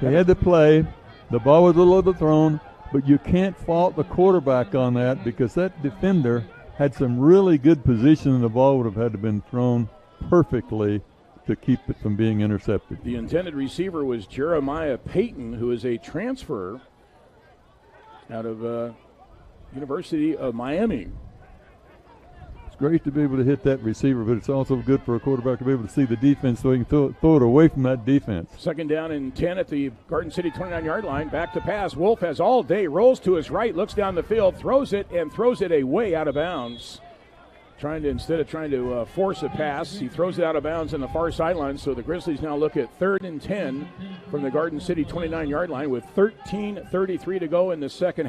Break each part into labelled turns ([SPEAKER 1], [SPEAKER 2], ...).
[SPEAKER 1] They had the play. The ball was a little overthrown, but you can't fault the quarterback on that because that defender had some really good position and the ball would have had to been thrown perfectly to keep it from being intercepted.
[SPEAKER 2] The intended receiver was Jeremiah Payton, who is a transfer out of University of Miami.
[SPEAKER 1] It's great to be able to hit that receiver, but it's also good for a quarterback to be able to see the defense so he can throw it away from that defense.
[SPEAKER 2] Second down and 10 at the Garden City 29-yard line. Back to pass. Wolf has all day, rolls to his right, looks down the field, throws it away out of bounds. Instead of trying to force a pass, he throws it out of bounds on the far sideline. So the Grizzlies now look at 3rd and 10 from the Garden City 29-yard line with 13:33 to go in the second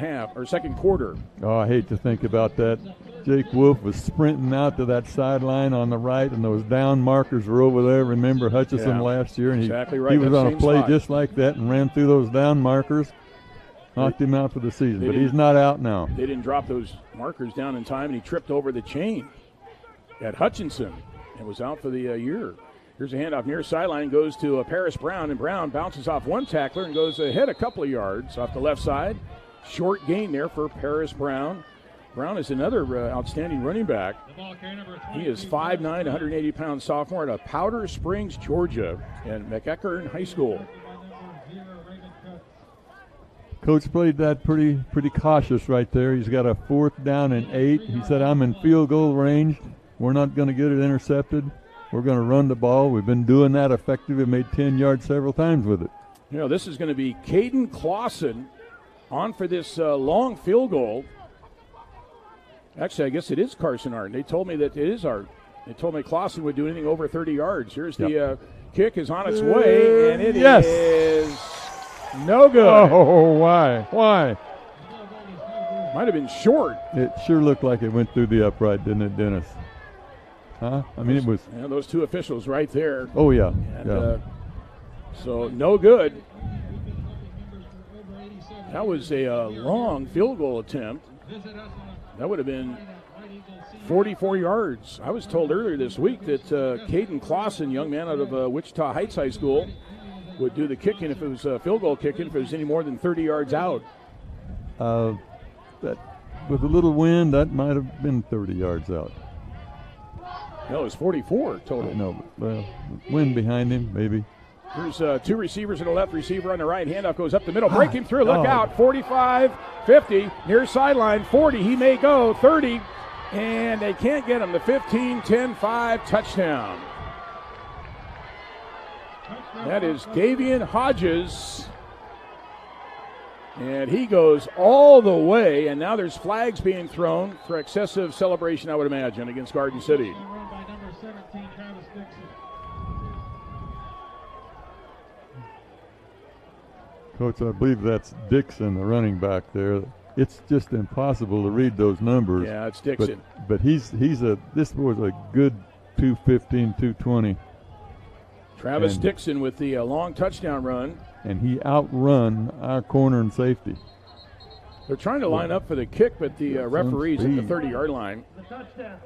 [SPEAKER 2] quarter.
[SPEAKER 1] Oh, I hate to think about that. Jake Wolf was sprinting out to that sideline on the right, and those down markers were over there. Remember Hutchison last year, and
[SPEAKER 2] exactly right.
[SPEAKER 1] He was on a play
[SPEAKER 2] spot.
[SPEAKER 1] just like that and ran through those down markers. Knocked him out for the season, but he's not out now.
[SPEAKER 2] They didn't drop those markers down in time, and he tripped over the chain at Hutchinson and was out for the year. Here's a handoff near sideline, goes to Paris Brown, and Brown bounces off one tackler and goes ahead a couple of yards off the left side. Short gain there for Paris Brown. Brown is another outstanding running back. He is 5'9", 180-pound sophomore out of Powder Springs, Georgia, and McEachern High School.
[SPEAKER 1] Coach played that pretty cautious right there. He's got a 4th down and 8. He said, I'm in field goal range. We're not going to get it intercepted. We're going to run the ball. We've been doing that effectively. We made 10 yards several times with it.
[SPEAKER 2] You know, this is going to be Caden Clausen on for this long field goal. Actually, I guess it is Carson Art. They told me that it is Art. They told me Clausen would do anything over 30 yards. Here's the kick is on its way, and it is no good.
[SPEAKER 1] Oh, why?
[SPEAKER 2] Might have been short.
[SPEAKER 1] It sure looked like it went through the upright, didn't it, Dennis? Huh? I mean, it was.
[SPEAKER 2] Yeah, those two officials right there.
[SPEAKER 1] Oh, yeah.
[SPEAKER 2] And, so no good. That was a long field goal attempt. That would have been 44 yards. I was told earlier this week that Caden Clausen, young man out of Wichita Heights High School, would do the kicking if it was field goal kicking if it was any more than 30 yards out.
[SPEAKER 1] That with a little wind, that might have been 30 yards out.
[SPEAKER 2] No, it was 44 total.
[SPEAKER 1] No, wind behind him, maybe.
[SPEAKER 2] Here's two receivers and a left receiver on the right. Handoff goes up the middle. Break him through. Look out. 45, 50. Near sideline. 40. He may go. 30. And they can't get him. The 15, 10, 5. Touchdown. That is Davian Hodges. And he goes all the way. And now there's flags being thrown for excessive celebration, I would imagine, against Garden City.
[SPEAKER 1] Coach, I believe that's Dixon, the running back there. It's just impossible to read those numbers.
[SPEAKER 2] Yeah, it's Dixon.
[SPEAKER 1] But this was a good 215, 220.
[SPEAKER 2] Travis Dixon with the long touchdown run.
[SPEAKER 1] And he outrun our corner and safety.
[SPEAKER 2] They're trying to line up for the kick, but the referee's at the 30-yard line.
[SPEAKER 3] The touchdown.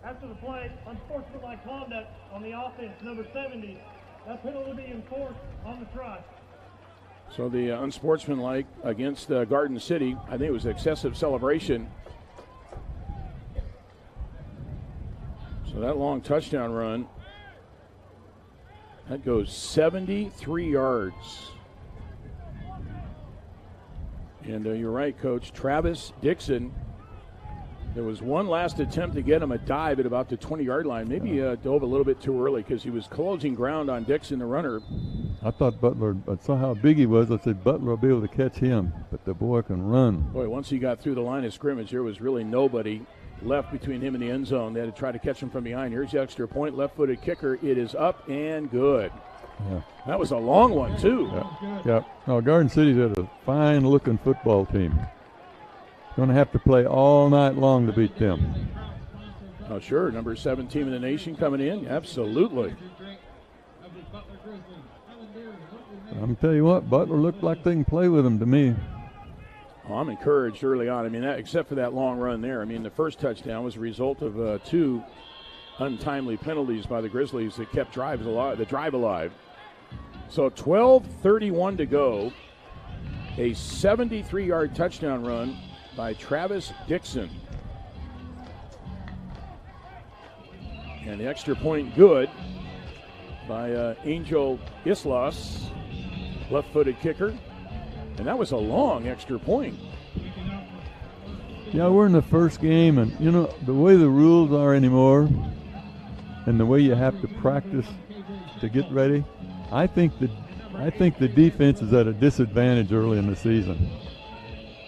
[SPEAKER 3] After the play, unsportsmanlike conduct on the offense, number 70. That penalty will be enforced on the try.
[SPEAKER 2] So the unsportsmanlike against Garden City, I think it was excessive celebration. So that long touchdown run, that goes 73 yards. And you're right, Coach. Travis Dixon, there was one last attempt to get him a dive at about the 20-yard line. Maybe he dove a little bit too early because he was closing ground on Dixon, the runner.
[SPEAKER 1] I thought Butler, I saw how big he was. I said Butler will be able to catch him, but the boy can run.
[SPEAKER 2] Boy, once he got through the line of scrimmage, there was really nobody left between him and the end zone. They had to try to catch him from behind. Here's the extra point, left-footed kicker. It is up and good.
[SPEAKER 1] Yeah.
[SPEAKER 2] That was a long one, too.
[SPEAKER 1] Yeah. No, Garden City's got a fine-looking football team. Going to have to play all night long to beat them.
[SPEAKER 2] Oh, sure. Number 7 team in the nation coming in. Absolutely.
[SPEAKER 1] I'm going to tell you what, Butler looked like they can play with them to me.
[SPEAKER 2] Oh, I'm encouraged early on. I mean, except for that long run there. I mean, the first touchdown was a result of two untimely penalties by the Grizzlies that kept the drive alive. So 12:31 to go. A 73-yard touchdown run by Travis Dixon. And the extra point good by Angel Islas, left-footed kicker. And that was a long extra point.
[SPEAKER 1] Yeah, we're in the first game, and you know the way the rules are anymore, and the way you have to practice to get ready. I think the defense is at a disadvantage early in the season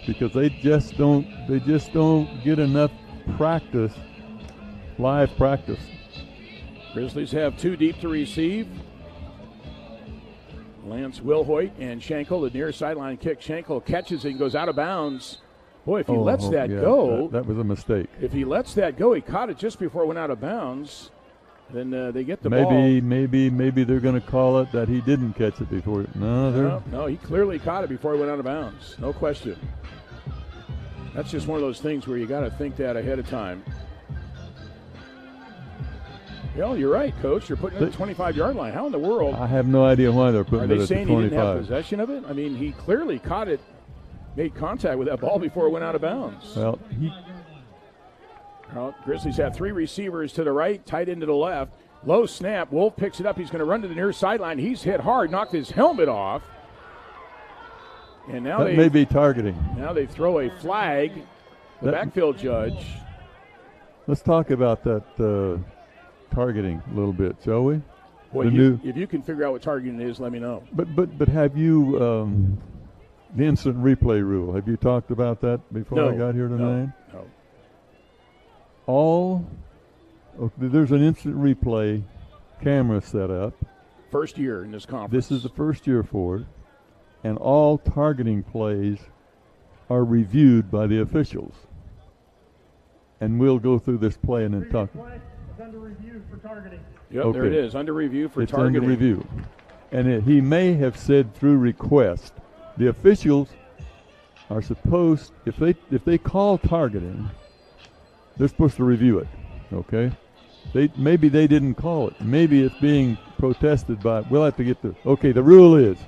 [SPEAKER 1] because they just don't get enough practice, live practice.
[SPEAKER 2] Grizzlies have 2 deep to receive. Lance Wilhoit and Schenkel, the near sideline kick. Schenkel catches it and goes out of bounds. Boy, if he lets that go.
[SPEAKER 1] That was a mistake.
[SPEAKER 2] If he lets that go, he caught it just before it went out of bounds. Then they get the ball.
[SPEAKER 1] Maybe they're going to call it that he didn't catch it before.
[SPEAKER 2] No, he clearly caught it before he went out of bounds. No question. That's just one of those things where you got to think that ahead of time. Yeah, you're right, Coach. You're putting it at the 25-yard line. How in the world?
[SPEAKER 1] I have no idea why they're putting it at the 25. Are they saying he didn't have
[SPEAKER 2] possession of it? I mean, he clearly caught it, made contact with that ball before it went out of bounds.
[SPEAKER 1] Well,
[SPEAKER 2] Grizzlies have 3 receivers to the right, tight end to the left. Low snap. Wolf picks it up. He's going to run to the near sideline. He's hit hard, knocked his helmet off. And now
[SPEAKER 1] that may be targeting.
[SPEAKER 2] Now they throw a flag. The backfield judge.
[SPEAKER 1] Let's talk about that targeting a little bit, shall we?
[SPEAKER 2] Well, if you can figure out what targeting is, let me know.
[SPEAKER 1] But have you the instant replay rule? Have you talked about that before I got here tonight?
[SPEAKER 2] No.
[SPEAKER 1] There's an instant replay camera set up.
[SPEAKER 2] First year in this conference.
[SPEAKER 1] This is the first year for it, and all targeting plays are reviewed by the officials. And we'll go through this play and then talk.
[SPEAKER 3] It's under review for targeting.
[SPEAKER 2] Yep, there it is, under review for targeting.
[SPEAKER 1] It's under review. And he may have said through request. The officials are supposed, if they call targeting, they're supposed to review it, okay? Maybe they didn't call it. Maybe it's being protested by, we'll have to get the rule is,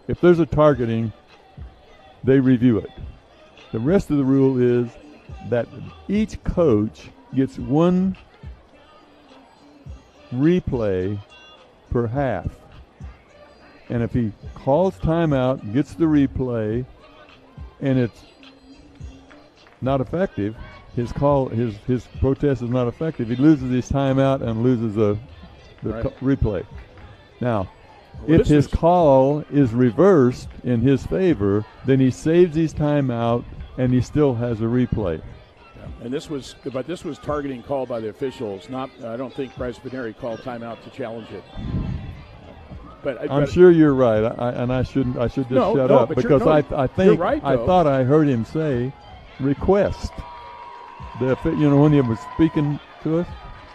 [SPEAKER 1] if there's a targeting, they review it. The rest of the rule is that each coach gets 1 replay per half. And if he calls timeout, gets the replay, and it's not effective, his protest is not effective. He loses his timeout and loses the replay. Now, if his call is reversed in his favor, then he saves his timeout and he still has a replay.
[SPEAKER 2] And this was targeting called by the officials. Not, I don't think Bryce Benary called timeout to challenge it. But
[SPEAKER 1] I'm sure you're right, I should just shut up because I think
[SPEAKER 2] right,
[SPEAKER 1] I thought I heard him say request. When he was speaking to us.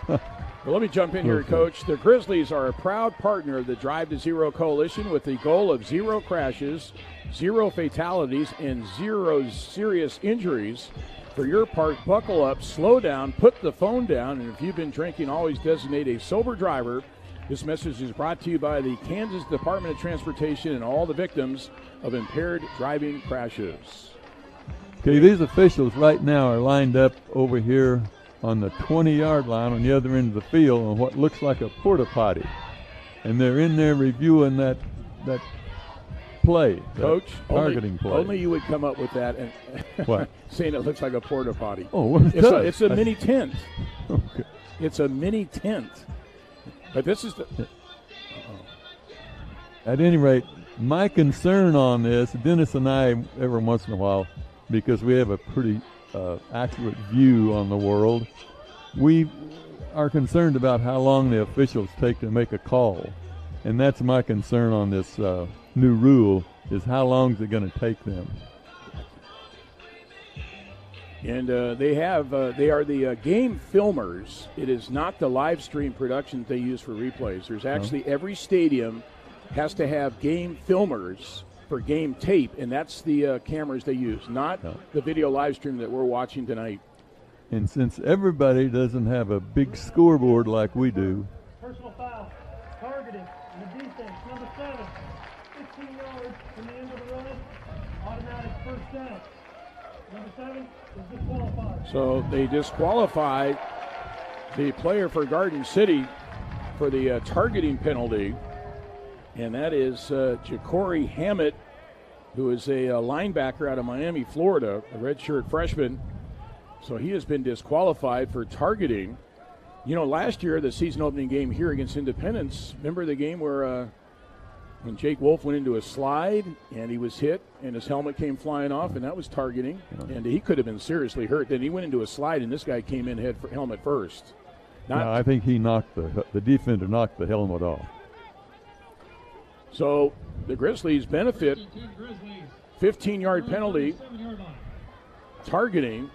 [SPEAKER 2] Well, let me jump in here, Coach. The Grizzlies are a proud partner of the Drive to Zero Coalition with the goal of 0 crashes, 0 fatalities, and 0 serious injuries. For your part, buckle up, slow down, put the phone down, and if you've been drinking, always designate a sober driver. This message is brought to you by the Kansas Department of Transportation and all the victims of impaired driving crashes.
[SPEAKER 1] Okay, these officials right now are lined up over here on the 20-yard line on the other end of the field on what looks like a porta potty. And they're in there reviewing that play,
[SPEAKER 2] Coach,
[SPEAKER 1] targeting play.
[SPEAKER 2] Only you would come up with that and
[SPEAKER 1] what?
[SPEAKER 2] Saying it looks like a porta potty.
[SPEAKER 1] Oh, what is that?
[SPEAKER 2] It's a mini tent.
[SPEAKER 1] Okay.
[SPEAKER 2] It's a mini tent. But this is
[SPEAKER 1] At any rate, my concern on this, Dennis and I, every once in a while, because we have a pretty accurate view on the world, we are concerned about how long the officials take to make a call. And that's my concern on this new rule, is how long is it going to take them.
[SPEAKER 2] And they are the game filmers. It is not the live stream production they use for replays. There's actually every stadium has to have game filmers for game tape, and that's the cameras they use, not the video live stream that we're watching tonight.
[SPEAKER 1] And since everybody doesn't have a big scoreboard like we do.
[SPEAKER 3] Personal foul, targeting, and the defense, number 7. yards from the end of the run, automatic first down. Number 7 is disqualified.
[SPEAKER 2] So they disqualified the player for Garden City for the targeting penalty, and that is Ja'Cory Hammett, who is a linebacker out of Miami, Florida, a redshirt freshman. So he has been disqualified for targeting. You know, last year, the season opening game here against Independence, remember the game where when Jake Wolf went into a slide and he was hit and his helmet came flying off, and that was targeting, and he could have been seriously hurt. Then he went into a slide and this guy came in helmet first.
[SPEAKER 1] I think he knocked the defender knocked the helmet off.
[SPEAKER 2] So the Grizzlies benefit 15-yard penalty, targeting,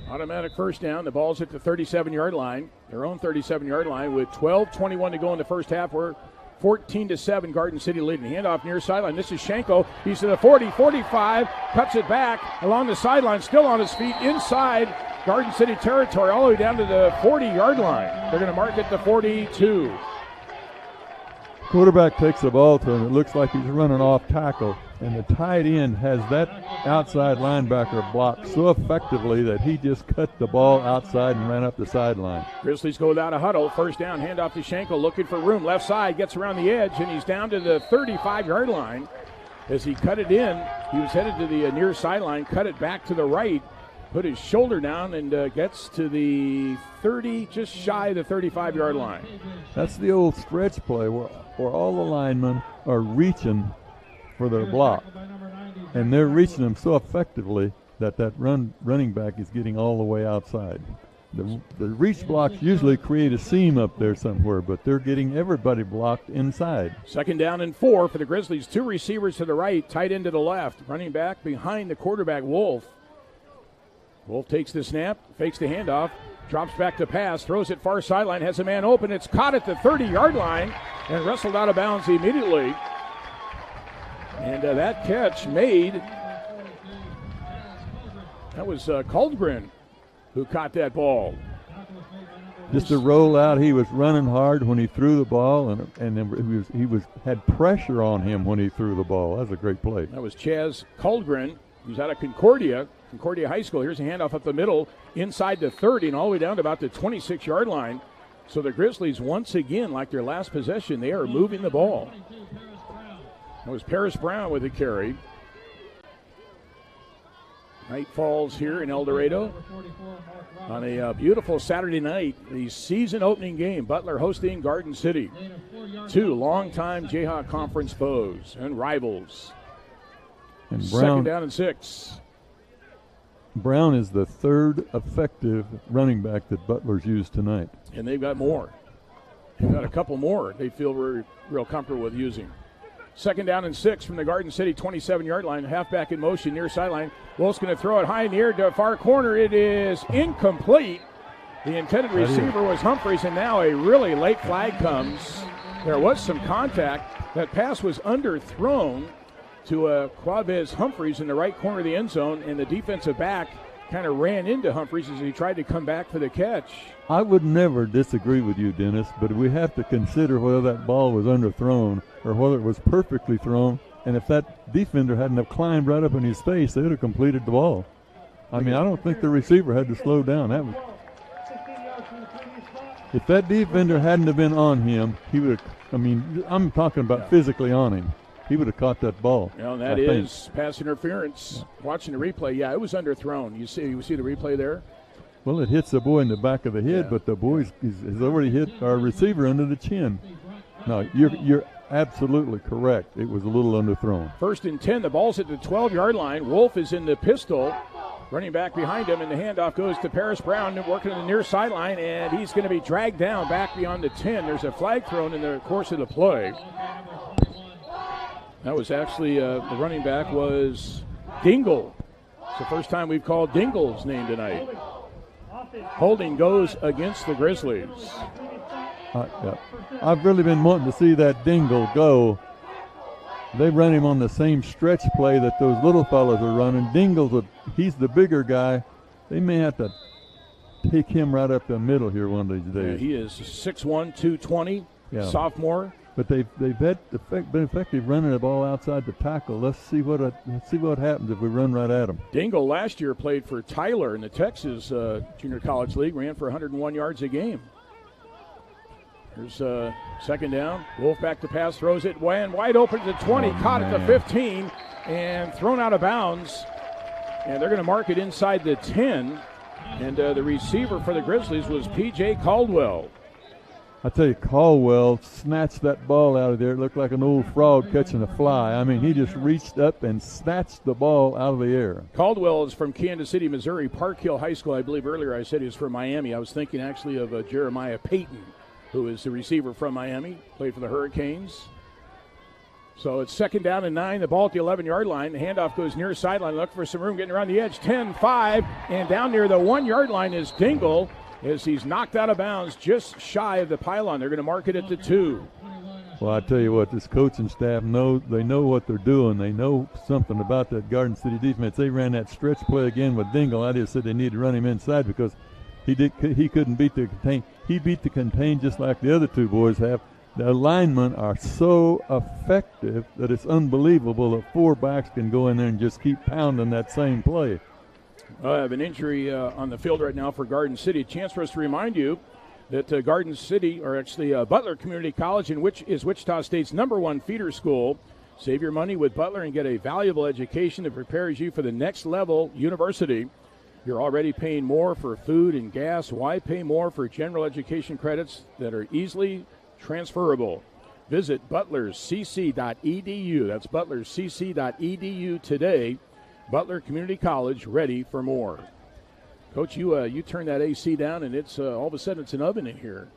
[SPEAKER 2] automatic first down. The ball's at the 37-yard line, their own 37-yard line, with 12:21 to go in the first half. We're 14-7, Garden City leading. Handoff near sideline. This is Schenko. He's to the 40, 45, cuts it back along the sideline, still on his feet inside Garden City territory, all the way down to the 40-yard line. They're going to mark it the 42.
[SPEAKER 1] Quarterback takes the ball to him. It looks like he's running off tackle, and the tight end has that outside linebacker blocked so effectively that he just cut the ball outside and ran up the sideline.
[SPEAKER 2] Grizzlies go down a huddle. First down, handoff to Schenkel, looking for room. Left side, gets around the edge, and he's down to the 35-yard line. As he cut it in, he was headed to the near sideline, cut it back to the right, put his shoulder down, and gets to the 30, just shy of the 35-yard line.
[SPEAKER 1] That's the old stretch play where all the linemen are reaching for their block, and they're reaching them so effectively that running back is getting all the way outside. The reach blocks usually create a seam up there somewhere, but they're getting everybody blocked inside.
[SPEAKER 2] Second down and 4 for the Grizzlies. 2 receivers to the right, tight end to the left. Running back behind the quarterback, Wolf. Wolf takes the snap, fakes the handoff, drops back to pass, throws it far sideline, has a man open. It's caught at the 30-yard line and wrestled out of bounds immediately. And that catch made, that was Kuldgren who caught that ball.
[SPEAKER 1] Just a rollout. He was running hard when he threw the ball, and then he had pressure on him when he threw the ball. That was a great play.
[SPEAKER 2] That was Chaz Kuldgren, who's out of Concordia High School. Here's a handoff up the middle, inside the 30 and all the way down to about the 26-yard line. So the Grizzlies, once again, like their last possession, they are moving the ball. It was Paris Brown with the carry. Night falls here in El Dorado on a beautiful Saturday night, the season opening game. Butler hosting Garden City. 2 longtime Jayhawk Conference foes and rivals.
[SPEAKER 1] And
[SPEAKER 2] Second down and 6.
[SPEAKER 1] Brown is the 3rd effective running back that Butler's used tonight.
[SPEAKER 2] And they've got more. They've got a couple more they feel real comfortable with using. Second down and 6 from the Garden City 27-yard line. Halfback in motion near sideline. Wolf's going to throw it high in the air to far corner. It is incomplete. The intended receiver was Humphreys, and now a really late flag comes. There was some contact. That pass was underthrown to Quavez Humphreys in the right corner of the end zone, and the defensive back kind of ran into Humphreys as he tried to come back for the catch.
[SPEAKER 1] I would never disagree with you, Dennis, but we have to consider whether that ball was underthrown or whether it was perfectly thrown. And if that defender hadn't have climbed right up in his face, they would have completed the ball. I mean, I don't think the receiver had to slow down. If that defender hadn't have been on him, he would have, I mean, I'm talking about physically on him. He would have caught that ball.
[SPEAKER 2] You know, that is pass interference. Watching the replay, it was underthrown. You see the replay there?
[SPEAKER 1] Well, it hits the boy in the back of the head, but the boy has already hit our receiver under the chin. No, you're absolutely correct. It was a little underthrown.
[SPEAKER 2] 1st and 10. The ball's at the 12-yard line. Wolf is in the pistol. Running back behind him, and the handoff goes to Paris Brown, working on the near sideline, and he's going to be dragged down back beyond the 10. There's a flag thrown in the course of the play. That was actually, the running back was Dingle. It's the first time we've called Dingle's name tonight. Holding goes against the Grizzlies.
[SPEAKER 1] I've really been wanting to see that Dingle go. They run him on the same stretch play that those little fellas are running. Dingle's he's the bigger guy. They may have to take him right up the middle here one of these days.
[SPEAKER 2] Yeah, he is 6'1", 220, sophomore.
[SPEAKER 1] but they've been effective running the ball outside the tackle. Let's see what happens if we run right at them.
[SPEAKER 2] Dingle last year played for Tyler in the Texas Junior College League, ran for 101 yards a game. Here's second down. Wolf back to pass, throws it wide open to 20, caught at the 15, and thrown out of bounds. And they're going to mark it inside the 10. And the receiver for the Grizzlies was P.J. Caldwell.
[SPEAKER 1] I tell you, Caldwell snatched that ball out of there. It looked like an old frog catching a fly. I mean, he just reached up and snatched the ball out of the air.
[SPEAKER 2] Caldwell is from Kansas City, Missouri, Park Hill High School. I believe earlier I said he was from Miami. I was thinking actually of Jeremiah Payton, who is the receiver from Miami, played for the Hurricanes. So it's second down and 9. The ball at the 11-yard line. The handoff goes near sideline. Look for some room getting around the edge. 10-5. And down near the 1-yard line is Dingle as he's knocked out of bounds just shy of the pylon. They're going to mark it at the 2.
[SPEAKER 1] Well, I tell you what, this coaching staff know what they're doing. They know something about that Garden City defense. They ran that stretch play again with Dingle. I just said they need to run him inside because he couldn't beat the contain. He beat the contain just like the other two boys have. The linemen are so effective that it's unbelievable that 4 backs can go in there and just keep pounding that same play.
[SPEAKER 2] I have an injury on the field right now for Garden City. A chance for us to remind you that Garden City, or actually Butler Community College, which is Wichita State's #1 feeder school. Save your money with Butler and get a valuable education that prepares you for the next level university. You're already paying more for food and gas. Why pay more for general education credits that are easily transferable? Visit butlercc.edu. That's butlercc.edu today. Butler Community College, ready for more. Coach, you turn that AC down, and it's all of a sudden it's an oven in here.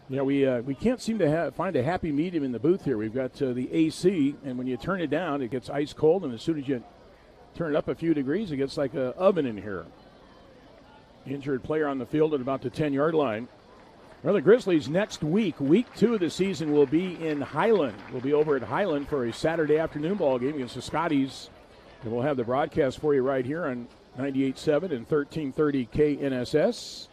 [SPEAKER 2] We can't seem to find a happy medium in the booth here. We've got the AC, and when you turn it down, it gets ice cold, and as soon as you turn it up a few degrees, it gets like an oven in here. Injured player on the field at about the 10-yard line. Well, the Grizzlies next week 2 of the season, will be in Highland. We'll be over at Highland for a Saturday afternoon ball game against the Scotties. And we'll have the broadcast for you right here on 98.7 and 1330 KNSS.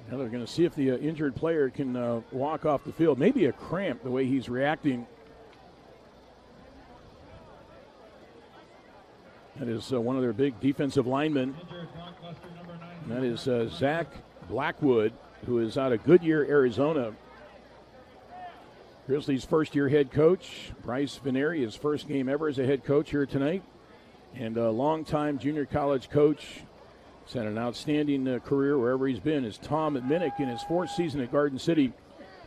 [SPEAKER 2] Now they're going to see if the injured player can walk off the field. Maybe a cramp the way he's reacting. That is one of their big defensive linemen. That is Zach Blackwood, who is out of Goodyear, Arizona. Grizzlies' first-year head coach, Bryce Veneri, his first game ever as a head coach here tonight. And a longtime junior college coach. He's had an outstanding career wherever he's been. Is Tom Minnick in his 4th season at Garden City.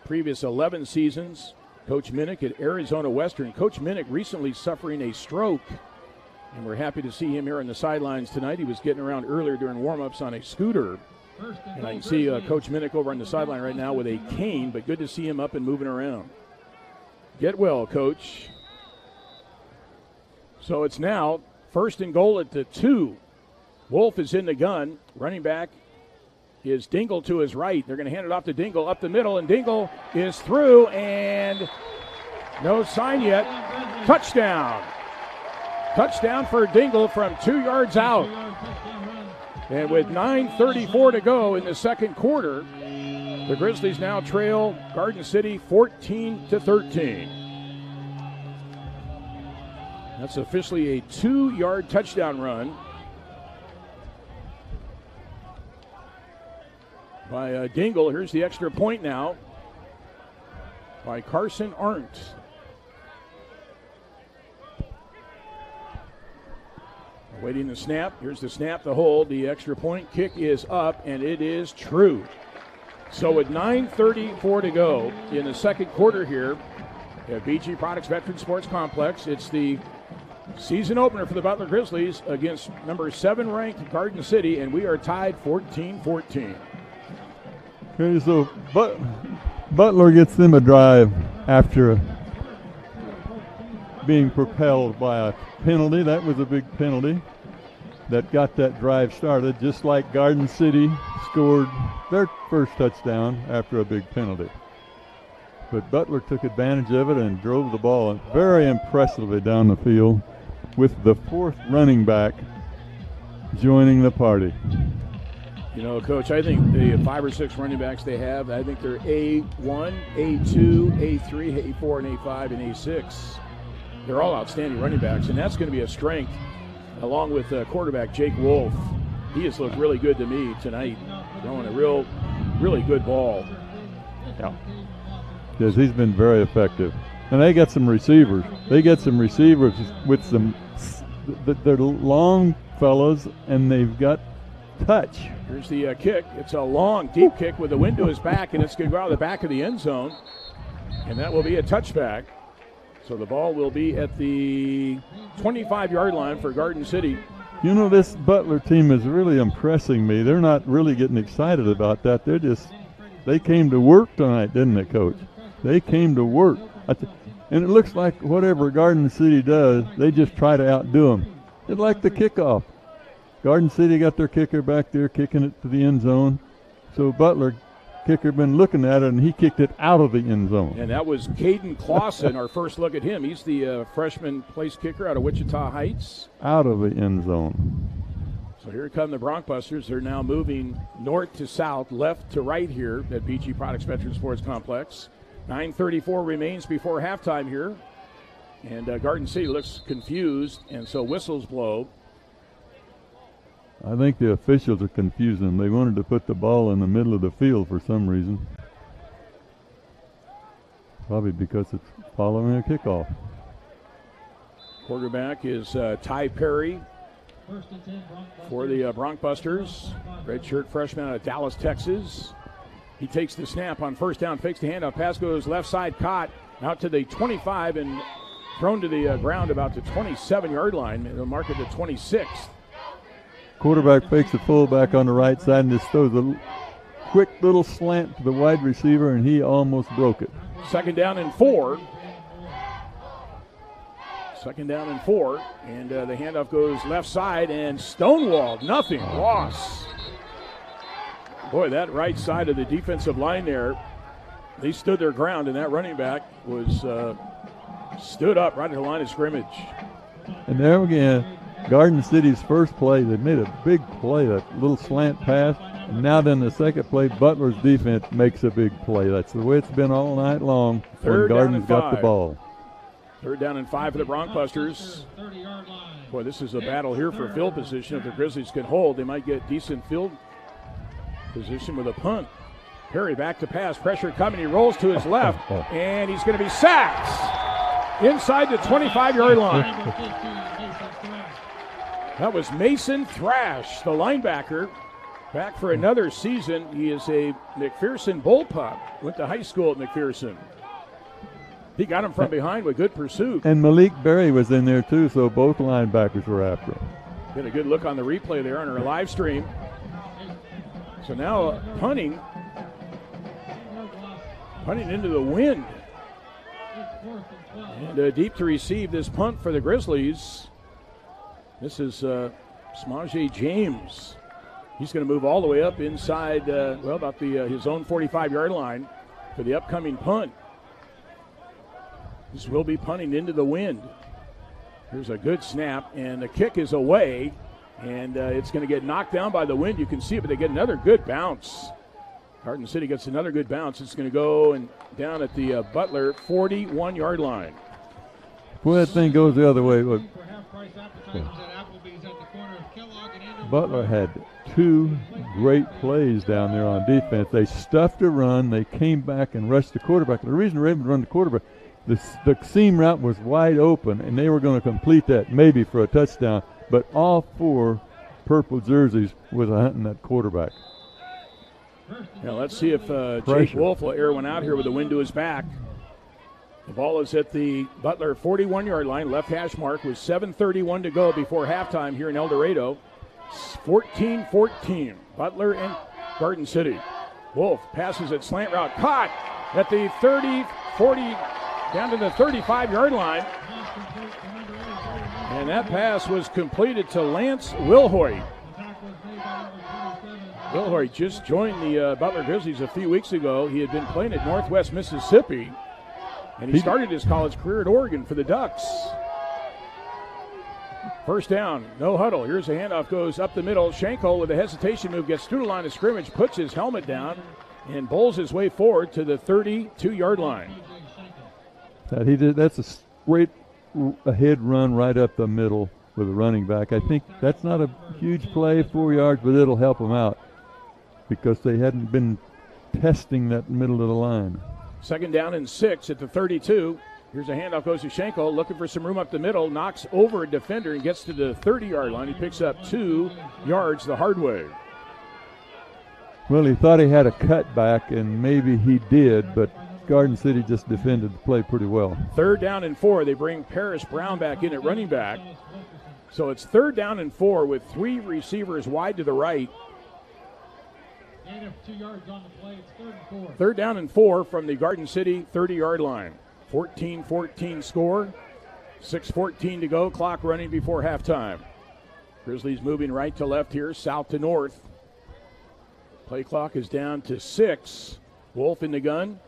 [SPEAKER 2] Previous 11 seasons, Coach Minnick at Arizona Western. Coach Minnick recently suffering a stroke. And we're happy to see him here on the sidelines tonight. He was getting around earlier during warm-ups on a scooter. And I can see Coach Minnick over on the sideline right now with a cane, but good to see him up and moving around. Get well, Coach. So it's now 1st and goal at the 2. Wolf is in the gun. Running back is Dingle to his right. They're going to hand it off to Dingle up the middle, and Dingle is through, and no sign yet. Touchdown. Touchdown for Dingle from 2 yards out. And with 9:34 to go in the second quarter, the Grizzlies now trail Garden City 14-13. That's officially a 2-yard touchdown run by Dingle. Here's the extra point now by Carson Arndt. Waiting the snap. Here's the snap, the hold. The extra point kick is up, and it is true. So with 9:34 to go in the second quarter here at BG Products Veteran Sports Complex, it's the season opener for the Butler Grizzlies against number 7 ranked Garden City, and we are tied 14-14.
[SPEAKER 1] Okay, so Butler gets them a drive after being propelled by a penalty. That was a big penalty that got that drive started, just like Garden City scored their first touchdown after a big penalty. But Butler took advantage of it and drove the ball very impressively down the field with the 4th running back joining the party.
[SPEAKER 2] You know, Coach, I think the 5 or 6 running backs they have, I think they're A1, A2, A3, A4, and A5, and A6. They're all outstanding running backs, and that's going to be a strength, along with quarterback Jake Wolf. He has looked really good to me tonight, throwing a really good ball.
[SPEAKER 1] Yeah. Because he's been very effective. And they got some receivers. They got some receivers with some, they're long fellas, and they've got touch.
[SPEAKER 2] Here's the kick. It's a long, deep kick with the wind to his back, and it's going to go out of the back of the end zone. And that will be a touchback. So the ball will be at the 25-yard line for Garden City.
[SPEAKER 1] You know, this Butler team is really impressing me. They're not really getting excited about that. They came to work tonight, didn't they, Coach? They came to work. And it looks like whatever Garden City does, they just try to outdo them. It's like the kickoff. Garden City got their kicker back there kicking it to the end zone. So Butler kicker been looking at it, and he kicked it out of the end zone.
[SPEAKER 2] And that was Caden Clausen, our first look at him. He's the freshman place kicker out of Wichita Heights.
[SPEAKER 1] Out of the end zone.
[SPEAKER 2] So here come the Broncbusters. They're now moving north to south, left to right here at BG Products Veteran Sports Complex. 9:34 remains before halftime here. And Garden City looks confused, and so whistles blow.
[SPEAKER 1] I think the officials are confusing them. They wanted to put the ball in the middle of the field for some reason. Probably because it's following a kickoff.
[SPEAKER 2] Quarterback is Ty Perry for the Broncbusters. Redshirt freshman out of Dallas, Texas. He takes the snap on first down, fakes the handoff. Pass goes left side, caught out to the 25 and thrown to the ground about the 27-yard line. It'll mark it to 26th.
[SPEAKER 1] Quarterback fakes the fullback on the right side and just throws a quick little slant to the wide receiver, and he almost broke it.
[SPEAKER 2] Second down and 4. Second down and 4. And the handoff goes left side and stonewalled. Nothing. Loss. Boy, that right side of the defensive line there, they stood their ground, and that running back was stood up right at the line of scrimmage.
[SPEAKER 1] And there again, Garden City's first play, they made a big play, that little slant pass. And now then the second play, Butler's defense makes a big play. That's the way it's been all night long when Garden's got the ball.
[SPEAKER 2] Third down and 5 for the Broncbusters. Boy, this is a battle here for field position. If the Grizzlies can hold, they might get decent field position with a punt. Perry back to pass, pressure coming, he rolls to his left, and he's going to be sacked inside the 25-yard line. That was Mason Thrash, the linebacker, back for another season. He is a McPherson Bullpup, went to high school at McPherson. He got him from behind with good pursuit.
[SPEAKER 1] And Malik Berry was in there too, so both linebackers were after him.
[SPEAKER 2] Get a good look on the replay there on our live stream. So now punting into the wind. And deep to receive this punt for the Grizzlies. This is Smaje James. He's going to move all the way up inside, about his own 45-yard line for the upcoming punt. This will be punting into the wind. Here's a good snap, and the kick is away, and it's going to get knocked down by the wind. You can see it, but they get another good bounce. Garden City gets another good bounce. It's going to go and down at the Butler 41-yard line.
[SPEAKER 1] Boy, that thing goes the other way. Look. Butler had 2 great plays down there on defense. They stuffed a run. They came back and rushed the quarterback. The reason they were able to run the quarterback, the seam route was wide open, and they were going to complete that maybe for a touchdown. But all 4 purple jerseys was hunting that quarterback.
[SPEAKER 2] Now let's see if Jake Wolf will air one out here with the wind to his back. The ball is at the Butler 41-yard line, left hash mark with 7:31 to go before halftime here in El Dorado. 14-14, Butler and Garden City. Wolf passes it, slant route, caught at the 30, 40, down to the 35-yard line. And that pass was completed to Lance Wilhoit. Wilhoit just joined the Butler Grizzlies a few weeks ago. He had been playing at Northwest Mississippi, and he started his college career at Oregon for the Ducks. First down, no huddle. Here's a handoff, goes up the middle. Schenkel with a hesitation move gets through the line of scrimmage, puts his helmet down, and bowls his way forward to the 32-yard line.
[SPEAKER 1] That's a straight ahead run right up the middle with a running back. I think that's not a huge play, 4 yards, but it'll help them out because they hadn't been testing that middle of the line.
[SPEAKER 2] Second down and 6 at the 32. Here's a handoff, goes to Schenkel, looking for some room up the middle, knocks over a defender and gets to the 30-yard line. He picks up 2 yards the hard way.
[SPEAKER 1] Well, he thought he had a cutback, and maybe he did, but Garden City just defended the play pretty well.
[SPEAKER 2] Third down and 4. They bring Paris Brown back in at running back. So it's third down and 4 with 3 receivers wide to the right.
[SPEAKER 3] Gain of 2 yards on the play. It's 3rd and 4.
[SPEAKER 2] Third down and 4 from the Garden City 30-yard line. 14-14 score. 6:14 to go. Clock running before halftime. Grizzlies moving right to left here, south to north. Play clock is down to 6. Wolf in the gun.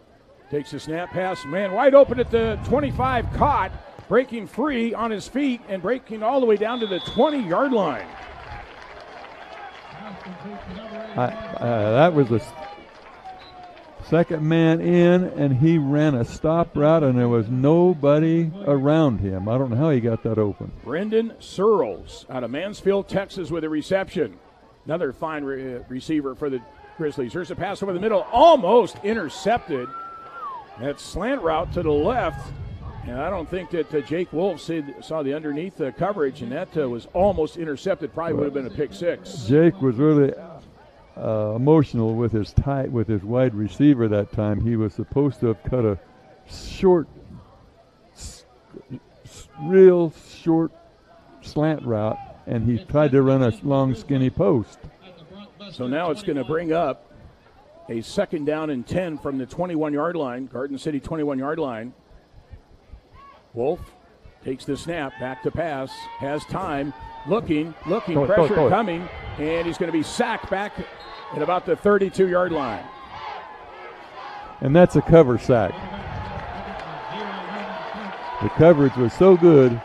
[SPEAKER 2] Takes a snap pass. Man wide open at the 25. Caught. Breaking free on his feet and breaking all the way down to the 20-yard line.
[SPEAKER 1] That was a second man in, and he ran a stop route, and there was nobody around him. I don't know how he got that open.
[SPEAKER 2] Brendan Searles out of Mansfield, Texas with a reception. Another fine receiver for the Grizzlies. Here's a pass over the middle, almost intercepted. That slant route to the left. And I don't think that Jake Wolf saw the underneath coverage, and that was almost intercepted. Probably would have been a pick 6.
[SPEAKER 1] Jake was really emotional with his wide receiver that time. He was supposed to have cut a real short slant route, and he tried to run a long, skinny post.
[SPEAKER 2] So now it's going to bring up a second down and 10 from the 21-yard line, Garden City 21-yard line. Wolf takes the snap, back to pass, has time, looking, pressure coming, and he's going to be sacked back at about the 32-yard line.
[SPEAKER 1] And that's a cover sack. The coverage was so good.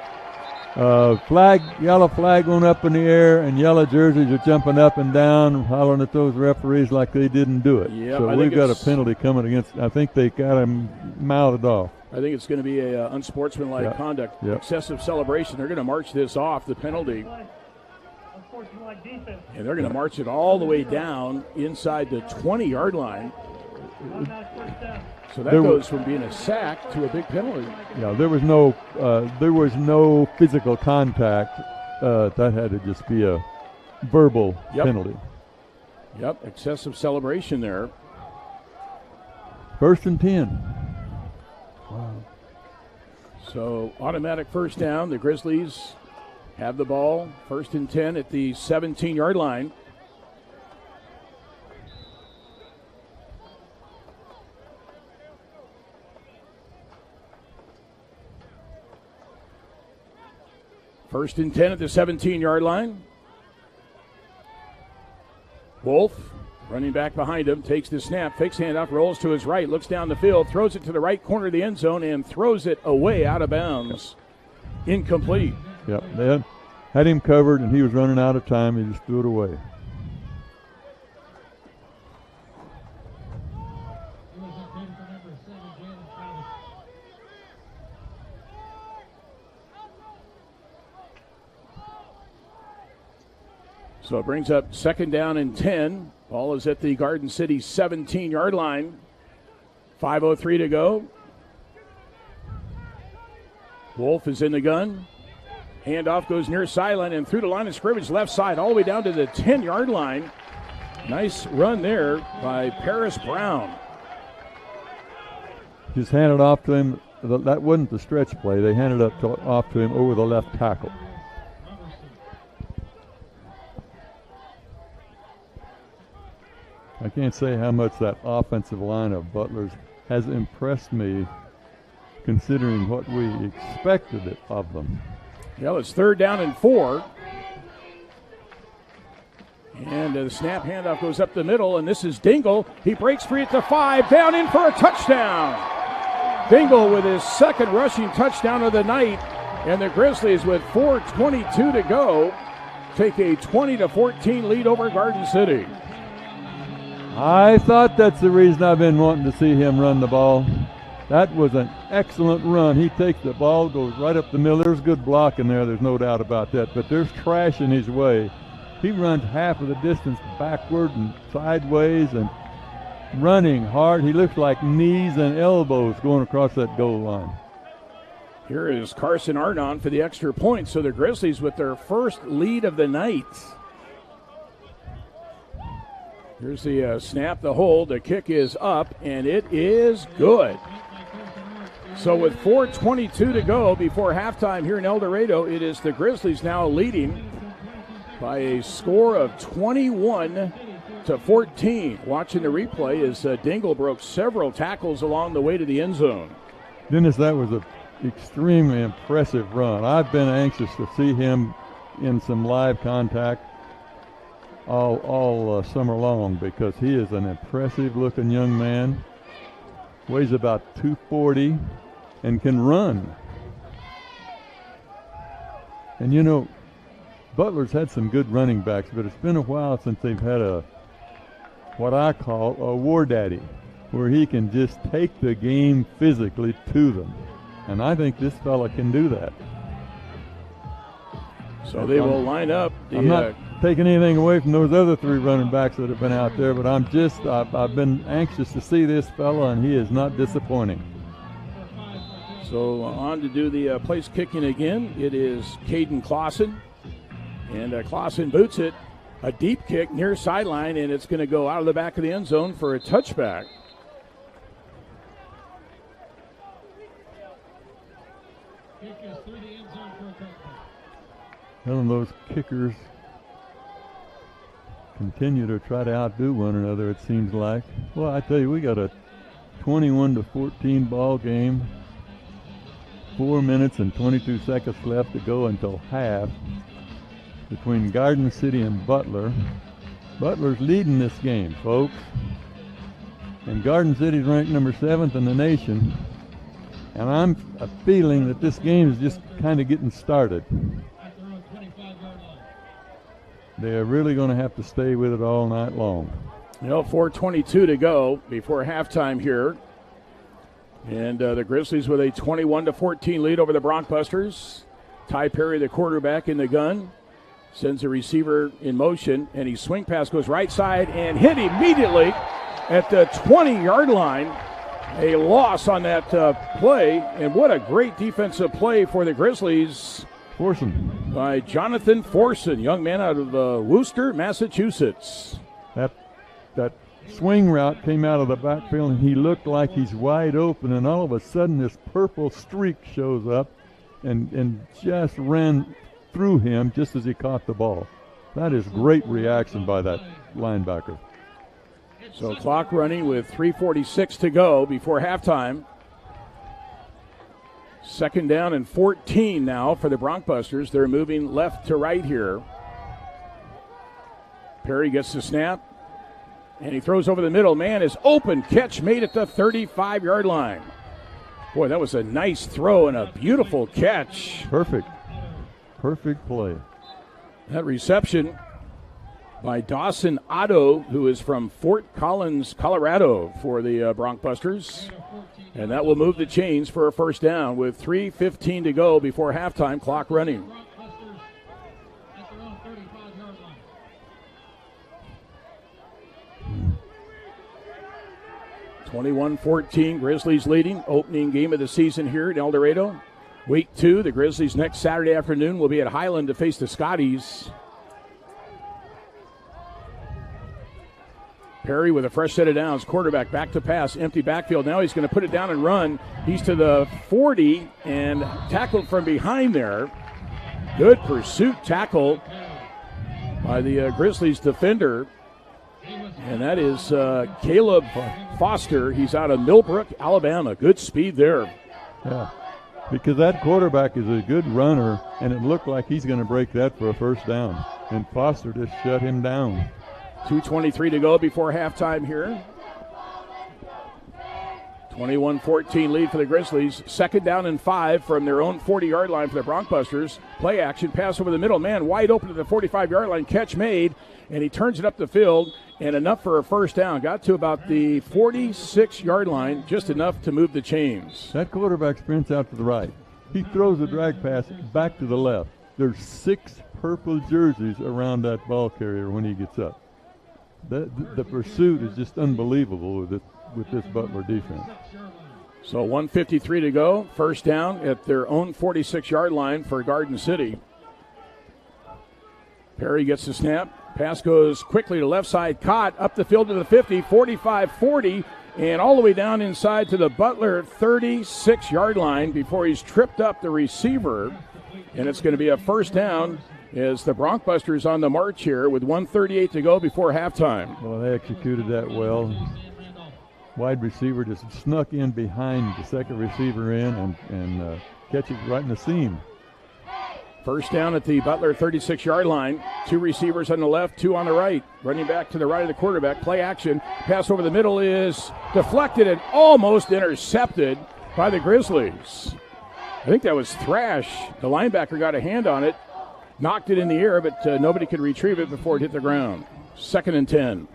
[SPEAKER 1] Yellow flag going up in the air, and yellow jerseys are jumping up and down, hollering at those referees like they didn't do it.
[SPEAKER 2] Yep,
[SPEAKER 1] so we've got a penalty coming against. I think they got him mouthed off.
[SPEAKER 2] I think it's going to be a unsportsmanlike conduct, excessive celebration. They're going to march this off, the penalty. And they're going to march it all the way down inside the 20-yard line. So that goes from being a sack to a big penalty.
[SPEAKER 1] Yeah, there was no physical contact. That had to just be a verbal penalty.
[SPEAKER 2] Yep, excessive celebration there.
[SPEAKER 1] 1st and 10.
[SPEAKER 2] Wow. So automatic first down. The Grizzlies have the ball. 1st and 10 at the 17-yard line. First and 10 at the 17-yard line. Wolf running back behind him, takes the snap, fakes handoff, rolls to his right, looks down the field, throws it to the right corner of the end zone, and throws it away out of bounds. Incomplete.
[SPEAKER 1] Yep, they had him covered, and he was running out of time. He just threw it away.
[SPEAKER 2] So it brings up second down and 10. Ball is at the Garden City 17-yard line. 5:03 to go. Wolf is in the gun. Handoff goes near sideline and through the line of scrimmage left side all the way down to the 10-yard line. Nice run there by Paris Brown.
[SPEAKER 1] Just handed off to him. That wasn't the stretch play. They handed off to him over the left tackle. I can't say how much that offensive line of Butler's has impressed me, considering what we expected of them.
[SPEAKER 2] Well, it's third down and 4. And the snap handoff goes up the middle, and this is Dingle. He breaks free at the 5, down in for a touchdown. Dingle with his second rushing touchdown of the night And the Grizzlies, with 4:22 to go, take a 20-14 lead over Garden City.
[SPEAKER 1] I thought that's the reason I've been wanting to see him run the ball. That was an excellent run. He takes the ball, goes right up the middle. There's good block in there, there's no doubt about that, but there's trash in his way. He runs half of the distance backward and sideways and running hard. He looks like knees and elbows going across that goal line.
[SPEAKER 2] Here is Carson Arnon for the extra point. So the Grizzlies with their first lead of the night. Here's the snap, the hold. The kick is up, and it is good. So with 4:22 to go before halftime here in El Dorado, it is the Grizzlies now leading by a score of 21-14. Watching the replay as Dingle broke several tackles along the way to the end zone.
[SPEAKER 1] Dennis, that was an extremely impressive run. I've been anxious to see him in some live contact all summer long because he is an impressive-looking young man. Weighs about 240 and can run. And you know, Butler's had some good running backs, but it's been a while since they've had what I call a war daddy, where he can just take the game physically to them. And I think this fella can do that.
[SPEAKER 2] So they will line up.
[SPEAKER 1] I'm not taking anything away from those other three running backs that have been out there, but I've been anxious to see this fella, and he is not disappointing.
[SPEAKER 2] So on to do the place kicking again. It is Caden Clausen. And Clausen boots it. A deep kick near sideline, and it's going to go out of the back of the end zone for a touchback.
[SPEAKER 1] Well, those kickers continue to try to outdo one another, it seems like. Well, I tell you, we got a 21-14 ball game. 4 minutes and 22 seconds left to go until half between Garden City and Butler. Butler's leading this game, folks. And Garden City's ranked number 7th in the nation. And I'm feeling that this game is just kind of getting started. They're really going to have to stay with it all night long.
[SPEAKER 2] 4:22 to go before halftime here. And the Grizzlies with a 21-14 lead over the Broncbusters. Ty Perry, the quarterback, in the gun. Sends the receiver in motion, and his swing pass goes right side and hit immediately at the 20-yard line. A loss on that play, and what a great defensive play for the Grizzlies.
[SPEAKER 1] Forson.
[SPEAKER 2] By Jonathan Forson, young man out of Worcester, Massachusetts.
[SPEAKER 1] That swing route came out of the backfield, and he looked like he's wide open, and all of a sudden this purple streak shows up and just ran through him just as he caught the ball. That is great reaction by that linebacker.
[SPEAKER 2] So clock running with 3:46 to go before halftime. 2nd down and 14 now for the Broncbusters. They're moving left to right here. Perry gets the snap, and he throws over the middle. Man is open. Catch made at the 35-yard line. Boy, that was a nice throw and a beautiful catch.
[SPEAKER 1] Perfect play.
[SPEAKER 2] That reception by Dawson Otto, who is from Fort Collins, Colorado, for the Broncbusters. And that will move the chains for a first down with 3:15 to go before halftime, clock running. (21-14), Grizzlies leading. Opening game of the season here in El Dorado. Week 2, the Grizzlies next Saturday afternoon will be at Highland to face the Scotties. Perry with a fresh set of downs. Quarterback back to pass. Empty backfield. Now he's going to put it down and run. He's to the 40 and tackled from behind there. Good pursuit tackle by the Grizzlies defender. And that is Caleb Foster. He's out of Millbrook, Alabama. Good speed there.
[SPEAKER 1] Yeah, because that quarterback is a good runner, and it looked like he's going to break that for a first down. And Foster just shut him down.
[SPEAKER 2] 2:23 to go before halftime here. 21-14 lead for the Grizzlies. 2nd down and 5 from their own 40-yard line for the Broncbusters. Play action, pass over the middle. Man wide open at the 45-yard line. Catch made, and he turns it up the field, and enough for a first down. Got to about the 46-yard line, just enough to move the chains.
[SPEAKER 1] That quarterback sprints out to the right. He throws a drag pass back to the left. There's 6 purple jerseys around that ball carrier when he gets up. The pursuit is just unbelievable with this Butler defense.
[SPEAKER 2] So 1:53 to go. First down at their own 46-yard line for Garden City. Perry gets the snap. Pass goes quickly to left side. Caught up the field to the 50, 45, 40, and all the way down inside to the Butler 36-yard line before he's tripped up the receiver. And it's going to be a first down as the Broncbusters on the march here with 1:38 to go before halftime.
[SPEAKER 1] Well, they executed that well. Wide receiver just snuck in behind the second receiver in and catches right in the seam.
[SPEAKER 2] First down at the Butler 36-yard line. 2 receivers on the left, 2 on the right. Running back to the right of the quarterback. Play action. Pass over the middle is deflected and almost intercepted by the Grizzlies. I think that was Thrash. The linebacker got a hand on it, knocked it in the air, but nobody could retrieve it before it hit the ground. 2nd and 10.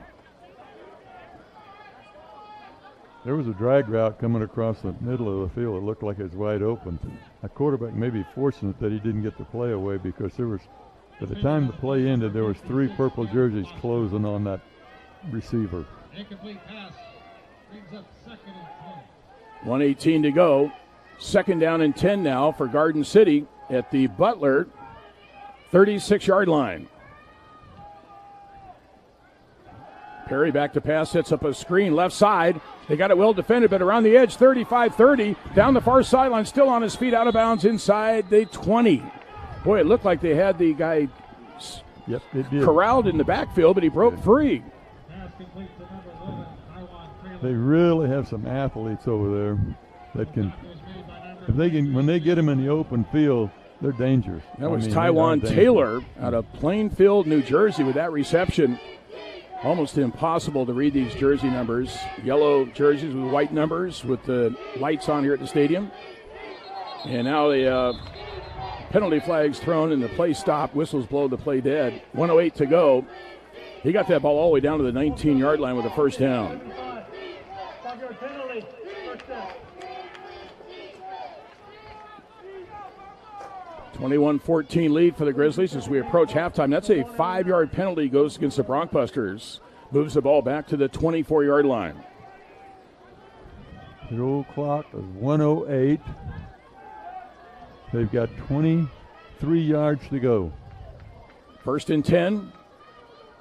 [SPEAKER 1] There was a drag route coming across the middle of the field. It looked like it was wide open. A quarterback may be fortunate that he didn't get the play away because there was, by the time the play ended, there was 3 purple jerseys closing on that receiver.
[SPEAKER 4] Incomplete pass. Brings up 2nd and 10.
[SPEAKER 2] 1:18 to go. 2nd down and 10 now for Garden City at the Butler 36-yard line. Perry back to pass, sets up a screen left side. They got it well defended, but around the edge, 35-30. Down the far sideline, still on his feet, out of bounds inside the 20. Boy, it looked like they had the guy corralled in the backfield, but he broke free.
[SPEAKER 4] Pass complete to number 11, Taiwan Taylor.
[SPEAKER 1] They really have some athletes over there that can, when they get them in the open field, they're dangerous.
[SPEAKER 2] That was Taiwan Taylor out of Plainfield, New Jersey with that reception. Almost impossible to read these jersey numbers. Yellow jerseys with white numbers with the lights on here at the stadium. And now the penalty flag's thrown and the play stopped. Whistles blow the play dead. 1:08 to go. He got that ball all the way down to the 19-yard line with a first down. 21-14 lead for the Grizzlies as we approach halftime. That's a 5-yard penalty, goes against the Broncbusters. Moves the ball back to the 24-yard line.
[SPEAKER 1] The old clock is 1:08. They've got 23 yards to go.
[SPEAKER 2] 1st and 10.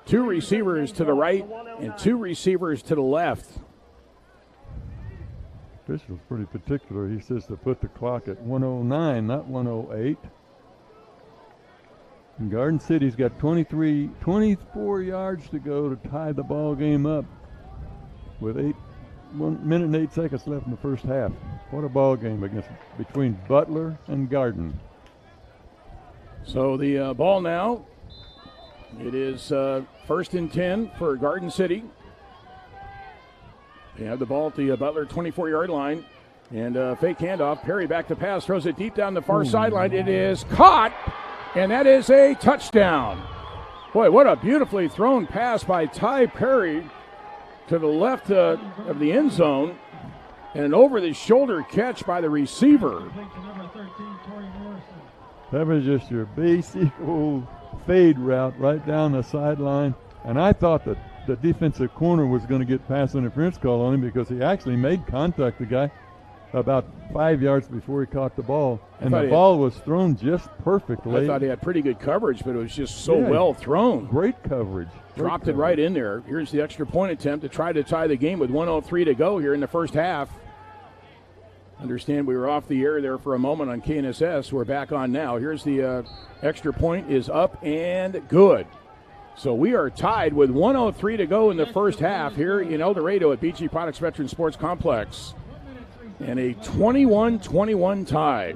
[SPEAKER 2] 2 receivers to the right and 2 receivers to the left.
[SPEAKER 1] Official's pretty particular. He says to put the clock at 1:09, not 1:08. And Garden City's got 24 yards to go to tie the ball game up with 1 minute and 8 seconds left in the first half. What a ball game between Butler and Garden.
[SPEAKER 2] So the ball now, it is 1st and 10 for Garden City. They have the ball at the Butler 24-yard line. And fake handoff. Perry back to pass. Throws it deep down the far sideline. It is caught. And that is a touchdown. Boy, what a beautifully thrown pass by Ty Perry to the left of the end zone. And an over-the-shoulder catch by the receiver.
[SPEAKER 1] That was just your basic old fade route right down the sideline. And I thought that the defensive corner was going to get pass interference call on him because he actually made contact with the guy about 5 yards before he caught the ball. And the ball was thrown just perfectly.
[SPEAKER 2] I thought he had pretty good coverage, but it was just so well thrown.
[SPEAKER 1] Great coverage.
[SPEAKER 2] Dropped it right in there. Here's the extra point attempt to try to tie the game with 1:03 to go here in the first half. Understand we were off the air there for a moment on KNSS. We're back on now. Here's the extra point is up and good. So we are tied with 1:03 to go in the first half here in El Dorado at BG Products Veteran Sports Complex. And a 21-21 tie.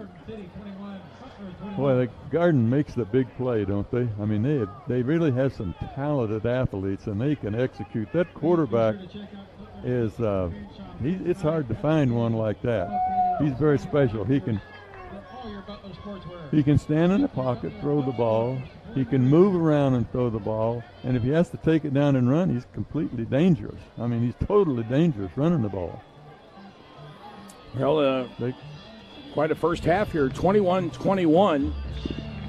[SPEAKER 1] Boy, the Garden makes the big play, don't they? I mean, they really have some talented athletes, and they can execute. That quarterback is it's hard to find one like that. He's very special. He can stand in the pocket, throw the ball. He can move around and throw the ball. And if he has to take it down and run, he's completely dangerous. I mean, he's totally dangerous running the ball.
[SPEAKER 2] Well, quite a first half here, 21-21.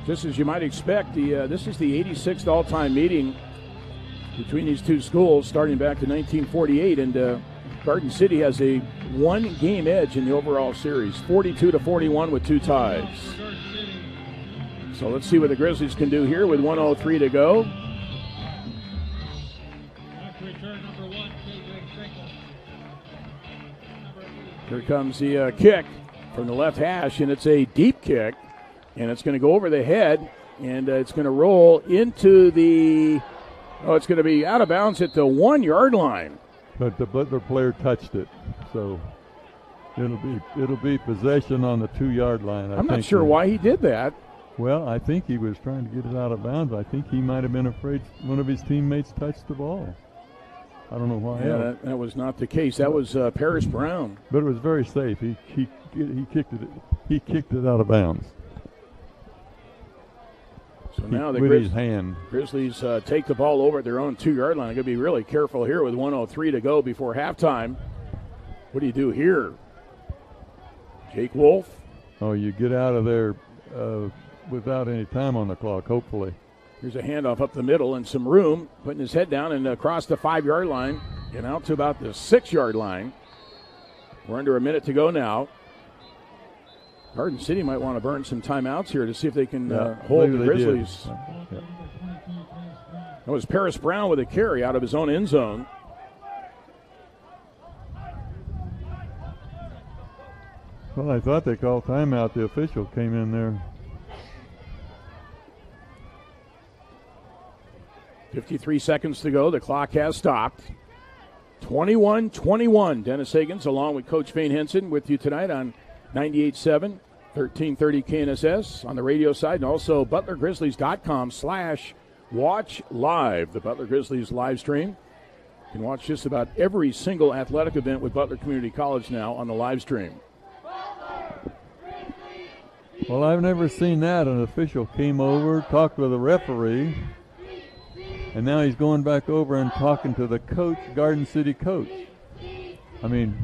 [SPEAKER 2] Just as you might expect, this is the 86th all-time meeting between these two schools, starting back in 1948, and Garden City has a one-game edge in the overall series, 42-41 with 2 ties. So let's see what the Grizzlies can do here with 1:03 to go. Here comes the kick from the left hash, and it's a deep kick, and it's going to go over the head, and it's going to roll into the it's going to be out of bounds at the 1 yard line.
[SPEAKER 1] But the Butler player touched it, so it'll be possession on the 2 yard line.
[SPEAKER 2] I'm not sure why he did that.
[SPEAKER 1] Well, I think he was trying to get it out of bounds. I think he might have been afraid one of his teammates touched the ball. I don't know why.
[SPEAKER 2] Yeah, that was not the case. That was Paris Brown.
[SPEAKER 1] But it was very safe. He kicked it. He kicked it out of bounds.
[SPEAKER 2] So now the Grizzlies take the ball over at their own 2 yard line. They're going to be really careful here with 1:03 to go before halftime. What do you do here? Jake Wolf.
[SPEAKER 1] Oh, you get out of there without any time on the clock, hopefully.
[SPEAKER 2] Here's a handoff up the middle and some room, putting his head down and across the 5 yard line and out to about the 6 yard line. We're under a minute to go now. Garden City might want to burn some timeouts here to see if they can hold the Grizzlies. Yeah. That was Paris Brown with a carry out of his own end zone.
[SPEAKER 1] Well, I thought they called timeout. The official came in there.
[SPEAKER 2] 53 seconds to go. The clock has stopped. 21-21. Dennis Higgins along with Coach Fane Henson with you tonight on 98.7, 1330 KNSS on the radio side, and also ButlerGrizzlies.com/watch live, the Butler Grizzlies live stream. You can watch just about every single athletic event with Butler Community College now on the live stream.
[SPEAKER 1] Well, I've never seen that. An official came over, talked with a referee, and now he's going back over and talking to the coach, Garden City coach. I mean,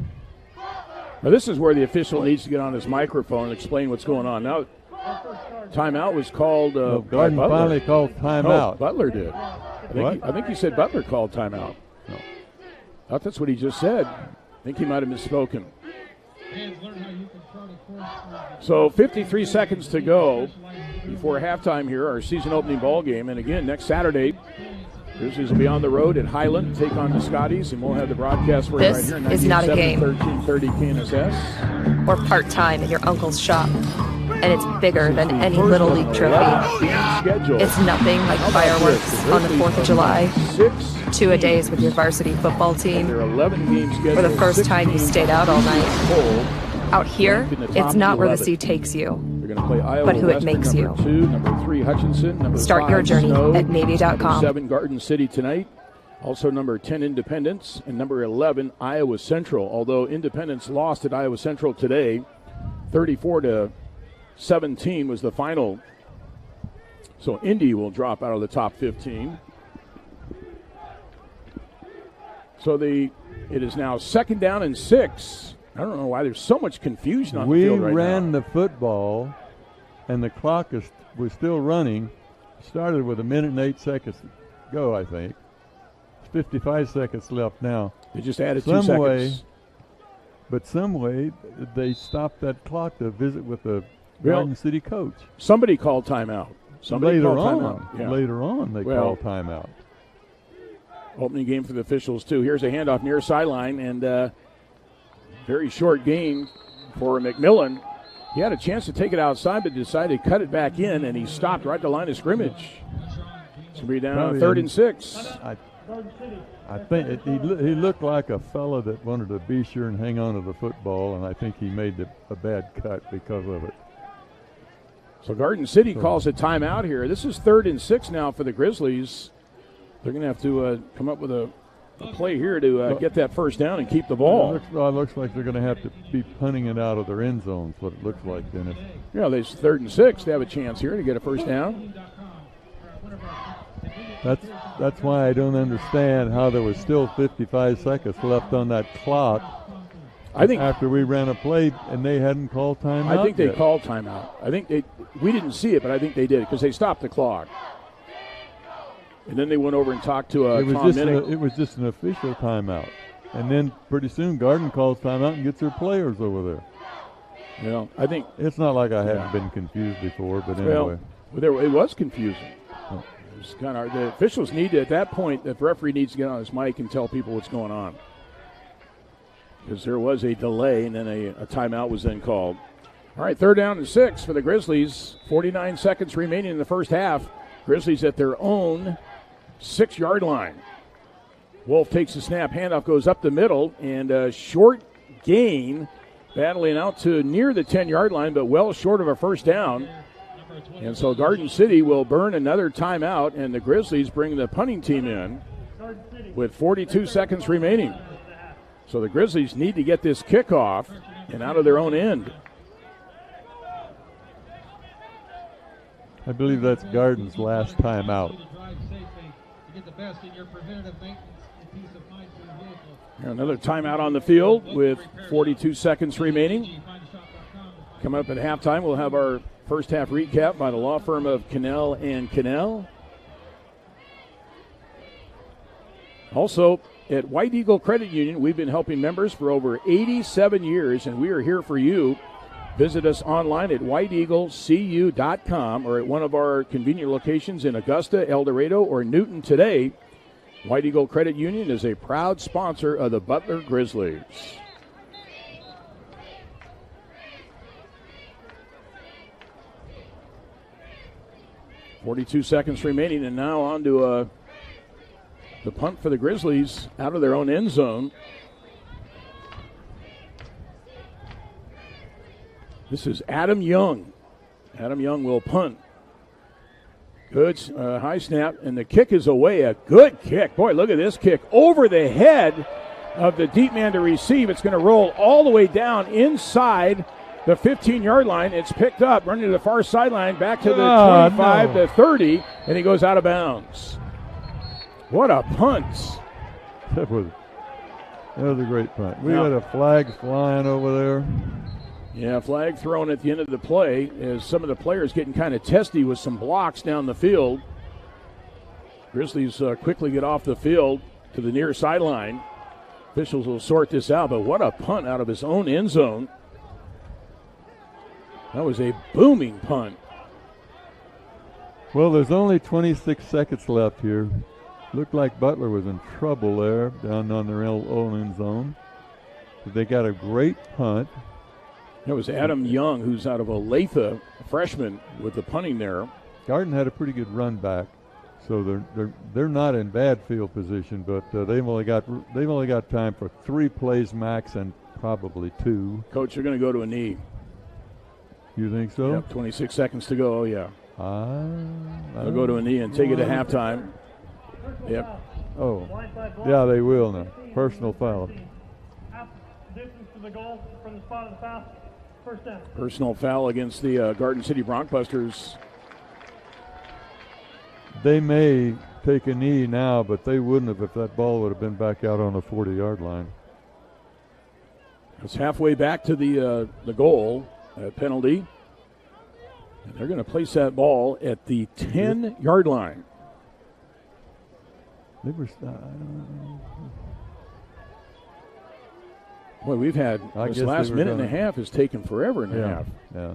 [SPEAKER 2] now this is where the official needs to get on his microphone and explain what's going on. Now, timeout was called.
[SPEAKER 1] Garden finally called timeout.
[SPEAKER 2] No, Butler did. I think he said Butler called timeout. No, I thought that's what he just said. I think he might have misspoken. So 53 seconds to go before halftime here, our season opening ball game. And again, next Saturday, Grizzlies will be on the road at Highland, take on the Scotties, and we'll have the broadcast for you right here.
[SPEAKER 5] This is not a game.
[SPEAKER 2] 1330 KNSS.
[SPEAKER 5] Or part-time at your uncle's shop. And it's bigger than any Little League trophy. It's nothing like fireworks on the 4th of July, 2-a-days with your varsity football team, or the first time you stayed out all night. Out here, it's not where the sea takes you, but who it makes you.
[SPEAKER 2] Number 3, Hutchinson. Number
[SPEAKER 5] Start
[SPEAKER 2] 5,
[SPEAKER 5] your journey
[SPEAKER 2] Snow.
[SPEAKER 5] at Navy.com.
[SPEAKER 2] Number 7, Garden City tonight. Also number 10, Independence. And number 11, Iowa Central. Although Independence lost at Iowa Central today, 34-17 was the final. So Indy will drop out of the top 15. So it is now 2nd down and 6. I don't know why there's so much confusion on the field right now.
[SPEAKER 1] We ran the football, and the clock was still running. Started with 1 minute and 8 seconds to go, I think. 55 seconds left now.
[SPEAKER 2] They just added 2 seconds.
[SPEAKER 1] Some way, they stopped that clock to visit with the Garden City coach.
[SPEAKER 2] Somebody called timeout.
[SPEAKER 1] Later on, they called timeout.
[SPEAKER 2] Opening game for the officials, too. Here's a handoff near sideline, and very short gain for McMillan. He had a chance to take it outside, but decided to cut it back in, and he stopped right at the line of scrimmage. It's going to be down 3rd and 6.
[SPEAKER 1] I think he looked like a fella that wanted to be sure and hang on to the football, and I think he made a bad cut because of it.
[SPEAKER 2] So Garden City calls a timeout here. This is 3rd and 6 now for the Grizzlies. They're going to have to come up with a a play here to get that first down and keep the ball.
[SPEAKER 1] It looks like they're going to have to be punting it out of their end zones, what it looks like, Dennis.
[SPEAKER 2] Yeah, there's 3rd and 6. They have a chance here to get a first down.
[SPEAKER 1] That's why I don't understand how there was still 55 seconds left on that clock.
[SPEAKER 2] I think
[SPEAKER 1] after we ran a play and they hadn't called timeout.
[SPEAKER 2] I think they called timeout. I think we didn't see it, but I think they did because they stopped the clock. And then they went over and talked to Tom Minnick.
[SPEAKER 1] It was just an official timeout. And then pretty soon Garden calls timeout and gets their players over there.
[SPEAKER 2] Yeah, I think
[SPEAKER 1] it's not like I haven't been confused before, but anyway.
[SPEAKER 2] Well, it was confusing. Oh. It was kind of the officials need to, at that point, the referee needs to get on his mic and tell people what's going on. Because there was a delay, and then a timeout was then called. All right, 3rd down and 6 for the Grizzlies. 49 seconds remaining in the first half. Grizzlies at their own 6-yard line. Wolf takes the snap, handoff goes up the middle, and a short gain, battling out to near the 10-yard line, but well short of a first down. And so Garden City will burn another timeout, and the Grizzlies bring the punting team in with 42 seconds remaining. So the Grizzlies need to get this kickoff and out of their own end.
[SPEAKER 1] I believe that's Garden's last timeout.
[SPEAKER 2] Another timeout on the field with 42 seconds remaining. Coming up at halftime, we'll have our first half recap by the law firm of Cannell and Cannell. Also, at White Eagle Credit Union, we've been helping members for over 87 years, and we are here for you. Visit us online at whiteeaglecu.com or at one of our convenient locations in Augusta, El Dorado, or Newton today. White Eagle Credit Union is a proud sponsor of the Butler Grizzlies. .42 seconds remaining, and now on to the punt for the Grizzlies out of their own end zone. This is Adam Young. Adam Young will punt. Good high snap, and the kick is away. A good kick. Boy, look at this kick. Over the head of the deep man to receive. It's going to roll all the way down inside the 15-yard line. It's picked up, running to the far sideline, back to the 25, the 30, and he goes out of bounds. What a punt.
[SPEAKER 1] That was a great punt. We had a flag flying over there.
[SPEAKER 2] Yeah, flag thrown at the end of the play as some of the players getting kind of testy with some blocks down the field. Grizzlies quickly get off the field to the near sideline. Officials will sort this out, but what a punt out of his own end zone. That was a booming punt.
[SPEAKER 1] Well, there's only 26 seconds left here. Looked like Butler was in trouble there down on their own end zone. But they got a great punt.
[SPEAKER 2] That was Adam Young, who's out of Olathe, a freshman, with the punting there.
[SPEAKER 1] Garden had a pretty good run back, so they're not in bad field position, but they've only got time for 3 plays max and probably 2.
[SPEAKER 2] Coach, they're going to go to a knee.
[SPEAKER 1] You think so?
[SPEAKER 2] Yep, 26 seconds to go. Oh yeah. They'll go to a knee and take it to halftime. Yep.
[SPEAKER 1] Oh, yeah, they will now. Personal foul.
[SPEAKER 3] Distance to the goal from the spot of the foul. First down.
[SPEAKER 2] Personal foul against the Garden City Broncbusters.
[SPEAKER 1] They may take a knee now, but they wouldn't have if that ball would have been back out on the 40-yard line.
[SPEAKER 2] It's halfway back to the goal penalty. And they're going to place that ball at the 10-yard line.
[SPEAKER 1] They were.
[SPEAKER 2] Boy, we've had this last minute and a half has taken forever and a half.
[SPEAKER 1] Yeah.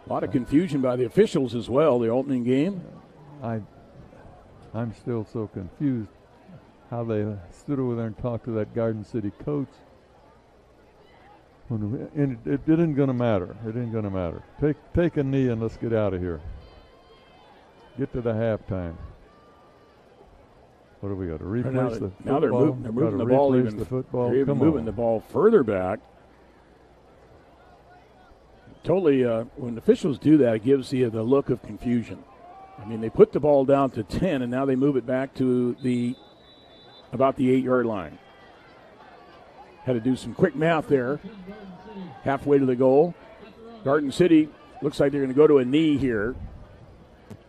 [SPEAKER 2] A lot of confusion by the officials as well, the opening game.
[SPEAKER 1] I'm still so confused how they stood over there and talked to that Garden City coach. And it isn't going to matter. It ain't going to matter. Take a knee and let's get out of here. Get to the halftime. What do we got to replace the football?
[SPEAKER 2] Now they're moving the ball even. They're even moving the ball further back. Totally, when officials do that, it gives you the look of confusion. I mean, they put the ball down to 10, and now they move it back to the about the 8-yard line. Had to do some quick math there. Halfway to the goal. Garden City looks like they're going to go to a knee here.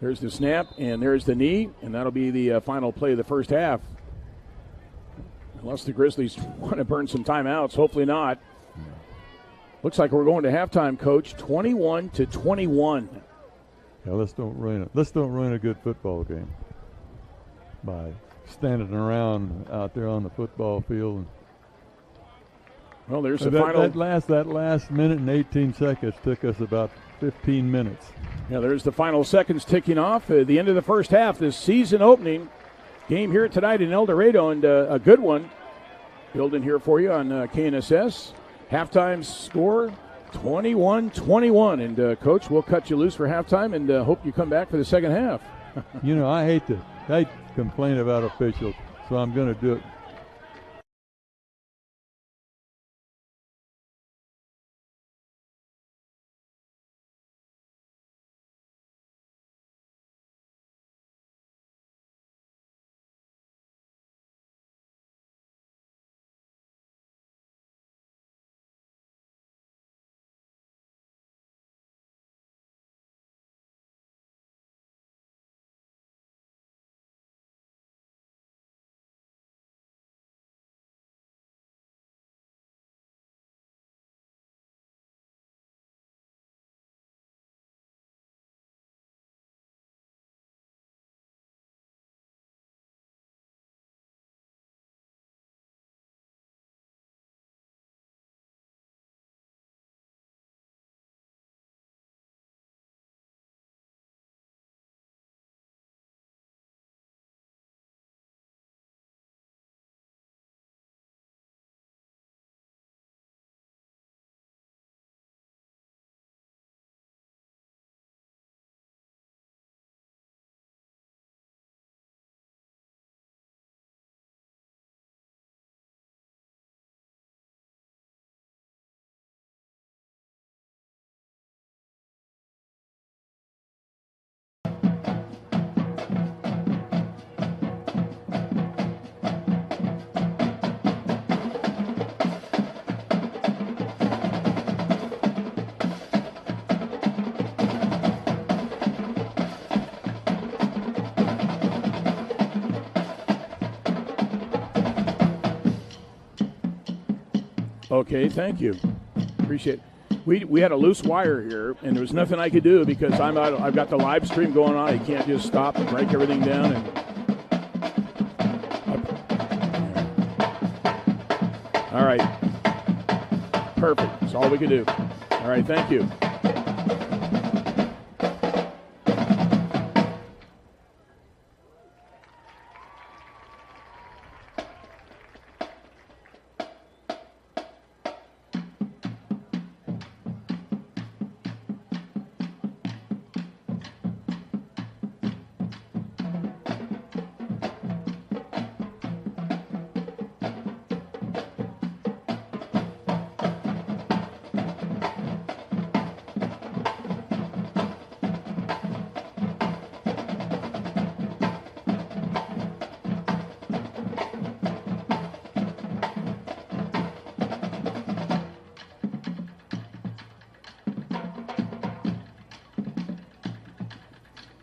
[SPEAKER 2] There's the snap, and there's the knee, and that'll be the final play of the first half. Unless the Grizzlies want to burn some timeouts, hopefully not. Looks like we're going to halftime, Coach, 21-21.
[SPEAKER 1] Yeah, let's don't ruin a good football game by standing around out there on the football field.
[SPEAKER 2] Well, there's the final.
[SPEAKER 1] That last minute and 18 seconds took us about 15 minutes.
[SPEAKER 2] Yeah, there's the final seconds ticking off at the end of the first half. This season opening game here tonight in El Dorado, and a good one. Building here for you on KNSS. Halftime score, 21-21. And, Coach, we'll cut you loose for halftime and hope you come back for the second half.
[SPEAKER 1] You know, I hate to complain about officials, so I'm going to do it.
[SPEAKER 2] Okay, thank you. Appreciate it. We had a loose wire here, and there was nothing I could do because I've got the live stream going on. I can't just stop and break everything down. All right. Perfect. That's all we could do. All right, thank you.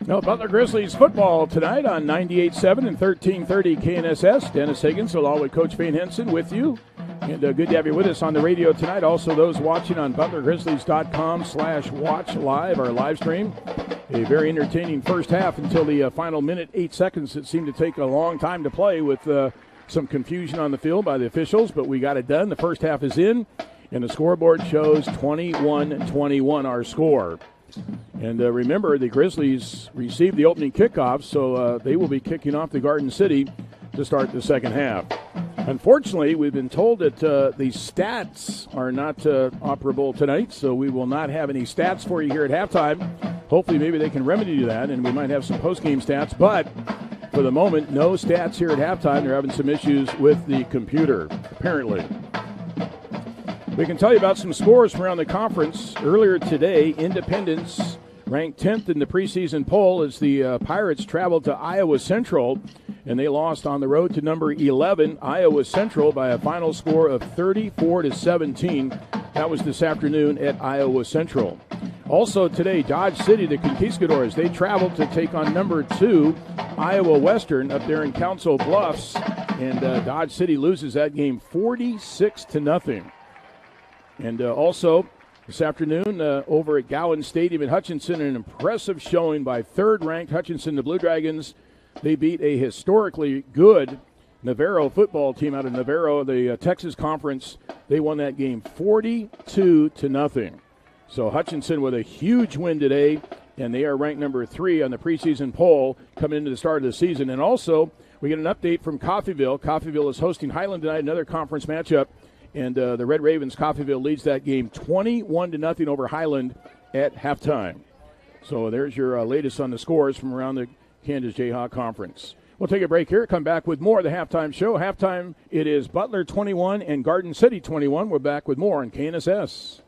[SPEAKER 2] No, Butler Grizzlies football tonight on 98.7 and 1330 KNSS. Dennis Higgins along with Coach Fane Henson with you. And good to have you with us on the radio tonight. Also those watching on ButlerGrizzlies.com/watch live, our live stream. A very entertaining first half until the final minute, 8 seconds. It seemed to take a long time to play with some confusion on the field by the officials, but we got it done. The first half is in, and the scoreboard shows 21-21 our score. And remember, the Grizzlies received the opening kickoff, so they will be kicking off the Garden City to start the second half. Unfortunately, we've been told that the stats are not operable tonight, so we will not have any stats for you here at halftime. Hopefully, maybe they can remedy that, and we might have some post-game stats. But for the moment, no stats here at halftime. They're having some issues with the computer, apparently. We can tell you about some scores from around the conference. Earlier today, Independence ranked 10th in the preseason poll as the Pirates traveled to Iowa Central and they lost on the road to number 11, Iowa Central, by a final score of 34-17. That was this afternoon at Iowa Central. Also today, Dodge City, the Conquistadors, they traveled to take on number 2, Iowa Western, up there in Council Bluffs, and Dodge City loses that game 46-0. And also this afternoon over at Gowan Stadium in Hutchinson, an impressive showing by third-ranked Hutchinson, the Blue Dragons. They beat a historically good Navarro football team out of Navarro, the Texas Conference. They won that game 42-0. So Hutchinson with a huge win today, and they are ranked number 3 on the preseason poll coming into the start of the season. And also, we get an update from Coffeyville. Coffeyville is hosting Highland tonight, another conference matchup, and the Red Ravens, Coffeyville leads that game 21-0 over Highland at halftime. So there's your latest on the scores from around the Kansas Jayhawk Conference. We'll take a break here, come back with more of the halftime show. Halftime, it is Butler 21 and Garden City 21. We're back with more on KNSS.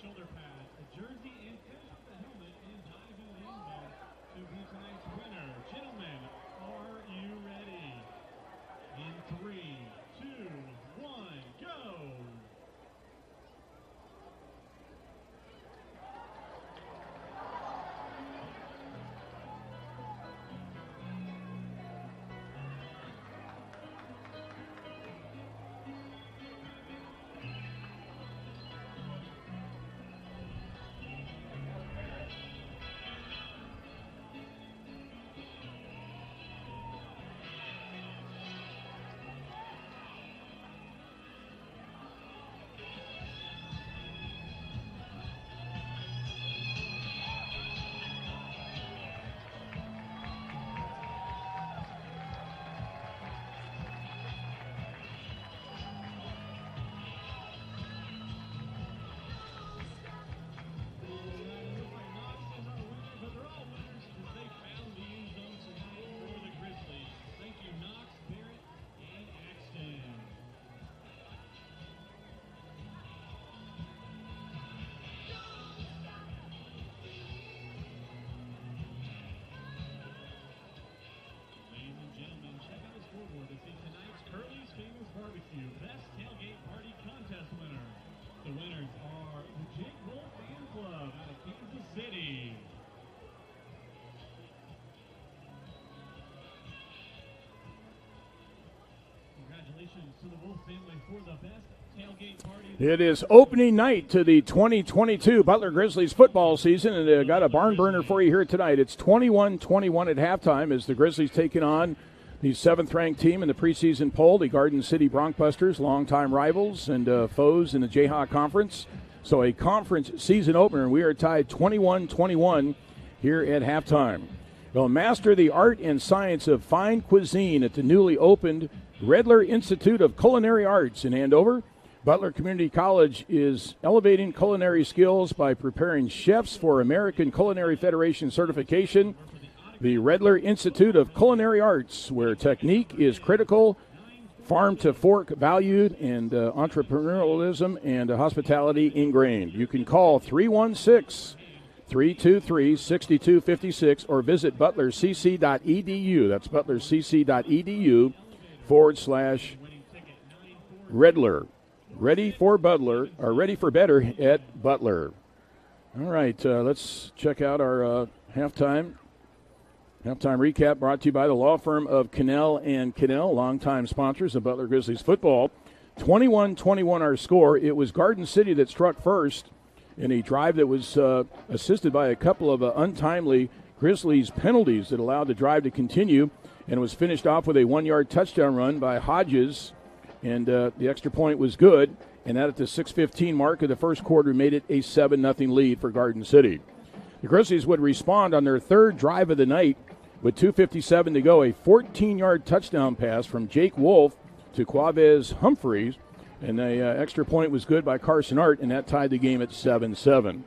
[SPEAKER 4] Shoulder pads, a jersey, and finish up the helmet and dive in the end zone to be tonight's winner. Gentlemen, are you ready? In 3, 2, 1, go! Barbecue Best Tailgate Party Contest winner. The winners are the Jake Bull Fan Club out of Kansas City. Congratulations to the Wolf family for the best tailgate party.
[SPEAKER 2] It is opening night to the 2022 Butler Grizzlies football season, and they got a barn burner for you here tonight. It's 21-21 at halftime as the Grizzlies taking on the 7th-ranked team in the preseason poll, the Garden City Broncbusters, longtime rivals and foes in the Jayhawk Conference. So a conference season opener, and we are tied 21-21 here at halftime. They'll master the art and science of fine cuisine at the newly opened Redler Institute of Culinary Arts in Andover. Butler Community College is elevating culinary skills by preparing chefs for American Culinary Federation certification. The Redler Institute of Culinary Arts, where technique is critical, farm-to-fork valued, and entrepreneurialism and hospitality ingrained. You can call 316-323-6256 or visit butlercc.edu. That's butlercc.edu/Redler. Ready for Butler, or ready for better at Butler. All right, let's check out our halftime recap brought to you by the law firm of Cannell and Cannell, longtime sponsors of Butler Grizzlies football. 21-21 our score. It was Garden City that struck first in a drive that was assisted by a couple of untimely Grizzlies penalties that allowed the drive to continue, and was finished off with a 1-yard touchdown run by Hodges, and the extra point was good. and that at the 6:15 mark of the first quarter made it a 7-0 lead for Garden City. The Grizzlies would respond on their third drive of the night with 2:57 to go. A 14-yard touchdown pass from Jake Wolf to Quavez Humphreys, and the extra point was good by Carson Art, and that tied the game at 7-7.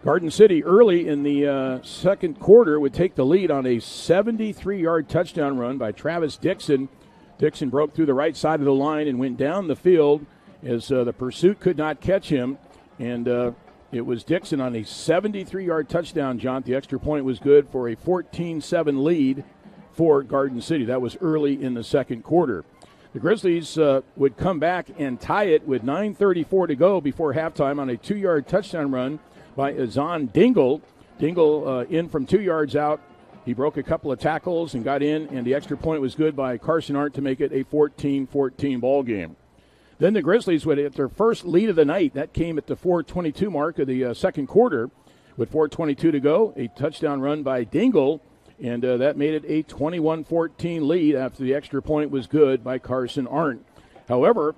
[SPEAKER 2] Garden City early in the second quarter would take the lead on a 73-yard touchdown run by Travis Dixon. Dixon broke through the right side of the line and went down the field as the pursuit could not catch him, and it was Dixon on a 73-yard touchdown jaunt. The extra point was good for a 14-7 lead for Garden City. That was early in the second quarter. The Grizzlies would come back and tie it with 9:34 to go before halftime on a 2-yard touchdown run by Azan Dingle. Dingle in from 2 yards out. He broke a couple of tackles and got in, and the extra point was good by Carson Art to make it a 14-14 ball game. Then the Grizzlies would hit their first lead of the night. That came at the 4:22 mark of the second quarter. With 4:22 to go, a touchdown run by Dingle, and that made it a 21-14 lead after the extra point was good by Carson Arndt. However,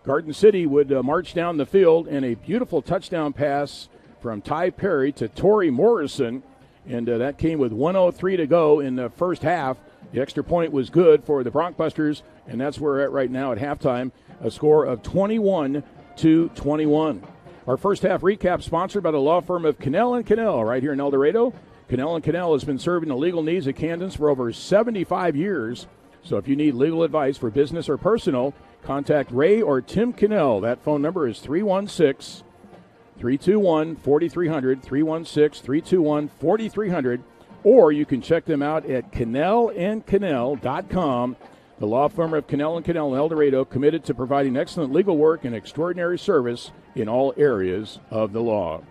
[SPEAKER 2] Garden City would march down the field, and a beautiful touchdown pass from Ty Perry to Torrey Morrison, and that came with 1:03 to go in the first half. The extra point was good for the Broncbusters, and that's where we're at right now at halftime, a score of 21-21. Our first half recap sponsored by the law firm of Cannell & Cannell right here in El Dorado. Cannell & Cannell has been serving the legal needs of Kansans for over 75 years. So if you need legal advice for business or personal, contact Ray or Tim Cannell. That phone number is 316-321-4300, 316-321-4300, or you can check them out at CannellandCannell.com. The law firm of Cannell & Cannell in El Dorado, committed to providing excellent legal work and extraordinary service in all areas of the law.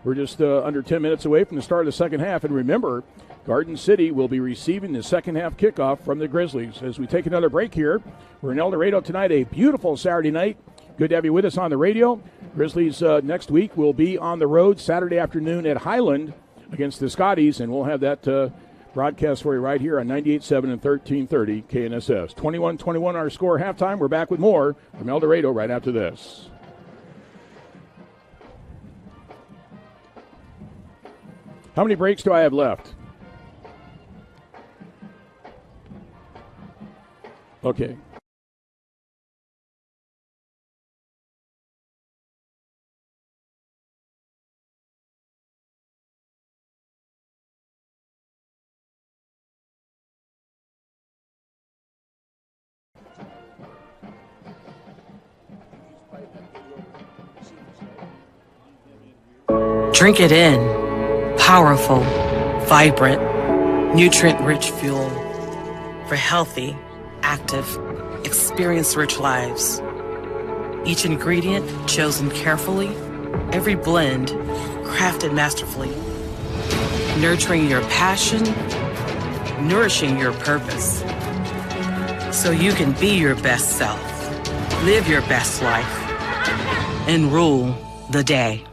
[SPEAKER 2] We're just under 10 minutes away from the start of the second half, and remember, Garden City will be receiving the second half kickoff from the Grizzlies. As we take another break here, we're in El Dorado tonight, a beautiful Saturday night. Good to have you with us on the radio. Grizzlies next week will be on the road Saturday afternoon at Highland against the Scotties, and we'll have that broadcast for you right here on 98.7 and 1330 KNSS. 21-21 our score halftime. We're back with more from El Dorado right after this. How many breaks do I have left? Okay.
[SPEAKER 6] Drink it in. Powerful, vibrant, nutrient-rich fuel for healthy, active, experience-rich lives. Each ingredient chosen carefully, every blend crafted masterfully. Nurturing your passion, nourishing your purpose. So you can be your best self, live your best life, and rule the day.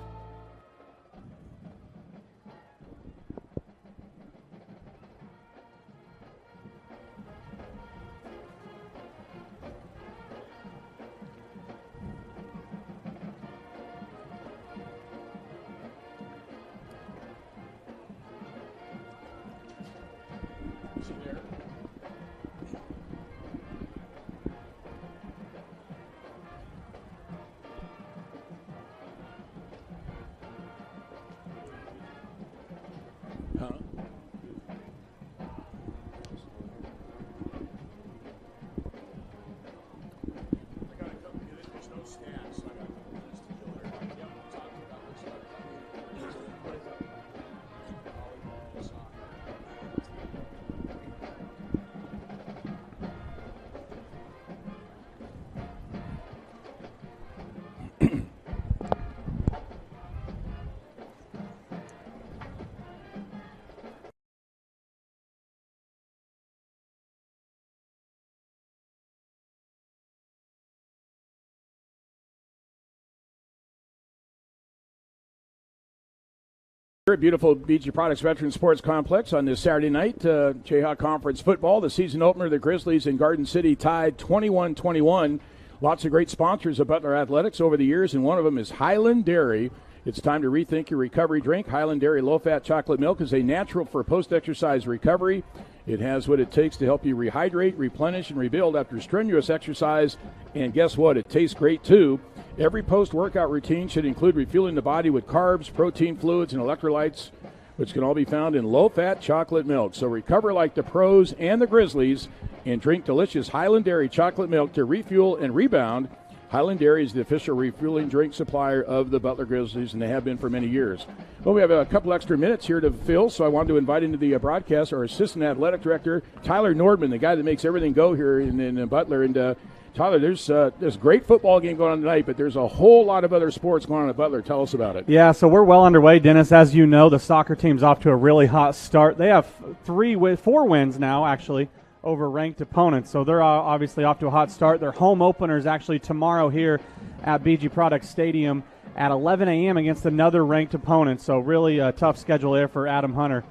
[SPEAKER 2] Beautiful BG Products Veteran Sports Complex on this Saturday night. Jayhawk Conference football, the season opener, the Grizzlies in Garden City tied 21-21. Lots of great sponsors of Butler Athletics over the years, and one of them is Highland Dairy. It's time to rethink your recovery drink. Highland Dairy low-fat chocolate milk is a natural for post-exercise recovery. It has what it takes to help you rehydrate, replenish, and rebuild after strenuous exercise. And guess what? It tastes great, too. Every post-workout routine should include refueling the body with carbs, protein, fluids, and electrolytes, which can all be found in low-fat chocolate milk. So recover like the pros and the Grizzlies and drink delicious Highland Dairy chocolate milk to refuel and rebound. Highland Dairy is the official refueling drink supplier of the Butler Grizzlies, and they have been for many years. Well, we have a couple extra minutes here to fill, so I wanted to invite into the broadcast our Assistant Athletic Director, Tyler Nordman, the guy that makes everything go here in Butler. And Tyler, there's a great football game going on tonight, but there's a whole lot of other sports going on at Butler. Tell us about it.
[SPEAKER 7] Yeah, so we're well underway, Dennis. As you know, the soccer team's off to a really hot start. They have 4 wins now, actually, over ranked opponents. So they're obviously off to a hot start. Their home opener is actually tomorrow here at BG Products Stadium at 11 a.m. against another ranked opponent. So really a tough schedule there for Adam Hunter.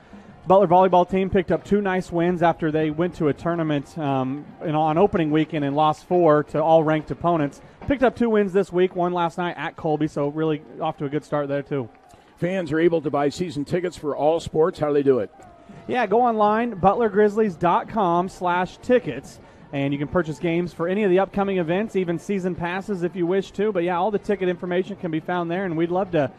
[SPEAKER 7] Butler volleyball team picked up 2 nice wins after they went to a tournament on opening weekend and lost 4 to all ranked opponents. Picked up 2 wins this week, one last night at Colby, so really off to a good start there too.
[SPEAKER 2] Fans are able to buy season tickets for all sports. How do they do it?
[SPEAKER 7] Yeah, go online, butlergrizzlies.com/tickets, and you can purchase games for any of the upcoming events, even season passes if you wish to. But yeah, all the ticket information can be found there, and we'd love to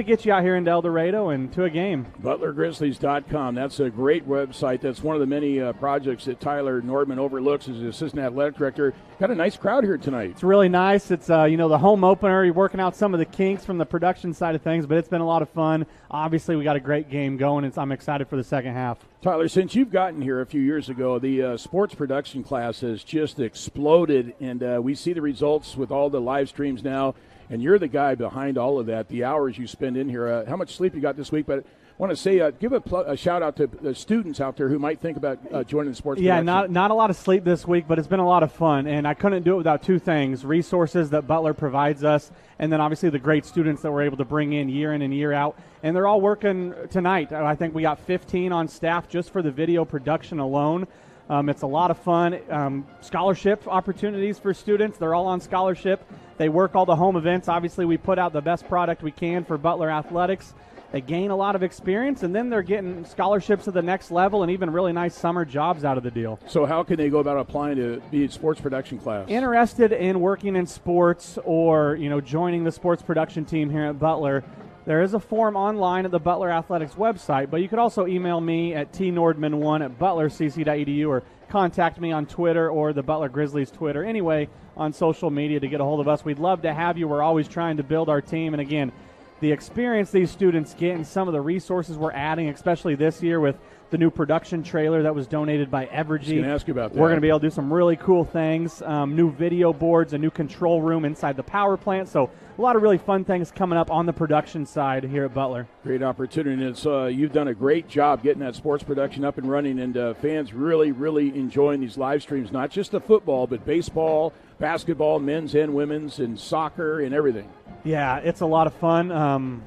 [SPEAKER 7] get you out here into El Dorado and to a game.
[SPEAKER 2] Butlergrizzlies.com. That's a great website. That's one of the many projects that Tyler Nordman overlooks as the Assistant Athletic Director. Got a nice crowd here tonight.
[SPEAKER 7] It's really nice. It's the home opener. You're working out some of the kinks from the production side of things, but it's been a lot of fun. Obviously, we got a great game going, and I'm excited for the second half.
[SPEAKER 2] Tyler, since you've gotten here a few years ago, the sports production class has just exploded, and we see the results with all the live streams now. And you're the guy behind all of that, the hours you spend in here. How much sleep you got this week? But I want to say, give a shout-out to the students out there who might think about joining the sports production.
[SPEAKER 7] Yeah, not a lot of sleep this week, but it's been a lot of fun. And I couldn't do it without 2 things, resources that Butler provides us, and then obviously the great students that we're able to bring in and year out. And they're all working tonight. I think we got 15 on staff just for the video production alone. It's a lot of fun. Scholarship opportunities for students. They're all on scholarship. They work all the home events. Obviously, we put out the best product we can for Butler Athletics. They gain a lot of experience, and then they're getting scholarships at the next level and even really nice summer jobs out of the deal.
[SPEAKER 2] So how can they go about applying to be a sports production class?
[SPEAKER 7] Interested in working in sports or, joining the sports production team here at Butler, there is a form online at the Butler Athletics website, but you could also email me at tnordman1@butlercc.edu or contact me on Twitter or the Butler Grizzlies Twitter. Anyway, on social media to get a hold of us. We'd love to have you. We're always trying to build our team. And again, the experience these students get and some of the resources we're adding, especially this year with the new production trailer that was donated by Evergy.
[SPEAKER 2] I was going to ask you about that.
[SPEAKER 7] We're going to be able to do some really cool things, new video boards, a new control room inside the power plant. So a lot of really fun things coming up on the production side here at Butler.
[SPEAKER 2] Great opportunity. And it's, you've done a great job getting that sports production up and running, and fans really, really enjoying these live streams, not just the football, but baseball, basketball, men's and women's, and soccer and everything.
[SPEAKER 7] Yeah, it's a lot of fun.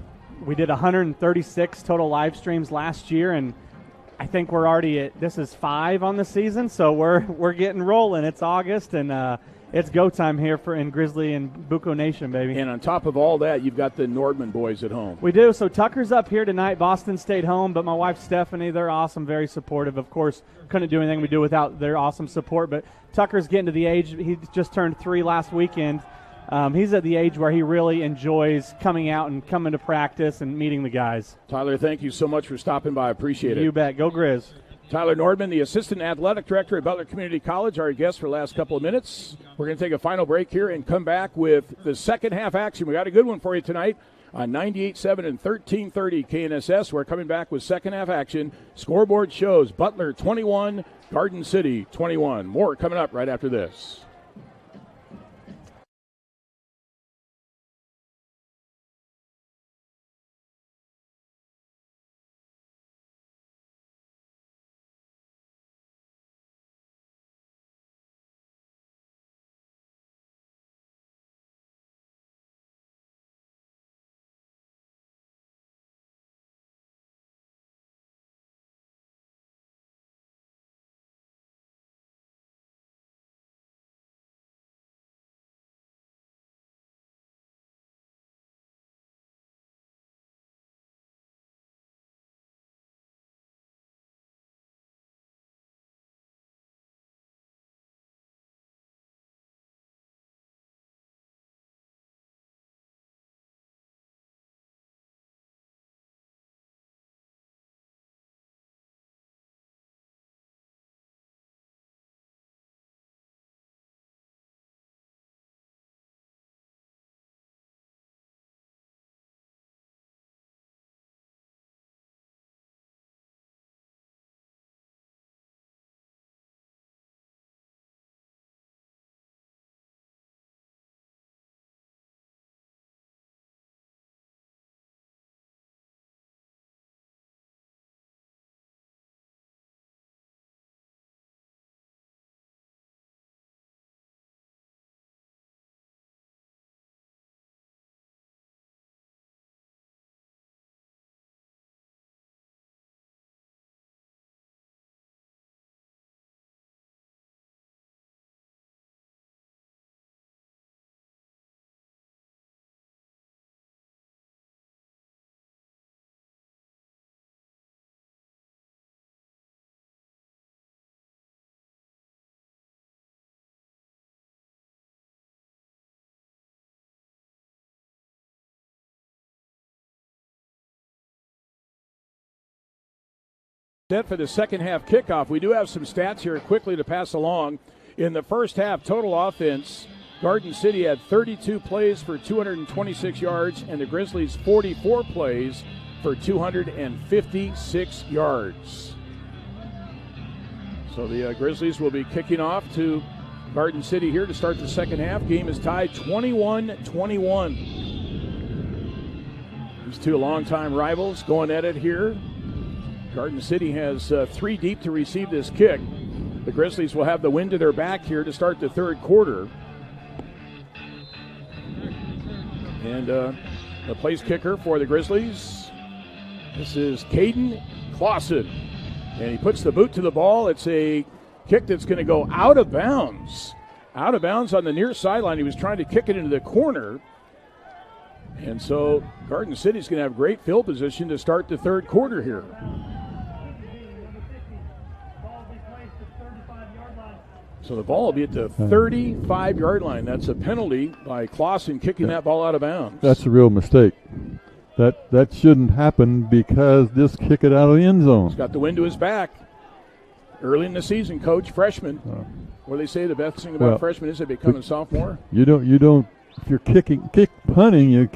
[SPEAKER 7] We did 136 total live streams last year, and I think we're already this is 5 on the season, so we're getting rolling. It's August, and it's go time here in Grizzly and Bucco Nation, baby.
[SPEAKER 2] And on top of all that, you've got the Nordman boys at home.
[SPEAKER 7] We do. So Tucker's up here tonight. Boston stayed home, but my wife Stephanie, they're awesome, very supportive. Of course, couldn't do anything we do without their awesome support, but Tucker's getting to the age, he just turned 3 last weekend. He's at the age where he really enjoys coming out and coming to practice and meeting the guys.
[SPEAKER 2] Tyler, thank you so much for stopping by. I appreciate it.
[SPEAKER 7] You bet. Go Grizz.
[SPEAKER 2] Tyler Nordman, the Assistant Athletic Director at Butler Community College, our guest for the last couple of minutes. We're going to take a final break here and come back with the second half action. We got a good one for you tonight on 98.7 and 1330 KNSS. We're coming back with second half action. Scoreboard shows Butler 21, Garden City 21. More coming up right after this. Set for the second half kickoff. We do have some stats here quickly to pass along. In the first half, total offense, Garden City had 32 plays for 226 yards, and the Grizzlies 44 plays for 256 yards. So the Grizzlies will be kicking off to Garden City here to start the second half. Game is tied 21-21. These two longtime rivals going at it here. Garden City has 3 deep to receive this kick. The Grizzlies will have the wind to their back here to start the third quarter. And the place kicker for the Grizzlies, this is Caden Clausen. And he puts the boot to the ball. It's a kick that's going to go out of bounds. Out of bounds on the near sideline. He was trying to kick it into the corner. And so Garden City's going to have great field position to start the third quarter here. So the ball will be at the 35-yard line. That's a penalty by Clausen kicking that ball out of bounds.
[SPEAKER 1] That's a real mistake. That shouldn't happen because just kick it out of the end zone.
[SPEAKER 2] He's got the wind to his back. Early in the season, coach, freshman. What do they say the best thing about freshmen is they become a sophomore?
[SPEAKER 1] You don't. If you're punting, you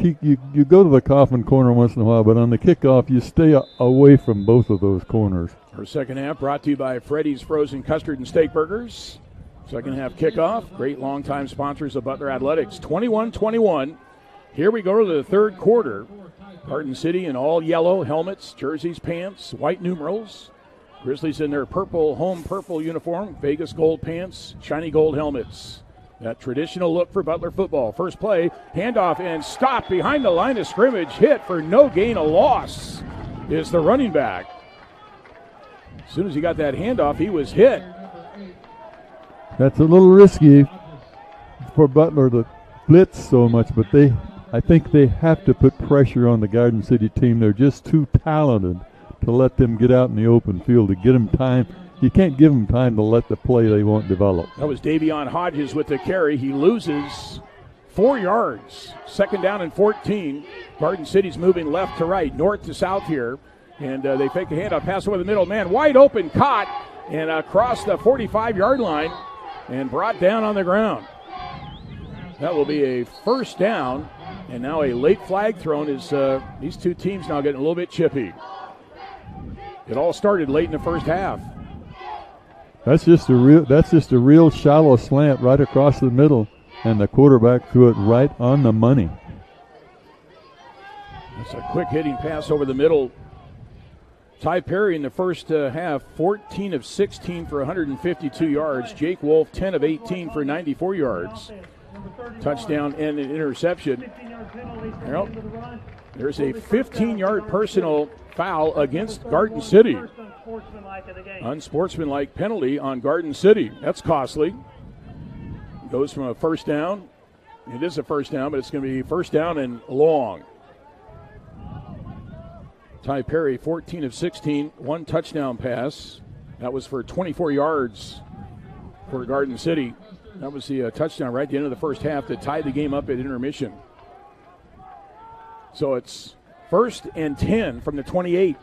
[SPEAKER 1] go to the coffin corner once in a while, but on the kickoff, you stay away from both of those corners.
[SPEAKER 2] Our second half brought to you by Freddy's Frozen Custard and Steak Burgers. Second half kickoff. Great longtime sponsors of Butler Athletics. 21-21. Here we go to the third quarter. Garden City in all yellow helmets, jerseys, pants, white numerals. Grizzlies in their home purple uniform, Vegas gold pants, shiny gold helmets. That traditional look for Butler football. First play, handoff and stop behind the line of scrimmage. Hit for no gain, a loss is the running back. As soon as he got that handoff, he was hit.
[SPEAKER 1] That's a little risky for Butler to blitz so much, but I think they have to put pressure on the Garden City team. They're just too talented to let them get out in the open field, to get them time. You can't give them time to let the play they want develop.
[SPEAKER 2] That was Davion Hodges with the carry. He loses 4 yards. Second down and 14. Garden City's moving left to right, north to south here. And they fake a handoff, pass over the middle. Man, wide open, caught, and across the 45-yard line and brought down on the ground. That will be a first down. And now a late flag thrown as these two teams now getting a little bit chippy. It all started late in the first half.
[SPEAKER 1] That's just a real shallow slant right across the middle, and the quarterback threw it right on the money.
[SPEAKER 2] That's a quick hitting pass over the middle. Ty Perry in the first half, 14 of 16 for 152 yards. Jake Wolf, 10 of 18 for 94 yards. Touchdown and an interception. Well, there's a 15-yard personal foul against Garden City. Unsportsmanlike penalty on Garden City. That's costly. Goes from a first down. It is a first down, but it's going to be first down and long. Ty Perry, 14 of 16, 1 touchdown pass. That was for 24 yards for Garden City. That was the touchdown right at the end of the first half that tied the game up at intermission. So it's first and 10 from the 28.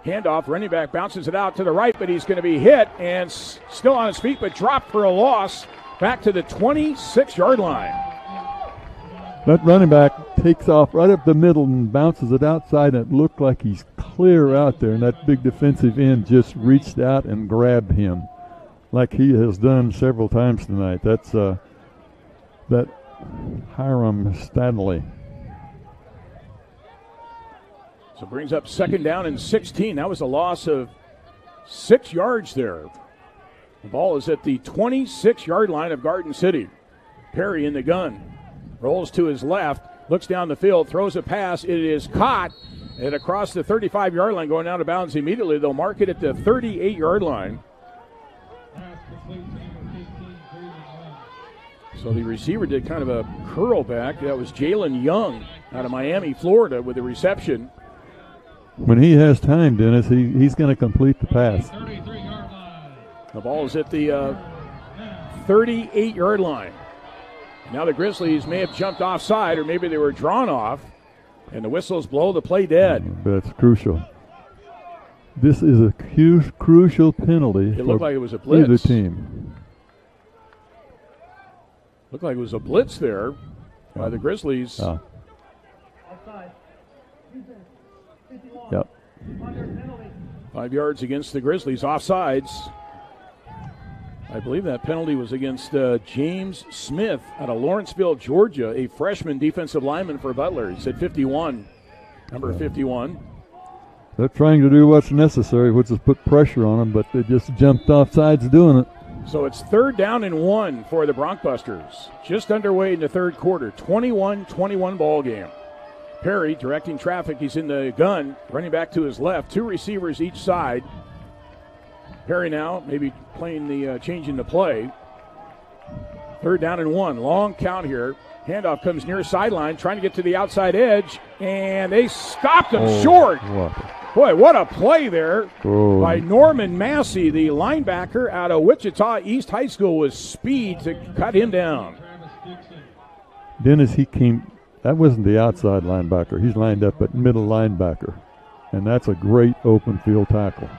[SPEAKER 2] Handoff, running back bounces it out to the right, but he's going to be hit and still on his feet, but dropped for a loss back to the 26-yard line.
[SPEAKER 1] That running back takes off right up the middle and bounces it outside, and it looked like he's clear out there, and that big defensive end just reached out and grabbed him like he has done several times tonight. That's that Hiram Stanley.
[SPEAKER 2] So brings up second down and 16. That was a loss of 6 yards there. The ball is at the 26-yard line of Garden City. Perry in the gun. Rolls to his left, looks down the field, throws a pass. It is caught and across the 35-yard line, going out of bounds immediately. They'll mark it at the 38-yard line. So the receiver did kind of a curl back. That was Jalen Young out of Miami, Florida, with the reception.
[SPEAKER 1] When he has time, Dennis, he's going to complete the pass.
[SPEAKER 2] The ball is at the 38-yard line. Now the Grizzlies may have jumped offside, or maybe they were drawn off, and the whistles blow the play dead.
[SPEAKER 1] But it's crucial. This is a crucial penalty.
[SPEAKER 2] It looked like it was a
[SPEAKER 1] either
[SPEAKER 2] blitz.
[SPEAKER 1] team.
[SPEAKER 2] Looked like it was a blitz there by the Grizzlies.
[SPEAKER 3] Offside. Defense. 51.
[SPEAKER 1] Yep.
[SPEAKER 3] 5-yard penalty.
[SPEAKER 2] 5 yards against the Grizzlies. Offsides. I believe that penalty was against James Smith out of Lawrenceville, Georgia, a freshman defensive lineman for Butler. He said 51, number 51.
[SPEAKER 1] They're trying to do what's necessary, which is put pressure on them, but they just jumped off sides doing it.
[SPEAKER 2] So it's 3rd down and 1 for the Broncbusters. Just underway in the third quarter. 21-21 ball game. Perry directing traffic. He's in the gun, running back to his left. 2 receivers each side. Perry now maybe playing the changing the play. 3rd down and 1. Long count here. Handoff comes near sideline, trying to get to the outside edge, and they stopped him short. Boy, what a play there by Norman Massey, the linebacker out of Wichita East High School, with speed to cut him down.
[SPEAKER 1] Dennis, that wasn't the outside linebacker. He's lined up at middle linebacker, and that's a great open field tackle.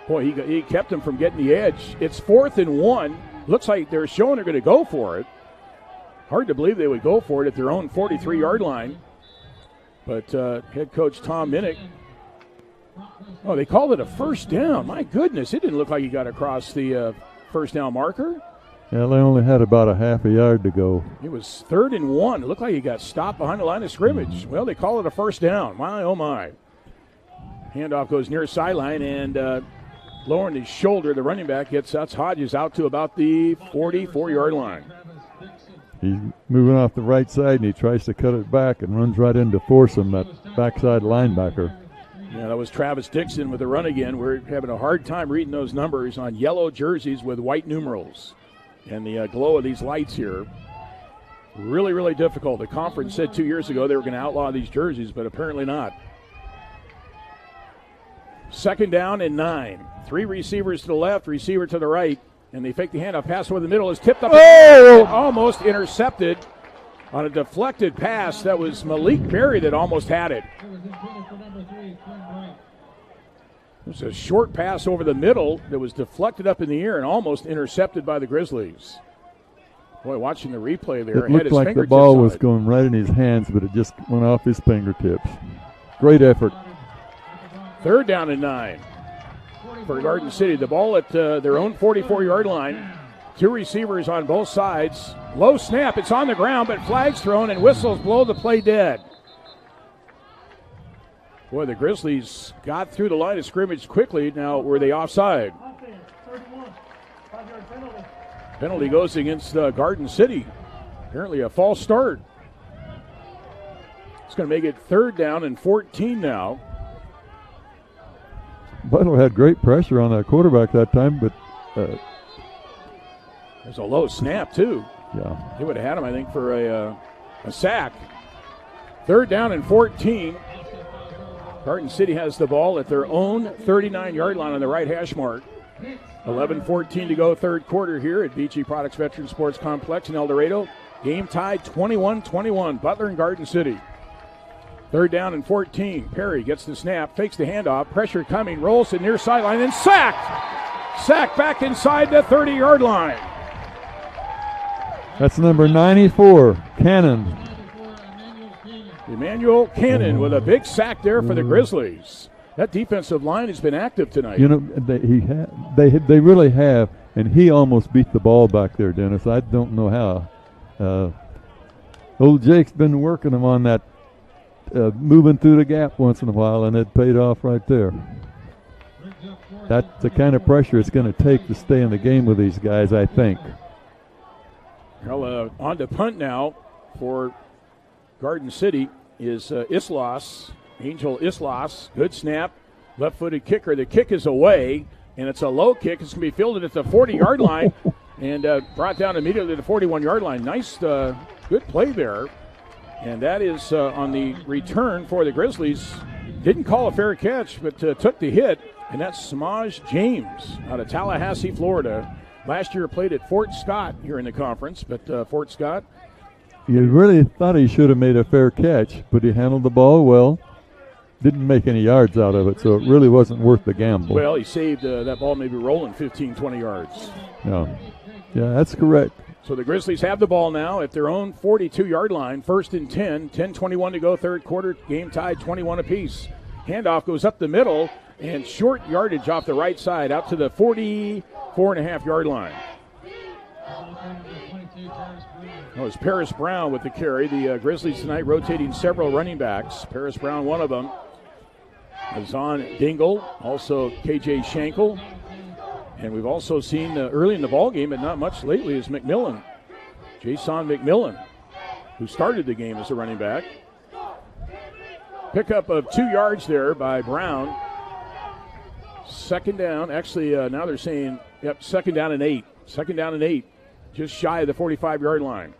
[SPEAKER 2] Boy, he kept him from getting the edge. It's 4th and 1. Looks like they're showing they're going to go for it. Hard to believe they would go for it at their own 43-yard line. But head coach Tom Minnick, they called it a first down. My goodness, it didn't look like he got across the first down marker.
[SPEAKER 1] Yeah, they only had about a half a yard to go.
[SPEAKER 2] It was 3rd and 1. It looked like he got stopped behind the line of scrimmage. Well, they call it a first down. My, oh, my. Handoff goes near sideline, and lowering his shoulder, the running back gets Hodges out to about the 44-yard line.
[SPEAKER 1] He's moving off the right side, and he tries to cut it back and runs right into Forsum, that backside linebacker.
[SPEAKER 2] Yeah, that was Travis Dixon with the run again. We're having a hard time reading those numbers on yellow jerseys with white numerals. And the glow of these lights here, really, really difficult. The conference said 2 years ago they were going to outlaw these jerseys, but apparently not. 2nd down and 9. 3 receivers to the left, receiver to the right. And they fake the handoff. Pass over the middle is tipped up. Almost intercepted on a deflected pass. That was Malik Berry that almost had it. It was a short pass over the middle that was deflected up in the air and almost intercepted by the Grizzlies. Boy, watching the replay there.
[SPEAKER 1] It looked like the ball was going right in his hands, but it just went off his fingertips. Great effort.
[SPEAKER 2] 3rd down and 9 for Garden City. The ball at their own 44-yard line. 2 receivers on both sides. Low snap. It's on the ground, but flags thrown and whistles blow the play dead. Boy, the Grizzlies got through the line of scrimmage quickly. Now, were they offside?
[SPEAKER 3] 31. 5-yard penalty.
[SPEAKER 2] Penalty goes against Garden City. Apparently a false start. It's going to make it 3rd down and 14 now.
[SPEAKER 1] Butler had great pressure on that quarterback that time, but
[SPEAKER 2] there's a low snap, too.
[SPEAKER 1] Yeah.
[SPEAKER 2] They would have had him, I think, for a sack. 3rd down and 14. Garden City has the ball at their own 39-yard line on the right hash mark. 11:14 to go, third quarter here at BG Products Veteran Sports Complex in El Dorado. Game tied 21-21, Butler and Garden City. 3rd down and 14. Perry gets the snap, fakes the handoff, pressure coming, rolls to near sideline, and sacked! Sacked back inside the 30-yard line.
[SPEAKER 1] That's number 94, Cannon.
[SPEAKER 2] Emmanuel Cannon with a big sack there for the Grizzlies. That defensive line has been active tonight.
[SPEAKER 1] You know, they really have, and he almost beat the ball back there, Dennis. I don't know how. Old Jake's been working him on that, moving through the gap once in a while, and it paid off right there. That's the kind of pressure it's going to take to stay in the game with these guys, I think.
[SPEAKER 2] Well, on to punt now for Garden City is Islas, Angel Islas. Good snap, left-footed kicker. The kick is away, and it's a low kick. It's going to be fielded at the 40-yard line and brought down immediately to the 41-yard line. Nice, good play there. And that is on the return for the Grizzlies. Didn't call a fair catch, but took the hit, and that's Samaj James out of Tallahassee, Florida. Last year played at Fort Scott here in the conference, but Fort Scott.
[SPEAKER 1] You really thought he should have made a fair catch, but he handled the ball well. didn't make any yards out of it, so it really wasn't worth the gamble.
[SPEAKER 2] Well, he saved that ball maybe rolling 15, 20 yards.
[SPEAKER 1] Yeah, that's correct.
[SPEAKER 2] So the Grizzlies have the ball now at their own 42-yard line, 1st and 10, 10:21 to go, third quarter, game tied 21 apiece. Handoff goes up the middle, and short yardage off the right side out to the 44.5-yard line. That was Paris Brown with the carry. The Grizzlies tonight rotating several running backs. Paris Brown, one of them. Azan Dingle, also KJ Schenkel. And we've also seen early in the ball game, but not much lately, is McMillan. Jason McMillan, who started the game as a running back. Pickup of 2 yards there by Brown. Second down. Actually, now they're saying, second down and 8. Second down and 8. Just shy of the 45-yard line.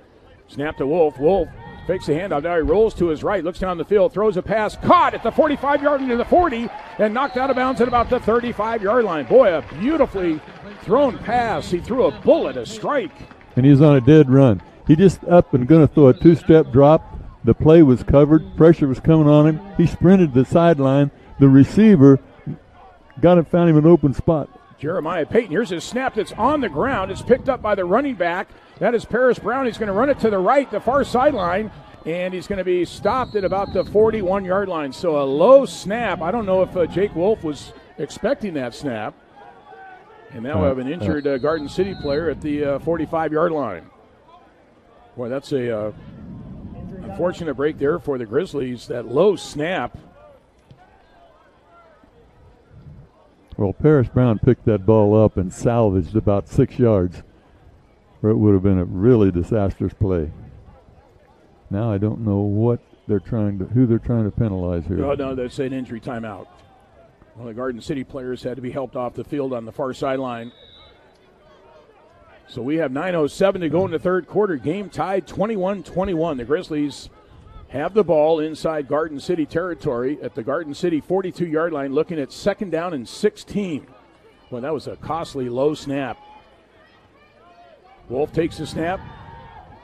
[SPEAKER 2] Snap to Wolf. Wolf fakes the handoff. Now he rolls to his right, looks down the field, throws a pass, caught at the 45-yard line to the 40, and knocked out of bounds at about the 35-yard line. Boy, a beautifully thrown pass. He threw a bullet, a strike.
[SPEAKER 1] And he's on a dead run. He just up and going to throw a 2-step drop. The play was covered. Pressure was coming on him. He sprinted to the sideline. The receiver found him an open spot.
[SPEAKER 2] Jeremiah Payton, here's his snap that's on the ground. It's picked up by the running back. That is Paris Brown. He's going to run it to the right, the far sideline, and he's going to be stopped at about the 41-yard line. So a low snap. I don't know if Jake Wolf was expecting that snap. And now we have an injured Garden City player at the 45-yard line. Boy, that's a unfortunate break there for the Grizzlies. That low snap.
[SPEAKER 1] Well, Paris Brown picked that ball up and salvaged about 6 yards, or it would have been a really disastrous play. Now I don't know who they're trying to penalize here.
[SPEAKER 2] No, that's an injury timeout. Well, the Garden City players had to be helped off the field on the far sideline. So we have 9:07 to go in the third quarter. Game tied 21-21. The Grizzlies have the ball inside Garden City territory at the Garden City 42-yard line, looking at second down and 16. Well, that was a costly low snap. Wolf takes the snap.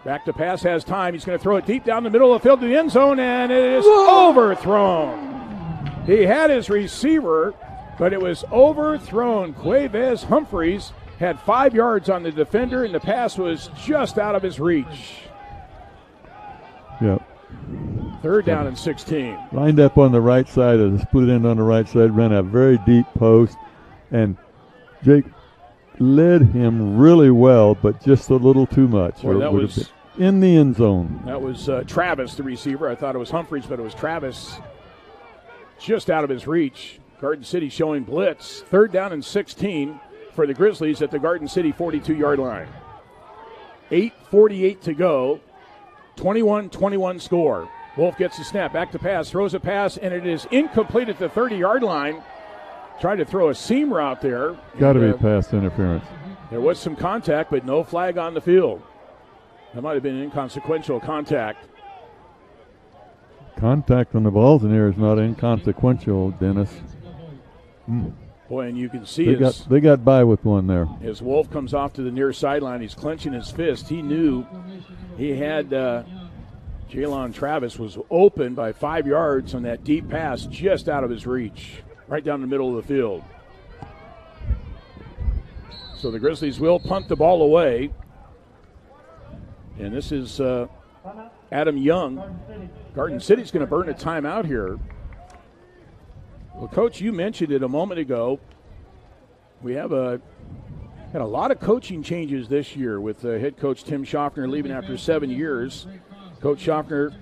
[SPEAKER 2] Back to pass, has time. He's going to throw it deep down the middle of the field to the end zone, and it is overthrown. He had his receiver, but it was overthrown. Cuevas Humphreys had 5 yards on the defender, and the pass was just out of his reach.
[SPEAKER 1] Yep.
[SPEAKER 2] Third down and 16.
[SPEAKER 1] Lined up on the right side of the split end on the right side, ran a very deep post, and Jake led him really well, but just a little too much.
[SPEAKER 2] Well, that was
[SPEAKER 1] in the end zone.
[SPEAKER 2] That was Travis, the receiver. I thought it was Humphreys, but it was Travis just out of his reach. Garden City showing blitz. Third down and 16 for the Grizzlies at the Garden City 42-yard line. 8:48 to go. 21-21 score. Wolf gets the snap, back to pass, throws a pass, and it is incomplete at the 30-yard line. Tried to throw a seam route there.
[SPEAKER 1] Got to be pass interference.
[SPEAKER 2] There was some contact, but no flag on the field. That might have been inconsequential contact.
[SPEAKER 1] Contact on the balls in here is not inconsequential, Dennis.
[SPEAKER 2] Boy, and you can see
[SPEAKER 1] they got by with one there.
[SPEAKER 2] As Wolf comes off to the near sideline, he's clenching his fist. He knew he had Jalen Travis was open by 5 yards on that deep pass just out of his reach, right down the middle of the field. So the Grizzlies will punt the ball away. And this is Adam Young. Garden City's going to burn a timeout here. Well, Coach, you mentioned it a moment ago. We have had a lot of coaching changes this year with head coach Tim Schaffner leaving after 7 years. Coach Schaffner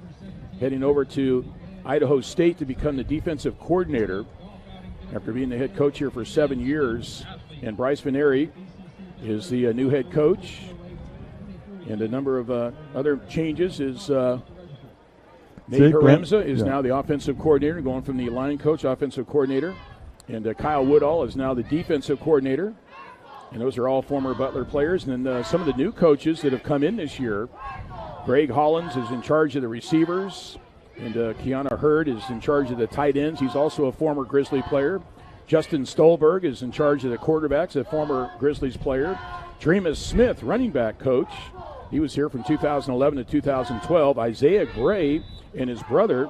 [SPEAKER 2] heading over to Idaho State to become the defensive coordinator after being the head coach here for 7 years. And Bryce Veneri is the new head coach. And a number of other changes is Nate Haremza is now the offensive coordinator, going from the line coach, offensive coordinator. And Kyle Woodall is now the defensive coordinator. And those are all former Butler players. And then some of the new coaches that have come in this year. Greg Hollins is in charge of the receivers. And Kiana Hurd is in charge of the tight ends. He's also a former Grizzly player. Justin Stolberg is in charge of the quarterbacks, a former Grizzlies player. Dreamus Smith, running back coach. He was here from 2011 to 2012. Isaiah Gray and his brother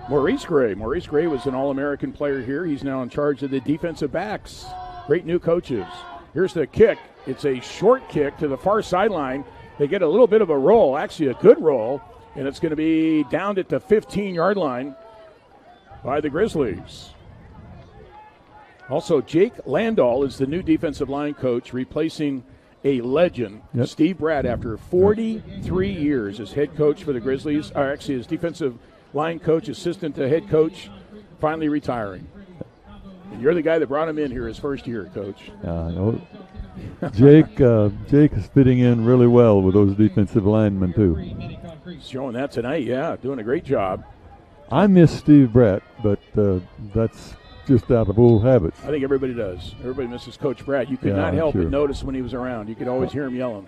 [SPEAKER 2] Maurice Gray. Maurice Gray was an All-American player here. He's now in charge of the defensive backs. Great new coaches. Here's the kick. It's a short kick to the far sideline. They get a little bit of a roll, actually a good roll, and it's going to be down at the 15-yard line by the Grizzlies. Also, Jake Landahl is the new defensive line coach, replacing a legend, Steve Bratt, after 43 years as head coach for the Grizzlies, or actually as defensive line coach, assistant to head coach, finally retiring. And you're the guy that brought him in here his first year, Coach.
[SPEAKER 1] No. Jake is fitting in really well with those defensive linemen, too.
[SPEAKER 2] Showing that tonight, yeah, doing a great job.
[SPEAKER 1] I miss Steve Bratt, but that's just out of old habits.
[SPEAKER 2] I think everybody does. Everybody misses Coach Bratt. You could not help but notice when he was around. You could always hear him yelling.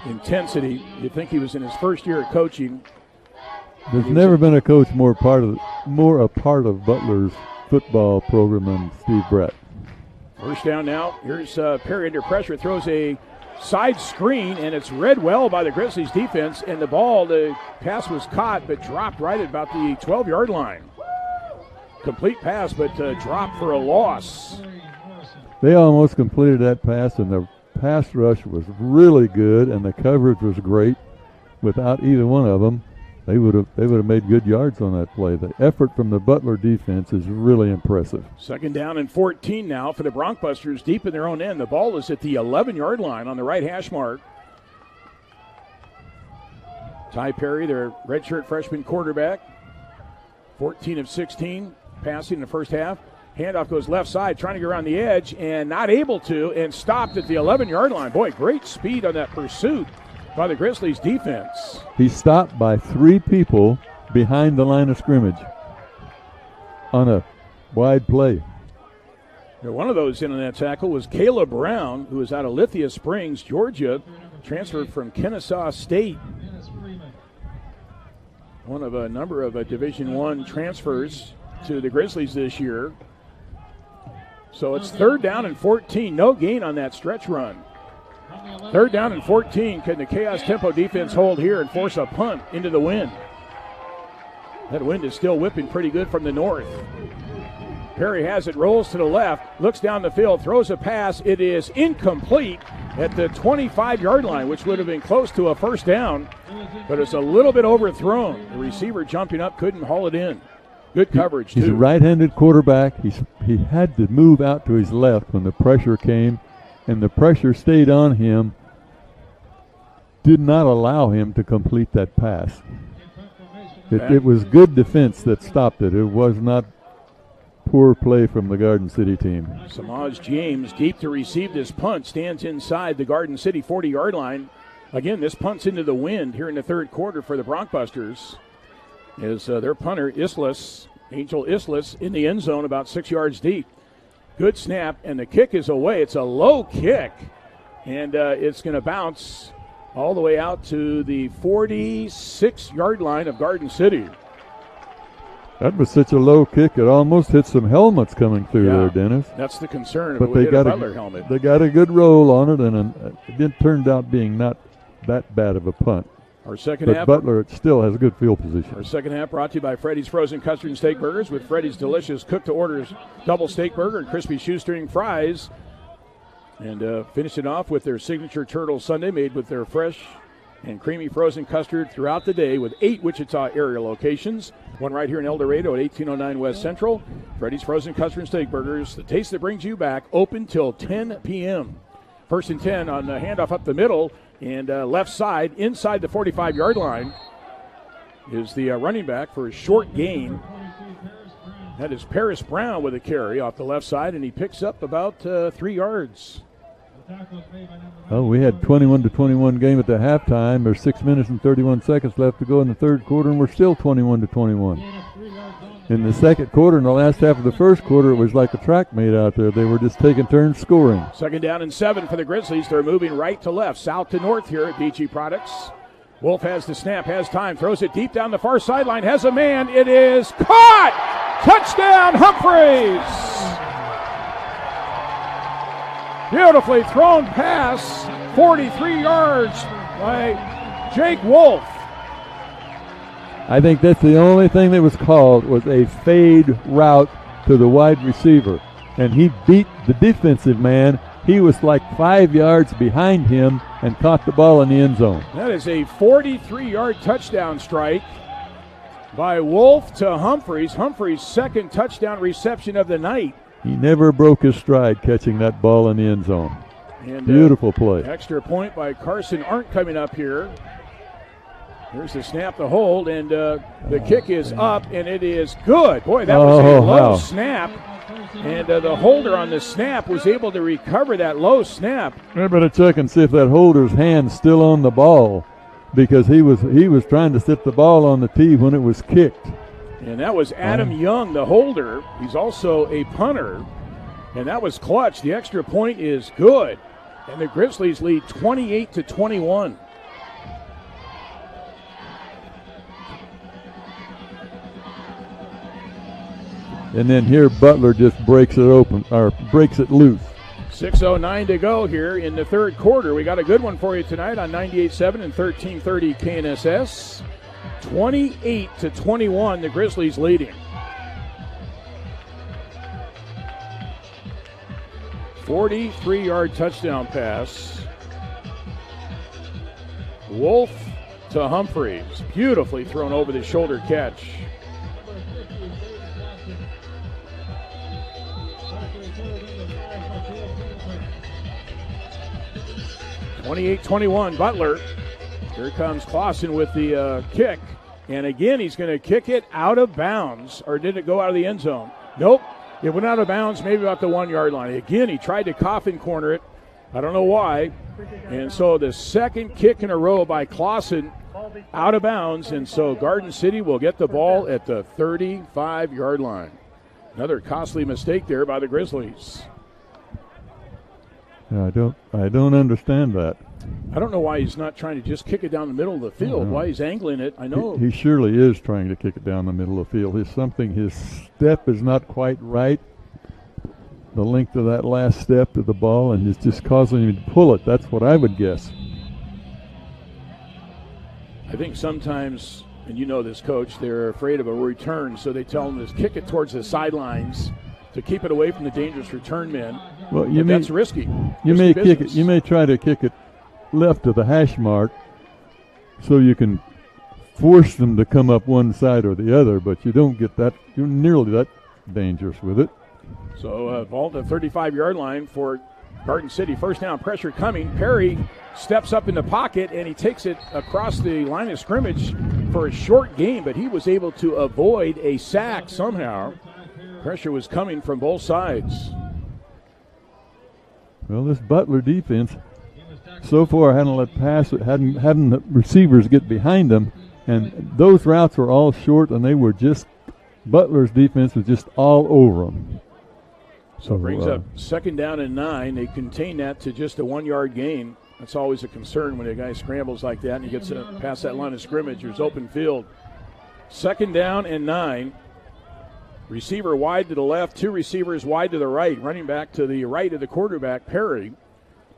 [SPEAKER 2] Intensity. You'd think he was in his first year of coaching.
[SPEAKER 1] There's never been a coach more a part of Butler's football program than Steve Bratt.
[SPEAKER 2] First down now. Here's Perry under pressure. Throws a side screen, and it's read well by the Grizzlies defense. And the pass was caught, but dropped right at about the 12-yard line. Complete pass, but dropped for a loss.
[SPEAKER 1] They almost completed that pass, and the pass rush was really good, and the coverage was great. Without either one of them, they would have made good yards on that play. The effort from the Butler defense is really impressive.
[SPEAKER 2] Second down and 14 now for the Broncbusters, deep in their own end. The ball is at the 11-yard line on the right hash mark. Ty Perry, their redshirt freshman quarterback, 14 of 16. Passing in the first half. Handoff goes left side, trying to get around the edge, and not able to, and stopped at the 11-yard line. Boy, great speed on that pursuit by the Grizzlies defense.
[SPEAKER 1] He stopped by 3 people behind the line of scrimmage on a wide play.
[SPEAKER 2] Now, one of those in on that tackle was Caleb Brown, who is out of Lithia Springs, Georgia, transferred from Kennesaw State. One of a number of Division I transfers to the Grizzlies this year. So it's third down and 14. No gain on that stretch run. Third down and 14. Can the Chaos Tempo defense hold here and force a punt into the wind? That wind is still whipping pretty good from the north. Perry has it, rolls to the left, looks down the field, throws a pass. It is incomplete at the 25-yard line, which would have been close to a first down, but it's a little bit overthrown. The receiver jumping up couldn't haul it in. Good coverage,
[SPEAKER 1] He's a right-handed quarterback. He had to move out to his left when the pressure came, and the pressure stayed on him, did not allow him to complete that pass. It was good defense that stopped it. It was not poor play from the Garden City team.
[SPEAKER 2] Samaj James, deep to receive this punt, stands inside the Garden City 40-yard line. Again, this punt's into the wind here in the third quarter for the Broncbusters. Is their punter, Angel Islas, in the end zone about 6 yards deep. Good snap, and the kick is away. It's a low kick, and it's going to bounce all the way out to the 46-yard line of Garden City.
[SPEAKER 1] That was such a low kick, it almost hit some helmets coming through there, Dennis.
[SPEAKER 2] That's the concern.
[SPEAKER 1] But they got a helmet. They got a good roll on it, and it turned out being not that bad of a punt.
[SPEAKER 2] Our second half.
[SPEAKER 1] Butler still has a good field position.
[SPEAKER 2] Our second half brought to you by Freddy's Frozen Custard and Steak Burgers, with Freddy's delicious cook-to-order double steak burger and crispy shoestring fries. And finish it off with their signature turtle sundae made with their fresh and creamy frozen custard throughout the day, with 8 Wichita area locations. One right here in El Dorado at 1809 West Central. Freddy's Frozen Custard and Steak Burgers, the taste that brings you back, open till 10 p.m. First and 10 on the handoff up the middle. And left side, inside the 45-yard line, is the running back for a short gain. That is Paris Brown with a carry off the left side, and he picks up about 3 yards.
[SPEAKER 1] Well, we had 21-21 game at the halftime. There's 6 minutes and 31 seconds left to go in the third quarter, and we're still 21-21. In the second quarter, in the last half of the first quarter, it was like a track meet out there. They were just taking turns scoring.
[SPEAKER 2] Second down and 7 for the Grizzlies. They're moving right to left, south to north here at BG Products. Wolf has the snap, has time, throws it deep down the far sideline, has a man. It is caught! Touchdown, Humphreys! Beautifully thrown pass, 43 yards by Jake Wolf.
[SPEAKER 1] I think that's the only thing that was called was a fade route to the wide receiver. And he beat the defensive man. He was like 5 yards behind him and caught the ball in the end zone.
[SPEAKER 2] That is a 43-yard touchdown strike by Wolf to Humphreys. Humphreys' second touchdown reception of the night.
[SPEAKER 1] He never broke his stride catching that ball in the end zone.
[SPEAKER 2] And,
[SPEAKER 1] beautiful play.
[SPEAKER 2] Extra point by Carson Arndt coming up here. Here's the snap, the hold, and the kick is up, and it is good. Boy, that was a low snap, and the holder on the snap was able to recover that low snap.
[SPEAKER 1] I better check and see if that holder's hand's still on the ball, because he was trying to sit the ball on the tee when it was kicked.
[SPEAKER 2] And that was Adam Young, the holder. He's also a punter, and that was clutch. The extra point is good, and the Grizzlies lead 28-21.
[SPEAKER 1] And then here Butler just breaks it open, or breaks it loose.
[SPEAKER 2] 6:09 to go here in the third quarter. We got a good one for you tonight on 98.7 and 1330 KNSS. 28-21, the Grizzlies leading. 43-yard touchdown pass. Wolf to Humphreys. Beautifully thrown over the shoulder catch. 28-21, Butler. Here comes Clausen with the kick. And again, he's going to kick it out of bounds. Or did it go out of the end zone? Nope. It went out of bounds, maybe about the 1 yard line. Again, he tried to coffin corner it. I don't know why. And so the second kick in a row by Clausen out of bounds. And so Garden City will get the ball at the 35-yard line. Another costly mistake there by the Grizzlies.
[SPEAKER 1] I don't understand that.
[SPEAKER 2] I don't know why he's not trying to just kick it down the middle of the field. Why he's angling it, I know.
[SPEAKER 1] He surely is trying to kick it down the middle of the field. His step is not quite right. The length of that last step to the ball, and it's just causing him to pull it. That's what I would guess.
[SPEAKER 2] I think sometimes, and you know this, Coach, they're afraid of a return, so they tell him to kick it towards the sidelines to keep it away from the dangerous return men.
[SPEAKER 1] Well,
[SPEAKER 2] that's risky.
[SPEAKER 1] You may kick it. You may try to kick it left of the hash mark, so you can force them to come up one side or the other. But you don't get that. You're nearly that dangerous with it.
[SPEAKER 2] So ball to the 35-yard line for Garden City. First down, pressure coming. Perry steps up in the pocket and he takes it across the line of scrimmage for a short gain, but he was able to avoid a sack somehow. Pressure was coming from both sides.
[SPEAKER 1] Well, this Butler defense so far hadn't let pass, hadn't the receivers get behind them, and those routes were all short, and they were just Butler's defense was just all over them.
[SPEAKER 2] So it brings up second down and 9. They contain that to just a 1 yard gain. That's always a concern when a guy scrambles like that and he gets past that line of scrimmage. There's open field. Second down and 9. Receiver wide to the left, 2 receivers wide to the right. Running back to the right of the quarterback, Perry.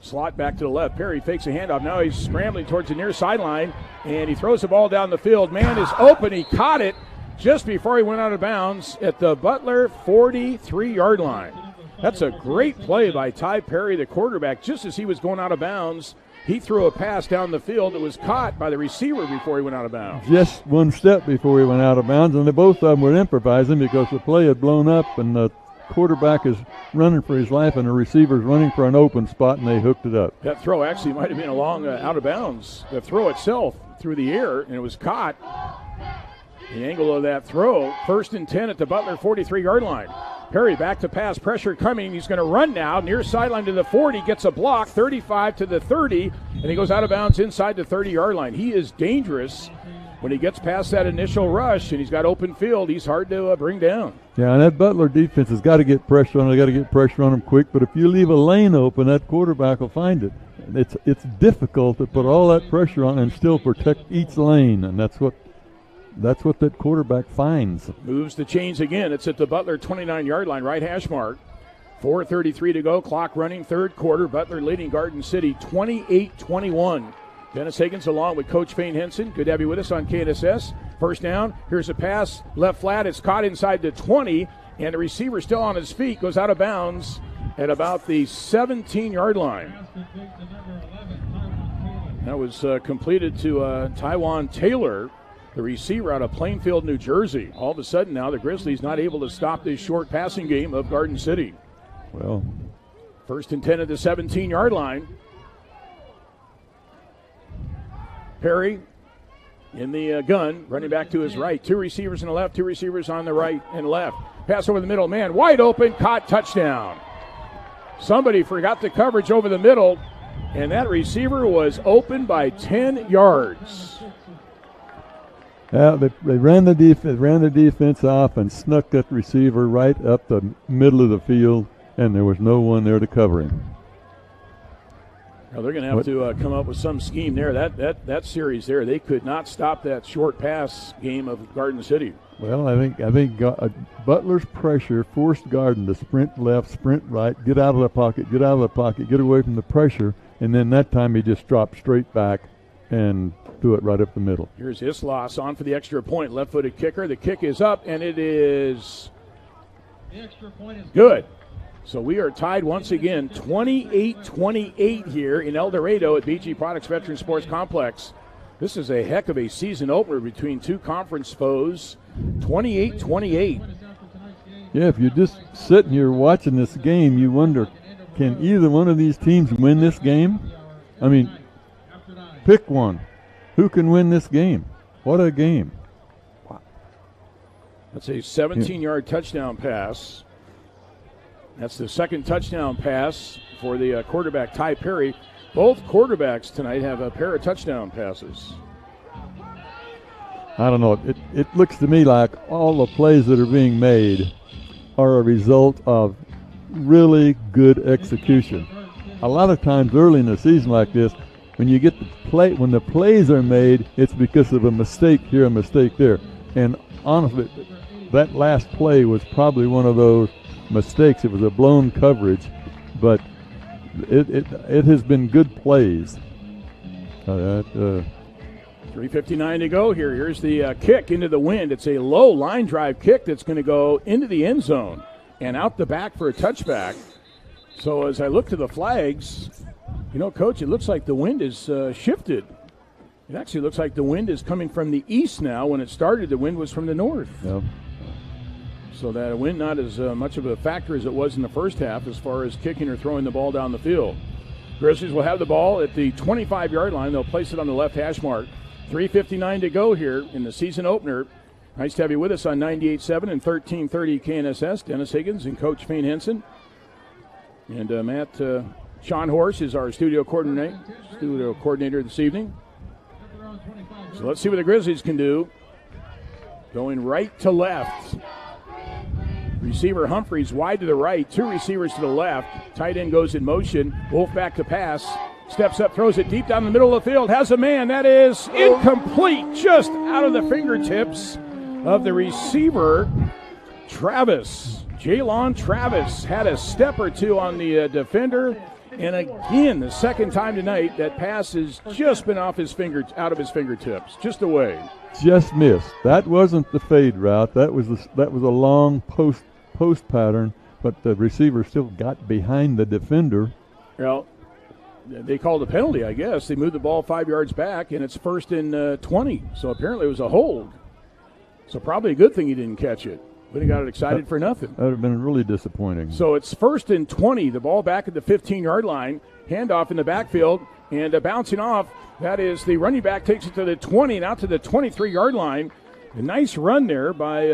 [SPEAKER 2] Slot back to the left. Perry fakes a handoff. Now he's scrambling towards the near sideline, and he throws the ball down the field. Man is open. He caught it just before he went out of bounds at the Butler 43-yard line. That's a great play by Ty Perry, the quarterback. Just as he was going out of bounds, he threw a pass down the field that was caught by the receiver before he went out of bounds.
[SPEAKER 1] Just one step before he went out of bounds, and both of them were improvising because the play had blown up, and the quarterback is running for his life, and the receiver's running for an open spot, and they hooked it up.
[SPEAKER 2] That throw actually might have been a long out of bounds. The throw itself through the air, and it was caught. The angle of that throw, 1st and 10 at the Butler 43-yard line. Perry back to pass, pressure coming. He's going to run now, near sideline to the 40, gets a block, 35 to the 30, and he goes out of bounds inside the 30-yard line. He is dangerous when he gets past that initial rush, and he's got open field. He's hard to bring down.
[SPEAKER 1] Yeah, and that Butler defense has got to get pressure on him. They got to get pressure on him quick, but if you leave a lane open, that quarterback will find it. It's difficult to put all that pressure on and still protect each lane, and that's what that quarterback finds.
[SPEAKER 2] Moves the chains again. It's at the Butler 29-yard line, right hash mark. 4:33 to go, clock running, third quarter. Butler leading Garden City 28-21. Dennis Higgins along with Coach Fane Henson. Good to have you with us on KNSS. First down. Here's a pass. Left flat. It's caught inside the 20. And the receiver still on his feet. Goes out of bounds at about the 17-yard line. That was completed to Taiwan Taylor, the receiver out of Plainfield, New Jersey. All of a sudden now the Grizzlies not able to stop this short passing game of Garden City.
[SPEAKER 1] Well,
[SPEAKER 2] first and 10 at the 17-yard line. Perry in the gun, running back to his right. Two receivers on the left, two receivers on the right and left. Pass over the middle, man wide open, caught, touchdown. Somebody forgot the coverage over the middle, and that receiver was open by 10 yards.
[SPEAKER 1] Yeah, they ran the defense off and snuck that receiver right up the middle of the field, and there was no one there to cover him.
[SPEAKER 2] Well, they're going to have to come up with some scheme there. That series there, they could not stop that short pass game of Garden City.
[SPEAKER 1] Well, I think Butler's pressure forced Garden to sprint left, sprint right, get out of the pocket, get away from the pressure, and then that time he just dropped straight back and threw it right up the middle.
[SPEAKER 2] Here's Islas on for the extra point, left-footed kicker. The kick is up, and it is good. So we are tied once again, 28-28 here in El Dorado at BG Products Veteran Sports Complex. This is a heck of a season opener between two conference foes, 28-28.
[SPEAKER 1] Yeah, if you're just sitting here watching this game, you wonder, can either one of these teams win this game? I mean, pick one. Who can win this game? What a game.
[SPEAKER 2] That's a 17-yard touchdown pass. That's the second touchdown pass for the quarterback, Ty Perry. Both quarterbacks tonight have a pair of touchdown passes.
[SPEAKER 1] I don't know. It looks to me like all the plays that are being made are a result of really good execution. A lot of times early in the season like this, when you get when the plays are made, it's because of a mistake here, a mistake there. And honestly, that last play was probably one of those mistakes. It was a blown coverage, but it has been good plays.
[SPEAKER 2] 3:59 to go here. Here's the kick into the wind. It's a low line drive kick that's going to go into the end zone and out the back for a touchback. So as I look to the flags, Coach, it looks like the wind is shifted. It actually looks like the wind is coming from the east now. When it started, the wind was from the north.
[SPEAKER 1] Yep.
[SPEAKER 2] So that wind not as much of a factor as it was in the first half as far as kicking or throwing the ball down the field. Grizzlies will have the ball at the 25-yard line. They'll place it on the left hash mark. 3:59 to go here in the season opener. Nice to have you with us on 98.7 and 1330 KNSS. Dennis Higgins and Coach Fane Henson. And Sean Horse is our studio coordinator this evening. So let's see what the Grizzlies can do. Going right to left. Receiver Humphreys wide to the right, two receivers to the left. Tight end goes in motion. Wolf back to pass. Steps up, throws it deep down the middle of the field. Has a man. That is incomplete. Just out of the fingertips of the receiver, Travis. Jalon Travis had a step or two on the defender. And again, the second time tonight, that pass has just been out of his fingertips, just away.
[SPEAKER 1] Just missed. That wasn't the fade route. That was a long post pattern, but the receiver still got behind the defender.
[SPEAKER 2] Well, they called a penalty, I guess. They moved the ball 5 yards back, and it's first and 20. So apparently it was a hold. So probably a good thing he didn't catch it. But he got excited for nothing.
[SPEAKER 1] That would have been really disappointing.
[SPEAKER 2] So it's first and 20. The ball back at the 15-yard line. Handoff in the backfield. And bouncing off, that is the running back takes it to the 20 and out to the 23-yard line. A nice run there by,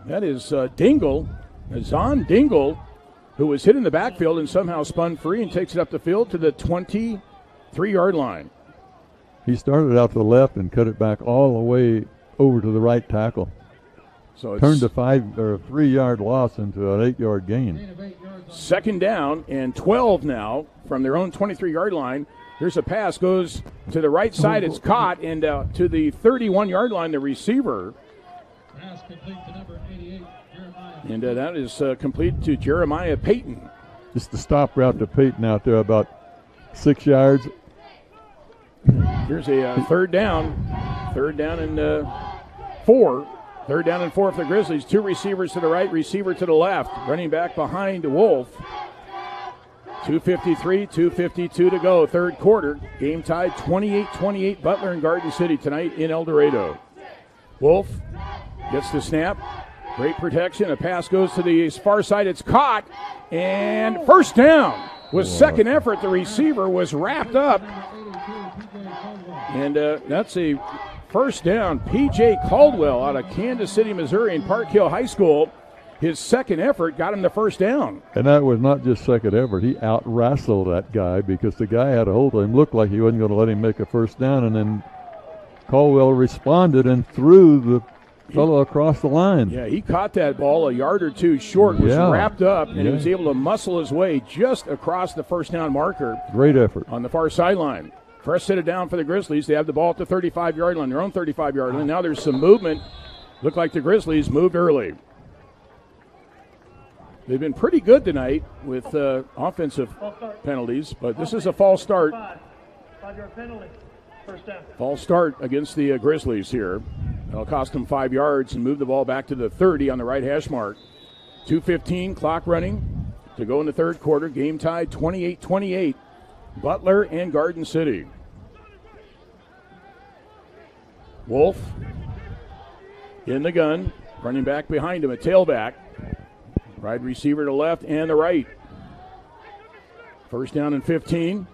[SPEAKER 2] that is Dingle. Zahn Dingle, who was hit in the backfield and somehow spun free and takes it up the field to the 23-yard line.
[SPEAKER 1] He started out to the left and cut it back all the way over to the right tackle.
[SPEAKER 2] So it's
[SPEAKER 1] turned a 3-yard loss into an 8-yard gain.
[SPEAKER 2] Second down and 12 now from their own 23-yard line. Here's a pass, goes to the right side. It's caught, and to the 31-yard line, the receiver.
[SPEAKER 4] Pass complete to number 88, Jeremiah.
[SPEAKER 2] And that is complete to Jeremiah Payton.
[SPEAKER 1] Just the stop route to Payton out there about 6 yards.
[SPEAKER 2] Here's a third down. Third down and 4. Third down and 4 for the Grizzlies. 2 receivers to the right, receiver to the left. Running back behind Wolf. 2:53, 2:52 to go. Third quarter. Game tied 28-28. Butler and Garden City tonight in El Dorado. Wolf gets the snap. Great protection. A pass goes to the far side. It's caught. And first down. With second effort, the receiver was wrapped up. And that's a first down. P.J. Caldwell out of Kansas City, Missouri, in Park Hill High School. His second effort got him the first down.
[SPEAKER 1] And that was not just second effort. He out-wrestled that guy because the guy had a hold of him. Looked like he wasn't going to let him make a first down. And then Caldwell responded and threw the fellow across the line.
[SPEAKER 2] Yeah, he caught that ball a yard or two short, was wrapped up, and he was able to muscle his way just across the first down marker.
[SPEAKER 1] Great effort. On
[SPEAKER 2] the far sideline. First set it down for the Grizzlies. They have the ball at the 35-yard line, their own 35-yard line. Now there's some movement. Looked like the Grizzlies moved early. They've been pretty good tonight with offensive penalties, but this is a false start.
[SPEAKER 3] 5-yard penalty. First down.
[SPEAKER 2] False start against the Grizzlies here. That'll cost them 5 yards and move the ball back to the 30 on the right hash mark. 2:15 clock running to go in the third quarter. Game tied 28-28. Butler and Garden City. Wolf in the gun. Running back behind him, a tailback. Wide receiver to left and the right. First down and 15.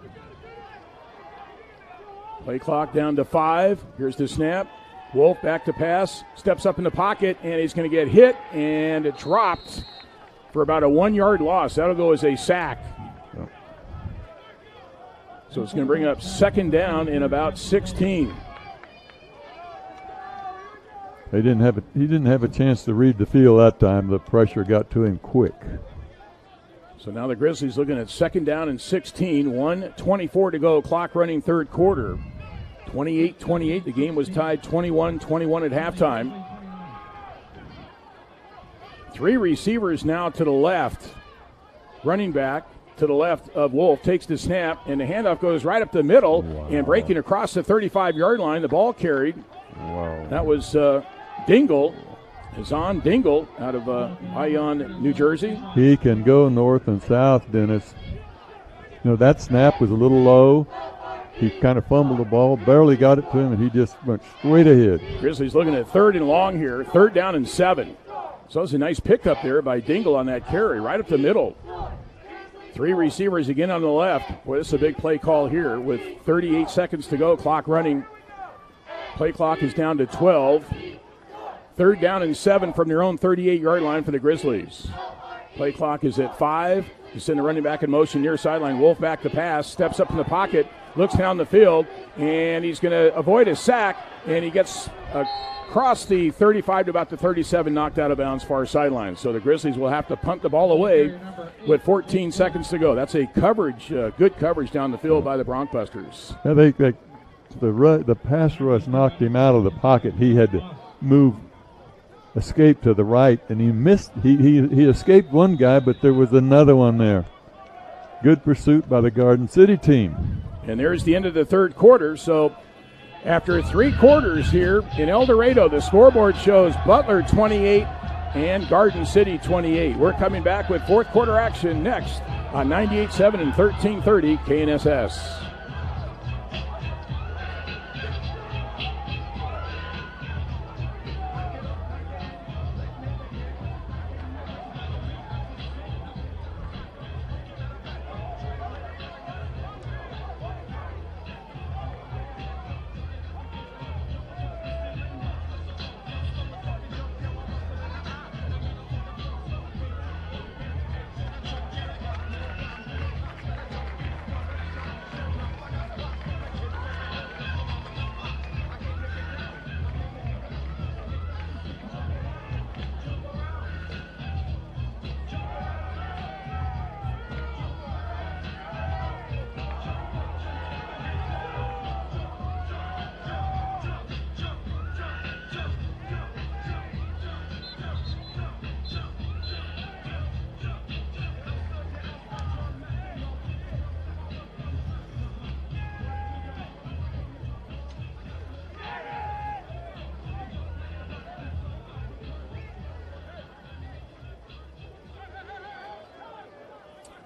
[SPEAKER 2] Play clock down to 5. Here's the snap. Wolf back to pass. Steps up in the pocket, and he's going to get hit, and it dropped for about a 1-yard loss. That'll go as a sack. So it's going to bring up second down in about 16.
[SPEAKER 1] He didn't have a chance to read the field that time. The pressure got to him quick.
[SPEAKER 2] So now the Grizzlies looking at second down and 16. 1:24 to go. Clock running third quarter. 28-28. The game was tied 21-21 at halftime. 3 receivers now to the left. Running back to the left of Wolf takes the snap, and the handoff goes right up the middle and breaking across the 35-yard line. The ball carried. That was Dingle. Hazan Dingle out of Ion, New Jersey.
[SPEAKER 1] He can go north and south, Dennis. You know, that snap was a little low. He kind of fumbled the ball, barely got it to him, and he just went straight ahead.
[SPEAKER 2] Grizzlies looking at third and long here. Third down and 7. So it was a nice pickup there by Dingle on that carry, right up the middle. 3 receivers again on the left. Boy, this is a big play call here with 38 seconds to go. Clock running. Play clock is down to 12. Third down and 7 from their own 38-yard line for the Grizzlies. Play clock is at 5. You send the running back in motion near sideline. Wolf back to pass. Steps up in the pocket. Looks down the field. And he's going to avoid a sack. And he gets across the 35 to about the 37, knocked out of bounds far sideline. So the Grizzlies will have to punt the ball away with 14 seconds to go. That's a coverage, good coverage down the field by the Broncbusters.
[SPEAKER 1] I think the pass rush knocked him out of the pocket. He had to escape to the right, and he missed. He escaped one guy, but there was another one there. Good pursuit by the Garden City team.
[SPEAKER 2] And there's the end of the third quarter. So after 3 quarters here in El Dorado, the scoreboard shows Butler 28 and Garden City 28. We're coming back with fourth quarter action next on 98.7 and 1330 KNSS.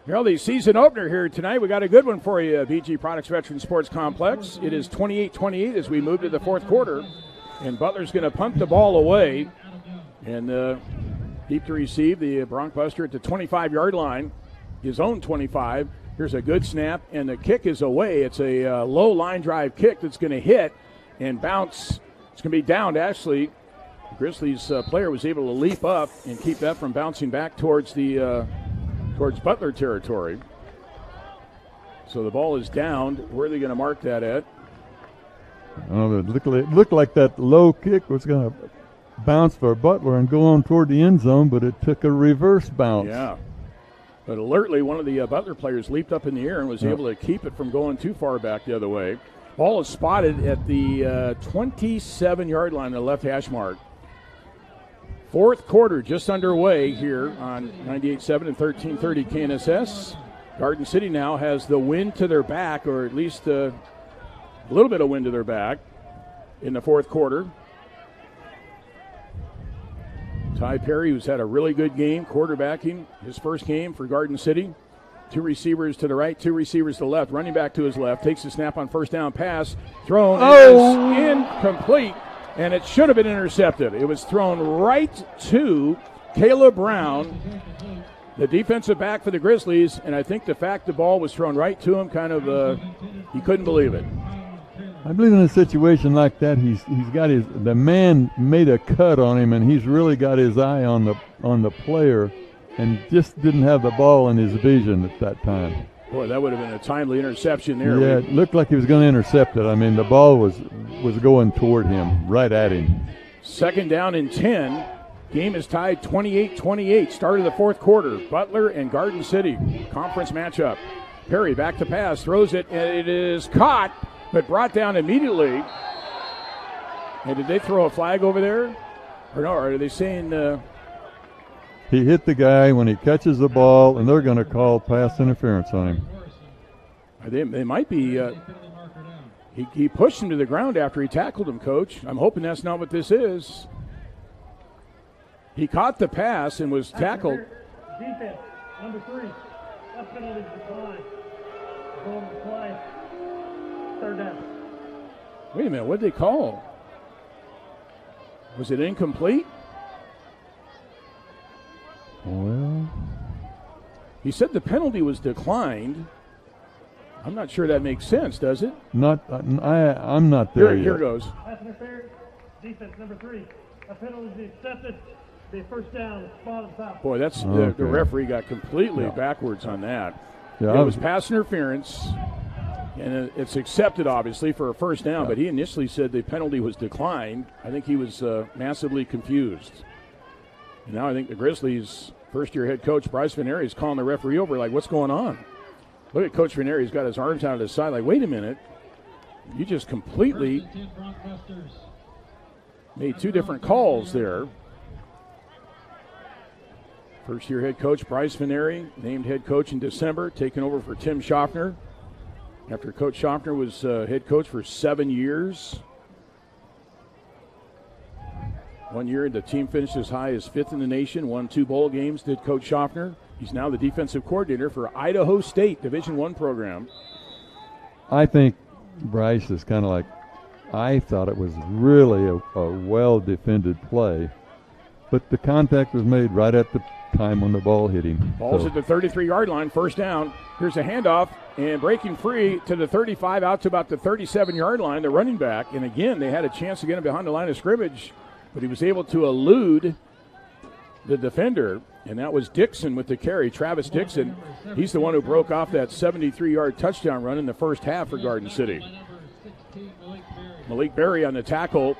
[SPEAKER 2] Well, the season opener here tonight, we got a good one for you, BG Products Veteran Sports Complex. It is 28-28 as we move to the fourth quarter, and Butler's going to punt the ball away. And deep to receive, the Broncbuster at the 25-yard line, his own 25. Here's a good snap, and the kick is away. It's a low line drive kick that's going to hit and bounce. It's going to be downed, actually. The Grizzlies player was able to leap up and keep that from bouncing back towards the towards Butler territory. So the ball is downed. Where are they going to mark that at?
[SPEAKER 1] It looked like that low kick was going to bounce for Butler and go on toward the end zone, but it took a reverse bounce.
[SPEAKER 2] Yeah. But alertly, one of the Butler players leaped up in the air and was able to keep it from going too far back the other way. Ball is spotted at the 27-yard line, the left hash mark. Fourth quarter just underway here on 98.7 and 1330 KNSS. Garden City now has the wind to their back, or at least a little bit of wind to their back in the fourth quarter. Ty Perry, who's had a really good game quarterbacking his first game for Garden City. Two receivers to the right, two receivers to the left. Running back to his left, takes the snap on first down pass. Thrown is incomplete, and it should have been intercepted. It was thrown right to Caleb Brown, the defensive back for the Grizzlies, and I think the fact the ball was thrown right to him he couldn't believe it.
[SPEAKER 1] I believe in a situation like that, he's got the man made a cut on him, and he's really got his eye on the player, and just didn't have the ball in his vision at that time.
[SPEAKER 2] Boy, that would have been a timely interception there.
[SPEAKER 1] Yeah, it looked like he was going to intercept it. I mean, the ball was going toward him, right at him.
[SPEAKER 2] Second down and 10. Game is tied 28-28. Start of the fourth quarter. Butler and Garden City, conference matchup. Perry back to pass, throws it, and it is caught, but brought down immediately. And did they throw a flag over there? Or no, are they saying...
[SPEAKER 1] He hit the guy when he catches the ball, and they're going to call pass interference on him.
[SPEAKER 2] They might be... He pushed him to the ground after he tackled him, Coach. I'm hoping that's not what this is. He caught the pass and was tackled.
[SPEAKER 3] Defense, number 3. That's penalty decline. Going to play. Third down.
[SPEAKER 2] Wait a minute, what did they call? Was it incomplete?
[SPEAKER 1] Well,
[SPEAKER 2] he said the penalty was declined. I'm not sure that makes sense, does it?
[SPEAKER 1] I'm not there yet.
[SPEAKER 2] Here goes.
[SPEAKER 3] Pass interference. Defense, number 3. A penalty is accepted. Be a first down. Spot on top.
[SPEAKER 2] Boy, that's the referee got completely backwards on that.
[SPEAKER 1] Yeah,
[SPEAKER 2] it was pass interference, and it's accepted, obviously, for a first down, but he initially said the penalty was declined. I think he was massively confused. And now I think the Grizzlies' first-year head coach, Bryce Veneri, is calling the referee over, like, what's going on? Look at Coach Veneri. He's got his arms out at his side, like, wait a minute. You just completely made two different calls there. First-year head coach Bryce Veneri, named head coach in December, taking over for Tim Schaffner. After Coach Schaffner was head coach for 7 years. 1 year, the team finished as high as 5th in the nation, won 2 bowl games, did Coach Schaffner. He's now the defensive coordinator for Idaho State Division I program.
[SPEAKER 1] I think Bryce is kind of like, I thought it was really a well-defended play, but the contact was made right at the time when the ball hit him.
[SPEAKER 2] Ball's at the 33-yard line, first down. Here's a handoff, and breaking free to the 35, out to about the 37-yard line, the running back. And again, they had a chance to get him behind the line of scrimmage, but he was able to elude the defender, and that was Dixon with the carry. Travis Dixon, he's the one who broke off that 73-yard touchdown run in the first half for Garden City. Malik Berry on the tackle.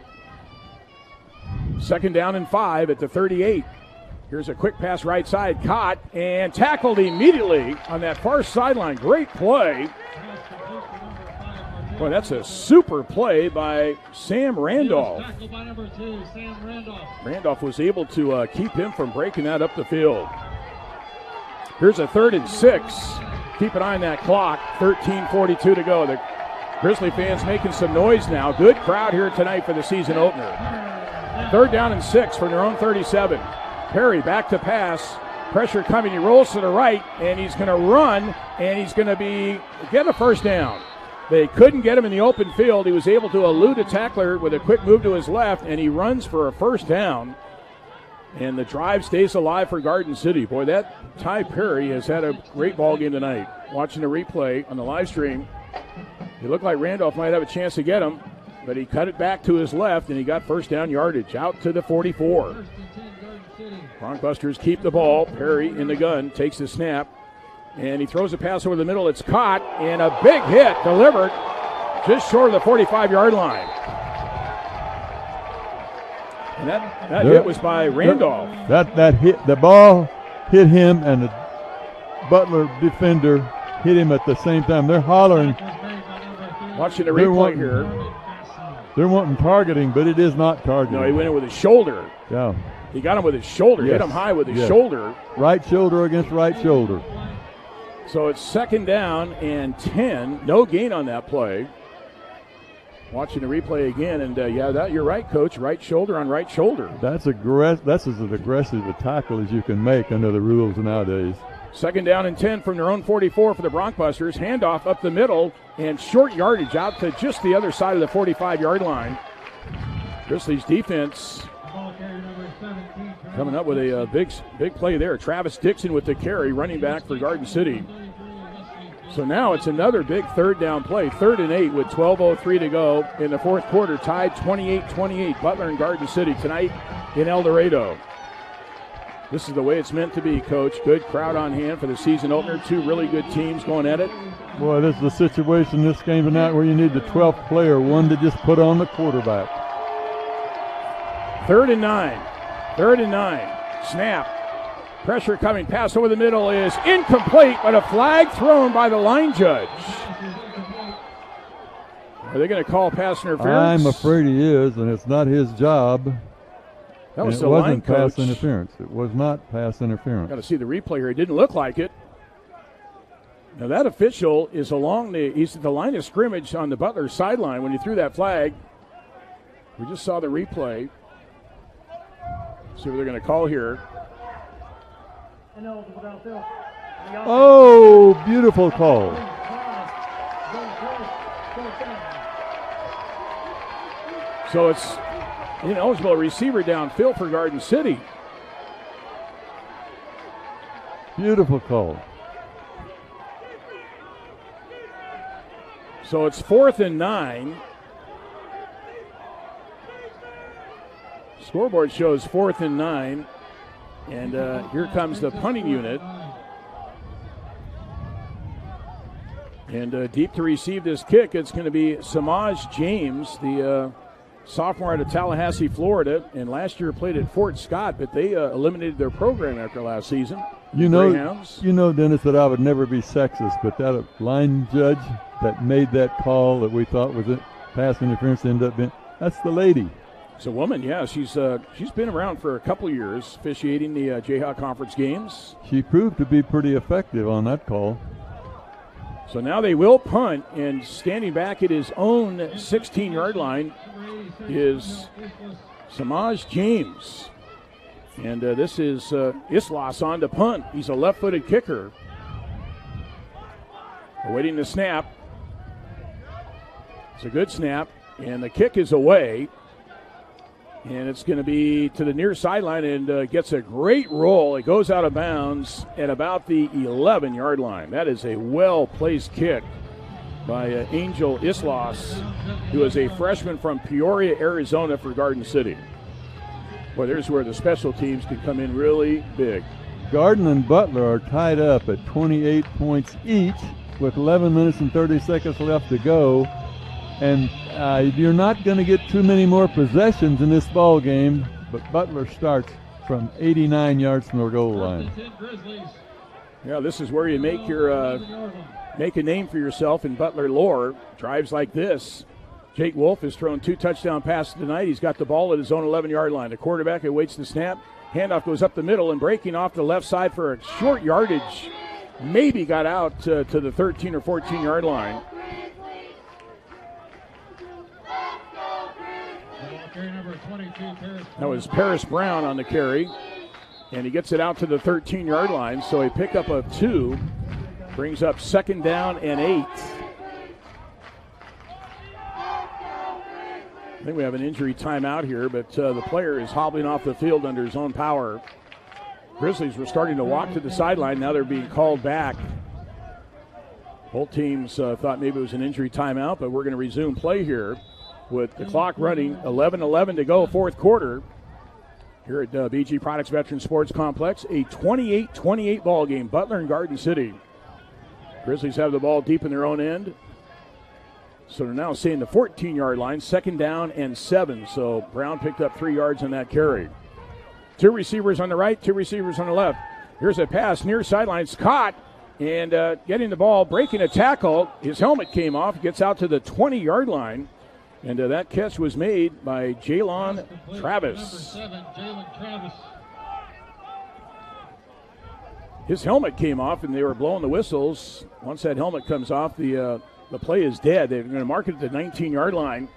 [SPEAKER 2] Second down and 5 at the 38. Here's a quick pass right side, caught and tackled immediately on that far sideline. Great play. Boy, that's a super play by Sam Randolph. Randolph was able to keep him from breaking that up the field. Here's a 3rd and 6. Keep an eye on that clock. 13:42 to go. The Grizzly fans making some noise now. Good crowd here tonight for the season opener. 3rd down and 6 from their own 37. Perry back to pass. Pressure coming. He rolls to the right, and he's going to run, and he's going to get a first down. They couldn't get him in the open field. He was able to elude a tackler with a quick move to his left, and he runs for a first down. And the drive stays alive for Garden City. Boy, that Ty Perry has had a great ball game tonight. Watching the replay on the live stream, it looked like Randolph might have a chance to get him, but he cut it back to his left, and he got first down yardage out to the 44. Broncbusters keep the ball. Perry in the gun, takes the snap, and he throws a pass over the middle. It's caught, and a big hit delivered just short of the 45-yard line. And that hit was by Randolph.
[SPEAKER 1] That hit, the ball hit him, and the Butler defender hit him at the same time. They're hollering.
[SPEAKER 2] Watching the replay here.
[SPEAKER 1] They're wanting targeting, but it is not targeting.
[SPEAKER 2] No, he went in with his shoulder.
[SPEAKER 1] Yeah.
[SPEAKER 2] He got him with his shoulder, hit him high with his shoulder.
[SPEAKER 1] Right shoulder against right shoulder.
[SPEAKER 2] So it's 2nd down and 10. No gain on that play. Watching the replay again, and you're right, Coach. Right shoulder on right shoulder.
[SPEAKER 1] That's as aggressive a tackle as you can make under the rules nowadays.
[SPEAKER 2] 2nd down and 10 from their own 44 for the Broncbusters. Handoff up the middle and short yardage out to just the other side of the 45-yard line. Grizzlies defense coming up with a big play there. Travis Dixon with the carry, running back for Garden City. So now it's another big 3rd down play, 3rd and 8 with 12:03 to go in the 4th quarter, tied 28-28. Butler and Garden City tonight in El Dorado. This is the way it's meant to be, Coach. Good crowd on hand for the season opener. 2 really good teams going at it.
[SPEAKER 1] Boy, this is the situation this game tonight where you need the 12th player, one to just put on the quarterback.
[SPEAKER 2] 3rd and 9. 3rd and 9. Snap. Pressure coming. Pass over the middle is incomplete, but a flag thrown by the line judge. Are they going to call pass interference?
[SPEAKER 1] I'm afraid he is, and it's not his job.
[SPEAKER 2] That was the
[SPEAKER 1] line coach. It wasn't pass
[SPEAKER 2] coach.
[SPEAKER 1] interference. It was not pass interference.
[SPEAKER 2] Got to see the replay here. It didn't look like it. Now that official is he's at the line of scrimmage on the Butler sideline when he threw that flag. We just saw the replay. See what they're going to call here.
[SPEAKER 1] Oh, beautiful call.
[SPEAKER 2] So it's ineligible receiver downfield for Garden City.
[SPEAKER 1] Beautiful call.
[SPEAKER 2] So it's 4th and 9. Scoreboard shows 4th and 9. And here comes the punting unit. And deep to receive this kick, it's going to be Samaj James, the sophomore out of Tallahassee, Florida. And last year played at Fort Scott, but they eliminated their program after last season.
[SPEAKER 1] You know, Dennis, that I would never be sexist, but that line judge that made that call that we thought was pass interference ended up being, that's the lady.
[SPEAKER 2] It's a woman, yeah. She's been around for a couple years, officiating the Jayhawk Conference games.
[SPEAKER 1] She proved to be pretty effective on that call.
[SPEAKER 2] So now they will punt, and standing back at his own 16-yard line is Samaj James. And this is Islas on to punt. He's a left-footed kicker. Awaiting the snap. It's a good snap, and the kick is away. And it's going to be to the near sideline and gets a great roll. It goes out of bounds at about the 11-yard line. That is a well-placed kick by Angel Islas, who is a freshman from Peoria, Arizona for Garden City. Well, there's where the special teams can come in really big.
[SPEAKER 1] Garden and Butler are tied up at 28 points each with 11 minutes and 30 seconds left to go. And you're not going to get too many more possessions in this ball game, but Butler starts from 89 yards from the goal line.
[SPEAKER 2] Yeah, this is where you make a name for yourself in Butler lore. Drives like this. Jake Wolf has thrown 2 touchdown passes tonight. He's got the ball at his own 11-yard line. The quarterback awaits the snap. Handoff goes up the middle and breaking off the left side for a short yardage. Maybe got out to the 13 or 14-yard line.
[SPEAKER 4] Carry number 22,
[SPEAKER 2] That was Paris Brown on the carry. and he gets it out to the 13-yard line. So a pickup of 2 brings up 2nd down and 8. I think we have an injury timeout here, but the player is hobbling off the field under his own power. Grizzlies were starting to walk to the sideline. Now they're being called back. Both teams thought maybe it was an injury timeout, but we're going to resume play here with the clock running. 11:11 to go, fourth quarter. Here at BG Products Veteran Sports Complex, a 28-28 ball game. Butler and Garden City. Grizzlies have the ball deep in their own end. So they're now seeing the 14-yard line, 2nd down and 7. So Brown picked up 3 yards on that carry. 2 receivers on the right, 2 receivers on the left. Here's a pass near sidelines, caught, and getting the ball, breaking a tackle. His helmet came off, gets out to the 20-yard line, and that catch was made by Jalen Travis.
[SPEAKER 4] Number 7, Jalen Travis.
[SPEAKER 2] His helmet came off, and they were blowing the whistles. Once that helmet comes off, the play is dead. They're going to mark it at the 19-yard line.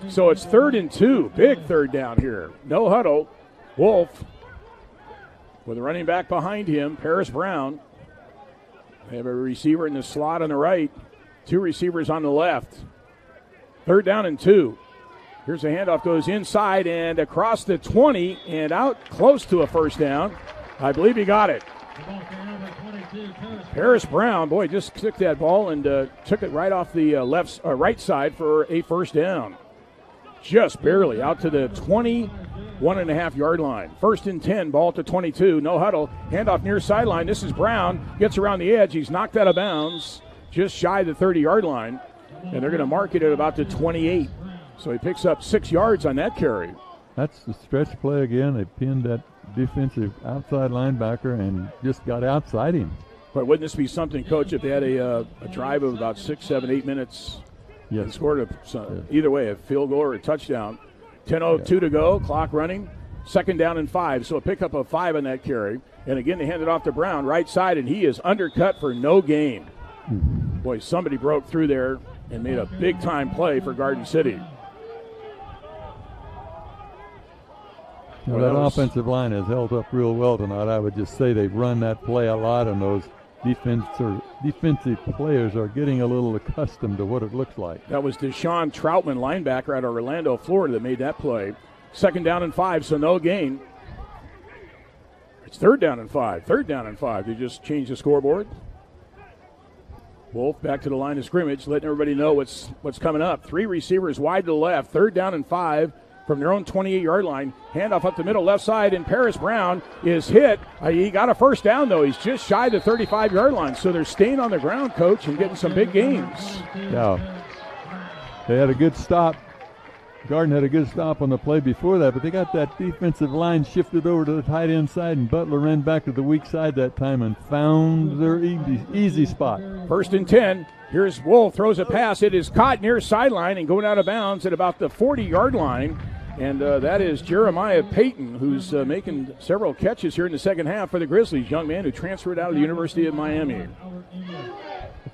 [SPEAKER 2] So it's 3rd and 2, big 3rd down here. No huddle. Wolf with a running back behind him, Paris Brown. They have a receiver in the slot on the right, 2 receivers on the left. 3rd down and 2. Here's a handoff, goes inside and across the 20 and out close to a 1st down. I believe he got it. Paris Brown, boy, just took that ball and took it right off the right side for a 1st down. Just barely out to the 21.5-yard line. 1st and 10, ball to 22. No huddle. Handoff near sideline. This is Brown. Gets around the edge. He's knocked out of bounds just shy of the 30-yard line. And they're going to mark it at about the 28. So he picks up 6 yards on that carry.
[SPEAKER 1] That's the stretch play again. They pinned that defensive outside linebacker and just got outside him.
[SPEAKER 2] But wouldn't this be something, Coach, if they had a drive of about 6, 7, 8 minutes?
[SPEAKER 1] Yes.
[SPEAKER 2] And scored either way, a field goal or a touchdown. 10:02 to go, clock running. 2nd down and 5, so a pickup of 5 on that carry. And again, they hand it off to Brown, right side, and he is undercut for no gain. Boy, somebody broke through there and made a big-time play for Garden City.
[SPEAKER 1] Now, that offensive line has held up real well tonight. I would just say they've run that play a lot, and those defensive players are getting a little accustomed to what it looks like.
[SPEAKER 2] That was Deshaun Troutman, linebacker out of Orlando, Florida, that made that play. 2nd down and 5, so no gain. It's 3rd down and 5. 3rd down and 5. They just changed the scoreboard. Wolf back to the line of scrimmage, letting everybody know what's coming up. 3 receivers wide to the left. 3rd down and 5 from their own 28-yard line. Handoff up the middle left side, and Paris Brown is hit. He got a 1st down, though. He's just shy of the 35-yard line. So they're staying on the ground, Coach, and getting some big gains.
[SPEAKER 1] Yeah. They had a good stop. Garden had a good stop on the play before that, but they got that defensive line shifted over to the tight end side, and Butler ran back to the weak side that time and found their easy spot.
[SPEAKER 2] 1st and 10. Here's Wolf, throws a pass. It is caught near sideline and going out of bounds at about the 40-yard line. And that is Jeremiah Payton, who's making several catches here in the second half for the Grizzlies. Young man who transferred out of the University of Miami.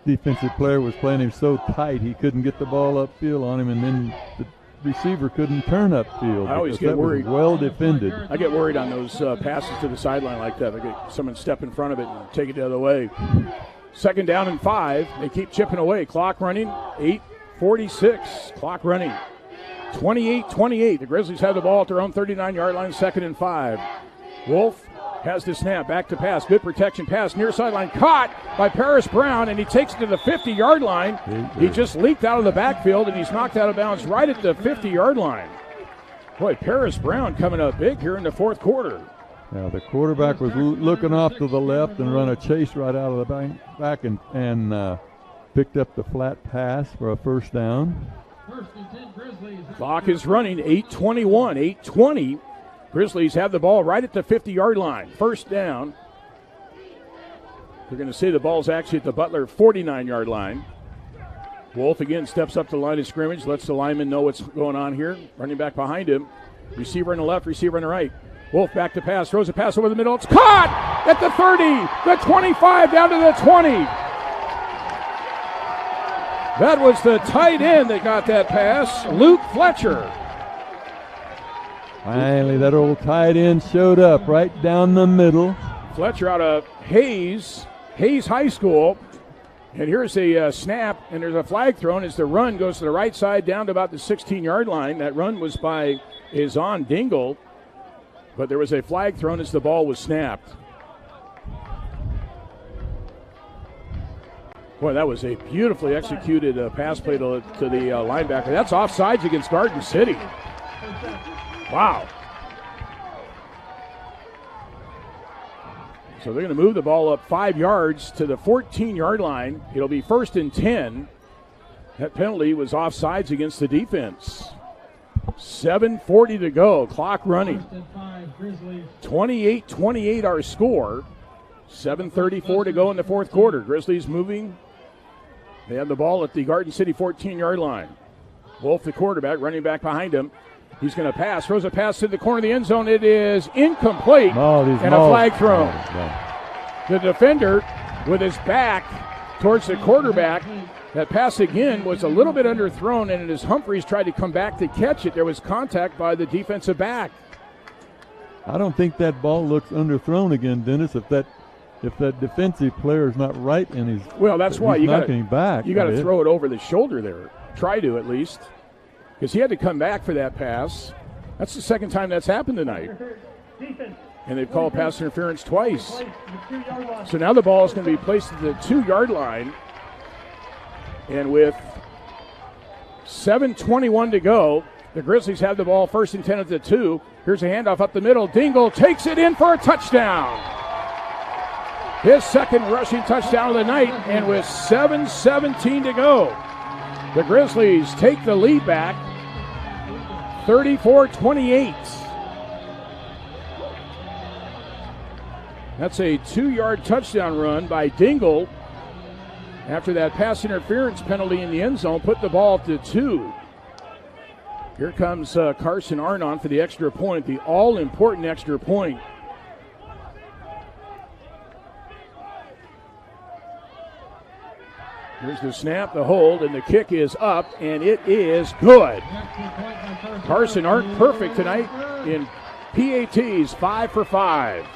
[SPEAKER 1] The defensive player was playing him so tight he couldn't get the ball upfield on him, and then the receiver couldn't turn upfield.
[SPEAKER 2] I always get worried.
[SPEAKER 1] Well defended.
[SPEAKER 2] I get worried on those passes to the sideline like that. I get someone step in front of it and take it the other way. 2nd down and 5. They keep chipping away. Clock running. 8:46. Clock running. 28-28. The Grizzlies have the ball at their own 39-yard line. 2nd and 5. Wolf has the snap. Back to pass. Good protection pass. Near sideline. Caught by Paris Brown, and he takes it to the 50-yard line. He just leaked out of the backfield, and he's knocked out of bounds right at the 50-yard line. Boy, Paris Brown coming up big here in the fourth quarter.
[SPEAKER 1] Now the quarterback was looking off to the left and run a chase right out of the back and picked up the flat pass for a 1st down.
[SPEAKER 2] Clock is running. 8:21, 8:20. Grizzlies have the ball right at the 50-yard line. 1st down. They're going to say the ball's actually at the Butler 49-yard line. Wolf again steps up to the line of scrimmage, lets the lineman know what's going on here. Running back behind him. Receiver on the left, receiver on the right. Wolf back to pass, throws a pass over the middle. It's caught at the 30, the 25, down to the 20. That was the tight end that got that pass, Luke Fletcher.
[SPEAKER 1] Finally, that old tight end showed up right down the middle.
[SPEAKER 2] Fletcher out of Hayes High School. And here's a snap, and there's a flag thrown as the run goes to the right side down to about the 16-yard line. That run was by Izan Dingle, but there was a flag thrown as the ball was snapped. Boy, that was a beautifully executed pass play to the linebacker. That's offsides against Garden City. Wow. So they're going to move the ball up 5 yards to the 14-yard line. It'll be 1st and 10. That penalty was offsides against the defense. 7:40 to go. Clock running. 28-28 our score. 7:34 to go in the fourth quarter. Grizzlies moving. They have the ball at the Garden City 14-yard line. Wolf, the quarterback, running back behind him. He's going to pass. Throws a pass to the corner of the end zone. It is incomplete. And a flag thrown. The defender with his back towards the quarterback. That pass again was a little bit underthrown, and as Humphreys tried to come back to catch it, there was contact by the defensive back.
[SPEAKER 1] I don't think that ball looks underthrown again, Dennis. If that defensive player is not right and
[SPEAKER 2] that's why you got
[SPEAKER 1] to
[SPEAKER 2] throw it over the shoulder there. Try to at least. Because he had to come back for that pass. That's the second time that's happened tonight. And they've called pass interference twice. So now the ball is going to be placed at the 2-yard line. And with 7:21 to go, the Grizzlies have the ball 1st and 10 at the 2. Here's a handoff up the middle. Dingle takes it in for a touchdown. His second rushing touchdown of the night. And with 7:17 to go, the Grizzlies take the lead back, 34-28. That's a 2-yard touchdown run by Dingle after that pass interference penalty in the end zone, put the ball to 2. Here comes Carson Arnon for the extra point, the all-important extra point. Here's the snap, the hold, and the kick is up, and it is good. Carson aren't perfect tonight in PATs, 5 for 5.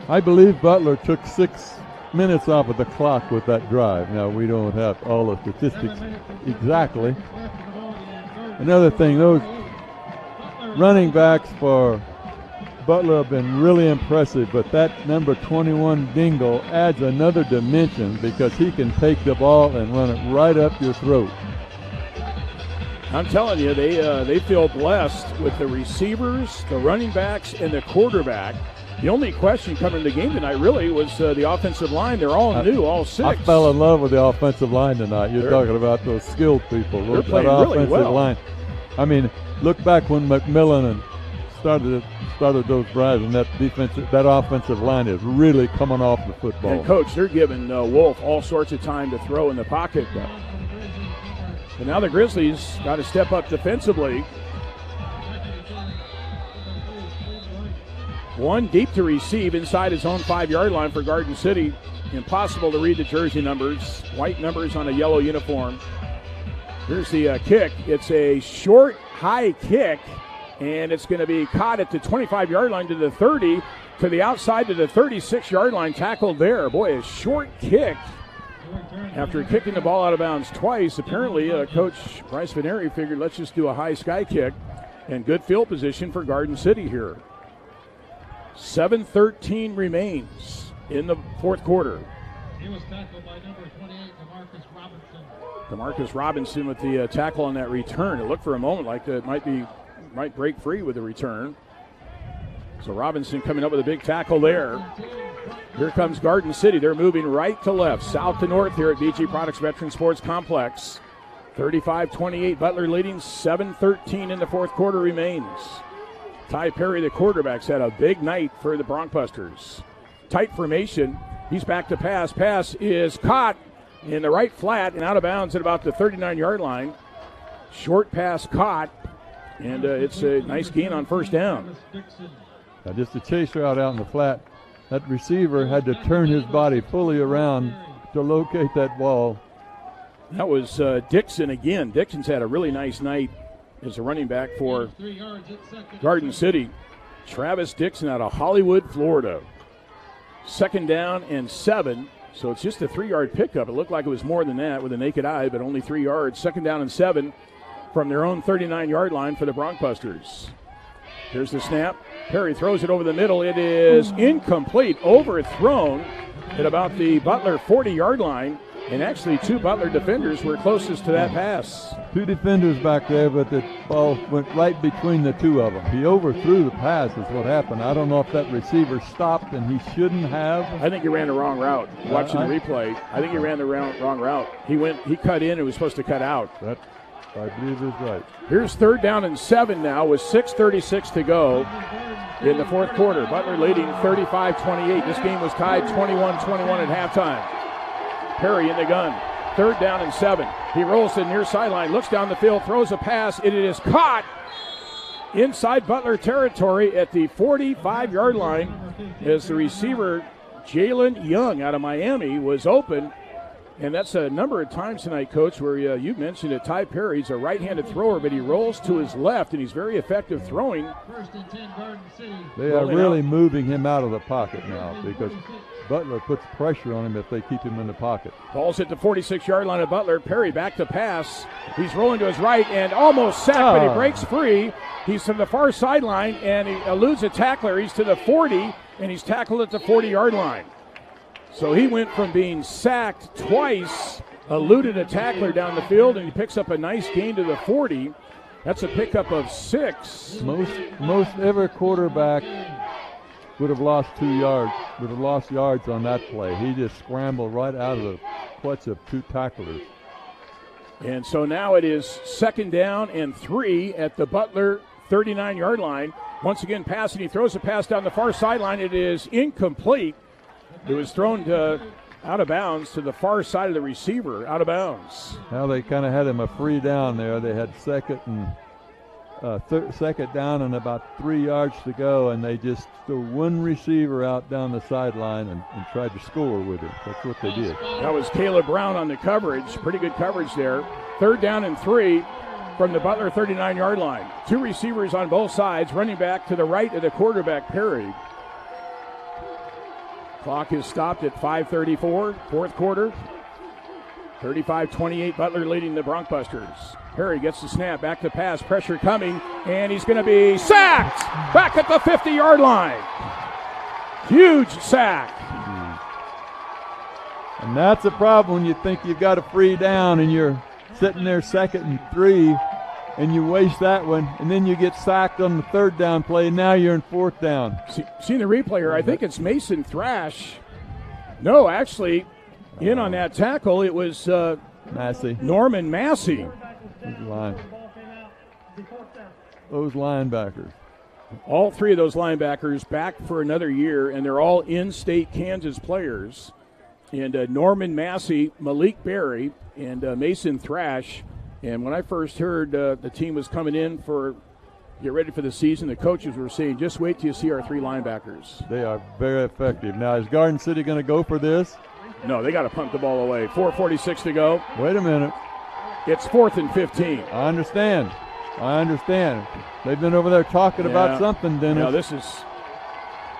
[SPEAKER 1] I believe Butler took 6 minutes off of the clock with that drive. Now, we don't have all the statistics exactly. Another thing, those running backs for Butler have been really impressive, but that number 21 Dingle adds another dimension because he can take the ball and run it right up your throat.
[SPEAKER 2] I'm telling you, they feel blessed with the receivers, the running backs, and the quarterback. The only question coming in the game tonight really was the offensive line. They're all new, all 6.
[SPEAKER 1] I fell in love with the offensive line tonight. You're talking about those skilled people.
[SPEAKER 2] They're playing really well.
[SPEAKER 1] Line. I mean, look back when McMillan and started those drives, and that offensive line is really coming off the football.
[SPEAKER 2] And Coach, they're giving Wolf all sorts of time to throw in the pocket. But now the Grizzlies got to step up defensively. One deep to receive inside his own 5-yard line for Garden City. Impossible to read the jersey numbers. White numbers on a yellow uniform. Here's the kick. It's a short, high kick. And it's going to be caught at the 25-yard line to the 30, to the outside to the 36-yard line, tackled there. Boy, a short kick. After kicking the ball out of bounds twice, apparently Coach Bryce Veneri figured, let's just do a high sky kick. And good field position for Garden City here. 7:13 remains in the fourth quarter.
[SPEAKER 4] He was tackled by number 28, DeMarcus Robinson.
[SPEAKER 2] DeMarcus Robinson with the tackle on that return. It looked for a moment like it might break free with the return. So Robinson coming up with a big tackle there. Here comes Garden City. They're moving right to left, south to north here at BG Products Veteran Sports Complex. 35-28, Butler leading. 7:13 in the fourth quarter remains. Ty Perry, the quarterback's had a big night for the Broncbusters. Tight formation. He's back to pass. Pass is caught in the right flat and out of bounds at about the 39-yard line. Short pass caught. And it's a nice gain on first down.
[SPEAKER 1] Just a chase route out in the flat. That receiver had to turn his body fully around to locate that ball.
[SPEAKER 2] That was Dixon again. Dixon's had a really nice night is a running back for Garden City. Travis Dixon out of Hollywood, Florida. 2nd down and 7. So it's just a 3-yard pickup. It looked like it was more than that with a naked eye, but only 3 yards. 2nd down and 7 from their own 39-yard line for the Broncbusters. Here's the snap. Perry throws it over the middle. It is incomplete, overthrown at about the Butler 40-yard line. And actually 2 Butler defenders were closest to that pass.
[SPEAKER 1] 2 defenders back there, but the ball went right between the 2 of them. He overthrew the pass is what happened. I don't know if that receiver stopped and he shouldn't have.
[SPEAKER 2] I think he ran the wrong route. Watching the replay, I think he ran the wrong route. He cut in and was supposed to cut out.
[SPEAKER 1] That, I believe, is right.
[SPEAKER 2] Here's 3rd down and 7 now with 6:36 to go in the 4th quarter. Butler leading 35-28. This game was tied 21-21 at halftime. Perry in the gun. 3rd down and 7. He rolls to the near sideline, looks down the field, throws a pass. It is caught inside Butler territory at the 45-yard line as the receiver, Jalen Young out of Miami, was open. And that's a number of times tonight, Coach, where you mentioned that Ty Perry's a right-handed thrower, but he rolls to his left, and he's very effective throwing.
[SPEAKER 1] They are really moving him out of the pocket now because Butler puts pressure on him if they keep him in the pocket.
[SPEAKER 2] Ball's at the 46-yard line of Butler. Perry back to pass. He's rolling to his right and almost sacked, but he breaks free. He's from the far sideline, and he eludes a tackler. He's to the 40, and he's tackled at the 40-yard line. So he went from being sacked twice, eluded a tackler down the field, and he picks up a nice gain to the 40. That's a pickup of 6.
[SPEAKER 1] Most every quarterback would have lost 2 yards, would have lost yards on that play. He just scrambled right out of the clutch of 2 tacklers.
[SPEAKER 2] And so now it is 2nd down and 3 at the Butler 39-yard line. Once again passing, he throws a pass down the far sideline. It is incomplete. It was thrown out of bounds to the far side of the receiver, out of bounds.
[SPEAKER 1] Now they kind of had him a free down there. They had second down and about 3 yards to go, and they just threw one receiver out down the sideline and tried to score with it. That's what they did.
[SPEAKER 2] That was Caleb Brown on the coverage. Pretty good coverage there. 3rd down and 3 from the Butler 39-yard line. 2 receivers on both sides, running back to the right of the quarterback, Perry. Clock is stopped at 5:34, 4th quarter. 35-28, Butler leading the Broncbusters. Perry gets the snap, back to pass, pressure coming, and he's going to be sacked back at the 50-yard line. Huge sack.
[SPEAKER 1] And that's a problem when you think you've got a free down and you're sitting there 2nd and 3, and you waste that one, and then you get sacked on the 3rd down play, and now you're in 4th down.
[SPEAKER 2] See the replay here. I think it's Mason Thrash. No, actually, in on that tackle, it was
[SPEAKER 1] Massey.
[SPEAKER 2] Norman Massey.
[SPEAKER 1] Those linebackers.
[SPEAKER 2] All 3 of those linebackers back for another year, and they're all in-state Kansas players. And Norman Massey, Malik Berry, and Mason Thrash. And when I first heard the team was coming in for get ready for the season, the coaches were saying, just wait till you see our 3 linebackers.
[SPEAKER 1] They are very effective. Now, is Garden City going to go for this?
[SPEAKER 2] No, they got to punt the ball away. 4:46 to go.
[SPEAKER 1] Wait a minute.
[SPEAKER 2] It's 4th and 15.
[SPEAKER 1] I understand. They've been over there talking about something, Dennis.
[SPEAKER 2] No, this is...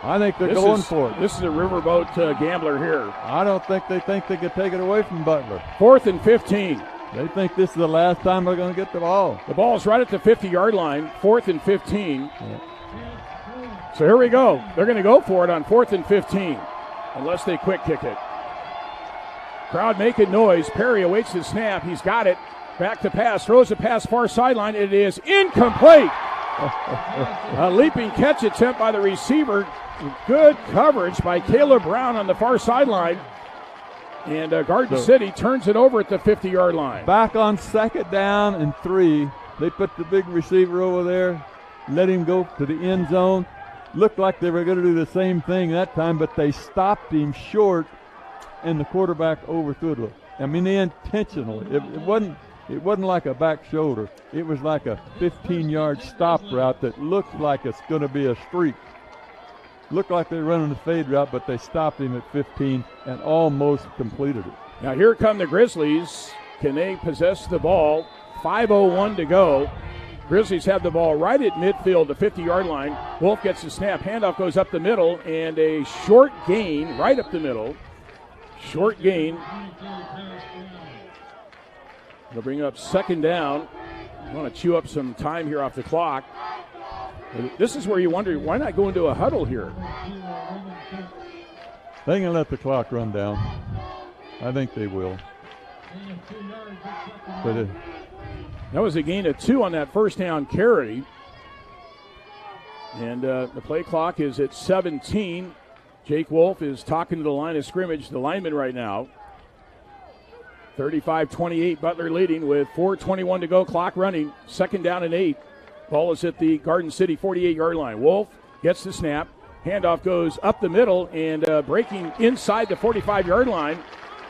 [SPEAKER 1] I think they're going for it.
[SPEAKER 2] This is a riverboat gambler here.
[SPEAKER 1] I don't think they could take it away from Butler.
[SPEAKER 2] 4th and 15.
[SPEAKER 1] They think this is the last time they're going to get the ball.
[SPEAKER 2] The ball's right at the 50-yard line, 4th and 15. Yeah. So here we go. They're going to go for it on 4th and 15, unless they quick kick it. Crowd making noise. Perry awaits the snap. He's got it. Back to pass. Throws a pass far sideline. It is incomplete. A leaping catch attempt by the receiver. Good coverage by Caleb Brown on the far sideline. And Garden City turns it over at the 50-yard line.
[SPEAKER 1] Back on 2nd down and 3. They put the big receiver over there, let him go to the end zone. Looked like they were going to do the same thing that time, but they stopped him short, and the quarterback overthrew it. I mean, they intentionally. It wasn't like a back shoulder. It was like a 15-yard stop route that looked like it's going to be a streak. Looked like they were running the fade route, but they stopped him at 15 and almost completed it.
[SPEAKER 2] Now here come the Grizzlies. Can they possess the ball? 5:01 to go. Grizzlies have the ball right at midfield, the 50-yard line. Wolf gets the snap. Handoff goes up the middle, and a short gain right up the middle. Short gain. They'll bring up second down. I want to chew up some time here off the clock. This is where you wonder, why not go into a huddle here?
[SPEAKER 1] They can let the clock run down. I think they will. But
[SPEAKER 2] that was a gain of 2 on that first down carry. And the play clock is at 17. Jake Wolf is talking to the line of scrimmage, the lineman right now. 35-28, Butler leading with 4:21 to go, clock running. Second down and 8. Ball is at the Garden City 48-yard line. Wolf gets the snap. Handoff goes up the middle and breaking inside the 45-yard line.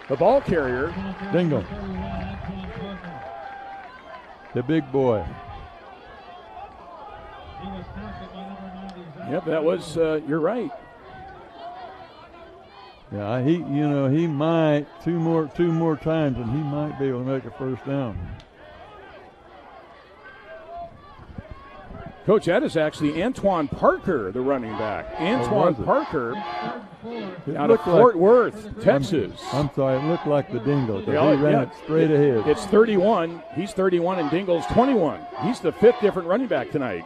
[SPEAKER 2] The ball carrier.
[SPEAKER 1] Dingle. The big boy.
[SPEAKER 2] Yep, that was, you're right.
[SPEAKER 1] Yeah, he might two more times, and he might be able to make a first down.
[SPEAKER 2] Coach, that is actually Antoine Parker, the running back. Antoine Parker out of Fort Worth, Texas.
[SPEAKER 1] I'm sorry, it looked like the Dingle. He ran it straight ahead.
[SPEAKER 2] It's 31. He's 31, and Dingle's 21. He's the 5th different running back tonight.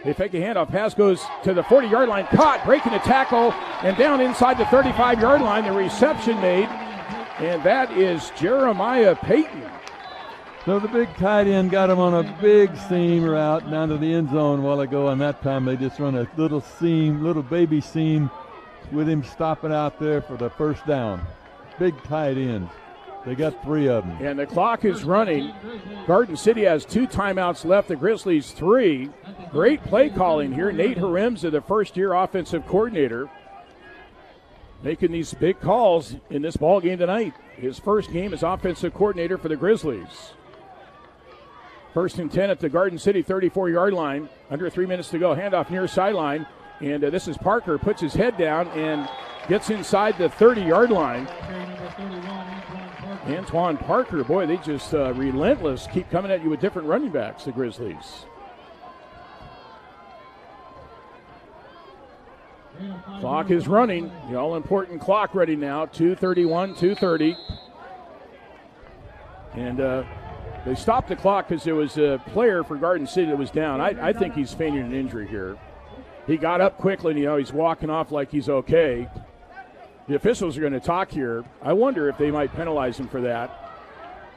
[SPEAKER 2] They fake a handoff. Pass goes to the 40-yard line. Caught, breaking a tackle, and down inside the 35-yard line. The reception made, and that is Jeremiah Payton.
[SPEAKER 1] So the big tight end got him on a big seam route down to the end zone a while ago, and that time they just run a little seam, little baby seam with him stopping out there for the first down. Big tight ends. They got 3 of them.
[SPEAKER 2] And the clock is running. Garden City has 2 timeouts left. The Grizzlies 3. Great play calling here. Nate Haremza, the first-year offensive coordinator, making these big calls in this ball game tonight. His first game as offensive coordinator for the Grizzlies. 1st and 10 at the Garden City 34-yard line. Under 3 minutes to go. Handoff near sideline. And this is Parker. Puts his head down and gets inside the 30-yard line. Antoine Parker, boy, they just relentless, keep coming at you with different running backs, the Grizzlies. Clock is running. The all-important clock ready now. 2:31, 2:30. And they stopped the clock because there was a player for Garden City that was down. I think he's feigning an injury here. He got up quickly, and he's walking off like he's okay. The officials are going to talk here. I wonder if they might penalize him for that.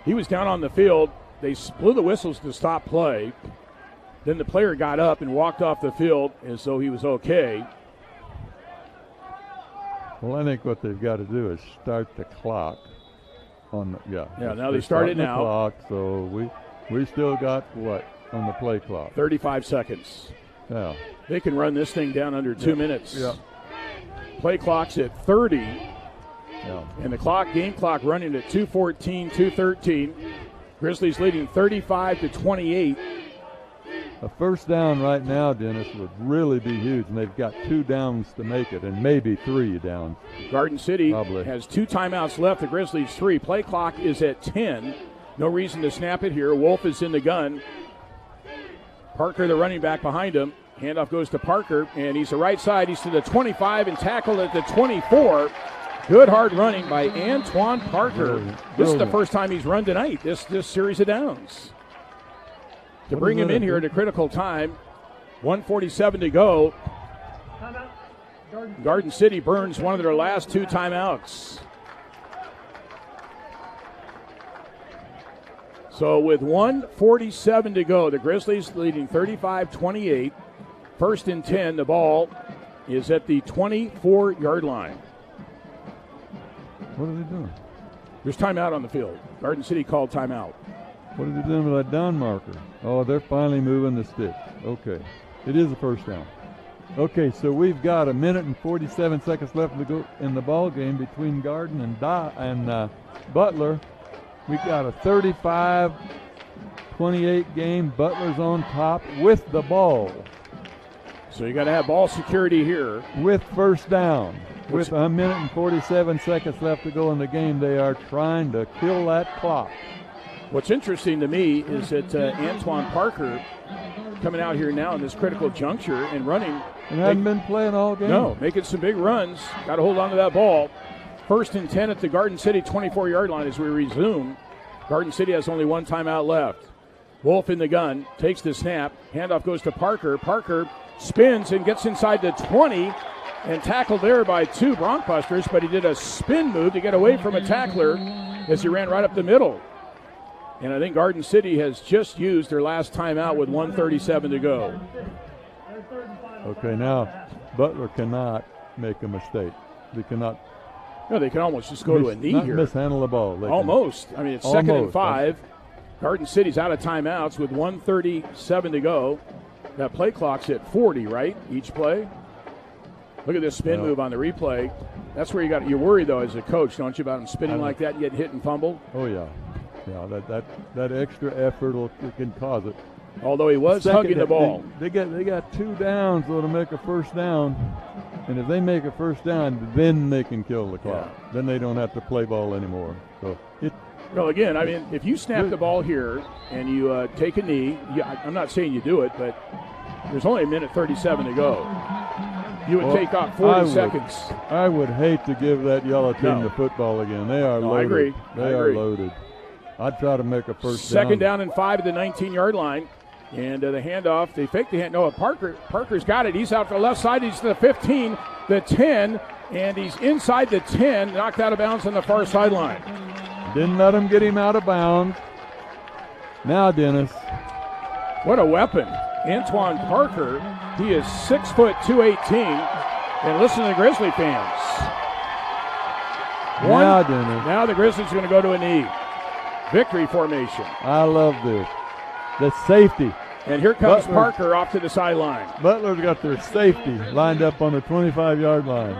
[SPEAKER 2] He was down on the field. They blew the whistles to stop play. Then the player got up and walked off the field as though he was okay.
[SPEAKER 1] Well, I think what they've got to do is start the clock.
[SPEAKER 2] Now they start it now.
[SPEAKER 1] The clock, so we still got what on the play clock?
[SPEAKER 2] 35 seconds.
[SPEAKER 1] Yeah.
[SPEAKER 2] They can run this thing down under 2 minutes.
[SPEAKER 1] Yeah.
[SPEAKER 2] Play clock's at 30.
[SPEAKER 1] Yeah.
[SPEAKER 2] And the game clock running at 2:14, 2:13. Grizzlies leading 35-28.
[SPEAKER 1] A first down right now, Dennis, would really be huge, and they've got 2 downs to make it, and maybe 3 downs.
[SPEAKER 2] Garden City
[SPEAKER 1] Probably
[SPEAKER 2] has 2 timeouts left. The Grizzlies 3. Play clock is at 10. No reason to snap it here. Wolf is in the gun. Parker, the running back, behind him. Handoff goes to Parker, and he's the right side. He's to the 25 and tackled at the 24. Good hard running by Antoine Parker. This is the first time he's run tonight, this series of downs. To bring him in here at a critical time, 1:47 to go. Garden City burns one of their last 2 timeouts. So with 1:47 to go, the Grizzlies leading 35-28. 1st and 10, the ball is at the 24-yard line.
[SPEAKER 1] What are they doing?
[SPEAKER 2] There's timeout on the field. Garden City called timeout.
[SPEAKER 1] What are they doing with that down marker? Oh, they're finally moving the sticks. Okay. It is a first down. Okay, so we've got 1 minute and 47 seconds left to go in the ball game between Garden and Butler. We've got a 35-28 game. Butler's on top with the ball.
[SPEAKER 2] So you got to have ball security here.
[SPEAKER 1] With first down. With 1 minute and 47 seconds left to go in the game, they are trying to kill that clock.
[SPEAKER 2] What's interesting to me is that Antoine Parker coming out here now in this critical juncture and running.
[SPEAKER 1] And hadn't been playing all game.
[SPEAKER 2] No, making some big runs. Got to hold on to that ball. 1st and 10 at the Garden City 24-yard line as we resume. Garden City has only one timeout left. Wolf in the gun, takes the snap. Handoff goes to Parker. Parker spins and gets inside the 20 and tackled there by 2 Broncbusters, but he did a spin move to get away from a tackler as he ran right up the middle. And I think Garden City has just used their last timeout with 1:37 to go.
[SPEAKER 1] Okay, now Butler cannot make a mistake. They cannot.
[SPEAKER 2] No, they can almost just go to a knee here.
[SPEAKER 1] Mishandle the ball. They
[SPEAKER 2] almost. I mean, it's
[SPEAKER 1] almost.
[SPEAKER 2] 2nd and 5. Garden City's out of timeouts with 1:37 to go. That play clock's at 40, right? Each play. Look at this spin move on the replay. That's where you worry though as a coach, don't you, about him spinning like that and getting hit and fumbled?
[SPEAKER 1] Oh yeah, yeah. That extra effort can cause it.
[SPEAKER 2] Although he was hugging the ball.
[SPEAKER 1] They got 2 downs though to make a first down, and if they make a first down, then they can kill the clock.
[SPEAKER 2] Yeah.
[SPEAKER 1] Then they don't have to play ball anymore. So
[SPEAKER 2] Well, again, I mean, if you snap the ball here and you take a knee, I'm not saying you do it, but there's only 1:37 to go. You would take off 40 seconds.
[SPEAKER 1] I would hate to give that yellow team the football again. They are loaded.
[SPEAKER 2] I agree.
[SPEAKER 1] They are loaded. I'd try to make a first down.
[SPEAKER 2] 2nd down and 5 at the 19-yard line. And the handoff, they fake the hand. No, Parker's got it. He's out to the left side. He's to the 15, the 10, and he's inside the 10, knocked out of bounds on the far sideline.
[SPEAKER 1] Didn't let him get him out of bounds. Now, Dennis.
[SPEAKER 2] What a weapon. Antoine Parker, he is 6 foot 218. And listen to the Grizzly fans. Now the Grizzlies are going to go to a knee. Victory formation.
[SPEAKER 1] I love this. The safety.
[SPEAKER 2] And here comes Parker off to the sideline.
[SPEAKER 1] Butler's got their safety lined up on the 25-yard line.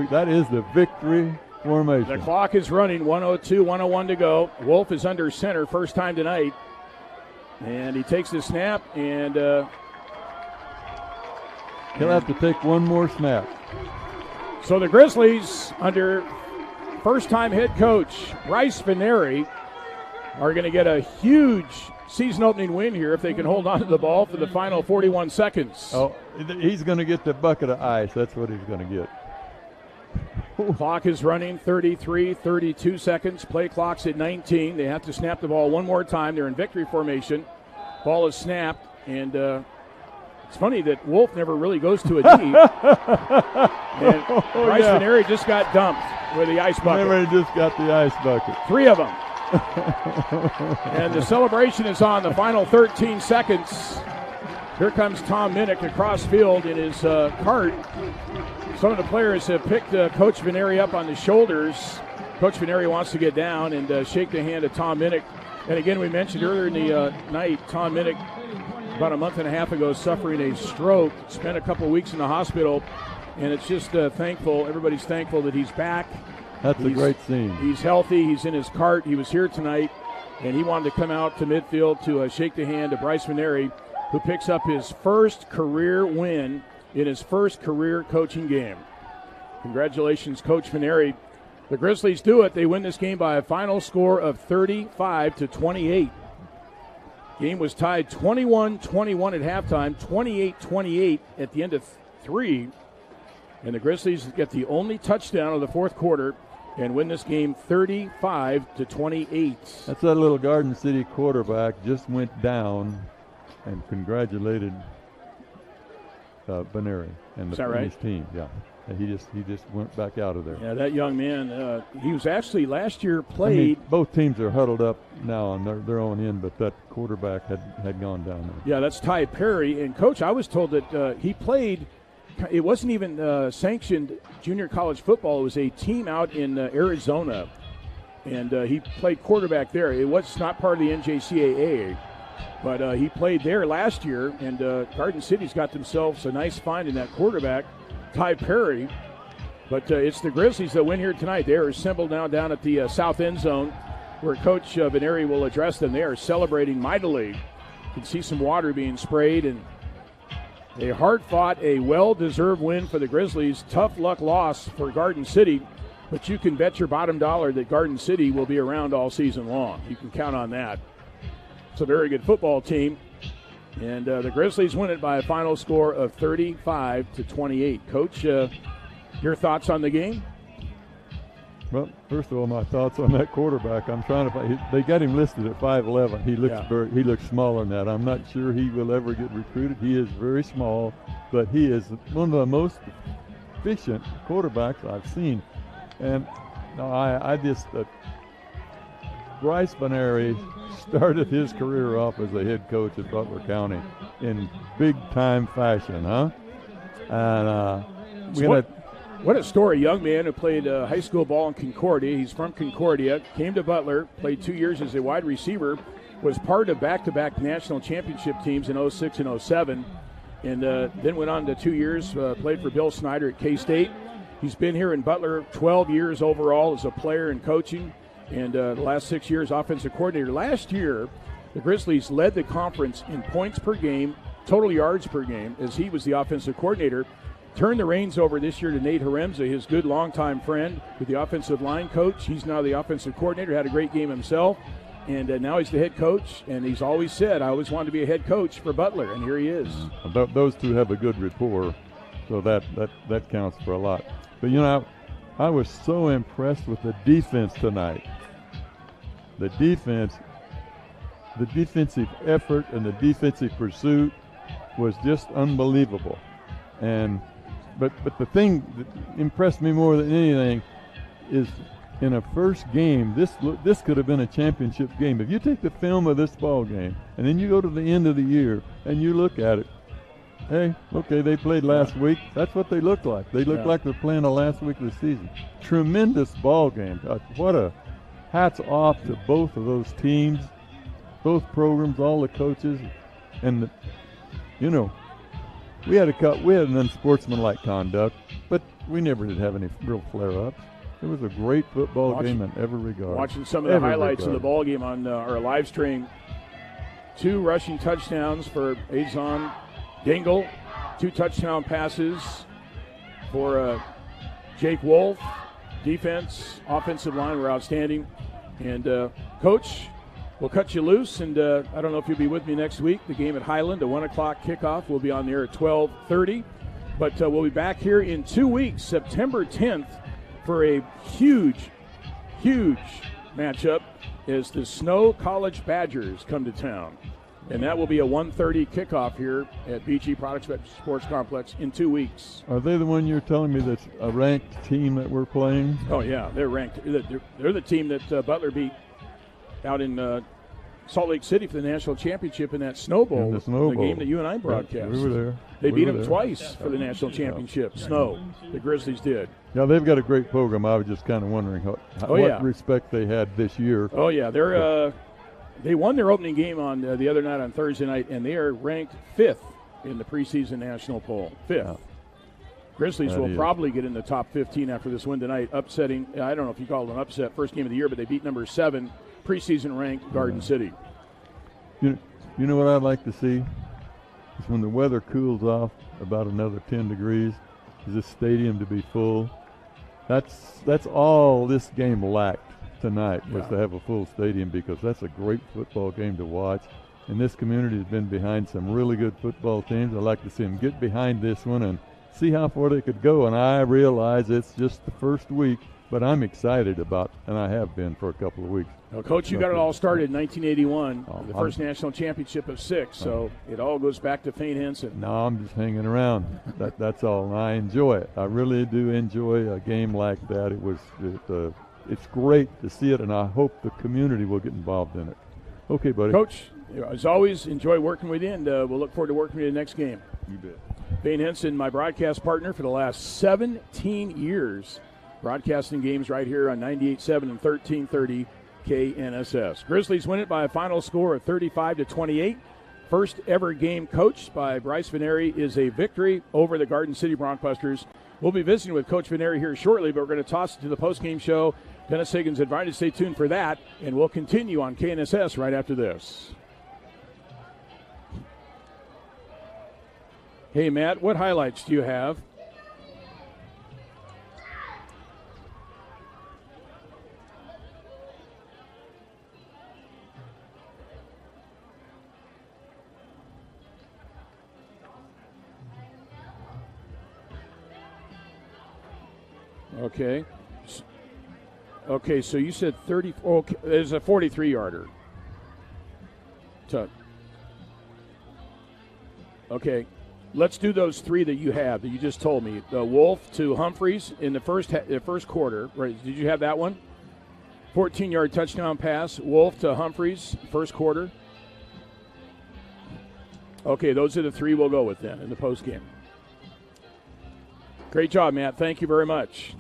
[SPEAKER 1] That is the victory formation.
[SPEAKER 2] The clock is running, 1:02, 1:01 to go. Wolf is under center, first time tonight. And he takes the snap, and
[SPEAKER 1] he'll have to take one more snap.
[SPEAKER 2] So the Grizzlies, under first-time head coach Bryce Veneri, are going to get a huge season-opening win here if they can hold on to the ball for the final 41 seconds.
[SPEAKER 1] Oh, he's going to get the bucket of ice. That's what he's going to get.
[SPEAKER 2] Clock is running, 33, 32 seconds. Play clock's at 19. They have to snap the ball one more time. They're in victory formation. Ball is snapped, and it's funny that Wolf never really goes to a knee. And Bryce Veneri just got dumped with the ice bucket.
[SPEAKER 1] Never just got the ice bucket.
[SPEAKER 2] 3 of them. And the celebration is on the final 13 seconds. Here comes Tom Minnick across field in his cart. Some of the players have picked Coach Veneri up on the shoulders. Coach Veneri wants to get down and shake the hand of Tom Minnick. And again, we mentioned earlier in the night, Tom Minnick, about a month and a half ago, suffering a stroke, spent a couple weeks in the hospital, and it's just thankful. Everybody's thankful that he's back.
[SPEAKER 1] That's a great scene.
[SPEAKER 2] He's healthy. He's in his cart. He was here tonight, and he wanted to come out to midfield to shake the hand of Bryce Veneri, who picks up his first career win in his first career coaching game. Congratulations, Coach Veneri. The Grizzlies do it. They win this game by a final score of 35-28. Game was tied 21-21 at halftime, 28-28 at the end of 3. And the Grizzlies get the only touchdown of the fourth quarter and win this game 35-28.
[SPEAKER 1] That's that little Garden City quarterback just went down and congratulated Veneri and his team. Yeah, and he just went back out of there.
[SPEAKER 2] Yeah, that young man. He was actually last year played.
[SPEAKER 1] I mean, both teams are huddled up now on their own end, but that quarterback had gone down there.
[SPEAKER 2] Yeah, that's Ty Perry. And Coach, I was told that he played. It wasn't even sanctioned junior college football. It was a team out in Arizona, and he played quarterback there. It was not part of the NJCAA. But he played there last year, and Garden City's got themselves a nice find in that quarterback, Ty Perry. But it's the Grizzlies that win here tonight. They are assembled now down at the south end zone where Coach Veneri will address them. They are celebrating mightily. You can see some water being sprayed, and a hard-fought, a well-deserved win for the Grizzlies. Tough luck loss for Garden City. But you can bet your bottom dollar that Garden City will be around all season long. You can count on that. It's a very good football team. And the Grizzlies win it by a final score of 35-28. Coach, your thoughts on the game?
[SPEAKER 1] Well, first of all, my thoughts on that quarterback. I'm trying to find. They got him listed at 5'11". He looks smaller than that. I'm not sure he will ever get recruited. He is very small, but he is one of the most efficient quarterbacks I've seen. And no, I just Bryce Benary started his career off as a head coach at Butler County in big-time fashion, huh? And
[SPEAKER 2] what a story. Young man who played high school ball in Concordia. He's from Concordia, came to Butler, played 2 years as a wide receiver, was part of back-to-back national championship teams in 06 and 07, and then went on to 2 years, played for Bill Snyder at K-State. He's been here in Butler 12 years overall as a player and coaching, and the last 6 years offensive coordinator. Last year, the Grizzlies led the conference in points per game, total yards per game, as he was the offensive coordinator. Turned the reins over this year to Nate Haremza, his good longtime friend, with the offensive line coach. He's now the offensive coordinator, had a great game himself, and now he's the head coach. And he's always said, I always wanted to be a head coach for Butler, and here he is.
[SPEAKER 1] Those two have a good rapport, so that counts for a lot. But, you know, I was so impressed with the defense tonight. The defensive effort and the defensive pursuit was just unbelievable. But the thing that impressed me more than anything is in a first game, this could have been a championship game. If you take the film of this ball game and then you go to the end of the year and you look at it, hey, okay, they played last week. That's what they look like. They look like they're playing the last week of the season. Tremendous ball game. What a hats off to both of those teams, both programs, all the coaches, and we had an unsportsmanlike conduct, but we never did have any real flare-ups. It was a great football game in every regard.
[SPEAKER 2] Watching some of the highlights of the ball game on our live stream, 2 rushing touchdowns for Azon Dingle, 2 touchdown passes for Jake Wolf. Defense, offensive line were outstanding. And Coach, we'll cut you loose, and I don't know if you'll be with me next week. The game at Highland, a 1 o'clock kickoff. We'll be on the air at 12:30. But we'll be back here in 2 weeks, September 10th, for a huge, huge matchup as the Snow College Badgers come to town. And that will be a 1:30 kickoff here at BG Products Sports Complex in 2 weeks.
[SPEAKER 1] Are they the one you're telling me that's a ranked team that we're playing?
[SPEAKER 2] Oh, yeah, they're ranked. They're the team that Butler beat out in Salt Lake City for the national championship in that Snow Bowl, the game that you and I broadcast.
[SPEAKER 1] Yeah, we were there.
[SPEAKER 2] They beat them twice for the national championship. Snow, the Grizzlies did.
[SPEAKER 1] Yeah, they've got a great program. I was just kind of wondering what respect they had this year.
[SPEAKER 2] Oh, yeah, they won their opening game on the other night on Thursday night, and they are ranked 5th in the preseason national poll. 5th. Yeah. Grizzlies will probably get in the top 15 after this win tonight, upsetting, I don't know if you call it an upset, first game of the year, but they beat number 7, preseason ranked Garden City.
[SPEAKER 1] You know what I'd like to see? Is when the weather cools off about another 10 degrees, is this stadium to be full. That's all this game lacked tonight, was to have a full stadium, because that's a great football game to watch. And this community has been behind some really good football teams. I'd like to see them get behind this one and see how far they could go. And I realize it's just the first week, but I'm excited about, and I have been for a couple of weeks.
[SPEAKER 2] Well, Coach, you got it all started in 1981, the first national championship of 6, so it all goes back to Fane Henson.
[SPEAKER 1] No, I'm just hanging around. That's all, and I enjoy it. I really do enjoy a game like that. It's great to see it, and I hope the community will get involved in it. Okay, buddy.
[SPEAKER 2] Coach, as always, enjoy working with you, and we'll look forward to working with you next game.
[SPEAKER 1] You bet.
[SPEAKER 2] Fane Henson, my broadcast partner for the last 17 years, broadcasting games right here on 98.7 and 1330 KNSS. Grizzlies win it by a final score of 35-28. First ever game coached by Bryce Benary is a victory over the Garden City Bronchbusters. We'll be visiting with Coach Benary here shortly, but we're going to toss it to the postgame show. Dennis Higgins invited to stay tuned for that, and we'll continue on KNSS right after this. Hey, Matt, what highlights do you have? Okay. Okay, so you said 30. Okay, there's a 43-yarder. Okay, let's do those three that you have that you just told me. The Wolf to Humphreys in the first quarter. Right? Did you have that one? 14-yard touchdown pass. Wolf to Humphreys, first quarter. Okay, those are the three we'll go with then in the postgame. Great job, Matt. Thank you very much.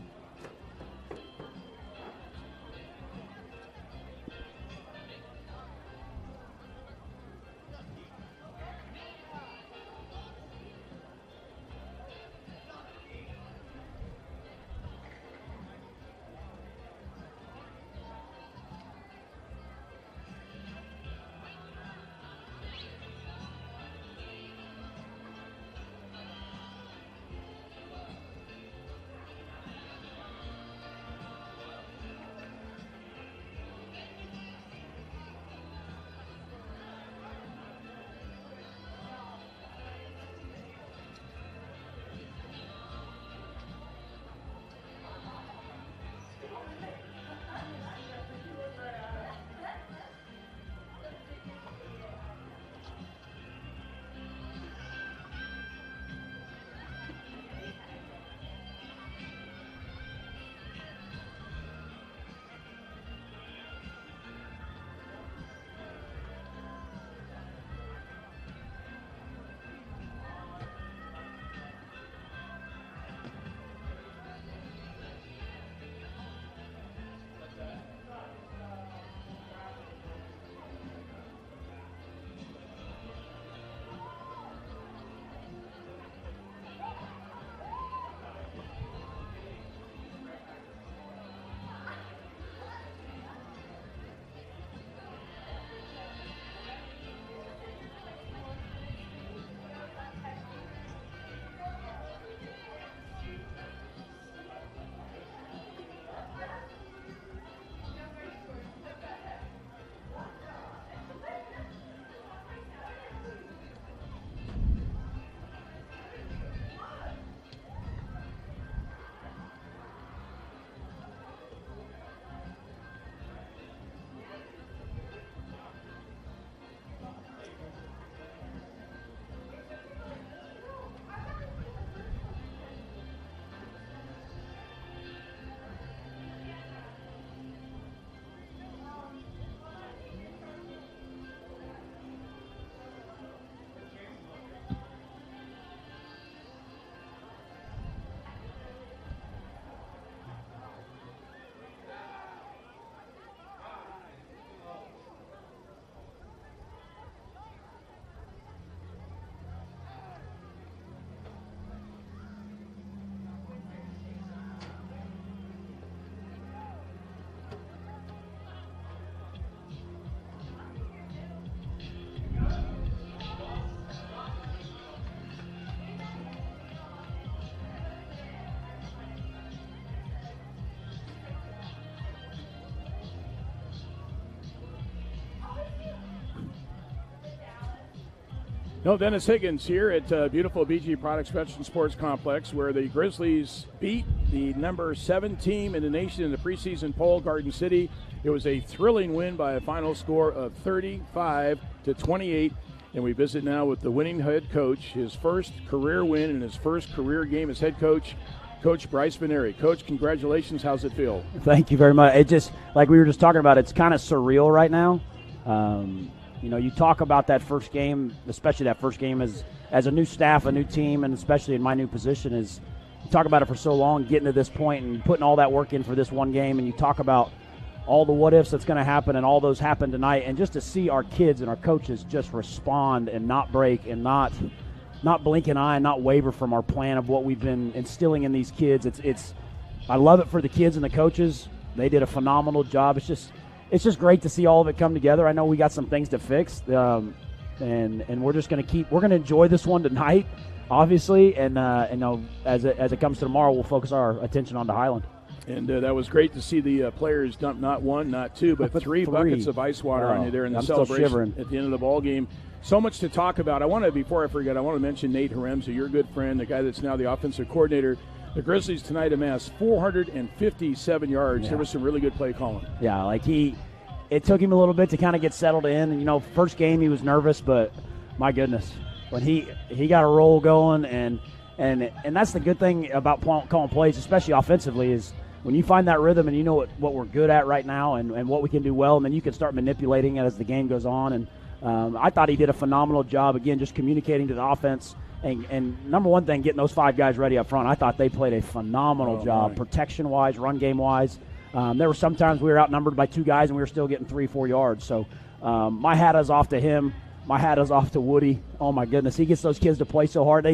[SPEAKER 2] No, Dennis Higgins here at beautiful BG Products Veteran Sports Complex, where the Grizzlies beat the number 7 team in the nation in the preseason poll, Garden City. It was a thrilling win by a final score of 35-28. And we visit now with the winning head coach, his first career win and his first career game as head coach, Coach Bryce Veneri. Coach, congratulations. How's it feel?
[SPEAKER 8] Thank you very much. It just, like we were just talking about, it's kind of surreal right now. You know, you talk about that first game, especially that first game as a new staff, a new team, and especially in my new position, is you talk about it for so long, getting to this point and putting all that work in for this one game, and you talk about all the what-ifs that's going to happen, and all those happen tonight, and just to see our kids and our coaches just respond and not break and not blink an eye and not waver from our plan of what we've been instilling in these kids. It's I love it for the kids and the coaches. They did a phenomenal job. It's just great to see all of it come together. I know we got some things to fix, and we're just going to we're going to enjoy this one tonight, obviously, and as it comes to tomorrow, we'll focus our attention on the Highland.
[SPEAKER 2] And that was great to see the players dump not one, not two, but three buckets of ice water on you there in the celebration at the end of the ball game. So much to talk about. Before I forget, I want to mention Nate Harems, you're a good friend, the guy that's now the offensive coordinator. The Grizzlies tonight amassed 457 yards.
[SPEAKER 8] Yeah.
[SPEAKER 2] There was some really good play calling.
[SPEAKER 8] Yeah, like it took him a little bit to kind of get settled in. And, first game he was nervous, but my goodness, when he got a roll going, and that's the good thing about calling plays, especially offensively, is when you find that rhythm and you know what we're good at right now and what we can do well, and then you can start manipulating it as the game goes on. And I thought he did a phenomenal job, again, just communicating to the offense. And number one thing, getting those 5 guys ready up front. I thought they played a phenomenal job, protection-wise, run game-wise. There were some times we were outnumbered by 2 guys and we were still getting 3-4 yards. So my hat is off to him. My hat is off to Woody. Oh, my goodness. He gets those kids to play so hard.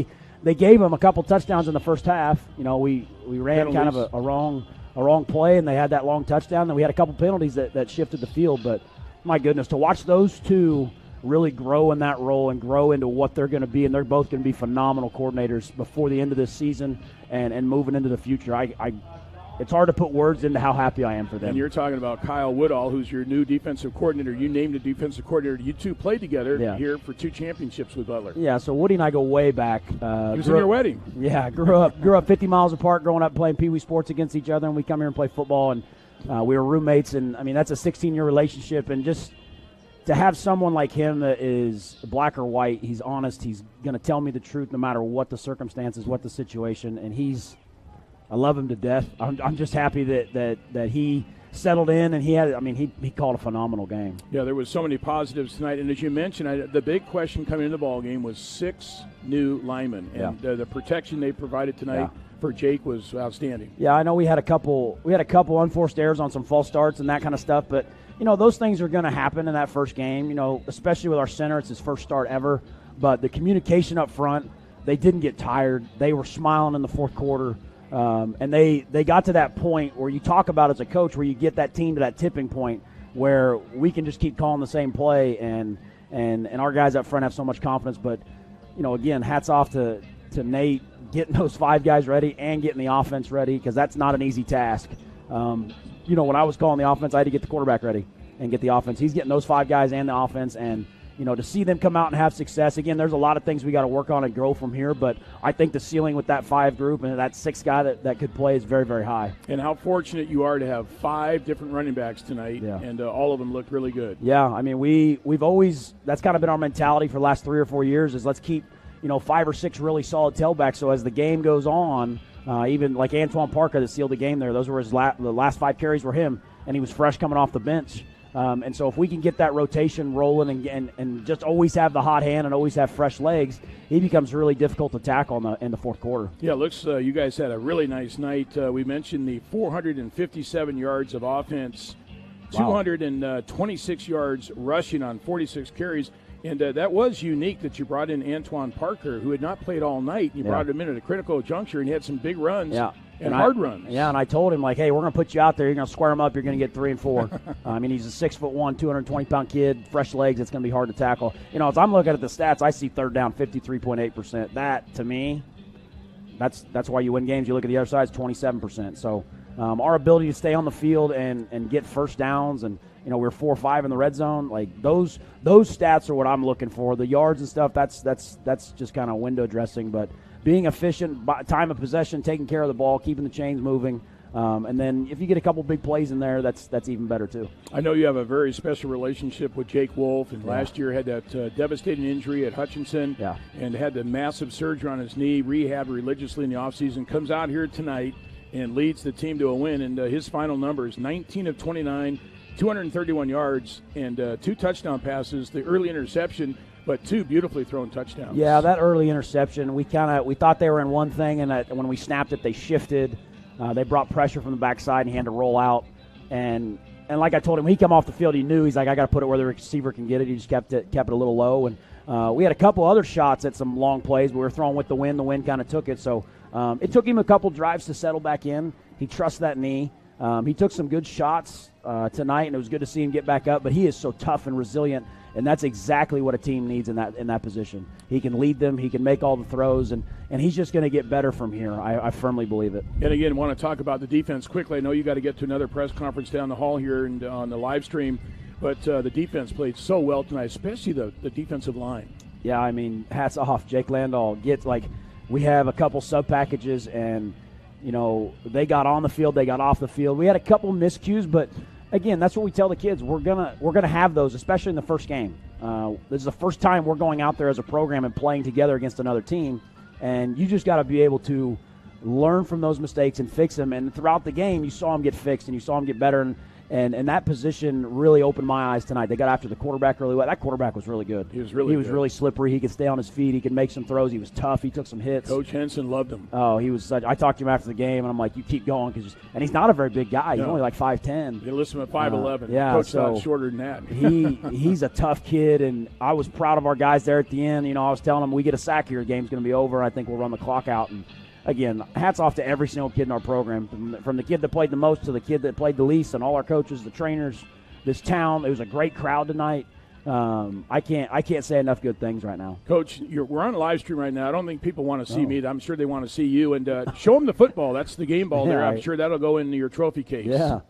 [SPEAKER 8] They gave him a couple touchdowns in the first half. We ran kind of a wrong play, and they had that long touchdown. Then we had a couple penalties that shifted the field. But, my goodness, to watch those 2 really grow in that role and grow into what they're going to be, and they're both going to be phenomenal coordinators before the end of this season and moving into the future. It's hard to put words into how happy I am for them.
[SPEAKER 2] And you're talking about Kyle Woodall, who's your new defensive coordinator. You named a defensive coordinator. You two played together here for 2 championships with Butler.
[SPEAKER 8] Yeah, so Woody and I go way back.
[SPEAKER 2] He was in your wedding.
[SPEAKER 8] Yeah, grew up 50 miles apart, growing up playing Pee Wee sports against each other, and we come here and play football, and we were roommates. And, that's a 16-year relationship, and just to have someone like him that is black or white, he's honest, he's going to tell me the truth no matter what the circumstances, what the situation, and I love him to death. I'm just happy that he settled in, and he called a phenomenal game.
[SPEAKER 2] Yeah, there was so many positives tonight, and as you mentioned, the big question coming into the ball game was 6 new linemen, and the protection they provided tonight for Jake was outstanding.
[SPEAKER 8] Yeah, I know we had a couple unforced errors on some false starts and that kind of stuff, but those things are going to happen in that first game. Especially with our center, it's his first start ever. But the communication up front, they didn't get tired. They were smiling in the fourth quarter. And they got to that point where you talk about as a coach, where you get that team to that tipping point where we can just keep calling the same play, and our guys up front have so much confidence. But, again, hats off to Nate getting those 5 guys ready and getting the offense ready, because that's not an easy task. When I was calling the offense, I had to get the quarterback ready and get the offense. He's getting those 5 guys and the offense, and to see them come out and have success. Again, there's a lot of things we got to work on and grow from here, but I think the ceiling with that 5 group and that 6 guy that could play is very, very high.
[SPEAKER 2] And how fortunate you are to have 5 different running backs tonight, and all of them looked really good.
[SPEAKER 8] Yeah, we've always – that's kind of been our mentality for the last 3 or 4 years, is let's keep 5 or 6 really solid tailbacks, so as the game goes on, even like Antoine Parker that sealed the game there, those were the last 5 carries were him, and he was fresh coming off the bench. And so if we can get that rotation rolling and just always have the hot hand and always have fresh legs, he becomes really difficult to tackle in the fourth quarter.
[SPEAKER 2] Yeah, it looks you guys had a really nice night. We mentioned the 457 yards of offense, 226 yards rushing on 46 carries. And that was unique that you brought in Antoine Parker, who had not played all night. You brought him in at a critical juncture, and he had some big runs and hard runs. Yeah,
[SPEAKER 8] and I told him, hey, we're going to put you out there. You're going to square him up. You're going to get 3 and 4. He's a 6'1", 220-pound kid, fresh legs. It's going to be hard to tackle. As I'm looking at the stats, I see third down 53.8%. That, to me, that's why you win games. You look at the other side, it's 27%. So our ability to stay on the field and get first downs, and we're 4-5 in the red zone. Like those stats are what I'm looking for. The yards and stuff, that's just kind of window dressing. But being efficient, time of possession, taking care of the ball, keeping the chains moving, and then if you get a couple big plays in there, that's even better too.
[SPEAKER 2] I know you have a very special relationship with Jake Wolf, and last year had that devastating injury at Hutchinson, and had the massive surgery on his knee, rehabbed religiously in the offseason. Comes out here tonight and leads the team to a win, and his final number is 19 of 29. 231 yards and 2 touchdown passes, the early interception, but 2 beautifully thrown touchdowns.
[SPEAKER 8] Yeah, that early interception, we thought they were in one thing, and when we snapped it, they shifted. They brought pressure from the backside, and he had to roll out. And like I told him, when he came off the field, he knew, he's like, I got to put it where the receiver can get it. He just kept it a little low. And we had a couple other shots at some long plays, but we were throwing with the wind. The wind kind of took it. So it took him a couple drives to settle back in. He trusts that knee. He took some good shots tonight, and it was good to see him get back up. But he is so tough and resilient, and that's exactly what a team needs in that position. He can lead them. He can make all the throws, and he's just going to get better from here. I firmly believe it.
[SPEAKER 2] And, again, want to talk about the defense quickly. I know you got to get to another press conference down the hall here and on the live stream, but the defense played so well tonight, especially the defensive line.
[SPEAKER 8] Yeah, hats off. Jake Landahl we have a couple sub packages, and they got on the field, they got off the field. We had a couple miscues, but again, that's what we tell the kids. We're gonna have those, especially in the first game. This is the first time we're going out there as a program and playing together against another team, and you just got to be able to learn from those mistakes and fix them. And throughout the game, you saw them get fixed and you saw them get better. And that position really opened my eyes tonight. They got after the quarterback really well. That quarterback was really good.
[SPEAKER 2] He was really
[SPEAKER 8] slippery. He could stay on his feet. He could make some throws. He was tough. He took some hits.
[SPEAKER 2] Coach Henson loved him.
[SPEAKER 8] Oh, he was such. I talked to him after the game, and I'm like, you keep going. And he's not a very big guy. He's only like 5'10".
[SPEAKER 2] You listen to 5'11".
[SPEAKER 8] Yeah,
[SPEAKER 2] Coach
[SPEAKER 8] so
[SPEAKER 2] thought shorter than that.
[SPEAKER 8] he's a tough kid, and I was proud of our guys there at the end. I was telling them, we get a sack here, the game's going to be over. I think we'll run the clock out. And again, hats off to every single kid in our program, from the kid that played the most to the kid that played the least, and all our coaches, the trainers, this town. It was a great crowd tonight. I can't say enough good things right now.
[SPEAKER 2] Coach, we're on a live stream right now. I don't think people want to see me. I'm sure they want to see you. And show them the football. That's the game ball there. I'm sure that'll go into your trophy case.
[SPEAKER 8] Yeah.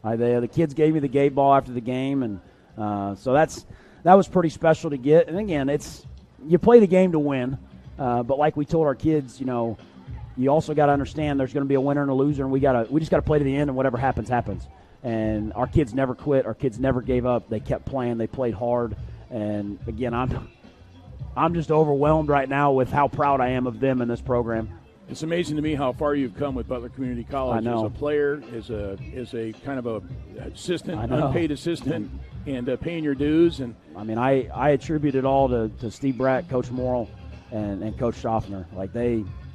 [SPEAKER 8] The kids gave me the game ball after the game, and so that was pretty special to get. And again, you play the game to win, but like we told our kids, you also got to understand there's going to be a winner and a loser, and we just got to play to the end, and whatever happens, happens. And our kids never quit. Our kids never gave up. They kept playing. They played hard. And again, I'm just overwhelmed right now with how proud I am of them in this program.
[SPEAKER 2] It's amazing to me how far you've come with Butler Community College.
[SPEAKER 8] I know.
[SPEAKER 2] As a player, as a kind of a assistant, unpaid assistant, and paying your dues. And
[SPEAKER 8] I mean, I attribute it all to Steve Bratt, Coach Morrill, and Coach Schaffner.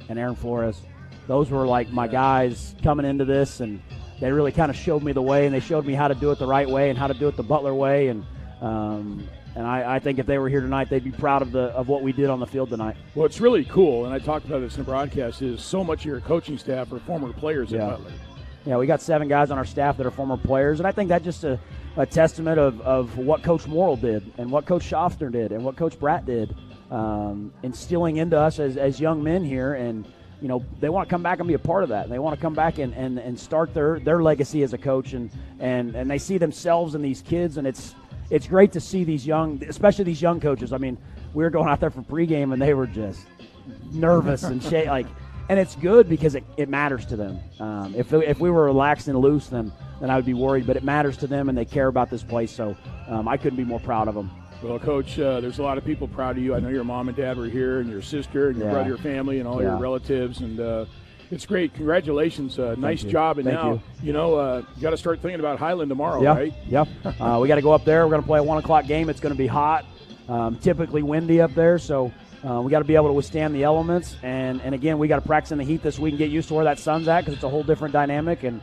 [SPEAKER 8] And Aaron Flores. Those were like my guys coming into this, and they really kind of showed me the way, and they showed me how to do it the right way and how to do it the Butler way. And I think if they were here tonight, they'd be proud of what we did on the field tonight.
[SPEAKER 2] Well, it's really cool, and I talked about this in the broadcast, is so much of your coaching staff are former players at Butler.
[SPEAKER 8] Yeah, we got 7 guys on our staff that are former players, and I think that's just a testament of what Coach Morrill did and what Coach Schaffner did and what Coach Bratt did, instilling into us as young men here. And they want to come back and be a part of that. They want to come back and start their legacy as a coach, and they see themselves in these kids, and it's great to see these young, especially these young coaches. I mean, we were going out there for pregame, and they were just nervous and and it's good because it matters to them. If we were relaxed and loose, then I would be worried, but it matters to them, and they care about this place, so I couldn't be more proud of them.
[SPEAKER 2] Well, Coach, there's a lot of people proud of you. I know your mom and dad were here, and your sister, and your brother, your family, and all your relatives. And it's great. Congratulations. Nice job. And now, you got to start thinking about Highland tomorrow, right?
[SPEAKER 8] Yep. We got to go up there. We're going to play a 1 o'clock game. It's going to be hot, typically windy up there. So we got to be able to withstand the elements. And again, we got to practice in the heat this week and get used to where that sun's at, because it's a whole different dynamic. And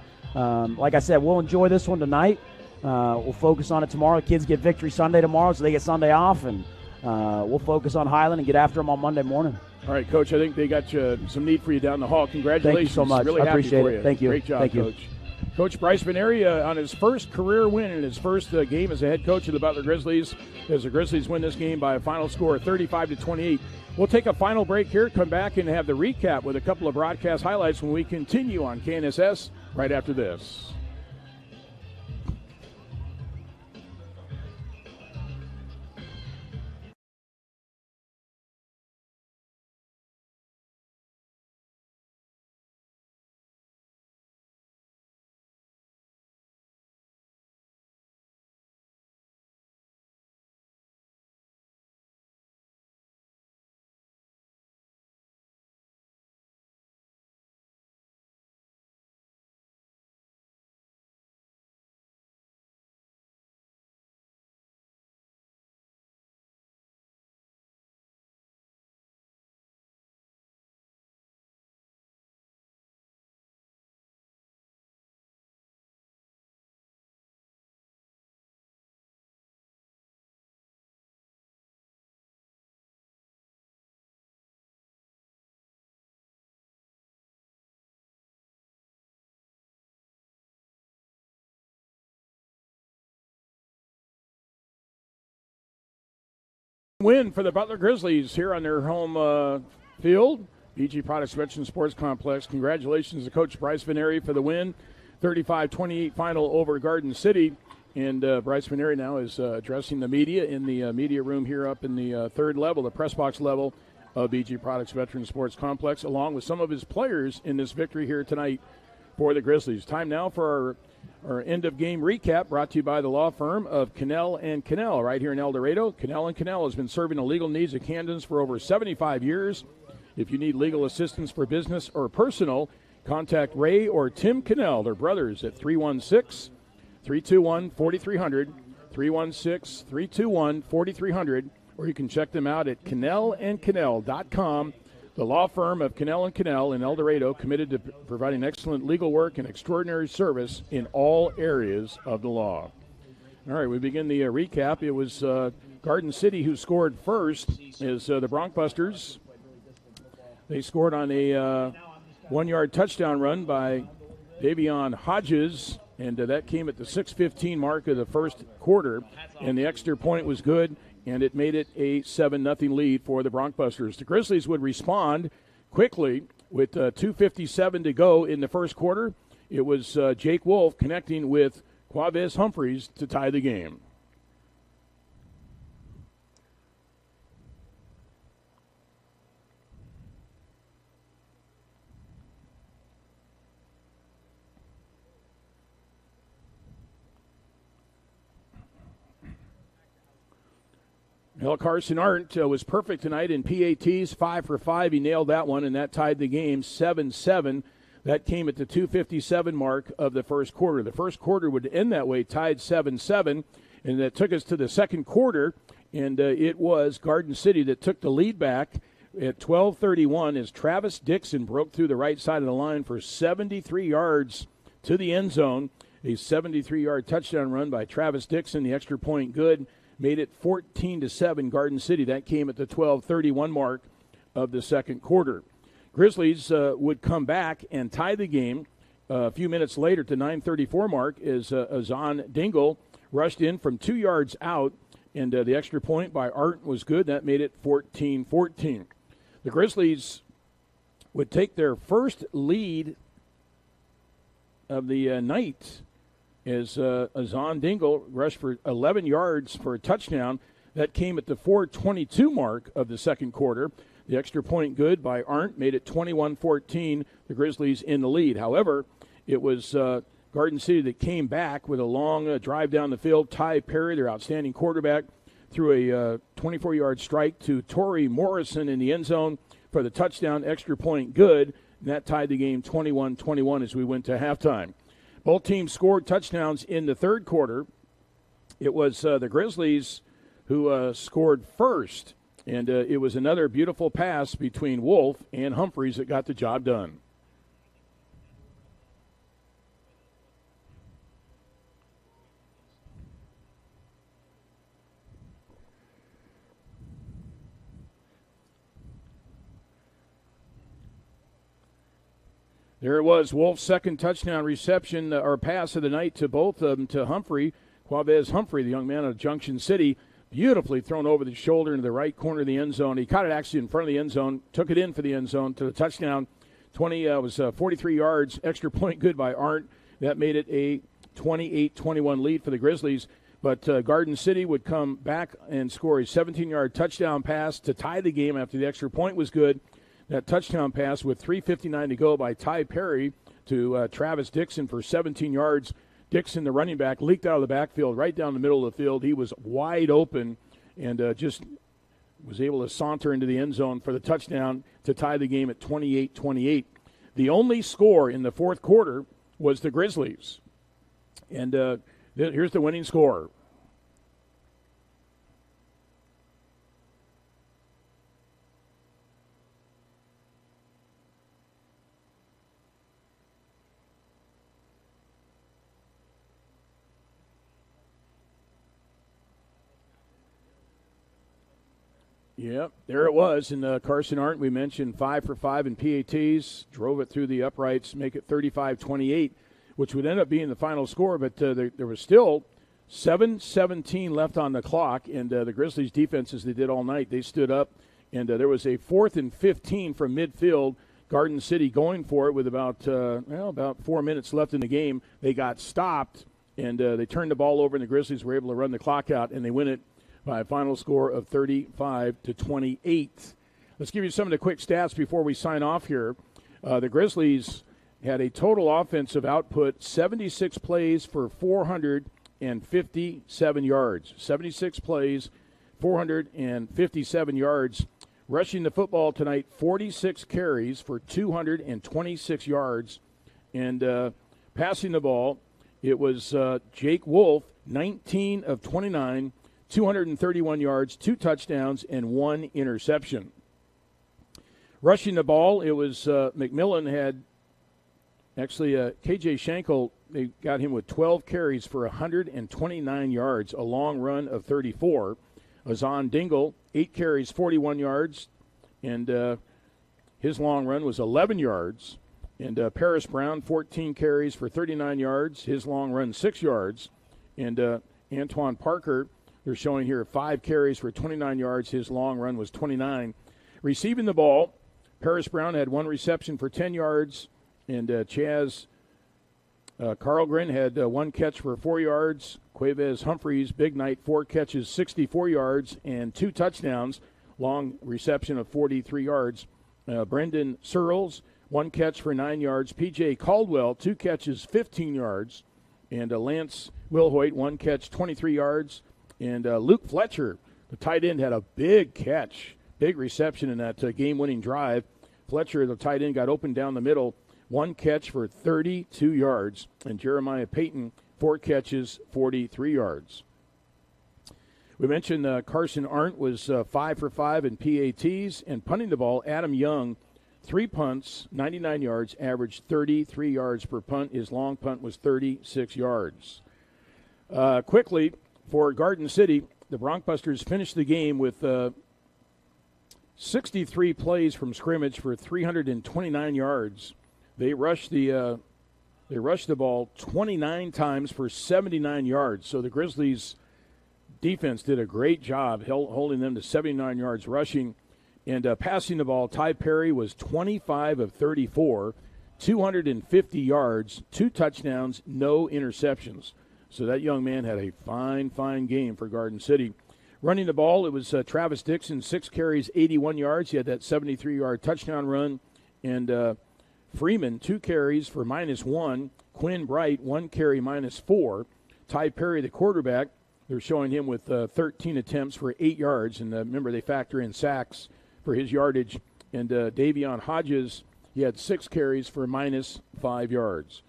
[SPEAKER 8] like I said, we'll enjoy this one tonight. We'll focus on it tomorrow. The kids get Victory Sunday tomorrow, so they get Sunday off, and we'll focus on Highland and get after them on Monday morning.
[SPEAKER 2] All right, Coach, I think they got some need for you down the hall. Congratulations.
[SPEAKER 8] Thank you so much.
[SPEAKER 2] Really
[SPEAKER 8] I
[SPEAKER 2] happy
[SPEAKER 8] appreciate
[SPEAKER 2] for
[SPEAKER 8] it.
[SPEAKER 2] you.
[SPEAKER 8] Thank you.
[SPEAKER 2] Great job,
[SPEAKER 8] Thank you.
[SPEAKER 2] Coach. Coach Bryce Veneria on his first career win in his first game as a head coach of the Butler Grizzlies, as the Grizzlies win this game by a final score of 35-28. We'll take a final break here, come back and have the recap with a couple of broadcast highlights when we continue on KNSS right after this. Win for the Butler Grizzlies here on their home field, BG Products Veteran Sports Complex. Congratulations to Coach Bryce Veneria for the win, 35-28 final over Garden City. And Bryce Veneria now is addressing the media in the media room here up in the third level, the press box level of BG Products Veteran Sports Complex, along with some of his players in this victory here tonight for the Grizzlies. Time now for our end-of-game recap, brought to you by the law firm of Cannell & Cannell right here in El Dorado. Cannell & Cannell has been serving the legal needs of Kansans for over 75 years. If you need legal assistance for business or personal, contact Ray or Tim Cannell, their brothers, at 316-321-4300, 316-321-4300, or you can check them out at CannellandCannell.com. The law firm of Cannell & Cannell in El Dorado, committed to providing excellent legal work and extraordinary service in all areas of the law. All right, we begin the recap. It was Garden City who scored first, as the Broncbusters. They scored on a one-yard touchdown run by Davion Hodges, and that came at the 6:15 mark of the first quarter, and the extra point was good, and it made it a 7-0 lead for the Broncbusters. The Grizzlies would respond quickly with 2:57 to go in the first quarter. It was Jake Wolf connecting with Quavez Humphreys to tie the game. Well, Carson Arndt was perfect tonight in PATs, 5 for 5. He nailed that one, and that tied the game 7-7. That came at the 2:57 mark of the first quarter. The first quarter would end that way, tied 7-7, and that took us to the second quarter, and it was Garden City that took the lead back at 12:31 as Travis Dixon broke through the right side of the line for 73 yards to the end zone. A 73-yard touchdown run by Travis Dixon, the extra point good, made it 14-7 Garden City. That came at the 12:31 mark of the second quarter. Grizzlies would come back and tie the game a few minutes later to 9:34 mark as Azan Dingle rushed in from 2 yards out, and the extra point by Art was good. That made it 14-14. The Grizzlies would take their first lead of the night as Azan Dingle rushed for 11 yards for a touchdown. That came at the 4:22 mark of the second quarter. The extra point good by Arndt made it 21-14, the Grizzlies in the lead. However, it was Garden City that came back with a long drive down the field. Ty Perry, their outstanding quarterback, threw a 24-yard strike to Torrey Morrison in the end zone for the touchdown, extra point good, and that tied the game 21-21 as we went to halftime. Both teams scored touchdowns in the third quarter. It was the Grizzlies who scored first, and it was another beautiful pass between Wolf and Humphreys that got the job done. There it was, Wolf's second touchdown reception or pass of the night to both of them, to Humphrey, Quavez Humphrey, the young man out of Junction City, beautifully thrown over the shoulder into the right corner of the end zone. He caught it actually in front of the end zone, took it in for the end zone to the touchdown. 43 yards, extra point good by Arndt. That made it a 28-21 lead for the Grizzlies. But Garden City would come back and score a 17-yard touchdown pass to tie the game after the extra point was good. That touchdown pass with 3:59 to go by Ty Perry to Travis Dixon for 17 yards. Dixon, the running back, leaked out of the backfield right down the middle of the field. He was wide open and just was able to saunter into the end zone for the touchdown to tie the game at 28-28. The only score in the fourth quarter was the Grizzlies. And here's the winning score. Yep, there it was. And Carson Arndt, we mentioned 5 for 5 in PATs, drove it through the uprights, make it 35-28, which would end up being the final score. But there was still 7:17 left on the clock, and the Grizzlies' defense, as they did all night, they stood up, and there was a 4th and 15 from midfield. Garden City going for it with about 4 minutes left in the game. They got stopped, and they turned the ball over, and the Grizzlies were able to run the clock out, and they win it by a final score of 35-28. Let's give you some of the quick stats before we sign off here. The Grizzlies had a total offensive output, 76 plays for 457 yards. 76 plays, 457 yards. Rushing the football tonight, 46 carries for 226 yards. And passing the ball, it was Jake Wolf, 19 of 29, 231 yards, 2 touchdowns, and 1 interception. Rushing the ball, it was McMillan had actually KJ Schenkel. They got him with 12 carries for 129 yards, a long run of 34. Azan Dingle, 8 carries, 41 yards, and his long run was 11 yards. And Paris Brown, 14 carries for 39 yards, his long run 6 yards. And Antoine Parker, they're showing here 5 carries for 29 yards, his long run was 29. Receiving the ball, Paris Brown had 1 reception for 10 yards, and Chaz Carlgren had 1 catch for 4 yards. Cuevas Humphreys, big night, 4 catches, 64 yards, and 2 touchdowns, long reception of 43 yards. Brendan Searles, 1 catch for 9 yards. P.J. Caldwell, 2 catches, 15 yards. And Lance Wilhoit, 1 catch, 23 yards. And Luke Fletcher, the tight end, had a big catch, big reception in that game-winning drive. Fletcher, the tight end, got open down the middle, 1 catch for 32 yards. And Jeremiah Payton, 4 catches, 43 yards. We mentioned Carson Arndt was 5 for 5 in PATs. And punting the ball, Adam Young, 3 punts, 99 yards, averaged 33 yards per punt. His long punt was 36 yards. Quickly, for Garden City, the Broncbusters finished the game with 63 plays from scrimmage for 329 yards. They rushed the ball 29 times for 79 yards. So the Grizzlies' defense did a great job holding them to 79 yards rushing. And passing the ball, Ty Perry was 25 of 34, 250 yards, 2 touchdowns, no interceptions. So that young man had a fine, fine game for Garden City. Running the ball, it was Travis Dixon, 6 carries, 81 yards. He had that 73-yard touchdown run. And Freeman, 2 carries for -1. Quinn Bright, 1 carry, -4. Ty Perry, the quarterback, they're showing him with 13 attempts for 8 yards. And remember, they factor in sacks for his yardage. And Davion Hodges, he had 6 carries for -5 yards.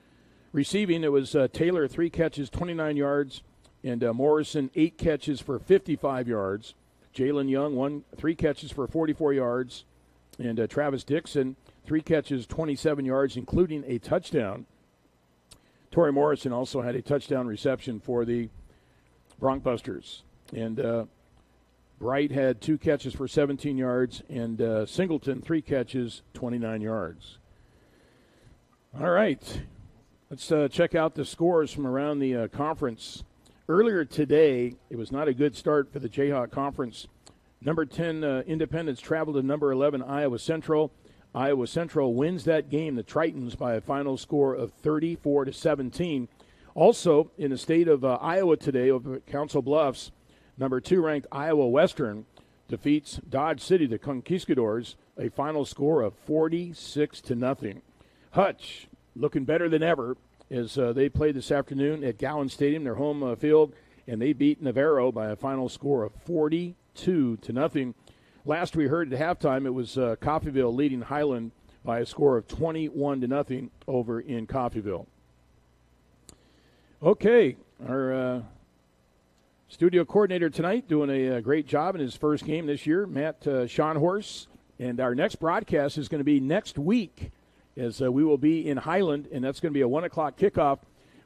[SPEAKER 2] Receiving, it was Taylor, 3 catches, 29 yards. And Morrison, 8 catches for 55 yards. Jalen Young, 3 catches for 44 yards. And Travis Dixon, 3 catches, 27 yards, including a touchdown. Torrey Morrison also had a touchdown reception for the Broncbusters. And Bright had 2 catches for 17 yards. And Singleton, 3 catches, 29 yards. All right. Let's check out the scores from around the conference. Earlier today, it was not a good start for the Jayhawk Conference. Number 10 Independence traveled to number 11 Iowa Central. Iowa Central wins that game, the Tritons, by a final score of 34-17. Also, in the state of Iowa today, over at Council Bluffs, number 2 ranked Iowa Western defeats Dodge City, the Conquistadors, a final score of 46-0. Hutch looking better than ever as they played this afternoon at Gowan Stadium, their home field, and they beat Navarro by a final score of 42-0. Last we heard at halftime, it was Coffeyville leading Highland by a score of 21-0 over in Coffeyville. Okay, our studio coordinator tonight doing a great job in his first game this year, Matt Schonhorst. And our next broadcast is going to be next week, as we will be in Highland, and that's going to be a 1 o'clock kickoff.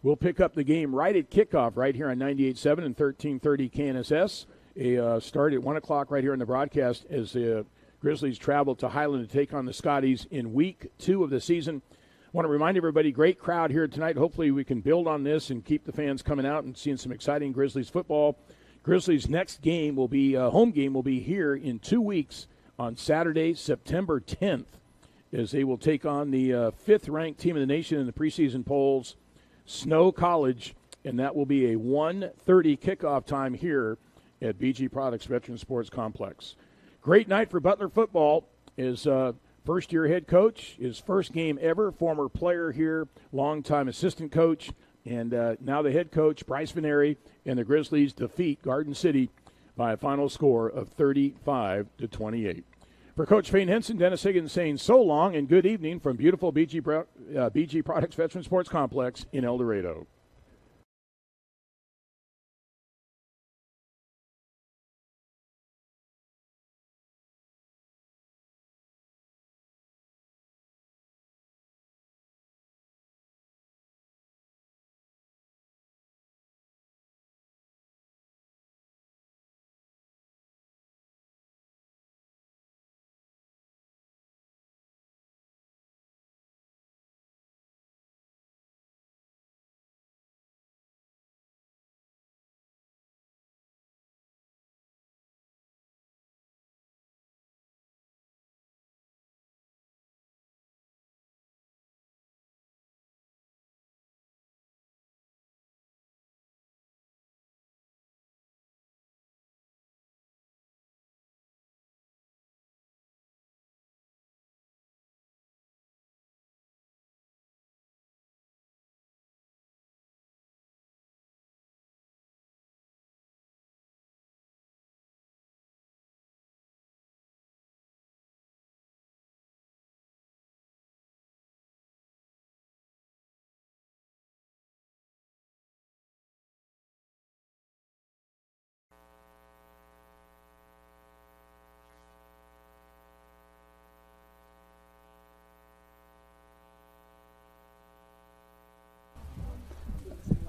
[SPEAKER 2] We'll pick up the game right at kickoff right here on 98.7 and 1330 KNSS. A start at 1 o'clock right here in the broadcast as the Grizzlies travel to Highland to take on the Scotties in week 2 of the season. I want to remind everybody, great crowd here tonight. Hopefully we can build on this and keep the fans coming out and seeing some exciting Grizzlies football. Grizzlies' next game will be, home game will be here in 2 weeks on Saturday, September 10th. As they will take on the 5th-ranked team in the nation in the preseason polls, Snow College, and that will be a 1:30 kickoff time here at BG Products Veteran Sports Complex. Great night for Butler football. is first-year head coach, his first game ever, former player here, longtime assistant coach, and now the head coach, Bryce Veneri, and the Grizzlies defeat Garden City by a final score of 35-28. For Coach Fane Henson, Dennis Higgins saying so long and good evening from beautiful BG Products Veteran Sports Complex in El Dorado.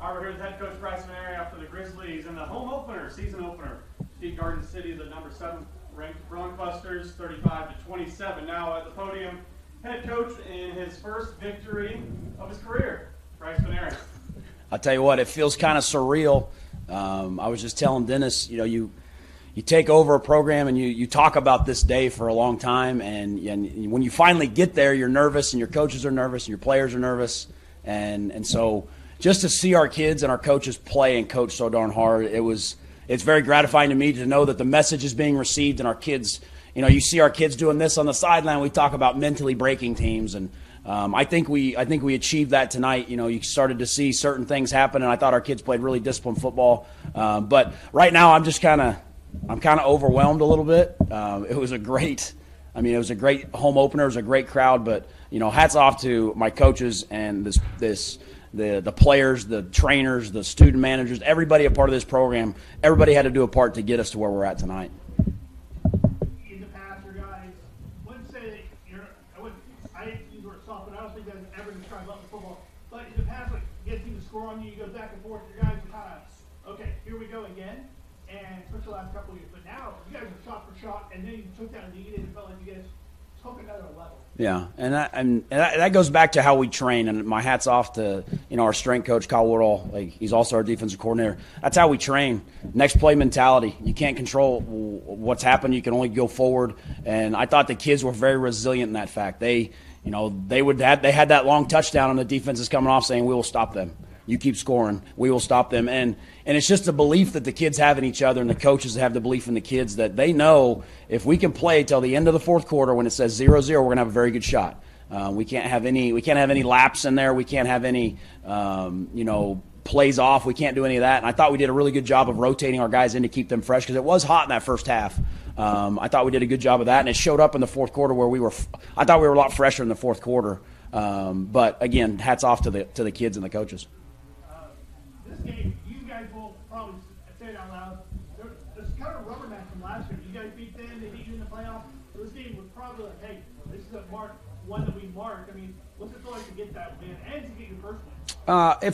[SPEAKER 7] All right, we're here with head coach Bryce Veneri after the Grizzlies in the home opener, season opener. Defeat Garden City, the number 7 ranked Broncbusters, 35-27. Now at the podium, head coach in his first victory of his career, Bryce Veneri.
[SPEAKER 8] I'll tell you what, it feels kind of surreal. I was just telling Dennis, you take over a program and you talk about this day for a long time, and when you finally get there, you're nervous, and your coaches are nervous, and your players are nervous, and so just to see our kids and our coaches play and coach so darn hard, it's very gratifying to me to know that the message is being received, and our kids, you see our kids doing this on the sideline. We talk about mentally breaking teams, and I think we achieved that tonight. You started to see certain things happen, and I thought our kids played really disciplined football. But right now, I'm kind of overwhelmed a little bit. It was a great home opener. It was a great crowd, but hats off to my coaches and the players, the trainers, the student managers, everybody a part of this program. Everybody had to do a part to get us to where we're at tonight.
[SPEAKER 3] In the past, your guys wouldn't say that I didn't use the word soft, but I don't think that's ever described about the football. But in the past, like, you get teams to score on you, you go back and forth, your guys are kind of, okay, here we go again, and especially the last couple of years. But now, you guys are shot for shot, and then you took that lead, and it felt like you guys took another level.
[SPEAKER 8] Yeah, and that goes back to how we train, and my hat's off to our strength coach Kyle Woodall. He's also our defensive coordinator. That's how we train. Next play mentality. You can't control what's happened. You can only go forward. And I thought the kids were very resilient in that fact. They had that long touchdown, and the defense is coming off saying, "We will stop them. You keep scoring. We will stop them." And it's just the belief that the kids have in each other, and the coaches have the belief in the kids that they know if we can play till the end of the fourth quarter when it says 0-0, we're going to have a very good shot. We can't have any laps in there. We can't have any plays off. We can't do any of that. And I thought we did a really good job of rotating our guys in to keep them fresh because it was hot in that first half. I thought we did a good job of that, and it showed up in the fourth quarter where I thought we were a lot fresher in the fourth quarter. But again, hats off to the kids and the coaches.
[SPEAKER 3] This game, you guys will probably say it out loud. There's kind of a rubber match from last year. You guys beat them, they beat you in the playoffs. So this game was probably like, hey, this is one that we marked. I mean, what's it feel like to get that win and to get your first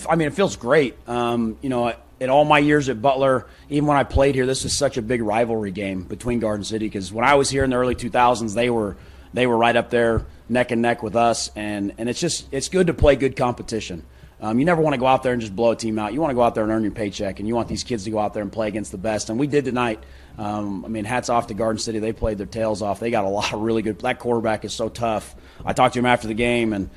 [SPEAKER 3] win?
[SPEAKER 8] It feels great. In all my years at Butler, even when I played here, this is such a big rivalry game between Garden City because when I was here in the early 2000s, they were right up there neck and neck with us, and it's good to play good competition. You never want to go out there and just blow a team out. You want to go out there and earn your paycheck, and you want these kids to go out there and play against the best. And we did tonight. Hats off to Garden City. They played their tails off. They got a lot of really good – that quarterback is so tough. I talked to him after the game, and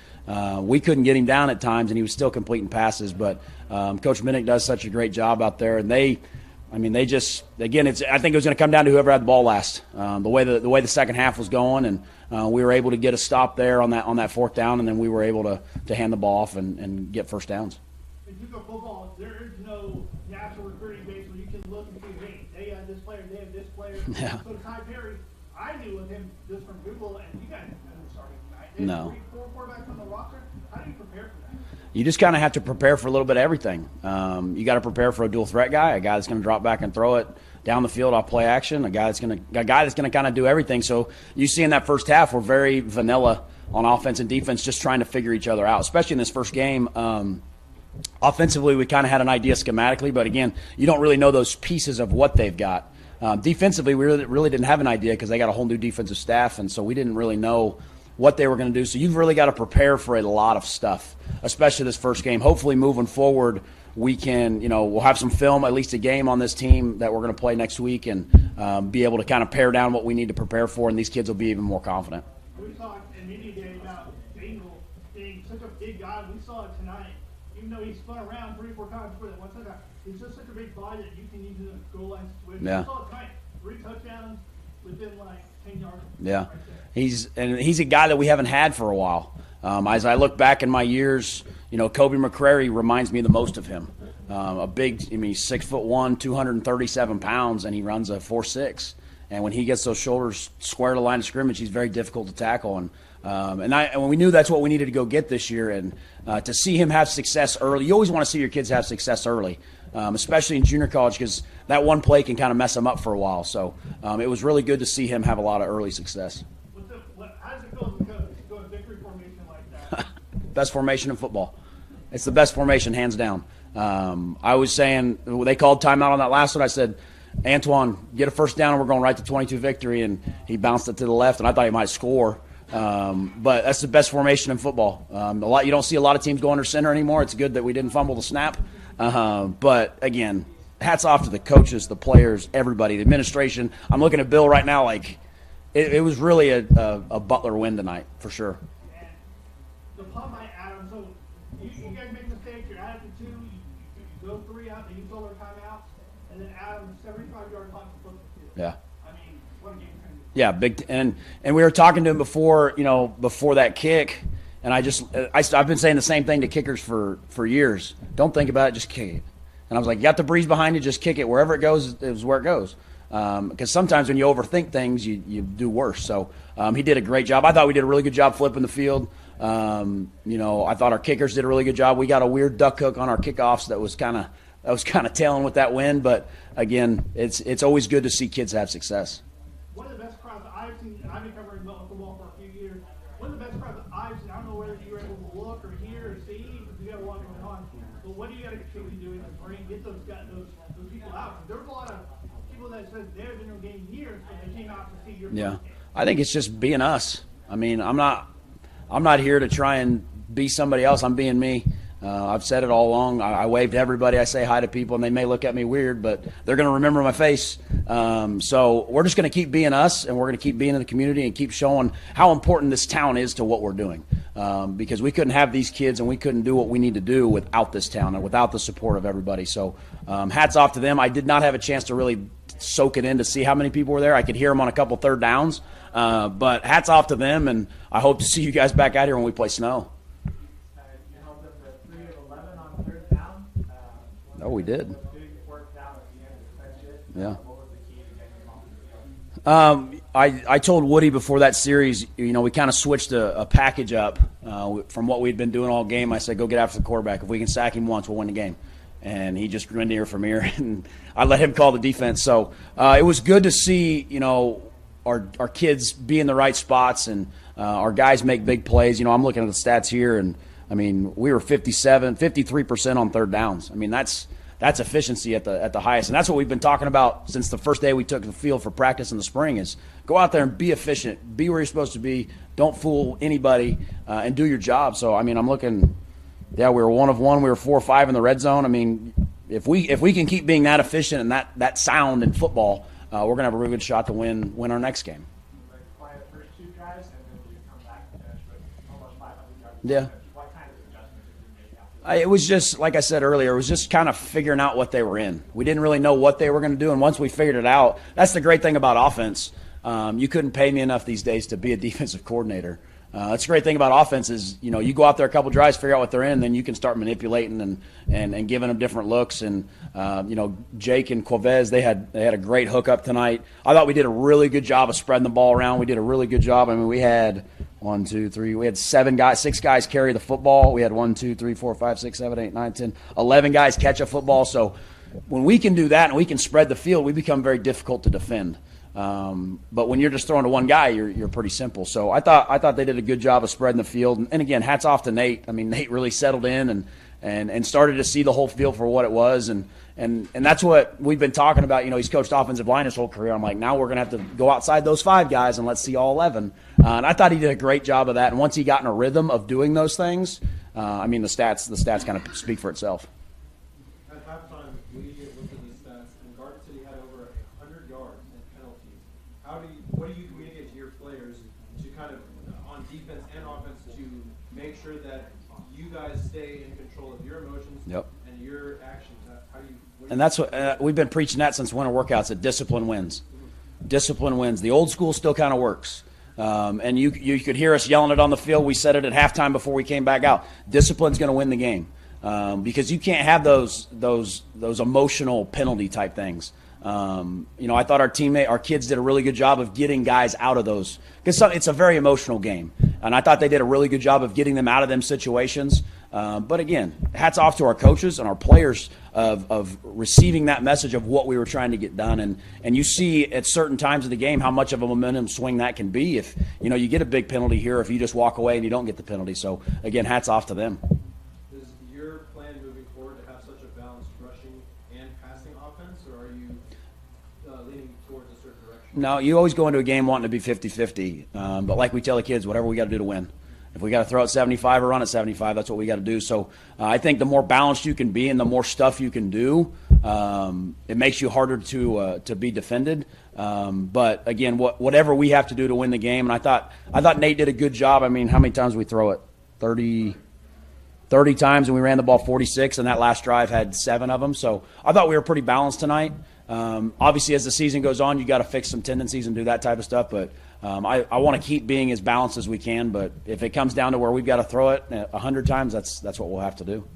[SPEAKER 8] we couldn't get him down at times, and he was still completing passes. But Coach Minnick does such a great job out there. And I mean, they just, again, I think it was going to come down to whoever had the ball last. The way the second half was going, and we were able to get a stop there on that fourth down, and then we were able to hand the ball off and get first downs.
[SPEAKER 3] In Duke football, there is no national recruiting base where you can look and see, hey, they have this player, they have this player.
[SPEAKER 8] Yeah.
[SPEAKER 3] So Ty Perry, I knew of him just from Google, and you guys know starting tonight.
[SPEAKER 8] No.
[SPEAKER 3] 4 quarterbacks on the roster. How do you prepare for that?
[SPEAKER 8] You just kind of have to prepare for a little bit of everything. You got to prepare for a dual threat guy, a guy that's going to drop back and throw it down the field off play action, a guy that's going to kind of do everything. So you see in that first half, we're very vanilla on offense and defense, just trying to figure each other out, especially in this first game. Offensively, we kind of had an idea schematically, but again, you don't really know those pieces of what they've got. Defensively, we really didn't have an idea because they got a whole new defensive staff, and so we didn't really know what they were going to do. So you've really got to prepare for a lot of stuff, especially this first game. Hopefully moving forward, we can, we'll have some film, at least a game on this team that we're going to play next week, and be able to kind of pare down what we need to prepare for, and these kids will be even more confident.
[SPEAKER 3] We talked in media day about Dingle being such a big guy. We saw it tonight. Even though he spun around 3 or 4 times for that one touchdown, he's just such a big body that you can use in a goal line situation.
[SPEAKER 8] Yeah.
[SPEAKER 3] We saw it tonight. 3 touchdowns within 10 yards.
[SPEAKER 8] Yeah.
[SPEAKER 3] Right there.
[SPEAKER 8] He's a guy that we haven't had for a while. As I look back in my years, Kobe McCrary reminds me the most of him. A big, he's 6'1", 237 pounds, and he runs a 4.6. And when he gets those shoulders square to the line of scrimmage, he's very difficult to tackle. And we knew that's what we needed to go get this year. And to see him have success early, you always want to see your kids have success early, especially in junior college, because that one play can kind of mess them up for a while. So it was really good to see him have a lot of early success.
[SPEAKER 3] How does it feel to go in victory formation like that?
[SPEAKER 8] Best formation in football. It's the best formation, hands down. I was saying, they called timeout on that last one. I said, Antoine, get a first down and we're going right to 22 victory. And he bounced it to the left, and I thought he might score. But that's the best formation in football. You don't see a lot of teams go under center anymore. It's good that we didn't fumble the snap. But, again, hats off to the coaches, the players, everybody, the administration. I'm looking at Bill right now like it was really a Butler win tonight for sure.
[SPEAKER 3] And the punt by Adam, so you guys make mistakes, you're at the 2, you go 3 out, then you throw their timeouts, and then Adam, 75-yard punt to flip the field.
[SPEAKER 8] Yeah.
[SPEAKER 3] I mean, what a game changer.
[SPEAKER 8] Yeah, big and we were talking to him before that kick, and I've been saying the same thing to kickers for years. Don't think about it, just kick it. And I was like, you got the breeze behind you, just kick it. Wherever it goes is where it goes. Because sometimes when you overthink things, you do worse. So he did a great job. I thought we did a really good job flipping the field. I thought our kickers did a really good job. We got a weird duck hook on our kickoffs that was kind of tailing with that wind. But again, it's always good to see kids have success.
[SPEAKER 3] One of the best crowds I've seen, and I've been covering football for a few years, one of the best crowds I've seen, I don't know whether you were able to look or hear or see, because you got a lot going on, but what do you got to continue doing to get those people out? There was a lot of people that said they haven't been in a game in years, but they came out to see your
[SPEAKER 8] Yeah,
[SPEAKER 3] game.
[SPEAKER 8] I think it's just being us. I mean, I'm not here to try and be somebody else. I'm being me. I've said it all along. I wave to everybody. I say hi to people, and they may look at me weird, but they're going to remember my face. So we're just going to keep being us, and we're going to keep being in the community and keep showing how important this town is to what we're doing. Because we couldn't have these kids, and we couldn't do what we need to do without this town and without the support of everybody. So hats off to them. I did not have a chance to really soak it in to see how many people were there. I could hear them on a couple third downs. But hats off to them, and I hope to see you guys back out here when we play snow. Oh, we did. Yeah. I told Woody before that series, we kind of switched a package up from what we'd been doing all game. I said, go get after the quarterback. If we can sack him once, we'll win the game. And he just grinned ear from ear, and I let him call the defense. So it was good to see, our kids be in the right spots and our guys make big plays. I'm looking at the stats here, and I mean, we were 53% on third downs. I mean, that's efficiency at the highest, and that's what we've been talking about since the first day we took the field for practice in the spring. Is go out there and be efficient, be where you're supposed to be, don't fool anybody, and do your job. So I mean, I'm looking. Yeah, we were 1 of 1. We were 4 or 5 in the red zone. I mean, if we can keep being that efficient and that sound in football, we're gonna have a really good shot to win our next game. Yeah. It was just, like I said earlier, it was just kind of figuring out what they were in. We didn't really know what they were going to do, and once we figured it out, that's the great thing about offense. You couldn't pay me enough these days to be a defensive coordinator. That's the great thing about offense is, you go out there a couple drives, figure out what they're in, then you can start manipulating and giving them different looks. And, Jake and Quavez, they had a great hookup tonight. I thought we did a really good job of spreading the ball around. We did a really good job. I mean, we had 6 guys carry the football. We had 11 guys catch a football. So when we can do that and we can spread the field, we become very difficult to defend. But when you're just throwing to one guy, you're pretty simple. So I thought they did a good job of spreading the field. And again, hats off to Nate. I mean, Nate really settled in and started to see the whole field for what it was. And that's what we've been talking about. He's coached offensive line his whole career. I'm like, now we're going to have to go outside those 5 guys and let's see all 11. And I thought he did a great job of that. And once he got in a rhythm of doing those things, the stats kind of speak for itself.
[SPEAKER 9] At halftime, we looked at the stats, and Garden City had over 100 yards and penalties. What do you communicate to your players to kind of, on defense and offense, to make sure that you guys stay in control of your emotions and your actions?
[SPEAKER 8] And that's what we've been preaching that since winter workouts, that discipline wins. Discipline wins. The old school still kind of works. And you could hear us yelling it on the field. We said it at halftime before we came back out. Discipline's going to win the game. Because you can't have those emotional penalty type things. I thought our kids did a really good job of getting guys out of those, because it's a very emotional game, and I thought they did a really good job of getting them out of them situations. But again, hats off to our coaches and our players of receiving that message of what we were trying to get done. And you see at certain times of the game how much of a momentum swing that can be if you get a big penalty here, if you just walk away and you don't get the penalty. So again, hats off to them.
[SPEAKER 9] Is your plan moving forward to have such a balanced rushing and passing offense, or are you leaning towards a certain direction?
[SPEAKER 8] No, you always go into a game wanting to be 50-50. But like we tell the kids, whatever we got to do to win. If we got to throw at 75 or run at 75, that's what we got to do. So I think the more balanced you can be and the more stuff you can do, it makes you harder to be defended. But again, whatever we have to do to win the game, and I thought Nate did a good job. I mean, how many times did we throw it? 30 times, and we ran the ball 46, and that last drive had 7 of them. So I thought we were pretty balanced tonight. Obviously, as the season goes on, you got to fix some tendencies and do that type of stuff. But I want to keep being as balanced as we can. But if it comes down to where we've got to throw it 100 times, that's what we'll have to do.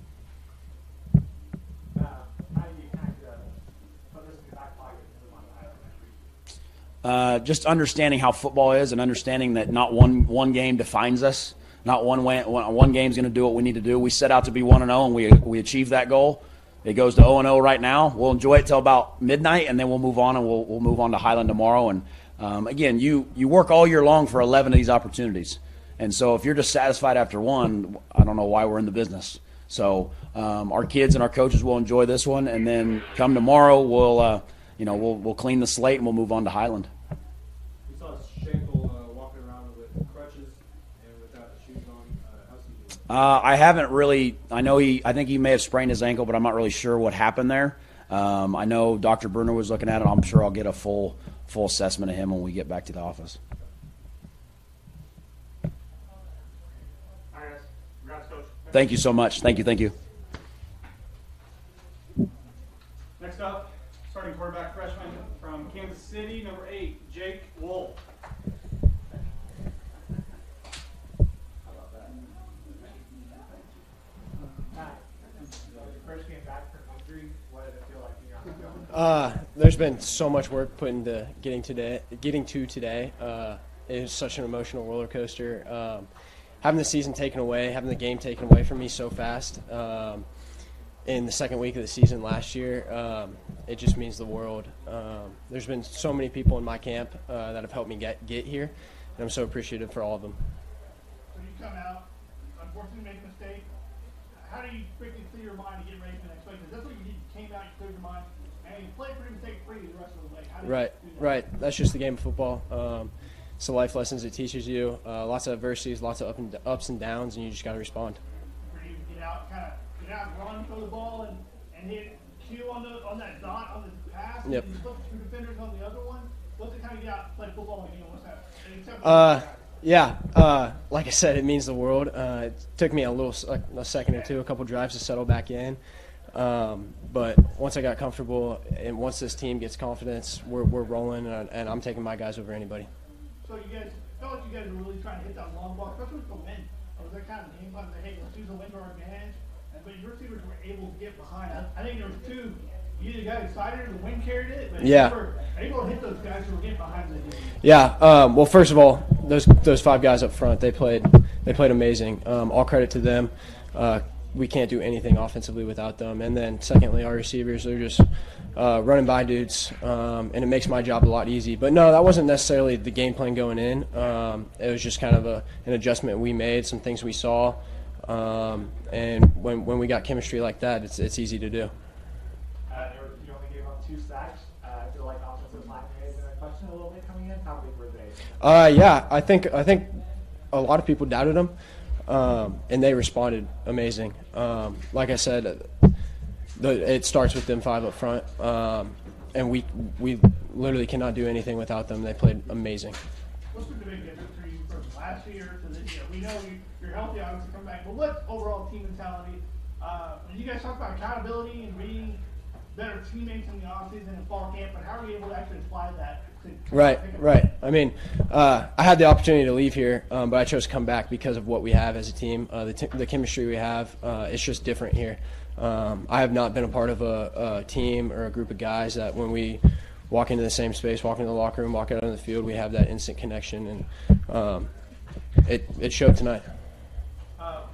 [SPEAKER 8] Just understanding how football is and understanding that not one game defines us. Not one game's going to do what we need to do. We set out to be 1-0, and we achieved that goal. It goes to 0-0 right now. We'll enjoy it till about midnight, and then we'll move on, and we'll move on to Highland tomorrow. And again, you work all year long for 11 of these opportunities, and so if you're just satisfied after one, I don't know why we're in the business. So our kids and our coaches will enjoy this one, and then come tomorrow, we'll clean the slate and we'll move on to Highland.
[SPEAKER 9] We saw Schenkel walking around with crutches and without the shoes on. How's he doing?
[SPEAKER 8] I haven't really. I think he may have sprained his ankle, but I'm not really sure what happened there. I know Dr. Bruner was looking at it. I'm sure I'll get a full assessment of him when we get back to the office.
[SPEAKER 3] All right, guys. Congrats, Coach.
[SPEAKER 8] Thank you so much. Thank you.
[SPEAKER 7] Next up, starting quarterback freshman from Kansas City, number 8, Jake Wolf.
[SPEAKER 10] There's been so much work put into getting to today. It was such an emotional roller coaster. Having the season taken away, having the game taken away from me so fast in the second week of the season last year, it just means the world. There's been so many people in my camp that have helped me get here, and I'm so appreciative for all of them.
[SPEAKER 3] So you come out, unfortunately make a mistake. How do you quickly clear your mind to get ready for the next play? Because that's what you did. You came out, you cleared your mind, and you played pretty mistake-free the rest of the way. How did you do that?
[SPEAKER 10] Right. That's just the game of football. It's the life lessons it teaches you. Lots of adversities, lots of ups and downs, and you just got to respond.
[SPEAKER 3] For you to get out, run, throw the ball, and hit Q on that dot on the pass, and you flip 2 defenders on the other one. What's it kind of get out, play football like, what's that?
[SPEAKER 10] Yeah, like I said, it means the world. It took me a second or two, a couple drives to settle back in. But once I got comfortable and once this team gets confidence, we're rolling, and I'm taking my guys over anybody.
[SPEAKER 3] So you guys, I felt like you guys were really trying to hit that long ball, especially with the wind. Was that kind of game plan that, hey, let's use the wind to our advantage? But your receivers were able to get behind. I think there was two. You either got excited or the wind carried it, but
[SPEAKER 10] yeah,
[SPEAKER 3] you were able to hit those guys who were getting behind the game.
[SPEAKER 10] Yeah. Well, first of all, those 5 guys up front, they played amazing. All credit to them. We can't do anything offensively without them. And then secondly, our receivers, they're just running by dudes, and it makes my job a lot easy. But no, that wasn't necessarily the game plan going in. It was just kind of an adjustment we made, some things we saw. And when we got chemistry like that, it's easy to do.
[SPEAKER 11] You only gave up 2 sacks. I feel like offensive line may have been a question a little bit coming in. How big were they?
[SPEAKER 10] Yeah, I think a lot of people doubted them, and they responded amazing. Like I said, it starts with them 5 up front, and we literally cannot do anything without them. They played amazing.
[SPEAKER 3] What's been the big difference for you from last year to this year? We know you're healthy, obviously, come back, but what overall team mentality? When you guys talk about accountability and being better teammates in the offseason and fall camp, but how are you able to actually apply that?
[SPEAKER 10] Right. I mean, I had the opportunity to leave here, but I chose to come back because of what we have as a team. The chemistry we have, it's just different here. I have not been a part of a team or a group of guys that when we walk into the same space, walk into the locker room, walk out on the field, we have that instant connection, and it showed tonight.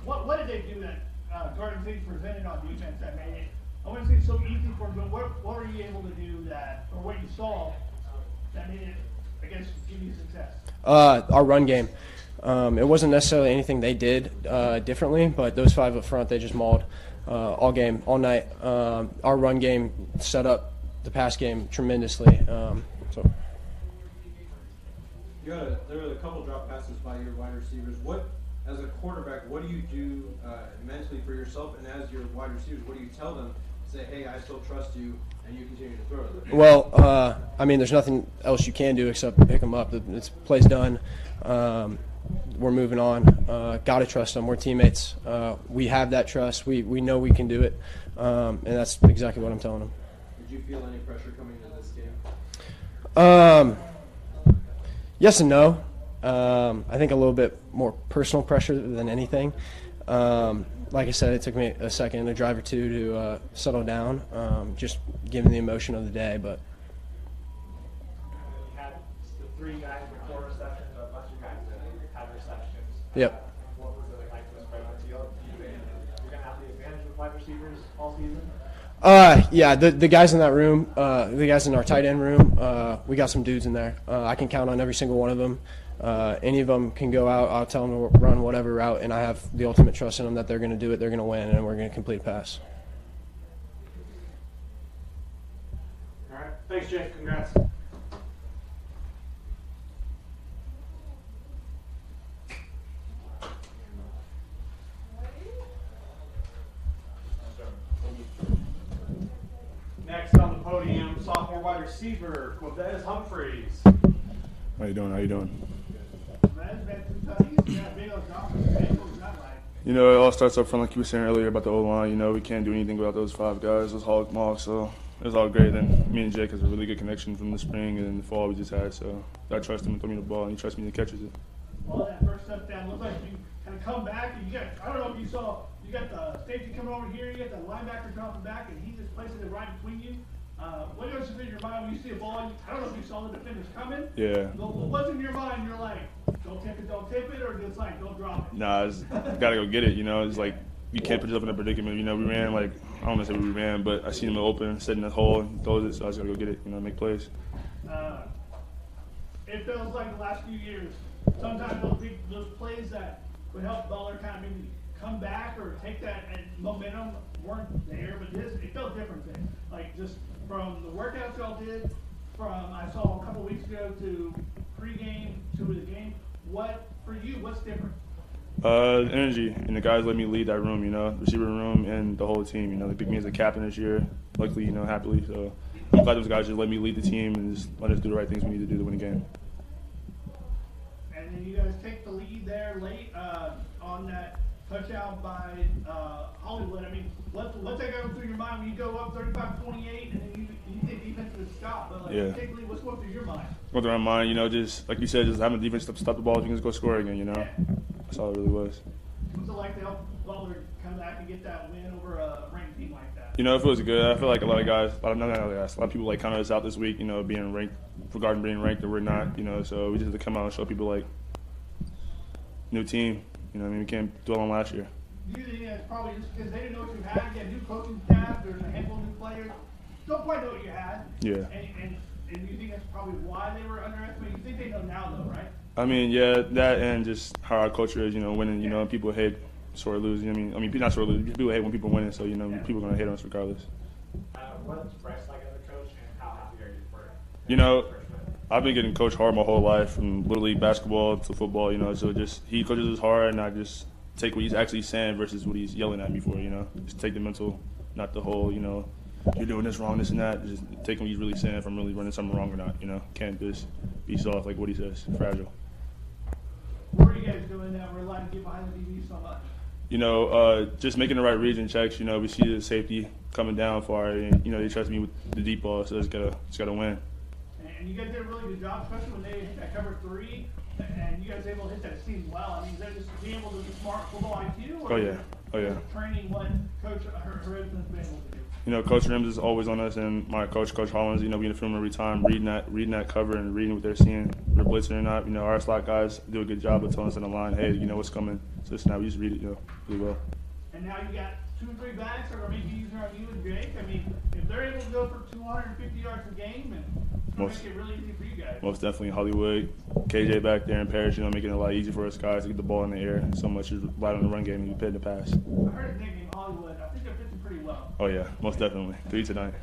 [SPEAKER 3] What did they do that Garden City presented on defense that made it, I wouldn't say so easy for them, but what were you able to do that, or what you saw that made it, I guess, give you success?
[SPEAKER 10] Our run game. It wasn't necessarily anything they did differently, but those 5 up front, they just mauled all game, all night. Our run game set up the pass game tremendously. So.
[SPEAKER 9] There were a couple drop passes by your wide receivers. As a quarterback, what do you do mentally for yourself, and as your wide receivers, what do you tell them? Say, hey, I still trust you, and you continue to throw it.
[SPEAKER 10] Well, I mean, there's nothing else you can do except pick them up. It's play's done. We're moving on. Got to trust them. We're teammates. We have that trust. We know we can do it, and that's exactly what I'm telling them.
[SPEAKER 9] Did you feel any pressure coming into this game?
[SPEAKER 10] Yes and no. I think a little bit more personal pressure than anything. Like I said, it took me a second, a drive or two to settle down, just given the emotion of the day. But
[SPEAKER 11] You had the 3 guys with 4 receptions, a bunch of guys that had receptions.
[SPEAKER 10] Yep.
[SPEAKER 11] What was it like to spread the field? You're going to have the advantage with wide receivers all season?
[SPEAKER 10] Yeah, the guys in that room, the guys in our tight end room, we got some dudes in there. I can count on every single one of them. Any of them can go out. I'll tell them to run whatever route, and I have the ultimate trust in them that they're going to do it, they're going to win, and we're going to complete a pass.
[SPEAKER 11] All right. Thanks, Jake. Congrats. Next on the podium, sophomore wide receiver, Quaviz Humphreys.
[SPEAKER 12] How you doing? You know, it all starts up front, like you were saying earlier about the O-line. You know, we can't do anything without those 5 guys, those hog maulks. So it was all great. Then me and Jake has a really good connection from the spring and the fall we just had. So I trust him to throw me the ball, and he trusts me to catches it.
[SPEAKER 3] Well, that first step down looked like you kind of come back, and I don't know if you saw, you got the safety coming over here, you got the linebacker dropping back, and he just places it right between you. What goes through your mind when you see a ball? I don't know if you saw the defenders coming.
[SPEAKER 12] Yeah.
[SPEAKER 3] But what's in your mind? You're like, don't tip it, or just like, don't drop it?
[SPEAKER 12] Nah, gotta go get it. You know, it's like you can't put yourself in a predicament. You know, we ran like, I don't want to say we ran, but I seen him open, sitting in the hole, and throws it, so I just gotta go get it. You know, make plays.
[SPEAKER 3] It feels like the last few years, sometimes those plays that would help Butler kind of maybe come back or take that momentum weren't there, but it felt different today. Like just from the workouts y'all did, from I saw a couple weeks ago to pregame to the game. What for you? What's different?
[SPEAKER 12] Energy, and the guys let me lead that room. You know, receiver room and the whole team. You know, they picked me as a captain this year. Luckily, you know, happily. So I'm glad those guys just let me lead the team and just let us do the right things we need to do to win the game.
[SPEAKER 3] And then and you guys take the lead there late on that touchdown by Hollywood. I mean, what's that going through your mind when you go up 35-28 and then you think defense would stop? But like, particularly, what's going through your mind?
[SPEAKER 12] Going through my mind, just like you said, just having the defense stop the ball, you can just go score again.
[SPEAKER 3] Yeah.
[SPEAKER 12] That's all it really was.
[SPEAKER 3] What's it like to help Butler come back and get that win over a ranked team like that?
[SPEAKER 12] It feels good. I feel like a lot of guys, a lot of people like kind of us out this week. Being ranked, regarding being ranked or we're not. So we just have to come out and show people like new team. We can't dwell on last year.
[SPEAKER 3] Do you think it's probably just because they didn't know what you had? You had new coaching staff. There's a handful of new players. Don't quite know what you had.
[SPEAKER 12] Yeah.
[SPEAKER 3] And you think that's probably why they were underestimated? You think they know now, though, right?
[SPEAKER 12] That and just how our culture is. Winning. People hate sore losing. Not sore losing. People hate when people winning. So people are gonna hate us regardless.
[SPEAKER 11] What's Bryce like as a coach, and how happy are you for it?
[SPEAKER 12] I've been getting coached hard my whole life, from Little League basketball to football. So he coaches us hard, and I just take what he's actually saying versus what he's yelling at me for. Just take the mental, not the whole. You're doing this wrong, this and that. Just take what he's really saying, if I'm really running something wrong or not. Can't just be soft like what he says. Fragile.
[SPEAKER 3] What are you guys doing now? We're allowed to get behind the TV so much.
[SPEAKER 12] Just making the right region checks. We see the safety coming down far, and they trust me with the deep ball, so it's gotta win.
[SPEAKER 3] And you guys did a really good job, especially when they hit that cover 3, and you guys were able to hit that seam well. Is that just being able to be smart football IQ? Or
[SPEAKER 12] Oh yeah.
[SPEAKER 3] Training what Coach Harrison's been able to do.
[SPEAKER 12] Coach Rims is always on us, and my coach, Coach Hollins. We in the film every time, reading that cover and reading what they're seeing, they're blitzing or not. Our slot guys do a good job of telling us on the line, hey, what's coming. So now we just read it, really well.
[SPEAKER 3] And now you got 2 or 3 backs that are maybe using on you and Jake. If they're able to go for 250 yards a game, and make it really easy for you guys.
[SPEAKER 12] Most definitely Hollywood, KJ back there, and Parrish, making it a lot easier for us guys to get the ball in the air. So much is light on the run game and you pit the pass.
[SPEAKER 3] I heard his nickname Hollywood. I think they're pitching pretty well.
[SPEAKER 12] Oh yeah, most definitely. 3 tonight.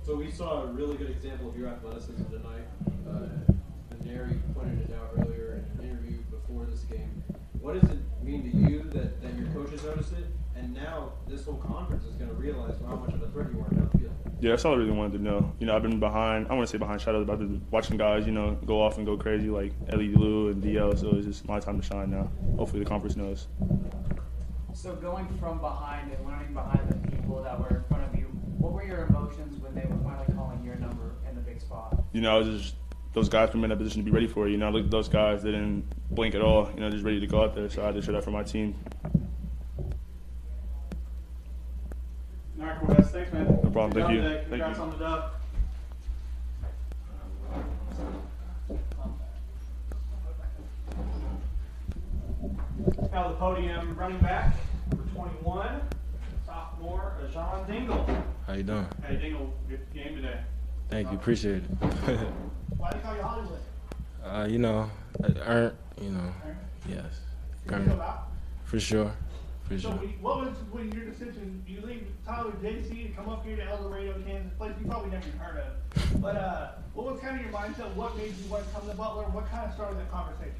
[SPEAKER 9] So we saw a really good example of your athleticism tonight. Neri pointed it out earlier in an interview before this game. What does it mean to you that your coaches noticed it, and now this whole conference is going to realize how much of a threat you are downfield?
[SPEAKER 12] Yeah, that's all I really wanted to know. I've been behind, I want to say behind shadows, but I've been watching guys, go off and go crazy like Ellie Lou and DL, so it's just my time to shine now. Hopefully the conference knows.
[SPEAKER 13] So going from behind and learning behind the people that were in front of you, what were your emotions when they were finally calling your number in the big spot?
[SPEAKER 12] I was just, those guys put me in a position to be ready for it. I looked at those guys, they didn't blink at all, just ready to go out there, so I had to show that for my team.
[SPEAKER 7] All right, cool, guys. Thanks, man.
[SPEAKER 12] No problem. Thank you.
[SPEAKER 7] Congrats on the dub. Now the podium running back for 21, sophomore Jean Dingle.
[SPEAKER 14] How you doing?
[SPEAKER 7] Hey, Dingle, good game today.
[SPEAKER 14] Thank you. Appreciate it.
[SPEAKER 3] Why do they call you Hollywood?
[SPEAKER 14] Earned, yes. Earned. For sure. For
[SPEAKER 3] So
[SPEAKER 14] sure.
[SPEAKER 3] what was when your decision, you leave Tyler, JC, to come up here to El Dorado, Kansas, place you probably never even heard of. But what was kind of your mindset? What made you want to come to Butler? What kind of started that conversation?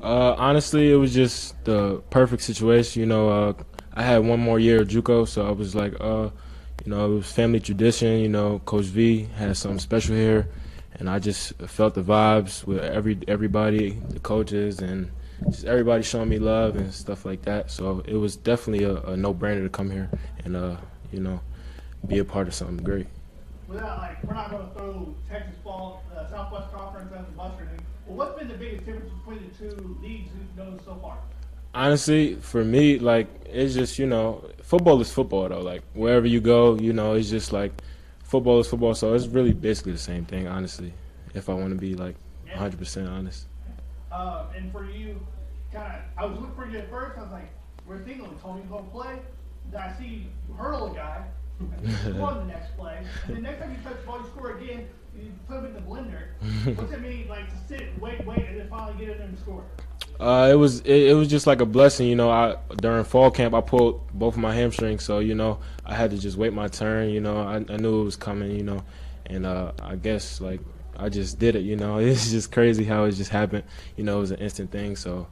[SPEAKER 14] Honestly, it was just the perfect situation. I had one more year of JUCO, so I was like, it was family tradition. Coach V had something special here, and I just felt the vibes with everybody, the coaches, and just everybody showing me love and stuff like that. So it was definitely a no-brainer to come here and, be a part of something great.
[SPEAKER 3] Without, we're not going to throw Texas ball, Southwest Conference as a bus or anything. Well, what's been the biggest difference between the 2 leagues you've known so far?
[SPEAKER 14] Honestly, for me, it's just, football is football, though. Wherever you go, it's just football is football. So it's really basically the same thing, honestly, if I want to be 100% honest.
[SPEAKER 3] And for you, I was looking for you at first. I was like, where's England? Told me he's going to play. Then I see you hurdle a guy, and you score the next play. And the next time you touch the ball, you score again, you put him in the blender. What's it mean, to sit, wait, and then finally get in there and score?
[SPEAKER 14] It was just like a blessing, during fall camp I pulled both of my hamstrings, so I had to just wait my turn. I knew it was coming, and I guess I just did it. It's just crazy how it just happened. It was an instant thing, so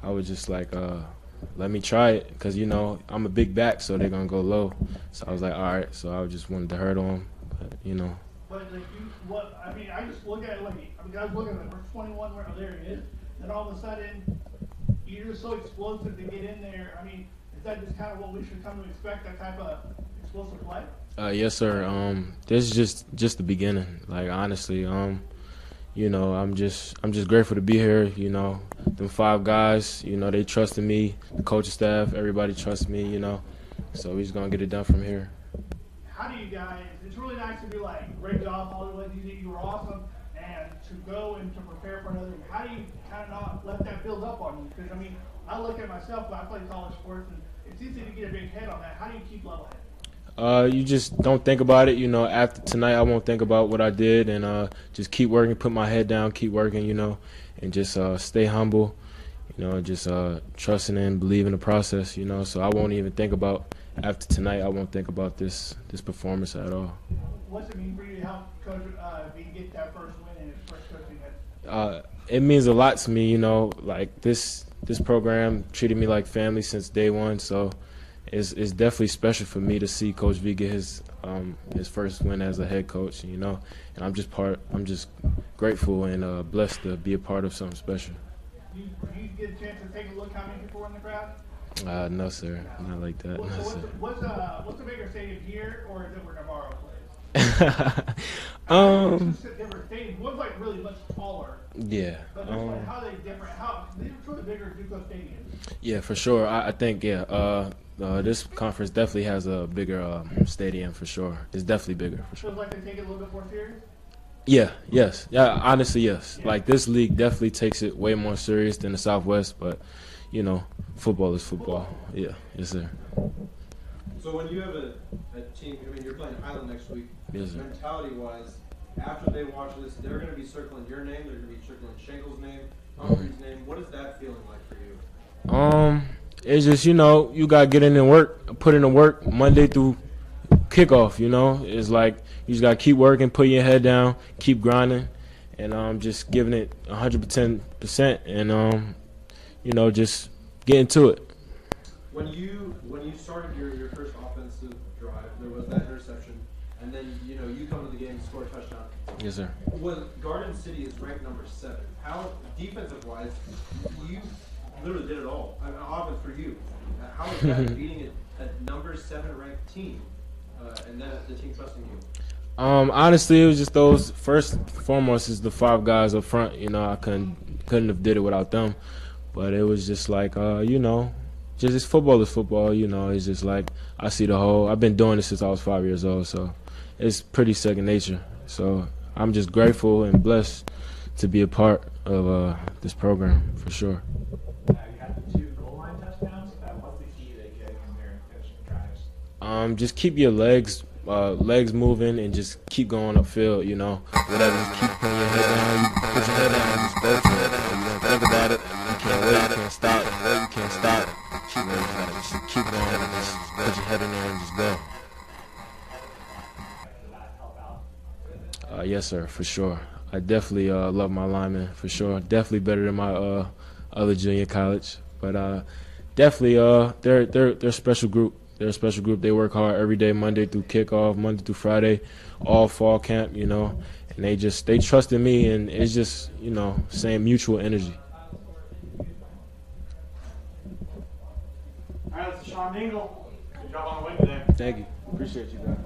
[SPEAKER 14] I was just let me try it, because I'm a big back, so they're gonna go low. So I was like, all right. So I just wanted to hurdle them, but
[SPEAKER 3] But I just look at it I was looking at the first 21 where there it is. then all of a sudden you're just so explosive to get in there. I mean, is that just kind of what we should come to expect, that type of explosive play?
[SPEAKER 14] Yes, sir. This is just the beginning. Like honestly, you know, I'm just grateful to be here. You know, them 5 guys, you know, they trusted me. The coaching staff, everybody trusts me. You know, so we're just gonna get it done from here.
[SPEAKER 3] How do you guys? It's really nice to be like, great job, Hollywood. You were awesome, and to go and to prepare for another. How do you kind of not let that build up on you? Because I mean, I look at myself. I play college sports, and it's easy to get a big head on that. How do you keep level-headed?
[SPEAKER 14] You just don't think about it. You know, after tonight, I won't think about what I did, and just keep working, put my head down, keep working. You know, and just stay humble. You know, just trusting and believing the process. You know, so I won't even think about after tonight. I won't think about this performance at all.
[SPEAKER 3] What's it mean for you to help Coach V get that first win in his first coaching head?
[SPEAKER 14] It means a lot to me. You know, like this program treated me like family since day one. So it's definitely special for me to see Coach V get his first win as a head coach. You know, and I'm just grateful and blessed to be a part of something special.
[SPEAKER 3] You get a chance to take a look how many people were in the crowd?
[SPEAKER 14] No, sir, not like that.
[SPEAKER 3] Well,
[SPEAKER 14] no,
[SPEAKER 3] so
[SPEAKER 14] sir.
[SPEAKER 3] what's the bigger stadium here, or is it where Navarro plays? Different stadiums. One's like really much taller.
[SPEAKER 14] Yeah.
[SPEAKER 3] But like, how are they different? How they're sort of bigger JUCO stadiums.
[SPEAKER 14] Yeah, for sure. I think this conference definitely has a bigger stadium for sure. It's definitely bigger for sure.
[SPEAKER 3] Feels like they take it a little bit more serious.
[SPEAKER 14] Yeah. Yes. Yeah. Honestly, yes. Yeah. Like this league definitely takes it way more serious than the Southwest, but you know, football is football. Yeah. Yes, sir.
[SPEAKER 9] So when you have a team, I mean, you're playing Highland next week.
[SPEAKER 14] Yes, sir.
[SPEAKER 9] Mentality-wise, after they watch this, they're going to be circling your name. They're going to be circling Shankle's name, Humphrey's name. What is that feeling like for you?
[SPEAKER 14] It's just, you know, you got to get in and work, put in the work Monday through kickoff, you know. It's like you just got to keep working, put your head down, keep grinding, and just giving it 110%, and, you know, just getting to it.
[SPEAKER 9] When you started your first offensive drive, there was that interception, and then, you know, you come to the game and score a touchdown.
[SPEAKER 14] Yes, sir.
[SPEAKER 9] Garden City is ranked number 7. How, defensive-wise, you literally did it all. I mean, offense for you. How is that beating a number 7 ranked team, and then the team trusting you?
[SPEAKER 14] Honestly, it was just those first and foremost is the 5 guys up front. You know, I couldn't have did it without them. But it was just like, you know, just football is football. You know, it's just like I see the whole. I've been doing this since I was 5 years old, so it's pretty second nature. So I'm just grateful and blessed to be a part of this program for sure.
[SPEAKER 11] You had the 2 goal line touchdowns. What's the key to getting in there and finishing drives?
[SPEAKER 14] Just keep your legs moving and just keep going upfield, you know. Whatever, just keep putting your head down. You put your head down and just go for it. You don't think about it. You can't wait. You can't stop. You can't stop. Just keep going and just put your head in there and just go. Yes, sir, for sure. I definitely love my linemen, for sure. Definitely better than my other junior college. But definitely they're a special group. They're a special group. They work hard every day, Monday through kickoff, Monday through Friday, all fall camp, you know. And they trusted me, and it's just, you know, same mutual energy.
[SPEAKER 11] All right, that's Sean Dingle. Good job on the win today.
[SPEAKER 14] Thank you. Appreciate you guys.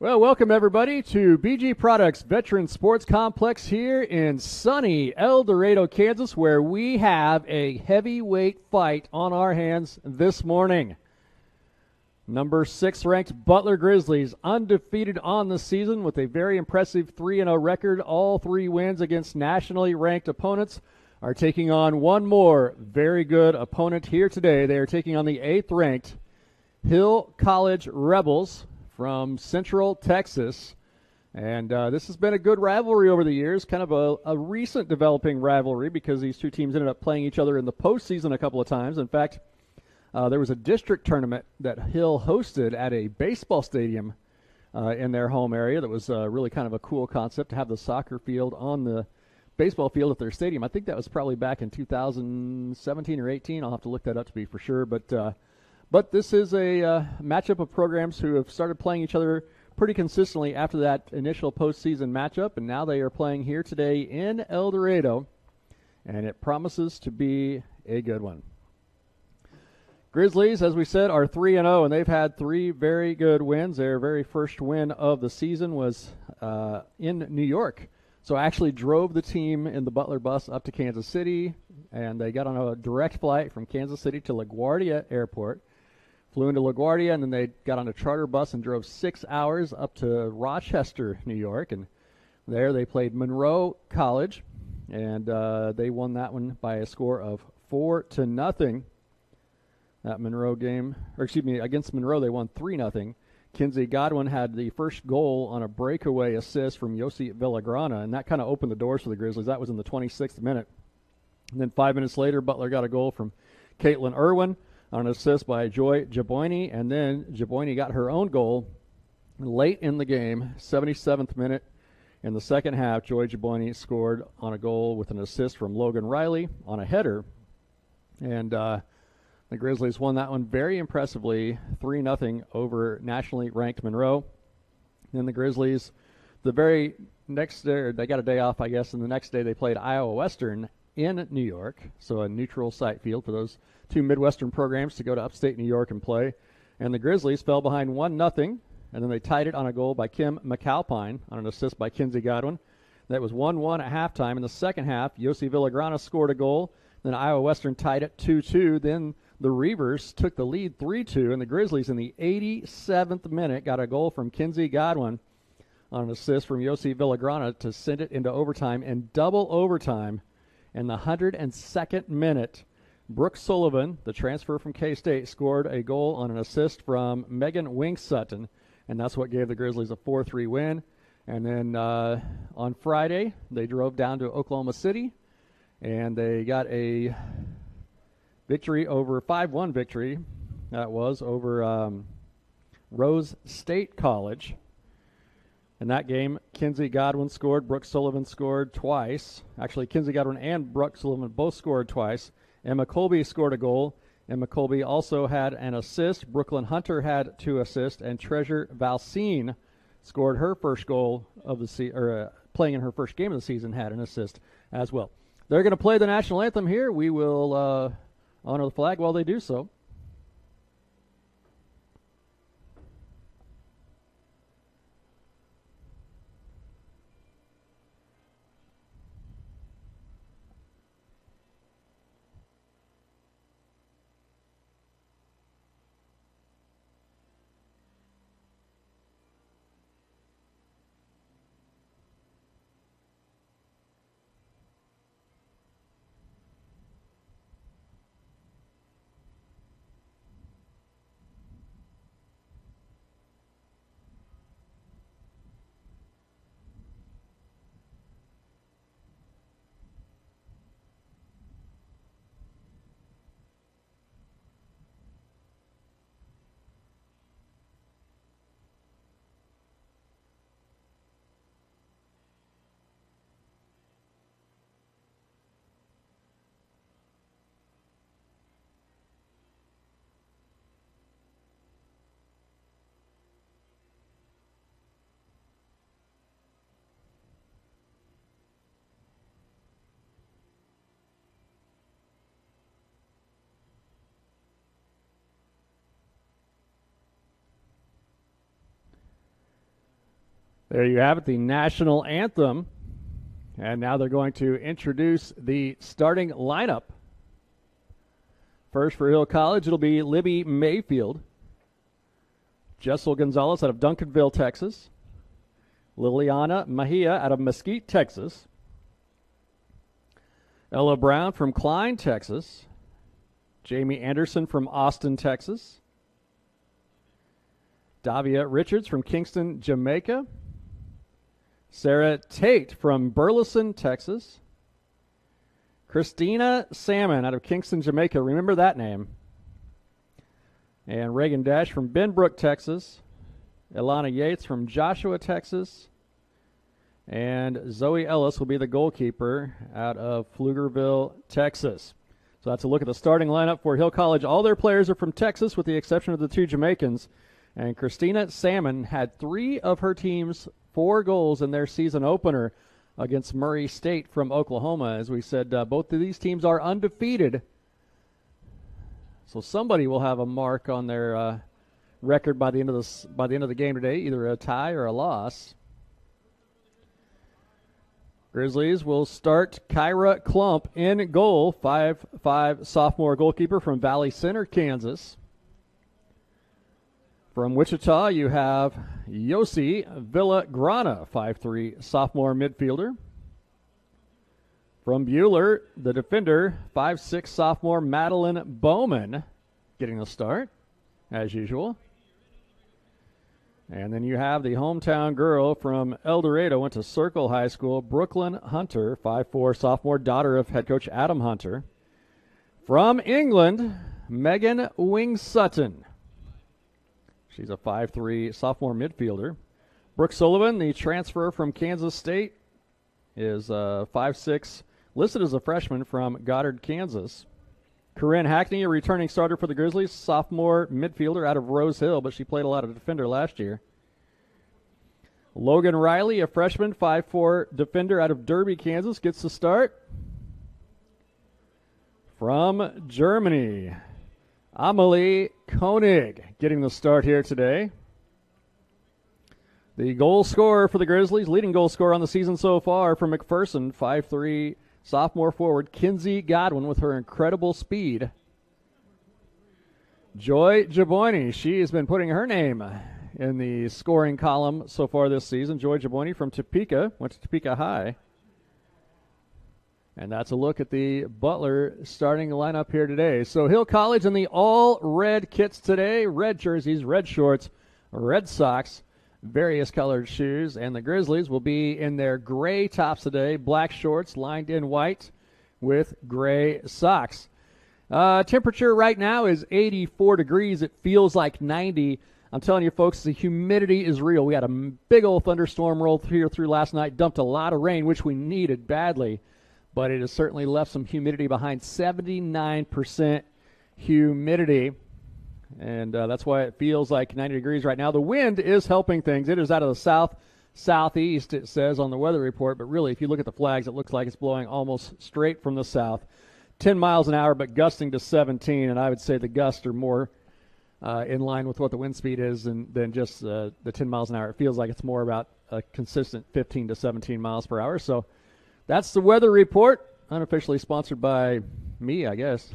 [SPEAKER 15] Well, welcome everybody to BG Products Veteran Sports Complex here in sunny El Dorado, Kansas, where we have a heavyweight fight on our hands this morning. Number 6 ranked Butler Grizzlies, undefeated on the season with a very impressive 3-0 record. All 3 wins against nationally ranked opponents, are taking on one more very good opponent here today. They are taking on the 8th ranked Hill College Rebels from Central Texas. And this has been a good rivalry over the years, kind of a recent developing rivalry because these two teams ended up playing each other in the postseason a couple of times. In fact, there was a district tournament that Hill hosted at a baseball stadium in their home area that was really kind of a cool concept to have the soccer field on the baseball field at their stadium. I think that was probably back in 2017 or 18. I'll have to look that up to be for sure. But this is a matchup of programs who have started playing each other pretty consistently after that initial postseason matchup, and now they are playing here today in El Dorado, and it promises to be a good one. Grizzlies, as we said, are 3-0, and they've had 3 very good wins. Their very first win of the season was in New York. So I actually drove the team in the Butler bus up to Kansas City, and they got on a direct flight from Kansas City to LaGuardia Airport. Flew into LaGuardia, and then they got on a charter bus and drove 6 hours up to Rochester, New York. And there they played Monroe College, and they won that one by a score of 4-0. That Monroe game, against Monroe, they won 3-0. Kinsey Godwin had the first goal on a breakaway assist from Yossi Villagrana, and that kind of opened the doors for the Grizzlies. That was in the 26th minute. And then 5 minutes later, Butler got a goal from Caitlin Irwin on an assist by Joy Jaboini, and then Jaboini got her own goal late in the game, 77th minute. In the second half, Joy Jaboini scored on a goal with an assist from Logan Riley on a header, and the Grizzlies won that one very impressively, 3-0 over nationally ranked Monroe. Then the Grizzlies, the very next day, they got a day off, I guess, and the next day they played Iowa Western in New York, so a neutral site field for those 2 Midwestern programs to go to upstate New York and play. And the Grizzlies fell behind 1-0, and then they tied it on a goal by Kim McAlpine on an assist by Kinsey Godwin. That was 1-1 at halftime. In the second half, Yossi Villagrana scored a goal. Then Iowa Western tied it 2-2. Then the Reavers took the lead 3-2, and the Grizzlies in the 87th minute got a goal from Kinsey Godwin on an assist from Yossi Villagrana to send it into overtime and double overtime. In the 102nd minute, Brooke Sullivan, the transfer from K-State, scored a goal on an assist from Megan Wing-Sutton, and that's what gave the Grizzlies a 4-3 win. And then on Friday, they drove down to Oklahoma City, and they got a victory over 5-1 victory. That was over Rose State College. In that game, Kinsey Godwin scored. Brooke Sullivan scored twice. Actually, Kinsey Godwin and Brooke Sullivan both scored twice. Emma Colby scored a goal. Emma Colby also had an assist. Brooklyn Hunter had 2 assists, and Treasure Valcine scored her first goal of the playing in her first game of the season, had an assist as well. They're going to play the national anthem here. We will honor the flag while they do so. There you have it, the national anthem. And now they're going to introduce the starting lineup. First for Hill College, it'll be Libby Mayfield. Jessel Gonzalez out of Duncanville, Texas. Liliana Mejia out of Mesquite, Texas. Ella Brown from Klein, Texas. Jamie Anderson from Austin, Texas. Davia Richards from Kingston, Jamaica. Sarah Tate from Burleson, Texas. Christina Salmon out of Kingston, Jamaica. Remember that name. And Reagan Dash from Benbrook, Texas. Ilana Yates from Joshua, Texas. And Zoe Ellis will be the goalkeeper out of Pflugerville, Texas. So that's a look at the starting lineup for Hill College. All their players are from Texas with the exception of the 2 Jamaicans. And Christina Salmon had 3 of her team's 4 goals in their season opener against Murray State from Oklahoma. As we said, both of these teams are undefeated. So somebody will have a mark on their record by the end of the game today, either a tie or a loss. Grizzlies will start Kyra Klump in goal, 5'5" sophomore goalkeeper from Valley Center, Kansas. From Wichita, you have Yossi Villagrana, 5'3" sophomore midfielder. From Buhler, the defender, 5'6" sophomore Madeline Bowman, getting a start, as usual. And then you have the hometown girl from El Dorado, went to Circle High School, Brooklyn Hunter, 5'4" sophomore, daughter of head coach Adam Hunter. From England, Megan Wing-Sutton. She's a 5'3" sophomore midfielder. Brooke Sullivan, the transfer from Kansas State, is 5'6", listed as a freshman from Goddard, Kansas. Corinne Hackney, a returning starter for the Grizzlies, sophomore midfielder out of Rose Hill, but she played a lot of defender last year. Logan Riley, a freshman, 5'4" defender out of Derby, Kansas, gets the start. From Germany, Amelie Koenig getting the start here today. The goal scorer for the Grizzlies, leading goal scorer on the season so far for McPherson, 5'3" sophomore forward Kinsey Godwin with her incredible speed. Joy Jaboini, she has been putting her name in the scoring column so far this season. Joy Jaboini from Topeka, went to Topeka High. And that's a look at the Butler starting lineup here today. So Hill College in the all-red kits today, red jerseys, red shorts, red socks, various colored shoes, and the Grizzlies will be in their gray tops today, black shorts lined in white with gray socks. Temperature right now is 84 degrees. It feels like 90. I'm telling you, folks, the humidity is real. We had a big old thunderstorm roll through last night, dumped a lot of rain, which we needed badly, but it has certainly left some humidity behind, 79% humidity. And that's why it feels like 90 degrees right now. The wind is helping things. It is out of the southeast, it says on the weather report. But really, if you look at the flags, it looks like it's blowing almost straight from the south. 10 miles an hour, but gusting to 17. And I would say the gusts are more in line with what the wind speed is than just the 10 miles an hour. It feels like it's more about a consistent 15 to 17 miles per hour. So that's the weather report, unofficially sponsored by me, I guess.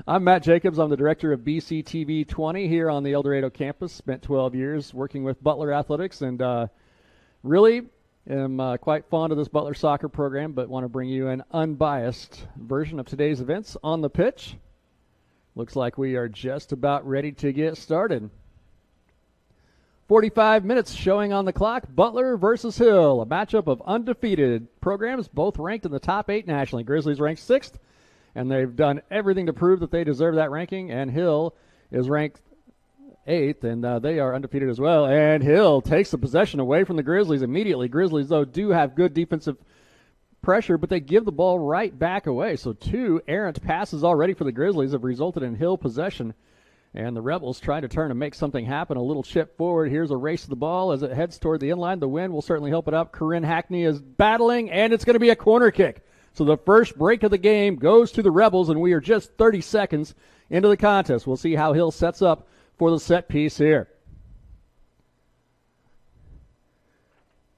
[SPEAKER 15] I'm Matt Jacobs. I'm the director of BCTV20 here on the El Dorado campus. Spent 12 years working with Butler Athletics and really am quite fond of this Butler soccer program, but want to bring you an unbiased version of today's events on the pitch. Looks like we are just about ready to get started. 45 minutes showing on the clock. Butler versus Hill, a matchup of undefeated programs, both ranked in the top 8 nationally. Grizzlies ranked 6th. And they've done everything to prove that they deserve that ranking. And Hill is ranked 8th, and they are undefeated as well. And Hill takes the possession away from the Grizzlies immediately. Grizzlies, though, do have good defensive pressure, but they give the ball right back away. So 2 errant passes already for the Grizzlies have resulted in Hill possession. And the Rebels try to turn and make something happen. A little chip forward. Here's a race to the ball as it heads toward the inline. The wind will certainly help it up. Corinne Hackney is battling, and it's going to be a corner kick. So the first break of the game goes to the Rebels, and we are just 30 seconds into the contest. We'll see how Hill sets up for the set piece here.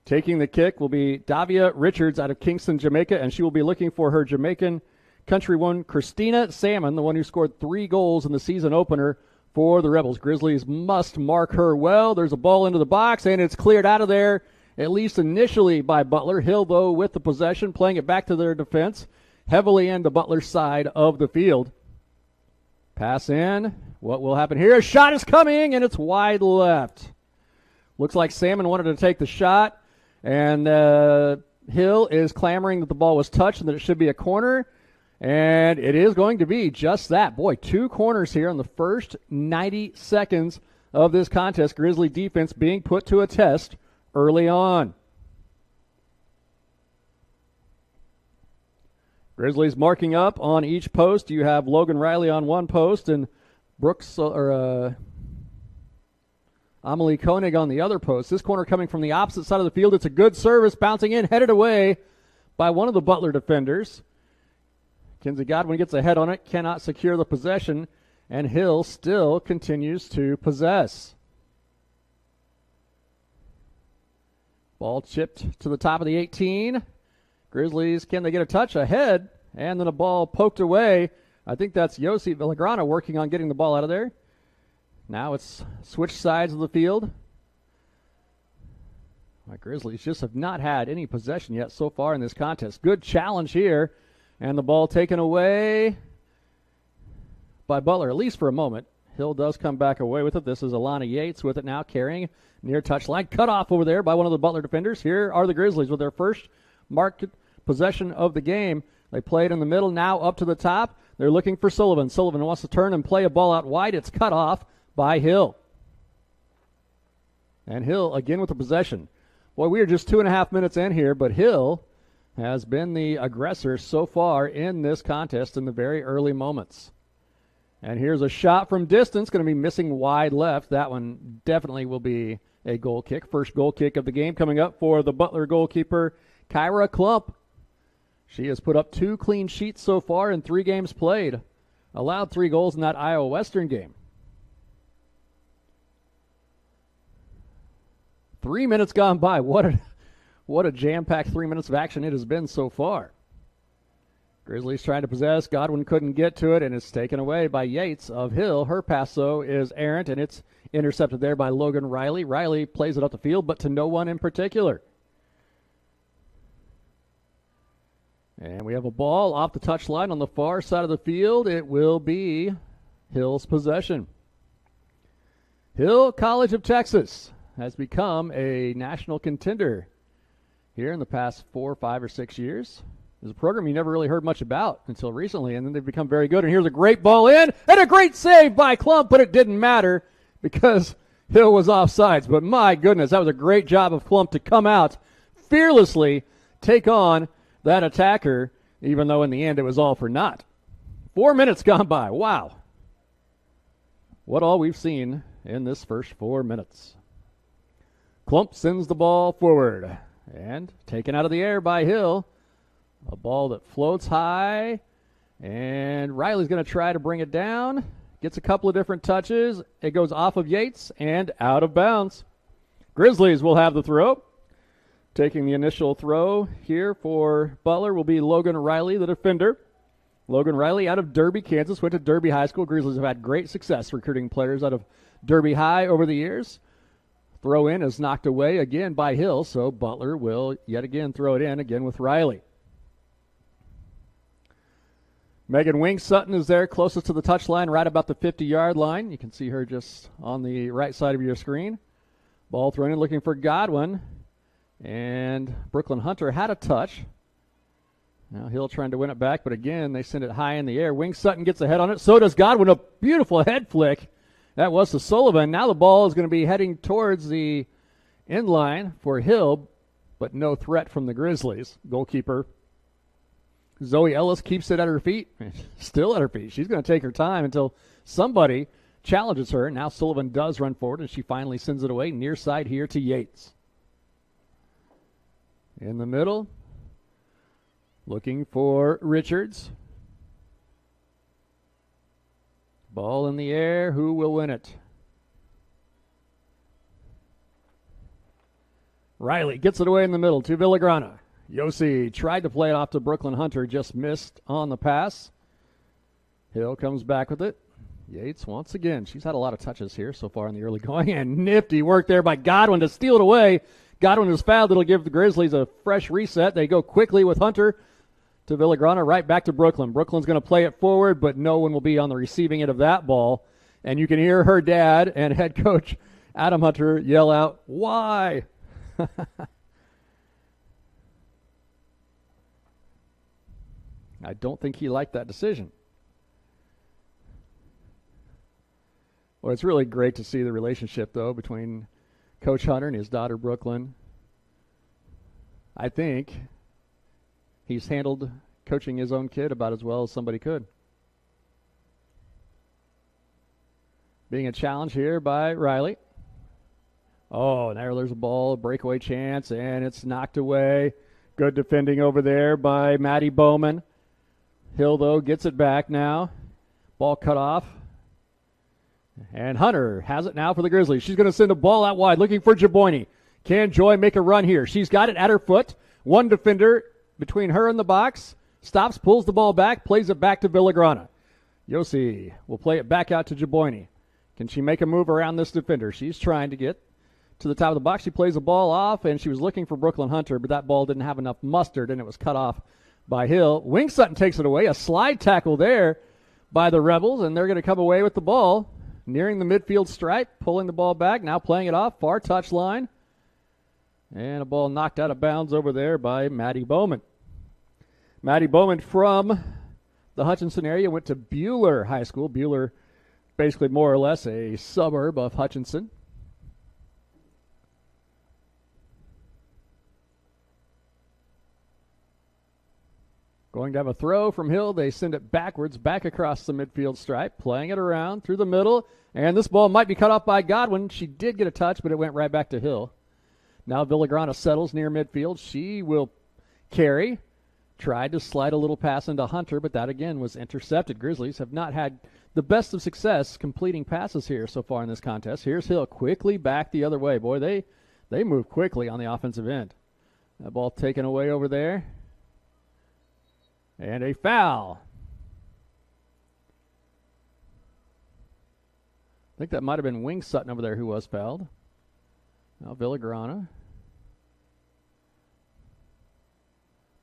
[SPEAKER 15] Taking the kick will be Davia Richards out of Kingston, Jamaica, and she will be looking for her Jamaican countrywoman Christina Salmon, the one who scored 3 goals in the season opener for the Rebels. Grizzlies must mark her well. There's a ball into the box, and it's cleared out of there, at least initially by Butler. Hill, though, with the possession, playing it back to their defense, heavily into Butler's side of the field. Pass in. What will happen here? A shot is coming, and it's wide left. Looks like Salmon wanted to take the shot, and Hill is clamoring that the ball was touched and that it should be a corner, and it is going to be just that. Boy, 2 corners here in the first 90 seconds of this contest. Grizzly defense being put to a test early on. Grizzlies marking up on each post. You have Logan Riley on one post and Amelie Koenig on the other post. This corner coming from the opposite side of the field. It's a good service, bouncing in, headed away by one of the Butler defenders. Kinsey Godwin gets a head on it, cannot secure the possession, and Hill still continues to possess. Ball chipped to the top of the 18. Grizzlies, can they get a touch ahead? And then a ball poked away. I think that's Yossi Villagrana working on getting the ball out of there. Now it's switched sides of the field. My Grizzlies just have not had any possession yet so far in this contest. Good challenge here. And the ball taken away by Butler, at least for a moment. Hill does come back away with it. This is Alana Yates with it now, carrying near touchline. Cut off over there by one of the Butler defenders. Here are the Grizzlies with their first marked possession of the game. They play it in the middle, now up to the top. They're looking for Sullivan. Sullivan wants to turn and play a ball out wide. It's cut off by Hill. And Hill again with the possession. Boy, we are just 2.5 minutes in here, but Hill has been the aggressor so far in this contest in the very early moments. And here's a shot from distance, going to be missing wide left. That one definitely will be a goal kick. First goal kick of the game coming up for the Butler goalkeeper, Kyra Klump. She has put up 2 clean sheets so far in 3 games played. Allowed 3 goals in that Iowa Western game. 3 minutes gone by. What a jam-packed 3 minutes of action it has been so far. Grizzlies trying to possess. Godwin couldn't get to it, and it's taken away by Yates of Hill. Her pass, though, is errant, and it's intercepted there by Logan Riley. Riley plays it up the field, but to no one in particular. And we have a ball off the touchline on the far side of the field. It will be Hill's possession. Hill College of Texas has become a national contender here in the past 4, 5, or 6 years. It's a program you never really heard much about until recently, and then they've become very good. And here's a great ball in, and a great save by Klump, but it didn't matter because Hill was offsides. But my goodness, that was a great job of Klump to come out fearlessly, take on that attacker, even though in the end it was all for naught. 4 minutes gone by. Wow. What all we've seen in this first 4 minutes. Klump sends the ball forward and taken out of the air by Hill. A ball that floats high, and Riley's going to try to bring it down. Gets a couple of different touches. It goes off of Yates and out of bounds. Grizzlies will have the throw. Taking the initial throw here for Butler will be Logan Riley, the defender. Logan Riley out of Derby, Kansas, went to Derby High School. Grizzlies have had great success recruiting players out of Derby High over the years. Throw in is knocked away again by Hill, so Butler will yet again throw it in, again with Riley. Megan Wing-Sutton is there closest to the touchline, right about the 50-yard line. You can see her just on the right side of your screen. Ball thrown in looking for Godwin. And Brooklyn Hunter had a touch. Now Hill trying to win it back, but again, they send it high in the air. Wing-Sutton gets a head on it. So does Godwin. A beautiful head flick. That was to Sullivan. Now the ball is going to be heading towards the end line for Hill, but no threat from the Grizzlies. Goalkeeper Zoe Ellis keeps it at her feet. Still at her feet. She's going to take her time until somebody challenges her. Now Sullivan does run forward, and she finally sends it away near side here to Yates. In the middle, looking for Richards. Ball in the air. Who will win it? Riley gets it away in the middle to Villagrana. Yossi tried to play it off to Brooklyn Hunter, just missed on the pass. Hill comes back with it. Yates once again. She's had a lot of touches here so far in the early going, and nifty work there by Godwin to steal it away. Godwin is fouled. It'll give the Grizzlies a fresh reset. They go quickly with Hunter to Villagrana, right back to Brooklyn. Brooklyn's going to play it forward, but no one will be on the receiving end of that ball. And you can hear her dad and head coach Adam Hunter yell out, "Why?" I don't think he liked that decision. Well, it's really great to see the relationship, though, between Coach Hunter and his daughter, Brooklyn. I think he's handled coaching his own kid about as well as somebody could. Being a challenge here by Riley. Oh, and there's a ball, a breakaway chance, and it's knocked away. Good defending over there by Maddie Bowman. Hill, though, gets it back now. Ball cut off. And Hunter has it now for the Grizzlies. She's going to send a ball out wide, looking for Jaboyne. Can Joy make a run here? She's got it at her foot. One defender between her and the box. Stops, pulls the ball back, plays it back to Villagrana. Yossi will play it back out to Jaboyne. Can she make a move around this defender? She's trying to get to the top of the box. She plays the ball off, and she was looking for Brooklyn Hunter, but that ball didn't have enough mustard, and it was cut off by Hill. Wing Sutton takes it away. A slide tackle there by the Rebels, and they're going to come away with the ball. Nearing the midfield stripe, pulling the ball back, now playing it off, far touch line. And a ball knocked out of bounds over there by Maddie Bowman. Maddie Bowman from the Hutchinson area went to Buhler High School. Buhler, basically more or less a suburb of Hutchinson. Going to have a throw from Hill. They send it backwards, back across the midfield stripe, playing it around through the middle. And this ball might be cut off by Godwin. She did get a touch, but it went right back to Hill. Now Villagrana settles near midfield. She will carry. Tried to slide a little pass into Hunter, but that again was intercepted. Grizzlies have not had the best of success completing passes here so far in this contest. Here's Hill quickly back the other way. Boy, they move quickly on the offensive end. That ball taken away over there. And a foul. I think that might have been Wing Sutton over there who was fouled. Now Villagrana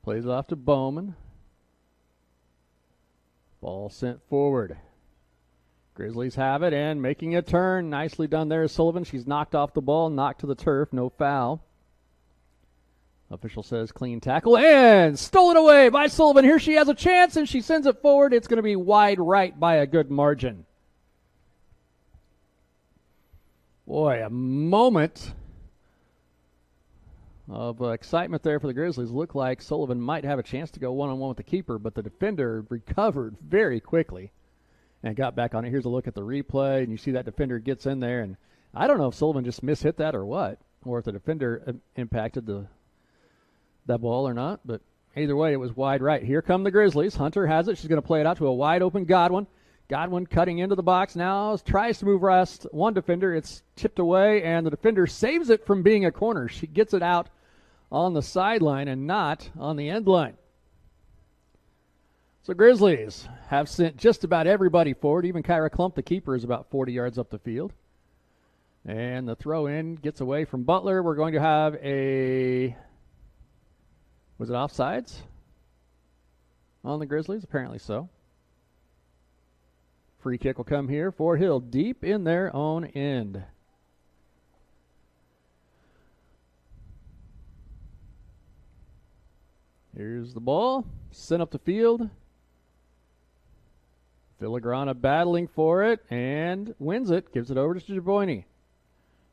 [SPEAKER 15] plays it off to Bowman. Ball sent forward. Grizzlies have it and making a turn. Nicely done there, Sullivan. She's knocked off the ball, knocked to the turf, no foul. Official says clean tackle and stolen away by Sullivan. Here she has a chance and she sends it forward. It's going to be wide right by a good margin. Boy, a moment of excitement there for the Grizzlies. Looked like Sullivan might have a chance to go one-on-one with the keeper, but the defender recovered very quickly and got back on it. Here's a look at the replay, and you see that defender gets in there, and I don't know if Sullivan just mishit that or what, or if the defender impacted that ball or not, but either way, it was wide right. Here come the Grizzlies. Hunter has it. She's going to play it out to a wide-open Godwin. Godwin cutting into the box now, tries to move past one defender. It's chipped away, and the defender saves it from being a corner. She gets it out on the sideline and not on the end line. So Grizzlies have sent just about everybody forward. Even Kyra Klump, the keeper, is about 40 yards up the field. And the throw-in gets away from Butler. We're going to have a... Was it offsides on the Grizzlies? Apparently so. Free kick will come here for Hill, deep in their own end. Here's the ball, sent up the field. Villagrana battling for it and wins it, gives it over to Jaboyne.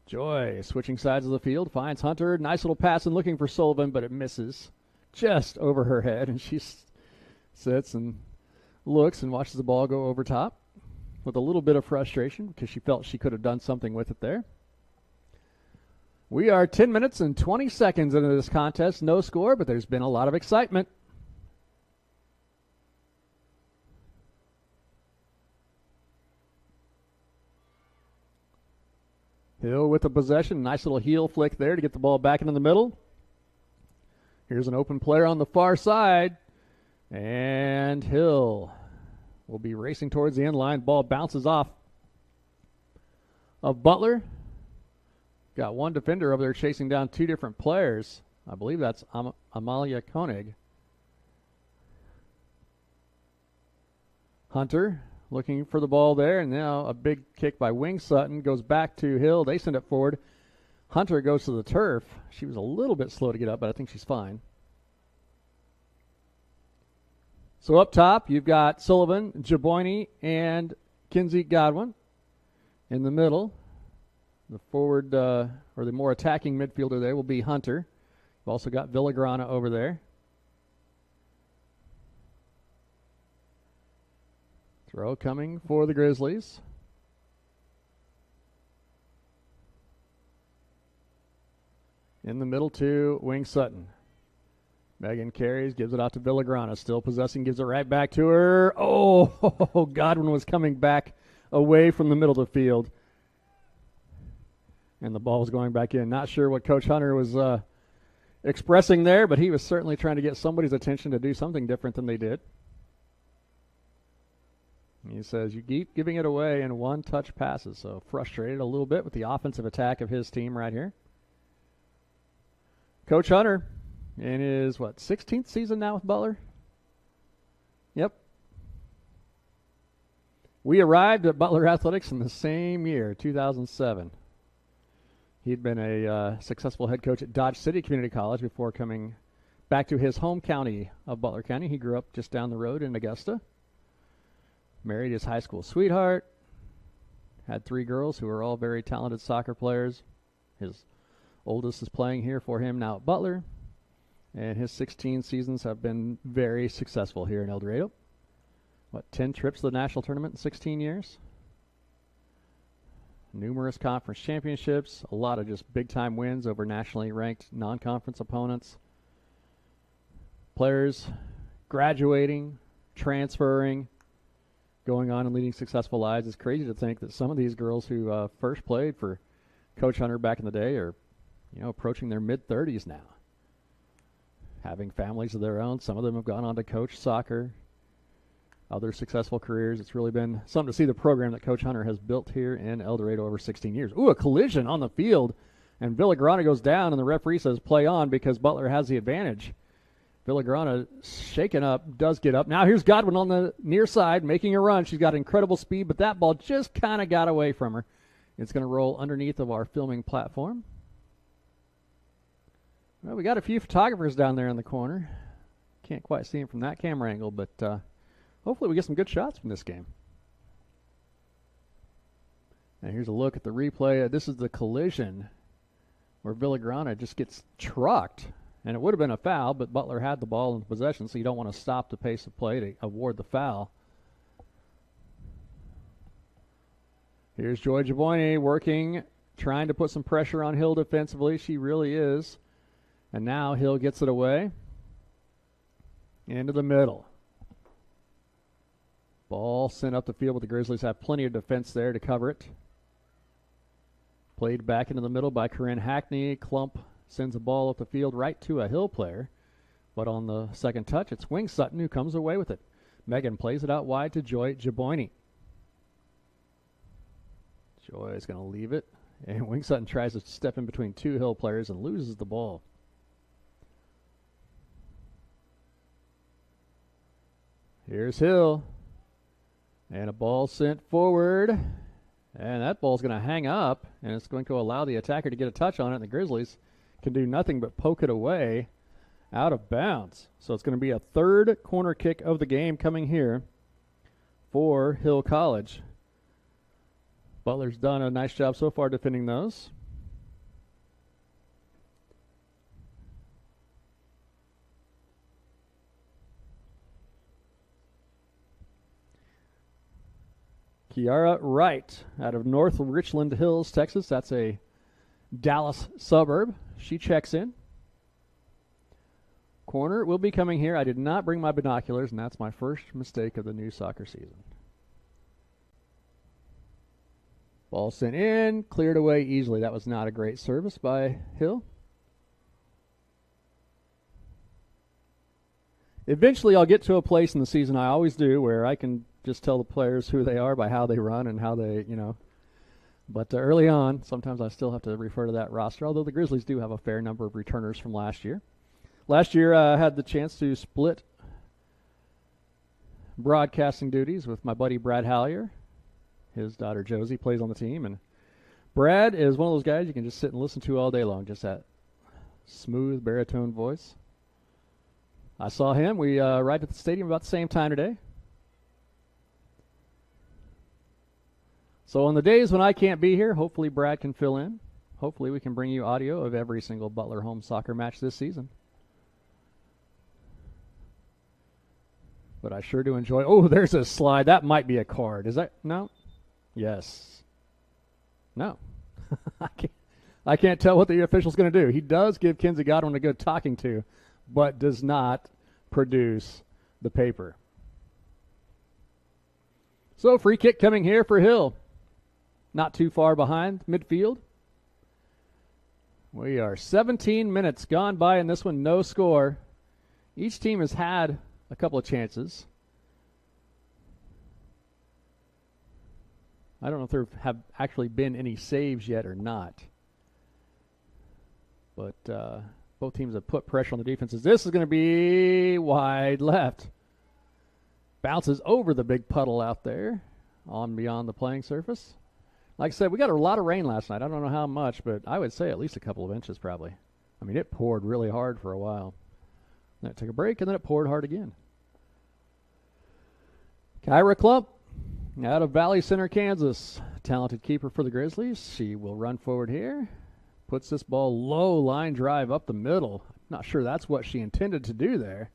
[SPEAKER 15] Joy switching sides of the field, finds Hunter. Nice little pass and looking for Sullivan, but it misses just over her head, and she sits and looks and watches the ball go over top with a little bit of frustration because she felt she could have done something with it there. We are 10 minutes and 20 seconds into this contest. No score, but there's been a lot of excitement. Hill with the possession. Nice little heel flick there to get the ball back into the middle. Here's an open player on the far side. And Hill will be racing towards the end line. Ball bounces off of Butler. Got one defender over there chasing down two different players. I believe that's Amalia Koenig. Hunter looking for the ball there, and now a big kick by Wing Sutton goes back to Hill. They send it forward. Hunter goes to the turf. She was a little bit slow to get up, but I think she's fine. So up top, you've got Sullivan, Jaboini, and Kinsey Godwin. In the middle, the forward or the more attacking midfielder there will be Hunter. You've also got Villagrana over there. Throw coming for the Grizzlies. In the middle to Wing Sutton. Megan carries, gives it out to Villagrana. Still possessing, gives it right back to her. Oh, Godwin was coming back away from the middle of the field. And the ball was going back in. Not sure what Coach Hunter was expressing there, but he was certainly trying to get somebody's attention to do something different than they did. He says, you keep giving it away in one-touch passes. So frustrated a little bit with the offensive attack of his team right here. Coach Hunter in his, 16th season now with Butler? Yep. We arrived at Butler Athletics in the same year, 2007. He'd been a successful head coach at Dodge City Community College before coming back to his home county of Butler County. He grew up just down the road in Augusta. Married his high school sweetheart. Had 3 girls who are all very talented soccer players. His oldest is playing here for him now at Butler. And his 16 seasons have been very successful here in El Dorado. 10 trips to the national tournament in 16 years? Numerous conference championships, a lot of just big-time wins over nationally ranked non-conference opponents. Players graduating, transferring, going on and leading successful lives. It's crazy to think that some of these girls who first played for Coach Hunter back in the day are, approaching their mid-30s now. Having families of their own. Some of them have gone on to coach soccer, other successful careers. It's really been something to see the program that Coach Hunter has built here in El Dorado over 16 years. Ooh, a collision on the field, and Villagrana goes down, and the referee says play on because Butler has the advantage. Villagrana shaken up, does get up. Now here's Godwin on the near side making a run. She's got incredible speed, but that ball just kind of got away from her. It's going to roll underneath of our filming platform. Well, we got a few photographers down there in the corner. Can't quite see them from that camera angle, but hopefully we get some good shots from this game. And here's a look at the replay. This is the collision where Villagrana just gets trucked. And it would have been a foul, but Butler had the ball in possession, so you don't want to stop the pace of play to award the foul. Here's Joy Jaboini working, trying to put some pressure on Hill defensively. She really is. And now Hill gets it away. Into the middle. Ball sent up the field, but the Grizzlies have plenty of defense there to cover it. Played back into the middle by Corinne Hackney. Klump sends a ball up the field right to a Hill player. But on the second touch, it's Wing Sutton who comes away with it. Megan plays it out wide to Joy Jaboini. Joy is going to leave it. And Wing Sutton tries to step in between 2 Hill players and loses the ball. Here's Hill. And a ball sent forward. And that ball's going to hang up. And it's going to allow the attacker to get a touch on it. And the Grizzlies can do nothing but poke it away out of bounds. So it's going to be a 3rd corner kick of the game coming here for Hill College. Butler's done a nice job so far defending those. Kiara Wright out of North Richland Hills, Texas. That's a Dallas suburb. She checks in. Corner will be coming here. I did not bring my binoculars, and that's my first mistake of the new soccer season. Ball sent in, cleared away easily. That was not a great service by Hill. Eventually, I'll get to a place in the season, I always do, where I can just tell the players who they are by how they run and how they, But early on, sometimes I still have to refer to that roster, although the Grizzlies do have a fair number of returners from last year. Last year, I had the chance to split broadcasting duties with my buddy Brad Hallier. His daughter Josie plays on the team, and Brad is one of those guys you can just sit and listen to all day long, just that smooth baritone voice. I saw him. We arrived at the stadium about the same time today. So on the days when I can't be here, hopefully Brad can fill in. Hopefully we can bring you audio of every single Butler home soccer match this season. But I sure do enjoy. Oh, there's a slide. That might be a card. Is that? No? Yes. No. I can't tell what the official's going to do. He does give Kinsey Godwin a good talking to, but does not produce the paper. So free kick coming here for Hill. Not too far behind midfield. We are 17 minutes gone by in this one, no score. Each team has had a couple of chances. I don't know if there have actually been any saves yet or not. But both teams have put pressure on the defenses. This is going to be wide left. Bounces over the big puddle out there on beyond the playing surface. Like I said, we got a lot of rain last night. I don't know how much, but I would say at least a couple of inches probably. I mean, it poured really hard for a while. Then it took a break, and then it poured hard again. Kyra Klump out of Valley Center, Kansas. Talented keeper for the Grizzlies. She will run forward here. Puts this ball low, line drive up the middle. Not sure that's what she intended to do there.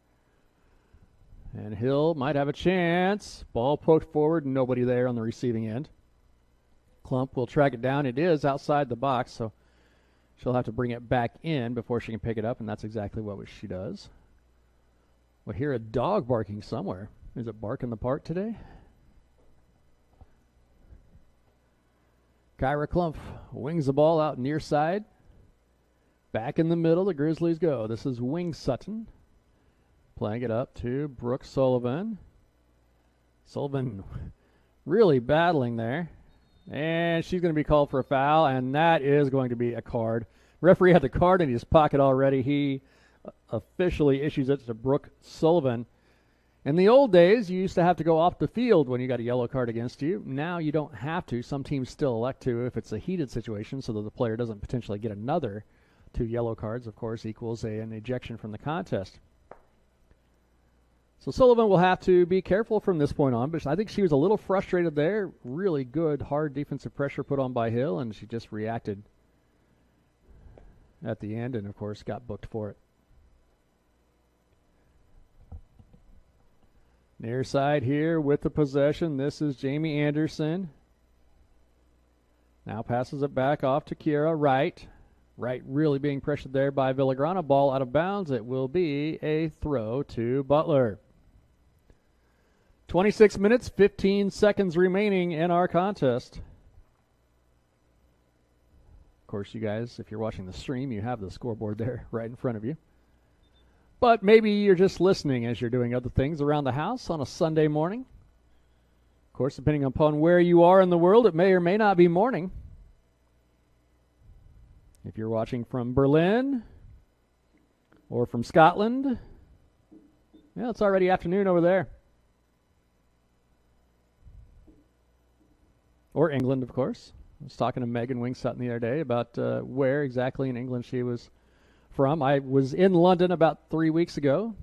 [SPEAKER 15] And Hill might have a chance. Ball poked forward, nobody there on the receiving end. Klump will track it down. It is outside the box, so she'll have to bring it back in before she can pick it up, and that's exactly what she does. We'll hear a dog barking somewhere. Is it bark in the park today? Kyra Klump wings the ball out near side. Back in the middle, the Grizzlies go. This is Wing Sutton playing it up to Brooke Sullivan. Sullivan really battling there. And she's going to be called for a foul, and that is going to be a card. Referee had the card in his pocket already. He officially issues it to Brooke Sullivan. In the old days, you used to have to go off the field when you got a yellow card against you. Now you don't have to. Some teams still elect to if it's a heated situation so that the player doesn't potentially get another. 2 yellow cards, of course, equals an ejection from the contest. So Sullivan will have to be careful from this point on, but I think she was a little frustrated there. Really good, hard defensive pressure put on by Hill, and she just reacted at the end and, of course, got booked for it. Near side here with the possession. This is Jamie Anderson. Now passes it back off to Kiera Wright. Wright really being pressured there by Villagrana. Ball out of bounds. It will be a throw to Butler. 26 minutes, 15 seconds remaining in our contest. Of course, you guys, if you're watching the stream, you have the scoreboard there right in front of you. But maybe you're just listening as you're doing other things around the house on a Sunday morning. Of course, depending upon where you are in the world, it may or may not be morning. If you're watching from Berlin or from Scotland, yeah, it's already afternoon over there. Or England, of course. I was talking to Megan Wing Sutton the other day about where exactly in England she was from. I was in London about 3 weeks ago.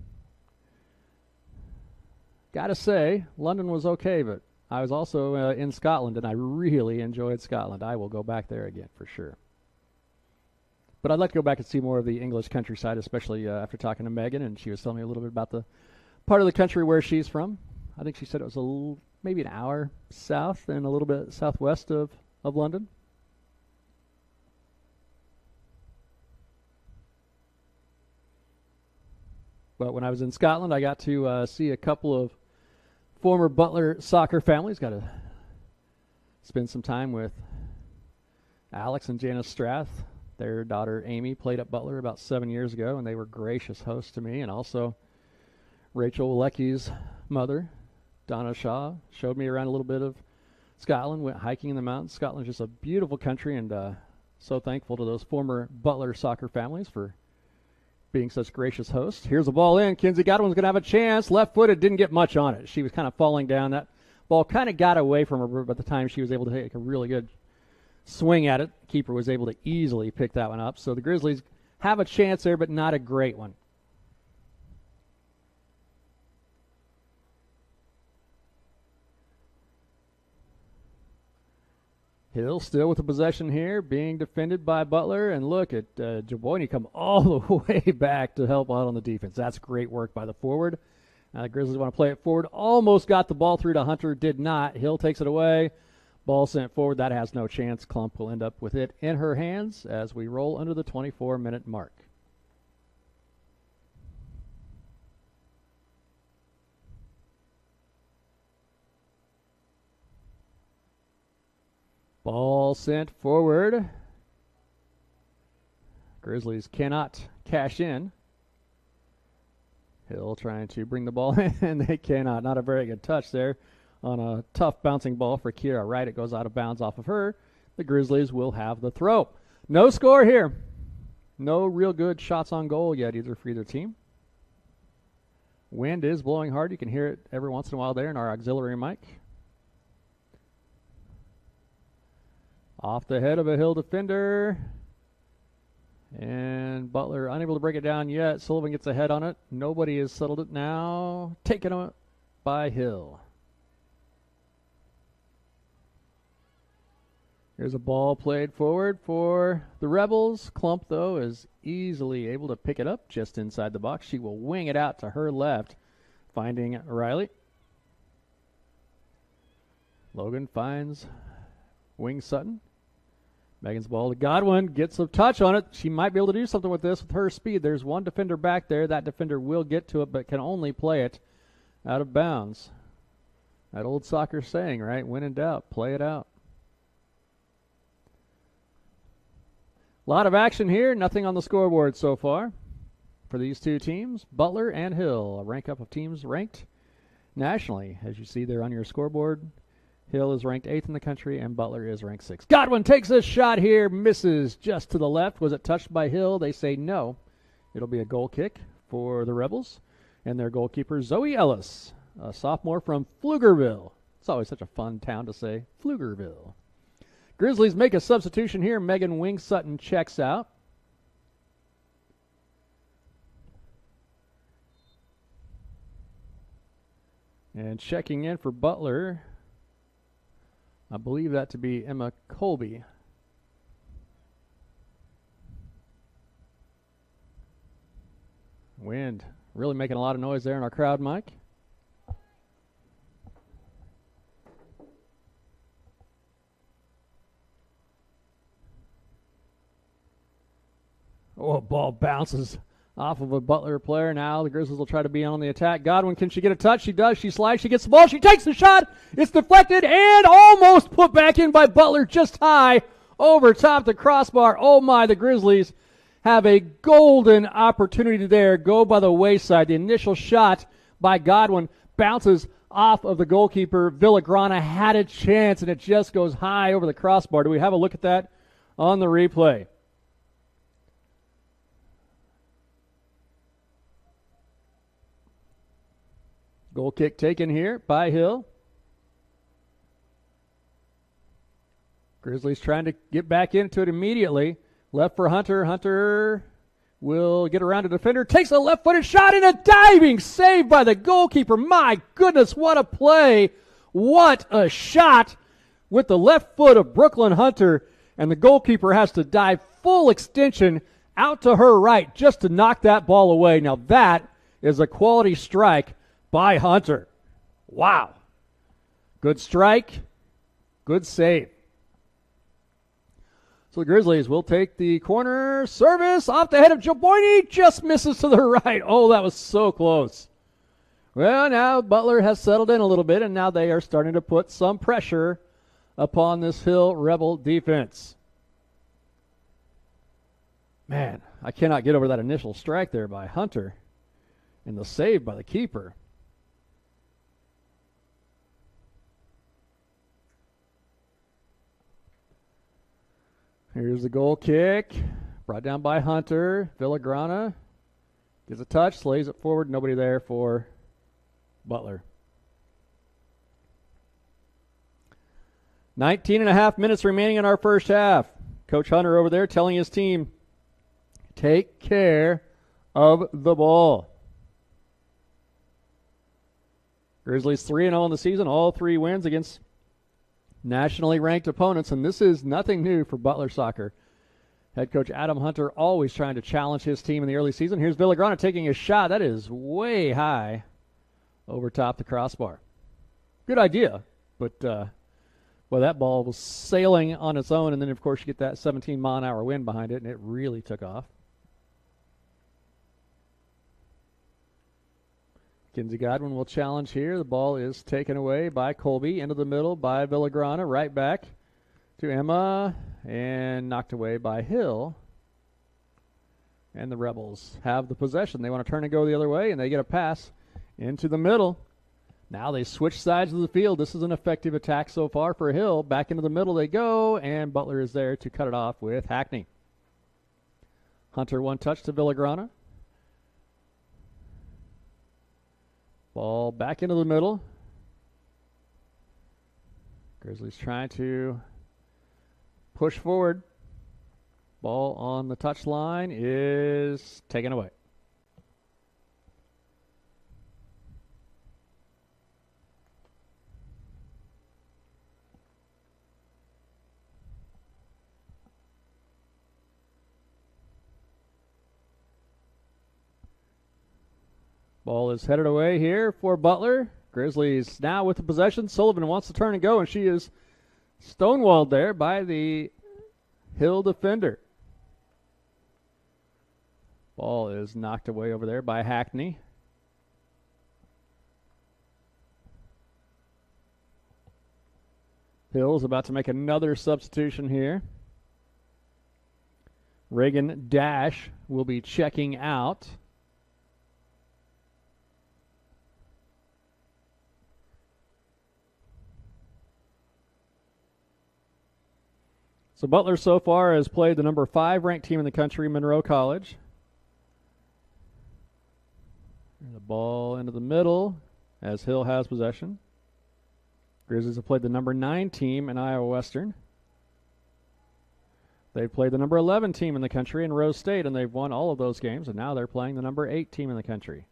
[SPEAKER 15] Gotta say, London was okay, but I was also in Scotland, and I really enjoyed Scotland. I will go back there again for sure. But I'd like to go back and see more of the English countryside, especially after talking to Megan, and she was telling me a little bit about the part of the country where she's from. I think she said it was maybe an hour south and a little bit southwest of London. But when I was in Scotland, I got to see a couple of former Butler soccer families. Got to spend some time with Alex and Janice Strath, their daughter Amy, played at Butler about 7 years ago, and they were gracious hosts to me. And also Rachel Lecky's mother, Donna Shaw, showed me around a little bit of Scotland, went hiking in the mountains. Scotland's just a beautiful country, and so thankful to those former Butler soccer families for being such gracious hosts. Here's the ball in. Kinsey Godwin's going to have a chance. Left-footed, didn't get much on it. She was kind of falling down. That ball kind of got away from her by the time she was able to take a really good swing at it. Keeper was able to easily pick that one up. So the Grizzlies have a chance there, but not a great one. Hill still with the possession here, being defended by Butler. And look at Jaboyne come all the way back to help out on the defense. That's great work by the forward. Now the Grizzlies want to play it forward. Almost got the ball through to Hunter, did not. Hill takes it away. Ball sent forward. That has no chance. Klump will end up with it in her hands as we roll under the 24-minute mark. Ball sent forward. Grizzlies cannot cash in. Hill trying to bring the ball in, and they cannot. Not a very good touch there on a tough bouncing ball for Kira Wright. It goes out of bounds off of her. The Grizzlies will have the throw. No score here. No real good shots on goal yet either for either team. Wind is blowing hard. You can hear it every once in a while there in our auxiliary mic. Off the head of a Hill defender. And Butler unable to break it down yet. Sullivan gets a head on it. Nobody has settled it now. Taken by Hill. Here's a ball played forward for the Rebels. Klump, though, is easily able to pick it up just inside the box. She will wing it out to her left, finding Riley. Logan finds Wing Sutton. Megan's ball to Godwin, gets a touch on it. She might be able to do something with this with her speed. There's one defender back there. That defender will get to it, but can only play it out of bounds. That old soccer saying, right? When in doubt, play it out. A lot of action here. Nothing on the scoreboard so far for these two teams, Butler and Hill. A rank up of teams ranked nationally. As you see there on your scoreboard, Hill is ranked 8th in the country, and Butler is ranked 6th. Godwin takes a shot here, misses just to the left. Was it touched by Hill? They say no. It'll be a goal kick for the Rebels and their goalkeeper, Zoe Ellis, a sophomore from Pflugerville. It's always such a fun town to say, Pflugerville. Grizzlies make a substitution here. Megan Wing Sutton checks out. And checking in for Butler, I believe that to be Emma Colby. Wind really making a lot of noise there in our crowd mic. Oh, ball bounces off of a Butler player. Now the Grizzlies will try to be on the attack. Godwin, can she get a touch? She does. She slides. She gets the ball. She takes the shot. It's deflected and almost put back in by Butler, just high over top the crossbar. Oh, my, the Grizzlies have a golden opportunity there. Go by the wayside. The initial shot by Godwin bounces off of the goalkeeper. Villagrana had a chance, and it just goes high over the crossbar. Do we have a look at that on the replay? Goal kick taken here by Hill. Grizzlies trying to get back into it immediately. Left for Hunter. Hunter will get around a defender. Takes a left-footed shot and a diving save by the goalkeeper. My goodness, what a play. What a shot with the left foot of Brooklyn Hunter. And the goalkeeper has to dive full extension out to her right just to knock that ball away. Now that is a quality strike by Hunter. Wow. Good strike. Good save. So the Grizzlies will take the corner service off the head of Jaboyne. Just misses to the right. Oh, that was so close. Well, now Butler has settled in a little bit, and now they are starting to put some pressure upon this Hill Rebel defense. Man, I cannot get over that initial strike there by Hunter and the save by the keeper. Here's the goal kick. Brought down by Hunter. Villagrana gets a touch, slays it forward. Nobody there for Butler. 19 and a half minutes remaining in our first half. Coach Hunter over there telling his team, take care of the ball. Grizzlies 3-0 in the season, all 3 wins against nationally ranked opponents, and this is nothing new for Butler soccer. Head coach Adam Hunter always trying to challenge his team in the early season. Here's Villagrana taking a shot. That is way high over top the crossbar. Good idea, but well, that ball was sailing on its own, and then, of course, you get that 17-mile-an-hour wind behind it, and it really took off. Kinsey Godwin will challenge here. The ball is taken away by Colby. Into the middle by Villagrana. Right back to Emma. And knocked away by Hill. And the Rebels have the possession. They want to turn and go the other way, and they get a pass into the middle. Now they switch sides of the field. This is an effective attack so far for Hill. Back into the middle they go, and Butler is there to cut it off with Hackney. Hunter one touch to Villagrana. Ball back into the middle. Grizzlies trying to push forward. Ball on the touchline is taken away. Ball is headed away here for Butler. Grizzlies now with the possession. Sullivan wants to turn and go, and she is stonewalled there by the Hill defender. Ball is knocked away over there by Hackney. Hill is about to make another substitution here. Reagan Dash will be checking out. So Butler so far has played the number 5 ranked team in the country, Monroe College. And the ball into the middle as Hill has possession. Grizzlies have played the number 9 team in Iowa Western. They've played the number 11 team in the country in Rose State, and they've won all of those games, and now they're playing the number 8 team in the country.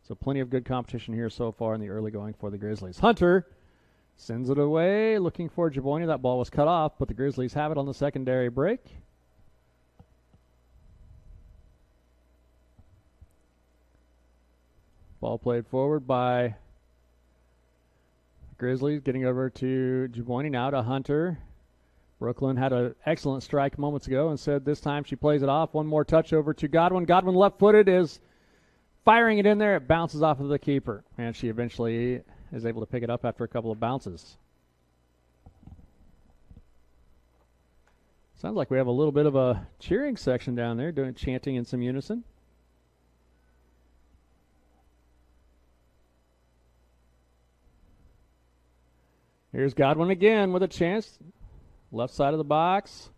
[SPEAKER 15] So plenty of good competition here so far in the early going for the Grizzlies. Hunter sends it away, looking for Jaboini. That ball was cut off, but the Grizzlies have it on the secondary break. Ball played forward by Grizzlies, getting over to Jaboini, now to Hunter. Brooklyn had an excellent strike moments ago and said this time she plays it off. One more touch over to Godwin. Godwin left-footed is firing it in there. It bounces off of the keeper, and she eventually is able to pick it up after a couple of bounces. Sounds like we have a little bit of a cheering section down there, doing chanting in some unison. Here's Godwin again with a chance. Left side of the box.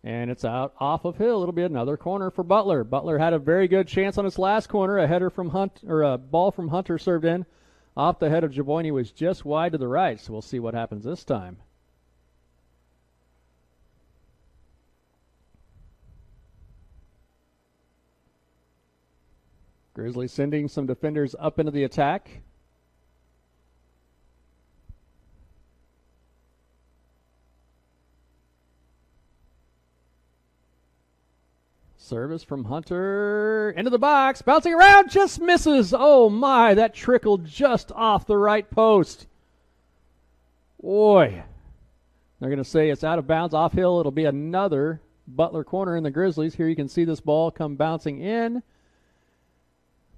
[SPEAKER 15] And it's out off of Hill. It'll be another corner for Butler. Butler had a very good chance on its last corner. A header from a ball from Hunter served in. Off the head of Jaboini was just wide to the right, so we'll see what happens this time. Grizzlies sending some defenders up into the attack. Service from Hunter into the box, bouncing around, just misses. Oh my, that trickled just off the right post. Boy, they're going to say it's out of bounds off Hill. It'll be another Butler corner in the Grizzlies. Here you can see this ball come bouncing in.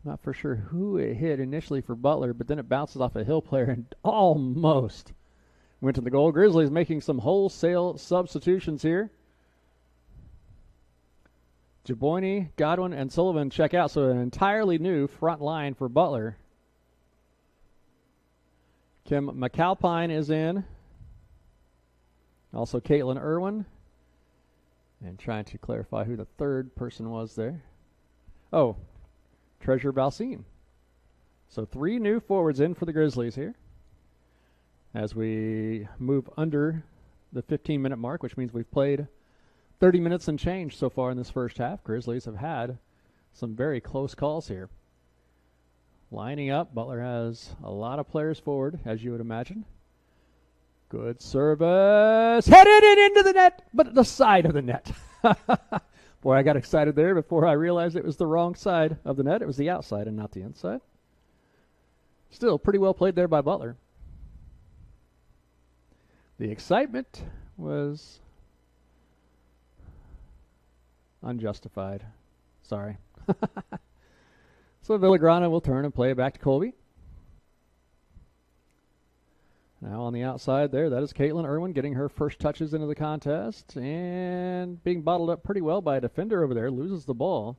[SPEAKER 15] Not for sure who it hit initially for Butler, but then it bounces off a Hill player and almost went to the goal. Grizzlies making some wholesale substitutions here. Jaboyne, Godwin, and Sullivan check out. So an entirely new front line for Butler. Kim McAlpine is in. Also Caitlin Irwin. And trying to clarify who the third person was there. Oh, Treasure Valcine. So 3 new forwards in for the Grizzlies here. As we move under the 15-minute mark, which means we've played 30 minutes and change so far in this first half. Grizzlies have had some very close calls here. Lining up, Butler has a lot of players forward, as you would imagine. Good service. Headed it into the net, but the side of the net. Boy, I got excited there before I realized it was the wrong side of the net. It was the outside and not the inside. Still pretty well played there by Butler. The excitement was unjustified. Sorry. So Villagrana will turn and play it back to Colby. Now on the outside there, that is Caitlin Irwin getting her first touches into the contest and being bottled up pretty well by a defender over there. Loses the ball.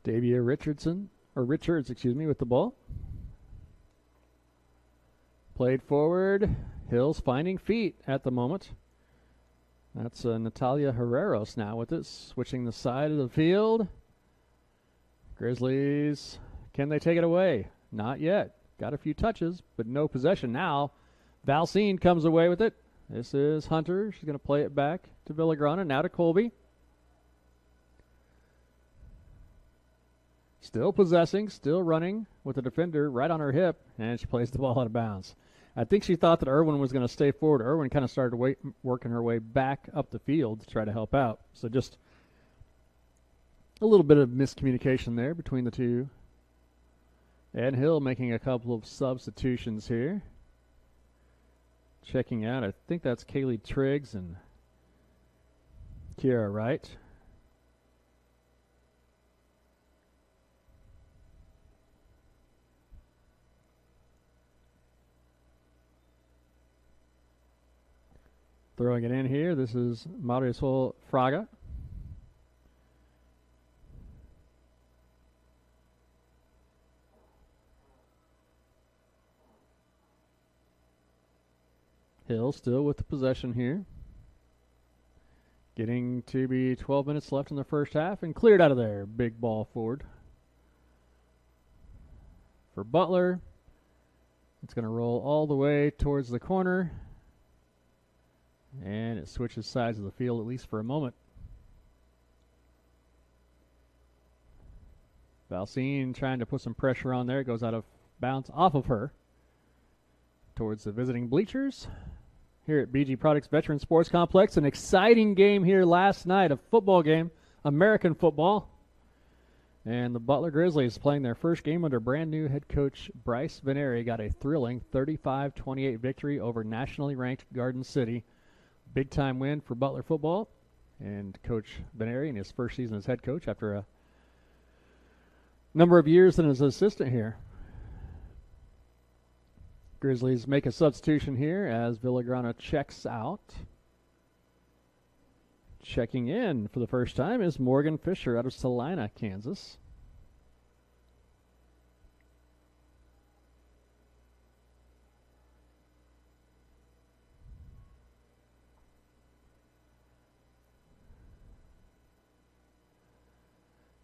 [SPEAKER 15] Davia Richards, with the ball. Played forward. Hills finding feet at the moment. That's Natalia Herreros now with it, switching the side of the field. Grizzlies, can they take it away? Not yet. Got a few touches, but no possession. Now, Valcine comes away with it. This is Hunter. She's going to play it back to Villagrana. Now to Colby. Still possessing, still running with the defender right on her hip, and she plays the ball out of bounds. I think she thought that Irwin was going to stay forward. Irwin kind of started working her way back up the field to try to help out. So just a little bit of miscommunication there between the two. And Hill making a couple of substitutions here. Checking out, I think that's Kaylee Triggs and Kiara Wright. Throwing it in here, this is Marisol Fraga. Hill still with the possession here. Getting to be 12 minutes left in the first half and cleared out of there. Big ball forward. For Butler, it's going to roll all the way towards the corner. And it switches sides of the field, at least for a moment. Valcine trying to put some pressure on there. It goes out of bounds off of her towards the visiting bleachers here at BG Products Veteran Sports Complex. An exciting game here last night, a football game, American football. And the Butler Grizzlies playing their first game under brand new head coach Bryce Veneri got a thrilling 35-28 victory over nationally ranked Garden City. Big time win for Butler football, and Coach Veneri in his first season as head coach after a number of years as an assistant here. Grizzlies make a substitution here as Villagrana checks out. Checking in for the first time is Morgan Fisher out of Salina, Kansas.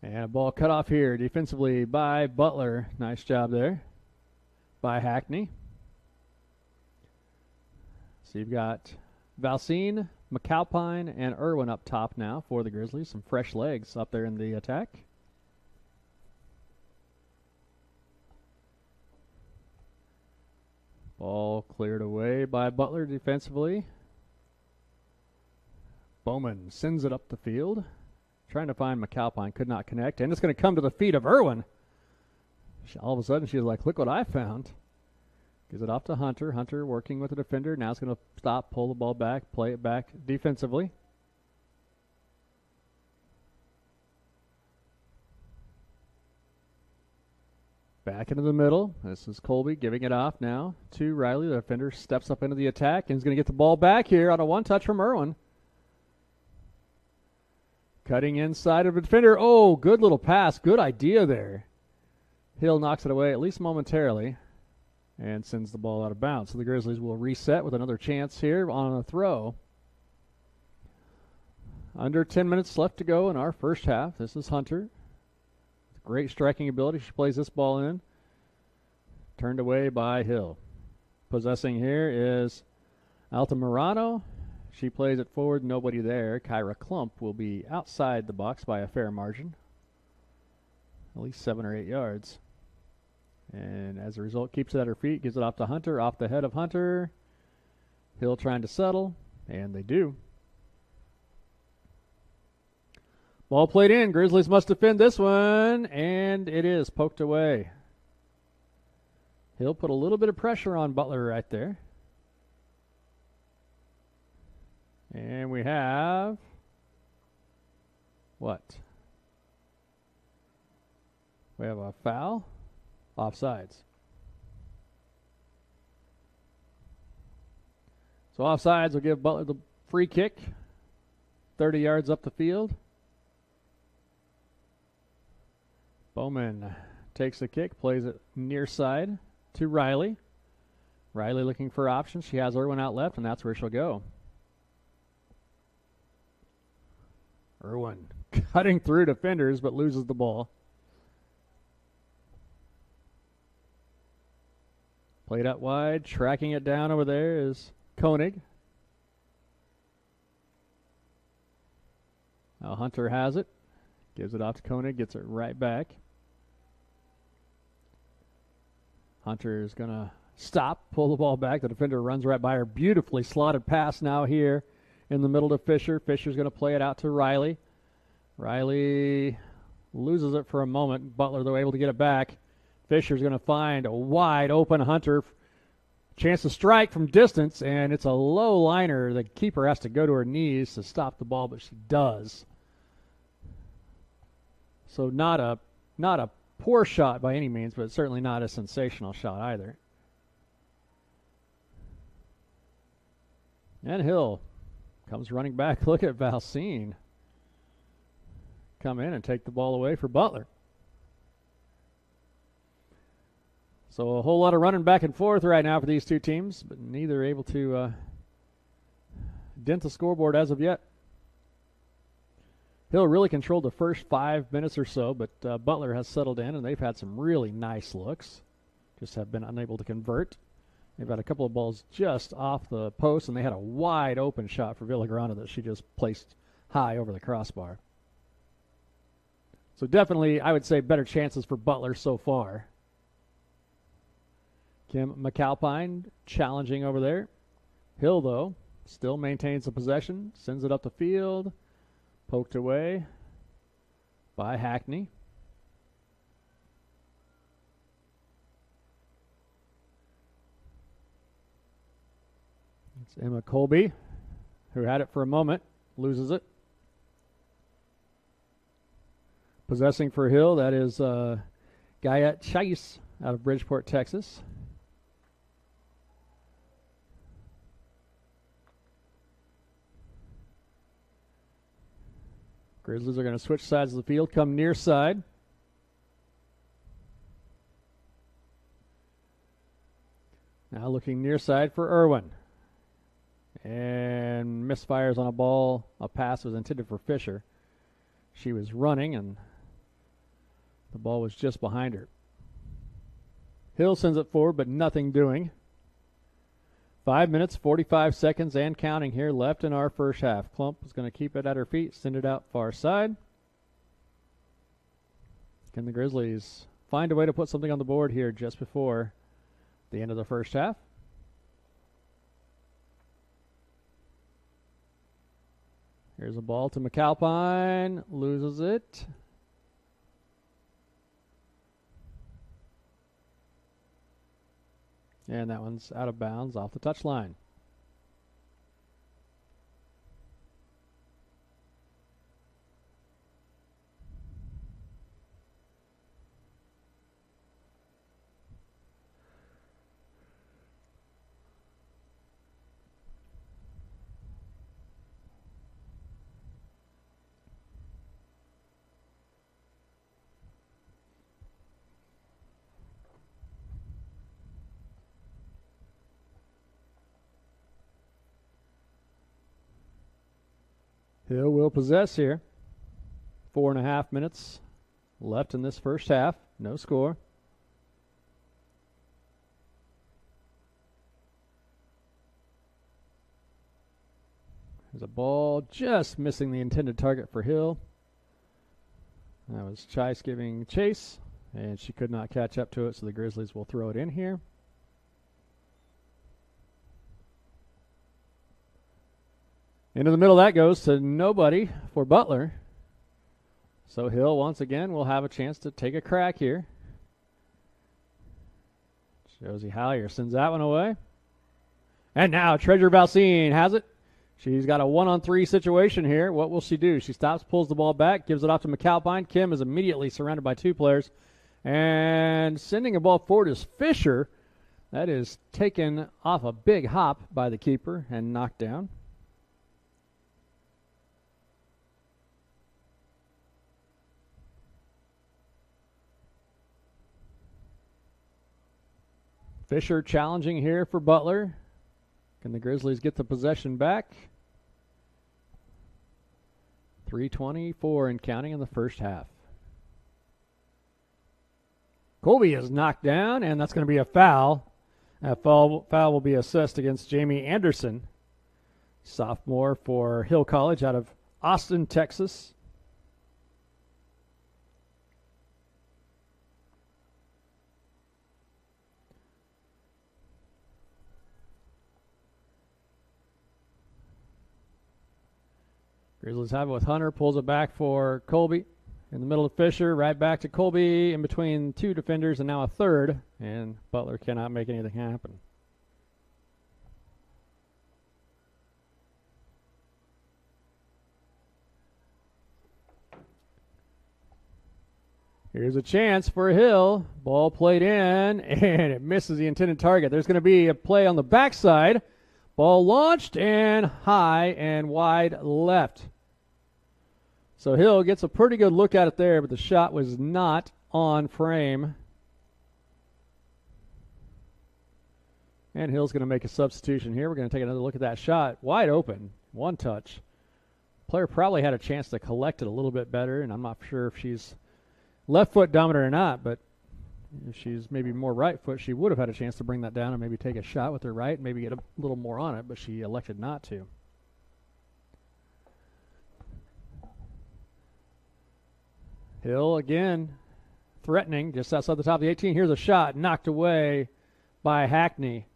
[SPEAKER 15] And a ball cut off here defensively by Butler. Nice job there by Hackney. So you've got Valcine, McAlpine, and Irwin up top now for the Grizzlies. Some fresh legs up there in the attack. Ball cleared away by Butler defensively. Bowman sends it up the field. Trying to find McAlpine, could not connect, and it's going to come to the feet of Irwin. All of a sudden, she's like, look what I found. Gives it off to Hunter. Hunter working with the defender. Now it's going to stop, pull the ball back, play it back defensively. Back into the middle. This is Colby giving it off now to Riley. The defender steps up into the attack and is going to get the ball back here on a one-touch from Irwin. Cutting inside of a defender. Oh, good little pass. Good idea there. Hill knocks it away, at least momentarily, and sends the ball out of bounds. So the Grizzlies will reset with another chance here on a throw. Under 10 minutes left to go in our first half. This is Hunter. Great striking ability. She plays this ball in. Turned away by Hill. Possessing here is Altamirano. She plays it forward. Nobody there. Kyra Klump will be outside the box by a fair margin. At least 7 or 8 yards. And as a result, keeps it at her feet. Gives it off to Hunter. Off the head of Hunter. Hill trying to settle. And they do. Ball played in. Grizzlies must defend this one. And it is poked away. Hill put a little bit of pressure on Butler right there. And we have what? We have a foul. Offsides. So offsides will give Butler the free kick. 30 yards up the field. Bowman takes the kick, plays it near side to Riley. Riley looking for options. She has Irwin out left, and that's where she'll go. Irwin cutting through defenders, but loses the ball. Played out wide, tracking it down over there is Koenig. Now Hunter has it. Gives it off to Koenig, gets it right back. Hunter is going to stop, pull the ball back. The defender runs right by her. Beautifully slotted pass now here in the middle to Fisher. Fisher's going to play it out to Riley. Riley loses it for a moment. Butler, though, able to get it back. Fisher's going to find a wide open Hunter. Chance to strike from distance, and it's a low liner. The keeper has to go to her knees to stop the ball, but she does. So not a poor shot by any means, but certainly not a sensational shot either. And Hill comes running back. Look at Valcine come in and take the ball away for Butler. So a whole lot of running back and forth right now for these two teams, but neither able to dent the scoreboard as of yet. Hill really controlled the first 5 minutes or so, but Butler has settled in, and they've had some really nice looks. Just have been unable to convert. They've had a couple of balls just off the post, and they had a wide open shot for Villagrana that she just placed high over the crossbar. So definitely, I would say, better chances for Butler so far. Kim McAlpine challenging over there. Hill, though, still maintains the possession, sends it up the field. Poked away by Hackney. It's Emma Colby, who had it for a moment, loses it. Possessing for Hill, that is Gayat Chais out of Bridgeport, Texas. Grizzlies are going to switch sides of the field, come near side. Now looking near side for Irwin. And misfires on a ball. A pass was intended for Fisher. She was running, and the ball was just behind her. Hill sends it forward, but nothing doing. 5 minutes, 45 seconds, and counting here left in our first half. Klump is going to keep it at her feet, send it out far side. Can the Grizzlies find a way to put something on the board here just before the end of the first half? Here's a ball to McAlpine, loses it. And that one's out of bounds off the touchline. Hill will possess here. 4.5 minutes left in this first half. No score. There's a ball just missing the intended target for Hill. That was Chice giving chase, and she could not catch up to it, so the Grizzlies will throw it in here. Into the middle, that goes to nobody for Butler. So Hill, once again, will have a chance to take a crack here. Josie Hallier sends that one away. And now Treasure Valcine has it. She's got a 1-on-3 situation here. What will she do? She stops, pulls the ball back, gives it off to McAlpine. Kim is immediately surrounded by two players. And sending a ball forward is Fisher. That is taken off a big hop by the keeper and knocked down. Fisher challenging here for Butler. Can the Grizzlies get the possession back? 3:24 and counting in the first half. Colby is knocked down, and that's going to be a foul. That foul will be assessed against Jamie Anderson, sophomore for Hill College out of Austin, Texas. Grizzlies have it with Hunter, pulls it back for Colby. In the middle of Fisher, right back to Colby, in between two defenders and now a third, and Butler cannot make anything happen. Here's a chance for Hill. Ball played in, and it misses the intended target. There's going to be a play on the backside. Ball launched and high and wide left. So Hill gets a pretty good look at it there, but the shot was not on frame. And Hill's going to make a substitution here. We're going to take another look at that shot. Wide open, one touch. Player probably had a chance to collect it a little bit better, and I'm not sure if she's left foot dominant or not, but if she's maybe more right foot, she would have had a chance to bring that down and maybe take a shot with her right and maybe get a little more on it, but she elected not to. Hill again threatening just outside the top of the 18. Here's a shot knocked away by Hackney.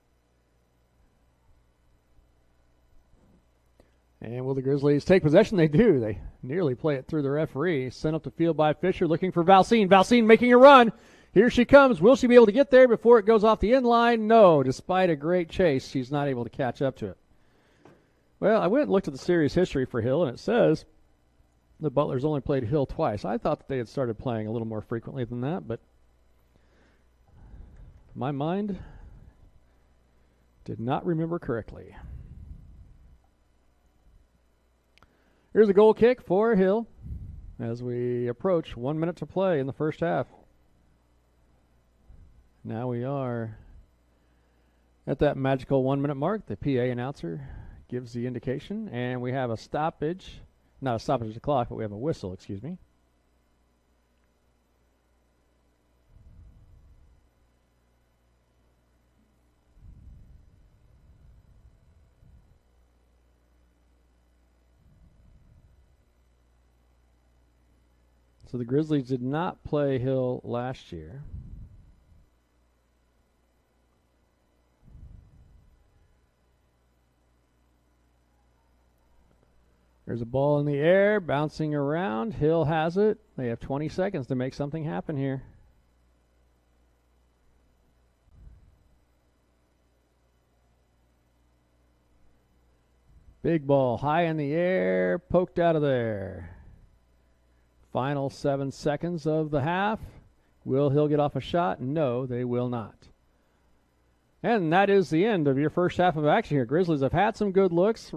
[SPEAKER 15] And will the Grizzlies take possession? They do. They nearly play it through the referee. Sent up the field by Fisher looking for Valcine. Valcine making a run. Here she comes. Will she be able to get there before it goes off the end line? No. Despite a great chase, she's not able to catch up to it. Well, I went and looked at the series history for Hill, and it says the Butlers only played Hill twice. I thought that they had started playing a little more frequently than that, but my mind did not remember correctly. Here's a goal kick for Hill as we approach 1 minute to play in the first half. Now we are at that magical 1 minute mark. The PA announcer gives the indication, and we have a stoppage. Not a stoppage of the clock, but we have a whistle, excuse me. So the Grizzlies did not play Hill last year. There's a ball in the air, bouncing around. Hill has it. They have 20 seconds to make something happen here. Big ball high in the air, poked out of there. Final 7 seconds of the half. Will Hill get off a shot? No, they will not. And that is the end of your first half of action here. Grizzlies have had some good looks.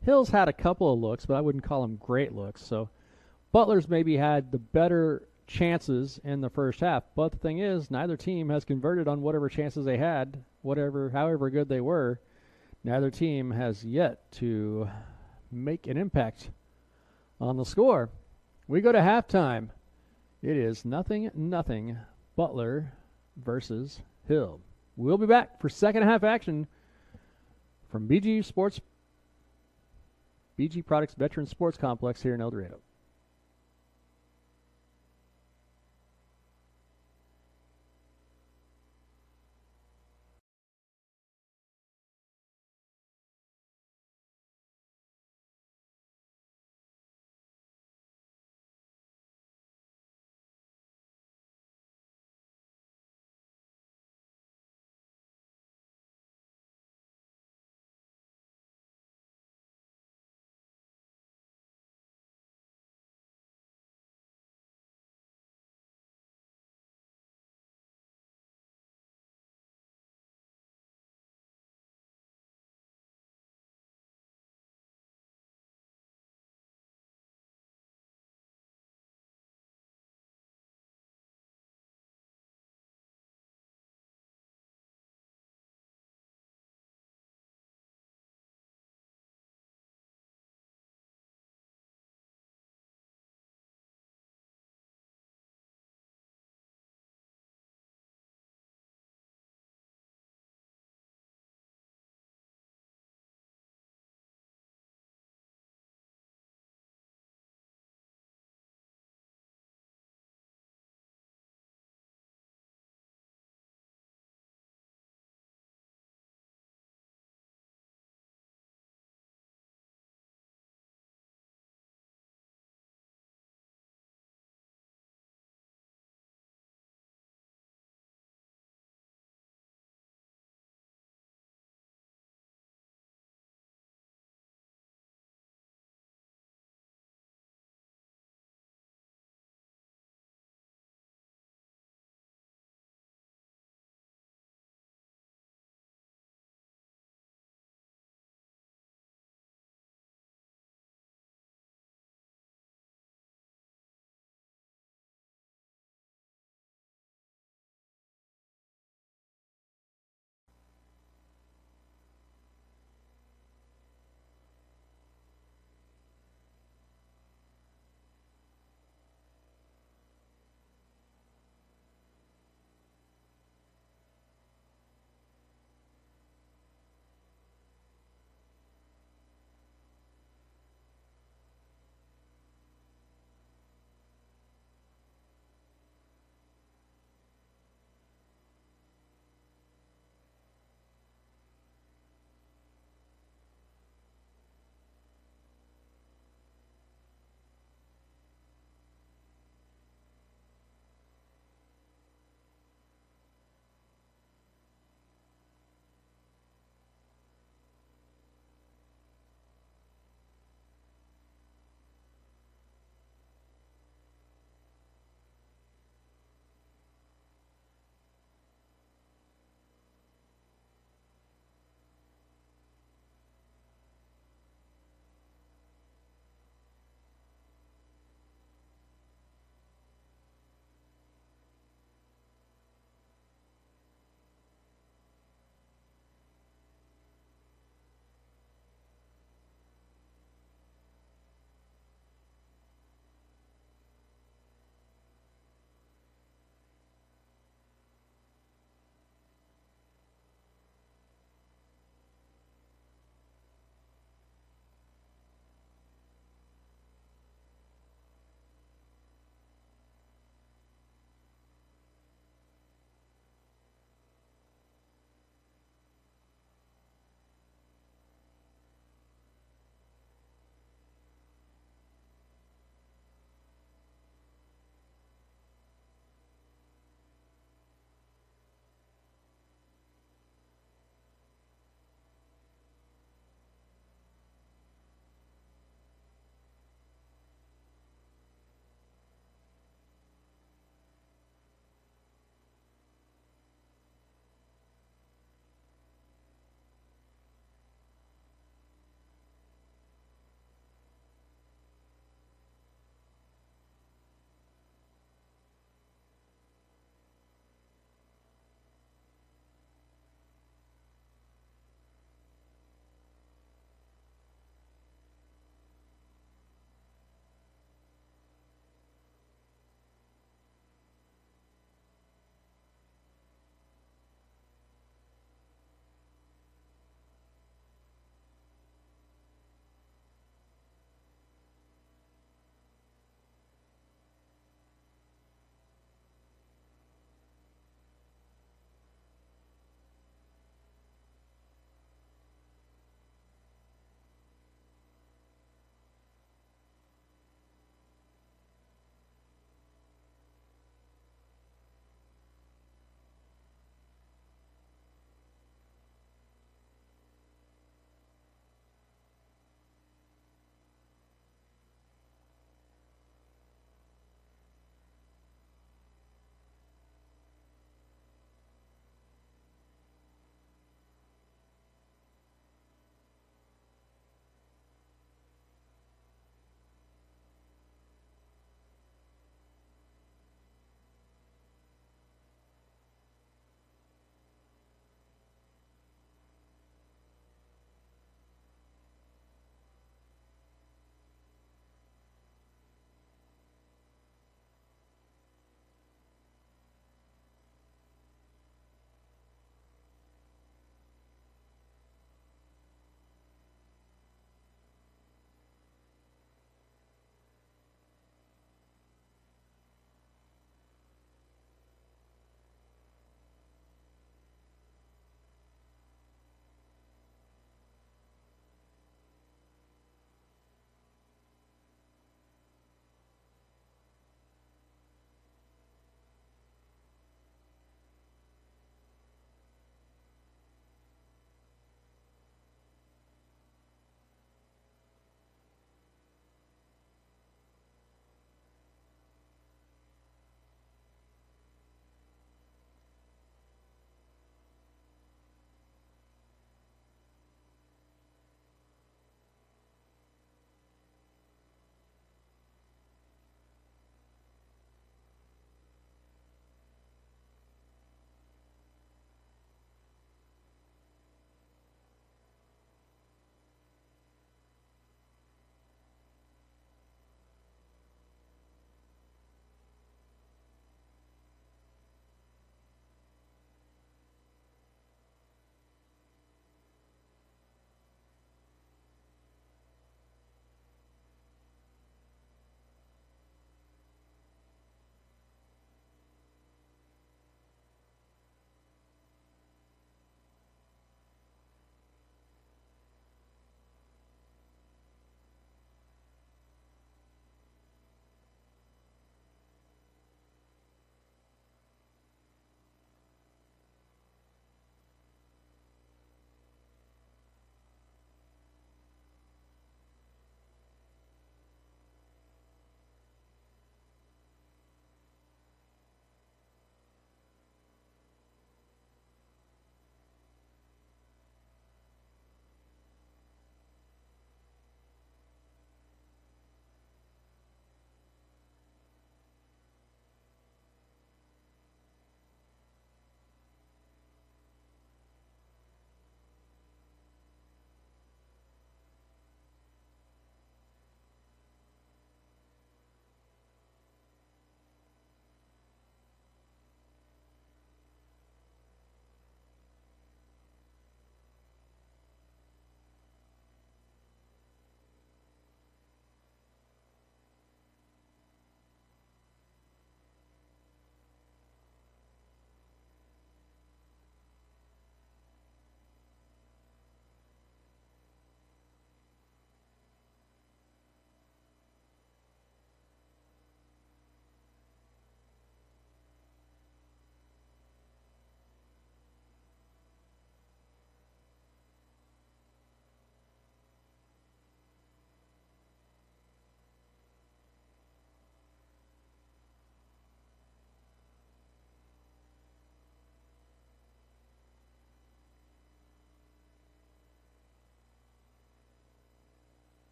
[SPEAKER 15] Hill's had a couple of looks, but I wouldn't call them great looks. So Butler's maybe had the better chances in the first half. But the thing is, neither team has converted on whatever chances they had, however good they were. Neither team has yet to make an impact on the score. We go to halftime. It is 0-0 Butler versus Hill. We'll be back for second half action from BG Products Veteran Sports Complex here in El Dorado.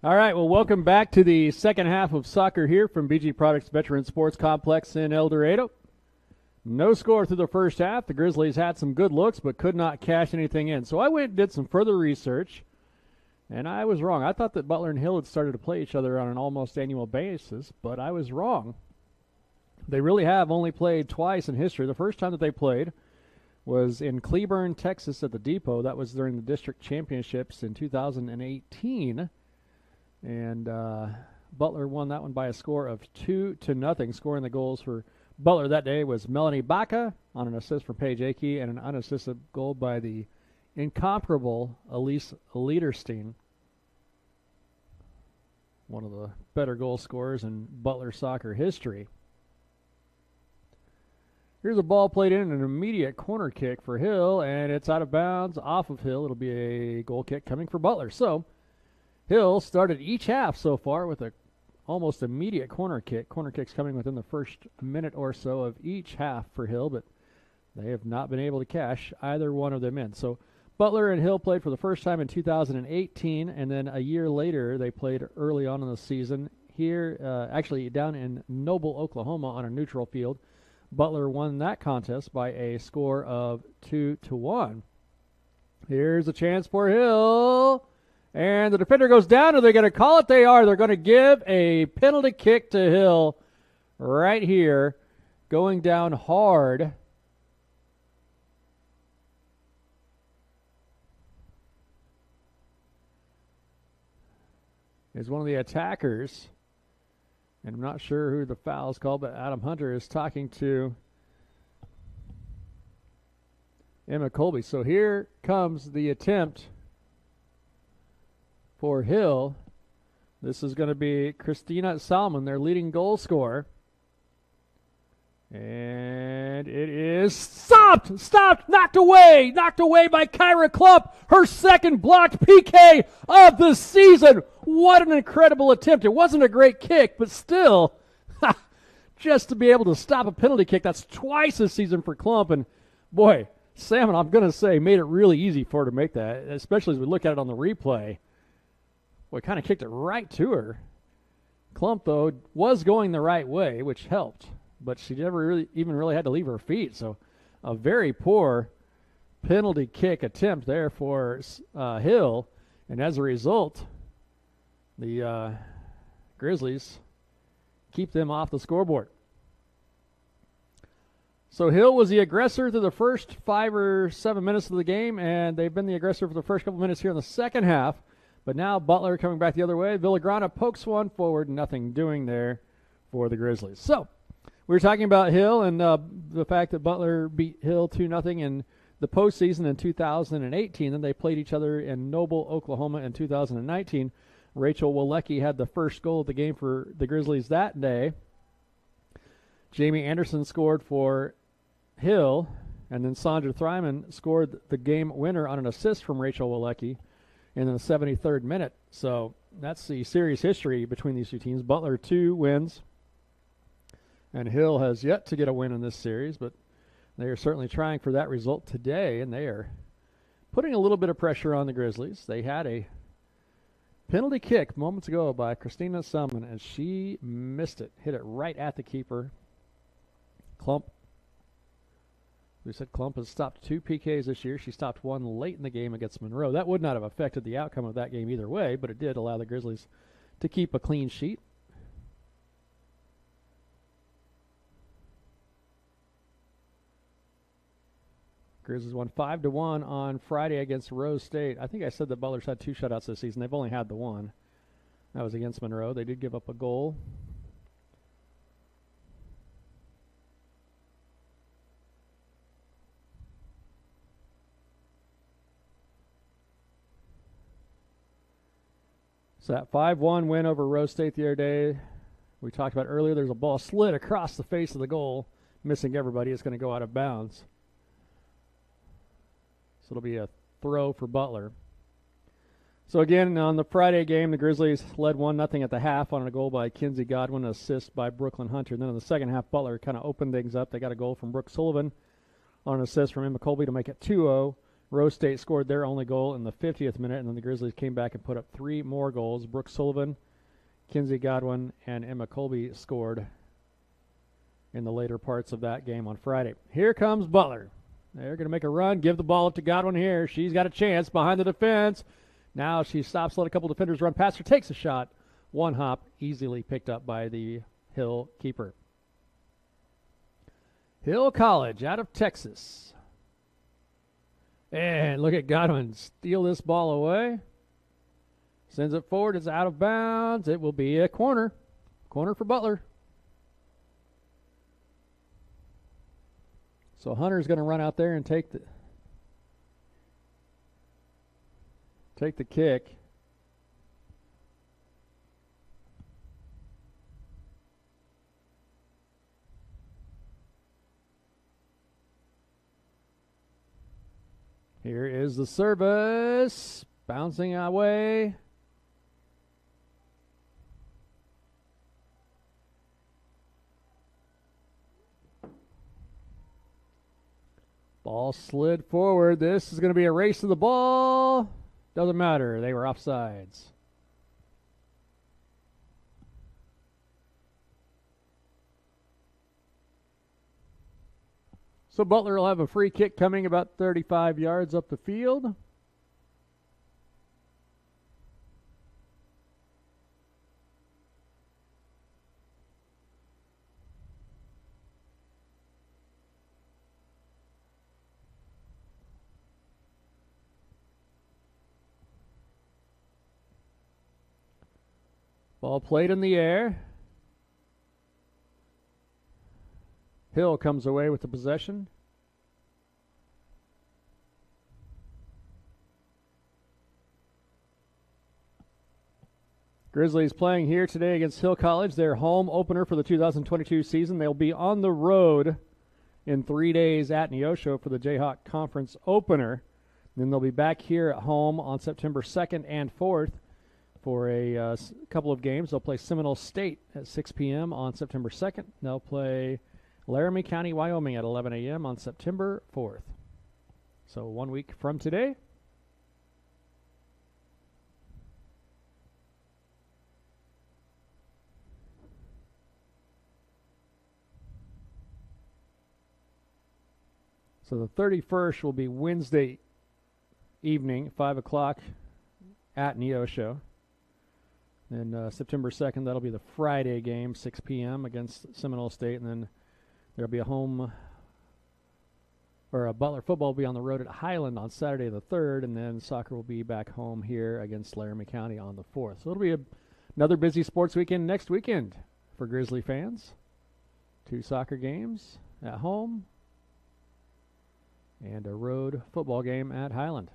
[SPEAKER 15] All right, well, welcome back to the second half of soccer here from BG Products Veteran Sports Complex in El Dorado. No score through the first half. The Grizzlies had some good looks but could not cash anything in. So I went and did some further research, and I was wrong. I thought that Butler and Hill had started to play each other on an almost annual basis, but I was wrong. They really have only played twice in history. The first time that they played was in Cleburne, Texas at the Depot. That was during the district championships in 2018. And Butler won that one by a score of 2-0. Scoring the goals for Butler that day was Melanie Baca on an assist from Paige Akey and an unassisted goal by the incomparable Elise Liederstein, one of the better goal scorers in Butler soccer history. Here's a ball played in, an immediate corner kick for Hill, and it's out of bounds off of Hill. It'll be a goal kick coming for Butler. So Hill started each half so far with a almost immediate corner kick. Corner kicks coming within the first minute or so of each half for Hill, but they have not been able to cash either one of them in. So Butler and Hill played for the first time in 2018, and then a year later they played early on in the season here, actually down in Noble, Oklahoma on a neutral field. Butler won that contest by a score of 2-1. Here's a chance for Hill. And the defender goes down. Are they going to call it? They are. They're going to give a penalty kick to Hill right here, going down hard. Is one of the attackers. And I'm not sure who the foul is called, but Adam Hunter is talking to Emma Colby. So here comes the attempt for Hill. This is going to be Christina Salmon, their leading goal scorer. And it is stopped, knocked away by Kyra Klump, her second blocked PK of the season. What an incredible attempt. It wasn't a great kick, but still, just to be able to stop a penalty kick, that's twice this season for Klump. And boy, Salmon, I'm going to say, made it really easy for her to make that, especially as we look at it on the replay. Boy, kind of kicked it right to her. Klump, though, was going the right way, which helped, but she never really had to leave her feet. So a very poor penalty kick attempt there for Hill, and as a result, the Grizzlies keep them off the scoreboard. So Hill was the aggressor through the first 5 or 7 minutes of the game, and they've been the aggressor for the first couple minutes here in the second half. But now Butler coming back the other way. Villagrana pokes one forward, nothing doing there for the Grizzlies. So we were talking about Hill and the fact that Butler beat Hill 2-0 in the postseason in 2018. Then they played each other in Noble, Oklahoma in 2019. Rachel Walecki had the first goal of the game for the Grizzlies that day. Jamie Anderson scored for Hill, and then Sandra Thryman scored the game winner on an assist from Rachel Walecki in the 73rd minute. So that's the series history between these two teams. Butler 2 wins, and Hill has yet to get a win in this series, but they are certainly trying for that result today, and they are putting a little bit of pressure on the Grizzlies. They had a penalty kick moments ago by Christina Salmon, and she missed it, hit it right at the keeper. Klump. We said Klump has stopped 2 PKs this year. She stopped one late in the game against Monroe. That would not have affected the outcome of that game either way, but it did allow the Grizzlies to keep a clean sheet. Grizzlies won 5-1 on Friday against Rose State. I think I said that Butler's had 2 shutouts this season. They've only had the one. That was against Monroe. They did give up a goal. So that 5-1 win over Rose State the other day, we talked about earlier, there's a ball slid across the face of the goal, missing everybody. It's going to go out of bounds. So it'll be a throw for Butler. So again, on the Friday game, the Grizzlies led 1-0 at the half on a goal by Kinsey Godwin, an assist by Brooklyn Hunter. And then in the second half, Butler kind of opened things up. They got a goal from Brooke Sullivan on an assist from Emma Colby to make it 2-0. Rose State scored their only goal in the 50th minute, and then the Grizzlies came back and put up 3 more goals. Brooke Sullivan, Kinsey Godwin, and Emma Colby scored in the later parts of that game on Friday. Here comes Butler. They're going to make a run, give the ball up to Godwin here. She's got a chance behind the defense. Now she stops, let a couple defenders run past her, takes a shot. One hop, easily picked up by the Hill keeper. Hill College out of Texas. And look at Godwin steal this ball away. Sends it forward. It's out of bounds. It will be a corner. Corner for Butler. So Hunter's going to run out there and take the kick. Here is the service. Bouncing away. Ball slid forward. This is going to be a race to the ball. Doesn't matter. They were offsides. So Butler will have a free kick coming about 35 yards up the field. Ball played in the air. Hill comes away with the possession. Grizzlies playing here today against Hill College, their home opener for the 2022 season. They'll be on the road in 3 days at Neosho for the Jayhawk Conference opener. Then they'll be back here at home on September 2nd and 4th for a couple of games. They'll play Seminole State at 6 p.m. on September 2nd. They'll play Laramie County, Wyoming at 11 a.m. on September 4th. So 1 week from today. So the 31st will be Wednesday evening, 5 o'clock at Neosho. Then September 2nd, that'll be the Friday game, 6 p.m. against Seminole State. And then there'll be a Butler football will be on the road at Highland on Saturday the 3rd. And then soccer will be back home here against Laramie County on the 4th. So it'll be another busy sports weekend next weekend for Grizzly fans. 2 soccer games at home and a road football game at Highland.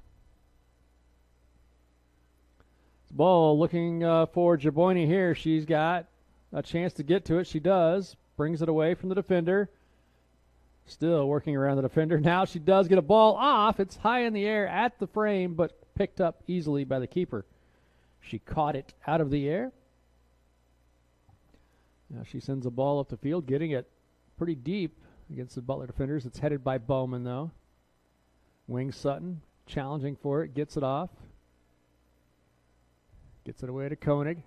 [SPEAKER 15] Ball looking for Jaboyne here. She's got a chance to get to it. She does. Brings it away from the defender. Still working around the defender. Now she does get a ball off. It's high in the air at the frame, but picked up easily by the keeper. She caught it out of the air. Now she sends a ball up the field, getting it pretty deep against the Butler defenders. It's headed by Bowman, though. Wing Sutton challenging for it. Gets it off. Gets it away to Koenig.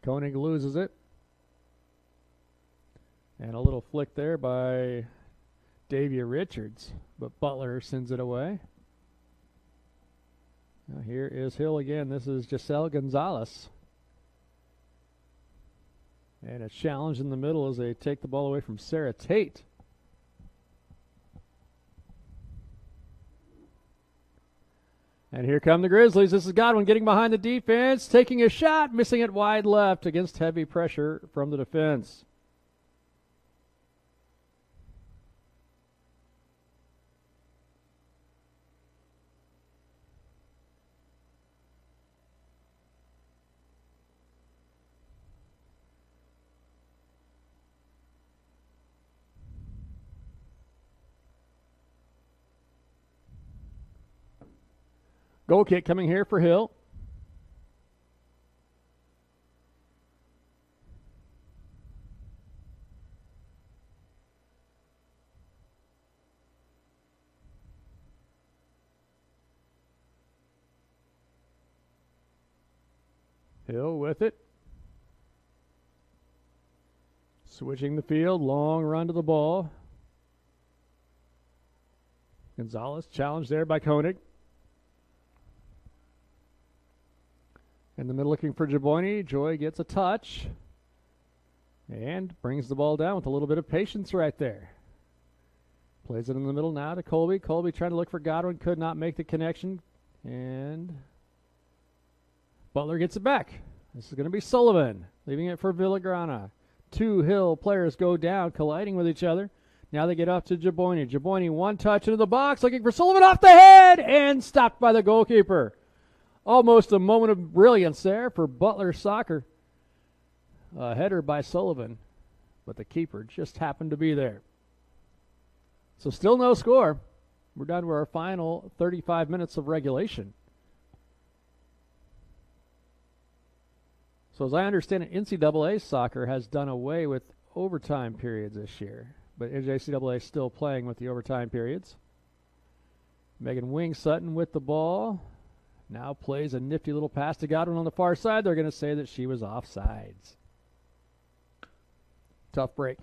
[SPEAKER 15] Koenig loses it. And a little flick there by Davia Richards. But Butler sends it away. Now here is Hill again. This is Giselle Gonzalez. And a challenge in the middle as they take the ball away from Sarah Tate. And here come the Grizzlies. This is Godwin getting behind the defense, taking a shot, missing it wide left against heavy pressure from the defense. Goal kick coming here for Hill. Hill with it. Switching the field, long run to the ball. Gonzalez challenged there by Koenig. In the middle looking for Jaboini. Joy gets a touch and brings the ball down with a little bit of patience right there. Plays it in the middle now to Colby. Colby trying to look for Godwin. Could not make the connection. And Butler gets it back. This is going to be Sullivan, leaving it for Villagrana. 2 Hill players go down, colliding with each other. Now they get up to Jaboini. Jaboini, one touch into the box, looking for Sullivan off the head, and stopped by the goalkeeper. Almost a moment of brilliance there for Butler Soccer. A header by Sullivan, but the keeper just happened to be there. So still no score. We're down to our final 35 minutes of regulation. So as I understand it, NCAA soccer has done away with overtime periods this year, but NJCAA is still playing with the overtime periods. Megan Wing-Sutton with the ball. Now plays a nifty little pass to Godwin on the far side. They're going to say that she was offsides. Tough break.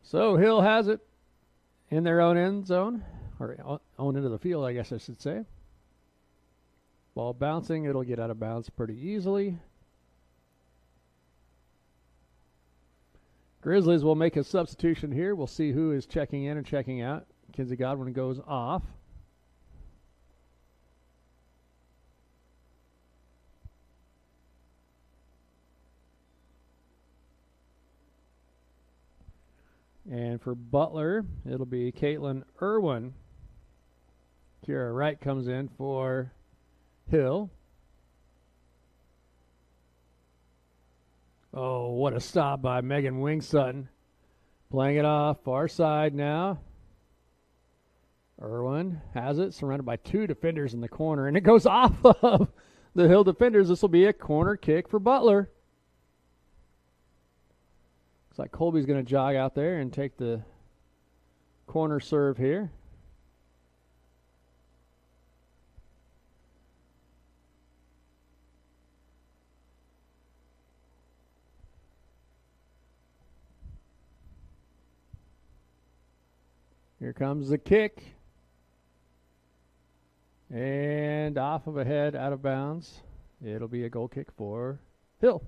[SPEAKER 15] So Hill has it in their own end zone, or own end of the field, I guess I should say. Ball bouncing, it'll get out of bounds pretty easily. Grizzlies will make a substitution here. We'll see who is checking in and checking out. Kinsey Godwin goes off. And for Butler, it'll be Caitlin Irwin. Kira Wright comes in for Hill. Oh, what a stop by Megan Wing-Sutton. Playing it off, far side now. Irwin has it, surrounded by 2 defenders in the corner, and it goes off of the Hill defenders. This will be a corner kick for Butler. Looks like Colby's going to jog out there and take the corner serve here. Here comes the kick. And off of a head, out of bounds. It'll be a goal kick for Hill.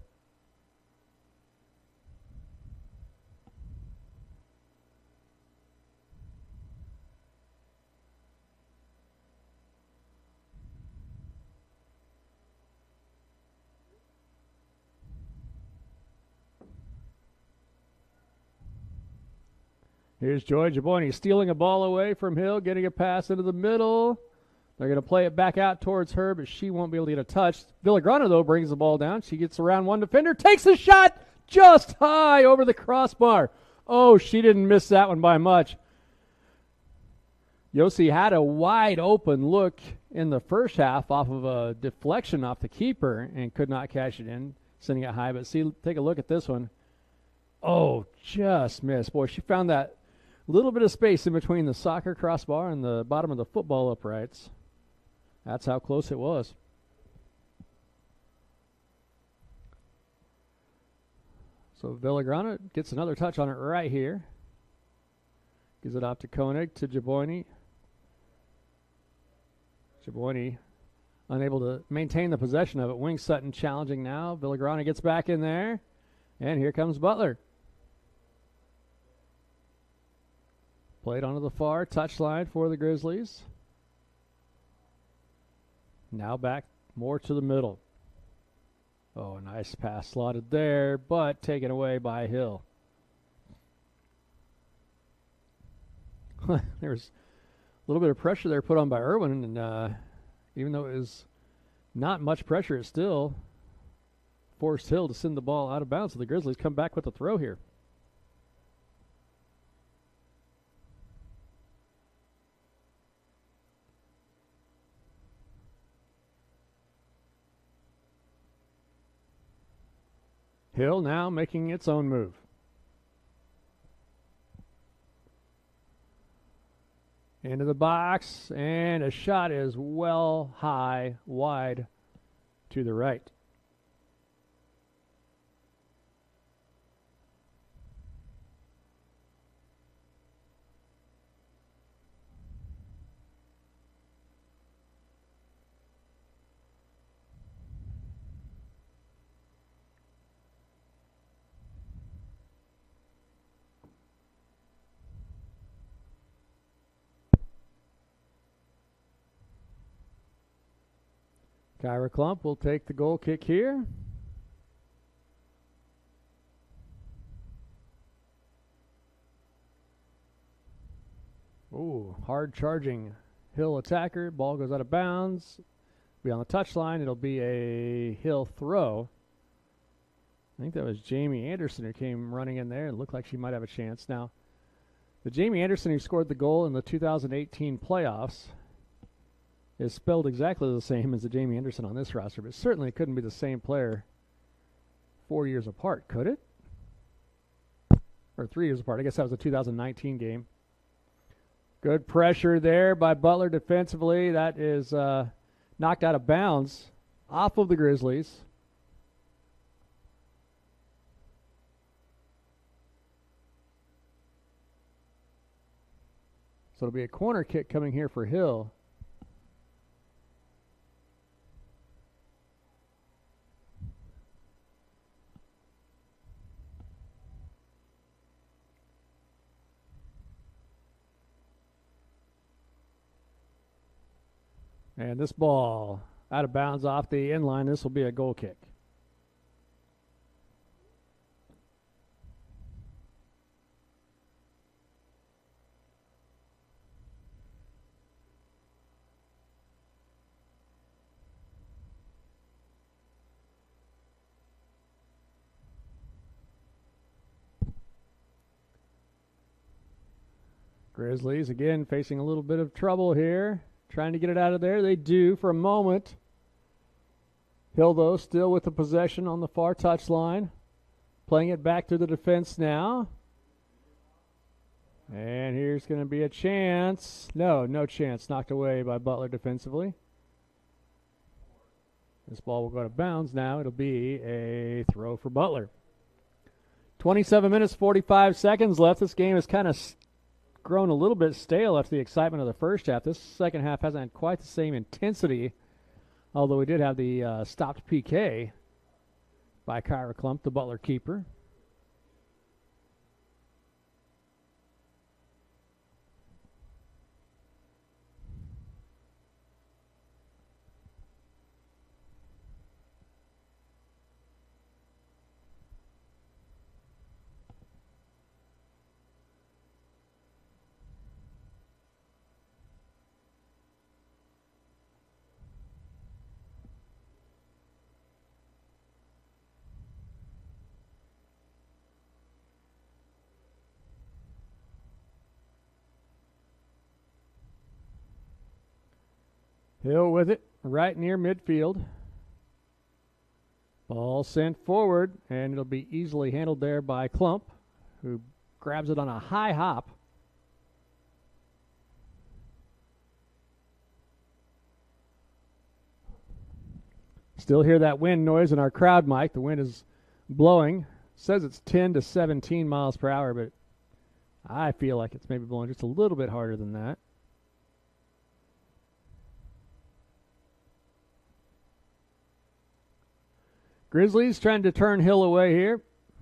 [SPEAKER 15] Here's Joy Jaboini stealing a ball away from Hill, getting a pass into the middle. They're going to play it back out towards her, but she won't be able to get a touch. Villagrana, though, brings the ball down. She gets around one defender, takes a shot just high over the crossbar. Oh, she didn't miss that one by much. Yossi had a wide open look in the first half off of a deflection off the keeper and could not cash it in, sending it high. But see, take a look at this one. Oh, just missed. Boy, she found that little bit of space in between the soccer crossbar and the bottom of the football uprights. That's how close it was. So Villagrana gets another touch on it right here. Gives it off to Koenig, to Jaboini. Jaboini unable to maintain the possession of it. Wing-Sutton challenging now. Villagrana gets back in there. And here comes Butler. Played onto the far touchline for the Grizzlies. Now back more to the middle. Oh, nice pass slotted there, but taken away by Hill. There's a little bit of pressure there put on by Irwin, and even though it was not much pressure, it still forced Hill to send the ball out of bounds. So the Grizzlies come back with the throw here. Hill now making its own move. Into the box, and a shot is well high, wide to the right. Kyra Klump will take the goal kick here. Ooh, hard charging Hill attacker. Ball goes out of bounds. Be on the touchline. It'll be a Hill throw. I think that was Jamie Anderson who came running in there. It looked like she might have a chance. Now, the Jamie Anderson who scored the goal in the 2018 playoffs is spelled exactly the same as the Jamie Anderson on this roster, but certainly it couldn't be the same player 4 years apart, could it? Or 3 years apart. I guess that was the 2019 game. Good pressure there by Butler defensively. That is knocked out of bounds off of the Grizzlies. So it'll be a corner kick coming here for Hill. And this ball out of bounds off the end line. This will be a goal kick. Grizzlies again facing a little bit of trouble here. Trying to get it out of there. They do for a moment. Hill, though, still with the possession on the far touchline. Playing it back to the defense now. And here's going to be a chance. No chance. Knocked away by Butler defensively. This ball will go to bounds now. It'll be a throw for Butler. 27 minutes, 45 seconds left. This game is kind of grown a little bit stale after the excitement of the first half. This second half hasn't had quite the same intensity, although we did have the stopped PK by Kyra Klump, the Butler keeper. Hill with it right near midfield. Ball sent forward, and it'll be easily handled there by Klump, who grabs it on a high hop. Still hear that wind noise in our crowd mic. The wind is blowing. It says it's 10 to 17 miles per hour, but I feel like it's maybe blowing just a little bit harder than that. Grizzlies trying to turn Hill away here.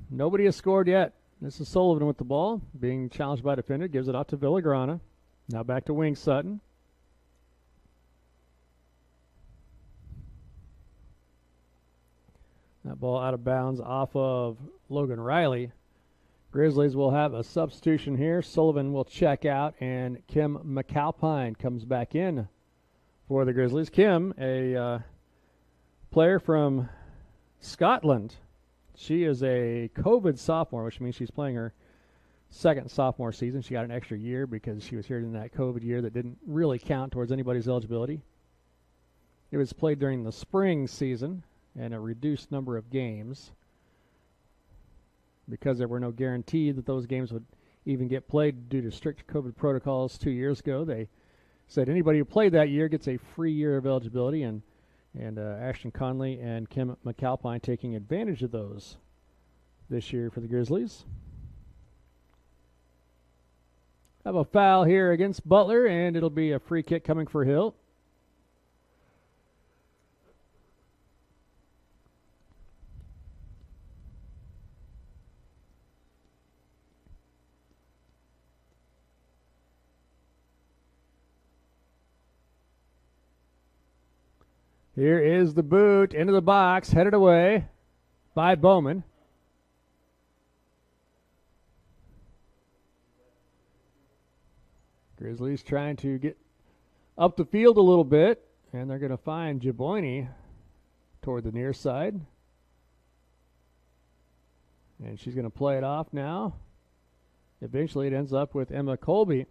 [SPEAKER 15] Nobody has scored yet. This is Sullivan with the ball, being challenged by a defender. Gives it out to Villagrana. Now back to Wing Sutton. That ball out of bounds off of Logan Riley. Grizzlies will have a substitution here. Sullivan will check out, and Kim McAlpine comes back in for the Grizzlies. Kim, a player from Scotland. She is a COVID sophomore, which means she's playing her second sophomore season. She got an extra year because she was here in that COVID year that didn't really count towards anybody's eligibility. It was played during the spring season and a reduced number of games. because there were no guarantee that those games would even get played due to strict COVID protocols 2 years ago. They said anybody who played that year gets a free year of eligibility, and Ashton Conley and Kim McAlpine taking advantage of those this year for the Grizzlies. Have a foul here against Butler, and it'll be a free kick coming for Hill. Here is the boot into the box, headed away by Bowman. Grizzlies trying to get up the field a little bit, and they're going to find Jaboini toward the near side. And she's going to play it off now. Eventually it ends up with Emma Colby.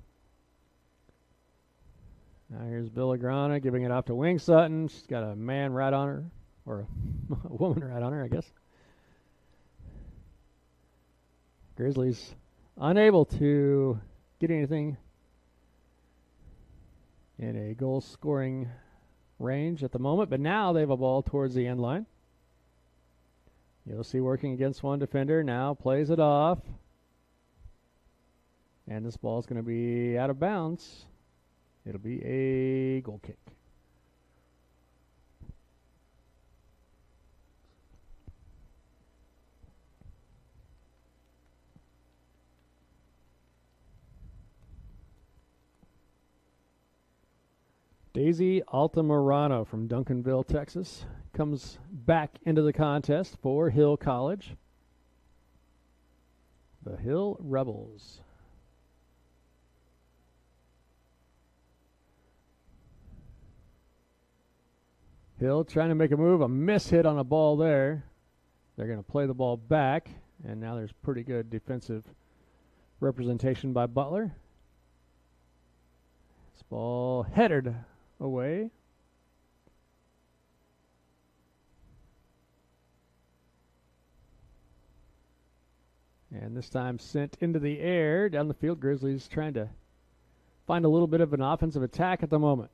[SPEAKER 15] Now here's Villagrana giving it off to Wing Sutton. She's got a man right on her, or a woman right on her, I guess. Grizzlies unable to get anything in a goal-scoring range at the moment, but now they have a ball towards the end line. You'll see working against one defender, now plays it off. And this ball is going to be out of bounds. It'll be a goal kick. Daisy Altamirano from Duncanville, Texas, comes back into the contest for Hill College. The Hill Rebels. Hill trying to make a move, a miss hit on a ball there. They're going to play the ball back, and now there's pretty good defensive representation by Butler. This ball headed away. And this time sent into the air down the field. Grizzlies trying to find a little bit of an offensive attack at the moment.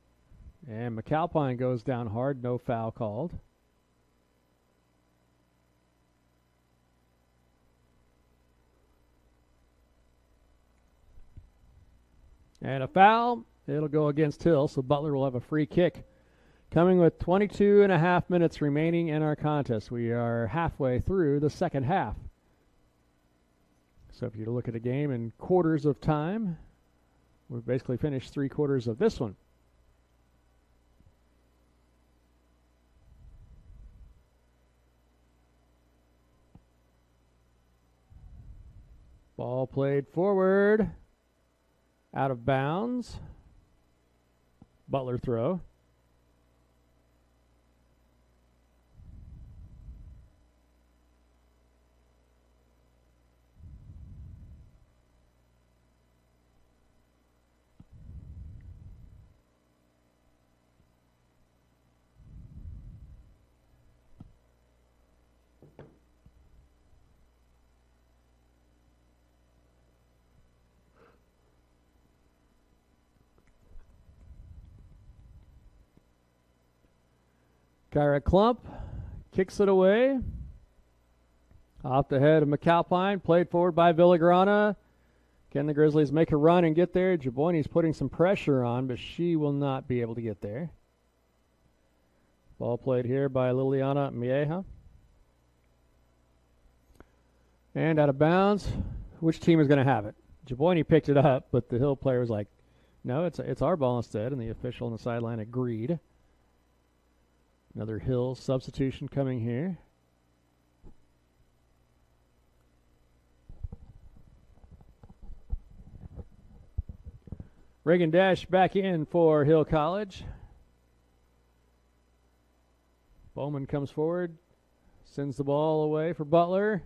[SPEAKER 15] And McAlpine goes down hard, no foul called. And a foul. It'll go against Hill, so Butler will have a free kick. Coming with 22 and a half minutes remaining in our contest. We are halfway through the second half. So if you look at a game in quarters of time, we've basically finished 3/4 of this one. Ball played forward, out of bounds. Butler throw. Kyra Klump kicks it away. Off the head of McAlpine, played forward by Villagrana. Can the Grizzlies make a run and get there? Jaboini's putting some pressure on, but she will not be able to get there. Ball played here by Liliana Mieja. And out of bounds. Which team is going to have it? Jaboini picked it up, but the Hill player was like, no, it's our ball instead, and the official on the sideline agreed. Another Hill substitution coming here. Reagan Dash back in for Hill College. Bowman comes forward, sends the ball away for Butler.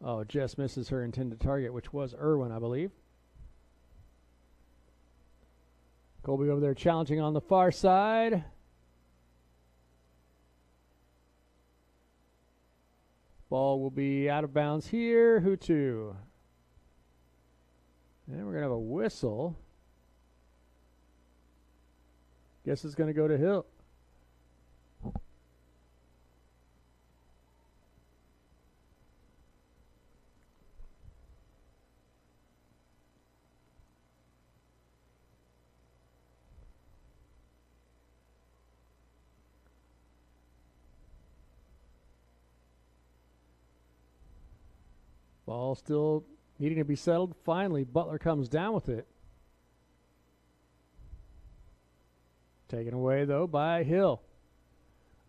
[SPEAKER 15] Oh, just misses her intended target, which was Irwin, I believe. Colby over there challenging on the far side. Ball will be out of bounds here. Who to? And we're going to have a whistle. Guess it's going to go to Hill. Ball still needing to be settled. Finally, Butler comes down with it. Taken away, though, by Hill.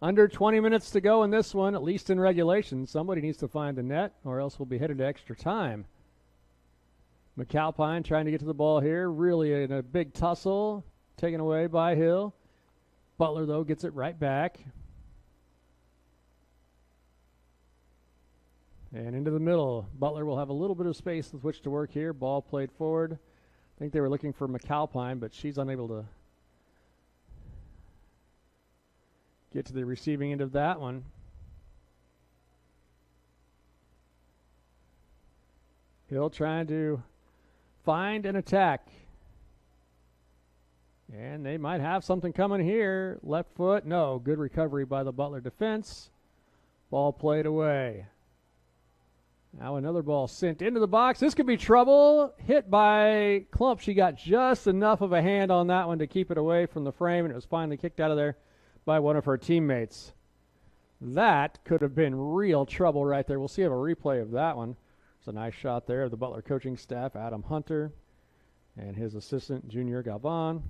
[SPEAKER 15] Under 20 minutes to go in this one, at least in regulation. Somebody needs to find the net, or else we'll be headed to extra time. McAlpine trying to get to the ball here. Really in a big tussle. Taken away by Hill. Butler, though, gets it right back. And into the middle. Butler will have a little bit of space with which to work here. Ball played forward. I think they were looking for McAlpine, but she's unable to get to the receiving end of that one. Hill trying to find an attack. And they might have something coming here. Left foot. No. Good recovery by the Butler defense. Ball played away. Now another ball sent into the box. This could be trouble. Hit by Klump. She got just enough of a hand on that one to keep it away from the frame, and it was finally kicked out of there by one of her teammates. That could have been real trouble right there. We'll see a replay of that one. It's a nice shot there of the Butler coaching staff, Adam Hunter, and his assistant, Junior Galvan.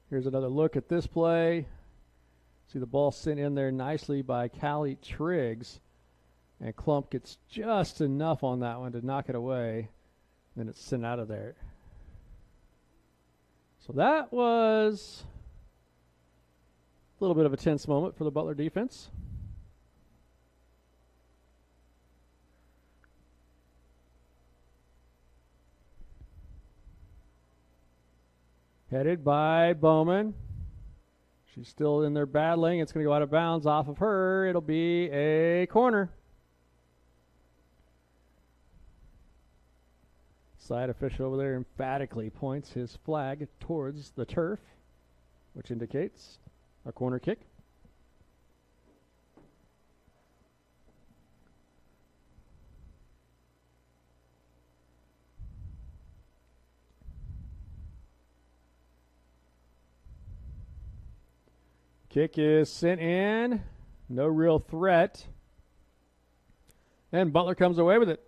[SPEAKER 15] Here's another look at this play. See the ball sent in there nicely by Callie Triggs. And Klump gets just enough on that one to knock it away. Then it's sent out of there. So that was a little bit of a tense moment for the Butler defense. Headed by Bowman. She's still in there battling. It's going to go out of bounds off of her. It'll be a corner. Side official over there emphatically points his flag towards the turf, which indicates a corner kick. Kick is sent in. No real threat. And Butler comes away with it.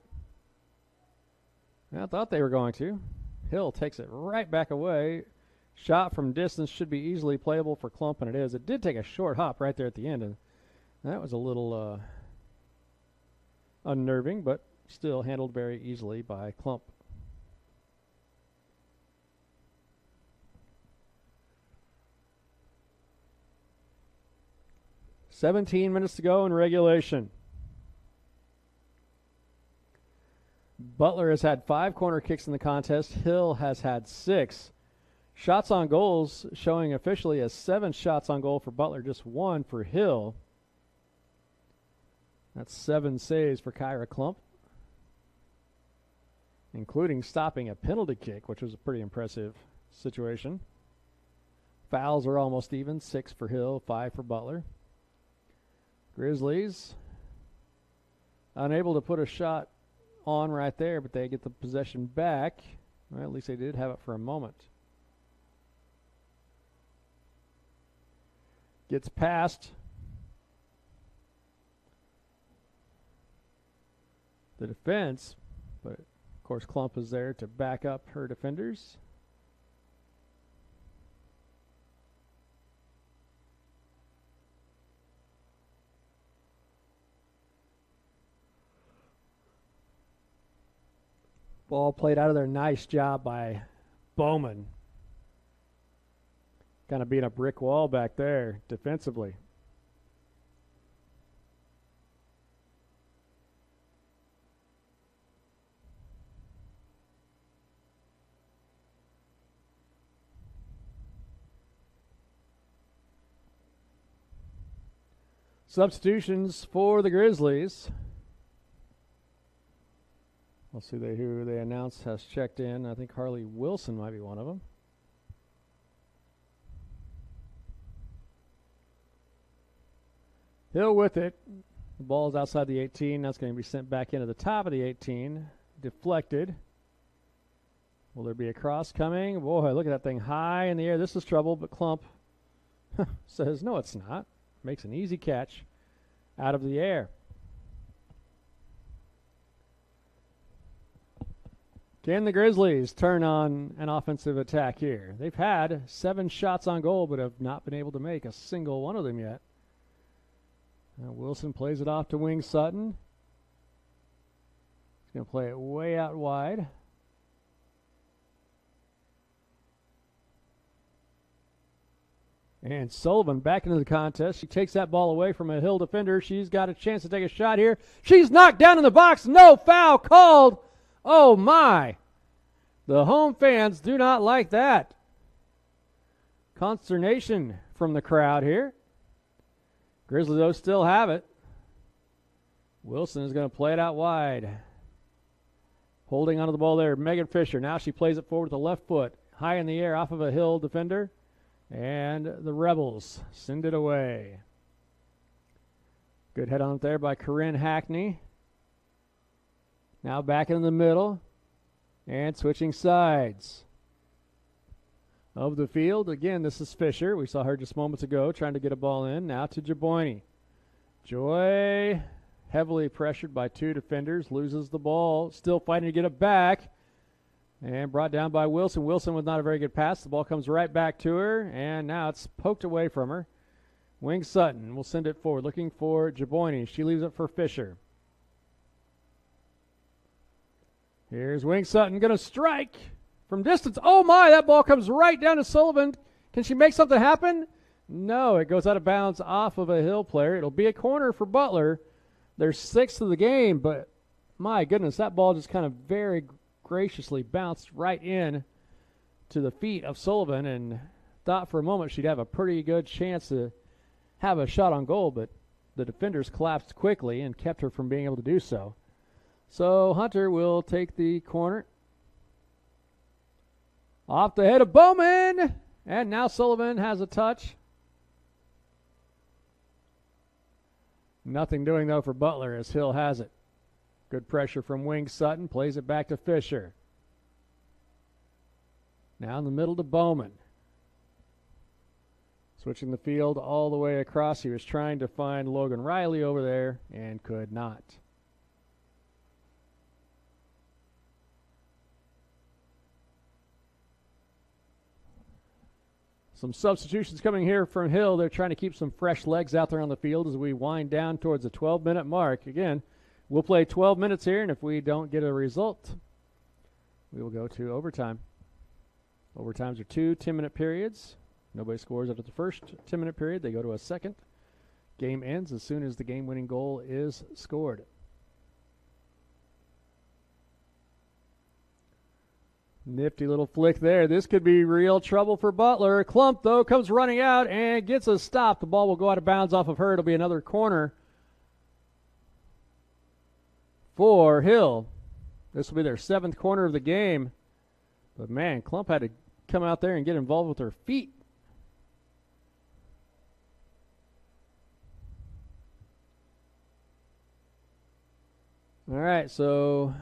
[SPEAKER 15] I thought they were going to. Hill takes it right back away. Shot from distance should be easily playable for Klump, and it is. It did take a short hop right there at the end, and that was a little unnerving, but still handled very easily by Klump. $17 minutes to go in regulation. Butler has had 5 corner kicks in the contest. Hill has had 6. Shots on goals showing officially as 7 shots on goal for Butler, just 1 for Hill. That's 7 saves for Kyra Klump, including stopping a penalty kick, which was a pretty impressive situation. Fouls are almost even, 6 for Hill, 5 for Butler. Grizzlies unable to put a shot on right there, but they get the possession back. Well, at least they did have it for a moment. Gets past the defense, but of course Klump is there to back up her defenders. Ball played out of there. Nice job by Bowman. Kind of being a brick wall back there defensively. Substitutions for the Grizzlies. We'll see who they announced has checked in. I think Harley Wilson might be one of them. Hill with it. The ball is outside the 18. That's going to be sent back into the top of the 18. Deflected. Will there be a cross coming? Boy, look at that thing high in the air. This is trouble, but Klump says, no, it's not. Makes an easy catch out of the air. Can the Grizzlies turn on an offensive attack here? They've had 7 shots on goal, but have not been able to make a single one of them yet. Wilson plays it off to Wing Sutton. He's going to play it way out wide. And Sullivan back into the contest. She takes that ball away from a Hill defender. She's got a chance to take a shot here. She's knocked down in the box. No foul called. Oh, my. The home fans do not like that. Consternation from the crowd here. Grizzlies, though, still have it. Wilson is going to play it out wide. Holding onto the ball there, Megan Fisher. Now she plays it forward with the left foot. High in the air off of a Hill defender. And the Rebels send it away. Good head on there by Corinne Hackney. Now back in the middle. And switching sides of the field. Again, this is Fisher. We saw her just moments ago trying to get a ball in. Now to Jaboyne. Joy, heavily pressured by 2 defenders, loses the ball. Still fighting to get it back. And brought down by Wilson. Wilson with not a very good pass. The ball comes right back to her. And now it's poked away from her. Wing Sutton will send it forward, looking for Jaboyne. She leaves it for Fisher. Here's Wing Sutton going to strike from distance. Oh, my, that ball comes right down to Sullivan. Can she make something happen? No, it goes out of bounds off of a Hill player. It'll be a corner for Butler. They're 6th of the game, but my goodness, that ball just kind of very graciously bounced right in to the feet of Sullivan, and thought for a moment she'd have a pretty good chance to have a shot on goal, but the defenders collapsed quickly and kept her from being able to do so. So Hunter will take the corner. Off the head of Bowman, and now Sullivan has a touch. Nothing doing, though, for Butler as Hill has it. Good pressure from Wing Sutton. Plays it back to Fisher. Now in the middle to Bowman. Switching the field all the way across. He was trying to find Logan Riley over there and could not. Some substitutions coming here from Hill. They're trying to keep some fresh legs out there on the field as we wind down towards the 12-minute mark. Again, we'll play 12 minutes here, and if we don't get a result, we will go to overtime. Overtimes are 2 10-minute periods. Nobody scores after the first 10-minute period. They go to a second. Game ends as soon as the game-winning goal is scored. Nifty little flick there. This could be real trouble for Butler. Klump, though, comes running out and gets a stop. The ball will go out of bounds off of her. It'll be another corner for Hill. This will be their 7th corner of the game. But, man, Klump had to come out there and get involved with her feet. All right, so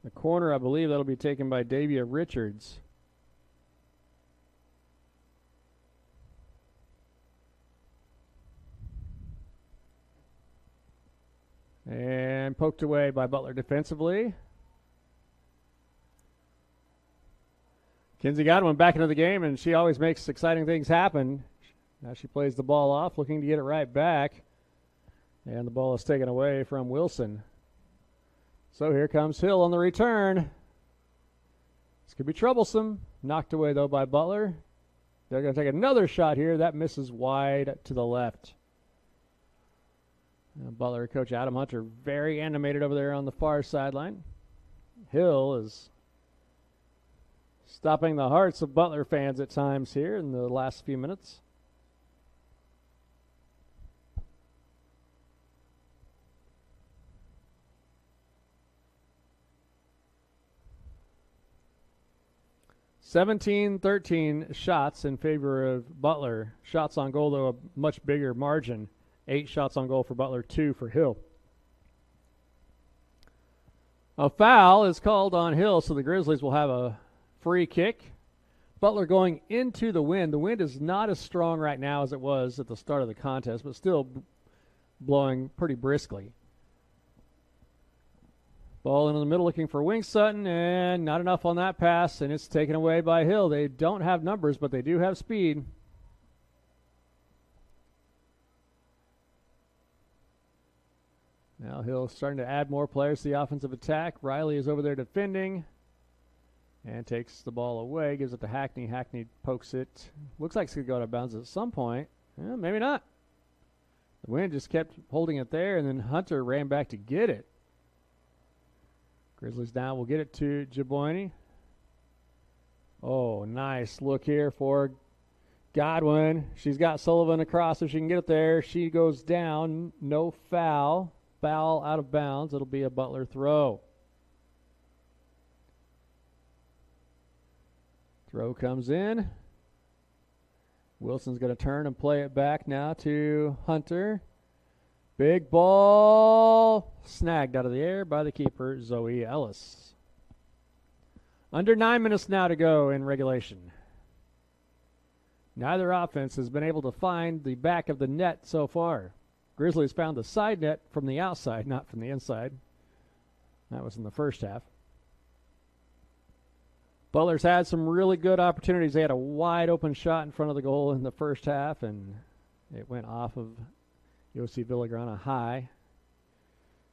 [SPEAKER 15] the corner, I believe that'll be taken by Davia Richards. And poked away by Butler defensively. Kinsey Godwin back into the game, and she always makes exciting things happen. Now she plays the ball off, looking to get it right back. And the ball is taken away from Wilson. So here comes Hill on the return. This could be troublesome. Knocked away, though, by Butler. They're going to take another shot here. That misses wide to the left. Butler coach Adam Hunter very animated over there on the far sideline. Hill is stopping the hearts of Butler fans at times here in the last few minutes. (17-13) shots in favor of Butler. Shots on goal, though, a much bigger margin. 8 shots on goal for Butler, 2 for Hill. A foul is called on Hill, so the Grizzlies will have a free kick. Butler going into the wind. The wind is not as strong right now as it was at the start of the contest, but still blowing pretty briskly. Ball in the middle looking for Wing Sutton, and not enough on that pass, and it's taken away by Hill. They don't have numbers, but they do have speed. Now Hill starting to add more players to the offensive attack. Riley is over there defending and takes the ball away, gives it to Hackney. Hackney pokes it. Looks like it's going to go out of bounds at some point. Maybe not. The wind just kept holding it there, and then Hunter ran back to get it. Grizzlies down. We'll get it to Jaboini. Oh, nice look here for Godwin. She's got Sullivan across if she can get it there. She goes down. No foul. Foul out of bounds. It'll be a Butler throw. Throw comes in. Wilson's going to turn and play it back now to Hunter. Big ball snagged out of the air by the keeper, Zoe Ellis. Under 9 minutes now to go in regulation. Neither offense has been able to find the back of the net so far. Grizzlies found the side net from the outside, not from the inside. That was in the first half. Butler's had some really good opportunities. They had a wide open shot in front of the goal in the first half, and it went off of Yossi Villagrana high.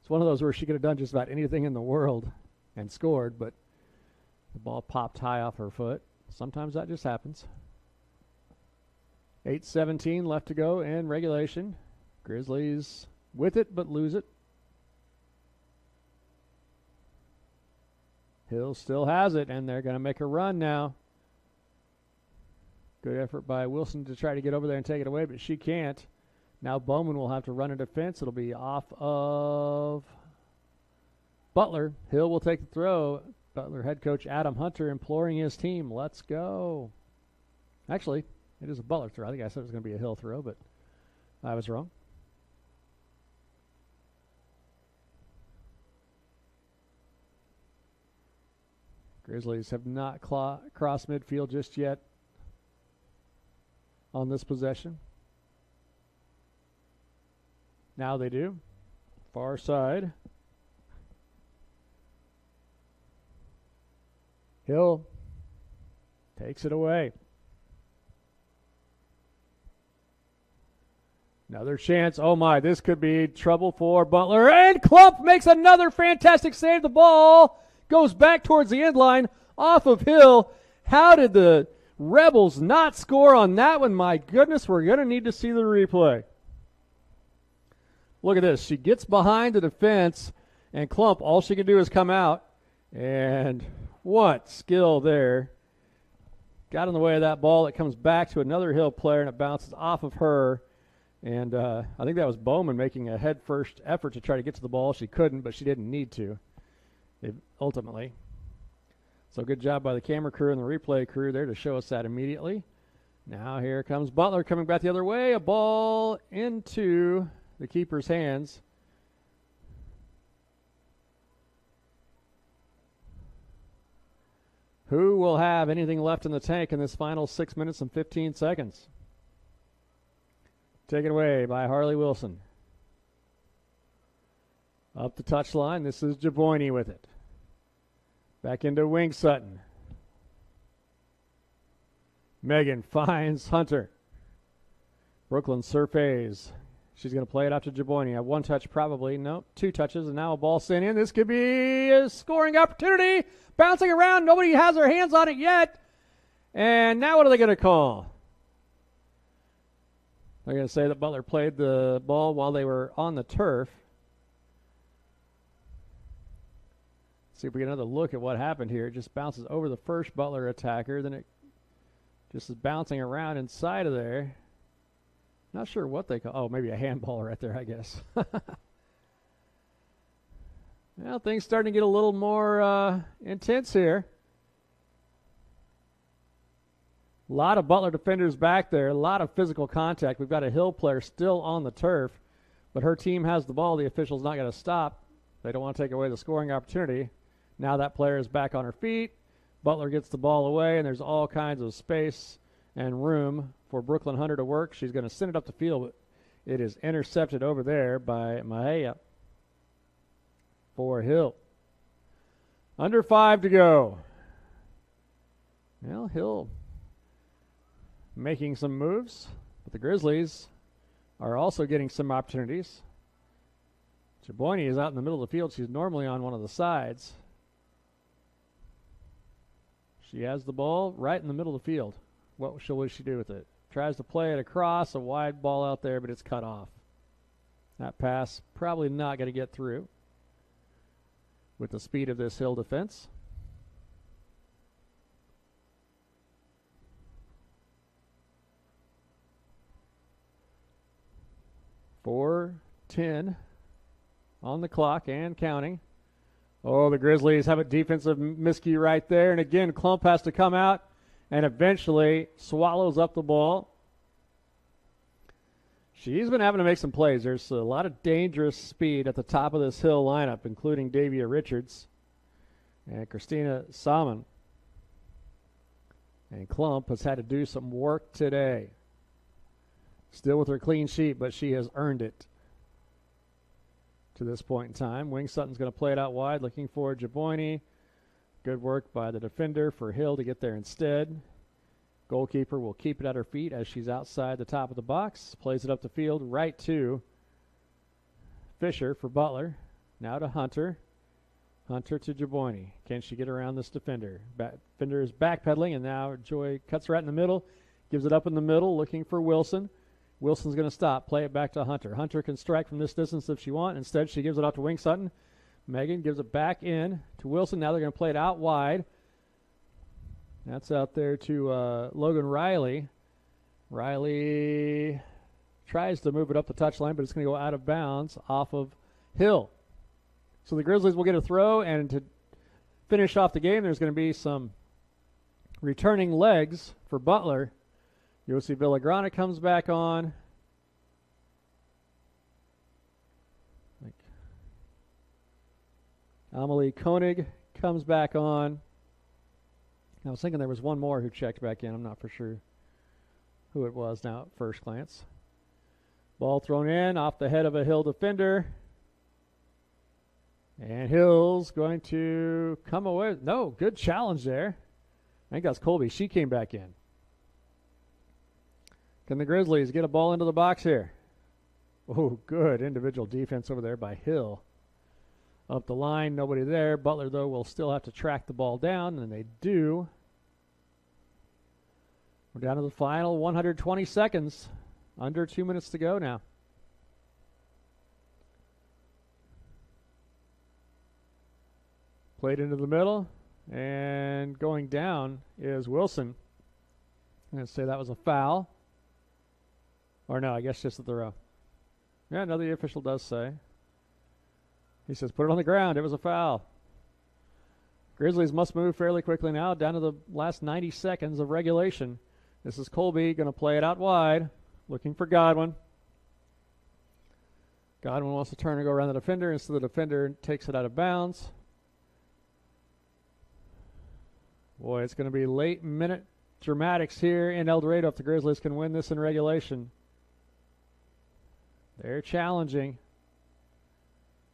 [SPEAKER 15] It's one of those where she could have done just about anything in the world and scored, but the ball popped high off her foot. Sometimes that just happens. 8:17 left to go in regulation. Grizzlies with it, but lose it. Hill still has it, and they're going to make a run now. Good effort by Wilson to try to get over there and take it away, but she can't. Now Bowman will have to run a defense. It'll be off of Butler. Hill will take the throw. Butler head coach Adam Hunter imploring his team, let's go. Actually, it is a Butler throw. I think I said it was going to be a Hill throw, but I was wrong. Grizzlies have not crossed midfield just yet on this possession. Now they do. Far side. Hill takes it away. Another chance. Oh my, this could be trouble for Butler. And Klump makes another fantastic save. The ball goes back towards the end line off of Hill. How did the Rebels not score on that one? My goodness, we're going to need to see the replay. Look at this. She gets behind the defense, and Klump, all she can do is come out. And what skill there. Got in the way of that ball. It comes back to another Hill player, and it bounces off of her. And I think that was Bowman making a head-first effort to try to get to the ball. She couldn't, but she didn't need to, ultimately. So good job by the camera crew and the replay crew there to show us that immediately. Now here comes Butler coming back the other way. A ball into the keeper's hands. Who will have anything left in the tank in this final 6 minutes and 15 seconds? Taken away by Harley Wilson. Up the touchline. This is Jaboini with it. Back into Wing Sutton. Megan finds Hunter. Brooklyn surveys. She's going to play it out to Jaboini. One touch probably. No, 2 touches, and now a ball sent in. This could be a scoring opportunity. Bouncing around. Nobody has their hands on it yet. And now what are they going to call? They're going to say that Butler played the ball while they were on the turf. See if we get another look at what happened here. It just bounces over the first Butler attacker. Then it just is bouncing around inside of there. Not sure what they call. Oh, maybe a handball right there, I guess. Well, things starting to get a little more intense here. A lot of Butler defenders back there. A lot of physical contact. We've got a Hill player still on the turf, but her team has the ball. The official's not going to stop. They don't want to take away the scoring opportunity. Now that player is back on her feet. Butler gets the ball away, and there's all kinds of space and room for Brooklyn Hunter to work. She's going to send it up the field, but it is intercepted over there by Mahia for Hill. Under 5 to go. Well, Hill making some moves, but the Grizzlies are also getting some opportunities. Jaboyne is out in the middle of the field. She's normally on one of the sides. She has the ball right in the middle of the field. What will she do with it? Tries to play it across, a wide ball out there, but it's cut off. That pass probably not going to get through with the speed of this Hill defense. .4:10 on the clock and counting. Oh, the Grizzlies have a defensive miscue right there. And again, Klump has to come out and eventually swallows up the ball. She's been having to make some plays. There's a lot of dangerous speed at the top of this Hill lineup, including Davia Richards and Christina Salmon. And Klump has had to do some work today. Still with her clean sheet, but she has earned it to this point in time. Wing Sutton's going to play it out wide, looking for Jaboyne. Good work by the defender for Hill to get there instead. Goalkeeper will keep it at her feet as she's outside the top of the box. Plays it up the field right to Fisher for Butler. Now to Hunter. Hunter to Jaboyne. Can she get around this defender? Defender is backpedaling, and now Joy cuts right in the middle. Gives it up in the middle, looking for Wilson. Wilson's going to stop. Play it back to Hunter. Hunter can strike from this distance if she wants. Instead, she gives it off to Wing Sutton. Megan gives it back in to Wilson. Now they're going to play it out wide. That's out there to Logan Riley. Riley tries to move it up the touchline, but it's going to go out of bounds off of Hill. So the Grizzlies will get a throw, and to finish off the game, there's going to be some returning legs for Butler. Yossi Villagrana comes back on. Amelie Koenig comes back on. I was thinking there was one more who checked back in. I'm not for sure who it was now at first glance. Ball thrown in off the head of a Hill defender. And Hill's going to come away. No, good challenge there. I think that's Colby. She came back in. Can the Grizzlies get a ball into the box here? Oh, good individual defense over there by Hill. Up the line, nobody there. Butler, though, will still have to track the ball down, and they do. We're down to the final 120 seconds. Under 2 minutes to go now. Played into the middle, and going down is Wilson. I'm going to say that was a foul. Or no, I guess just at the row. Yeah, no, the official does say. He says, put it on the ground. It was a foul. Grizzlies must move fairly quickly now, down to the last 90 seconds of regulation. This is Colby going to play it out wide, looking for Godwin. Godwin wants to turn and go around the defender, and so the defender takes it out of bounds. Boy, it's going to be late minute dramatics here in El Dorado if the Grizzlies can win this in regulation. They're challenging.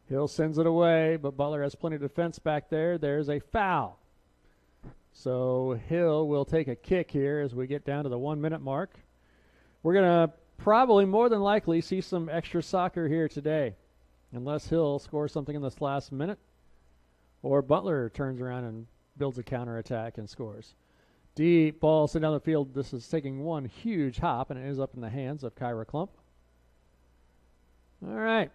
[SPEAKER 15] Hill sends it away, but Butler has plenty of defense back there. There's a foul. So Hill will take a kick here as we get down to the 1 minute mark. We're going to probably more than likely see some extra soccer here today, unless Hill scores something in this last minute or Butler turns around and builds a counterattack and scores. Deep ball sent down the field. This is taking one huge hop, and it is up in the hands of Kyra Klump. All right.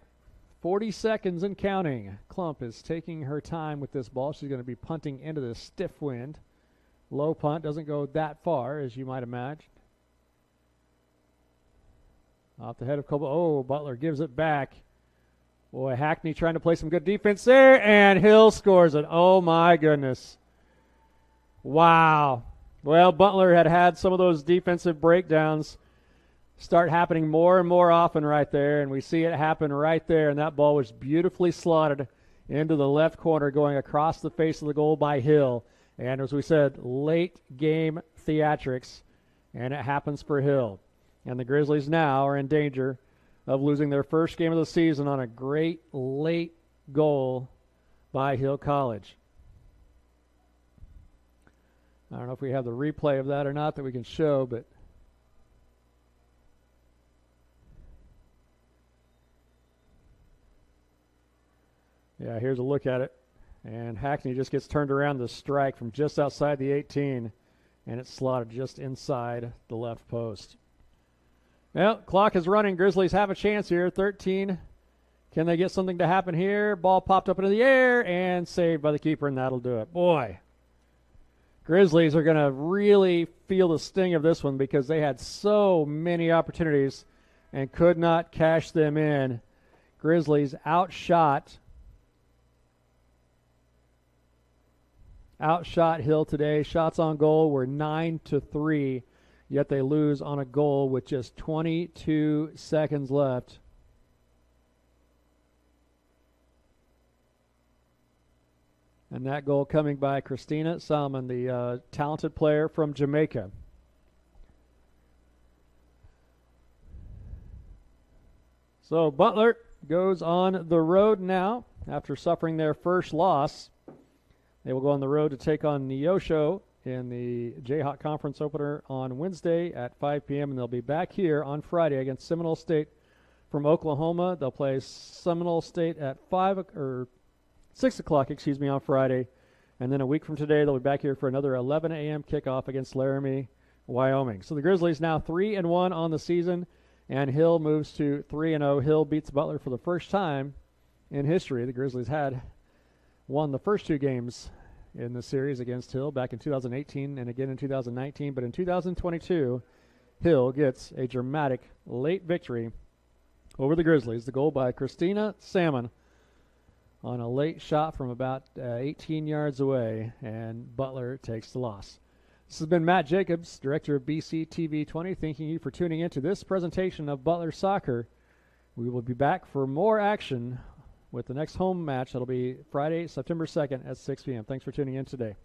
[SPEAKER 15] 40 seconds and counting. Klump is taking her time with this ball. She's going to be punting into the stiff wind. Low punt, doesn't go that far, as you might imagine. Off the head of Coble. Oh, Butler gives it back. Boy, Hackney trying to play some good defense there, and Hill scores it. Oh, my goodness. Wow. Well, Butler had some of those defensive breakdowns start happening more and more often right there, and we see it happen right there, and that ball was beautifully slotted into the left corner going across the face of the goal by Hill. And as we said, late game theatrics, and it happens for Hill. And the Grizzlies now are in danger of losing their first game of the season on a great late goal by Hill College. I don't know if we have the replay of that or not that we can show, but yeah, here's a look at it. And Hackney just gets turned around the strike from just outside the 18, and it's slotted just inside the left post. Well, clock is running. Grizzlies have a chance here. 13. Can they get something to happen here? Ball popped up into the air and saved by the keeper, and that'll do it. Boy, Grizzlies are going to really feel the sting of this one because they had so many opportunities and could not cash them in. Grizzlies outshot Hill today. Shots on goal were 9-3, yet they lose on a goal with just 22 seconds left. And that goal coming by Christina Salmon, the talented player from Jamaica. So Butler goes on the road now after suffering their first loss. They will go on the road to take on Neosho in the Jayhawk Conference opener on Wednesday at 5 p.m., and they'll be back here on Friday against Seminole State from Oklahoma. They'll play Seminole State at 6 o'clock, on Friday. And then a week from today, they'll be back here for another 11 a.m. kickoff against Laramie, Wyoming. So the Grizzlies now 3-1 on the season, and Hill moves to 3-0. Hill beats Butler for the first time in history. The Grizzlies had won the first two games in the series against Hill back in 2018 and again in 2019. But in 2022, Hill gets a dramatic late victory over the Grizzlies. The goal by Christina Salmon on a late shot from about 18 yards away, and Butler takes the loss. This has been Matt Jacobs, director of BCTV20, thanking you for tuning in to this presentation of Butler Soccer. We will be back for more action with the next home match. That'll be Friday, September 2nd at 6 p.m. Thanks for tuning in today.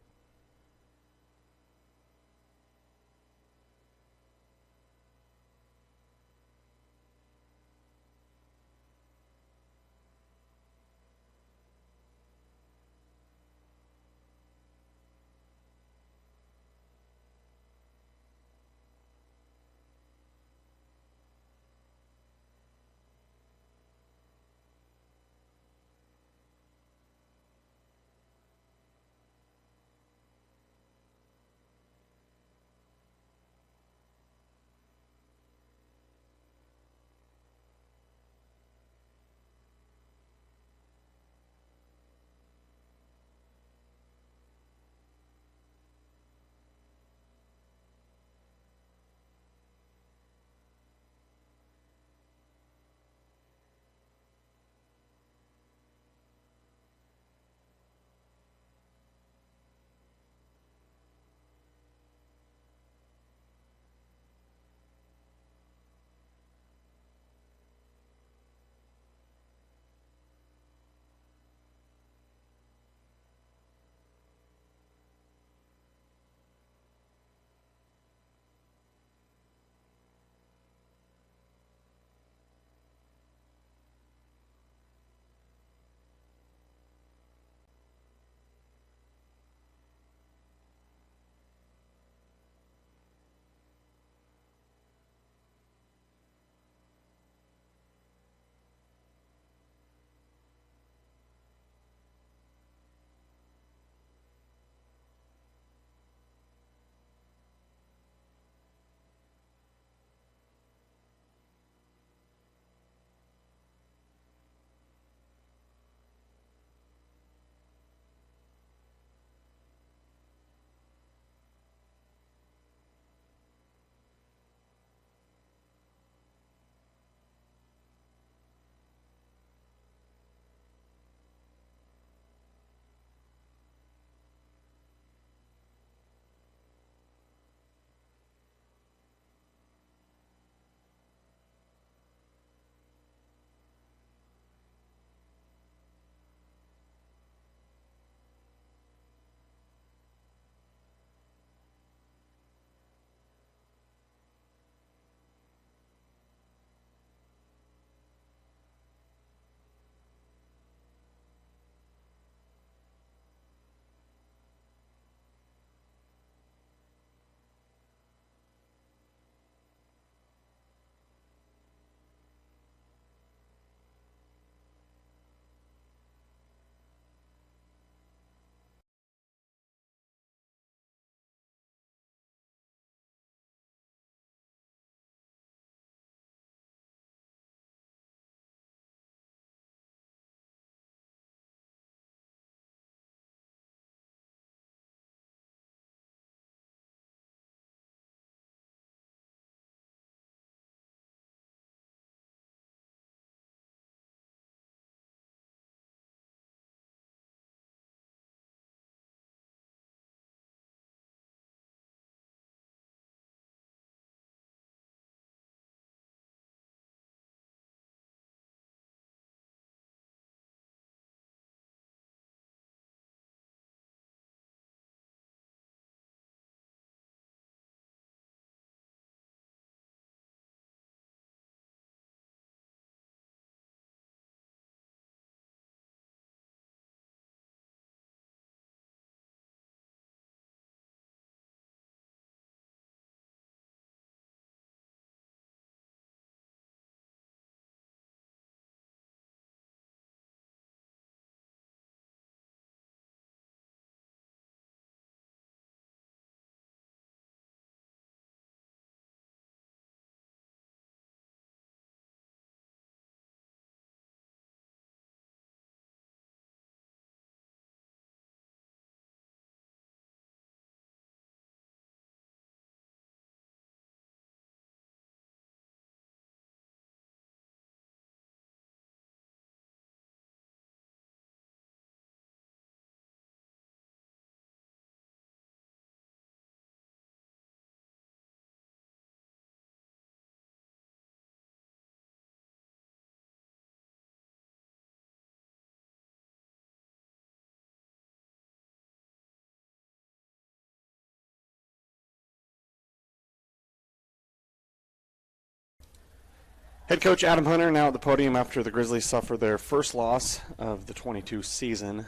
[SPEAKER 16] Head coach Adam Hunter now at the podium after the Grizzlies suffer their first loss of the 22 season.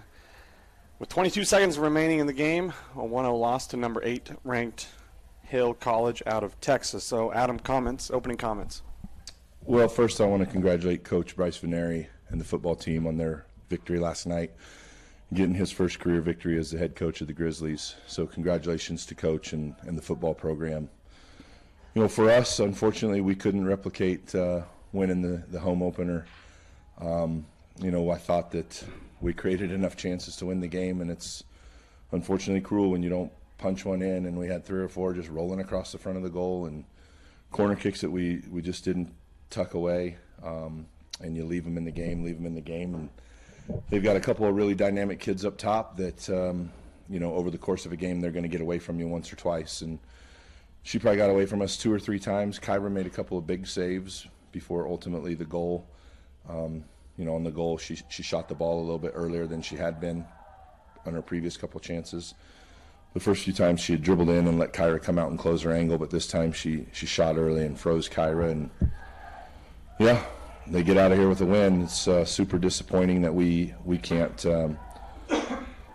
[SPEAKER 16] With 22 seconds remaining in the game, a 1-0 loss to number 8 ranked Hill College out of Texas. So Adam, opening comments.
[SPEAKER 17] Well, first I want to congratulate Coach Bryce Veneri and the football team on their victory last night, getting his first career victory as the head coach of the Grizzlies. So congratulations to Coach and the football program. You know, for us, unfortunately, we couldn't replicate winning the home opener. You know, I thought that we created enough chances to win the game, and it's unfortunately cruel when you don't punch one in, and we had 3 or 4 just rolling across the front of the goal, and corner kicks that we just didn't tuck away, and you leave them in the game, and they've got a couple of really dynamic kids up top that, you know, over the course of a game, they're going to get away from you once or twice, and she probably got away from us 2 or 3 times. Kyra made a couple of big saves before ultimately the goal. You know, on the goal, she shot the ball a little bit earlier than she had been on her previous couple chances. The first few times she had dribbled in and let Kyra come out and close her angle, but this time she shot early and froze Kyra, and yeah, they get out of here with a win. It's super disappointing that we can't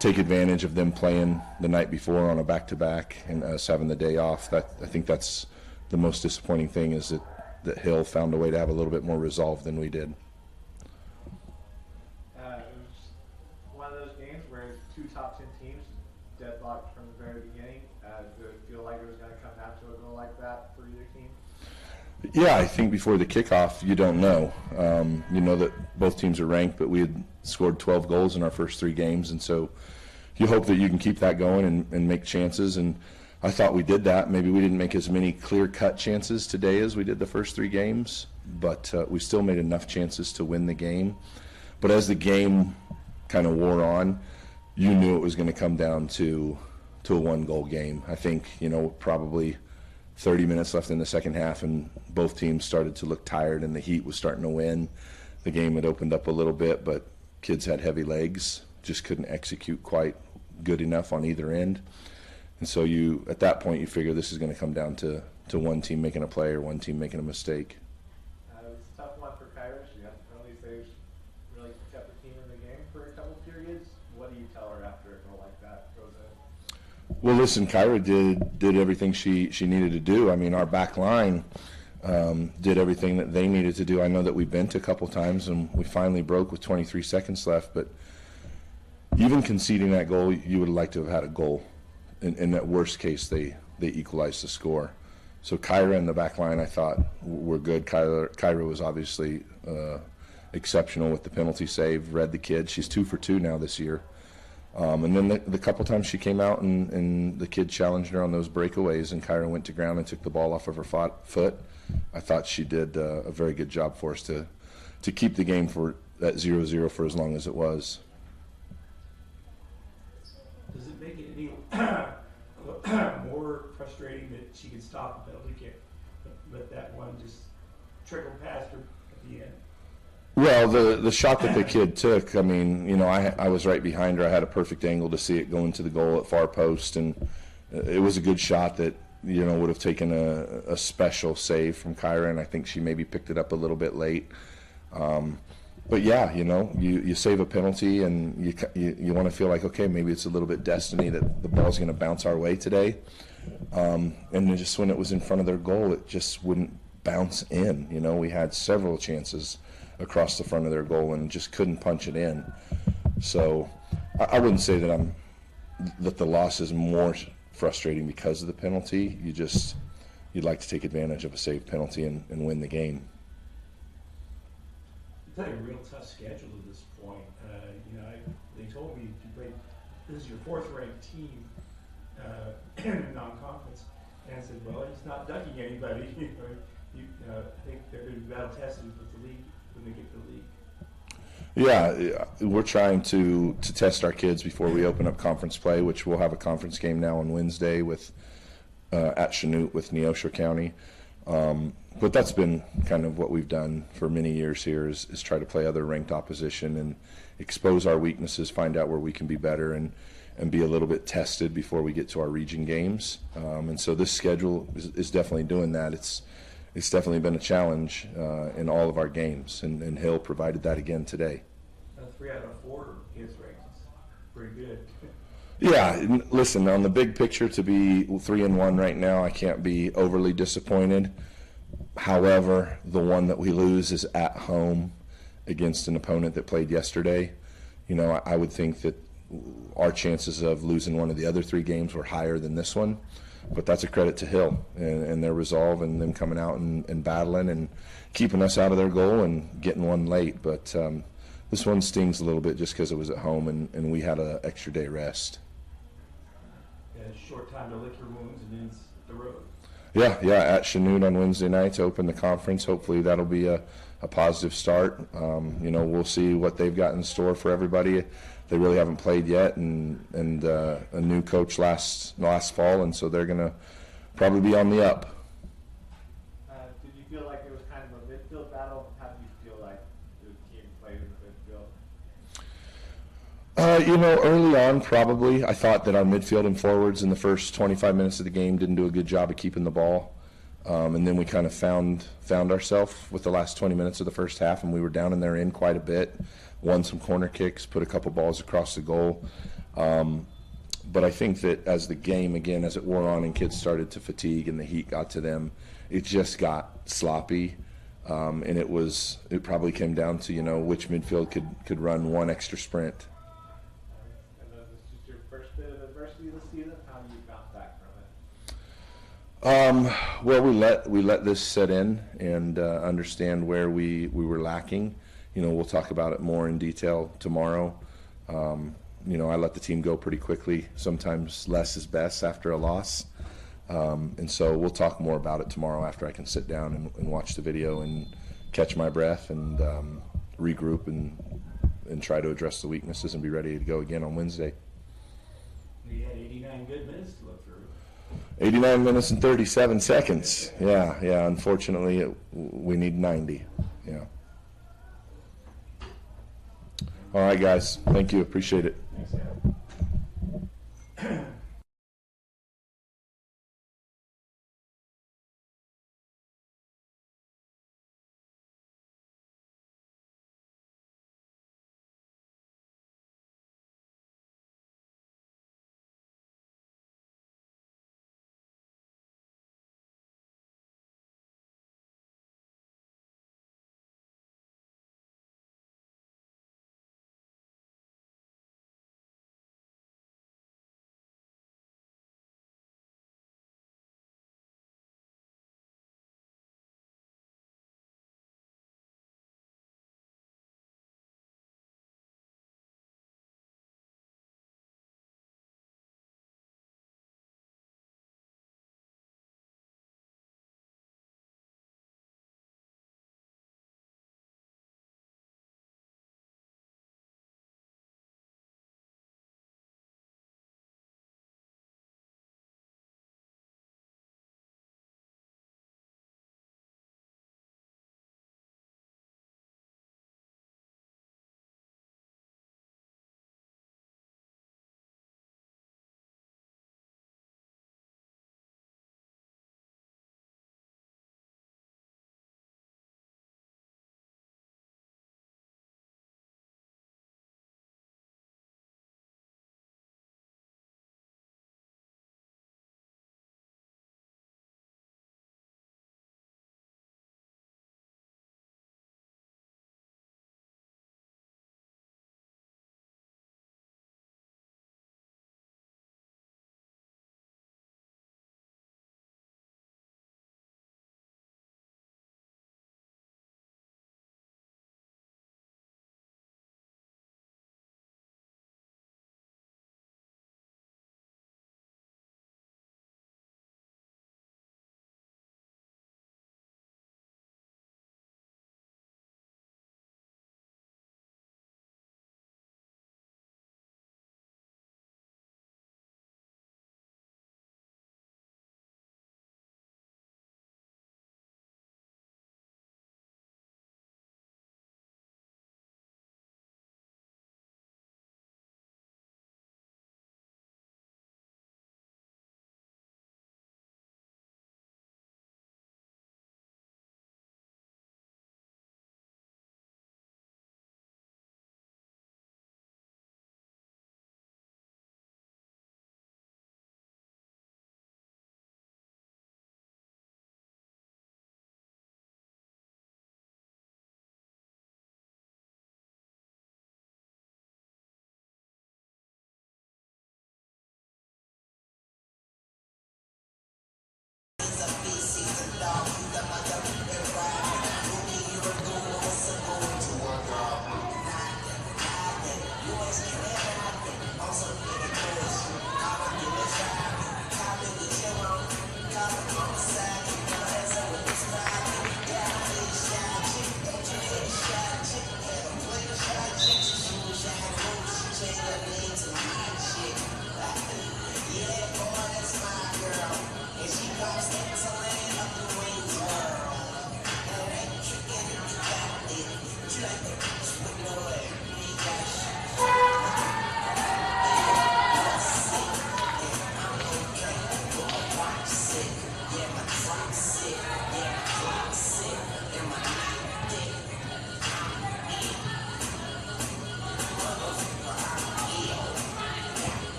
[SPEAKER 17] take advantage of them playing the night before on a back-to-back and us having the day off. I think that's the most disappointing thing, is that Hill found a way to have a little bit more resolve than we did.
[SPEAKER 11] It was one of those games where 2 top 10 teams deadlocked from the very beginning. Did it feel like it was going to come down to a goal like that for either team?
[SPEAKER 17] Yeah, I think before the kickoff, you don't know. You know that both teams are ranked, but we had scored 12 goals in our first 3 games, and so you hope that you can keep that going and make chances, and I thought we did that. Maybe we didn't make as many clear-cut chances today as we did the first 3 games, but we still made enough chances to win the game. But as the game kind of wore on, you knew it was going to come down to a 1-goal game. I think, you know, probably 30 minutes left in the second half, and both teams started to look tired, and the heat was starting to win. The game had opened up a little bit, but kids had heavy legs, just couldn't execute quite good enough on either end. And so at that point, you figure this is going to come down to one team making a play or one team making a mistake.
[SPEAKER 11] It was a tough one for Kyra. She got the penalty saves, really kept the team in the game for a couple periods. What do you tell her after a goal like that goes in?
[SPEAKER 17] Well, listen, Kyra did everything she needed to do. I mean, our back line did everything that they needed to do. I know that we bent a couple times, and we finally broke with 23 seconds left, but even conceding that goal, you would have liked to have had a goal. In that worst case, they equalized the score. So Kyra and the back line, I thought, were good. Kyra was obviously exceptional with the penalty save, read the kid. She's 2 for 2 now this year. And then the couple times she came out and the kid challenged her on those breakaways, and Kyra went to ground and took the ball off of her foot. I thought she did a very good job for us to keep the game for that 0-0 for as long as it was.
[SPEAKER 18] Does it make it any more frustrating that she could stop the penalty kick, but that one just trickled past her at the end?
[SPEAKER 17] Well, the shot that the kid took, I mean, you know, I was right behind her. I had a perfect angle to see it go into the goal at far post, and it was a good shot that, you know, would have taken a special save from Kyra, and I think she maybe picked it up a little bit late. But yeah, you know, you save a penalty, and you want to feel like, okay, maybe it's a little bit destiny that the ball's going to bounce our way today. And then just when it was in front of their goal, it just wouldn't bounce in. You know, we had several chances across the front of their goal and just couldn't punch it in. So I wouldn't say that the loss is more frustrating because of the penalty. You'd like to take advantage of a saved penalty and win the game.
[SPEAKER 18] You played a real tough schedule at this point. You know, they told me this is your 4th ranked team in a non-conference, and I said, well, he's not ducking anybody. I think they're going to be battle tested with the league when they get to the league.
[SPEAKER 17] Yeah, we're trying to test our kids before we open up conference play, which we'll have a conference game now on Wednesday with at Chanute with Neosho County. But that's been kind of what we've done for many years here is try to play other ranked opposition and expose our weaknesses, find out where we can be better, and be a little bit tested before we get to our region games. And so this schedule is definitely doing that. it's definitely been a challenge in all of our games, and Hill provided that again today.
[SPEAKER 18] 3 out of 4 hits rates. Pretty good.
[SPEAKER 17] Yeah, listen, on the big picture, to be 3-1 right now, I can't be overly disappointed. However, the one that we lose is at home against an opponent that played yesterday. You know, I would think that our chances of losing one of the other 3 games were higher than this one, but that's a credit to Hill and their resolve and them coming out and battling and keeping us out of their goal and getting one late. But this one stings a little bit just because it was at home and we had an extra day rest.
[SPEAKER 18] A short time to lick your wounds and then it's the road.
[SPEAKER 17] Yeah, at Chanute on Wednesday night to open the conference. Hopefully that'll be a positive start. You know, we'll see what they've got in store for everybody. They really haven't played yet, and a new coach last fall, and so they're going to probably be on the up.
[SPEAKER 11] Did you feel like it was kind of a midfield battle? How did you feel like the team played in the midfield?
[SPEAKER 17] You know, early on, probably, I thought that our midfield and forwards in the first 25 minutes of the game didn't do a good job of keeping the ball. And then we kind of found ourselves with the last 20 minutes of the first half, and we were down in their end quite a bit, won some corner kicks, put a couple balls across the goal. But I think that as the game, again, as it wore on and kids started to fatigue and the heat got to them, it just got sloppy. And it probably came down to, you know, which midfield could run one extra sprint.
[SPEAKER 11] And this is your first bit of adversity this season. How do you bounce back from it?
[SPEAKER 17] Well, we let this set in and understand where we were lacking. You know, we'll talk about it more in detail tomorrow. You know, I let the team go pretty quickly. Sometimes less is best after a loss. And so we'll talk more about it tomorrow after I can sit down and watch the video and catch my breath and regroup and try to address the weaknesses and be ready to go again on Wednesday.
[SPEAKER 18] You had 89 good minutes to look through.
[SPEAKER 17] 89 minutes and 37 seconds. Yeah. Unfortunately, we need 90. Yeah. All right, guys. Thank you. Appreciate it.
[SPEAKER 18] Thanks,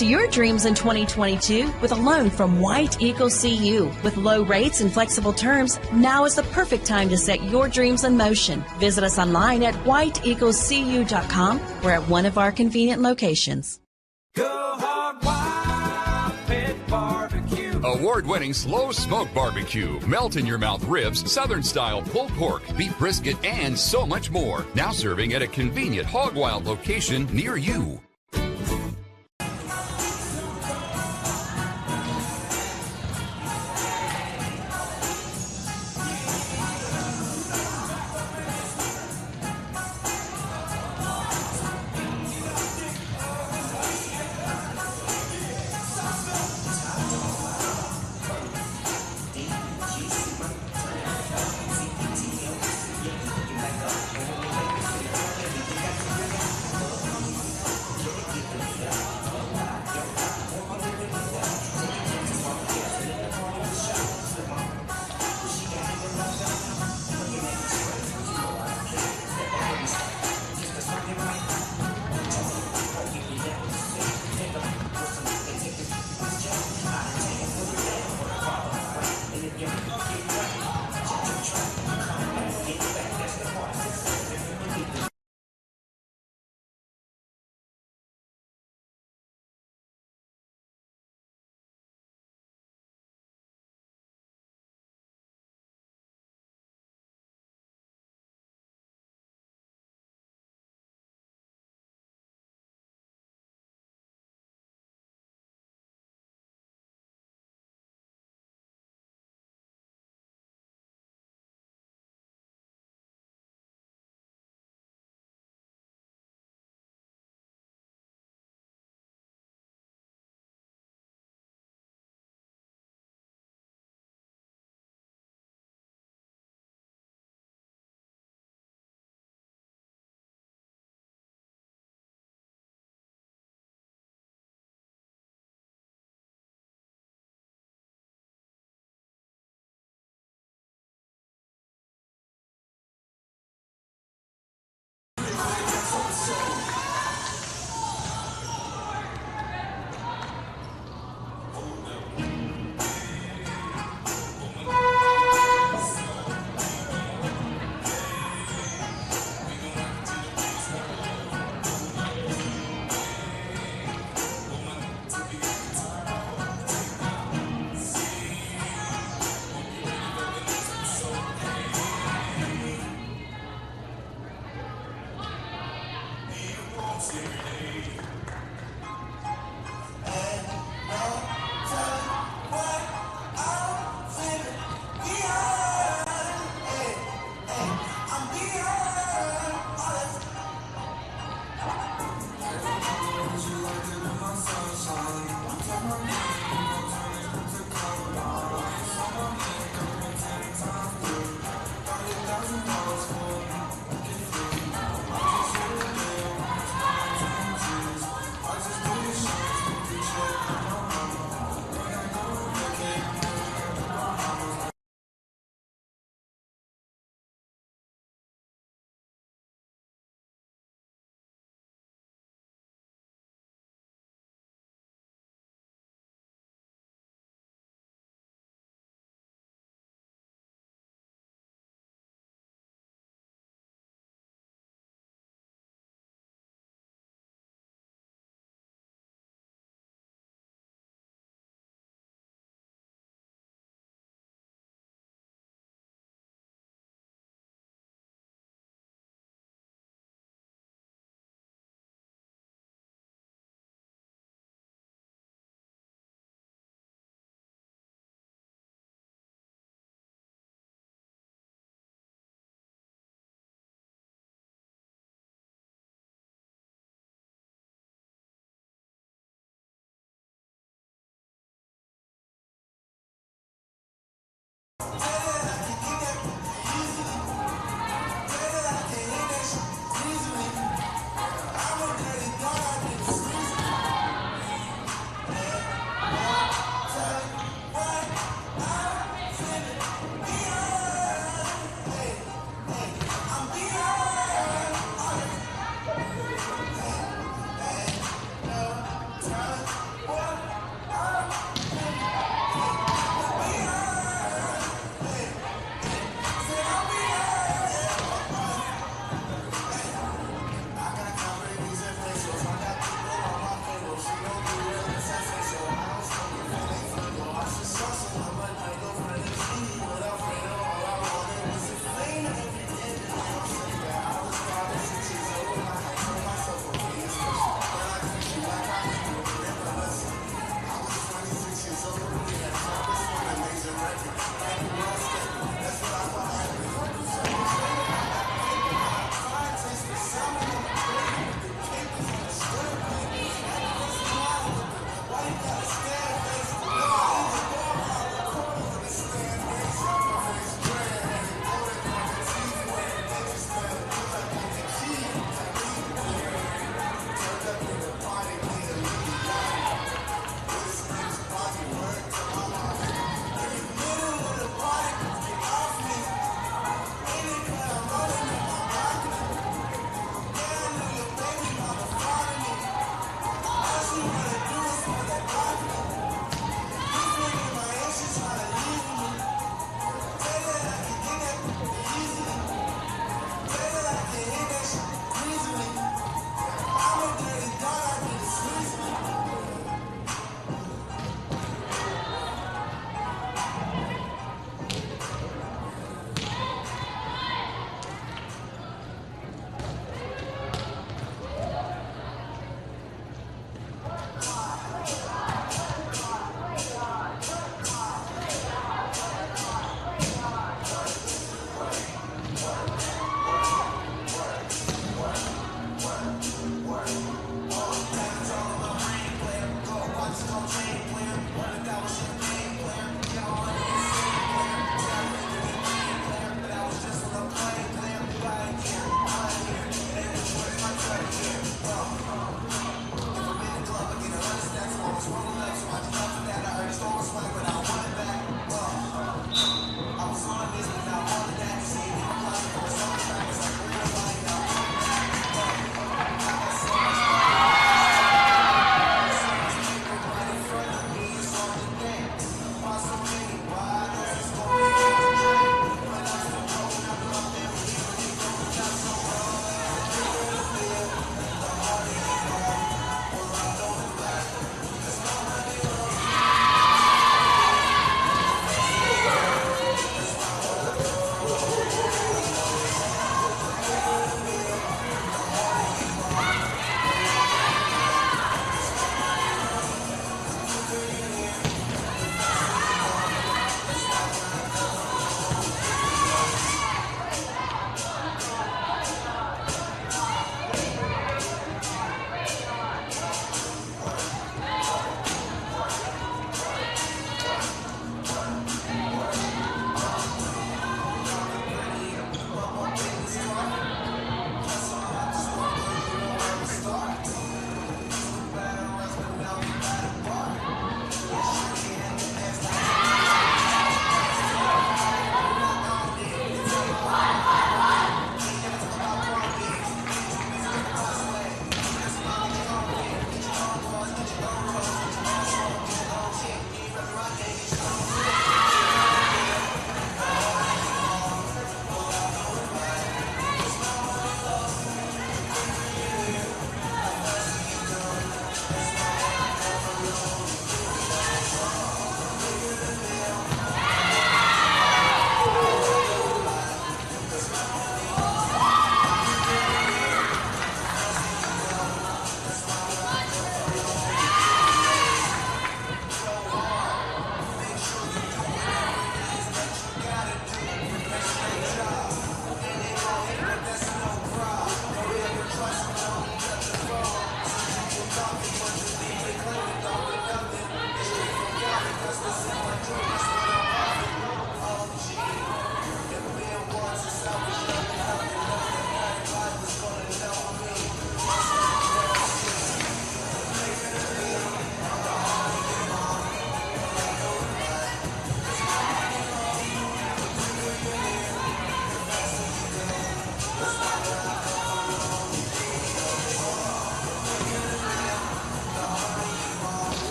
[SPEAKER 19] to your dreams in 2022 with a loan from White Eagle CU. With low rates and flexible terms, now is the perfect time to set your dreams in motion. Visit us online at whiteeaglescu.com or at one of our convenient locations.
[SPEAKER 20] Award-winning slow smoke barbecue, melt-in-your-mouth ribs, southern-style pulled pork, beef brisket, and so much more. Now serving at a convenient Hog Wild location near you.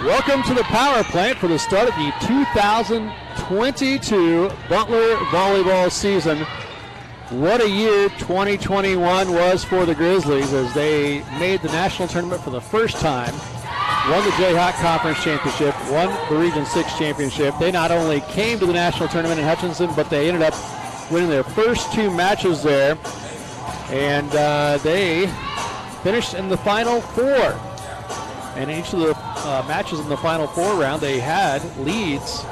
[SPEAKER 15] Welcome to the power plant for the start of the 2022 Butler volleyball season. What a year 2021 was for the Grizzlies as they made the national tournament for the first time, won the Jayhawk Conference Championship, won the Region 6 Championship. They not only came to the national tournament in Hutchinson, but they ended up winning their first 2 matches there, and they finished in the Final Four. And in each of the matches in the Final Four round, they had leads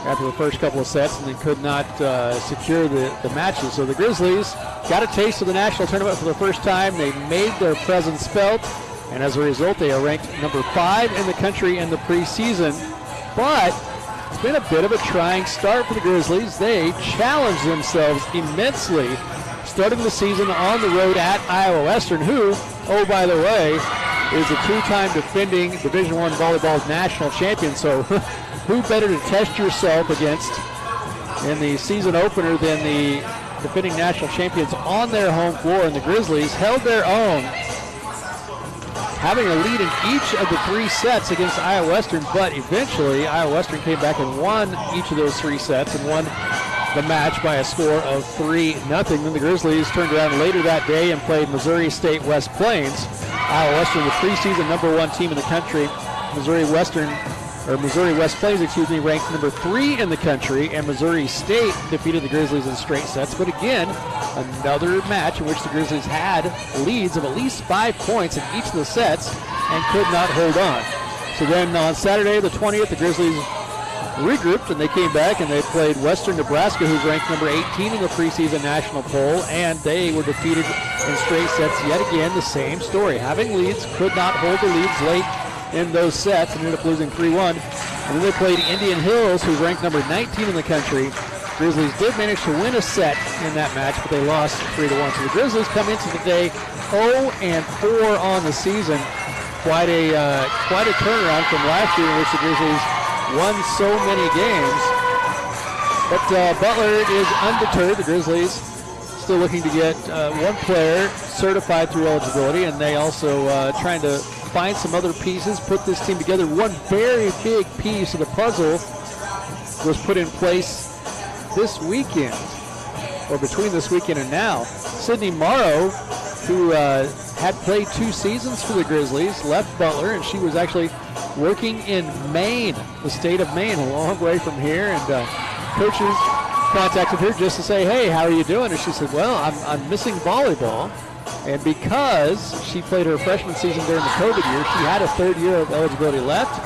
[SPEAKER 15] after the first couple of sets and then could not secure the matches. So the Grizzlies got a taste of the national tournament for the first time. They made their presence felt, and as a result, they are ranked number 5 in the country in the preseason. But it's been a bit of a trying start for the Grizzlies. They challenged themselves immensely, starting the season on the road at Iowa Western, who, oh, by the way, is a 2-time defending Division I volleyball national champion. So who better to test yourself against in the season opener than the defending national champions on their home floor? And the Grizzlies held their own, having a lead in each of the 3 sets against Iowa Western, but eventually Iowa Western came back and won each of those 3 sets and won the match by a score of 3-0. Then the Grizzlies turned around later that day and played Missouri State West Plains. Iowa Western, the preseason number 1 team in the country. Missouri West Plains, ranked number 3 in the country, and Missouri State defeated the Grizzlies in straight sets. But again, another match in which the Grizzlies had leads of at least 5 points in each of the sets and could not hold on. So then on Saturday the 20th, the Grizzlies regrouped and they came back and they played Western Nebraska, who's ranked number 18 in the preseason national poll, and they were defeated in straight sets yet again. The same story, having leads, could not hold the leads late in those sets and ended up losing 3-1. And then they played Indian Hills, who's ranked number 19 in the country. Grizzlies did manage to win a set in that match, but they lost 3-1. So the Grizzlies come into the day 0-4 on the season. Quite a turnaround from last year in which the Grizzlies won so many games. But Butler is undeterred. The Grizzlies still looking to get 1 player certified through eligibility, and they also trying to find some other pieces, put this team together. One very big piece of the puzzle was put in place this weekend, or between this weekend and now. Sydney Morrow, who had played 2 seasons for the Grizzlies, left Butler, and she was actually working in Maine, the state of Maine, a long way from here. And coaches contacted her just to say, hey, how are you doing? And she said, well, I'm missing volleyball. And because she played her freshman season during the COVID year, she had a 3rd year of eligibility left.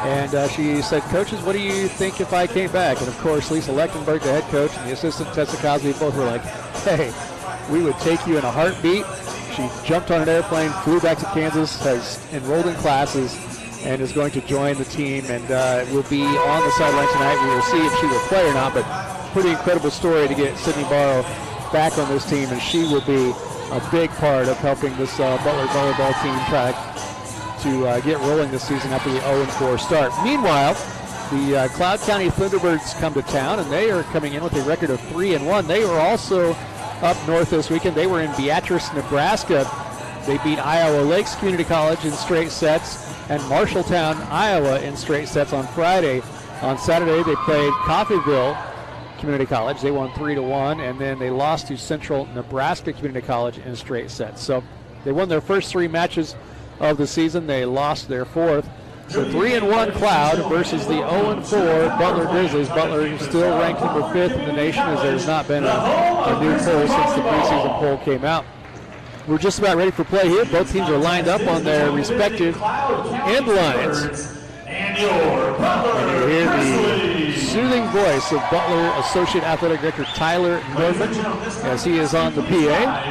[SPEAKER 15] And she said, coaches, what do you think if I came back? And of course, Lisa Lechtenberg, the head coach, and the assistant, Tessa Cosby, both were like, hey, we would take you in a heartbeat. She jumped on an airplane, flew back to Kansas, has enrolled in classes, and is going to join the team and will be on the sideline tonight. We will see if she will play or not, but pretty incredible story to get Sydney Barrow back on this team, and she will be a big part of helping this Butler volleyball team try to get rolling this season after the 0-4 start. Meanwhile, the Cloud County Thunderbirds come to town, and they are coming in with a record of 3-1. They were also up north this weekend. They were in Beatrice, Nebraska. They beat Iowa Lakes Community College in straight sets and Marshalltown, Iowa in straight sets on Friday. On Saturday, they played Coffeyville Community College. They won 3-1, and then they lost to Central Nebraska Community College in straight sets. So they won their first 3 matches of the season. They lost their 4th. So 3-1 Cloud versus the 0-4 Butler Grizzlies. Butler is still ranked number 5th in the nation, as there's not been a new poll since the preseason poll came out. We're just about ready for play here. Both teams are lined up on their respective end lines. And you hear the soothing voice of Butler Associate Athletic Director Tyler Norman as he is on the PA.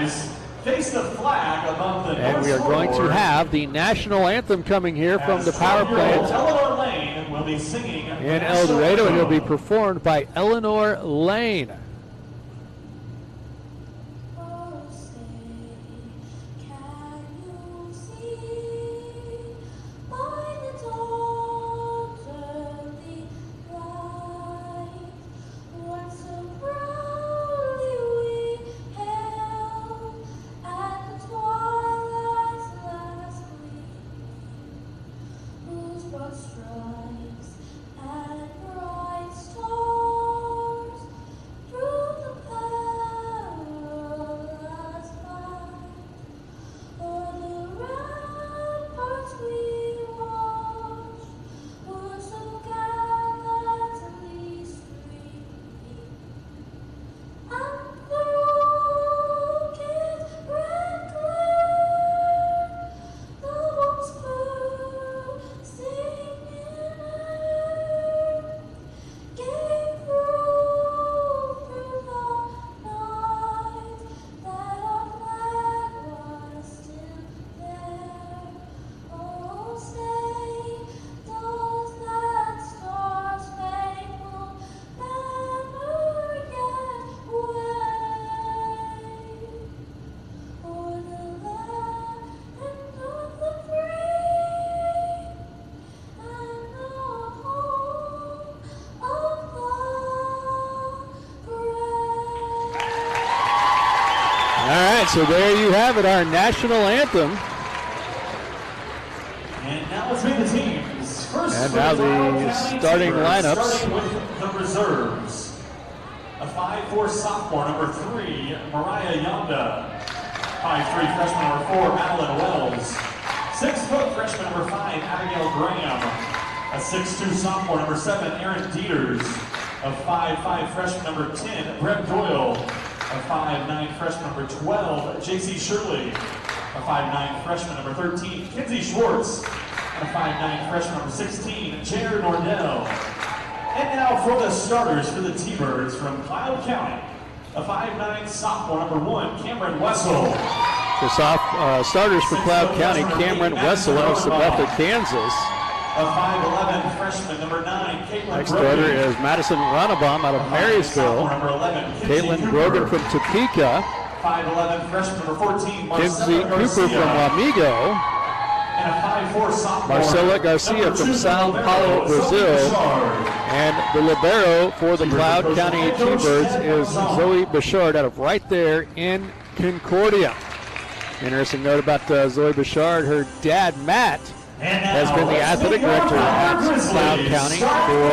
[SPEAKER 15] And we are going to have the national anthem coming here from the power plant in El Dorado, and it'll be performed by Eleanor Lane. So there you have it, our national anthem.
[SPEAKER 4] And now let's meet the teams. First,
[SPEAKER 15] and now the starting lineups.
[SPEAKER 4] Starting with the reserves. A 5'4" sophomore, number 3, Mariah Yonda. 5'3" freshman, number 4, Madeline Wells. 6' freshman, number 5, Abigail Graham. A 6'2" sophomore, number 7, Erin Dieters. A 5'5" freshman, number 10, Brett Doyle. A 5'9" freshman, number 12, J.C. Shirley. A 5'9" freshman, number 13, Kinsey Schwartz. And a 5'9" freshman, number 16, Jared Nordell. And now for the starters for the T-Birds from Cloud County. A 5'9" sophomore, number 1, Cameron Wessel.
[SPEAKER 15] The starters for Cloud County, Cameron Wessel out of Sabetha, Kansas.
[SPEAKER 4] A 5'11" freshman, number 9, Caitlin
[SPEAKER 15] Next starter is Madison Runabaum out of Marysville. Caitlin Brogan from Topeka.
[SPEAKER 4] 5'11" freshman, number 14,
[SPEAKER 15] Kinsey Cooper from Wamego.
[SPEAKER 4] And a 5'4" sophomore,
[SPEAKER 15] Marcela Garcia from Sao Paulo, Brazil. And the libero for the Cloud County T-Birds is Zoe Bouchard out of right there in Concordia. Interesting note about Zoe Bouchard, her dad, Matt, has been the athletic director at Cloud County for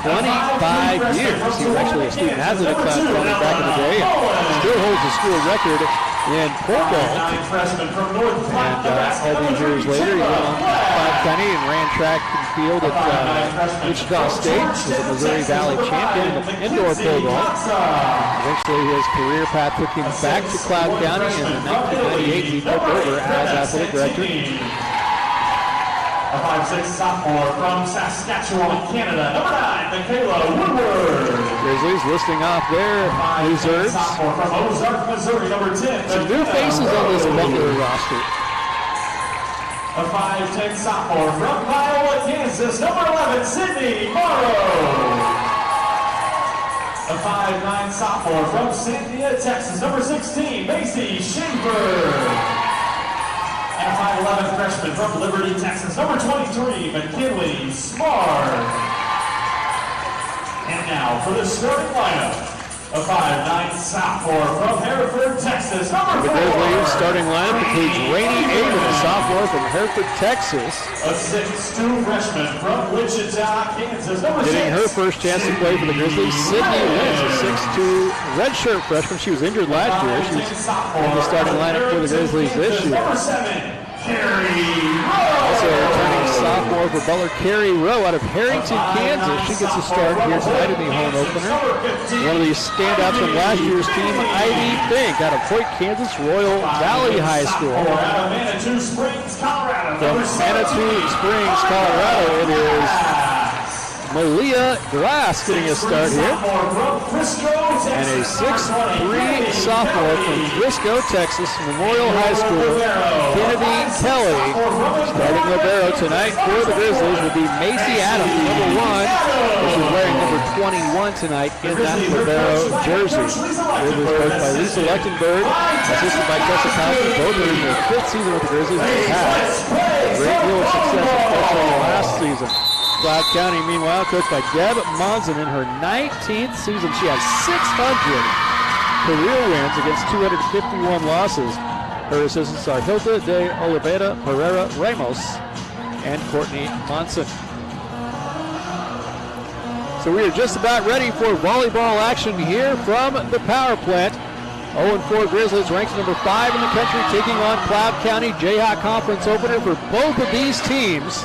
[SPEAKER 15] 25 years. He was actually a student athlete at Cloud County back in the day and still holds the school record in pole vault. And all these years later, he went on to Cloud County and ran track and field at Wichita State. He was a Missouri Valley champion in the indoor pole vault. Eventually, his career path took him back to Cloud County, and in 1998, he took over as athletic director.
[SPEAKER 4] A 5'6" sophomore from Saskatchewan, Canada, number 9, Michaela Woodward.
[SPEAKER 15] Grizzlies listing off their reserves.
[SPEAKER 4] Sophomore from Ozark, Missouri, number 10.
[SPEAKER 15] Some new faces on this Butler roster.
[SPEAKER 4] A 5'10" sophomore from Iowa, Kansas, number 11, Sydney Morrow. A 5'9" sophomore from Sandia, Texas, number 16, Macy Schaefer. And a 5'11" freshman from Liberty, Texas, number 23, McKinley Smart. And now for the starting lineup, a 5'9" sophomore from Hereford, Texas, number 4.
[SPEAKER 15] The Grizzlies starting lineup includes Rainey Abel, a sophomore from Hereford, Texas.
[SPEAKER 4] A 6'2" freshman from Wichita, Kansas, number 6.
[SPEAKER 15] Getting her first chance to play for the Grizzlies, Sydney Lynch, a 6'2" redshirt freshman. She was injured last year. She's in the starting lineup for the Grizzlies this year.
[SPEAKER 4] Number 7, Carrie
[SPEAKER 15] Also returning sophomore for Butler, Carrie Rowe out of Harrington, Kansas. She gets a start here tonight in the home opener. One of these standouts from last year's team, Ivy Fink out of Hoyt, Kansas, Royal Valley High School.
[SPEAKER 4] From Manitou Springs, Colorado.
[SPEAKER 15] From Manitou Springs, Colorado, it is Malia Glass getting a start here. And a 6'3" sophomore from Frisco, Texas, Memorial High School, Kennedy Kelly. Starting libero tonight for the Grizzlies will be Macy Adams, number 1. She's wearing number 21 tonight in that libero jersey. Grizzlies coached by Lisa Lechtenberg, assisted by Tessa Costa. Both are in their 5th season with the Grizzlies. They had a great deal of success, especially last season. Cloud County, meanwhile, coached by Deb Monson. In her 19th season, she has 600 career wins against 251 losses. Her assistants are Hilda de Oliveira Pereira Ramos and Courtney Monson. So we are just about ready for volleyball action here from the power plant. 0-4 Grizzlies ranked number 5 in the country, taking on Cloud County. Jayhawk Conference opener for both of these teams.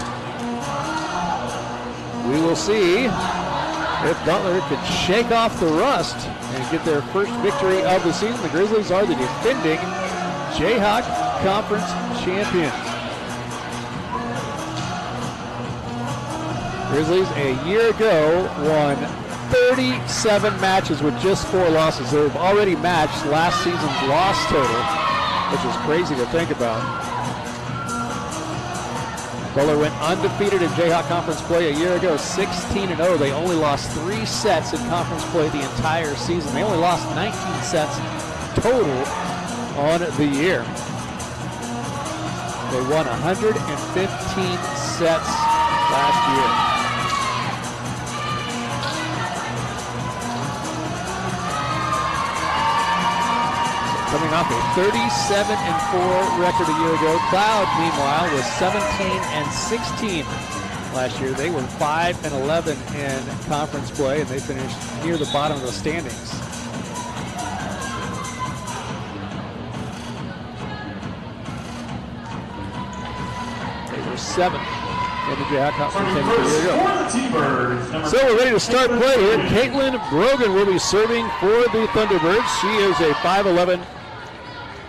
[SPEAKER 15] We will see if Butler could shake off the rust and get their first victory of the season. The Grizzlies are the defending Jayhawk Conference champions. Grizzlies a year ago won 37 matches with just 4 losses. They've already matched last season's loss total, which is crazy to think about. Butler went undefeated in Jayhawk Conference play a year ago, 16-0. They only lost 3 sets in conference play the entire season. They only lost 19 sets total on the year. They won 115 sets last year. Coming off a 37-4 record a year ago. Cloud, meanwhile, was 17-16 last year. They were 5-11 in conference play, and they finished near the bottom of the standings. They were 7th in the Jayhawk Conference a year ago. So we're ready to start play here. Caitlin Brogan will be serving for the Thunderbirds. She is a 5'11"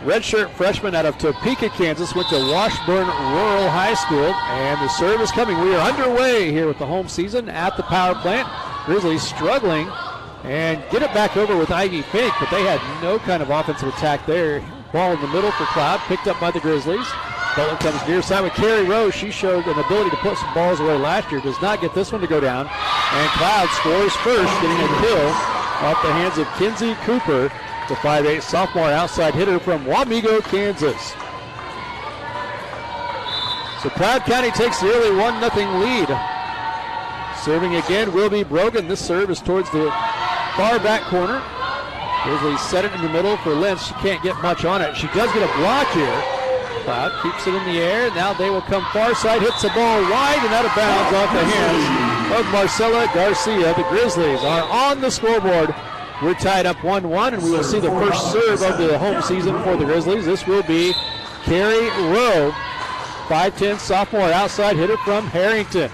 [SPEAKER 15] redshirt freshman out of Topeka, Kansas, went to Washburn Rural High School, and the serve is coming. We are underway here with the home season at the power plant. Grizzlies struggling and get it back over with Ivy Fink, but they had no kind of offensive attack there. Ball in the middle for Cloud, picked up by the Grizzlies. Butler comes near side with Carrie Rose. She showed an ability to put some balls away last year, does not get this one to go down, and Cloud scores first, getting a kill off the hands of Kinsey Cooper, the 5'8" sophomore outside hitter from Wamego, Kansas. So Cloud County takes the early 1-0 lead. Serving again will be Brogan. This serve is towards the far back corner. Grizzlies set it in the middle for Lentz. She can't get much on it. She does get a block here. Cloud keeps it in the air. Now they will come far side, hits the ball wide and out of bounds off the hands of Marcella Garcia. The Grizzlies are on the scoreboard. We're tied up 1-1, and we will see the first serve of the home season for the Grizzlies. This will be Carrie Rowe, 5'10" sophomore outside hitter from Harrington.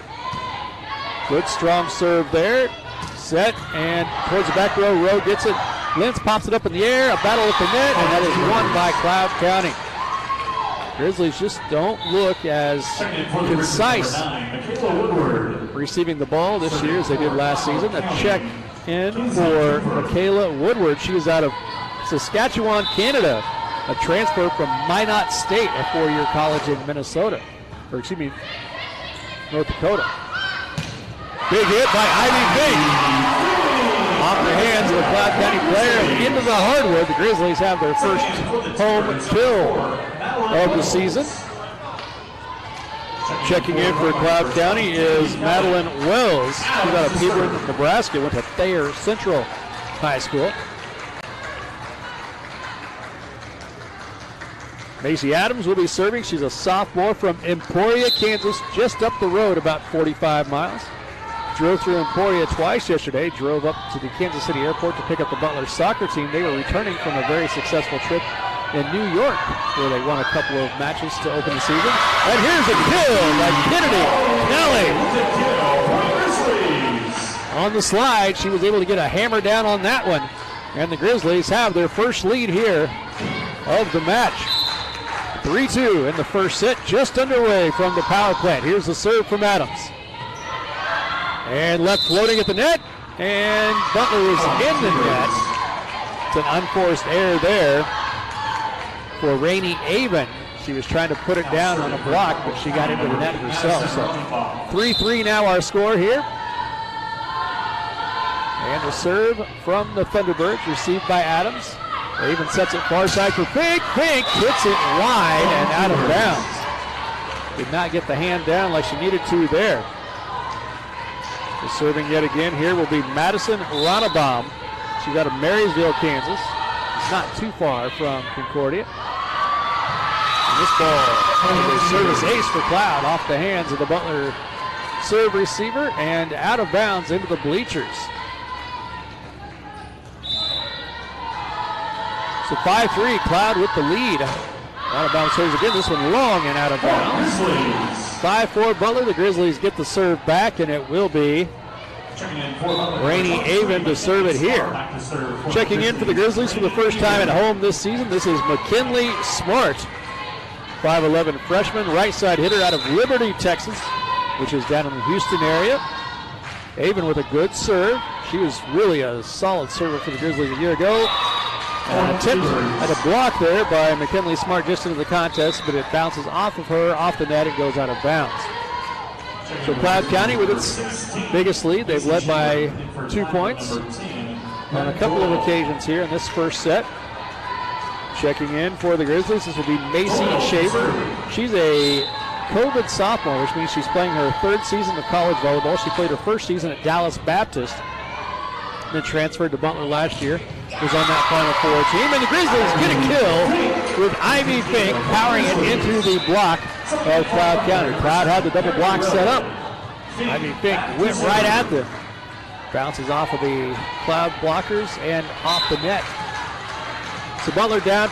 [SPEAKER 15] Good strong serve there. Set and towards the back row. Rowe gets it. Lentz pops it up in the air. A battle at the net, and that is won by Cloud County. Grizzlies just don't look as concise receiving the ball this year as they did last season. A check in for Michaela Woodward. She is out of Saskatchewan, Canada, a transfer from Minot State, a 4-year college in Minnesota, or excuse me, North Dakota. Big hit by Ivy Fink. Off the hands of a Cloud County player into the hardwood. The Grizzlies have their first home kill of the season. Checking in for Cloud County is Madeline Wells. She's out of Hebron, Nebraska, went to Thayer Central High School. Macy Adams will be serving. She's a sophomore from Emporia, Kansas, just up the road about 45 miles. Drove through Emporia twice yesterday, drove up to the Kansas City airport to pick up the Butler soccer team. They were returning from a very successful trip in New York, where they won a couple of matches to open the season. And here's a kill by Kennedy Kelly. On the slide, she was able to get a hammer down on that one. And the Grizzlies have their first lead here of the match. 3-2 in the first set, just underway from the power plant. Here's the serve from Adams. And left floating at the net, and Butler is in the net. It's an unforced error there for Rainey Avon. She was trying to put it down on a block, but she got into the net herself. So 3-3 now our score here. And the serve from the Thunderbirds received by Adams. Avon sets it far side for Fink. Fink hits it wide and out of bounds. Did not get the hand down like she needed to there. The serving yet again here will be Madison Ronabaum. She's out of Marysville, Kansas. It's not too far from Concordia. This ball is a service ace for Cloud off the hands of the Butler serve receiver and out of bounds into the bleachers. So 5-3, Cloud with the lead. Out of bounds serves again, this one long and out of bounds. 5-4 Butler, the Grizzlies get the serve back, and it will be Rainey Avon to serve it here. Checking in for the Grizzlies for the first time at home this season, this is McKinley Smart. 5'11 freshman, right side hitter out of Liberty, Texas, which is down in the Houston area. Avon with a good serve. She was really a solid server for the Grizzlies a year ago. An attempt at a block there by McKinley Smart just into the contest, but it bounces off of her, off the net, and goes out of bounds. So Cloud County with its biggest lead. They've led by 2 points on a couple of occasions here in this first set. Checking in for the Grizzlies, this will be Macy Shaver. She's a COVID sophomore, which means she's playing her 3rd season of college volleyball. She played her 1st season at Dallas Baptist, then transferred to Butler last year. Was on that Final Four team, and the Grizzlies get a kill with Ivy Fink powering it into the block of Cloud County. Cloud had the double block set up. Ivy Fink went right at them. Bounces off of the Cloud blockers and off the net. So Butler down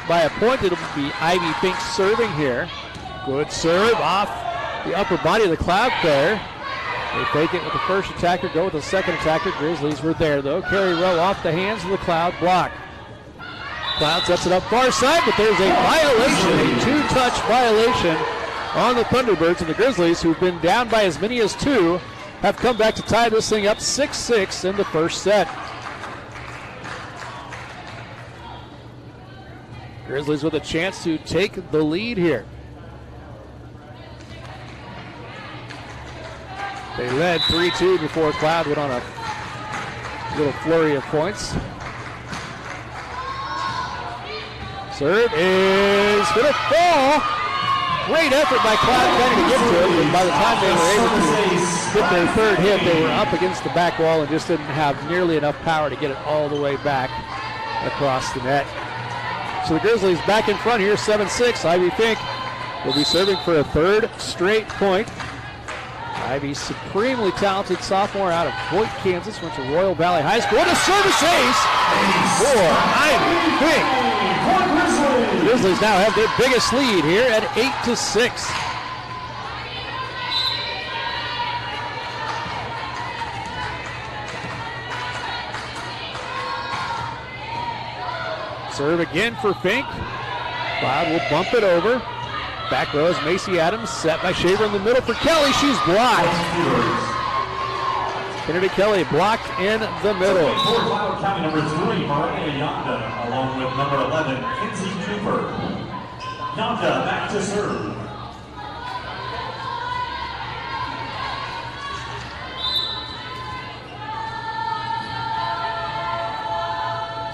[SPEAKER 15] by a point. It'll be Ivy Fink serving here. Good serve off the upper body of the Cloud player. They fake it with the first attacker, go with the second attacker. Grizzlies were there, though. Carry Rowe off the hands of the Cloud block. Cloud sets it up far side, but there's a violation, a 2-touch violation on the Thunderbirds, and the Grizzlies, who've been down by as many as 2, have come back to tie this thing up 6-6 in the first set. Grizzlies with a chance to take the lead here. They led 3-2 before Cloud went on a little flurry of points. Serve is going to fall. Great effort by Cloud County to get to it, but by the time they were able to get their 3rd hit, they were up against the back wall and just didn't have nearly enough power to get it all the way back across the net. So the Grizzlies back in front here, 7-6. Ivy Fink will be serving for a 3rd straight point. Ivy, supremely talented sophomore out of Hoyt, Kansas, went to Royal Valley High School. What a service ace for Ivy Fink. The Grizzlies now have their biggest lead here at 8-6. Serve again for Fink. Cloud will bump it over. Back row is Macy Adams, set by Shaver in the middle for Kelly. She's blocked. Kennedy Kelly blocked in the middle.
[SPEAKER 4] County number 3, Maria Yonda, along with number 11, Kinsey Cooper. Yonda back to serve.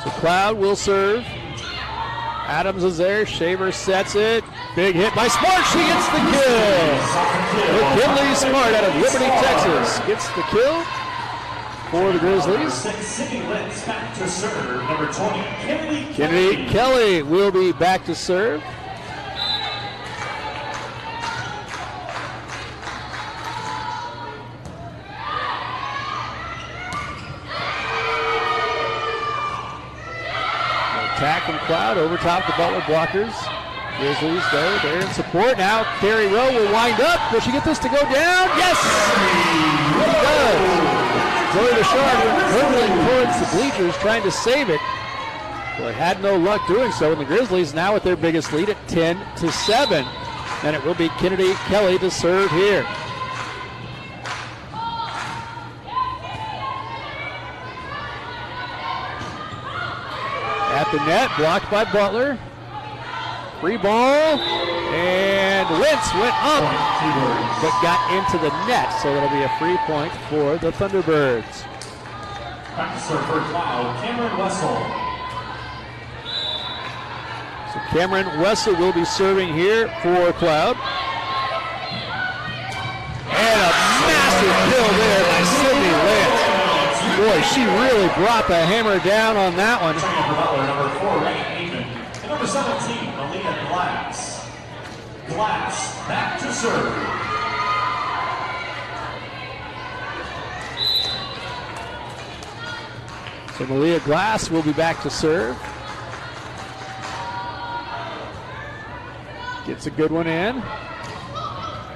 [SPEAKER 15] So Cloud will serve. Adams is there. Shaver sets it. Big hit by Smart. She gets the kill. McKinley Smart out of Liberty, Texas gets the kill for the Grizzlies.
[SPEAKER 4] Sydney Litz back to serve. Number 20,
[SPEAKER 15] Kennedy Kelly will be back to serve. Attack from Cloud over top the Butler blockers. Grizzlies though, they're in support. Now Carrie Rowe will wind up. Will she get this to go down? Yes! She does. Zoe Bouchard went hurtling towards the bleachers trying to save it. Well, they had no luck doing so, and the Grizzlies now with their biggest lead at 10-7. And it will be Kennedy Kelly to serve here. At the net, blocked by Butler. Free ball, and Lentz went up, but got into the net, so that'll be a free point for the Thunderbirds.
[SPEAKER 4] Back to serve for Cloud, Cameron Wessel.
[SPEAKER 15] So Cameron Wessel will be serving here for Cloud. And a massive kill there by Sydney Lentz. Boy, she really brought the hammer down on that one.
[SPEAKER 4] Number 4, Rain Aiken. And number 17, Aaliyah Glass. Glass back to serve.
[SPEAKER 15] So Malia Glass will be back to serve. Gets a good one in.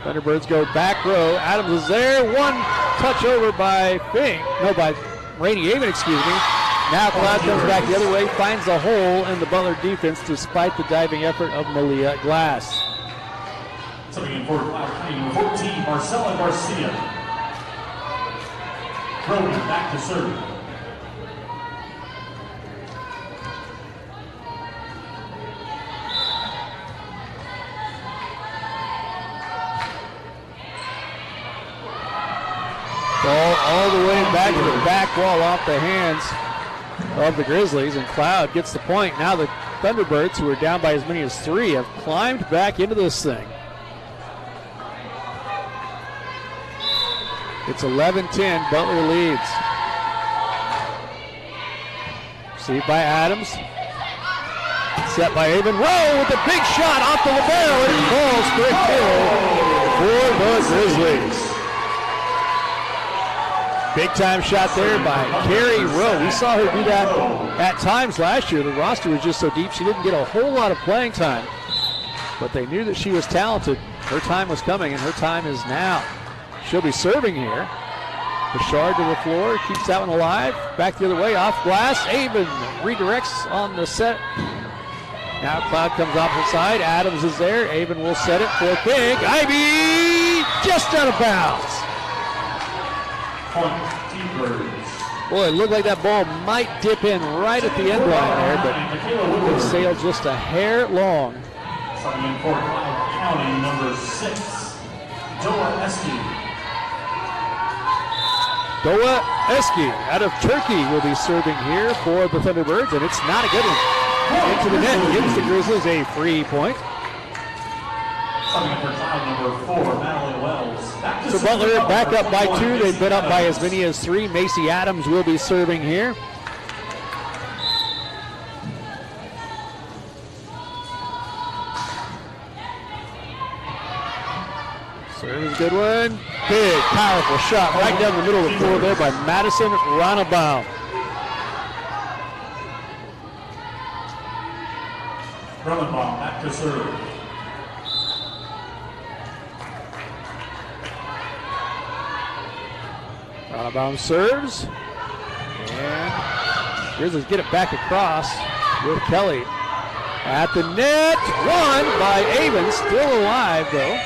[SPEAKER 15] Thunderbirds go back row. Adams is there. One touch over by by Rainey Avon, excuse me. Now Cloud comes back the other way, finds a hole in the Butler defense despite the diving effort of Malia Glass.
[SPEAKER 4] Something in for Cloud County, number 14, Marcela Garcia. Rowan back to serve.
[SPEAKER 15] Ball all the way back to the back wall off the hands of the Grizzlies, and Cloud gets the point. Now the Thunderbirds, who are down by as many as 3, have climbed back into this thing. It's 11-10, Butler leads. Received by Adams. Set by Avon. Rowe with a big shot off the libero. It falls for a kill for the Grizzlies. Big time shot there by Carrie Rowe. We saw her do that at times last year. The roster was just so deep she didn't get a whole lot of playing time. But they knew that she was talented. Her time was coming, and her time is now. She'll be serving here. Bouchard to the floor, keeps that one alive. Back the other way, off glass. Avon redirects on the set. Now Cloud comes off the side. Adams is there. Avon will set it for Big. Ivy just out of bounds. Boy, it looked like that ball might dip in right at the end line there, but it sailed just a hair long.
[SPEAKER 4] Starting in for Cloud County, number 6, Doa Eski.
[SPEAKER 15] Doa Eski out of Turkey will be serving here for the Thunderbirds, and it's not a good one. Into the net, gives the Grizzlies a free point.
[SPEAKER 4] Starting in for Cloud, number 4, Madeline Wells.
[SPEAKER 15] So Butler back up by 2. They've been up by as many as 3. Macy Adams will be serving here. Serve is a good one. Big, powerful shot right down the middle of the floor there by Madison Ranabaum.
[SPEAKER 4] Ranabaum back to serve.
[SPEAKER 15] Ranabaum serves. And Grizzlies get it back across with Kelly. At the net, won by Avon, still alive though.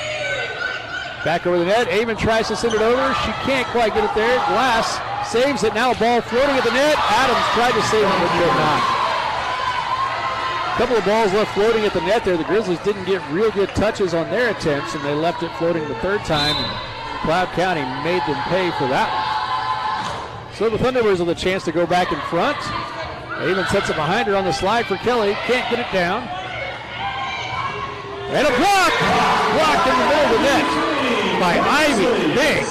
[SPEAKER 15] Back over the net, Avon tries to send it over. She can't quite get it there. Glass saves it, now a ball floating at the net. Adams tried to save it, but could not. A couple of balls left floating at the net there. The Grizzlies didn't get real good touches on their attempts, and they left it floating the third time. Cloud County made them pay for that one. So the Thunderbirds have the chance to go back in front. Avon sets it behind her on the slide for Kelly. Can't get it down. And a block! Blocked in the middle of the net by Ivy. Big.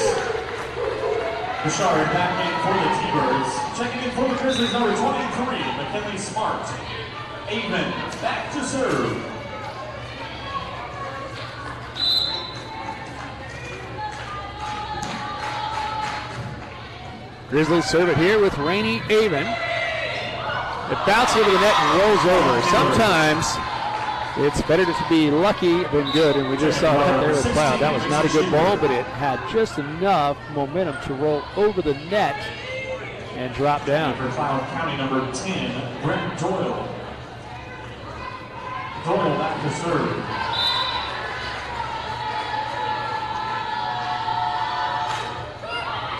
[SPEAKER 4] Bouchard back in for the T-Birds. Checking in for the Grizzlies, number 23, McKinley Smart. Avon back to serve.
[SPEAKER 15] Grizzlies serve it here with Rainey Avon. It bounces over the net and rolls over. Sometimes it's better to be lucky than good, and we just saw that there with Cloud. That was not a good ball, but it had just enough momentum to roll over the net and drop down.
[SPEAKER 4] For Cloud County, number 10, Brent Doyle. Doyle back to serve.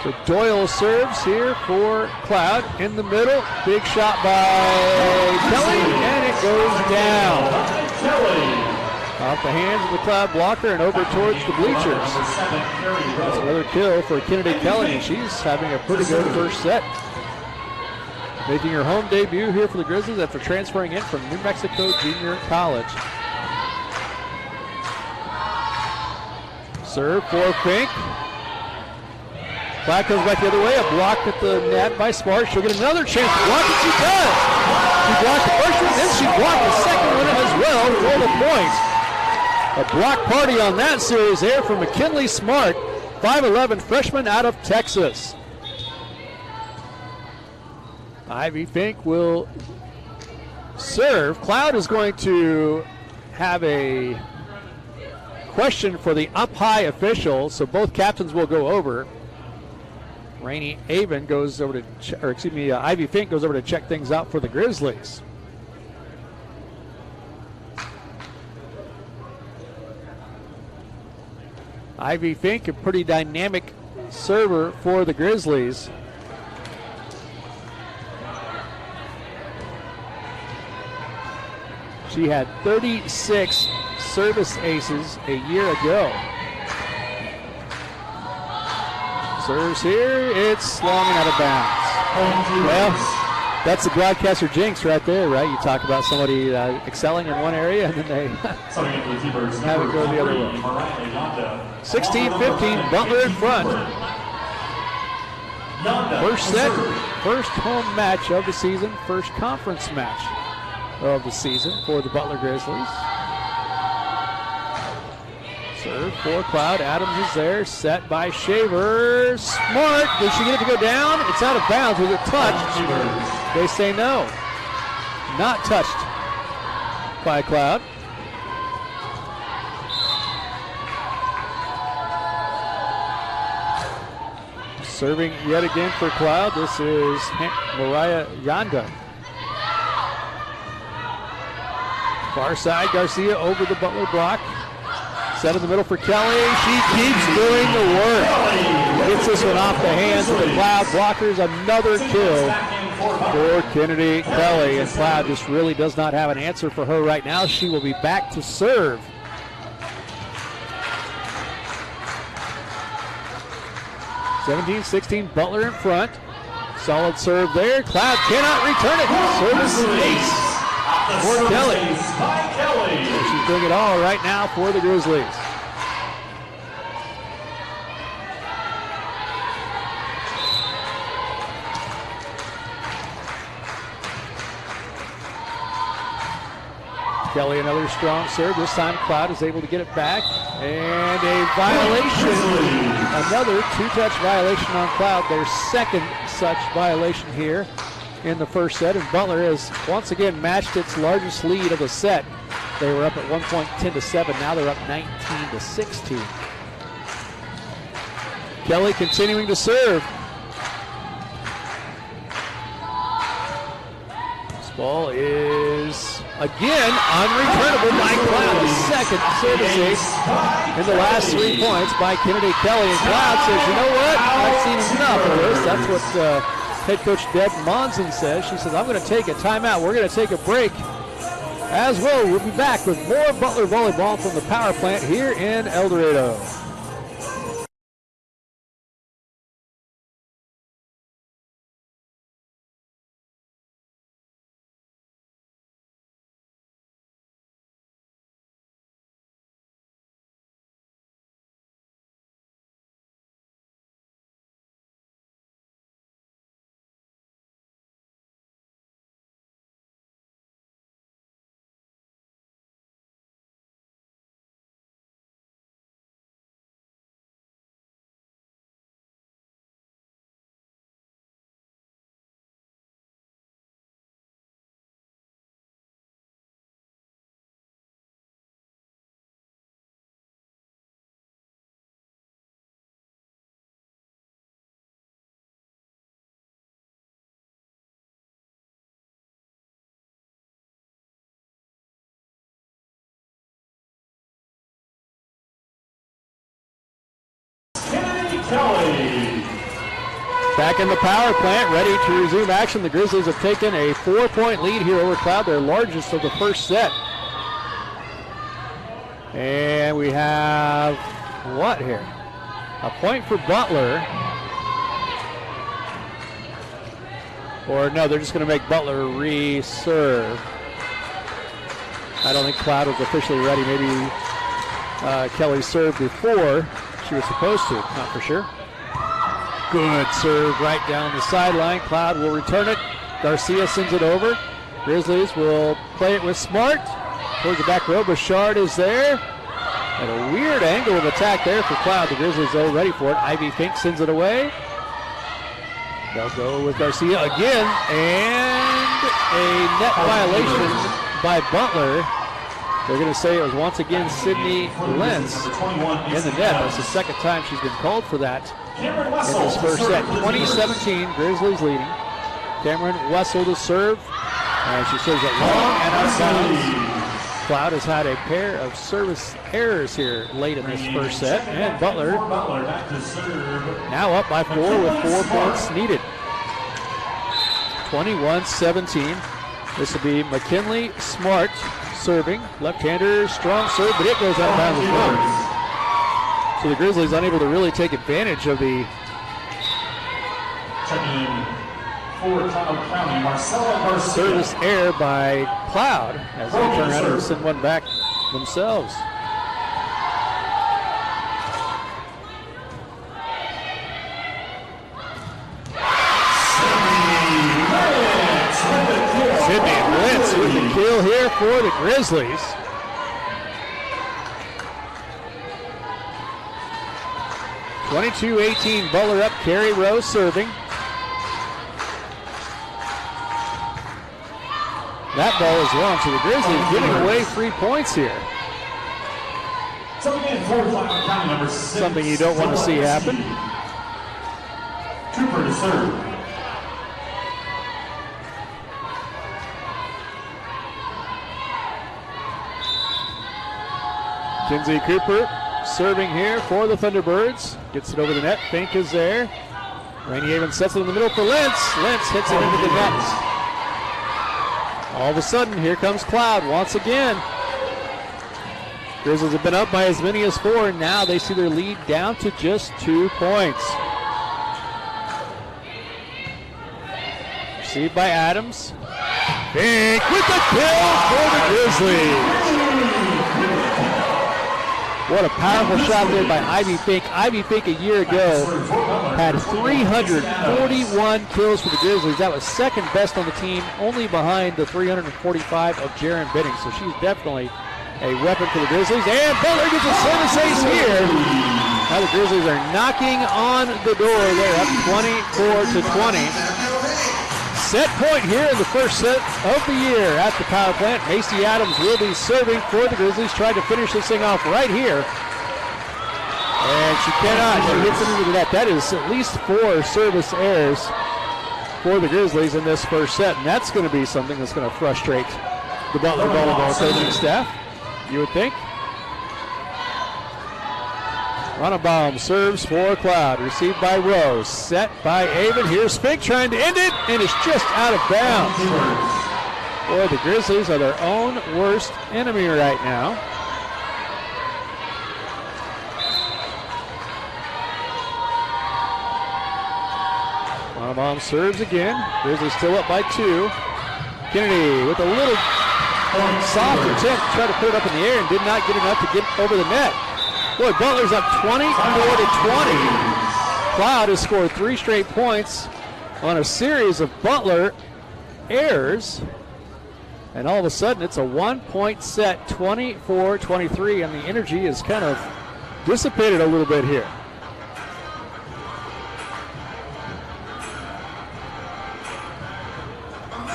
[SPEAKER 15] So Doyle serves here for Cloud in the middle. Big shot by Kelly, and it goes down. Off the hands of the Cloud blocker and over towards the bleachers. That's another kill for Kennedy Kelly, and she's having a pretty good first set. Making her home debut here for the Grizzlies after transferring in from New Mexico Junior College. Serve for Fink. Cloud comes back the other way, a block at the net by Smart. She'll get another chance to block it. She does. She blocked the first one, then she blocked the second one as well for the point. A block party on that series there from McKinley Smart, 5'11" freshman out of Texas. Ivy Fink will serve. Cloud is going to have a question for the up-high official, so both captains will go over. Ivy Fink goes over to check things out for the Grizzlies. Ivy Fink, a pretty dynamic server for the Grizzlies. She had 36 service aces a year ago. Serves here, it's long and out of bounds. Well, that's the broadcaster jinx right there, right? You talk about somebody excelling in one area and then they have it go the other way. 16-15, Butler in front. First set, first home match of the season, first conference match of the season for the Butler Grizzlies. Serve for Cloud. Adams is there. Set by Shaver. Smart. Did she get it to go down? It's out of bounds. Was it touched? They say no. Not touched by Cloud. Serving yet again for Cloud. This is Mariah Yanda. Far side, Garcia over the Butler block. Set in the middle for Kelly. She keeps doing the work. Gets this one off the hands of the Cloud blockers. Another kill for Kennedy Kelly. And Cloud just really does not have an answer for her right now. She will be back to serve. (17-16) Butler in front. Solid serve there. Cloud cannot return it. Service ace for Kelly. She's doing it all right now for the Grizzlies. Kelly, another strong serve. This time Cloud is able to get it back. And a violation. Another two-touch violation on Cloud. Their second such violation here in the first set. And Butler has once again matched its largest lead of the set. They were up at one point 10-7. Now they're up 19-16. Kelly continuing to serve. This ball is again unreturnable by Cloud. The second service ace in the last 3 points by Kennedy Kelly. And Cloud says, you know what? I've seen enough of this. That's what head coach Deb Monson says. She says, I'm going to take a timeout. We're going to take a break as well. We'll be back with more Butler volleyball from the power plant here in El Dorado.
[SPEAKER 4] Kelly.
[SPEAKER 15] Back in the power plant, ready to resume action. The Grizzlies have taken a 4-point lead here over Cloud, their largest of the first set. And we have what here? A point for Butler. Or no, they're just going to make Butler re-serve. I don't think Cloud was officially ready. Maybe Kelly served before she was supposed to, not for sure. Good serve right down the sideline. Cloud will return it. Garcia sends it over. Grizzlies will play it with Smart. Towards the back row, Bouchard is there. And a weird angle of attack there for Cloud. The Grizzlies, though, ready for it. Ivy Fink sends it away. They'll go with Garcia again. And a net violation by Butler. They're going to say it was once again Sydney Lentz in the net. That's the second time she's been called for that in this first set. 20-17, Grizzlies leading. Cameron Wessel to serve. And she serves it long and out of bounds. Cloud has had a pair of service errors here late in this first set. And Butler now up by 4 with 4 points needed. 21-17. This will be McKinley Smart serving. Left-hander, strong serve, but it goes out of bounds as well. So the Grizzlies unable to really take advantage of the service error by Cloud as they turn around and send one back themselves. Sydney Lentz with the kill here for the Grizzlies. (22-18) Butler up. Carrie Rose serving. That ball is long, so the Grizzlies giving away 3 points here. Something you don't want to see happen.
[SPEAKER 21] Cooper to serve.
[SPEAKER 15] Kinsey Cooper serving here for the Thunderbirds. Gets it over the net. Fink is there. Rainey Avon sets it in the middle for Lentz. Lentz hits it into the net. All of a sudden, here comes Cloud once again. Grizzlies have been up by as many as 4, and now they see their lead down to just 2 points. Received by Adams. Fink with the kill for the Grizzlies. What a powerful shot there by Ivy Fink. Ivy Fink a year ago had 341 kills for the Grizzlies. That was second best on the team, only behind the 345 of Jaren Bidding. So she's definitely a weapon for the Grizzlies. And Butler gets a service ace here. Now the Grizzlies are knocking on the door. They're up 24-20. Set point here in the first set of the year at the power plant. Macy Adams will be serving for the Grizzlies. Trying to finish this thing off right here. And she cannot. She hits it into the net. That is at least 4 service errors for the Grizzlies in this first set. And that's going to be something that's going to frustrate the Butler volleyball coaching staff, you would think. Ronnebaum serves for Cloud. Received by Rose. Set by Avon. Here's Fink trying to end it, and it's just out of bounds. Boy, the Grizzlies are their own worst enemy right now. Ronnebaum serves again. Grizzlies still up by 2. Kennedy with a little soft attempt to try to put it up in the air and did not get enough to get over the net. Boy, Butler's up 24-20. Cloud has scored 3 straight points on a series of Butler errors. And all of a sudden, it's a 1-point set, 24-23, and the energy is kind of dissipated a little bit here.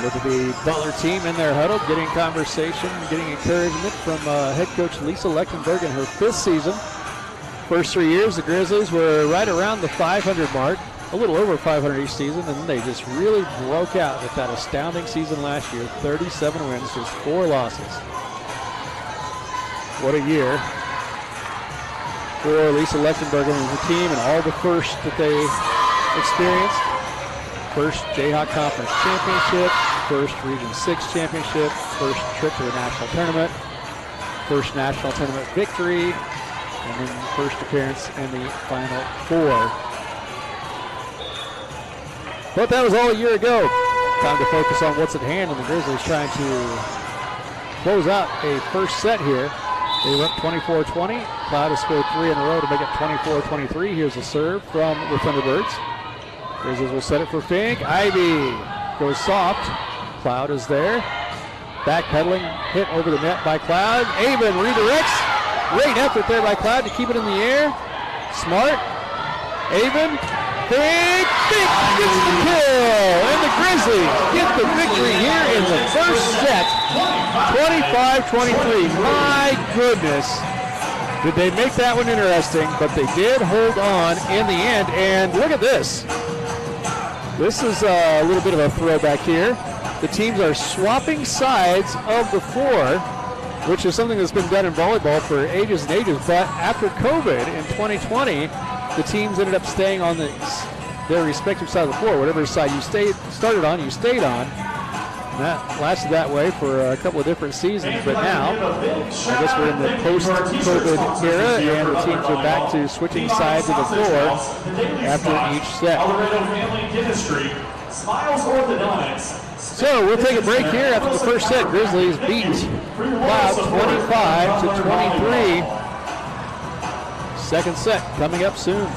[SPEAKER 15] Look at the Butler team in their huddle, getting conversation, getting encouragement from head coach Lisa Lechtenberg in her 5th season. First 3 years, the Grizzlies were right around the 500 mark, a little over 500 each season, and they just really broke out with that astounding season last year. 37 wins, just 4 losses. What a year for Lisa Lechtenberg and the team, and all the firsts that they experienced. First Jayhawk Conference Championship, first Region 6 Championship, first trip to the national tournament, first national tournament victory, and then first appearance in the Final Four. But that was all a year ago. Time to focus on what's at hand, and the Grizzlies trying to close out a first set here. They went 24-20. Cloud has scored 3 in a row to make it 24-23. Here's a serve from the Thunderbirds. Grizzlies will set it for Fink. Ivy goes soft. Cloud is there. Backpedaling, hit over the net by Cloud. Avon redirects Great effort there by Cloud to keep it in the air. Smart. Avon. Big gets the kill. And the Grizzlies get the victory here in the first set. 25-23. My goodness. Did they make that one interesting? But they did hold on in the end. And look at this. This is a little bit of a throwback here. The teams are swapping sides of the floor, which is something that's been done in volleyball for ages and ages. But after COVID in 2020, the teams ended up staying on their respective side of the floor. Whatever side you started on, you stayed on. And that lasted that way for a couple of different seasons. But now, I guess we're in the post-COVID era, and the teams are back to switching sides of the floor after each set. So we'll take a break here after the first set. Grizzlies beat Cloud 25-23. Second set coming up soon.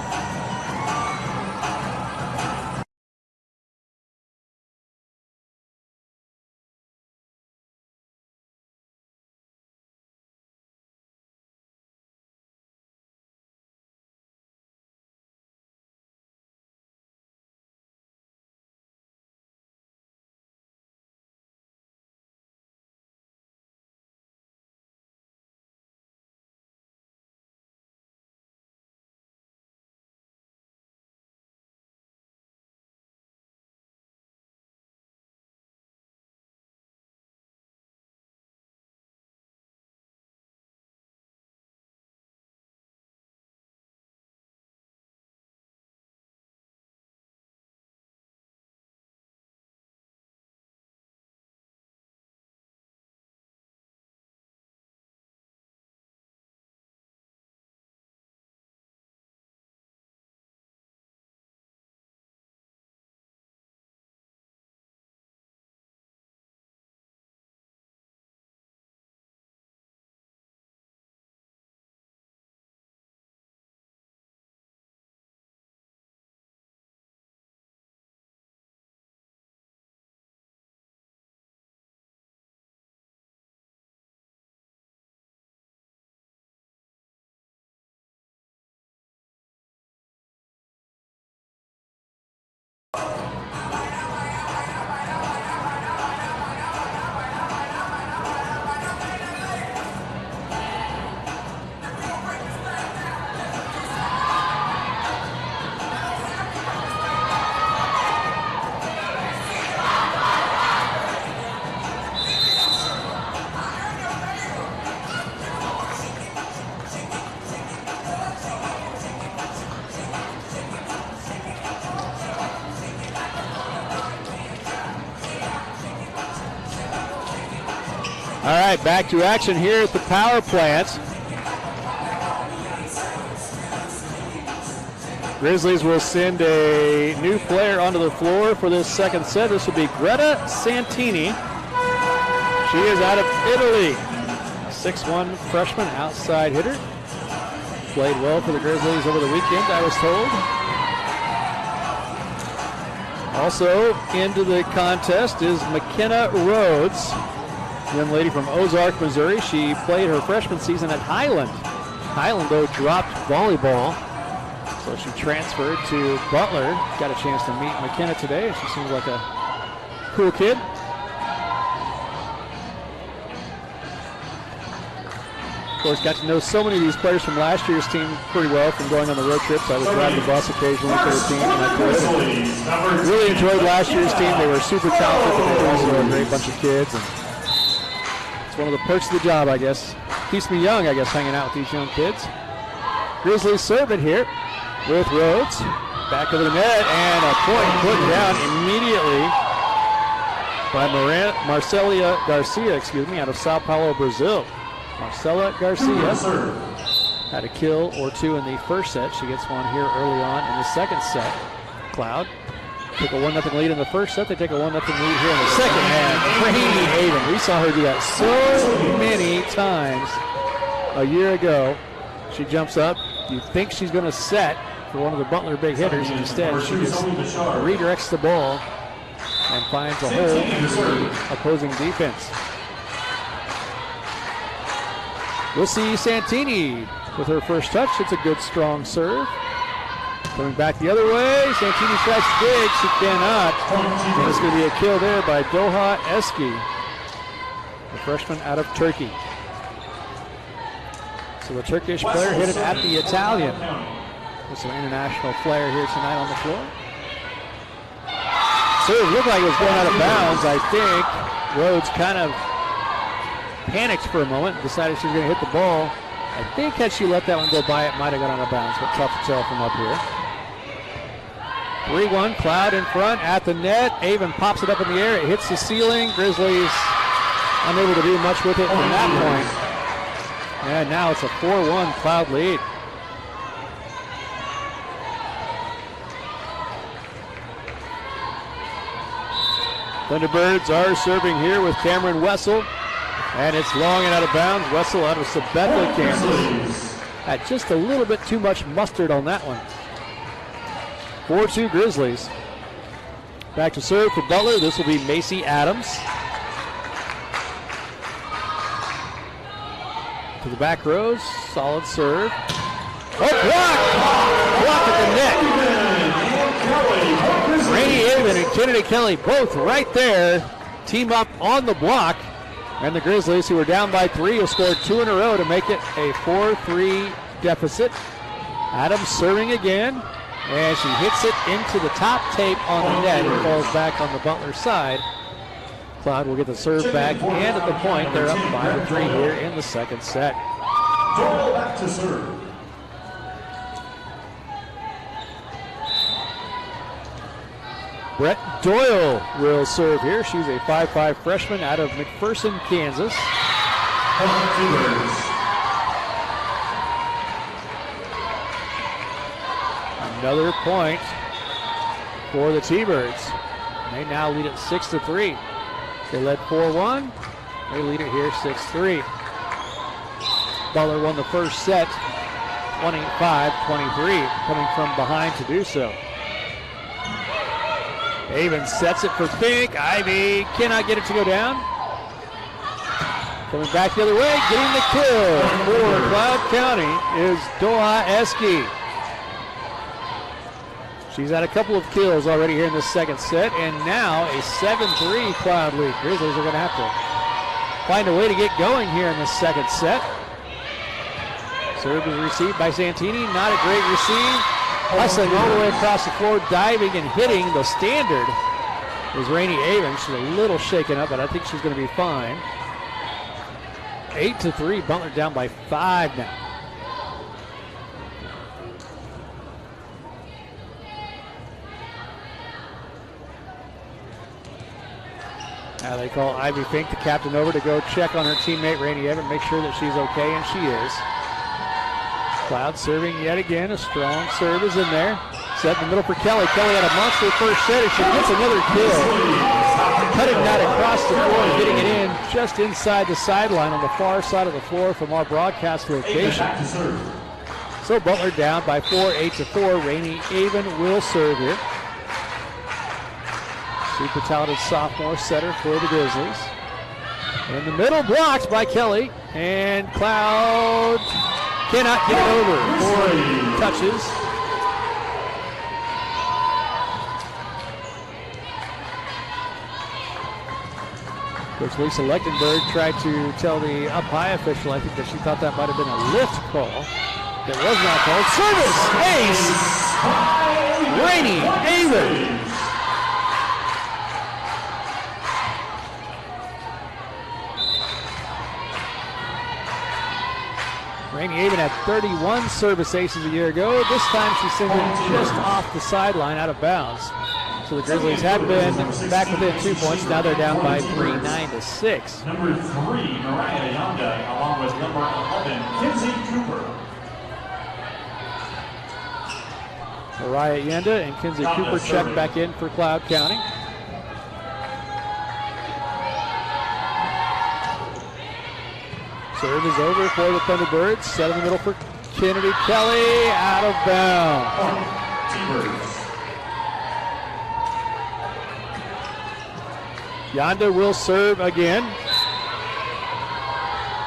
[SPEAKER 15] All right, back to action here at the power plant. Grizzlies will send a new player onto the floor for this second set. This will be Greta Santini. She is out of Italy. 6'1" freshman, outside hitter. Played well for the Grizzlies over the weekend, I was told. Also into the contest is McKenna Rhodes, young lady from Ozark, Missouri. She played her freshman season at Highland. Highland, though, dropped volleyball, so she transferred to Butler. Got a chance to meet McKenna today. She seems like a cool kid. Of course, got to know so many of these players from last year's team pretty well from going on the road trips. I would drive the bus occasionally for the team, and I could. Really enjoyed last year's team. They were super talented, but they were also a great bunch of kids. And it's one of the perks of the job, I guess. Keeps me young, I guess, hanging out with these young kids. Grizzlies serve it here with Rhodes. Back of the net, and a point put down immediately by Marcelia Garcia, out of Sao Paulo, Brazil. Marcela Garcia had a kill or two in the first set. She gets one here early on in the second set. Cloud took a 1-0 lead in the first set. They take a 1-0 lead here in the second. And Rainey Avon, we saw her do that so many times a year ago. She jumps up. You think she's going to set for one of the Butler big hitters, and instead she just redirects the ball and finds a hole in the opposing defense. We'll see Santini with her first touch. It's a good, strong serve. Coming back the other way. Santini tries to dig. She cannot. And it's going to be a kill there by Doha Eski, the freshman out of Turkey. So the Turkish player hit it at the Italian. With some international flair here tonight on the floor. Serve looked like it was going out of bounds. I think Rhodes kind of panicked for a moment, decided she was going to hit the ball. I think had she let that one go by, it might have gone out of bounds, but tough to tell from up here. 3-1, Cloud in front at the net. Avon pops it up in the air. It hits the ceiling. Grizzlies unable to do much with it from that point. And now it's a 4-1 Cloud lead. Thunderbirds are serving here with Cameron Wessel. And it's long and out of bounds. Wessel out of Sabetha, Kansas. Had just a little bit too much mustard on that one. 4-2 Grizzlies. Back to serve for Butler. This will be Macy Adams. To the back rows. Solid serve. Oh, blocked! Blocked at the net. Rainey Avon and Kennedy Kelly both right there. Team up on the block. And the Grizzlies, who are down by 3, will score 2 in a row to make it a 4-3 deficit. Adams serving again. And she hits it into the top tape on the net and falls back on the Butler side. Cloud will get the serve back, and at the point, they're up 5-3 here in the second set.
[SPEAKER 21] Doyle back to serve.
[SPEAKER 15] Brett Doyle will serve here. She's a 5'5 freshman out of McPherson, Kansas. Another point for the T-Birds. They now lead it 6-3. They led 4-1. They lead it here 6-3. Butler won the first set 25-23, coming from behind to do so. Avon sets it for Fink. Ivy cannot get it to go down. Coming back the other way, getting the kill for Cloud County is Doha Eski. She's had a couple of kills already here in the second set, and now a 7-3 Cloud lead. Grizzlies are going to have to find a way to get going here in the second set. Serve is received by Santini. Not a great receive. Hustling all the way across the floor, diving and hitting the standard is Rainey Avon. She's a little shaken up, but I think she's going to be fine. 8-3, Butler down by 5 now. Now they call Ivy Fink, the captain, over to go check on her teammate Rainey Avon, make sure that she's okay, and she is. Cloud serving yet again. A strong serve is in there. Set in the middle for Kelly. Kelly had a monster first set, and she gets another kill. Cutting that across the floor and getting it in just inside the sideline on the far side of the floor from our broadcast location. So Butler down by 4, 8-4. Rainey Avon will serve here. Super talented sophomore setter for the Grizzlies. In the middle, blocked by Kelly, and Cloud cannot get it over. 4 touches. Coach Lisa Lechtenberg tried to tell the up-high official, I think, that she thought that might have been a lift call. That was not called. Service! Ace! Rainey Avon! Rainey Avon had 31 service aces a year ago. This time she sent it just off the sideline out of bounds. So the Grizzlies have been back within 2 points. Now they're down by 3, 9-6.
[SPEAKER 21] Number 3, Mariah Yonda, along with number 11, Kinsey Cooper.
[SPEAKER 15] Mariah Yenda and Kinsey Cooper check back in for Cloud County. Serve is over for the Thunderbirds. Set in the middle for Kennedy Kelly. Out of bounds. Yonda will serve again.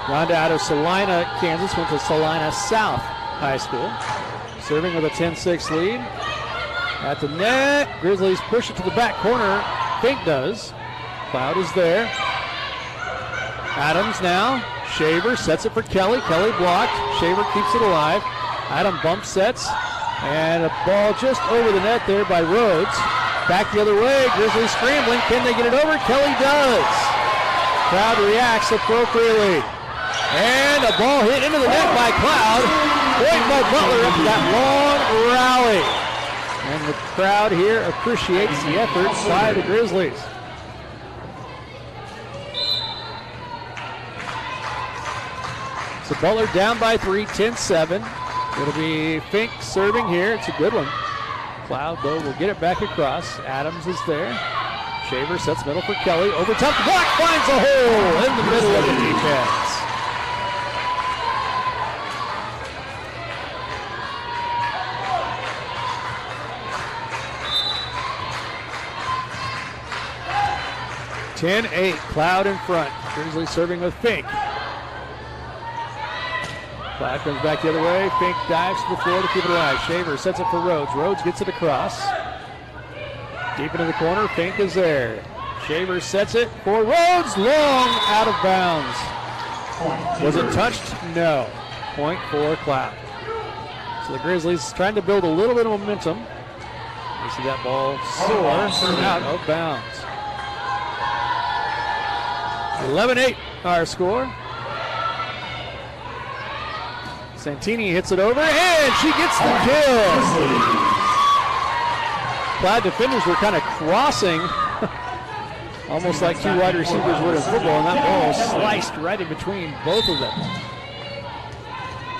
[SPEAKER 15] Yonda out of Salina, Kansas, went to Salina South High School. Serving with a 10-6 lead. At the net, Grizzlies push it to the back corner. Fink does. Cloud is there. Adams now. Shaver sets it for Kelly. Kelly blocked. Shaver keeps it alive. Adam bump sets. And a ball just over the net there by Rhodes. Back the other way. Grizzlies scrambling. Can they get it over? Kelly does. Crowd reacts appropriately. And a ball hit into the net by Cloud. Point by Butler after that long rally. And the crowd here appreciates the effort by the Grizzlies. So Butler down by 3, 10-7. It'll be Fink serving here. It's a good one. Cloud, though, will get it back across. Adams is there. Shaver sets middle for Kelly. Over top block, finds a hole in the middle of the defense. (10-8), Cloud in front. Grizzlies serving with Fink. Cloud comes back the other way. Fink dives to the floor to keep it alive. Shaver sets it for Rhodes. Rhodes gets it across. Deep into the corner. Fink is there. Shaver sets it for Rhodes. Long out of bounds. Was it touched? No. Point for Cloud. So the Grizzlies trying to build a little bit of momentum. You see that ball soar out of bounds. 11-8 our score. Santini hits it over, and she gets the kill. Cloud defenders were kind of crossing, almost like two wide receivers would in football, and that ball sliced right in between both of them.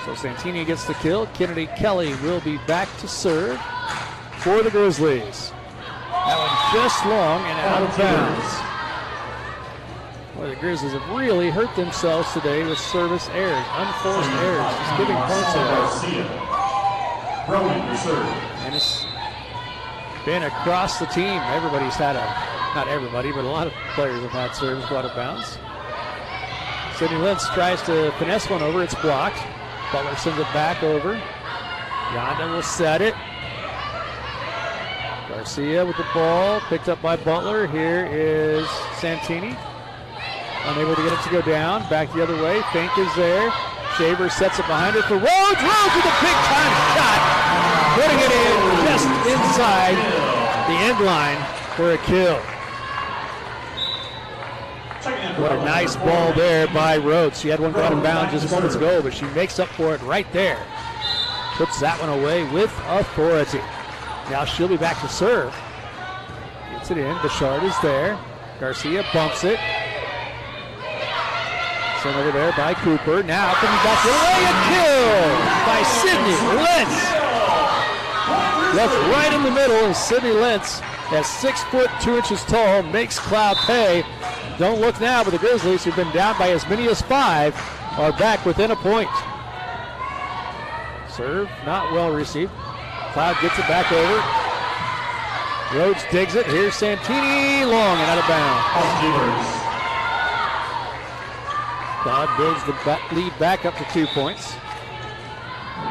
[SPEAKER 15] So Santini gets the kill. Kennedy Kelly will be back to serve for the Grizzlies. That one just long and out of bounds. Boy, the Grizzlies have really hurt themselves today with service errors, unforced errors, just giving points away. And it's been across the team. Everybody's had not everybody, but a lot of players have had serves go out of bounds. Sidney Lentz tries to finesse one over. It's blocked. Butler sends it back over. Yonda will set it. Garcia with the ball, picked up by Butler. Here is Santini. Unable to get it to go down. Back the other way. Fink is there. Shaver sets it behind her for Rhodes. Rhodes with a big time shot. Putting it in just inside the end line for a kill. What a nice ball there by Rhodes. She had one out of bounds just moments ago, but she makes up for it right there. Puts that one away with authority. Now she'll be back to serve. Gets it in. Bouchard is there. Garcia bumps it. Sent over there by Cooper. Now coming back the other way, a kill by Sidney Lentz. Left right in the middle, and Sidney Lentz, at 6 foot 2 inches tall, makes Cloud pay. Don't look now, but the Grizzlies, who've been down by as many as 5, are back within a point. Serve not well received. Cloud gets it back over. Rhodes digs it. Here's Santini, long and out of bounds. Cloud builds the lead back up to 2 points.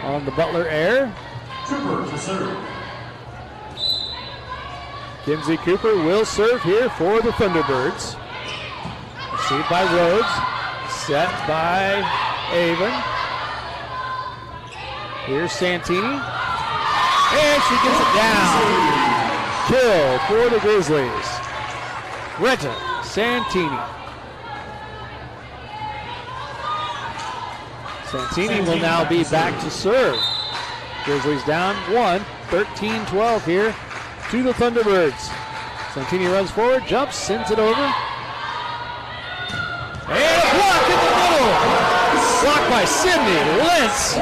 [SPEAKER 15] On the Butler air.
[SPEAKER 21] Cooper to serve.
[SPEAKER 15] Kinsey Cooper will serve here for the Thunderbirds. Received by Rhodes. Set by Avon. Here's Santini. And she gets it down. Kill for the Grizzlies. Retta Santini. Santini will now be back to serve. Grizzlies down 1, 13-12 here to the Thunderbirds. Santini runs forward, jumps, sends it over. And a block in the middle. Blocked by Sidney Lentz.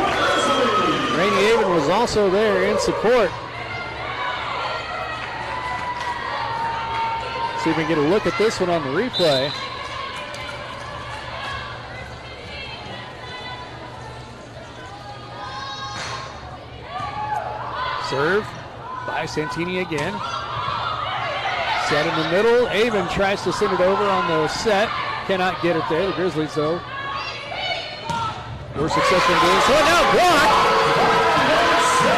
[SPEAKER 15] Rainey Avon was also there in support. See if we can get a look at this one on the replay. Serve by Santini again. Set in the middle. Avon tries to send it over on the set. Cannot get it there. The Grizzlies, though, Were successful in doing so. Now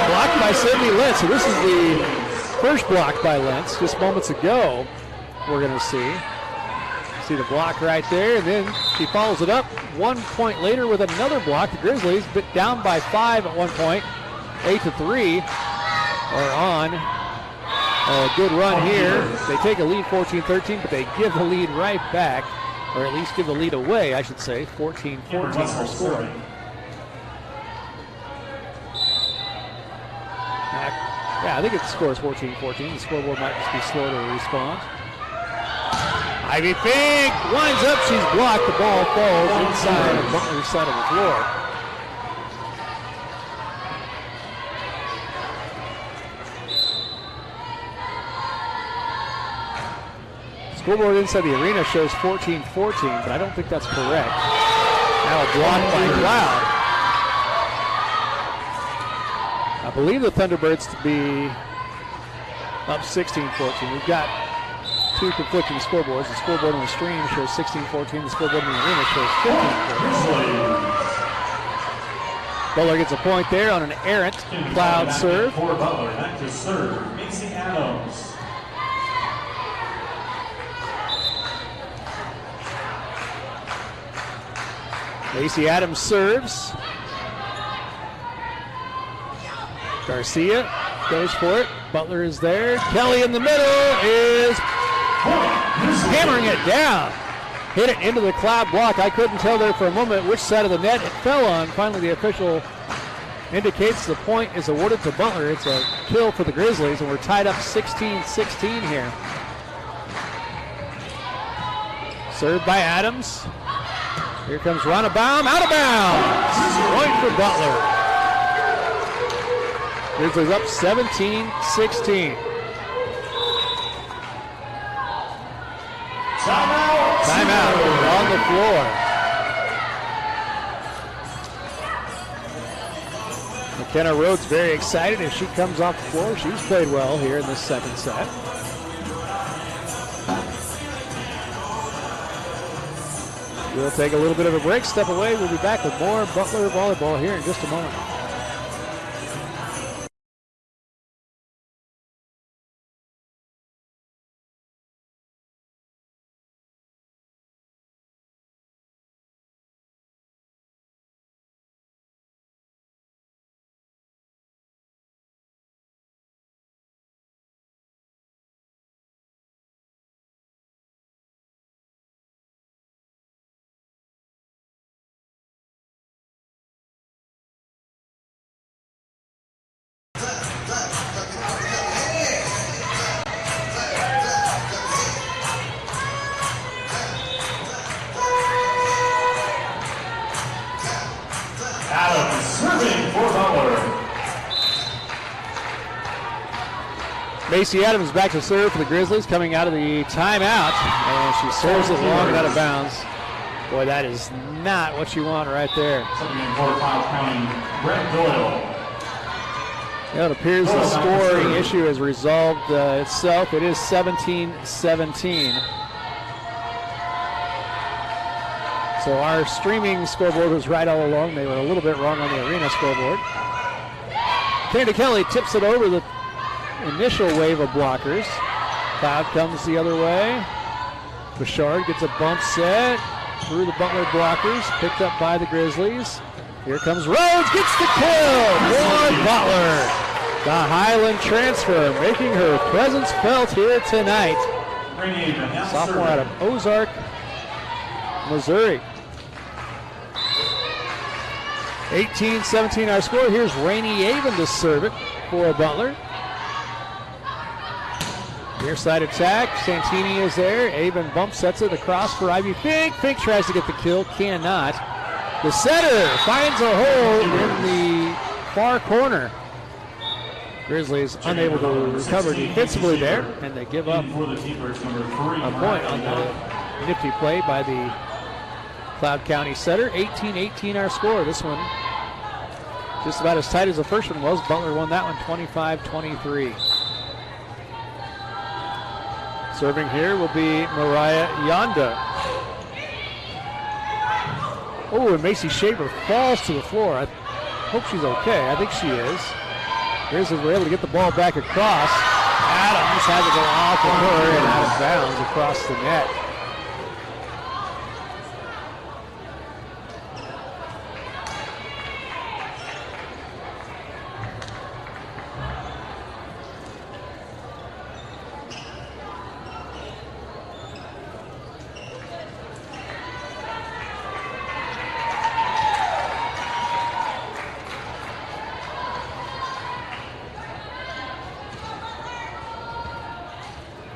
[SPEAKER 15] blocked by Sydney Lentz. So this is the first block by Lentz. Just moments ago, we're going to see the block right there, and then she follows it up 1 point later with another block. The Grizzlies bit down by 5 at one point, 8-3 are on a good run here. They take a lead 14-13, but they give the lead right back, or at least give the lead away, I should say. 14-14 our score. Yeah, I think the score is 14-14. The scoreboard might just be slow to respond. Ivy Fink winds up. She's blocked. The ball falls inside of Butler's side of the floor. Scoreboard inside the arena shows 14-14, but I don't think that's correct. Now a block by Cloud. I believe the Thunderbirds to be up 16-14. We've got two conflicting scoreboards. The scoreboard on the stream shows 16-14. The scoreboard in the arena shows 15-14. Butler gets a point there on an errant Cloud serve.
[SPEAKER 21] For Butler, back to serve, Macy Adams.
[SPEAKER 15] Macy Adams serves. Garcia goes for it. Butler is there. Kelly in the middle is hammering it down. Hit it into the Cloud block. I couldn't tell there for a moment which side of the net it fell on. Finally, the official indicates the point is awarded to Butler. It's a kill for the Grizzlies, and we're tied up 16-16 here. Served by Adams. Here comes Ronabaum, out of bounds. Point for Butler. Grizzlies up 17-16. Timeout on the floor. McKenna Rhodes very excited as she comes off the floor. She's played well here in this second set. We'll take a little bit of a break, step away. We'll be back with more Butler volleyball here in just a moment.
[SPEAKER 21] Adams serving for Butler.
[SPEAKER 15] Macy Adams back to serve for the Grizzlies, coming out of the timeout, and she serves it long and out of bounds. Boy, that is not what you want right there.
[SPEAKER 21] Serving in for Cloud County, Brett Doyle.
[SPEAKER 15] It appears the scoring issue has resolved itself. It is 17-17. So our streaming scoreboard was right all along. They were a little bit wrong on the arena scoreboard. Kennedy Kelly tips it over the initial wave of blockers. Cloud comes the other way. Bouchard gets a bump set through the Butler blockers, picked up by the Grizzlies. Here comes Rhodes, gets the kill for Butler. The Highland transfer making her presence felt here tonight. Sophomore out of Ozark, Missouri. 18-17 our score. Here's Rainey Avon to serve it for Butler. Near side attack. Santini is there. Avon bump sets it across for Ivy Fink. Fink tries to get the kill, cannot. The setter finds a hole in the far corner. Grizzlies unable to recover defensively there, and they give up a point on the nifty play by the Cloud County setter. 18-18 our score. This one just about as tight as the first one was. Butler won that one 25-23. Serving here will be Mariah Yonda.
[SPEAKER 5] Oh, and Macy Shaver falls to the floor. I hope she's okay. I think she is. Grizzlies were able to get the ball back across. Adams had to go off of her and out of bounds across the net.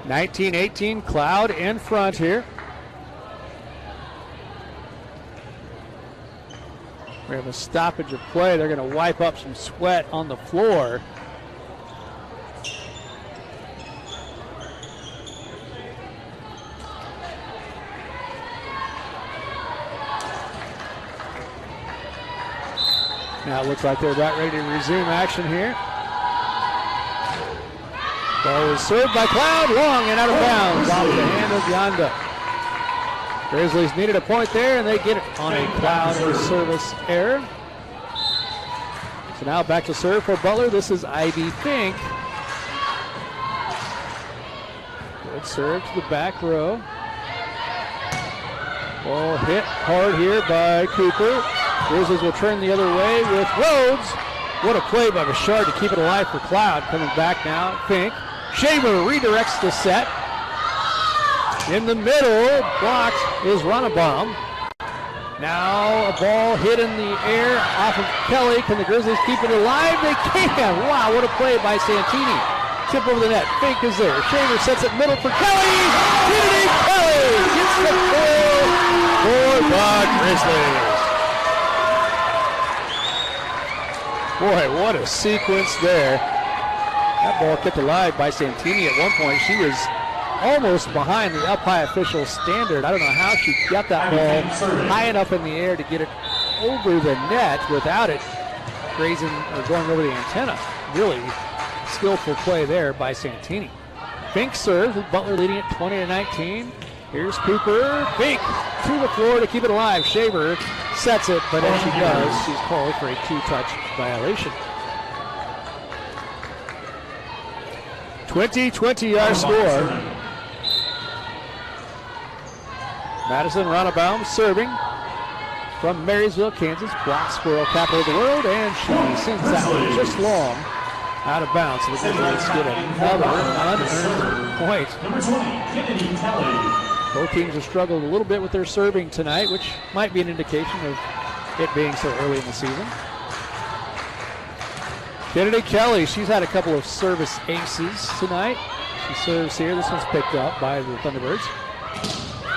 [SPEAKER 5] (19-18) Cloud in front here. We have a stoppage of play. They're going to wipe up some sweat on the floor. Now it looks like they're about ready to resume action here. Ball is served by Cloud, long and out of bounds off the hand of Yonda. Grizzlies needed a point there, and they get it on a Cloud service error. So now back to serve for Butler. This is Ivy Fink. Good serve to the back row. Ball hit hard here by Cooper. Grizzlies will turn the other way with Rhodes. What a play by Bouchard to keep it alive for Cloud. Coming back now, Fink. Shaver redirects the set. In the middle, blocked is Ronnebaum. Now a ball hit in the air off of Kelly. Can the Grizzlies keep it alive? They can. Wow, what a play by Santini. Tip over the net. Fink is there. Shaver sets it middle for Kelly. Kennedy Kelly gets the goal for the Grizzlies. Boy, what a sequence there. That ball kept alive by Santini at one point. She was almost behind the up-high official standard. I don't know how she got that ball high enough in the air to get it over the net without it grazing or going over the antenna. Really skillful play there by Santini. Fink serves with Butler leading at 20-19. Here's Cooper. Fink to the floor to keep it alive. Shaver sets it, but as she does, she's called for a two-touch violation. 20-20 our score. Madison Ronnebaum serving from Marysville, Kansas. Black Squirrel, capital of the world, and she sends that one just long out of bounds. So the Grizzlies get another unearned point.
[SPEAKER 21] Number 20, Kennedy Kelly.
[SPEAKER 5] Both teams have struggled a little bit with their serving tonight, which might be an indication of it being so early in the season. Kennedy Kelly, she's had a couple of service aces tonight. She serves here. This one's picked up by the Thunderbirds.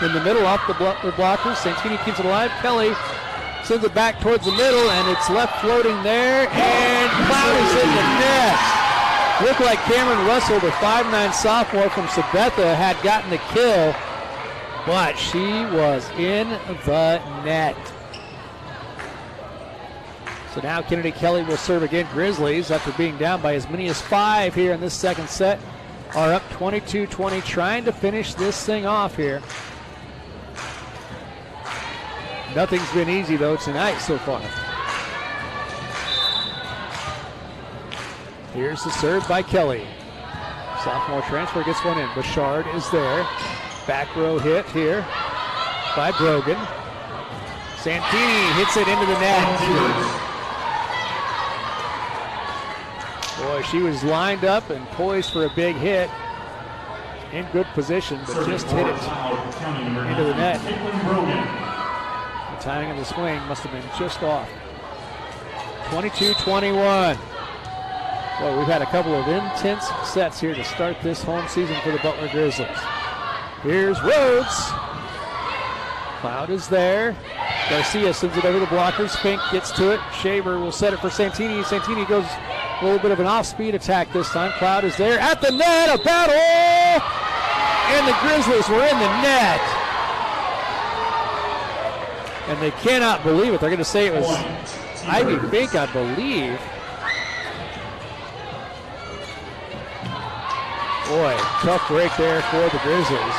[SPEAKER 5] In the middle, off the blockers. Santini keeps it alive. Kelly sends it back towards the middle, and it's left floating there. And Cloud is in the net. Looked like Cameron Russell, the 5'9" sophomore from Sabetha, had gotten the kill, but she was in the net. So now Kennedy Kelly will serve again. Grizzlies, after being down by as many as 5 here in this second set, are up 22-20, trying to finish this thing off here. Nothing's been easy, though, tonight so far. Here's the serve by Kelly. Sophomore transfer gets one in. Bouchard is there. Back row hit here by Brogan. Santini hits it into the net. Boy, she was lined up and poised for a big hit. In good position, but just hit it into the net. The timing of the swing must have been just off. 22-21. Well, we've had a couple of intense sets here to start this home season for the Butler Grizzlies. Here's Rhodes. Cloud is there. Garcia sends it over the blockers. Fink gets to it. Shaver will set it for Santini. Santini goes a little bit of an off-speed attack this time. Cloud is there at the net. A battle! And the Grizzlies were in the net. And they cannot believe it. They're going to say it was Ivy Fink, I believe. Boy, tough break there for the Grizzlies.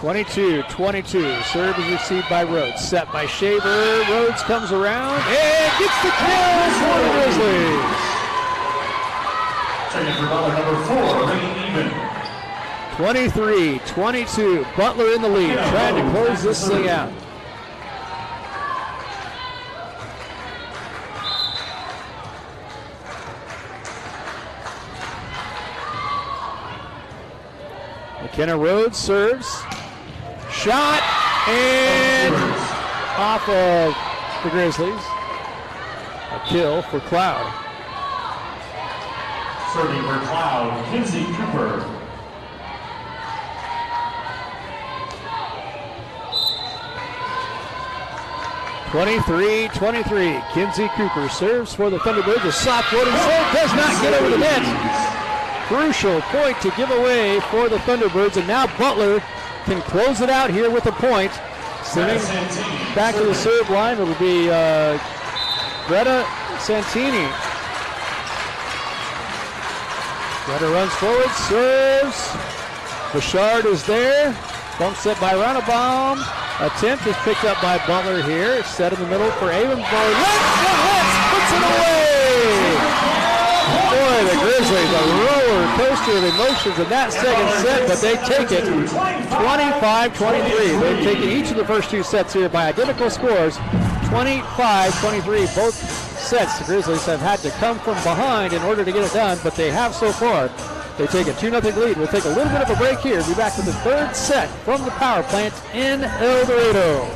[SPEAKER 5] 22-22. Serve is received by Rhodes. Set by Shaver. Rhodes comes around and gets the kill for the Grizzlies.
[SPEAKER 21] Checking for Butler, number 4, bringing even.
[SPEAKER 5] 23-22. Butler in the lead, trying to close this thing out. McKenna Rhodes serves. Shot and off of the Grizzlies. A kill for Cloud.
[SPEAKER 21] Serving for Cloud, Kinsey Cooper.
[SPEAKER 5] (23-23). Kinsey Cooper serves for the Thunderbirds. A soft floating serve does not get over the net. Crucial point to give away for the Thunderbirds, and now Butler can close it out here with a point. Sending back to the serve line, it'll be Greta Santini. Greta runs forward, serves. Bouchard is there. Bumps it by Ranabaum. Attempt is picked up by Butler here. Set in the middle for Avonbar. Puts it away! Boy, the Grizzlies, a roller coaster of emotions in that second set, but they take it 25-23. They've taken each of the first two sets here by identical scores, 25-23. Both sets, the Grizzlies have had to come from behind in order to get it done, but they have so far. They take a 2-0 lead. We'll take a little bit of a break here. Be back with the third set from the power plant in El Dorado.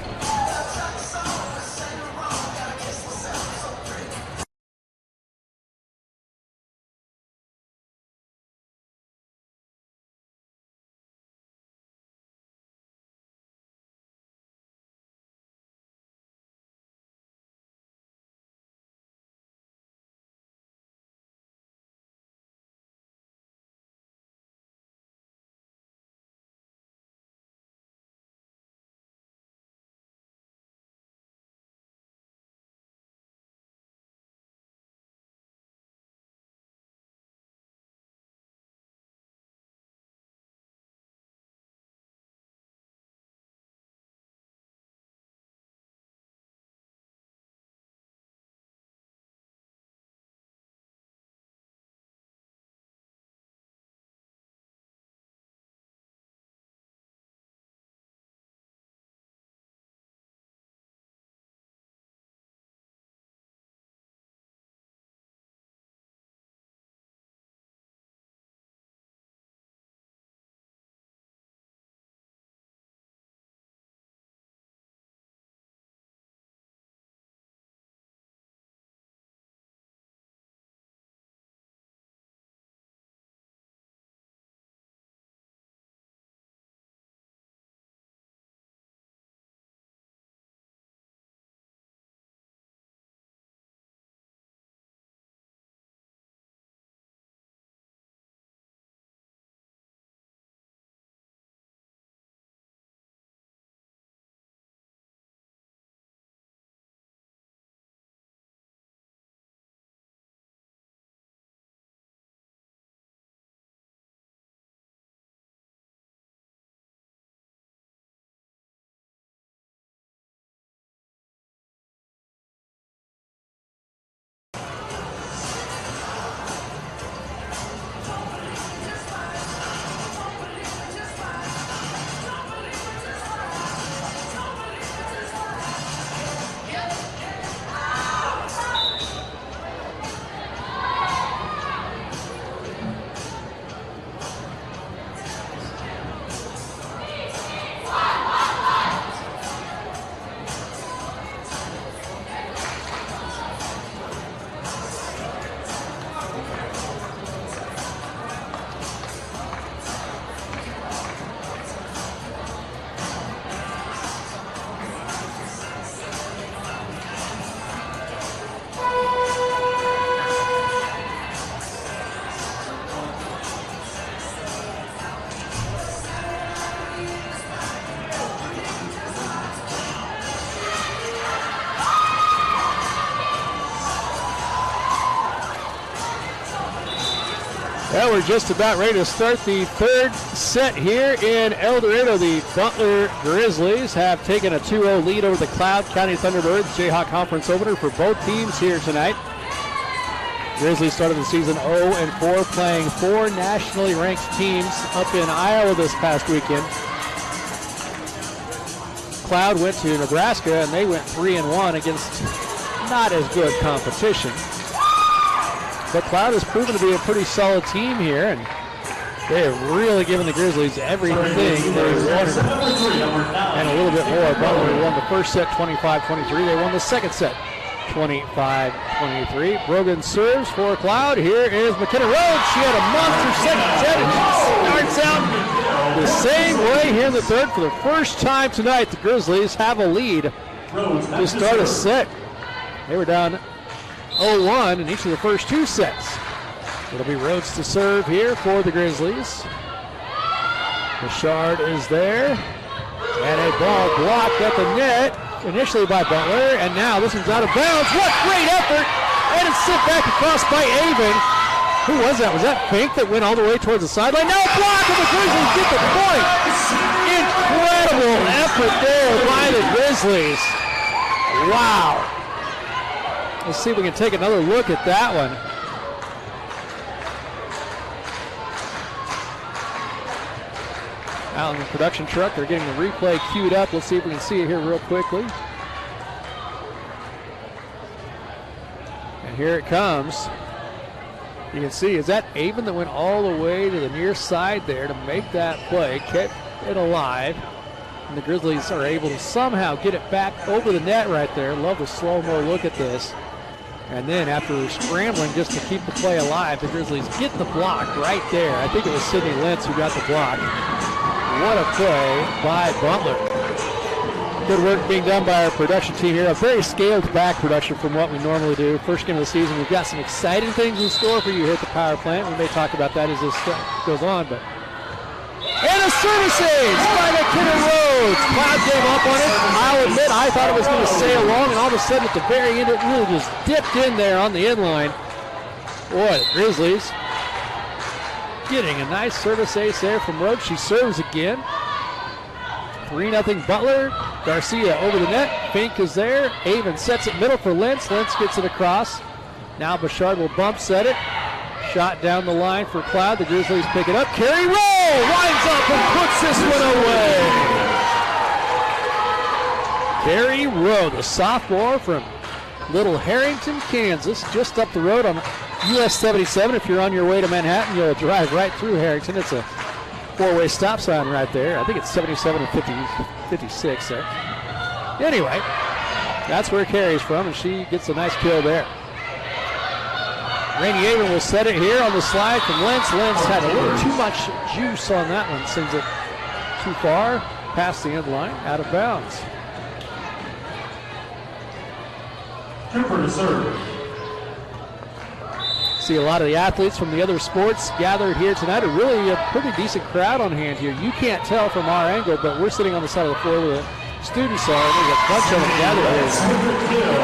[SPEAKER 5] Well, we're just about ready to start the third set here in El Dorado. The Butler Grizzlies have taken a 2-0 lead over the Cloud County Thunderbirds. Jayhawk Conference opener for both teams here tonight. Grizzlies started the season 0-4, playing 4 nationally ranked teams up in Iowa this past weekend. Cloud went to Nebraska, and they went 3-1 against not as good competition. But Cloud has proven to be a pretty solid team here, and they have really given the Grizzlies everything they wanted and a little bit more. Butler won the first set 25-23. They won the second set 25-23. Brogan serves for Cloud. Here is McKenna Rhodes. She had a monster second set, and she starts out the same way here in the third. For the first time tonight, the Grizzlies have a lead to start a set. They were down 0-1 in each of the first 2 sets. It'll be Rhodes to serve here for the Grizzlies. Bouchard is there. And a ball blocked at the net, initially by Butler, and now this one's out of bounds. What great effort! And it's sent back across by Avon. Who was that? Was that Fink that went all the way towards the sideline? Now a block, and the Grizzlies get the point! Incredible effort there by the Grizzlies. Wow. Let's see if we can take another look at that one. Out in the production truck, they're getting the replay queued up. Let's see if we can see it here real quickly. And here it comes. You can see, is that Avon that went all the way to the near side there to make that play, kept it alive. And the Grizzlies are able to somehow get it back over the net right there. Love the slow-mo look at this. And then after scrambling just to keep the play alive, the Grizzlies get the block right there. I think it was Sydney Lentz who got the block. What a play by Butler. Good work being done by our production team here. A very scaled back production from what we normally do. First game of the season, we've got some exciting things in store for you here at the power plant. We may talk about that as this goes on, but. And a service ace by McKenna Rhodes. Cloud gave up on it. I'll admit, I thought it was going to sail along, and all of a sudden at the very end, it really just dipped in there on the inline. Boy, the Grizzlies getting a nice service ace there from Rhodes. She serves again. 3-0 Butler. Garcia over the net. Fink is there. Avon sets it middle for Lentz. Lentz gets it across. Now Bouchard will bump set it. Shot down the line for Cloud. The Grizzlies pick it up. Carrie Rowe winds up and puts this one away. Carrie Rowe, the sophomore from Little Harrington, Kansas, just up the road on US 77. If you're on your way to Manhattan, you'll drive right through Harrington. It's a 4-way stop sign right there. I think it's 77 and 56 there. Anyway, that's where Carrie's from, and she gets a nice kill there. Rainey Avon will set it here on the slide from Lentz. Lentz had a little too much juice on that one. Sends it too far, past the end line, out of bounds.
[SPEAKER 21] Cooper to serve.
[SPEAKER 5] See a lot of the athletes from the other sports gathered here tonight. A really pretty decent crowd on hand here. You can't tell from our angle, but we're sitting on the side of the floor where the students are. There's a bunch of them gathered here.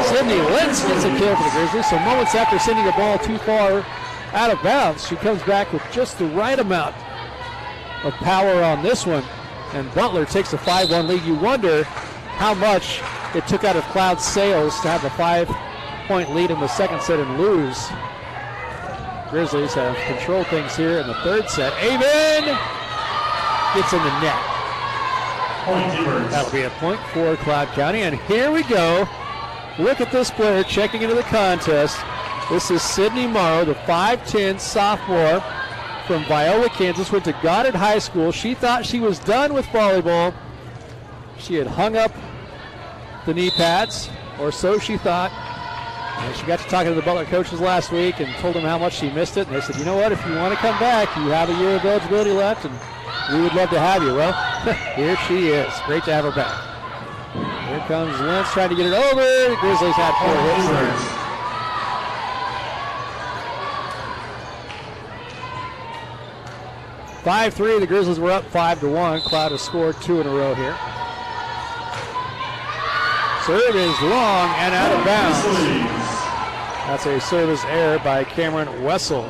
[SPEAKER 5] Sydney Lentz gets a kill for the Grizzlies. So moments after sending the ball too far out of bounds, she comes back with just the right amount of power on this one. And Butler takes a 5-1 lead. You wonder how much it took out of Cloud's sails to have a 5-point lead in the second set and lose. Grizzlies have controlled things here in the third set. Avon gets in the net. That'll be a point for Cloud County. And here we go. Look at this player checking into the contest. This is Sydney Morrow, the 5'10 sophomore from Viola, Kansas. Went to Goddard High School. She thought she was done with volleyball. She had hung up the knee pads, or so she thought. And she got to talking to the Butler coaches last week and told them how much she missed it. And they said, you know what, if you want to come back, you have a year of eligibility left, and we would love to have you. Well, here she is. Great to have her back. Here comes Lentz trying to get it over. The Grizzlies had 4 hits there. (5-3). The Grizzlies were up 5-1. Cloud has scored 2 in a row here. Serve is long and out of bounds. That's a service error by Cameron Wessel.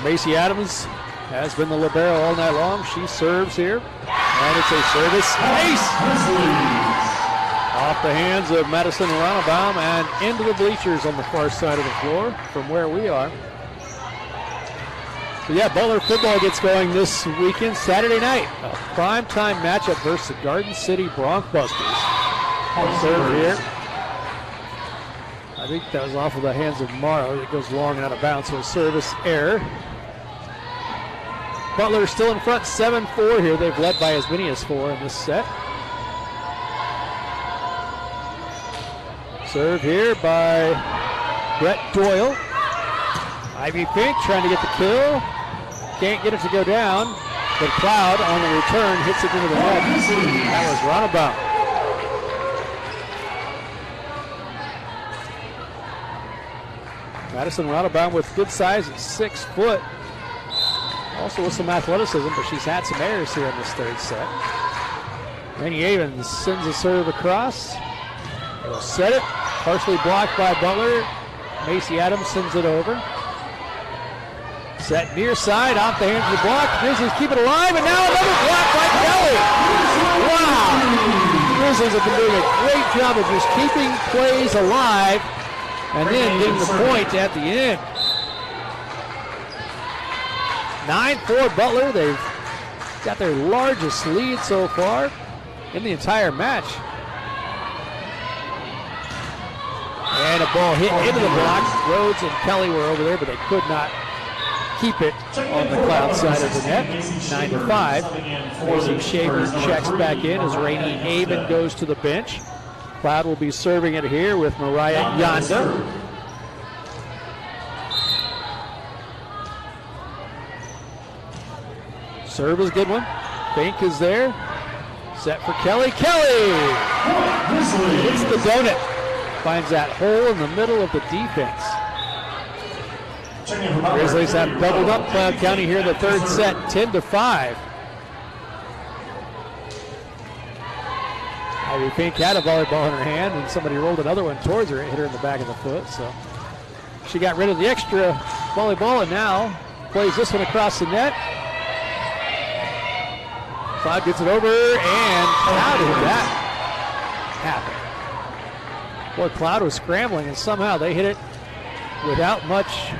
[SPEAKER 15] Macy Adams has been the libero all night long. She serves here, and it's a service ace off the hands of Madison Ronnebaum and into the bleachers on the far side of the floor from where we are. So yeah, Butler football gets going this weekend, Saturday night. A primetime matchup versus the Garden City Broncbusters. Serve here. I think that was off of the hands of Morrow. It goes long and out of bounds, so a service error. Butler still in front, 7-4 here. They've led by as many as 4 in this set. Serve here by Brett Doyle. Ivy Fink trying to get the kill. Can't get it to go down. But Cloud on the return hits it into the net. That was Ronnebaum. Madison Ronnebaum with good size at 6 foot. Also with some athleticism, but she's had some errors here in this third set. Rainey Avens sends a serve across. They'll set it. Partially blocked by Butler. Macy Adams sends it over. Set near side, off the hands of the block. Grizzlies keep it alive, and now another block by Kelly. Wow! Grizzlies have been doing a great job of just keeping plays alive and then getting the point at the end. 9-4 Butler. They've got their largest lead so far in the entire match. And a ball hit into the block. Rhodes and Kelly were over there, but they could not keep it on the Cloud side of the net. 9-5. Macy Shaver checks back in as Rainey Haven goes to the bench. Cloud will be serving it here with Mariah Yonda. Serve is a good one. Fink is there. Set for Kelly. Kelly! Hits the donut. Finds that hole in the middle of the defense. Grizzlies have doubled up Cloud County here in the third set, 10-5. Ivy Fink had a volleyball in her hand, and somebody rolled another one towards her and hit her in the back of the foot. So she got rid of the extra volleyball and now plays this one across the net. Cloud gets it over, and how did that happen? Boy, Cloud was scrambling, and somehow they hit it without much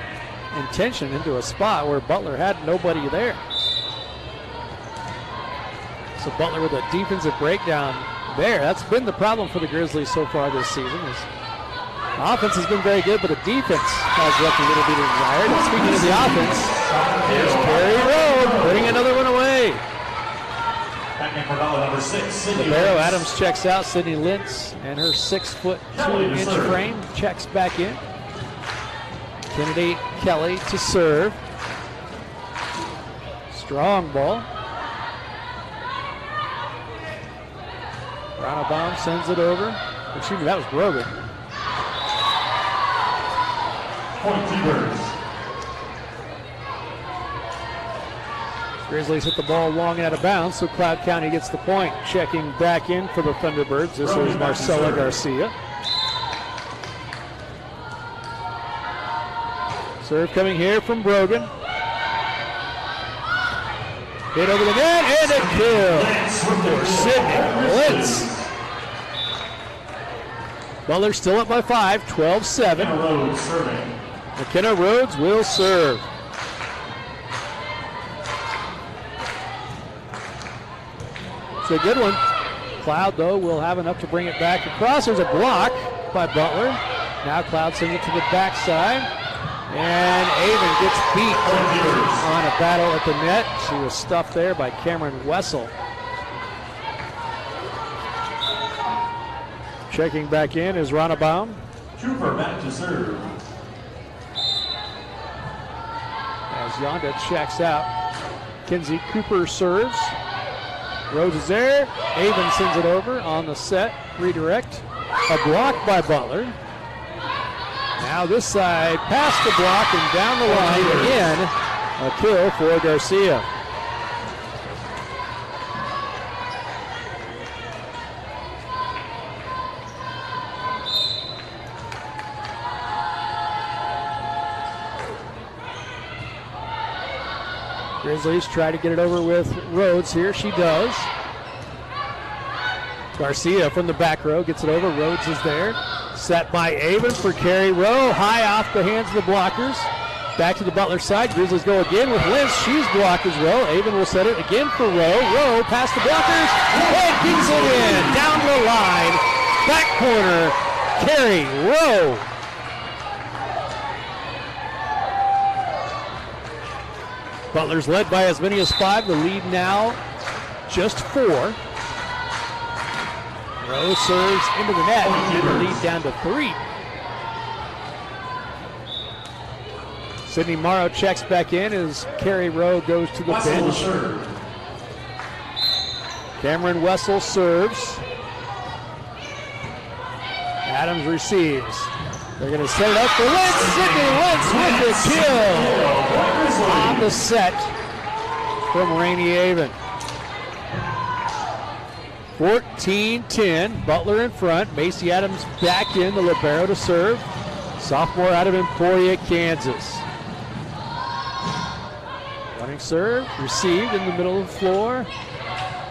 [SPEAKER 15] intention into a spot where Butler had nobody there. So Butler with a defensive breakdown there. That's been the problem for the Grizzlies so far this season. The offense has been very good, but the defense has left a little bit desired. And speaking of the offense, here's Carrie Road putting another one away.
[SPEAKER 21] Number 6,
[SPEAKER 15] Libero Adams checks out. Sydney Lintz and her 6'2" frame checks back in. Kennedy Kelly to serve. Strong ball. Ronnebaum sends it over. Excuse me, that was Brogan.
[SPEAKER 21] Point T-Birds.
[SPEAKER 15] Grizzlies hit the ball long and out of bounds, so Cloud County gets the point. Checking back in for the Thunderbirds. This is Marcella Garcia. Serve coming here from Brogan. Hit over the net and a kill for Sydney Lintz. Butler still up by 5, 12-7. McKenna Rhodes will serve. It's a good one. Cloud, though, will have enough to bring it back across. There's a block by Butler. Now Cloud sends it to the backside. And Avon gets beat on a battle at the net. She was stuffed there by Cameron Wessel. Checking back in is Ronnebaum.
[SPEAKER 21] Trooper back to serve.
[SPEAKER 15] As Yonda checks out, Kinsey Cooper serves. Rhodes is there. Avon sends it over on the set. Redirect. A block by Butler. Now this side, past the block and down the line again. A kill for Garcia.
[SPEAKER 5] Grizzlies try to get it over with Rhodes here. She does. Garcia from the back row gets it over. Rhodes is there. Set by Avon for Carrie Rowe. High off the hands of the blockers. Back to the Butler side. Grizzlies go again with Lentz. She's blocked as well. Avon will set it again for Rowe. Rowe past the blockers. And keeps it in. Down the line. Back corner. Carrie Rowe. Butler's led by as many as 5. The lead now just 4. Rowe serves into the net. The lead down to 3. Sydney Morrow checks back in as Carrie Rowe goes to the bench. Cameron Wessel serves. Adams receives. They're going to set it up for Lentz. Sydney Lentz with the kill on the set from Rainey Avon. 14-10, Butler in front. Macy Adams back in, the libero to serve. Sophomore out of Emporia, Kansas. Running serve, received in the middle of the floor.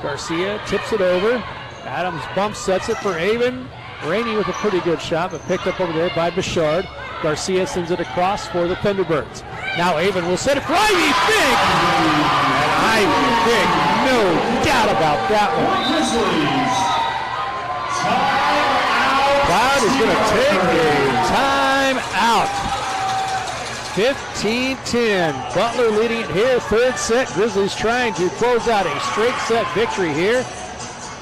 [SPEAKER 5] Garcia tips it over. Adams bump sets it for Avon. Rainey with a pretty good shot, but picked up over there by Bouchard. Garcia sends it across for the Thunderbirds. Now Avon will set it for Ivy Fink. And Ivy Fink, no doubt about that one. Cloud is going to take a time out. 15-10. Butler leading it here, 3rd set. Grizzlies trying to close out a straight set victory here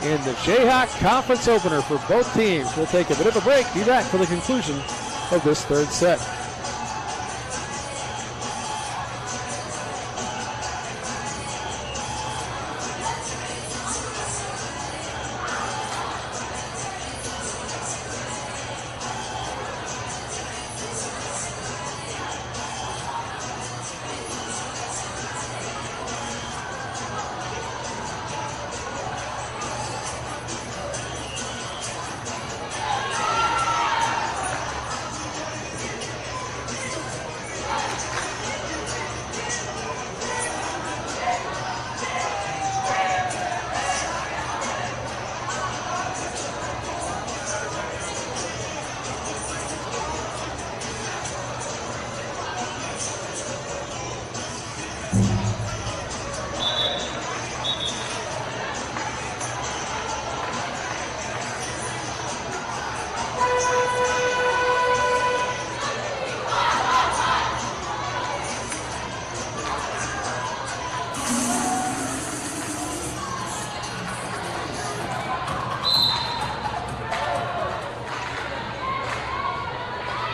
[SPEAKER 5] in the Jayhawk Conference opener for both teams. We'll take a bit of a break. Be back for the conclusion of this 3rd set.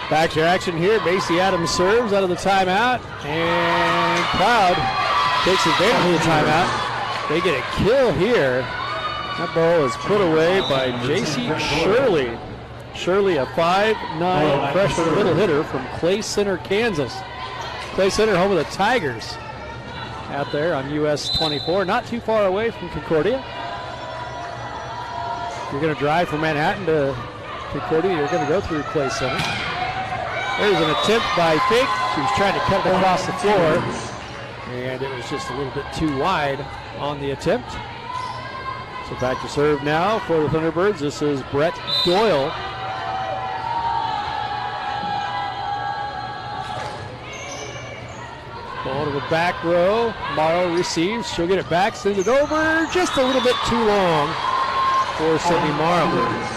[SPEAKER 5] Back to action here. Macy Adams serves out of the timeout, and Cloud takes advantage of the timeout. They get a kill here. That ball is put away by J.C. Shirley. Shirley, a 5'9" freshman middle hitter from Clay Center, Kansas. Clay Center, home of the Tigers out there on US 24, not too far away from Concordia. If you're going to drive from Manhattan to Concordia, you're going to go through Clay Center. There's an attempt by Fink. She was trying to cut it across the floor, and it was just a little bit too wide on the attempt. So back to serve now for the Thunderbirds. This is Brett Doyle. Ball to the back row. Morrow receives. She'll get it back, send it over. Just a little bit too long for Sydney Morrow.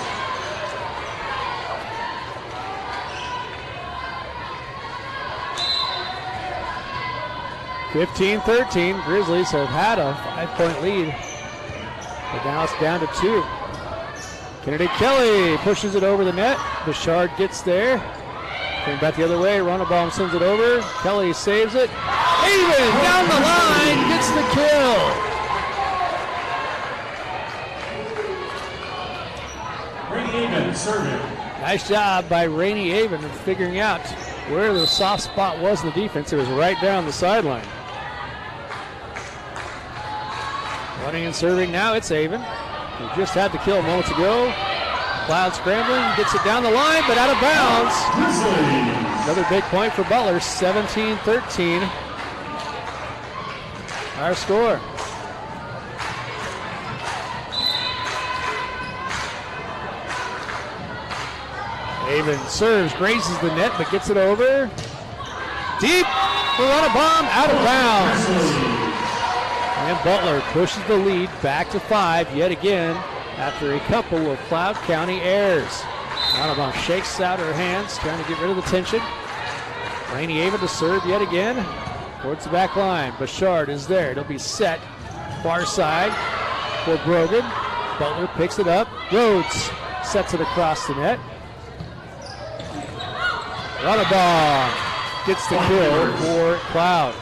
[SPEAKER 5] 15-13, Grizzlies have had a 5-point lead, but now it's down to 2. Kennedy Kelly pushes it over the net. Bouchard gets there. Coming back the other way, Ronnebaum sends it over. Kelly saves it. Avon down the line, gets the kill.
[SPEAKER 21] Rainey Avon serving.
[SPEAKER 5] Nice job by Rainey Avon in figuring out where the soft spot was in the defense. It was right down the sideline. Running and serving now, it's Avon. Who just had the kill moments ago. Cloud scrambling, gets it down the line, but out of bounds. Another big point for Butler, 17-13. Our score. Avon serves, grazes the net, but gets it over. Deep, we'll run a bomb out of bounds. And Butler pushes the lead back to 5 yet again after a couple of Cloud County errors. Audubon shakes out her hands, trying to get rid of the tension. Rainey Avon to serve yet again towards the back line. Bouchard is there. It'll be set far side for Brogan. Butler picks it up. Rhodes sets it across the net. Audubon gets the kill for Cloud.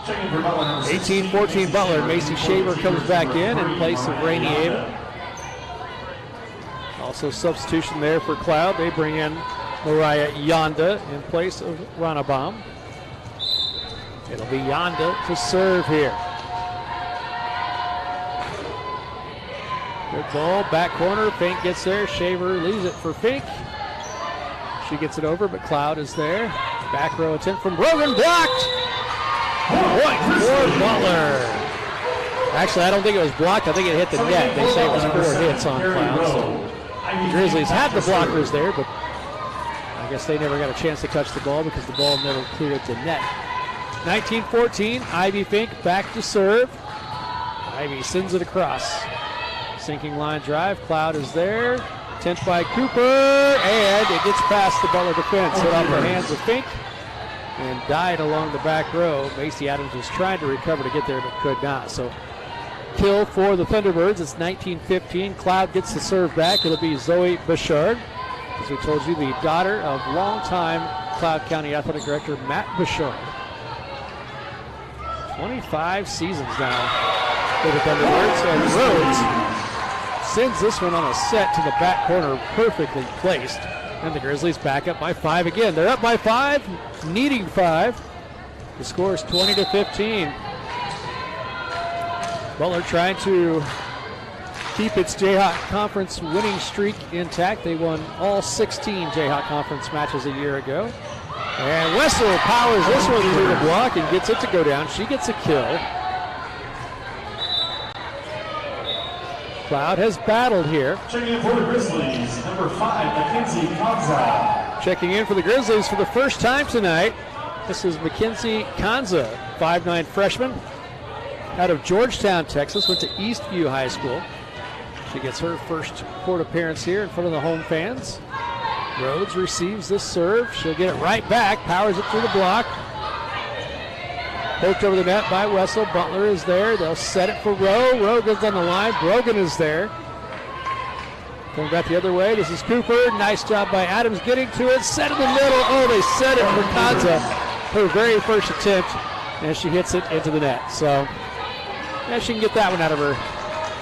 [SPEAKER 5] 18-14 Butler. Macy Shaver comes back in place of Rainey Avon. Also substitution there for Cloud. They bring in Mariah Yonda in place of Ranabam. It'll be Yonda to serve here. Good ball, back corner. Fink gets there. Shaver leaves it for Fink. She gets it over, but Cloud is there. Back row attempt from Brogan, blocked. Point for Butler. Actually, I don't think it was blocked. I think it hit the net. They say it was 4 hits on Cloud. So the Grizzlies had the blockers there, but I guess they never got a chance to touch the ball because the ball never cleared the net. 19-14, Ivy Fink back to serve. Ivy sends it across. Sinking line drive. Cloud is there. Attempt by Cooper, and it gets past the Butler defense. Hit off the hands of Fink and died along the back row. Macy Adams was trying to recover to get there, but could not. So kill for the Thunderbirds. It's 19-15. Cloud gets the serve back. It'll be Zoe Bouchard. As we told you, the daughter of longtime Cloud County Athletic Director Matt Bouchard. 25 seasons now for the Thunderbirds, and Rhodes sends this one on a set to the back corner, perfectly placed. And the Grizzlies back up by 5 again. They're up by 5, needing 5. The score is 20-15. Butler trying to keep its Jayhawk Conference winning streak intact. They won all 16 Jayhawk Conference matches a year ago. And Wessel powers this one through the block and gets it to go down. She gets a kill. Cloud has battled here.
[SPEAKER 21] Checking in for the Grizzlies, number 5, Mackenzie Kanza.
[SPEAKER 5] Checking in for the Grizzlies for the first time tonight. This is Mackenzie Kanza, 5'9" freshman out of Georgetown, Texas. Went to Eastview High School. She gets her first court appearance here in front of the home fans. Rhodes receives this serve. She'll get it right back. Powers it through the block. Poked over the net by Wessel. Butler is there. They'll set it for Rowe. Rowe goes on the line. Brogan is there. Going back the other way. This is Cooper. Nice job by Adams getting to it. Set in the middle. Oh, they set it for Kanza. Her very first attempt. And she hits it into the net. So, yeah, she can get that one out of her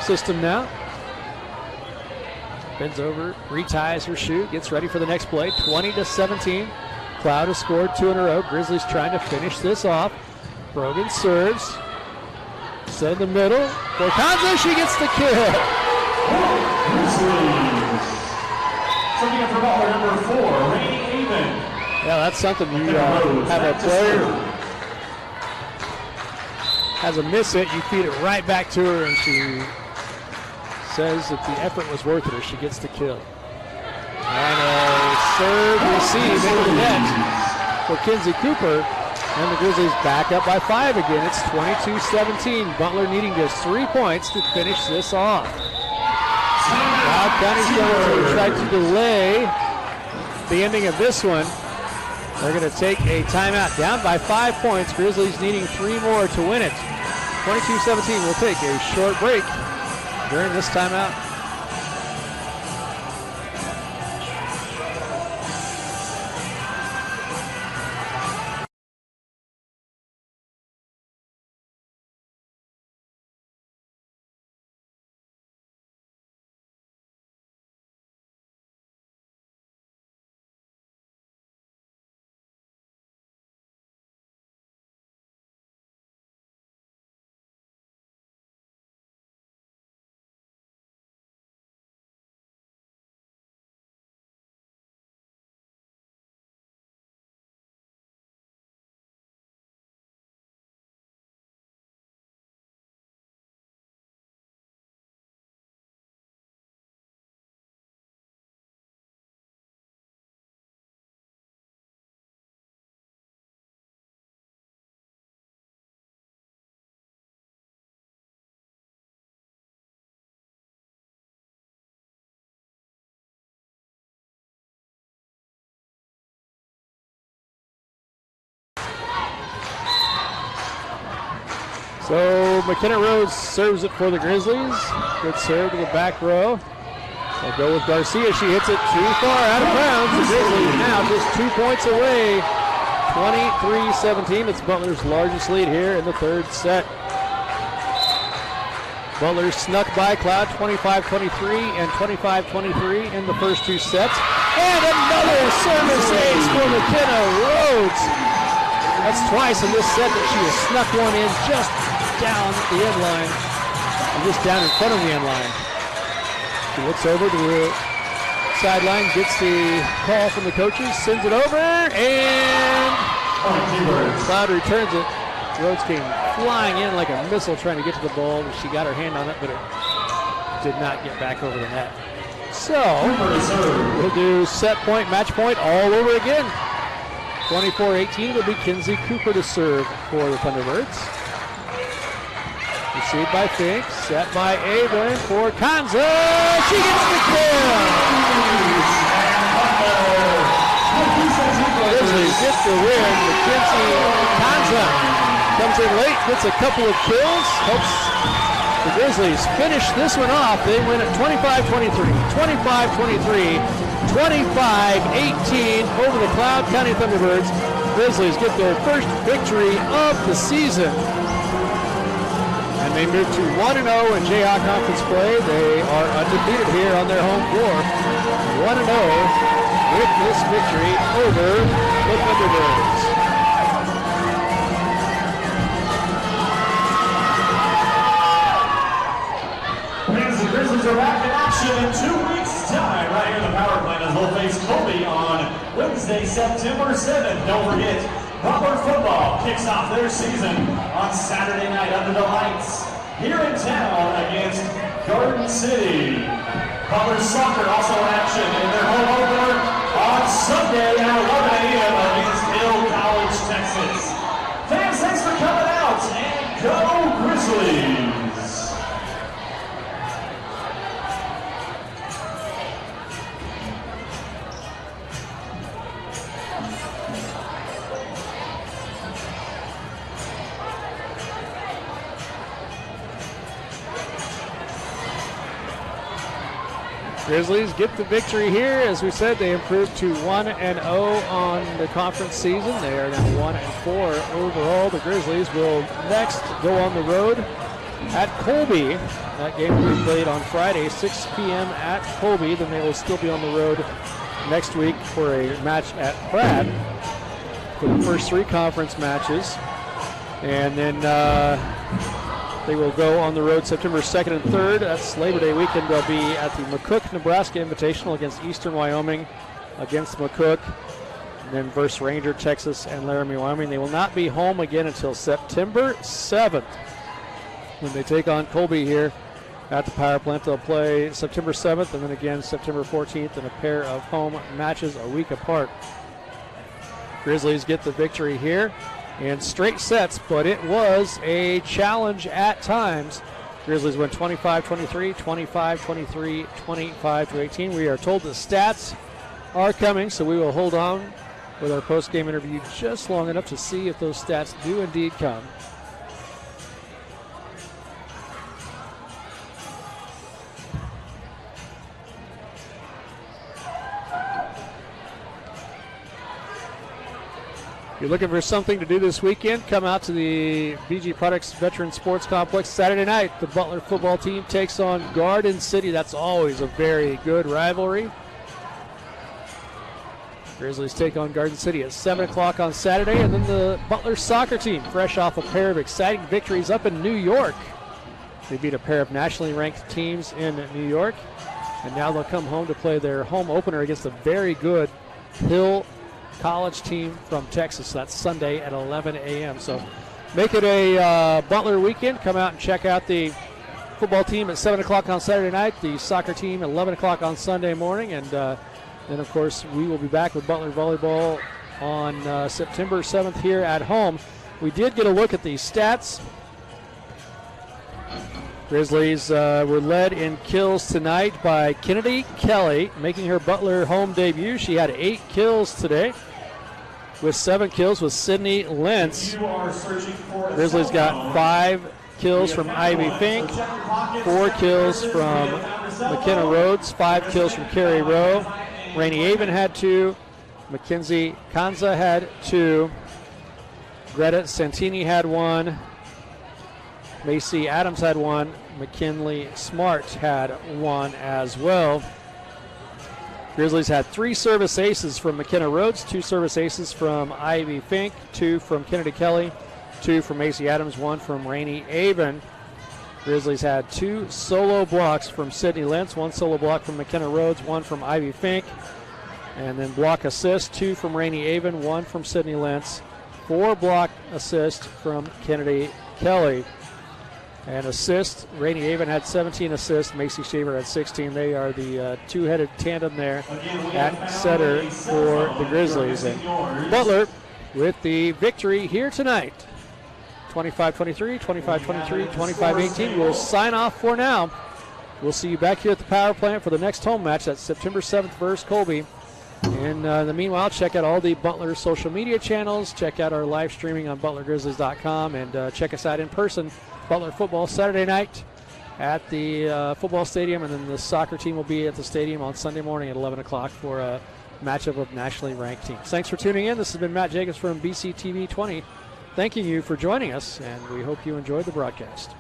[SPEAKER 5] system now. Bends over, reties her shoe, gets ready for the next play. 20-17. Cloud has scored 2 in a row. Grizzlies trying to finish this off. Brogan serves. Set in the middle. For Kanza, she gets the kill.
[SPEAKER 21] Something up for Butler, number 4, Rainey Avon.
[SPEAKER 5] Yeah, that's something. You have a player has a miss it, you feed it right back to her, and she says that the effort was worth it, or she gets the kill. And a serve receive into the net for Kinsey Cooper. And the Grizzlies back up by 5 again. It's 22-17. Butler needing just 3 points to finish this off. Cloud County's going to try to delay the ending of this one. They're going to take a timeout down by 5 points. Grizzlies needing 3 more to win it. 22-17. We'll take a short break during this timeout. So McKenna Rhodes serves it for the Grizzlies. Good serve to the back row. They'll go with Garcia. She hits it too far out of bounds. The Grizzlies now just 2 points away. 23-17. It's Butler's largest lead here in the third set. Butler snuck by Cloud 25-23 and 25-23 in the first two sets. And another service ace for McKenna Rhodes. That's twice in this set that she has snuck one in just down the end line. And just down in front of the end line. She looks over to the sideline, gets the call from the coaches, sends it over, and Cloud returns it. Rhodes came flying in like a missile trying to get to the ball. She got her hand on it, but it did not get back over the net. So we'll do set point, match point all over again. 24-18, it'll be Kinsey Cooper to serve for the Thunderbirds. Received by Fink, set by Avon for Kanza. She gets the kill! Grizzlies get the win. Mackenzie Kanza comes in late, gets a couple of kills, helps the Grizzlies finish this one off. They win at 25-23, 25-23, 25-18 over the Cloud County Thunderbirds. Grizzlies get their first victory of the season. And they move to 1-0 in Jayhawk Conference play. They are undefeated here on their home floor. 1-0 with this victory over the Thunderbirds.
[SPEAKER 21] The Grizzlies are back in action in 2 weeks' time right here in the power plant as they'll face Colby on Wednesday, September 7th. Don't forget, Butler football kicks off their season on Saturday night under the lights here in town against Garden City. Butler soccer also in action in their home opener on Sunday at 11 a.m. against Hill College, Texas. Fans, thanks for coming out, and go Grizzlies!
[SPEAKER 5] Grizzlies get the victory here. As we said, they improved to 1-0 on the conference season. They are now 1-4 overall. The Grizzlies will next go on the road at Colby. That game will be played on Friday, 6 p.m. at Colby. Then they will still be on the road next week for a match at Pratt for the first three conference matches. And then they will go on the road September 2nd and 3rd. That's Labor Day weekend. They'll be at the McCook, Nebraska Invitational against Eastern Wyoming, against McCook, and then versus Ranger, Texas, and Laramie, Wyoming. They will not be home again until September 7th when they take on Colby here at the power plant. They'll play September 7th and then again September 14th in a pair of home matches a week apart. Grizzlies get the victory here in straight sets, but it was a challenge at times. Grizzlies win 25-23, 25-23, 25-18. We are told the stats are coming, so we will hold on with our post-game interview just long enough to see if those stats do indeed come. If you're looking for something to do this weekend, come out to the BG Products Veteran Sports Complex Saturday night. The Butler football team takes on Garden City. That's always a very good rivalry. Grizzlies take on Garden City at 7 o'clock on Saturday, and then the Butler soccer team, fresh off a pair of exciting victories up in New York. They beat a pair of nationally ranked teams in New York, and now they'll come home to play their home opener against a very good Hill College team from Texas. That's Sunday at 11 a.m. So make it a Butler weekend. Come out and check out the football team at 7 o'clock on Saturday night, the soccer team at 11 o'clock on Sunday morning, and then, of course, we will be back with Butler volleyball on September 7th here at home. We did get a look at the stats. Grizzlies were led in kills tonight by Kennedy Kelly, making her Butler home debut. She had 8 kills today. With 7 kills was Sydney Lentz. Grizzlies got 5 kills from Ivy Fink, 4 kills from McKenna Rhodes, 5 kills from Carrie Rowe. Rainey Avon had 2. Mackenzie Kanza had 2. Greta Santini had 1. Macy Adams had 1. McKinley Smart had 1 as well. Grizzlies had 3 service aces from McKenna Rhodes, 2 service aces from Ivy Fink, 2 from Kennedy Kelly, 2 from Macy Adams, 1 from Rainey Avon. Grizzlies had 2 solo blocks from Sydney Lentz, 1 solo block from McKenna Rhodes, 1 from Ivy Fink. And then block assist, 2 from Rainey Avon, 1 from Sydney Lentz, 4 block assist from Kennedy Kelly. And assists, Rainey Avon had 17 assists, Macy Shaver had 16. They are the two-headed tandem there at setter for the Grizzlies. And Butler with the victory here tonight. 25-23, 25-23, 25-18. We'll sign off for now. We'll see you back here at the power plant for the next home match. That's September 7th versus Colby. And in the meanwhile, check out all the Butler social media channels. Check out our live streaming on ButlerGrizzlies.com. And check us out in person. Butler football Saturday night at the football stadium. And then the soccer team will be at the stadium on Sunday morning at 11 o'clock for a matchup of nationally ranked teams. Thanks for tuning in. This has been Matt Jacobs from BCTV20. Thanking you for joining us, and we hope you enjoyed the broadcast.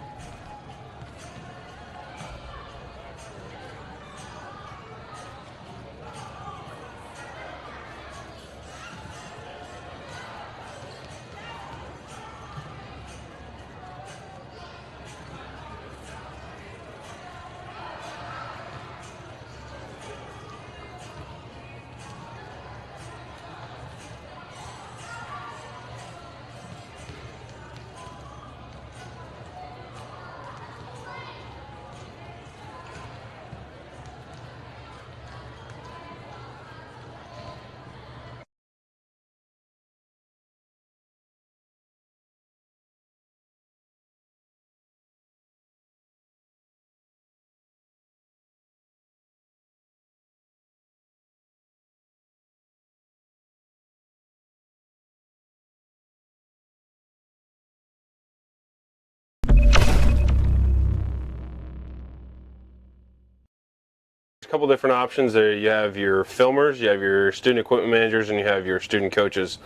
[SPEAKER 6] Couple different options there. You have your filmers, you have your student equipment managers, and you have your student coaches.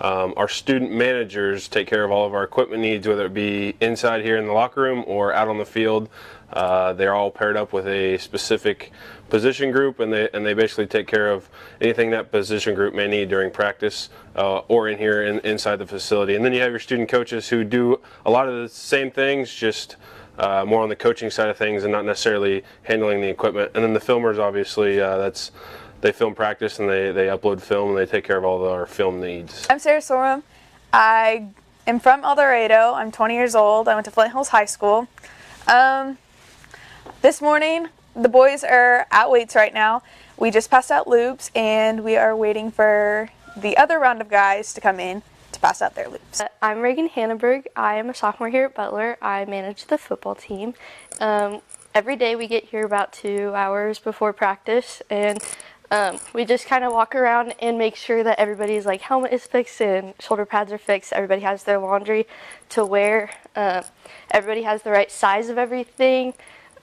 [SPEAKER 6] Our student managers take care of all of our equipment needs, whether it be inside here in the locker room or out on the field. They're all paired up with a specific position group, and they basically take care of anything that position group may need during practice or in here inside the facility. And then you have your student coaches who do a lot of the same things, just more on the coaching side of things and not necessarily handling the equipment. And then the filmers, obviously, they film practice and they upload film and they take care of all of our film needs.
[SPEAKER 22] I'm Sarah Sorum. I am from El Dorado. I'm 20 years old. I went to Flint Hills High School. This morning, the boys are at weights right now. We just passed out loops and we are waiting for the other round of guys to come in to pass out their loops.
[SPEAKER 23] I'm Reagan Hannenberg. I am a sophomore here at Butler. I manage the football team. Every day we get here about 2 hours before practice, and we just kind of walk around and make sure that everybody's like helmet is fixed and shoulder pads are fixed. Everybody has their laundry to wear. Everybody has the right size of everything.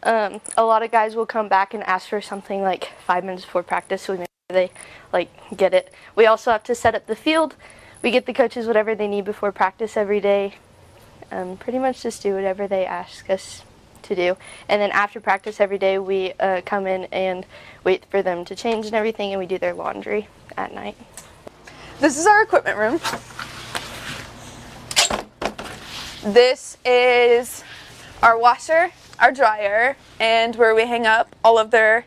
[SPEAKER 23] A lot of guys will come back and ask for something like 5 minutes before practice, so we make sure they get it. We also have to set up the field. We get the coaches whatever they need before practice every day. Pretty much just do whatever they ask us to do. And then after practice every day, we come in and wait for them to change and everything, and we do their laundry at night.
[SPEAKER 22] This is our equipment room. This is our washer, our dryer, and where we hang up all of their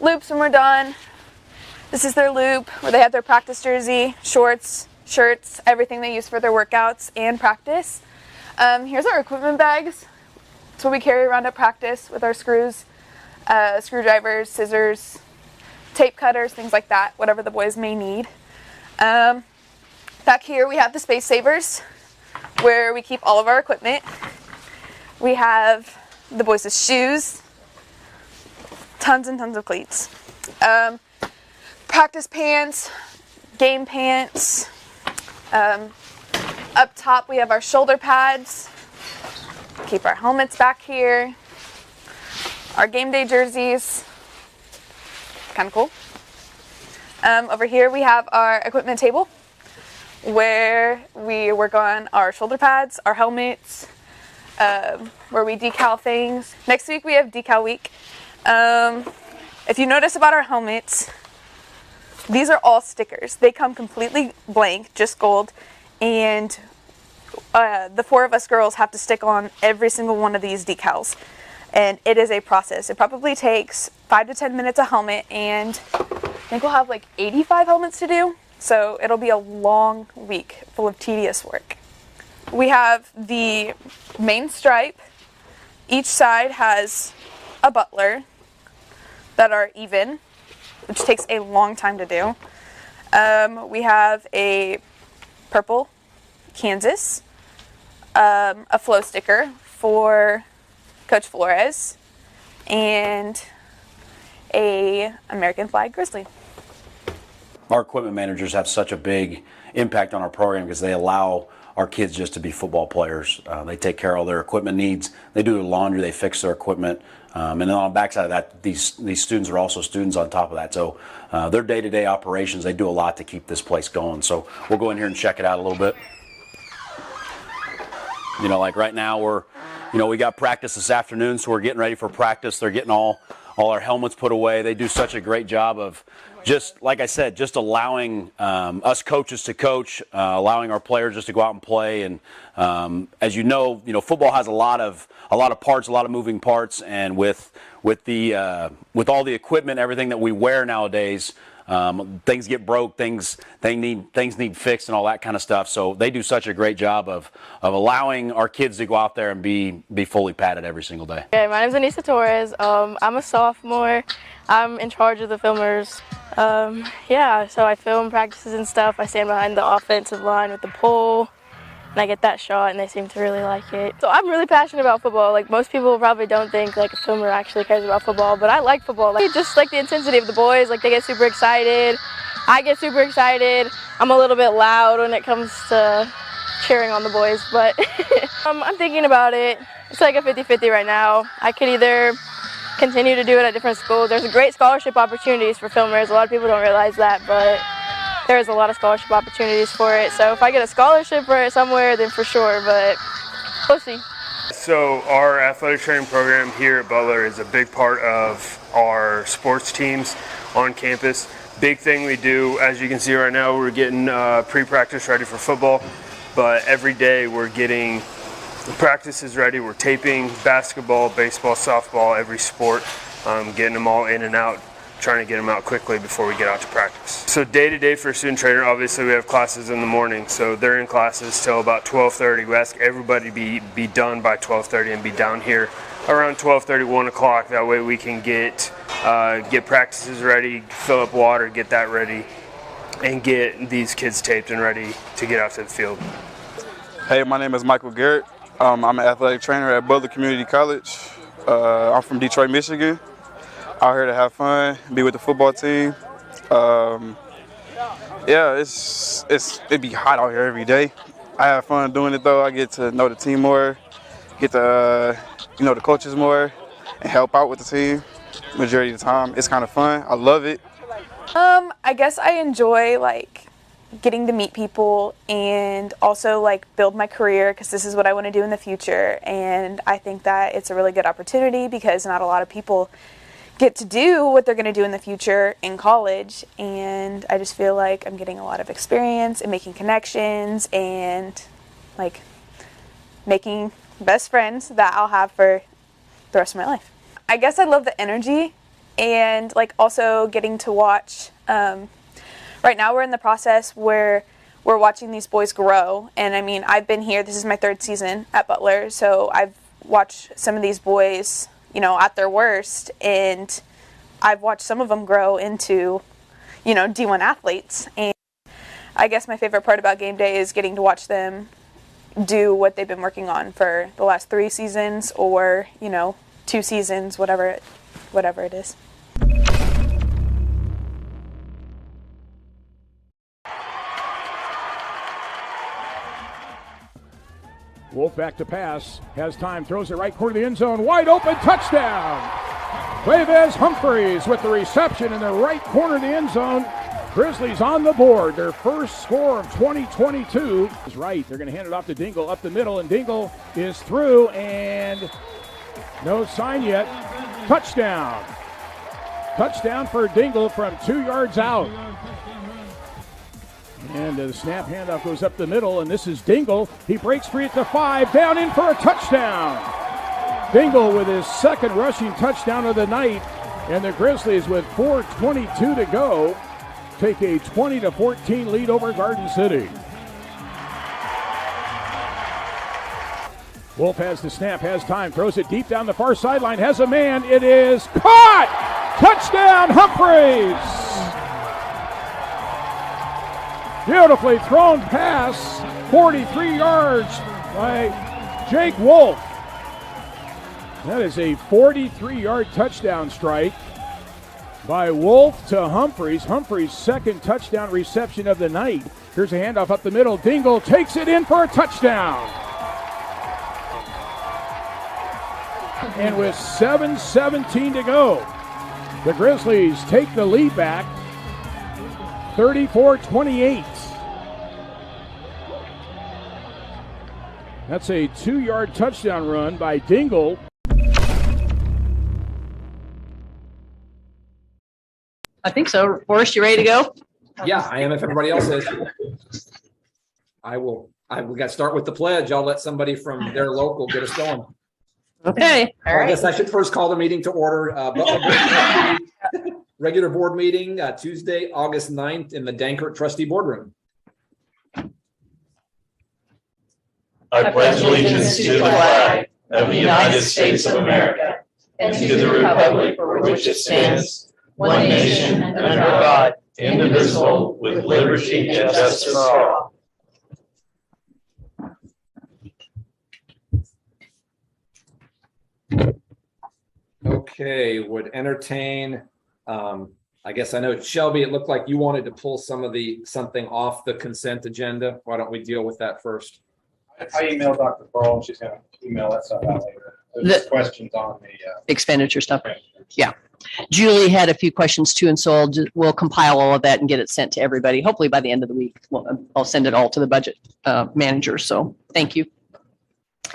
[SPEAKER 22] loops when we're done. This is their loop where they have their practice jersey, shorts, shirts, everything they use for their workouts and practice. Here's our equipment bags. It's what we carry around at practice with our screws, screwdrivers, scissors, tape cutters, things like that, whatever the boys may need. Back here we have the space savers where we keep all of our equipment. We have the boys' shoes, tons and tons of cleats. Practice pants, game pants. Up top we have our shoulder pads, Keep our helmets back here. Our game day jerseys. Kind of cool. Over here we have our equipment table where we work on our shoulder pads, our helmets, where we decal things. Next week we have decal week. If you notice about our helmets, these are all stickers. They come completely blank, just gold, and the 4 of us girls have to stick on every single one of these decals. And it is a process. It probably takes 5 to 10 minutes a helmet, and I think we'll have like 85 helmets to do. So it'll be a long week full of tedious work. We have the main stripe. Each side has a butler that are even, which takes a long time to do. We have a purple Kansas, a flow sticker for Coach Flores, and a American flag grizzly.
[SPEAKER 1] Our equipment managers have such a big impact on our program because they allow our kids just to be football players. They take care of all their equipment needs. They do their laundry. They fix their equipment. And then on the backside of that, these students are also students on top of that. So their day-to-day operations, they do a lot to keep this place going. So we'll go in here and check it out a little bit. You know, like right now we got practice this afternoon, so we're getting ready for practice. They're getting all our helmets put away. They do such a great job of just, like I said, just allowing us coaches to coach, allowing our players just to go out and play. And as you know, football has a lot of parts, a lot of moving parts, and with all the equipment, everything that we wear nowadays, things get broke, things need fixed, and all that kind of stuff. So they do such a great job of allowing our kids to go out there and be fully padded every single day.
[SPEAKER 2] Okay, my name's Anissa Torres. I'm a sophomore. I'm in charge of the filmers. Yeah, so I film practices and stuff. I stand behind the offensive line with the pole, and I get that shot, and they seem to really like it. So I'm really passionate about football. Like, most people probably don't think like a filmer actually cares about football, but I like football. Like, just like the intensity of the boys, like they get super excited. I get super excited. I'm a little bit loud when it comes to cheering on the boys, but I'm thinking about it. It's like a 50-50 right now. I could either continue to do it at different schools. There's great scholarship opportunities for filmers. A lot of people don't realize that, but there's a lot of scholarship opportunities for it. So if I get a scholarship for it somewhere, then for sure, but we'll see.
[SPEAKER 6] So our athletic training program here at Butler is a big part of our sports teams on campus. Big thing we do, as you can see right now, we're getting pre-practice ready for football, but every day we're getting practices ready. We're taping basketball, baseball, softball, every sport, getting them all in and out, trying to get them out quickly before we get out to practice. So day to day for a student trainer, obviously we have classes in the morning, so they're in classes till about 12:30. We ask everybody to be done by 12:30 and be down here around 12:30, 1 o'clock. That way we can get practices ready, fill up water, get that ready, and get these kids taped and ready to get out to the field.
[SPEAKER 8] Hey, my name is Michael Garrett. I'm an athletic trainer at Butler Community College. I'm from Detroit, Michigan. Out here to have fun, be with the football team. Yeah, it'd be hot out here every day. I have fun doing it though. I get to know the team more, get to the coaches more, and help out with the team. Majority of the time, it's kind of fun. I love it.
[SPEAKER 22] I guess I enjoy like getting to meet people and also like build my career, because this is what I want to do in the future, and I think that it's a really good opportunity because not a lot of people get to do what they're going to do in the future in college, and I just feel like I'm getting a lot of experience and making connections and like making best friends that I'll have for the rest of my life. I guess I love the energy and like also getting to watch. Right now we're in the process where we're watching these boys grow, and I mean, I've been here, this is my 3rd season at Butler, so I've watched some of these boys, at their worst, and I've watched some of them grow into, D1 athletes. And I guess my favorite part about game day is getting to watch them do what they've been working on for the last 3 seasons or, 2 seasons, whatever it is.
[SPEAKER 5] Wolf back to pass, has time, throws it right corner of the end zone, wide open, touchdown! Cuevas Humphreys with the reception in the right corner of the end zone. Grizzlies on the board, their first score of 2022 is right. They're going to hand it off to Dingle up the middle, and Dingle is through, and no sign yet. Touchdown. Touchdown for Dingle from 2 yards out. And the snap handoff goes up the middle, and this is Dingle. He breaks free at the 5, down in for a touchdown. Dingle with his second rushing touchdown of the night, and the Grizzlies with 4:22 to go take a 20-14 lead over Garden City. Wolf has the snap, has time, throws it deep down the far sideline, has a man, it is caught! Touchdown, Humphreys! Beautifully thrown pass, 43 yards by Jake Wolf. That is a 43-yard touchdown strike by Wolf to Humphreys. Humphreys' second touchdown reception of the night. Here's a handoff up the middle. Dingle takes it in for a touchdown. And with 7:17 to go, the Grizzlies take the lead back, 34-28. That's a 2-yard touchdown run by Dingle.
[SPEAKER 10] I think so. Forrest, you ready to go?
[SPEAKER 12] Yeah, I am if everybody else is. We got to start with the pledge. I'll let somebody from their local get us going.
[SPEAKER 10] Okay. All right.
[SPEAKER 12] I guess I should first call the meeting to order. Butler regular board meeting Tuesday, August 9th in the Dankert Trustee Boardroom.
[SPEAKER 21] I pledge allegiance to the flag of the United States of America and to the republic for which it stands, one nation under God, indivisible, with liberty and justice for all.
[SPEAKER 12] Okay, would entertain. I guess I know Shelby. It looked like you wanted to pull something off the consent agenda. Why don't we deal with that first?
[SPEAKER 11] I emailed Dr. Pearl, and she's going to email that stuff out later. There's questions on the
[SPEAKER 10] expenditure stuff. Yeah. Julie had a few questions too, and so we'll compile all of that and get it sent to everybody. Hopefully by the end of the week, I'll send it all to the budget manager. So thank you.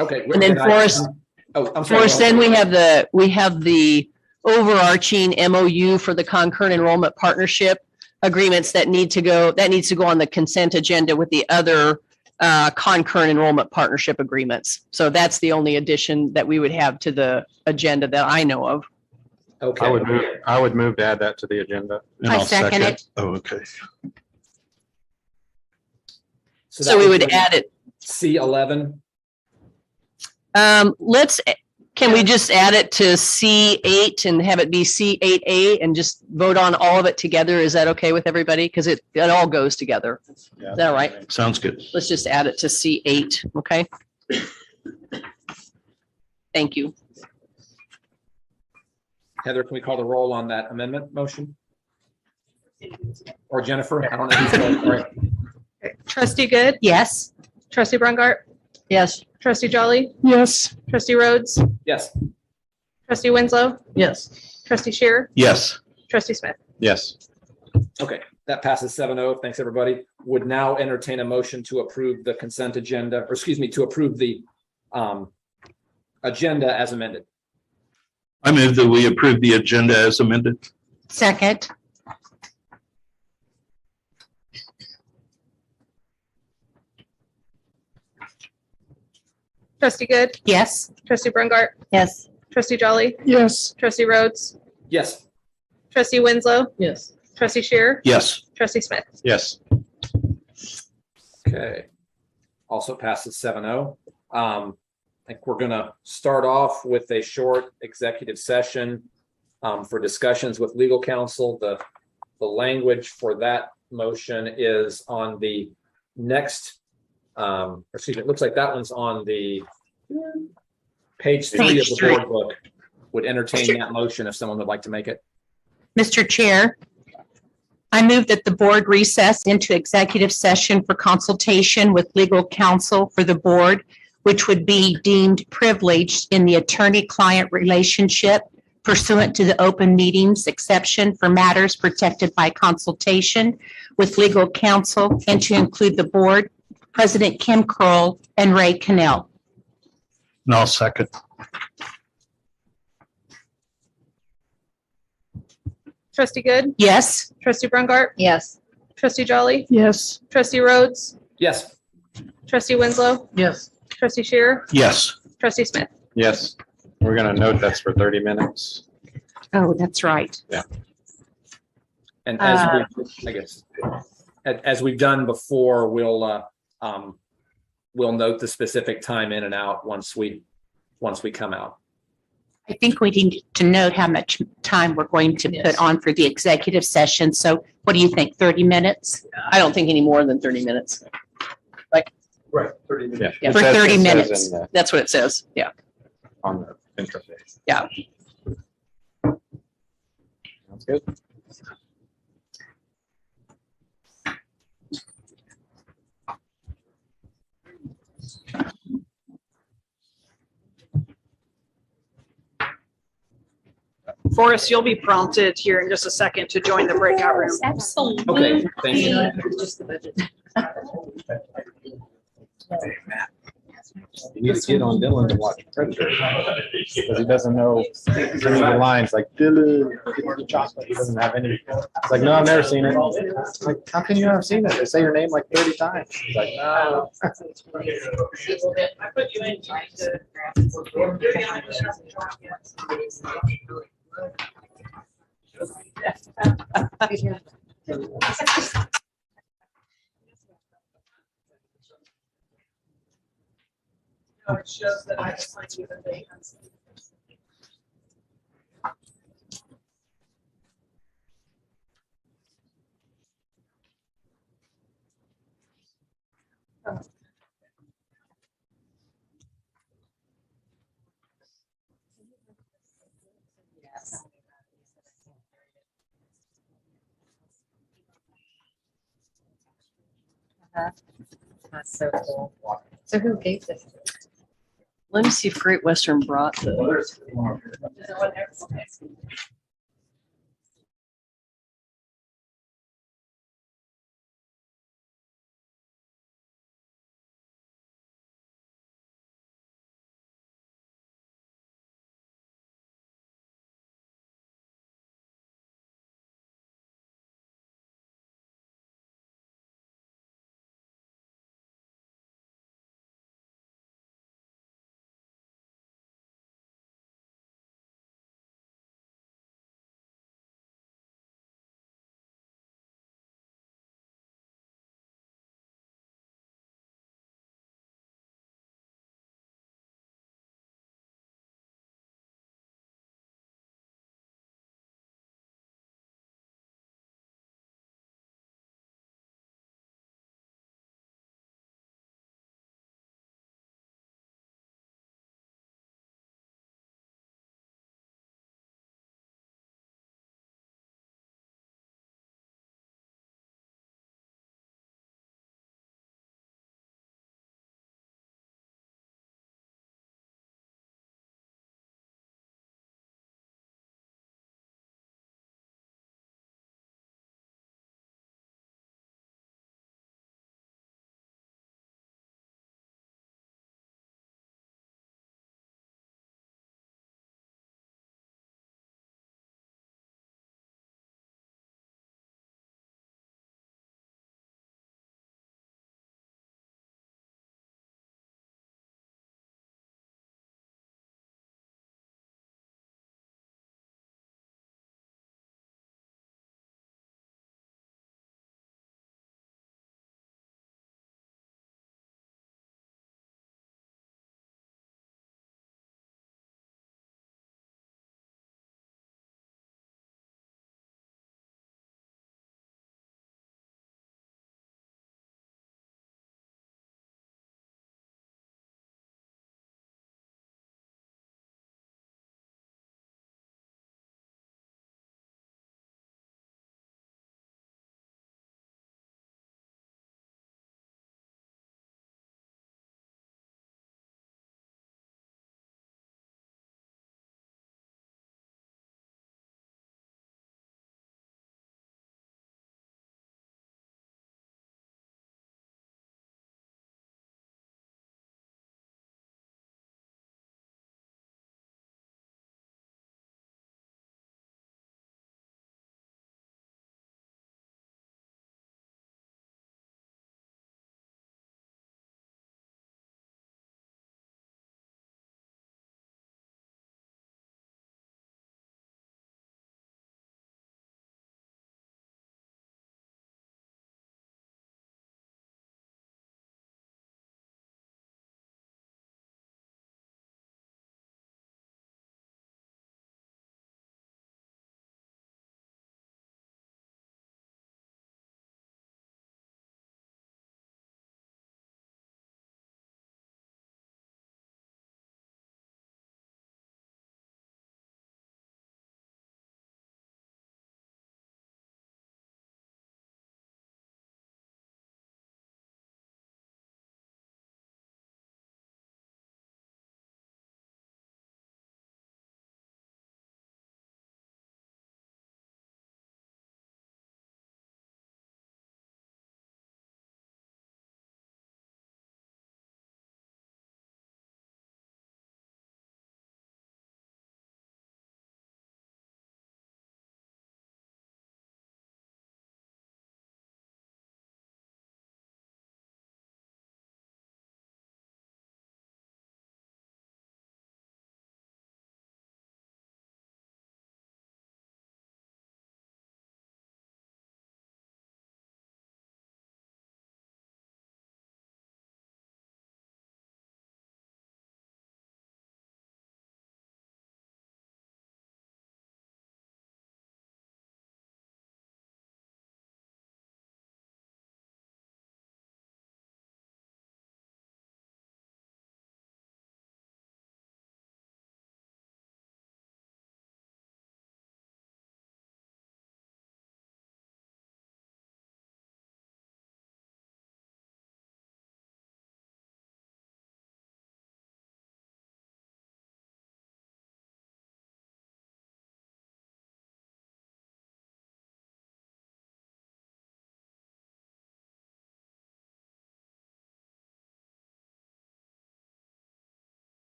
[SPEAKER 12] Okay.
[SPEAKER 10] And then Forrest, then we have the overarching MOU for the concurrent enrollment partnership agreements that needs to go on the consent agenda with the other concurrent enrollment partnership agreements. So that's the only addition that we would have to the agenda that I know of.
[SPEAKER 12] Okay.
[SPEAKER 11] I would move to add that to the agenda.
[SPEAKER 10] And I second it.
[SPEAKER 11] Oh, okay.
[SPEAKER 10] So we would add it.
[SPEAKER 12] C11.
[SPEAKER 10] Can we just add it to C8 and have it be C8A and just vote on all of it together? Is that okay with everybody? Because it all goes together.
[SPEAKER 11] Yeah,
[SPEAKER 10] is that all right?
[SPEAKER 11] Sounds good.
[SPEAKER 10] Let's just add it to C8, okay? Thank you.
[SPEAKER 12] Heather, can we call the roll on that amendment motion? Or Jennifer? I don't know who's going. All right.
[SPEAKER 13] Trustee Good?
[SPEAKER 10] Yes.
[SPEAKER 13] Trustee Brungart?
[SPEAKER 10] Yes.
[SPEAKER 13] Trustee Jolly?
[SPEAKER 10] Yes.
[SPEAKER 13] Trustee Rhodes?
[SPEAKER 12] Yes.
[SPEAKER 13] Trustee Winslow?
[SPEAKER 10] Yes.
[SPEAKER 13] Trustee Shearer?
[SPEAKER 11] Yes.
[SPEAKER 13] Trustee Smith?
[SPEAKER 11] Yes.
[SPEAKER 12] Okay, that passes 7-0. Thanks, everybody. Would now entertain a motion to approve the consent agenda, or excuse me, to approve the agenda as amended.
[SPEAKER 11] I move that we approve the agenda as amended.
[SPEAKER 10] Second.
[SPEAKER 13] Trustee Good?
[SPEAKER 10] Yes.
[SPEAKER 13] Trustee Brungart?
[SPEAKER 10] Yes.
[SPEAKER 13] Trustee Jolly?
[SPEAKER 10] Yes.
[SPEAKER 13] Trustee Rhodes?
[SPEAKER 12] Yes.
[SPEAKER 13] Trustee Winslow?
[SPEAKER 10] Yes.
[SPEAKER 13] Trustee Shearer?
[SPEAKER 11] Yes.
[SPEAKER 13] Trustee Smith?
[SPEAKER 11] Yes.
[SPEAKER 12] Okay. Also passes 7-0. I think we're going to start off with a short executive session for discussions with legal counsel. The language for that motion is on the next, excuse me, it looks like that one's on the page 3 of the board book. Would entertain that motion if someone would like to make it.
[SPEAKER 24] Mr. Chair, I move that the board recess into executive session for consultation with legal counsel for the board which would be deemed privileged in the attorney-client relationship pursuant to the open meetings exception for matters protected by consultation with legal counsel, and to include the board, President Kim Kroll, and Ray Cannell.
[SPEAKER 5] And I'll second.
[SPEAKER 13] Trustee Good?
[SPEAKER 24] Yes.
[SPEAKER 13] Trustee Brungart?
[SPEAKER 24] Yes.
[SPEAKER 13] Trustee Jolly?
[SPEAKER 24] Yes.
[SPEAKER 13] Trustee Rhodes?
[SPEAKER 12] Yes.
[SPEAKER 13] Trustee Winslow?
[SPEAKER 12] Yes.
[SPEAKER 13] Trustee Shearer?
[SPEAKER 5] Yes.
[SPEAKER 13] Trustee Smith?
[SPEAKER 3] Yes. We're going to note that's for 30 minutes.
[SPEAKER 24] Oh, that's right.
[SPEAKER 3] Yeah.
[SPEAKER 12] And I guess, as we've done before, we'll note the specific time in and out once we come out.
[SPEAKER 24] I think we need to note how much time we're going to put on for the executive session. So what do you think, 30 minutes?
[SPEAKER 10] I don't think any more than 30 minutes. Like,
[SPEAKER 3] right, 30 minutes.
[SPEAKER 24] Yeah, for 30 minutes.
[SPEAKER 10] That's what it says. Yeah.
[SPEAKER 3] On the interface.
[SPEAKER 10] Yeah.
[SPEAKER 3] Sounds good.
[SPEAKER 7] Forrest, you'll be prompted here in just a second to join the breakout room.
[SPEAKER 24] Absolutely.
[SPEAKER 12] Okay, thank you.
[SPEAKER 7] Just the budget.
[SPEAKER 3] You need to get on Dylan to watch Predator because he doesn't know any of the lines. Like Dylan, get the chocolate. He doesn't have any. It's like, no, I've never seen it. It's like, how can you not have seen it? They say your name like 30 times. He's like, no.
[SPEAKER 7] I put you in trying to. No, it shows that I assigned you the date.
[SPEAKER 10] That's so cool. So who gave this? Let me see if Great Western brought the.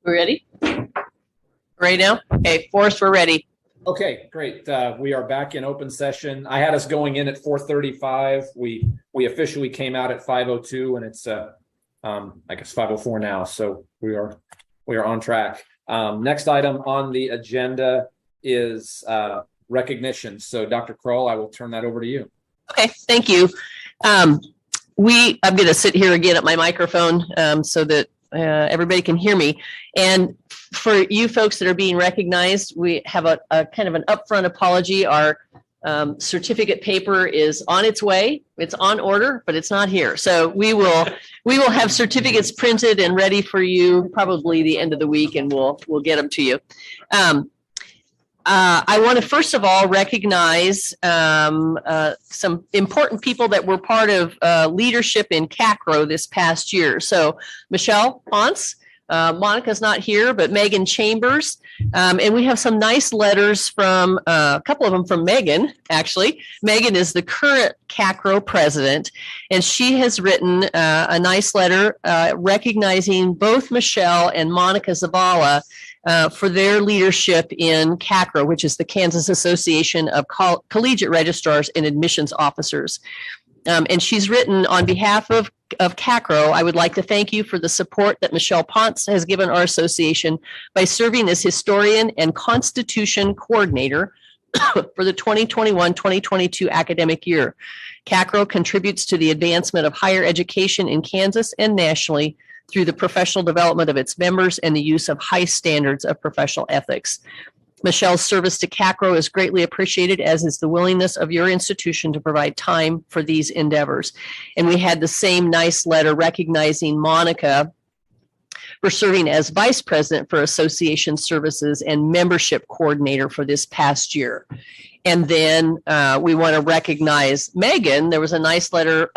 [SPEAKER 10] We ready? Ready now? Okay, Forrest, we're ready.
[SPEAKER 12] Okay, great. We are back in open session. I had us going in at 4:35. We officially came out at 5:02, and it's I guess 5:04 now. So we are on track. Next item on the agenda is recognition. So Dr. Kroll, I will turn that over to you.
[SPEAKER 10] Okay, thank you. I'm going to sit here again at my microphone so that everybody can hear me. And for you folks that are being recognized, we have a kind of an upfront apology. Our certificate paper is on its way. It's on order, but it's not here. So we will have certificates printed and ready for you probably the end of the week, and we'll get them to you. I want to first of all recognize some important people that were part of leadership in CACRO this past year. So Michelle Ponce, Monica's not here, but Megan Chambers. And we have some nice letters from a couple of them from Megan, actually. Megan is the current CACRO president, and she has written a nice letter recognizing both Michelle and Monica Zavala for their leadership in CACRO, which is the Kansas Association of Collegiate Registrars and Admissions Officers. And she's written on behalf of CACRO, I would like to thank you for the support that Michelle Ponce has given our association by serving as historian and constitution coordinator for the 2021-2022 academic year. CACRO contributes to the advancement of higher education in Kansas and nationally through the professional development of its members and the use of high standards of professional ethics. Michelle's service to CACRO is greatly appreciated, as is the willingness of your institution to provide time for these endeavors. And we had the same nice letter recognizing Monica for serving as vice president for association services and membership coordinator for this past year. And then we want to recognize Megan. There was a nice letter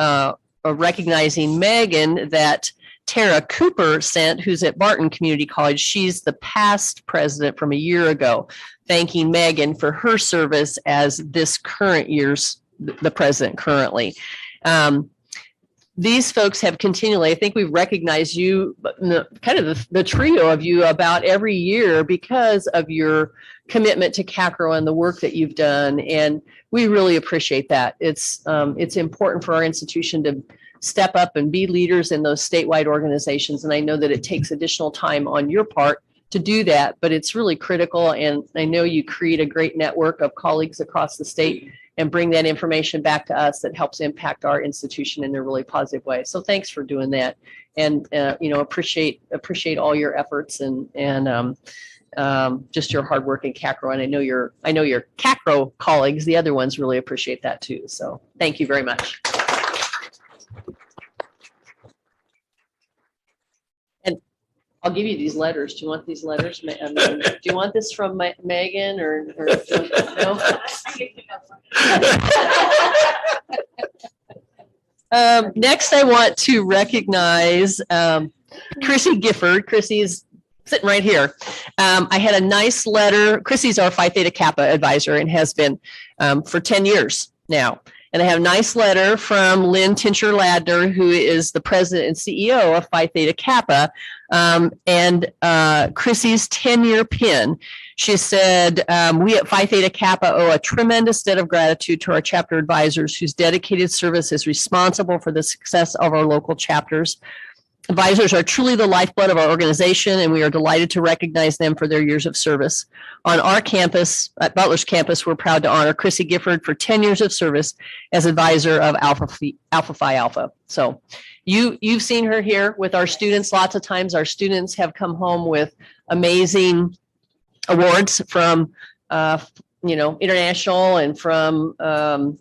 [SPEAKER 10] recognizing Megan that Tara Cooper sent, who's at Barton Community College. She's the past president from a year ago, thanking Megan for her service as this current year's the president currently. These folks have continually, I think we've recognized you, kind of the trio of you about every year because of your commitment to CACRO and the work that you've done. And we really appreciate that. It's important for our institution to step up and be leaders in those statewide organizations. And I know that it takes additional time on your part to do that, but it's really critical. And I know you create a great network of colleagues across the state and bring that information back to us that helps impact our institution in a really positive way. So thanks for doing that. And, appreciate all your efforts and just your hard work in CACRO. And I know your CACRO colleagues, the other ones, really appreciate that too. So thank you very much. I'll give you these letters. Do you want these letters? Do you want this from Megan or no? Next, I want to recognize Chrissy Gifford. Chrissy's sitting right here. I had a nice letter. Chrissy's our Phi Theta Kappa advisor and has been for 10 years now. And I have a nice letter from Lynn Tincher-Ladner, who is the president and CEO of Phi Theta Kappa, and Chrissy's 10-year pin. She said, we at Phi Theta Kappa owe a tremendous debt of gratitude to our chapter advisors whose dedicated service is responsible for the success of our local chapters. Advisors are truly the lifeblood of our organization, and we are delighted to recognize them for their years of service. On our campus, at Butler's campus, we're proud to honor Chrissy Gifford for 10 years of service as advisor of Alpha Phi Alpha. So you've seen her here with our students. Lots of times our students have come home with amazing awards from, international and from the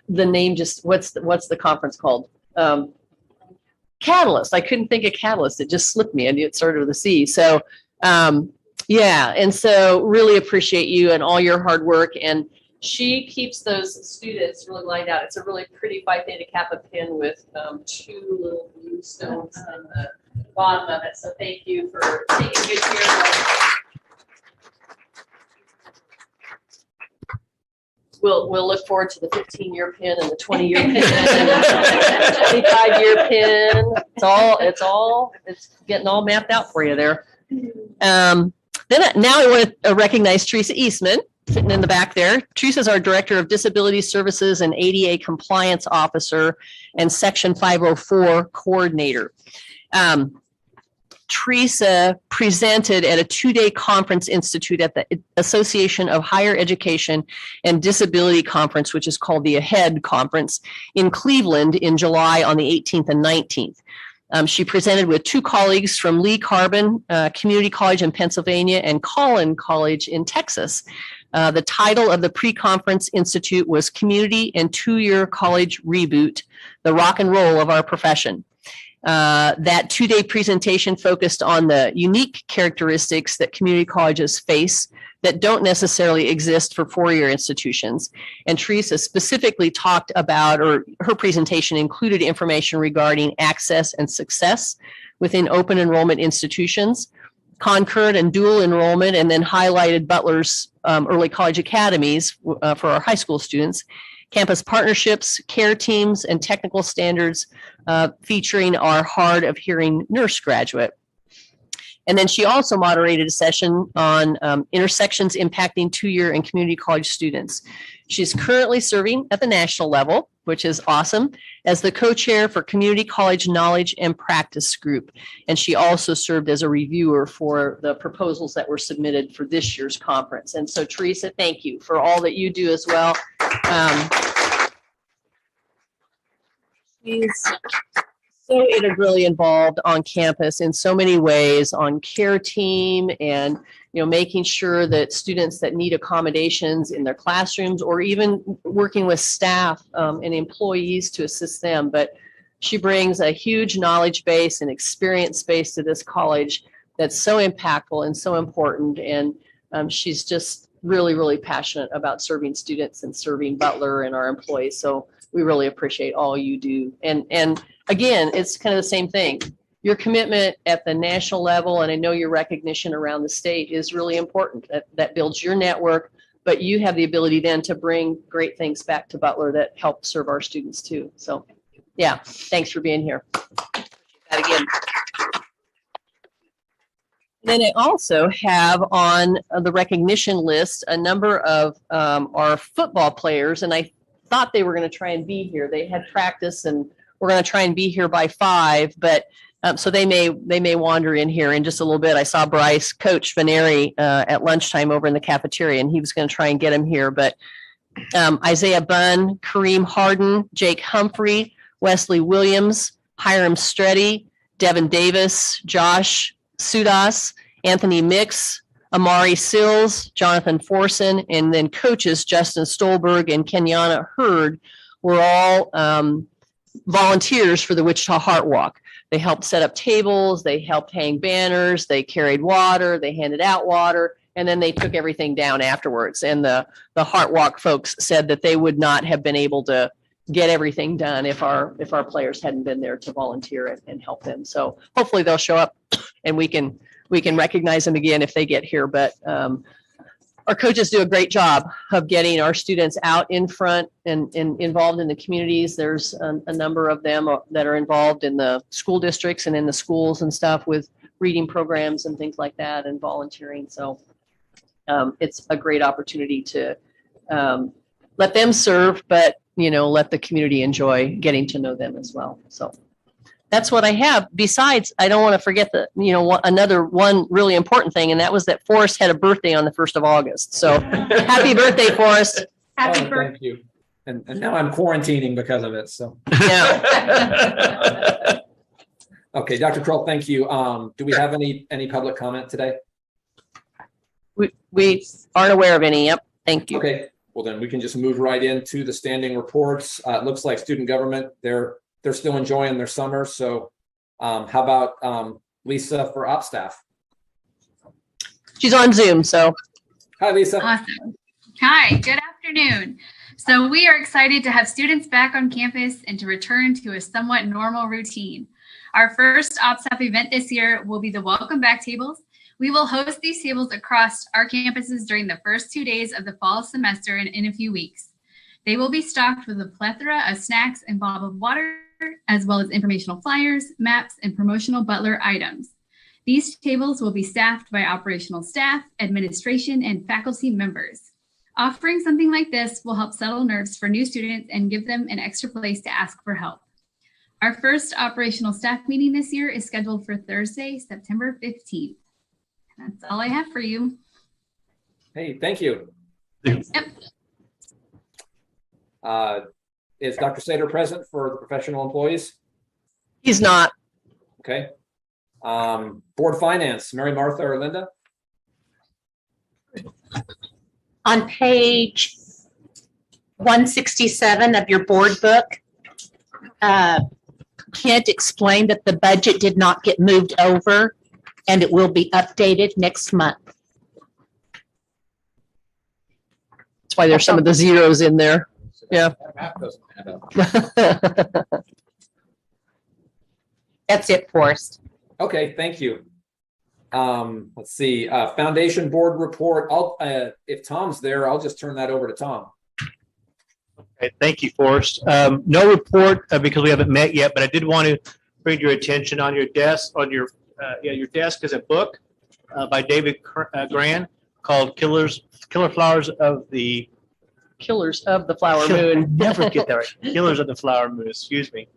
[SPEAKER 10] name, just what's the conference called? Catalyst. I couldn't think of Catalyst. It just slipped me. I knew it started with a C. So and so really appreciate you and all your hard work. And she keeps those students really lined out. It's a really pretty Phi Theta Kappa pin with 2 little blue stones on the bottom of it. So thank you for taking good care of us. We'll look forward to the 15-year pin and the 20-year pin, 25-year pin. It's getting all mapped out for you there. Now I want to recognize Teresa Eastman, sitting in the back there. Teresa is our Director of Disability Services and ADA Compliance Officer and Section 504 Coordinator. Teresa presented at a 2-day conference institute at the Association of Higher Education and Disability Conference, which is called the AHEAD Conference, in Cleveland in July on the 18th and 19th. She presented with 2 colleagues from Lee Carbon Community College in Pennsylvania and Collin College in Texas. The title of the pre-conference institute was Community and 2-Year College Reboot, the Rock and Roll of Our Profession. That 2-day presentation focused on the unique characteristics that community colleges face that don't necessarily exist for 4-year institutions. And Teresa specifically talked about, or her presentation included information regarding access and success within open enrollment institutions, concurrent and dual enrollment, and then highlighted Butler's early college academies for our high school students, campus partnerships, care teams, and technical standards featuring our hard of hearing nurse graduate. And then she also moderated a session on intersections impacting 2-year and community college students. She's currently serving at the national level, which is awesome, as the co-chair for Community College Knowledge and Practice Group. And she also served as a reviewer for the proposals that were submitted for this year's conference. And so, Teresa, thank you for all that you do as well. She's so integrally involved on campus in so many ways, on care team and, making sure that students that need accommodations in their classrooms or even working with staff and employees to assist them. But she brings a huge knowledge base and experience base to this college that's so impactful and so important. And she's just really, really passionate about serving students and serving Butler and our employees. So we really appreciate all you do. And again, it's kind of the same thing. Your commitment at the national level, and I know your recognition around the state is really important. That builds your network, but you have the ability then to bring great things back to Butler that help serve our students too. So yeah, thanks for being here. Appreciate that again. Then I also have on the recognition list a number of our football players, and I thought they were going to try and be here. They had practice and we're going to try and be here by 5, but so they may wander in here in just a little bit. I saw Bryce, Coach Veneri at lunchtime over in the cafeteria, and he was going to try and get him here. But Isaiah Bunn, Kareem Harden, Jake Humphrey, Wesley Williams, Hiram Stretty, Devin Davis, Josh Sudas, Anthony Mix, Amari Sills, Jonathan Forson, and then coaches Justin Stolberg and Kenyana Hurd were all volunteers for the Wichita Heart Walk. They helped set up tables, they helped hang banners, they carried water, they handed out water, and then they took everything down afterwards. And the Heart Walk folks said that they would not have been able to get everything done if our players hadn't been there to volunteer and help them. So hopefully they'll show up and we can recognize them again if they get here. But our coaches do a great job of getting our students out in front and involved in the communities. There's a number of them that are involved in the school districts and in the schools and stuff with reading programs and things like that and volunteering. So it's a great opportunity to let them serve, but let the community enjoy getting to know them as well. So that's what I have. Besides, I don't want to forget another one really important thing, and that was that Forrest had a birthday on the 1st of August. So happy birthday, Forrest.
[SPEAKER 12] Happy birthday. Thank you. And now I'm quarantining because of it. So
[SPEAKER 10] yeah.
[SPEAKER 12] Okay, Dr. Kroll, thank you. Do we have any public comment today?
[SPEAKER 10] We aren't aware of any. Yep. Thank you.
[SPEAKER 12] Okay. Well, then we can just move right into the standing reports. It looks like student government, they're still enjoying their summer. So how about Lisa for op staff?
[SPEAKER 10] She's on Zoom, so.
[SPEAKER 12] Hi, Lisa.
[SPEAKER 9] Awesome. Hi, good afternoon. So we are excited to have students back on campus and to return to a somewhat normal routine. Our first op staff event this year will be the Welcome Back tables. We will host these tables across our campuses during the first 2 days of the fall semester in a few weeks. They will be stocked with a plethora of snacks and bottled water, as well as informational flyers, maps, and promotional Butler items. These tables will be staffed by operational staff, administration, and faculty members. Offering something like this will help settle nerves for new students and give them an extra place to ask for help. Our first operational staff meeting this year is scheduled for Thursday, September 15th. That's all I have for you.
[SPEAKER 12] Hey, thank you.
[SPEAKER 9] Yep.
[SPEAKER 12] Is Dr. Sater present for the professional employees?
[SPEAKER 10] He's not.
[SPEAKER 12] Okay. Board Finance, Mary Martha or Linda?
[SPEAKER 24] On page 167 of your board book, Kent explained that the budget did not get moved over and it will be updated next month.
[SPEAKER 10] That's why there's some of the zeros in there. Yeah.
[SPEAKER 24] That's it, Forrest.
[SPEAKER 12] Okay, thank you. Let's see, Foundation Board report. If Tom's there, I'll just turn that over to Tom.
[SPEAKER 14] Okay, thank you, Forrest. No report because we haven't met yet, but I did want to bring your attention on your desk. Your desk is a book by David Gran called "Killer Flowers of the
[SPEAKER 10] Flower Moon."
[SPEAKER 14] Never get that right. Killers of the Flower Moon. Excuse me.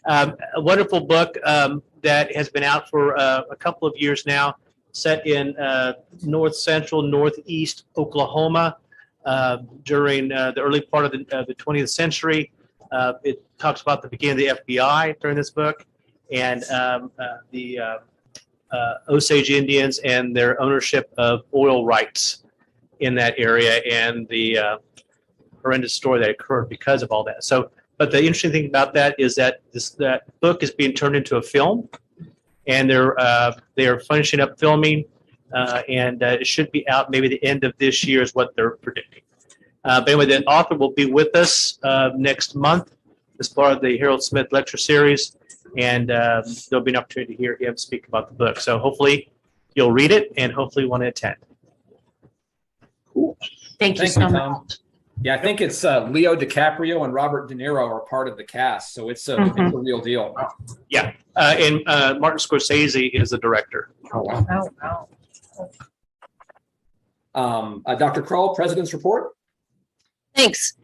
[SPEAKER 14] A wonderful book that has been out for a couple of years now, set in north central, northeast Oklahoma during the early part of the 20th century. It talks about the beginning of the FBI during this book, and the Osage Indians and their ownership of oil rights in that area, and the horrendous story that occurred because of all that. So, but the interesting thing about that is that that book is being turned into a film, and they are finishing up filming, and it should be out maybe the end of this year is what they're predicting. But anyway, the author will be with us next month as part of the Harold Smith Lecture Series, and there'll be an opportunity to hear him speak about the book. So hopefully you'll read it and hopefully want to attend.
[SPEAKER 12] Cool.
[SPEAKER 24] Thank you so much.
[SPEAKER 12] Yeah, I think it's Leo DiCaprio and Robert De Niro are part of the cast, so it's a real deal.
[SPEAKER 14] Yeah, and Martin Scorsese is the director.
[SPEAKER 12] Oh, wow. Dr. Kroll, President's Report.
[SPEAKER 10] Thanks.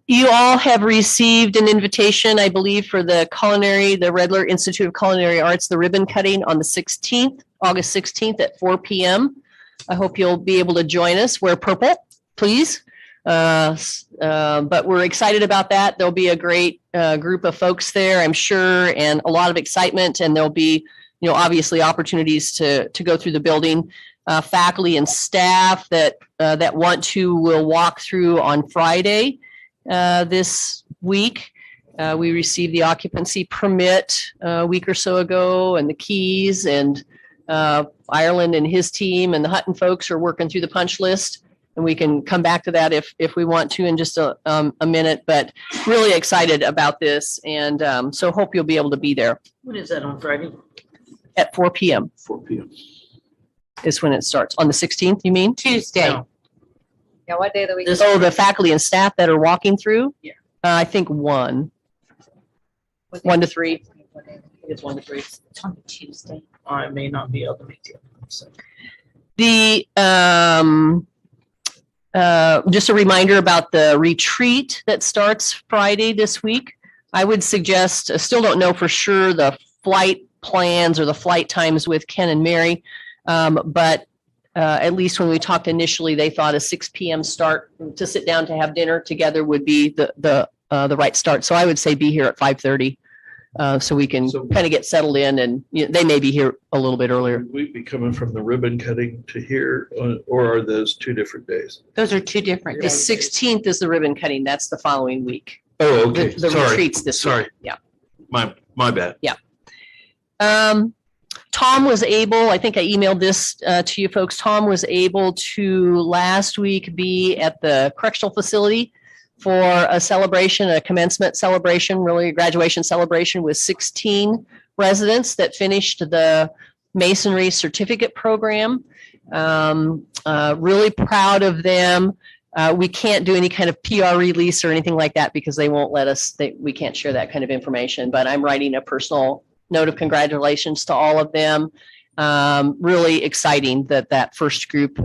[SPEAKER 10] You all have received an invitation, I believe, for the Redler Institute of Culinary Arts, the ribbon cutting on the 16th, August 16th at 4 p.m. I hope you'll be able to join us. Wear purple, please. But we're excited about that. There'll be a great group of folks there, I'm sure, and a lot of excitement. And there'll be, obviously opportunities to go through the building. Faculty and staff that want to will walk through on Friday this week. We received the occupancy permit a week or so ago, and the keys, and Ireland and his team and the Hutton folks are working through the punch list. And we can come back to that if we want to in just a minute, but really excited about this. And so hope you'll be able to be there. What is that on Friday? At 4 p.m.
[SPEAKER 14] 4 p.m.
[SPEAKER 10] is when it starts. On the 16th, you mean?
[SPEAKER 24] Tuesday.
[SPEAKER 10] No.
[SPEAKER 24] Yeah, what day of the week?
[SPEAKER 10] Oh, the faculty and staff that are walking through?
[SPEAKER 24] Yeah.
[SPEAKER 10] I think 1 to 3.
[SPEAKER 24] It's 1 to 3. It's on Tuesday.
[SPEAKER 10] I may not be able to make it. So. Just a reminder about the retreat that starts Friday this week. I would suggest, still don't know for sure the flight plans or the flight times with Ken and Mary, but at least when we talked initially, they thought a 6 p.m. start to sit down to have dinner together would be the right start. So I would say be here at 5:30. So we can kind of get settled in, and they may be here a little bit earlier.
[SPEAKER 16] Would we be coming from the ribbon cutting to here, or are those 2 different days?
[SPEAKER 24] Those are 2 different
[SPEAKER 10] The
[SPEAKER 24] days.
[SPEAKER 10] 16th is the ribbon cutting. That's the following week.
[SPEAKER 16] Oh, okay.
[SPEAKER 10] The
[SPEAKER 16] Sorry.
[SPEAKER 10] retreats this week. Yeah.
[SPEAKER 16] My bad.
[SPEAKER 10] Yeah. Tom was able, I think I emailed this to you folks. Tom was able to last week be at the correctional facility for a celebration, a commencement celebration, really a graduation celebration with 16 residents that finished the masonry certificate program. Really proud of them. We can't do any kind of PR release or anything like that because they won't let us, we can't share that kind of information, but I'm writing a personal note of congratulations to all of them. Really exciting that that first group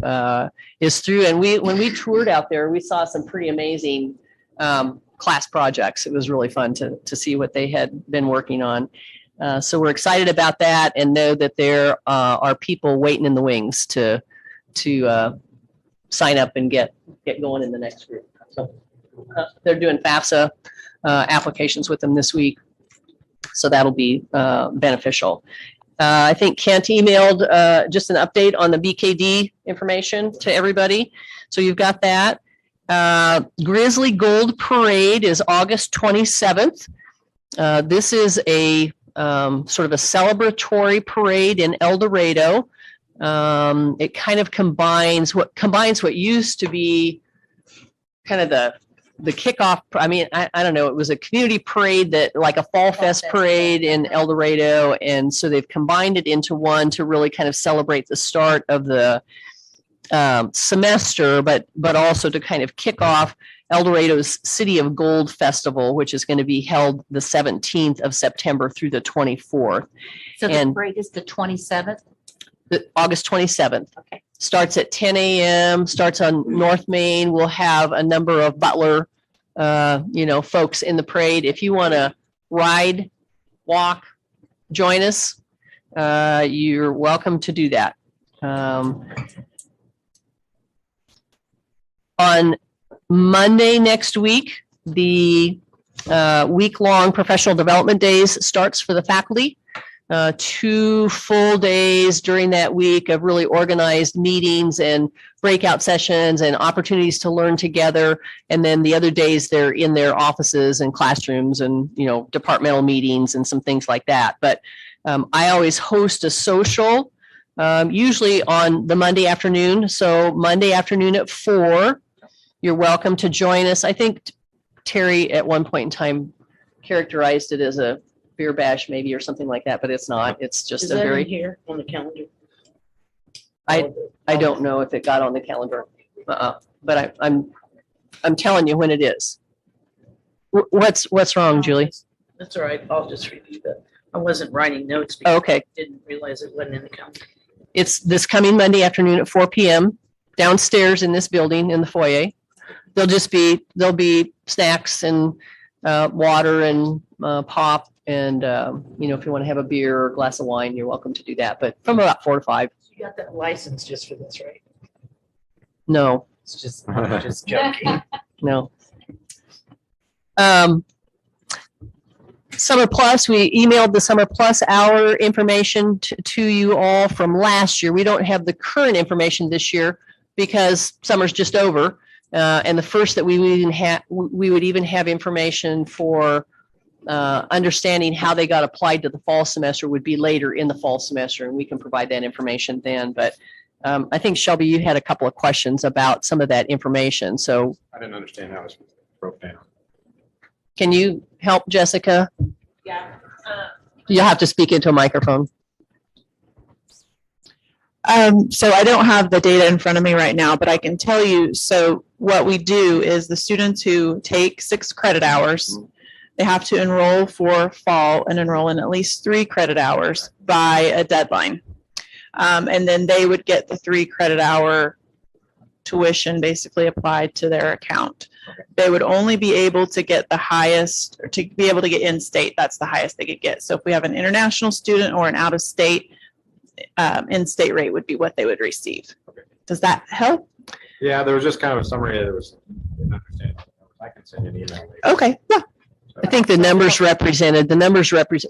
[SPEAKER 10] is through. And when we toured out there, we saw some pretty amazing class projects. It was really fun to see what they had been working on. So we're excited about that and know that there are people waiting in the wings to sign up and get going in the next group. So they're doing FAFSA applications with them this week. So that'll be beneficial. I think Kent emailed just an update on the BKD information to everybody. So you've got that. Grizzly Gold Parade is August 27th. This is a sort of a celebratory parade in El Dorado. It kind of combines what used to be kind of the kickoff. I mean, I don't know. It was a community parade that like a Fall Fest parade in El Dorado. And so they've combined it into one to really kind of celebrate the start of the semester, but also to kind of kick off El Dorado's City of Gold Festival, which is going to be held the 17th of September through the 24th.
[SPEAKER 24] So the
[SPEAKER 10] And
[SPEAKER 24] parade is the 27th?
[SPEAKER 10] August 27th.
[SPEAKER 24] Okay.
[SPEAKER 10] Starts at 10 a.m., starts on North Main. We'll have a number of Butler, folks in the parade. If you want to ride, walk, join us, you're welcome to do that. On Monday next week, the week-long professional development days starts for the faculty. 2 full days during that week of really organized meetings and breakout sessions and opportunities to learn together. And then the other days they're in their offices and classrooms and, departmental meetings and some things like that. But I always host a social, usually on the Monday afternoon. So Monday afternoon at 4, you're welcome to join us. I think Terry at one point in time characterized it as a beer bash maybe or something like that, but it's not. It's just
[SPEAKER 17] Is
[SPEAKER 10] a
[SPEAKER 17] that
[SPEAKER 10] very,
[SPEAKER 17] in here on the calendar?
[SPEAKER 10] I don't know if it got on the calendar, but I'm telling you when it is. What's wrong, Julie?
[SPEAKER 17] That's all right. I'll just review that. I wasn't writing notes because
[SPEAKER 10] Okay.
[SPEAKER 17] I didn't realize it wasn't in the calendar.
[SPEAKER 10] It's this coming Monday afternoon at 4 p.m. downstairs in this building in the foyer. There'll be snacks and water and pop. And, if you want to have a beer or a glass of wine, you're welcome to do that. But from about 4 to 5.
[SPEAKER 17] You got that license just for this, right?
[SPEAKER 10] No,
[SPEAKER 17] It's just joking.
[SPEAKER 10] no. Summer Plus, we emailed the Summer Plus hour information to you all from last year. We don't have the current information this year because summer's just over. And the first that we would even have information for understanding how they got applied to the fall semester would be later in the fall semester, and we can provide that information then. But I think, Shelby, you had a couple of questions about some of that information. So
[SPEAKER 3] I didn't understand how it was broke down.
[SPEAKER 10] can you help Jessica?
[SPEAKER 24] Yeah.
[SPEAKER 10] You'll have to speak into a microphone.
[SPEAKER 18] So I don't have the data in front of me right now, but I can tell you, so what we do is the students who take 6 credit hours, they have to enroll for fall and enroll in at least 3 credit hours by a deadline. And then they would get the 3 credit hour tuition basically applied to their account. They would only be able to get the highest, or to be able to get in-state, that's the highest they could get. So if we have an international student or an out-of-state, in-state rate would be what they would receive. Does that help?
[SPEAKER 3] Yeah, there was just kind of a summary that was, didn't understand. I can send you an email later.
[SPEAKER 18] Okay, yeah.
[SPEAKER 10] I think the numbers represented,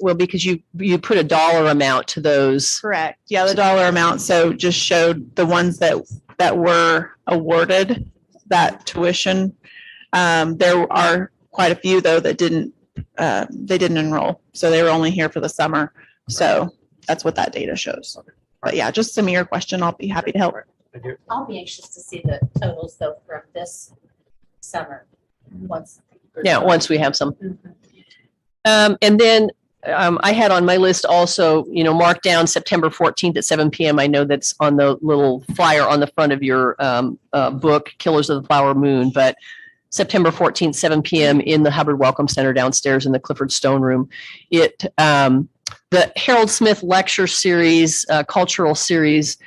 [SPEAKER 10] well, because you put a dollar amount to those.
[SPEAKER 18] Correct. Yeah, the dollar amount. So just showed the ones that were awarded that tuition. There are quite a few though that didn't enroll. So they were only here for the summer. So that's what that data shows. But yeah, just send me your question. I'll be happy to help.
[SPEAKER 24] I'll be anxious to see the totals though from this summer. Once
[SPEAKER 10] Yeah, once we have some. And then I had on my list also, mark down September 14th at 7 p.m. I know that's on the little flyer on the front of your book, Killers of the Flower Moon, but September 14th, 7 p.m. in the Hubbard Welcome Center downstairs in the Clifford Stone Room. The Harold Smith Lecture Series, cultural series,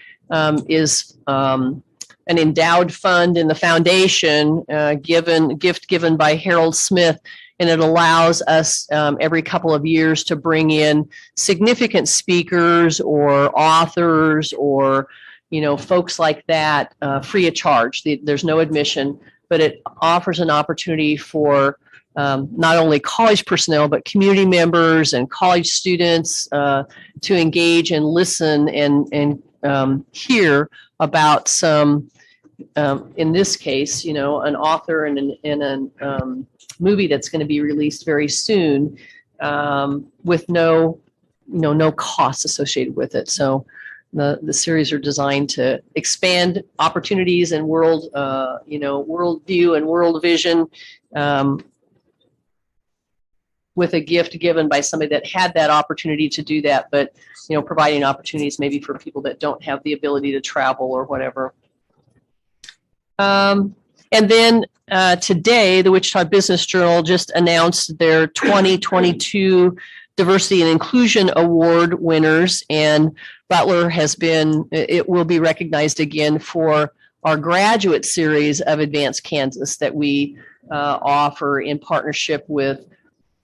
[SPEAKER 10] is an endowed fund in the foundation, gift given by Harold Smith. And it allows us every couple of years to bring in significant speakers or authors or, folks like that, free of charge. There's no admission, but it offers an opportunity for not only college personnel, but community members and college students to engage and listen and hear about some, in this case, an author and an movie that's going to be released very soon with no cost associated with it. So the series are designed to expand opportunities and world view and world vision with a gift given by somebody that had that opportunity to do that, but providing opportunities maybe for people that don't have the ability to travel or whatever. And then today, the Wichita Business Journal just announced their 2022 Diversity and Inclusion Award winners, and Butler it will be recognized again for our graduate series of Advanced Kansas that we offer in partnership with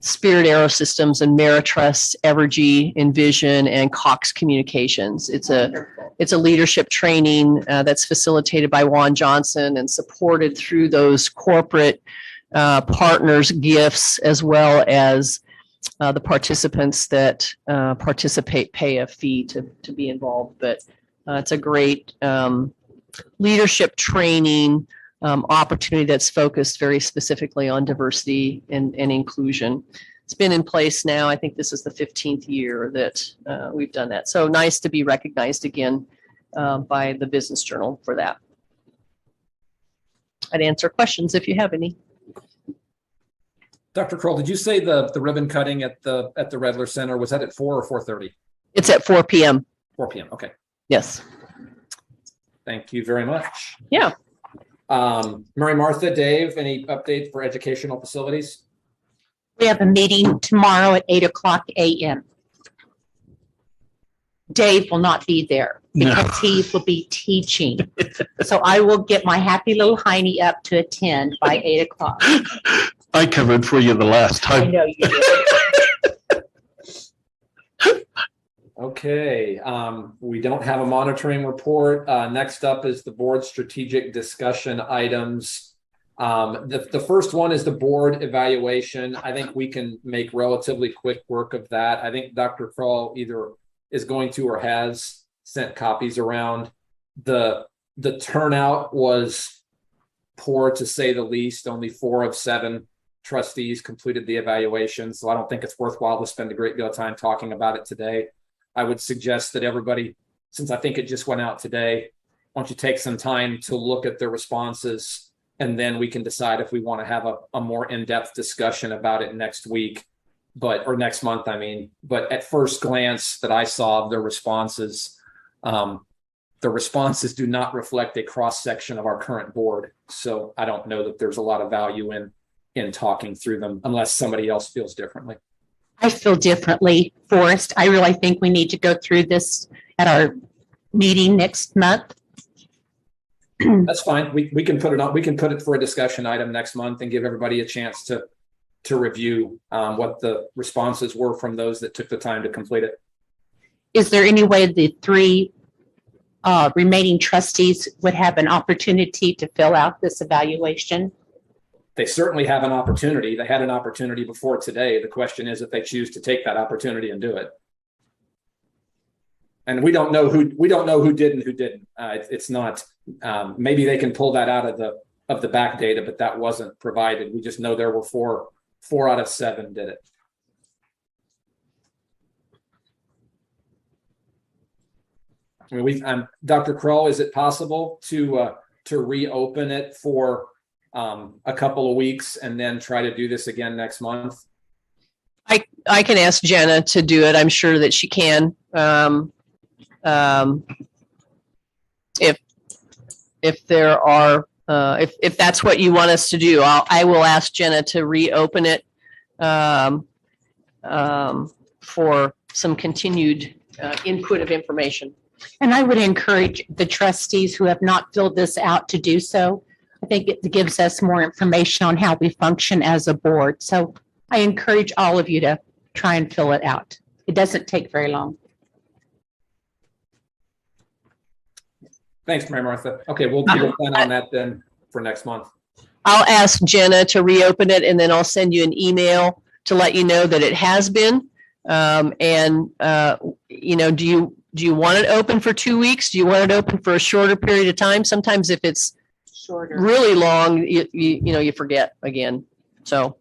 [SPEAKER 10] Spirit Aerosystems and Meritrust, Evergy, Envision, and Cox Communications. It's a leadership training that's facilitated by Juan Johnson and supported through those corporate partners' gifts, as well as the participants that participate pay a fee to be involved. But it's a great leadership training opportunity that's focused very specifically on diversity and inclusion. It's been in place now. I think this is the 15th year that we've done that. So nice to be recognized again by the Business Journal for that. I'd answer questions if you have any.
[SPEAKER 12] Dr. Kroll, did you say the ribbon cutting at the Redler Center, was that at 4 or 4:30?
[SPEAKER 10] It's at 4 p.m.
[SPEAKER 12] 4 p.m. Okay.
[SPEAKER 10] Yes.
[SPEAKER 12] Thank you very much.
[SPEAKER 10] Yeah.
[SPEAKER 12] Mary Martha, Dave, any updates for educational facilities?
[SPEAKER 24] We have a meeting tomorrow at 8:00 a.m. Dave will not be there because he will be teaching. So I will get my happy little hiney up to attend by 8:00.
[SPEAKER 16] I covered for you the last time.
[SPEAKER 24] I know you did.
[SPEAKER 12] Okay, we don't have a monitoring report. Next up is the board strategic discussion items. The first one is the board evaluation. I think we can make relatively quick work of that. I think Dr. Kroll either is going to or has sent copies around. The turnout was poor, to say the least. Only 4 of 7 trustees completed the evaluation, so I don't think it's worthwhile to spend a great deal of time talking about it today. I would suggest that everybody, since I think it just went out today, why don't you take some time to look at their responses, and then we can decide if we want to have a more in-depth discussion about it next week, or next month, I mean. But at first glance that I saw of their responses, the responses do not reflect a cross-section of our current board. So I don't know that there's a lot of value in talking through them unless somebody else feels differently.
[SPEAKER 24] I feel differently, Forrest. I really think we need to go through this at our meeting next month.
[SPEAKER 12] That's fine. We can put it on. We can put it for a discussion item next month and give everybody a chance to review what the responses were from those that took the time to complete it.
[SPEAKER 24] Is there any way the 3 remaining trustees would have an opportunity to fill out this evaluation?
[SPEAKER 12] They certainly have an opportunity. They had an opportunity before today. The question is if they choose to take that opportunity and do it. And we don't know who did and who didn't. It's not. Maybe they can pull that out of the back data, but that wasn't provided. We just know there were 4 out of 7 did it. I mean, Dr. Kroll, is it possible to reopen it for a couple of weeks and then try to do this again next month?
[SPEAKER 10] I can ask Jenna to do it. I'm sure that she can. If there are, if that's what you want us to do, I will ask Jenna to reopen it for some continued input of information.
[SPEAKER 24] And I would encourage the trustees who have not filled this out to do so. I think it gives us more information on how we function as a board. So I encourage all of you to try and fill it out. It doesn't take very long.
[SPEAKER 12] Thanks, Mary Martha. Okay, we'll plan on that then for next month.
[SPEAKER 10] I'll ask Jenna to reopen it, and then I'll send you an email to let you know that it has been. You know, do you want it open for 2 weeks? Do you want it open for a shorter period of time? Sometimes if it's
[SPEAKER 24] shorter,
[SPEAKER 10] really long, you know, you forget again. So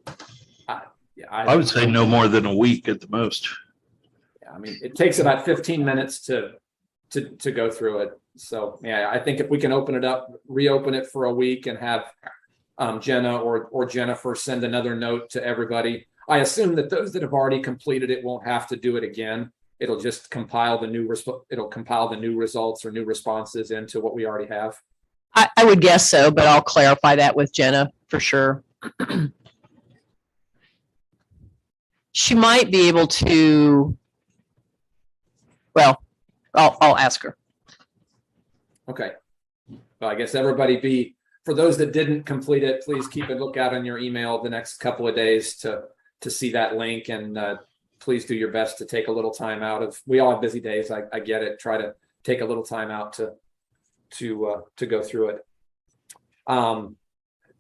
[SPEAKER 16] I would say no more than a week at the most.
[SPEAKER 12] Yeah, I mean, it takes about 15 minutes to go through it. So yeah, I think if we can open it up, reopen it for a week and have Jenna or Jennifer send another note to everybody. I assume that those that have already completed it won't have to do it again. It'll just compile the new results or new responses into what we already have.
[SPEAKER 10] I would guess so, but I'll clarify that with Jenna for sure. She might be able to, well, I'll ask her.
[SPEAKER 12] Okay. Well, I guess everybody for those that didn't complete it, please keep a lookout on your email the next couple of days to see that link, and please do your best to take a little time out of, we all have busy days. I get it. Try to take a little time out to go through it.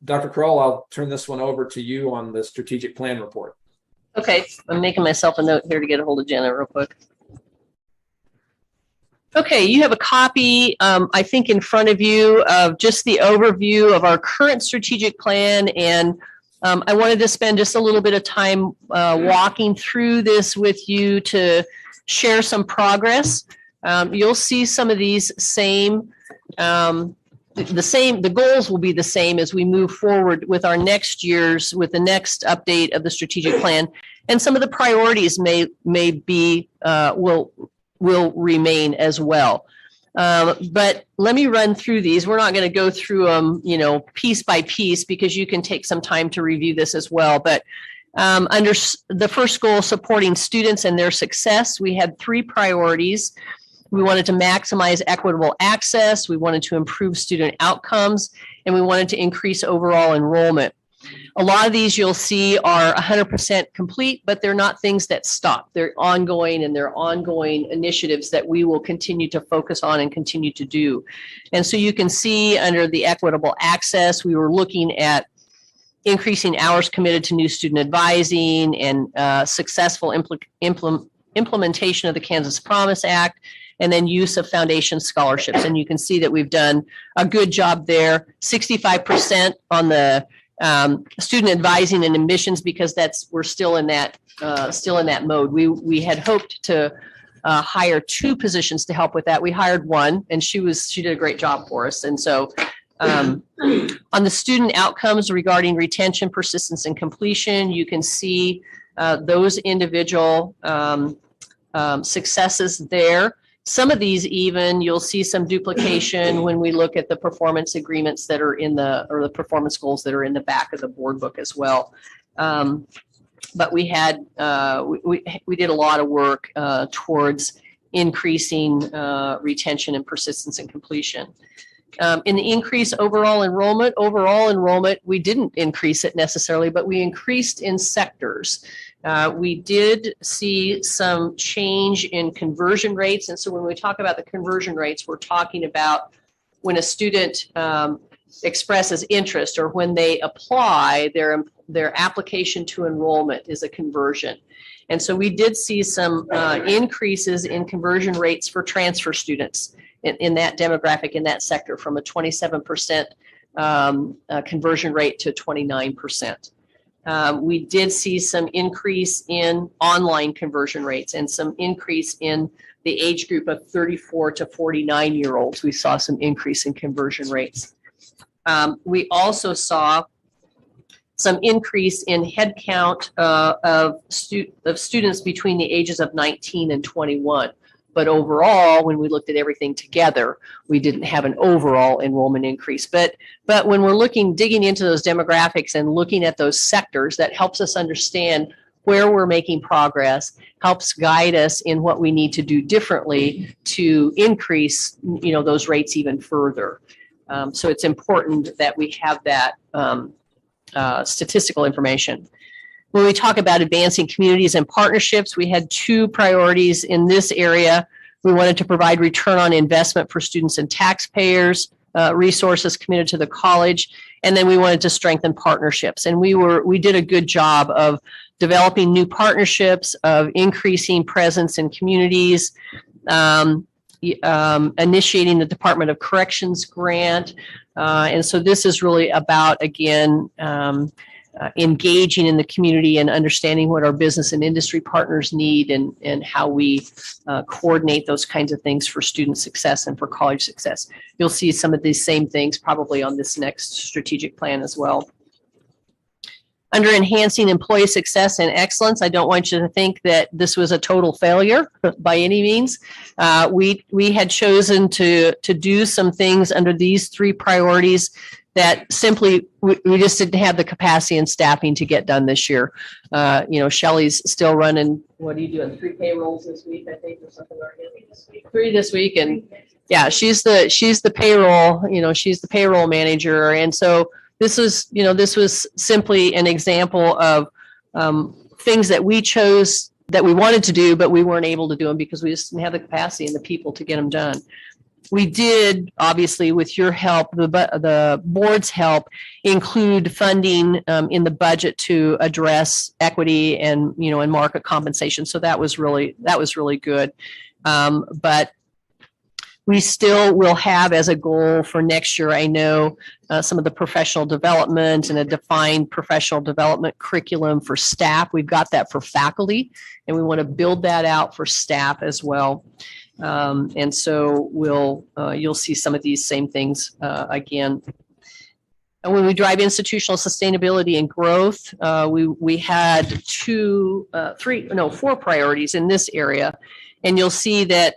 [SPEAKER 12] Dr. Kroll, I'll turn this one over to you on the strategic plan report.
[SPEAKER 10] Okay, I'm making myself a note here to get a hold of Jenna real quick. Okay, you have a copy, I think, in front of you of just the overview of our current strategic plan, and I wanted to spend just a little bit of time walking through this with you to share some progress. You'll see some of these the goals will be the same as we move forward with our next year's, with the next update of the strategic plan, and some of the priorities may be will remain as well. But let me run through these. We're not going to go through them, you know, piece by piece, because you can take some time to review this as well. But under the first goal, supporting students and their success, we had 3 priorities. We wanted to maximize equitable access, we wanted to improve student outcomes, and we wanted to increase overall enrollment. A lot of these you'll see are 100% complete, but they're not things that stop. They're ongoing, and they're ongoing initiatives that we will continue to focus on and continue to do. And so you can see under the equitable access, we were looking at increasing hours committed to new student advising and successful implementation of the Kansas Promise Act, and then use of foundation scholarships. And you can see that we've done a good job there. 65% on the student advising and admissions, because we're still in that mode. We had hoped to hire 2 positions to help with that. We hired 1, and she did a great job for us. And so on the student outcomes regarding retention, persistence, and completion, you can see those individual successes there. Some of these even, you'll see some duplication when we look at the performance agreements that are or the performance goals that are in the back of the board book as well. But we had, we did a lot of work towards increasing retention and persistence and completion. In the increase overall enrollment, we didn't increase it necessarily, but we increased in sectors. We did see some change in conversion rates. And so when we talk about the conversion rates, we're talking about when a student expresses interest, or when they apply, their application to enrollment is a conversion. And so we did see some increases in conversion rates for transfer students in that demographic, in that sector, from a 27% conversion rate to 29%. We did see some increase in online conversion rates and some increase in the age group of 34 to 49-year-olds. We saw some increase in conversion rates. We also saw some increase in headcount of students between the ages of 19 and 21. But overall, when we looked at everything together, we didn't have an overall enrollment increase. But when we're digging into those demographics and looking at those sectors, that helps us understand where we're making progress, helps guide us in what we need to do differently to increase, those rates even further. So it's important that we have that statistical information. When we talk about advancing communities and partnerships, we had 2 priorities in this area. We wanted to provide return on investment for students and taxpayers, resources committed to the college, and then we wanted to strengthen partnerships. And we did a good job of developing new partnerships, of increasing presence in communities, initiating the Department of Corrections grant. And so this is really about, again, engaging in the community and understanding what our business and industry partners need, and how we coordinate those kinds of things for student success and for college success. You'll see some of these same things probably on this next strategic plan as well. Under enhancing employee success and excellence, I don't want you to think that this was a total failure by any means. We had chosen to do some things under these 3 priorities that simply we just didn't have the capacity and staffing to get done this year. Shelley's still running, what are you doing, 3 payrolls this week, I think, or something like that. 3 this week, and yeah, she's the payroll, she's the payroll manager. And so this was simply an example of things that we chose that we wanted to do, but we weren't able to do them because we just didn't have the capacity and the people to get them done. We did, obviously, with your help, the board's help, include funding in the budget to address equity and and market compensation. So that was really good. But we still will have as a goal for next year, I know, some of the professional development and a defined professional development curriculum for staff. We've got that for faculty, and we want to build that out for staff as well. And so you'll see some of these same things again. And when we drive institutional sustainability and growth, we had 4 priorities in this area. And you'll see that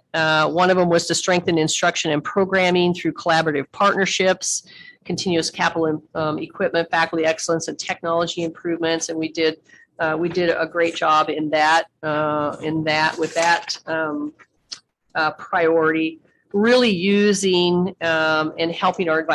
[SPEAKER 10] one of them was to strengthen instruction and programming through collaborative partnerships, continuous capital equipment, faculty excellence, and technology improvements. And we did a great job in that with that priority, really using and helping our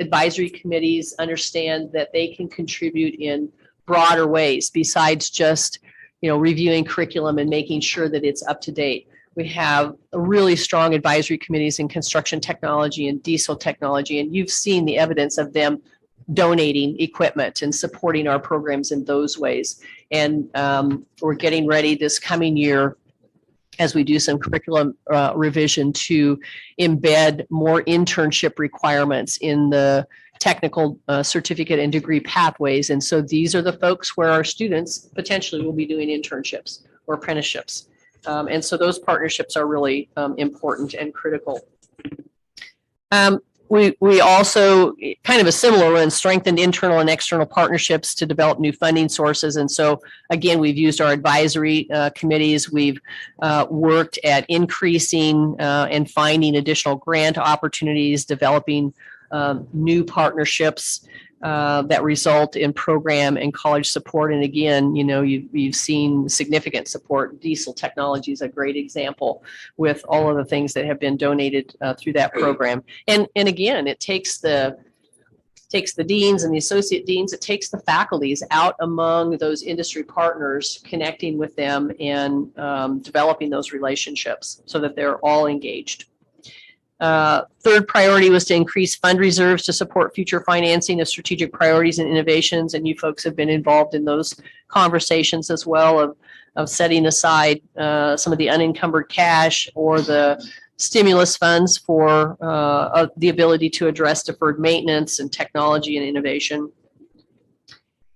[SPEAKER 10] advisory committees understand that they can contribute in broader ways besides just reviewing curriculum and making sure that it's up to date. We have really strong advisory committees in construction technology and diesel technology, and you've seen the evidence of them donating equipment and supporting our programs in those ways. And we're getting ready this coming year, as we do some curriculum revision, to embed more internship requirements in the technical certificate and degree pathways. And so these are the folks where our students potentially will be doing internships or apprenticeships. And so those partnerships are really important and critical. We also, kind of a similar one, strengthened internal and external partnerships to develop new funding sources. And so, again, we've used our advisory committees. We've worked at increasing and finding additional grant opportunities, developing new partnerships that result in program and college support. And again, you've seen significant support. Diesel technology is a great example with all of the things that have been donated through that program. And again, it takes the deans and the associate deans, it takes the faculties out among those industry partners, connecting with them and developing those relationships so that they're all engaged. Third priority was to increase fund reserves to support future financing of strategic priorities and innovations. And you folks have been involved in those conversations as well of setting aside some of the unencumbered cash or the stimulus funds for the ability to address deferred maintenance and technology and innovation.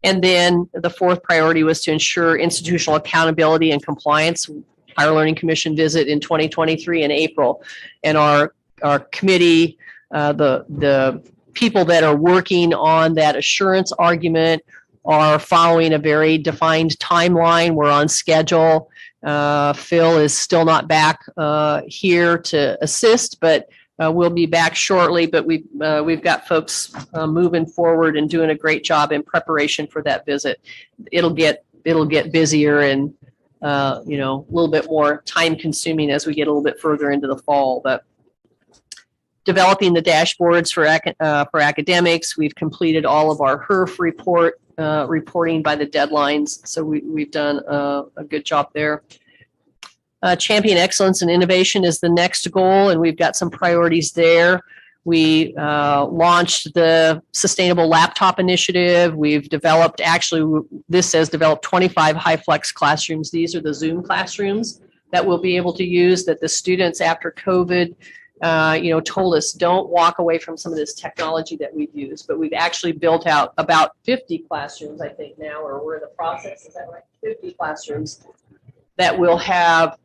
[SPEAKER 10] And then the fourth priority was to ensure institutional accountability and compliance. Higher Learning Commission visit in 2023 in April, and our committee, the people that are working on that assurance argument are following a very defined timeline. We're on schedule. Phil is still not back here to assist, but we'll be back shortly. But we've got folks moving forward and doing a great job in preparation for that visit. It'll get busier and a little bit more time consuming as we get a little bit further into the fall. But developing the dashboards for academics, we've completed all of our HERF reporting by the deadlines. So we've done a good job there. Champion excellence and innovation is the next goal, and we've got some priorities there. We launched the Sustainable Laptop Initiative. We've developed, actually, this says develop 25 high-flex classrooms. These are the Zoom classrooms that we'll be able to use, that the students after COVID told us don't walk away from some of this technology that we've used. But we've actually built out about 50 classrooms, I think now, or we're in the process, is that right? 50 classrooms that will have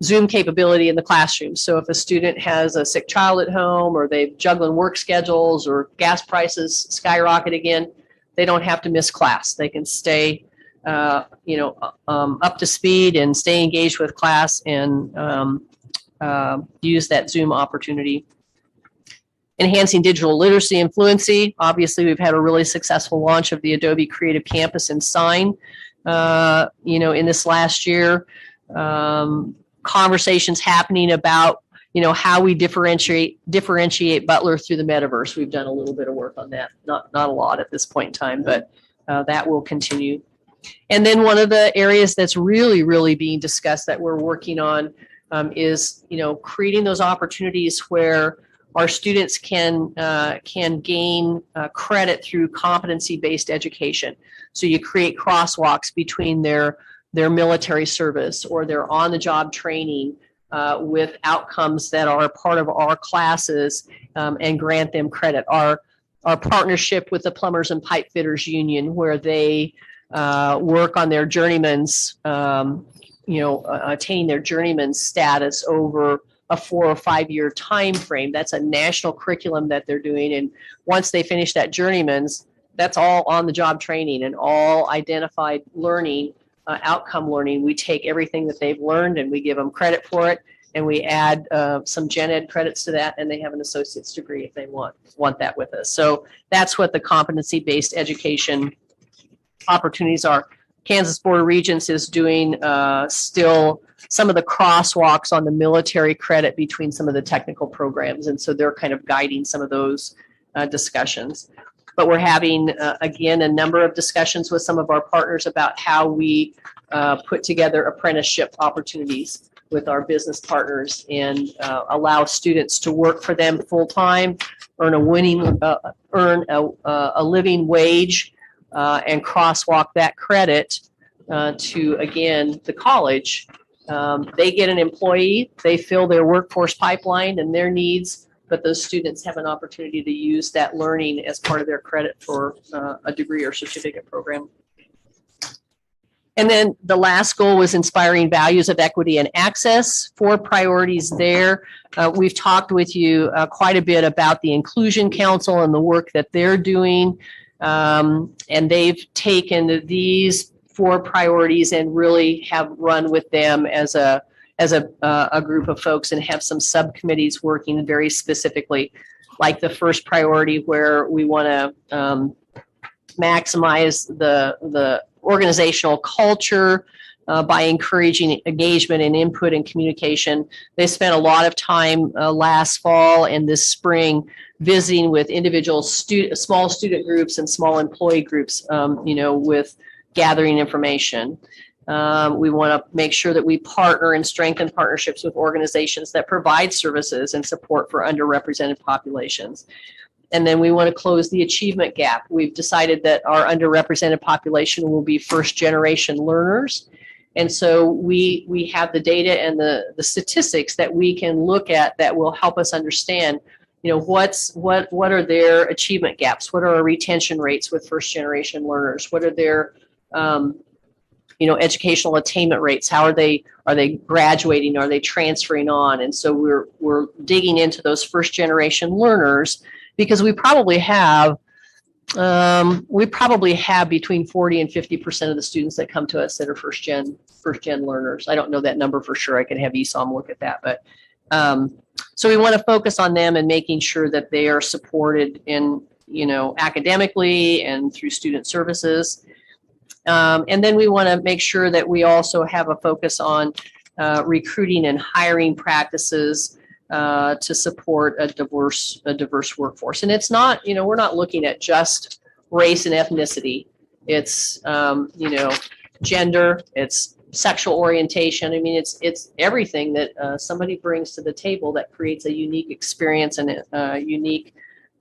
[SPEAKER 10] Zoom capability in the classroom. So if a student has a sick child at home, or they're juggling work schedules, or gas prices skyrocket again, they don't have to miss class. They can stay up to speed and stay engaged with class and use that Zoom opportunity. Enhancing digital literacy and fluency. Obviously, we've had a really successful launch of the Adobe Creative Campus and Sign, in this last year. Conversations happening about, how we differentiate Butler through the metaverse. We've done a little bit of work on that, not a lot at this point in time, but that will continue. And then one of the areas that's really, really being discussed that we're working on is, creating those opportunities where our students can gain credit through competency-based education. So you create crosswalks between their military service or their on-the-job training with outcomes that are a part of our classes and grant them credit. Our partnership with the Plumbers and Pipe Fitters Union, where they work on their journeyman's, attaining their journeyman's status over a 4 or 5 year time frame. That's a national curriculum that they're doing. And once they finish that journeyman's, that's all on-the-job training and all identified learning. Outcome learning. We take everything that they've learned and we give them credit for it, and we add some gen ed credits to that, and they have an associate's degree if they want that with us. So that's what the competency-based education opportunities are. Kansas Board of Regents is doing still some of the crosswalks on the military credit between some of the technical programs, and so they're kind of guiding some of those discussions. But we're having, again, a number of discussions with some of our partners about how we put together apprenticeship opportunities with our business partners and allow students to work for them full time, earn a living wage, and crosswalk that credit to, again, the college. They get an employee, they fill their workforce pipeline and their needs, but those students have an opportunity to use that learning as part of their credit for a degree or certificate program. And then the last goal was inspiring values of equity and access. 4 priorities there. We've talked with you quite a bit about the Inclusion Council and the work that they're doing. And they've taken these 4 priorities and really have run with them as a group of folks and have some subcommittees working very specifically, like the first priority where we want to maximize the organizational culture by encouraging engagement and input and communication. They spent a lot of time last fall and this spring visiting with individual small student groups and small employee groups, with gathering information. We want to make sure that we partner and strengthen partnerships with organizations that provide services and support for underrepresented populations. And then we want to close the achievement gap. We've decided that our underrepresented population will be first generation learners. And so we have the data and the statistics that we can look at that will help us understand, what are their achievement gaps? What are our retention rates with first generation learners? What are their educational attainment rates? How are they graduating? Are they transferring on? And so we're digging into those first generation learners, because we probably have We probably have between 40 and 50% of the students that come to us that are first gen learners. I don't know that number for sure. I can have ESOM look at that, but so we want to focus on them and making sure that they are supported in, academically and through student services. And then we want to make sure that we also have a focus on recruiting and hiring practices to support a diverse workforce. And it's not, we're not looking at just race and ethnicity. It's, gender, it's sexual orientation. I mean, it's everything that somebody brings to the table that creates a unique experience and a unique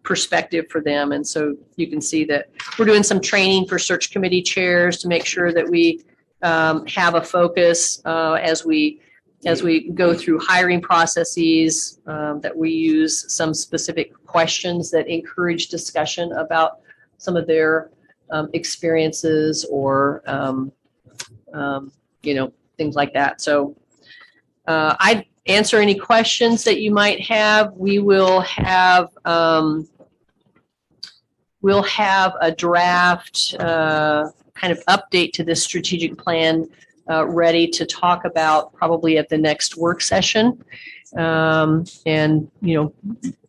[SPEAKER 10] perspective for them. And so you can see that we're doing some training for search committee chairs to make sure that we have a focus as we go through hiring processes, that we use some specific questions that encourage discussion about some of their experiences or, things like that. So I'd answer any questions that you might have. We'll have a draft kind of update to this strategic plan ready to talk about probably at the next work session, and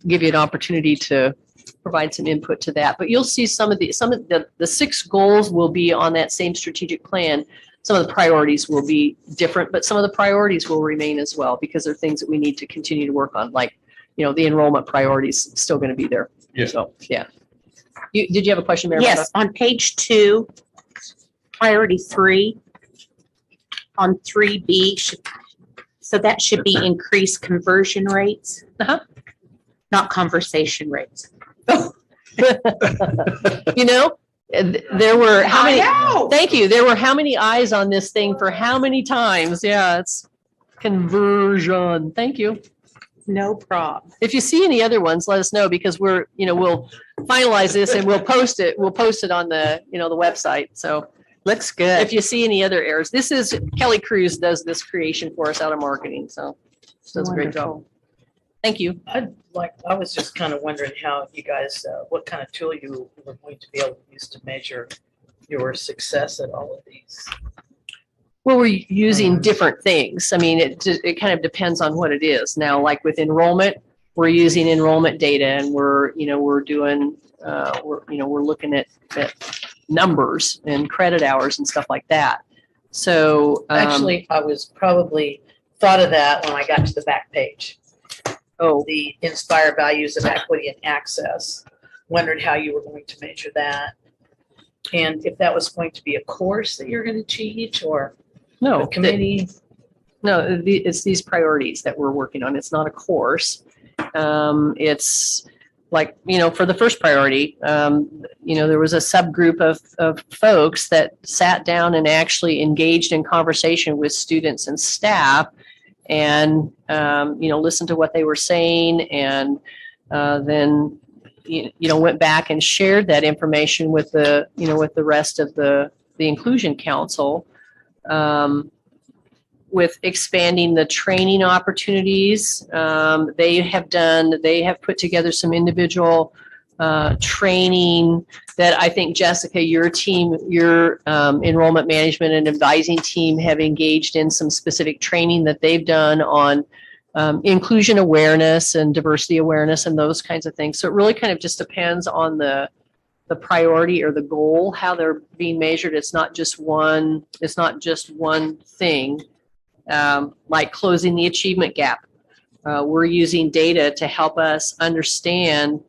[SPEAKER 10] give you an opportunity to provide some input to that. But you'll see some of the 6 goals will be on that same strategic plan. Some of the priorities will be different, but some of the priorities will remain as well, because they're things that we need to continue to work on, like the enrollment priorities still going to be there.
[SPEAKER 16] Yeah.
[SPEAKER 10] So yeah. Did you have a question, Mary?
[SPEAKER 24] Yes, on page 2, priority 3, on 3B, so that should be increased conversion rates, not conversation rates.
[SPEAKER 10] There were how many? Thank you. There were how many eyes on this thing for how many times? Yeah, it's conversion. Thank you.
[SPEAKER 24] No problem.
[SPEAKER 10] If you see any other ones, let us know, because we'll finalize this and we'll post it. We'll post it on the the website. So
[SPEAKER 24] looks good.
[SPEAKER 10] If you see any other errors, this is Kelly Cruz does this creation for us out of marketing. So she does a great job. Thank you.
[SPEAKER 17] I was just kind of wondering how you guys, what kind of tool you were going to be able to use to measure your success at all of these.
[SPEAKER 10] Well, we're using different things. I mean, it kind of depends on what it is. Now, like with enrollment, we're using enrollment data, and we're doing we're looking at numbers and credit hours and stuff like that. So
[SPEAKER 17] Actually, I was probably thought of that when I got to the back page. Oh, the Inspire Values of Equity and Access. Wondered how you were going to measure that, and if that was going to be a course that you're going to teach, or
[SPEAKER 10] no
[SPEAKER 17] a committee.
[SPEAKER 10] It's these priorities that we're working on. It's not a course. It's like, for the first priority, there was a subgroup of folks that sat down and actually engaged in conversation with students and staff, and listened to what they were saying, and then went back and shared that information with the rest of the Inclusion Council, with expanding the training opportunities. They have put together some individual training that I think, Jessica, your team, your enrollment management and advising team have engaged in some specific training that they've done on inclusion awareness and diversity awareness and those kinds of things. So it really kind of just depends on the priority or the goal, how they're being measured. It's not just one thing, like closing the achievement gap. We're using data to help us understand,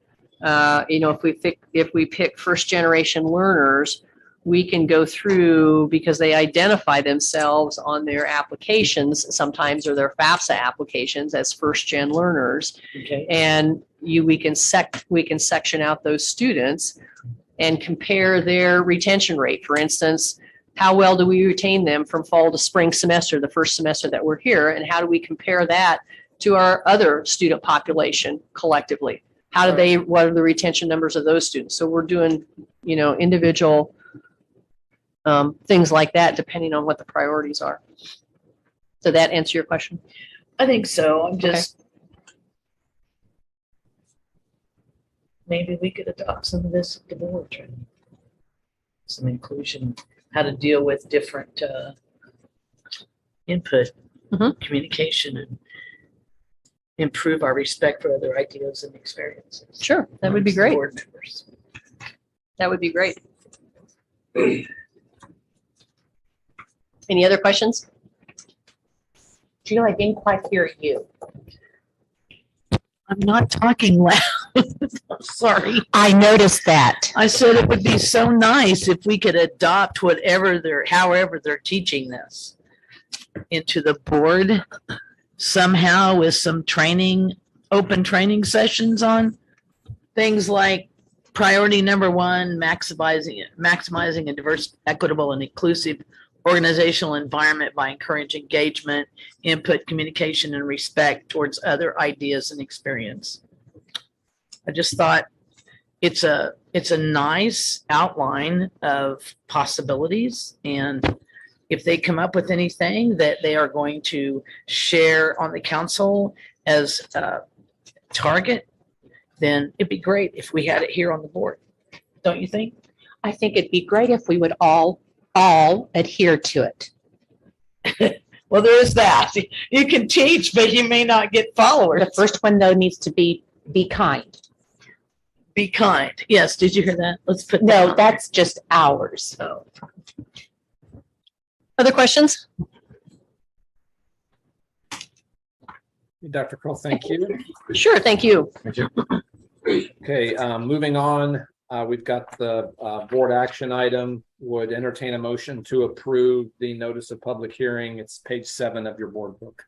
[SPEAKER 10] if we pick first generation learners, we can go through, because they identify themselves on their applications sometimes, or their FAFSA applications, as first gen learners.
[SPEAKER 17] Okay.
[SPEAKER 10] And we can section out those students and compare their retention rate. For instance, how well do we retain them from fall to spring semester, the first semester that we're here, and how do we compare that to our other student population collectively? What are the retention numbers of those students? So we're doing, individual things like that, depending on what the priorities are. Did that answer your question?
[SPEAKER 17] I think so. I'm just maybe we could adopt some of this at the board training. Some inclusion, how to deal with different input, communication, and improve our respect for other ideas and experiences.
[SPEAKER 10] Sure, that would be
[SPEAKER 17] amongst the
[SPEAKER 10] great.
[SPEAKER 17] board members.
[SPEAKER 10] That would be great. Any other questions? Jill, I didn't quite hear you.
[SPEAKER 17] I'm not talking loud. I'm sorry.
[SPEAKER 24] I noticed that.
[SPEAKER 17] I said it would be so nice if we could adopt however they're teaching this into the board somehow with some training, open training sessions on things like priority number one, maximizing a diverse, equitable, and inclusive organizational environment by encouraging engagement, input, communication, and respect towards other ideas and experience. I just thought it's a nice outline of possibilities, and if they come up with anything that they are going to share on the council as a target, then it'd be great if we had it here on the board. Don't you think?
[SPEAKER 24] I think it'd be great if we would all adhere to it.
[SPEAKER 17] Well, there is that. You can teach, but you may not get followers.
[SPEAKER 24] The first one though needs to be kind.
[SPEAKER 17] Be kind. Yes. Did you hear that? Let's put
[SPEAKER 24] No,
[SPEAKER 17] that.
[SPEAKER 24] that's just ours.
[SPEAKER 17] Oh.
[SPEAKER 10] Other questions?
[SPEAKER 12] Dr. Kroll, thank you.
[SPEAKER 10] Sure, thank you.
[SPEAKER 3] Thank you.
[SPEAKER 12] Okay, moving on, we've got the board action item. Would entertain a motion to approve the notice of public hearing. It's page 7 of your board book.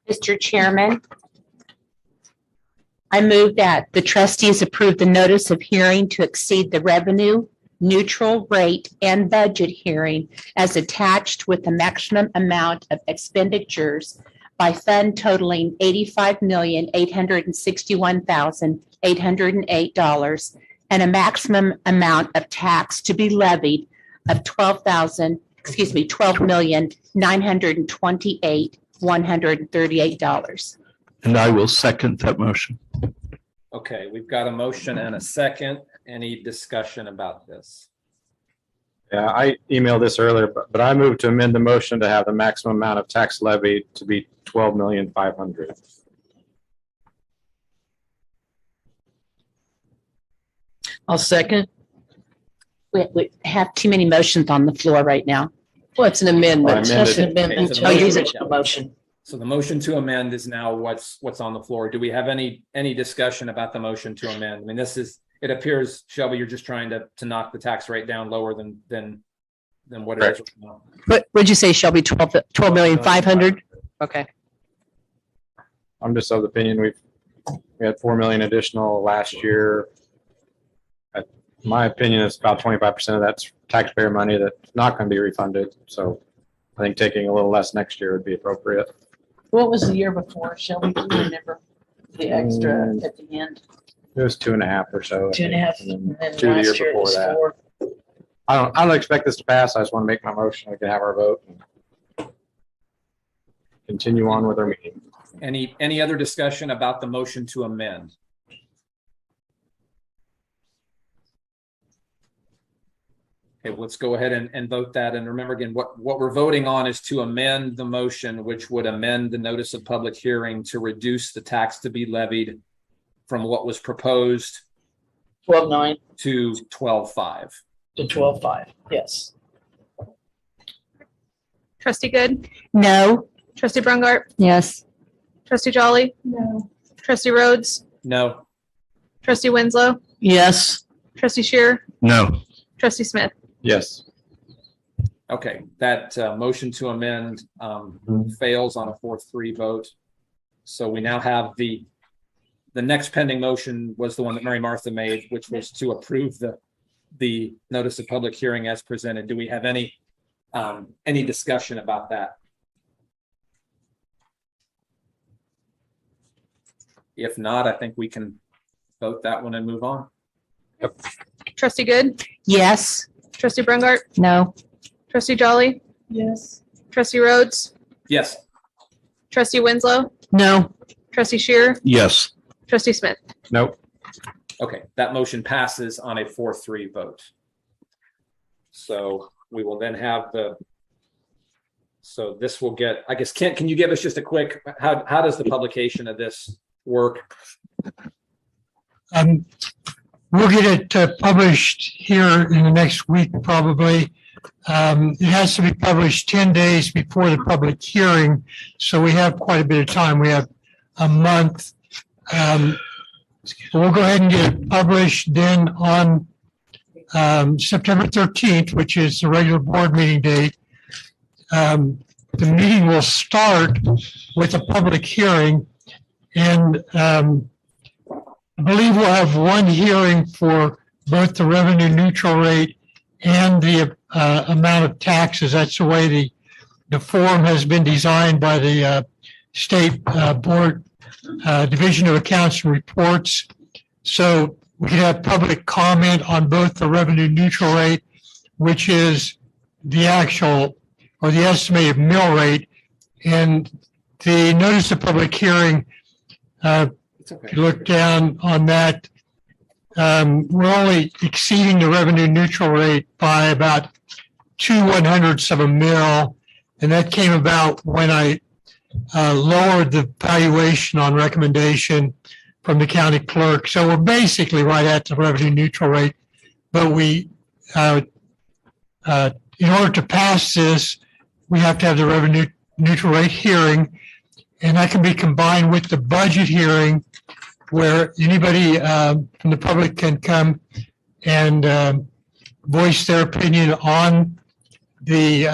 [SPEAKER 24] Mr. Chairman, I move that the trustees approve the notice of hearing to exceed the revenue neutral rate and budget hearing as attached with the maximum amount of expenditures by fund totaling $85,861,808 and a maximum amount of tax to be levied of $12,928,138.
[SPEAKER 16] And I will second that motion.
[SPEAKER 12] Okay, we've got a motion and a second. Any discussion about this?
[SPEAKER 3] Yeah, I emailed this earlier, but I moved to amend the motion to have the maximum amount of tax levied to be $12,500,000.
[SPEAKER 17] I'll second.
[SPEAKER 24] We have too many motions on the floor right now.
[SPEAKER 10] Well, it's an amendment.
[SPEAKER 17] That's an amendment.
[SPEAKER 12] Okay,
[SPEAKER 17] Oh,
[SPEAKER 12] so
[SPEAKER 17] use
[SPEAKER 12] the
[SPEAKER 17] it a motion.
[SPEAKER 12] So the motion to amend is now what's on the floor. Do we have any discussion about the motion to amend? I mean, it appears, Shelby, you're just trying to knock the tax rate down lower than what it is right now.
[SPEAKER 10] What would you say, Shelby? 12,500,000? Okay.
[SPEAKER 3] I'm just of the opinion we had 4 million additional last year. My opinion is about 25% of that's taxpayer money that's not going to be refunded. So I think taking a little less next year would be appropriate.
[SPEAKER 17] What was the year before, Shelby? Do you remember the extra at the end?
[SPEAKER 3] It was 2.5 or so. I
[SPEAKER 17] 2.5,
[SPEAKER 3] think,
[SPEAKER 17] and then
[SPEAKER 3] 2 the year
[SPEAKER 17] last year it
[SPEAKER 3] before
[SPEAKER 17] was
[SPEAKER 3] that.
[SPEAKER 17] 4.
[SPEAKER 3] I don't expect this to pass. I just want to make my motion. We can have our vote and continue on with our meeting.
[SPEAKER 12] Any other discussion about the motion to amend? Okay, let's go ahead and vote that. And remember again, what we're voting on is to amend the motion, which would amend the notice of public hearing to reduce the tax to be levied from what was proposed
[SPEAKER 17] 12.9
[SPEAKER 12] to 12.5.
[SPEAKER 17] to 12.5. Yes.
[SPEAKER 13] Trustee Good,
[SPEAKER 24] No.
[SPEAKER 13] Trustee Brungart,
[SPEAKER 24] Yes.
[SPEAKER 13] Trustee Jolly,
[SPEAKER 24] No.
[SPEAKER 13] Trustee Rhodes,
[SPEAKER 12] No.
[SPEAKER 13] Trustee Winslow,
[SPEAKER 17] Yes.
[SPEAKER 13] Trustee Shear,
[SPEAKER 16] No.
[SPEAKER 13] Trustee Smith.
[SPEAKER 3] Yes.
[SPEAKER 12] Okay, that motion to amend fails on a 4-3 vote. So we now have the next pending motion was the one that Mary Martha made, which was to approve the notice of public hearing as presented. Do we have any discussion about that? If not, I think we can vote that one and move on.
[SPEAKER 3] Yep.
[SPEAKER 13] Trustee Good,
[SPEAKER 24] Yes.
[SPEAKER 13] Trustee Brungart,
[SPEAKER 24] No.
[SPEAKER 13] Trustee Jolly,
[SPEAKER 17] Yes.
[SPEAKER 13] Trustee Rhodes,
[SPEAKER 12] Yes.
[SPEAKER 13] Trustee Winslow,
[SPEAKER 10] No.
[SPEAKER 13] Trustee Shear,
[SPEAKER 16] Yes.
[SPEAKER 13] Trustee Smith.
[SPEAKER 3] Nope.
[SPEAKER 12] Okay, that motion passes on a 4-3 vote. So we will then have so this will get, I guess, Kent, can you give us just a quick, how does the publication of this work?
[SPEAKER 4] We'll get it published here in the next week, probably. It has to be published 10 days before the public hearing, so we have quite a bit of time. We have a month. We'll go ahead and get it published. Then on September 13th, which is the regular board meeting date, the meeting will start with a public hearing, and I believe we'll have one hearing for both the revenue neutral rate and the amount of taxes. That's the way the form has been designed by the State Board Division of Accounts and Reports. So we can have public comment on both the revenue neutral rate, which is the actual or the estimated mill rate, and the notice of public hearing. If you look down on that, we're only exceeding the revenue neutral rate by about 2/100ths of a mil, and that came about when I lowered the valuation on recommendation from the county clerk. So we're basically right at the revenue neutral rate, but we, in order to pass this, we have to have the revenue neutral rate hearing, and that can be combined with the budget hearing, where anybody from the public can come and voice their opinion on the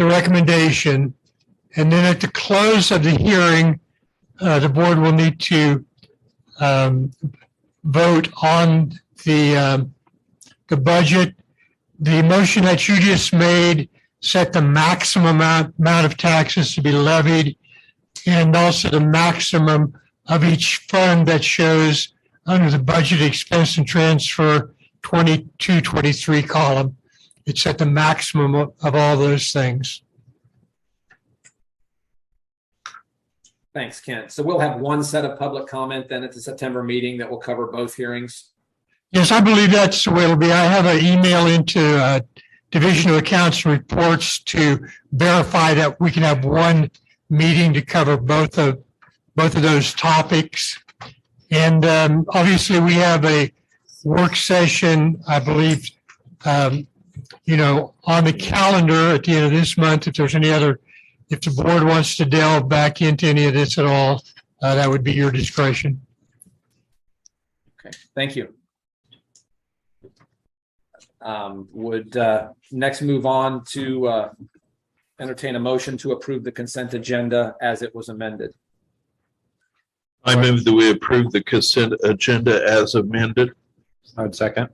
[SPEAKER 4] recommendation. And then at the close of the hearing, the board will need to vote on the budget. The motion that you just made set the maximum amount of taxes to be levied, and also the maximum of each fund that shows under the budget expense and transfer 22-23 column. It's at the maximum of all those things.
[SPEAKER 12] Thanks, Kent. So we'll have one set of public comment then at the September meeting that will cover both hearings.
[SPEAKER 4] Yes, I believe that's the way it'll be. I have an email into Division of Accounts and Reports to verify that we can have one meeting to cover both of those topics. And obviously we have a work session, I believe, on the calendar at the end of this month. If there's any other, if the board wants to delve back into any of this at all, that would be your discretion.
[SPEAKER 12] Okay, thank you. Would next move on to entertain a motion to approve the consent agenda as it was amended.
[SPEAKER 16] I move that we approve the consent agenda as amended.
[SPEAKER 3] I would second.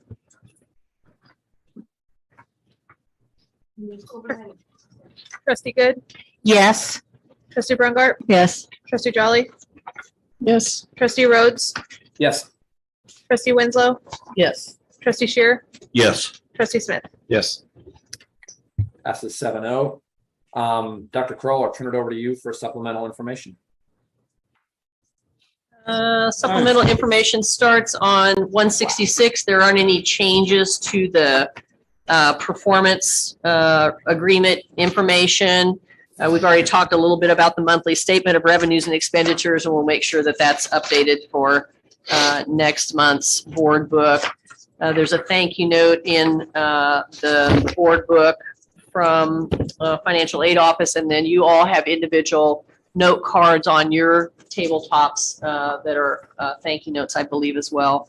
[SPEAKER 13] Trustee Good.
[SPEAKER 24] Yes.
[SPEAKER 13] Trustee Brungart.
[SPEAKER 10] Yes.
[SPEAKER 13] Trustee Jolly.
[SPEAKER 10] Yes.
[SPEAKER 13] Trustee Rhodes.
[SPEAKER 12] Yes.
[SPEAKER 13] Trustee Winslow.
[SPEAKER 17] Yes.
[SPEAKER 13] Trustee Shear.
[SPEAKER 16] Yes.
[SPEAKER 13] Trustee Smith.
[SPEAKER 3] Yes.
[SPEAKER 12] Passes 7-0. Dr. Kroll, I'll turn it over to you for supplemental information.
[SPEAKER 10] Supplemental information starts on 166. There aren't any changes to the performance agreement information. We've already talked a little bit about the monthly statement of revenues and expenditures, and we'll make sure that that's updated for next month's board book. There's a thank you note in the board book from financial aid office, and then you all have individual note cards on your tabletops that are thank you notes, I believe, as well.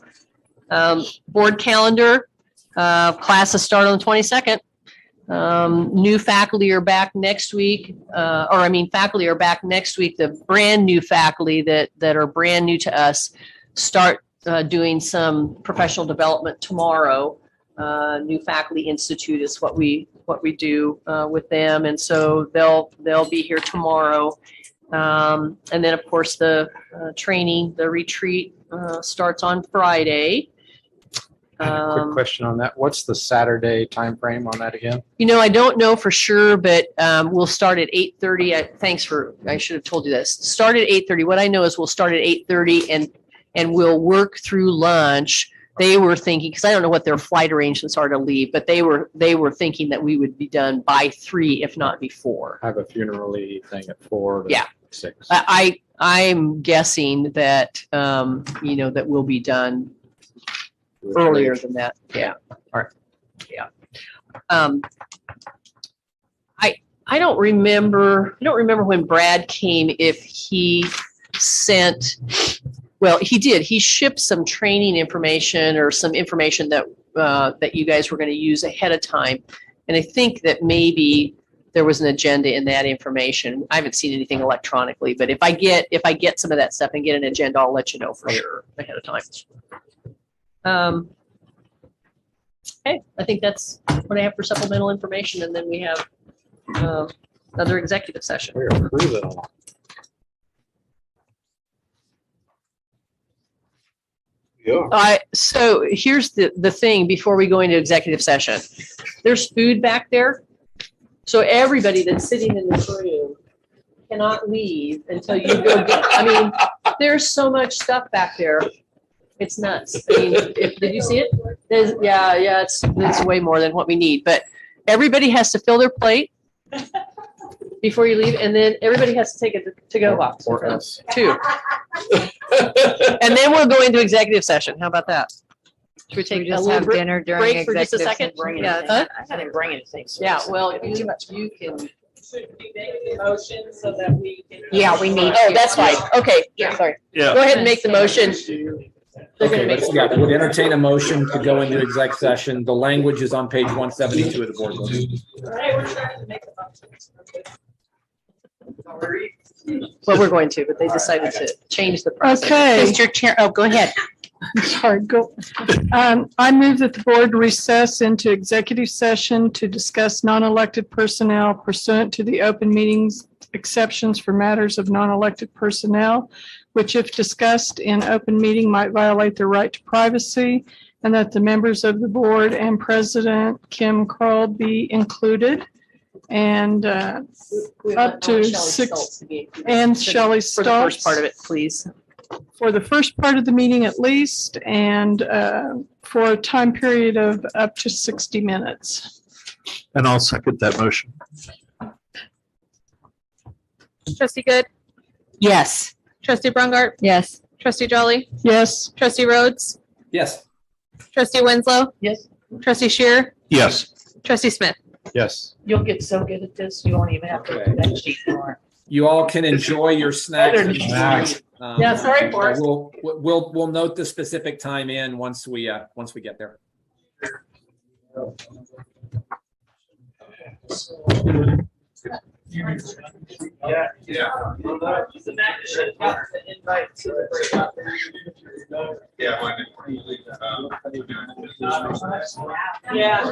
[SPEAKER 10] Board calendar, classes start on the 22nd. New faculty are back next week, faculty are back next week. The brand new faculty that are brand new to us start doing some professional development tomorrow. New Faculty Institute is what we do with them, and so they'll be here tomorrow. And then of course the training, the retreat starts on Friday.
[SPEAKER 3] Quick question on that. What's the Saturday timeframe on that again?
[SPEAKER 10] I don't know for sure, but we'll start at 8:30. I should have told you this. Start at 8:30. What I know is we'll start at 8:30 and we'll work through lunch. They were thinking, because I don't know what their flight arrangements are to leave, but they were thinking that we would be done by 3, if not before.
[SPEAKER 3] I have a funeral-y thing at 4 to
[SPEAKER 10] Yeah.
[SPEAKER 3] 6.
[SPEAKER 10] I'm guessing that, that we'll be done earlier than that. Yeah. All right. Yeah. I don't remember when Brad came, if he sent, well, he did. He shipped some training information or some information that you guys were going to use ahead of time. And I think that maybe there was an agenda in that information. I haven't seen anything electronically, but if I get some of that stuff and get an agenda, I'll let you know for sure ahead of time. Okay, I think that's what I have for supplemental information, and then we have another executive session.
[SPEAKER 3] We're cruising along.
[SPEAKER 10] So here's the thing before we go into executive session. There's food back there. So everybody that's sitting in this room cannot leave until you go get, there's so much stuff back there. It's nuts. Did you see it? It's way more than what we need, but everybody has to fill their plate before you leave, and then everybody has to take a to-go box.
[SPEAKER 3] Or else.
[SPEAKER 10] 2. And then we'll go into executive session. How about that? Should we take a little
[SPEAKER 15] dinner during
[SPEAKER 10] break for just a
[SPEAKER 15] executive
[SPEAKER 10] second?
[SPEAKER 15] session?
[SPEAKER 10] Yeah.
[SPEAKER 17] I didn't bring anything. So
[SPEAKER 10] Yeah, well, you can.
[SPEAKER 15] Motion so that we can.
[SPEAKER 24] Yeah, we need.
[SPEAKER 10] Oh, that's fine. Okay,
[SPEAKER 15] Yeah.
[SPEAKER 10] sorry.
[SPEAKER 16] Yeah.
[SPEAKER 10] Go ahead and make the motion. They're gonna
[SPEAKER 12] Okay,
[SPEAKER 10] make.
[SPEAKER 12] let's, would entertain a motion to go into exec session. The language is on page 172 of the board book.
[SPEAKER 10] Well, we're going to, but they decided to change the process.
[SPEAKER 24] Okay.
[SPEAKER 10] Mr. Chair, oh, go ahead.
[SPEAKER 24] Sorry, go. I move that the board recess into executive session to discuss non-elected personnel pursuant to the open meetings exceptions for matters of non-elected personnel, which if discussed in open meeting might violate their right to privacy, and that the members of the board and President Kim Kroll be included. And up to 6, and Shelley Stoltz.
[SPEAKER 10] For the first part of it, please.
[SPEAKER 24] For the first part of the meeting at least, and for a time period of up to 60 minutes.
[SPEAKER 16] And I'll second that motion.
[SPEAKER 13] Trustee Good,
[SPEAKER 24] Yes.
[SPEAKER 13] trustee Brungart,
[SPEAKER 24] Yes.
[SPEAKER 13] trustee Jolly,
[SPEAKER 24] Yes.
[SPEAKER 13] trustee Rhodes,
[SPEAKER 12] Yes.
[SPEAKER 13] trustee Winslow,
[SPEAKER 10] Yes.
[SPEAKER 13] trustee Shear,
[SPEAKER 16] Yes.
[SPEAKER 13] trustee Smith.
[SPEAKER 3] Yes.
[SPEAKER 17] you'll get so good at this, you won't even have to do that sheet anymore.
[SPEAKER 12] You all can enjoy your snacks. and
[SPEAKER 3] Snacks.
[SPEAKER 10] Yeah, sorry for it.
[SPEAKER 12] We'll note the specific time in once we get there.
[SPEAKER 21] Yeah. Yeah.
[SPEAKER 13] Yeah.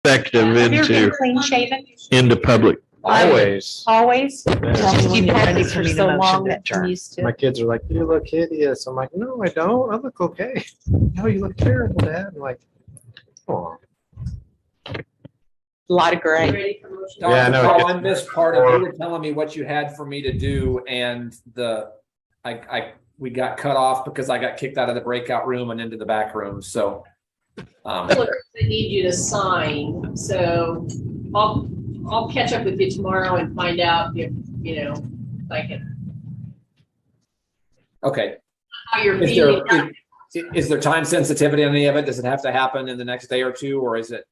[SPEAKER 16] effective
[SPEAKER 24] Have you been
[SPEAKER 16] into,
[SPEAKER 24] clean shaven?
[SPEAKER 16] into public.
[SPEAKER 3] Always.
[SPEAKER 24] Always?
[SPEAKER 3] Yeah.
[SPEAKER 24] You've had
[SPEAKER 17] Ready
[SPEAKER 24] this
[SPEAKER 17] for
[SPEAKER 24] for
[SPEAKER 17] me to
[SPEAKER 24] so
[SPEAKER 17] motion
[SPEAKER 24] long
[SPEAKER 17] to
[SPEAKER 24] that you're
[SPEAKER 17] adjourn.
[SPEAKER 24] used to
[SPEAKER 3] My
[SPEAKER 24] it.
[SPEAKER 3] kids are like, you look hideous. I'm like, no, I don't. I look okay. No, you look terrible, Dad. I'm like, oh.
[SPEAKER 24] A lot of gray.
[SPEAKER 15] Ready for motion?
[SPEAKER 3] Yeah, I know.
[SPEAKER 12] Carl, I missed part of, you were telling me what you had for me to do, and we got cut off because I got kicked out of the breakout room and into the back room, so.
[SPEAKER 15] Look, I need you to sign, so I'll catch up with you tomorrow and find out if, if I can,
[SPEAKER 12] Okay.
[SPEAKER 15] how you're
[SPEAKER 12] Is
[SPEAKER 15] feeling.
[SPEAKER 12] is there time sensitivity on any of it? Does it have to happen in the next day or two, or is it?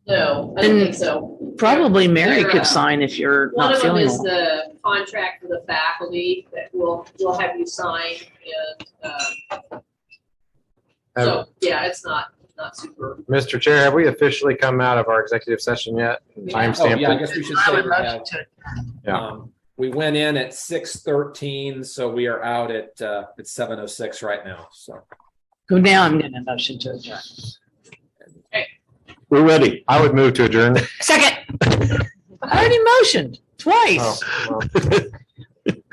[SPEAKER 15] No, I don't think so.
[SPEAKER 17] Probably Mary
[SPEAKER 15] They're,
[SPEAKER 17] could sign if you're
[SPEAKER 15] One
[SPEAKER 17] not
[SPEAKER 15] of them
[SPEAKER 17] feeling
[SPEAKER 15] is
[SPEAKER 17] well.
[SPEAKER 15] the contract for the faculty that we'll have you sign, and so, yeah, it's not super.
[SPEAKER 3] Mr. Chair, have we officially come out of our executive session yet? Timestamped
[SPEAKER 12] Oh, yeah, I
[SPEAKER 3] it?
[SPEAKER 12] guess we should
[SPEAKER 17] I
[SPEAKER 12] say
[SPEAKER 17] would
[SPEAKER 12] we
[SPEAKER 17] motion
[SPEAKER 12] have.
[SPEAKER 3] Yeah.
[SPEAKER 12] We went in at 6:13, so we are out at 7:06 right now, so.
[SPEAKER 17] Go now, I'm gonna motion to adjourn.
[SPEAKER 16] We're ready.
[SPEAKER 3] I would move to adjourn.
[SPEAKER 17] Second. I already motioned twice.
[SPEAKER 3] Oh, well,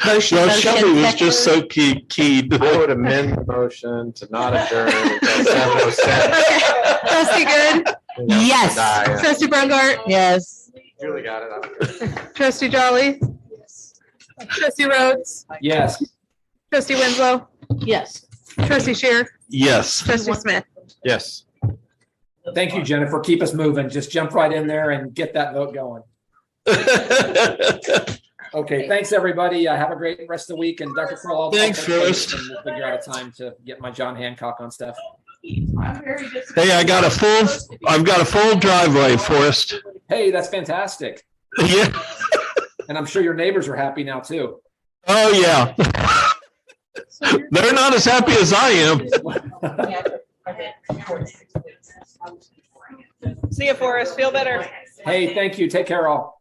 [SPEAKER 16] Well, Shelby was just so keyed.
[SPEAKER 3] I would amend the motion to not adjourn until 7:07.
[SPEAKER 13] Trustee Good?
[SPEAKER 3] Yes.
[SPEAKER 13] Trustee Brungart?
[SPEAKER 17] Yes.
[SPEAKER 3] Julie got it. I don't care.
[SPEAKER 13] Trustee Jolly? Trustee Rhodes?
[SPEAKER 12] Yes.
[SPEAKER 13] Trustee Winslow?
[SPEAKER 17] Yes.
[SPEAKER 13] Trustee Shear?
[SPEAKER 16] Yes.
[SPEAKER 13] Trustee Smith?
[SPEAKER 3] Yes.
[SPEAKER 12] Thank you, Jennifer. Keep us moving. Just jump right in there and get that vote going. Okay, thanks, everybody. Have a great rest of the week. And Dr. Kroll,
[SPEAKER 16] Thanks, Forrest.
[SPEAKER 12] and we'll figure out a time to get my John Hancock on stuff.
[SPEAKER 16] Hey, I've got a full driveway, Forrest.
[SPEAKER 12] Hey, that's fantastic.
[SPEAKER 16] Yeah.
[SPEAKER 12] And I'm sure your neighbors are happy now too.
[SPEAKER 16] Oh, yeah. They're not as happy as I am.
[SPEAKER 13] See you, Forrest. Feel better.
[SPEAKER 12] Hey, thank you. Take care, all.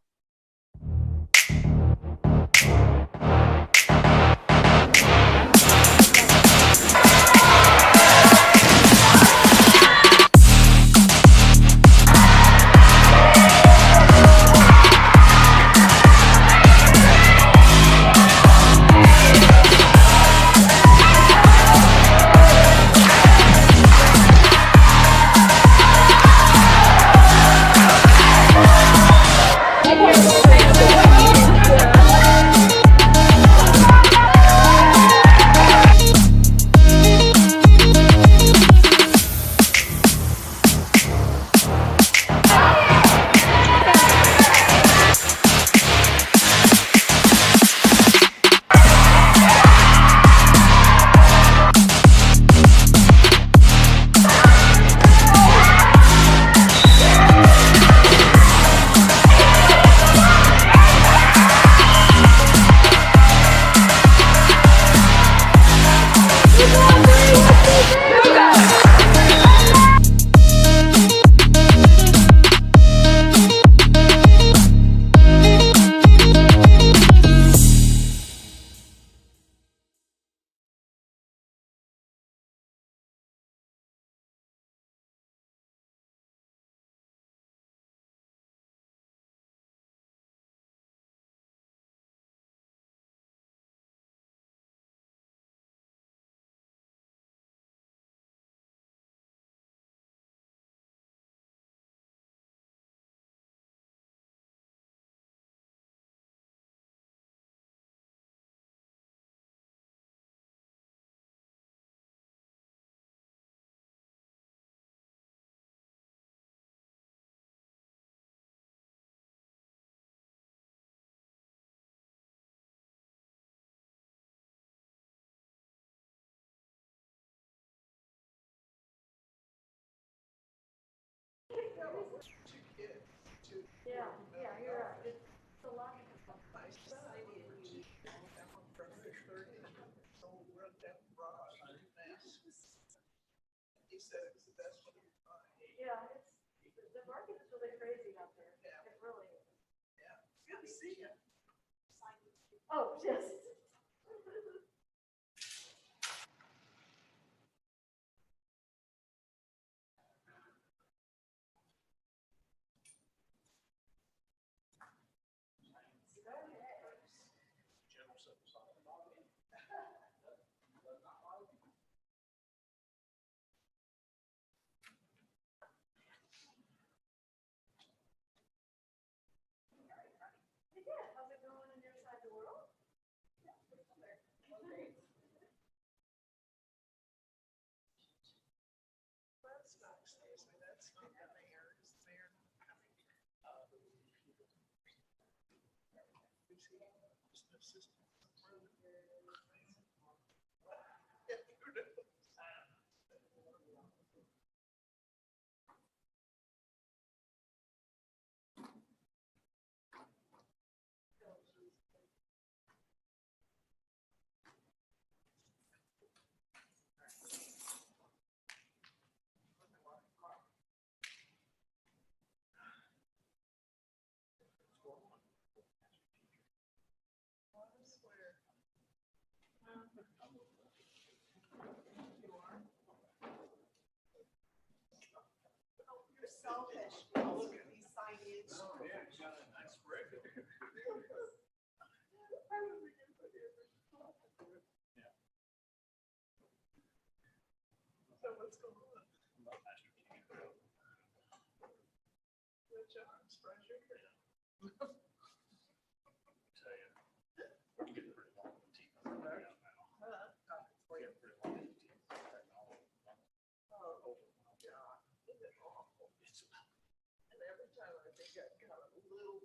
[SPEAKER 2] Oh, yes.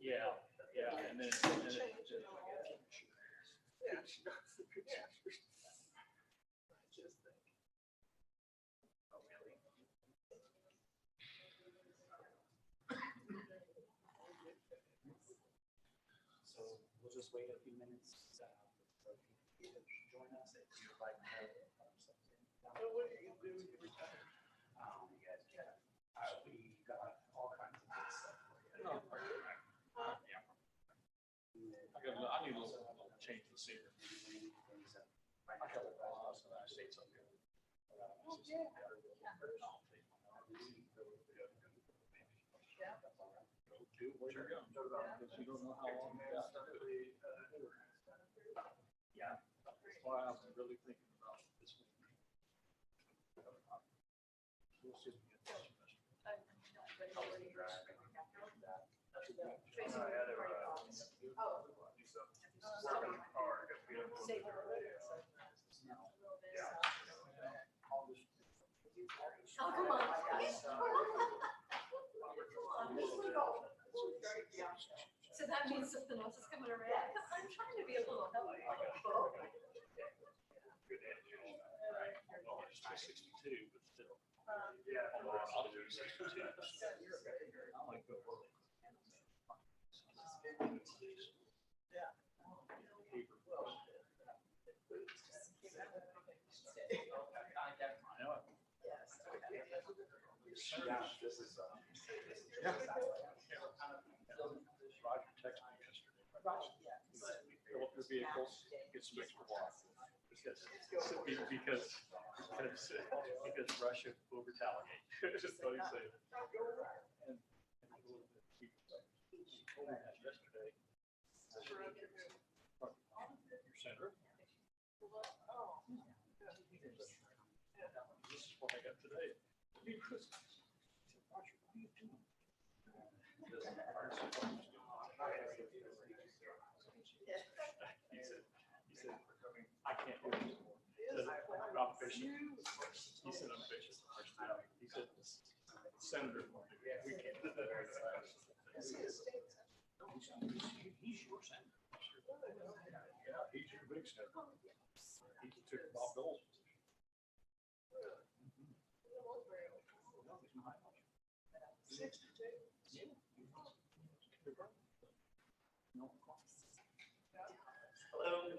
[SPEAKER 11] Yeah, yeah, and then so we'll just wait a few minutes. Join us if you'd like to. What do you do every time? You guys get, we got all kinds of good stuff for you. I need a little change the scenery. I got a lot of United States up here. Do what you're going to do because you don't know how long you got. Yeah, that's why I was really thinking about this week. We'll see if we get this semester.
[SPEAKER 15] Oh, come on. So that means something else is coming around. I'm trying to be a little helpful.
[SPEAKER 11] Good attitude. It's just 62, but still. I'll do 62. I like the world. This is Roger texted me yesterday. Fill up your vehicles, get some extra water. Because Russia will retaliate. Just what he said. And he told me that yesterday. Your senator. This is what I got today. He said, Roger, what are you doing? He said, I can't do this. He said, I'm fishing. He said, I'm fishing. He said, Senator, we can't do that. He's your senator. Yeah, he's your big senator. He took Bob Dole's position. Hello.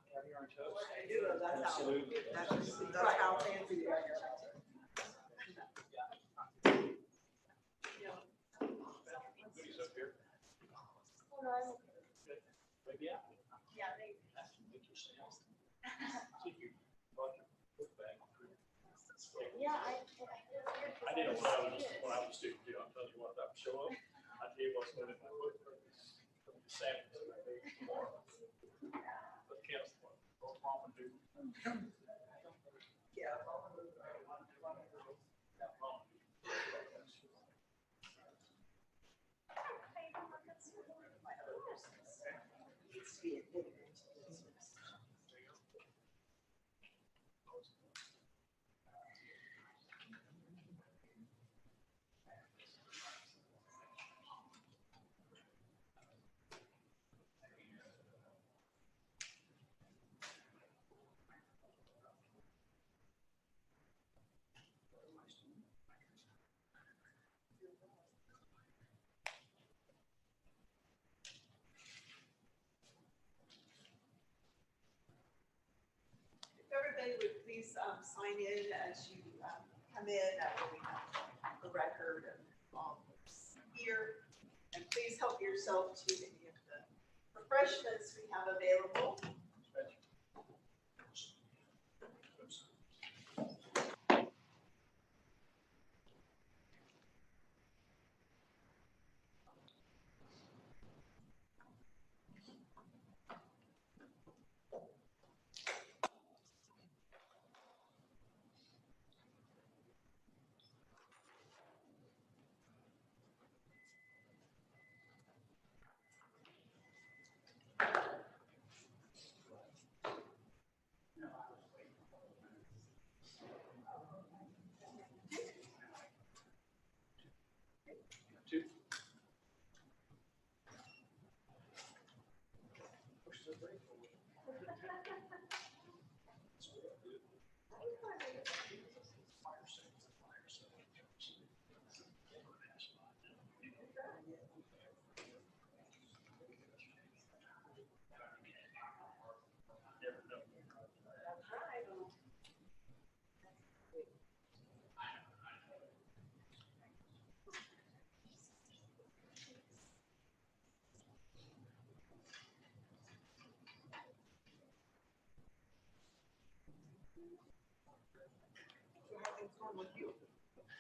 [SPEAKER 11] Caviar and toast.
[SPEAKER 1] That's how fancy you are.
[SPEAKER 11] Goodies up here. Yeah.
[SPEAKER 1] Yeah, they. Yeah,
[SPEAKER 11] I didn't know when I was a student, too. I'm telling you what, I would show up. I tell you what's going in my book. Samples. But Kemp's one. Don't mom and do.
[SPEAKER 1] Yeah. please sign in as you come in. That way we have a record of all that's here. And please help yourself to any of the refreshments we have available.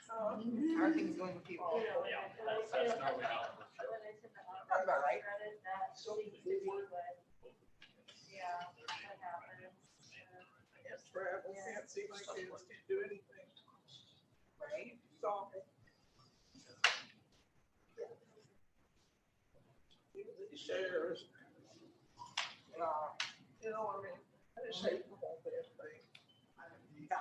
[SPEAKER 1] How are things going with you?
[SPEAKER 11] Yeah, that's normally how it works.
[SPEAKER 1] Sounds about right.
[SPEAKER 6] Yeah, that happens.
[SPEAKER 1] Yes, Brad, we can't see my kids, can't do anything. Right? So. These shares. You know, I mean, I just hate the whole damn thing. Yeah.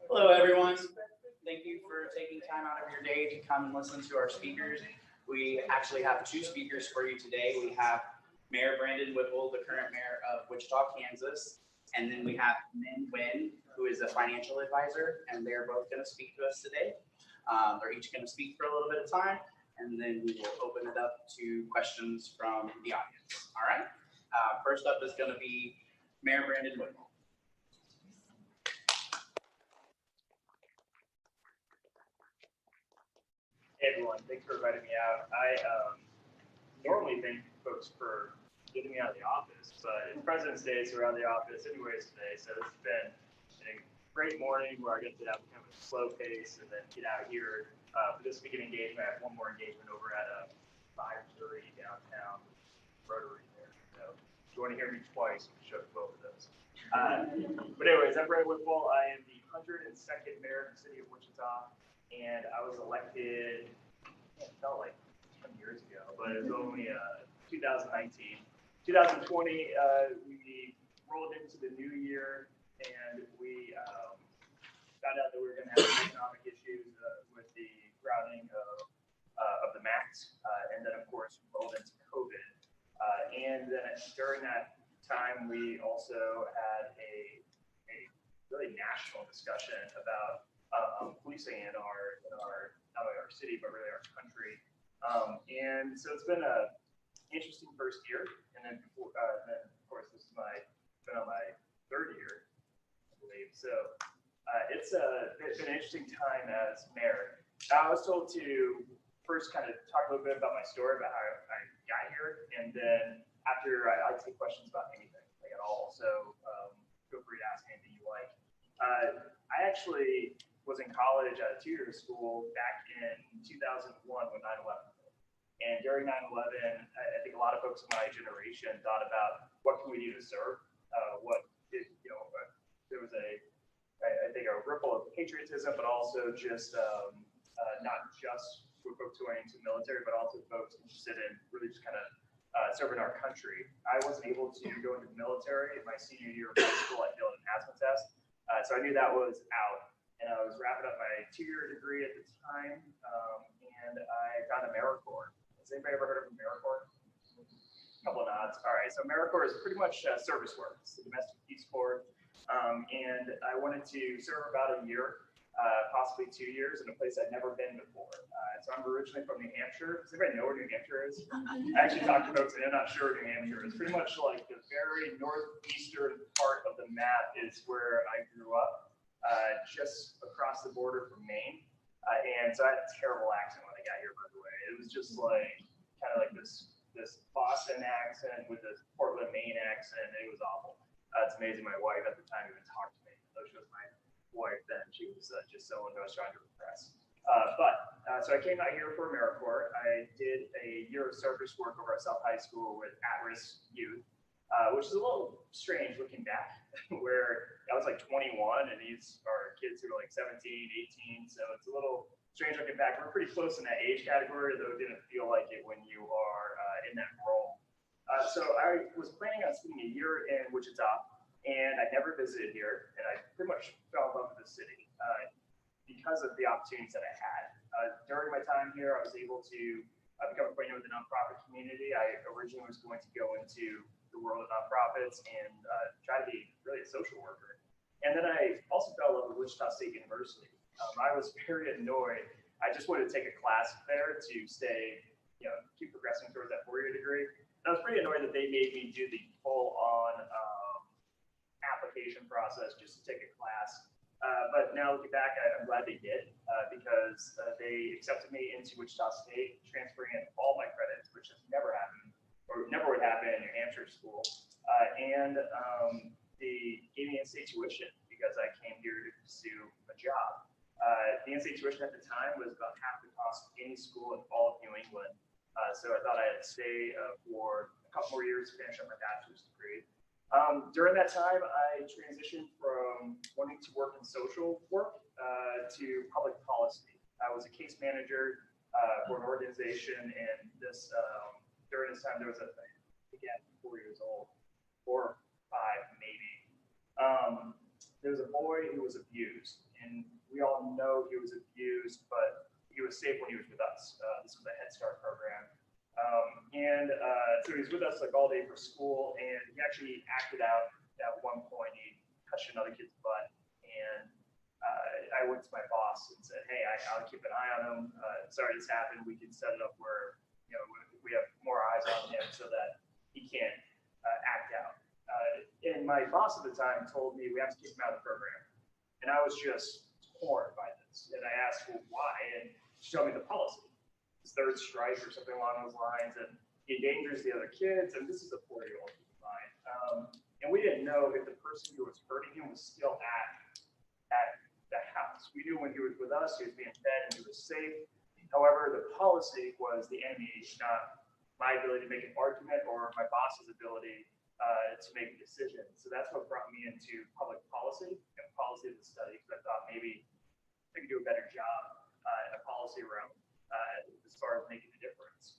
[SPEAKER 19] Hello, everyone. Thank you for taking time out of your day to come and listen to our speakers. We actually have two speakers for you today. We have Mayor Brandon Whipple, the current mayor of Wichita, Kansas, and then we have Min Nguyen, who is a financial advisor, and they're both going to speak to us today. They're each going to speak for a little bit of time, and then we will open it up to questions from the audience. All right. First up is going to be Mayor Brandon Whipple.
[SPEAKER 11] Hey everyone, thanks for inviting me out. I normally thank folks for getting me out of the office, but it's President's Day, so we're out of the office anyways today. So this has been a great morning where I get to have kind of a slow pace and then get out here for this weekend engagement. I have one more engagement over at 5:30 downtown Rotary there. So if you want to hear me twice, we show both of those. But anyways, I'm Brandon Whipple. I am the 102nd mayor of the city of Wichita. And I was elected, it felt like 10 years ago, but it was only 2019. 2020, we rolled into the new year and we found out that we were going to have economic issues with the grouting of the max. And then, of course, rolled into COVID. And then during that time, we also had a really national discussion about policing in our not only our city but really our country, and so it's been a interesting first year, and then before then of course this is been on my third year, I believe. So it's been an interesting time as mayor. I was told to first kind of talk a little bit about my story, about how I got here, and then after I take questions about anything like at all. So feel free to ask anything you like. I actually was in college at a two-year school back in 2001 when 9/11 happened. And during 9/11, I think a lot of folks in my generation thought about what can we do to serve. There was I think a ripple of patriotism, but also just not just for folks who are into the military, but also folks interested in really just kind of serving our country. I wasn't able to go into the military. In my senior year of high school, I failed an asthma test. So I knew that was out. And I was wrapping up my two-year degree at the time, and I got AmeriCorps. Has anybody ever heard of AmeriCorps? A couple of nods. All right, so AmeriCorps is pretty much service work. It's the domestic peace corps. And I wanted to serve about a year, possibly 2 years, in a place I'd never been before. So I'm originally from New Hampshire. Does anybody know where New Hampshire is? I actually talked to folks and they're not sure where New Hampshire is. Pretty much like the very northeastern part of the map is where I grew up, just across the border from Maine. And so I had a terrible accent when I got here, by the way. It was just like kind of like this Boston accent with this Portland, Maine accent. It was awful. It's amazing. My wife at the time even talked to me, though she was my wife then. She was just someone who I was trying to impress. So I came out here for AmeriCorps. I did a year of service work over at South High School with at-risk youth, which is a little strange looking back, where I was like 21 and these are kids who are like 17, 18. So it's a little strange looking back. We're pretty close in that age category, though it didn't feel like it when you are in that role. So I was planning on spending a year in Wichita, and I never visited here, and I pretty much fell in love with the city because of the opportunities that I had. During my time here, I was able to become acquainted with the nonprofit community. I originally was going to go into the world of nonprofits and try to be really a social worker. And then I also fell in love with Wichita State University. I was very annoyed. I just wanted to take a class there to stay, keep progressing towards that 4-year degree. And I was pretty annoyed that they made me do the full-on application process just to take a class. But now looking back, I'm glad they did because they accepted me into Wichita State, transferring in all my credits, which has never happened or never would happen in New Hampshire school. And they gave me in-state tuition because I came here to pursue a job. The in-state tuition at the time was about half the cost of any school in all of New England. So I thought I'd stay for a couple more years to finish up my bachelor's degree. During that time, I transitioned from wanting to work in social work to public policy. I was a case manager for an organization, and during this time, there was again, 4 years old, 4 or 5 maybe. There was a boy who was abused, and we all know he was abused, but he was safe when he was with us. This was a Head Start program. So he was with us like all day for school, and he actually acted out at one point. He touched another kid's butt, and I went to my boss and said, "Hey, I'll keep an eye on him. Sorry this happened. We can set it up where we have more eyes on him so that he can't act out." And my boss at the time told me we have to keep him out of the program, and I was just torn by this. And I asked, "Well, why?" And she told me the policy. Third strike or something along those lines, and he endangers the other kids, and this is a 4-year-old mind. And we didn't know if the person who was hurting him was still at the house. We knew when he was with us, he was being fed and he was safe. However, the policy was the enemy, not my ability to make an argument or my boss's ability to make a decision. So that's what brought me into public policy and policy of the study, because I thought maybe I could do a better job in a policy realm. As far as making a difference.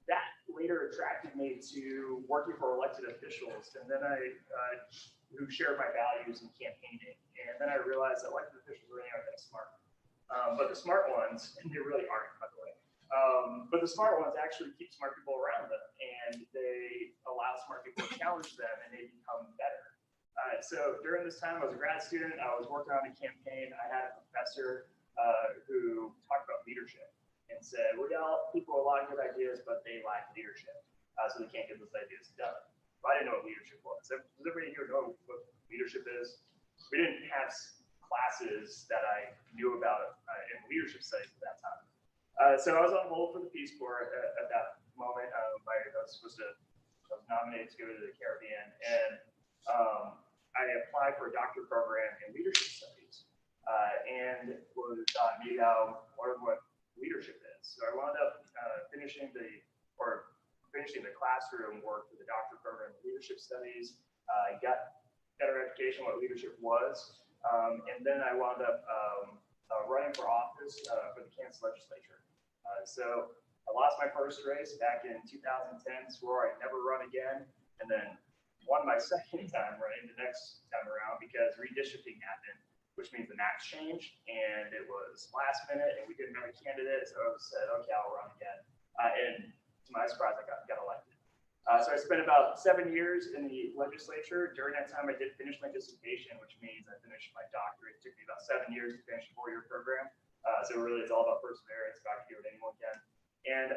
[SPEAKER 11] That later attracted me to working for elected officials, and then who shared my values in campaigning. And then I realized that elected officials really aren't that smart. But the smart ones, and they really aren't, by the way, but the smart ones actually keep smart people around them, and they allow smart people to challenge them, and they become better. So during this time, I was a grad student. I was working on a campaign. I had a professor who talked about leadership and said, well, people have a lot of good ideas, but they lack leadership, so they can't get those ideas done. But I didn't know what leadership was. Does everybody here know what leadership is? We didn't have classes that I knew about in leadership studies at that time. So I was on hold for the Peace Corps at that moment. I was nominated to go to the Caribbean, and I applied for a doctorate program in leadership studies. And thought maybe I'll learn what leadership is. So I wound up finishing the classroom work for the doctorate program in leadership studies. I got better education what leadership was, and then I wound up running for office for the Kansas legislature. So I lost my first race back in 2010, swore I'd never run again, and then won my second time running the next time around because redistricting happened, which means the maps changed, and it was last minute, and we didn't have a candidate, so I said, okay, I'll run again. And to my surprise, I got elected.
[SPEAKER 19] So I spent about 7 years in the legislature. During that time, I did finish my dissertation, which means I finished my doctorate. It took me about 7 years to finish a 4-year program. So really, it's all about perseverance. God can do what anyone can. And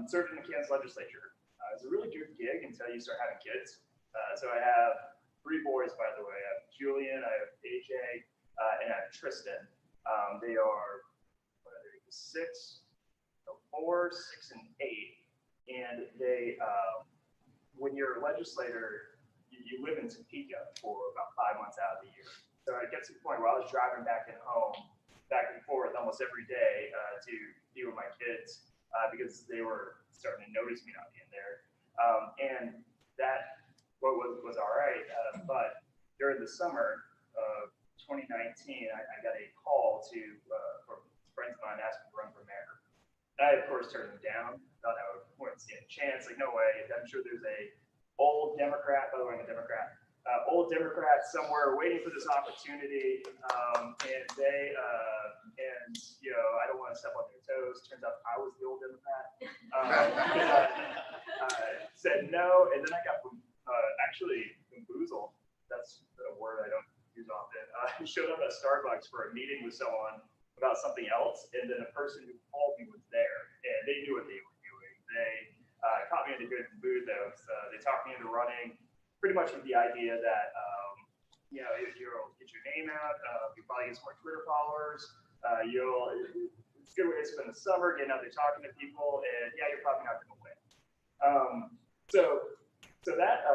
[SPEAKER 19] served in the Kansas legislature. It's a really good gig until you start having kids. So I have 3 boys, by the way. I have Julian, I have AJ, and I have Tristan. They are 6, 4, 6, and 8. And they, when you're a legislator, you live in Topeka for about 5 months out of the year. So it gets to the point where I was driving back and forth almost every day to be with my kids because they were starting to notice me not being there. And that was all right. But during the summer of 2019, I got a call from friends of mine asking to run for mayor. I, of course, turned them down. Thought I wouldn't stand a chance. Like, no way. I'm sure there's a old Democrat, by the way, I'm a Democrat, old Democrat somewhere waiting for this opportunity. And they, you know, I don't want to step on their toes. Turns out I was the old Democrat. Said no. And then I got actually bamboozled. That's a word I don't use often. I showed up at Starbucks for a meeting with someone about something else, and then the person who called me was there, and they knew what they were doing. They caught me in a good mood, though. So they talked me into running, pretty much with the idea that, you know, if you'll get your name out, you'll probably get some more Twitter followers. It's a good way to spend the summer, getting out there talking to people, and yeah, you're probably not going to win. So that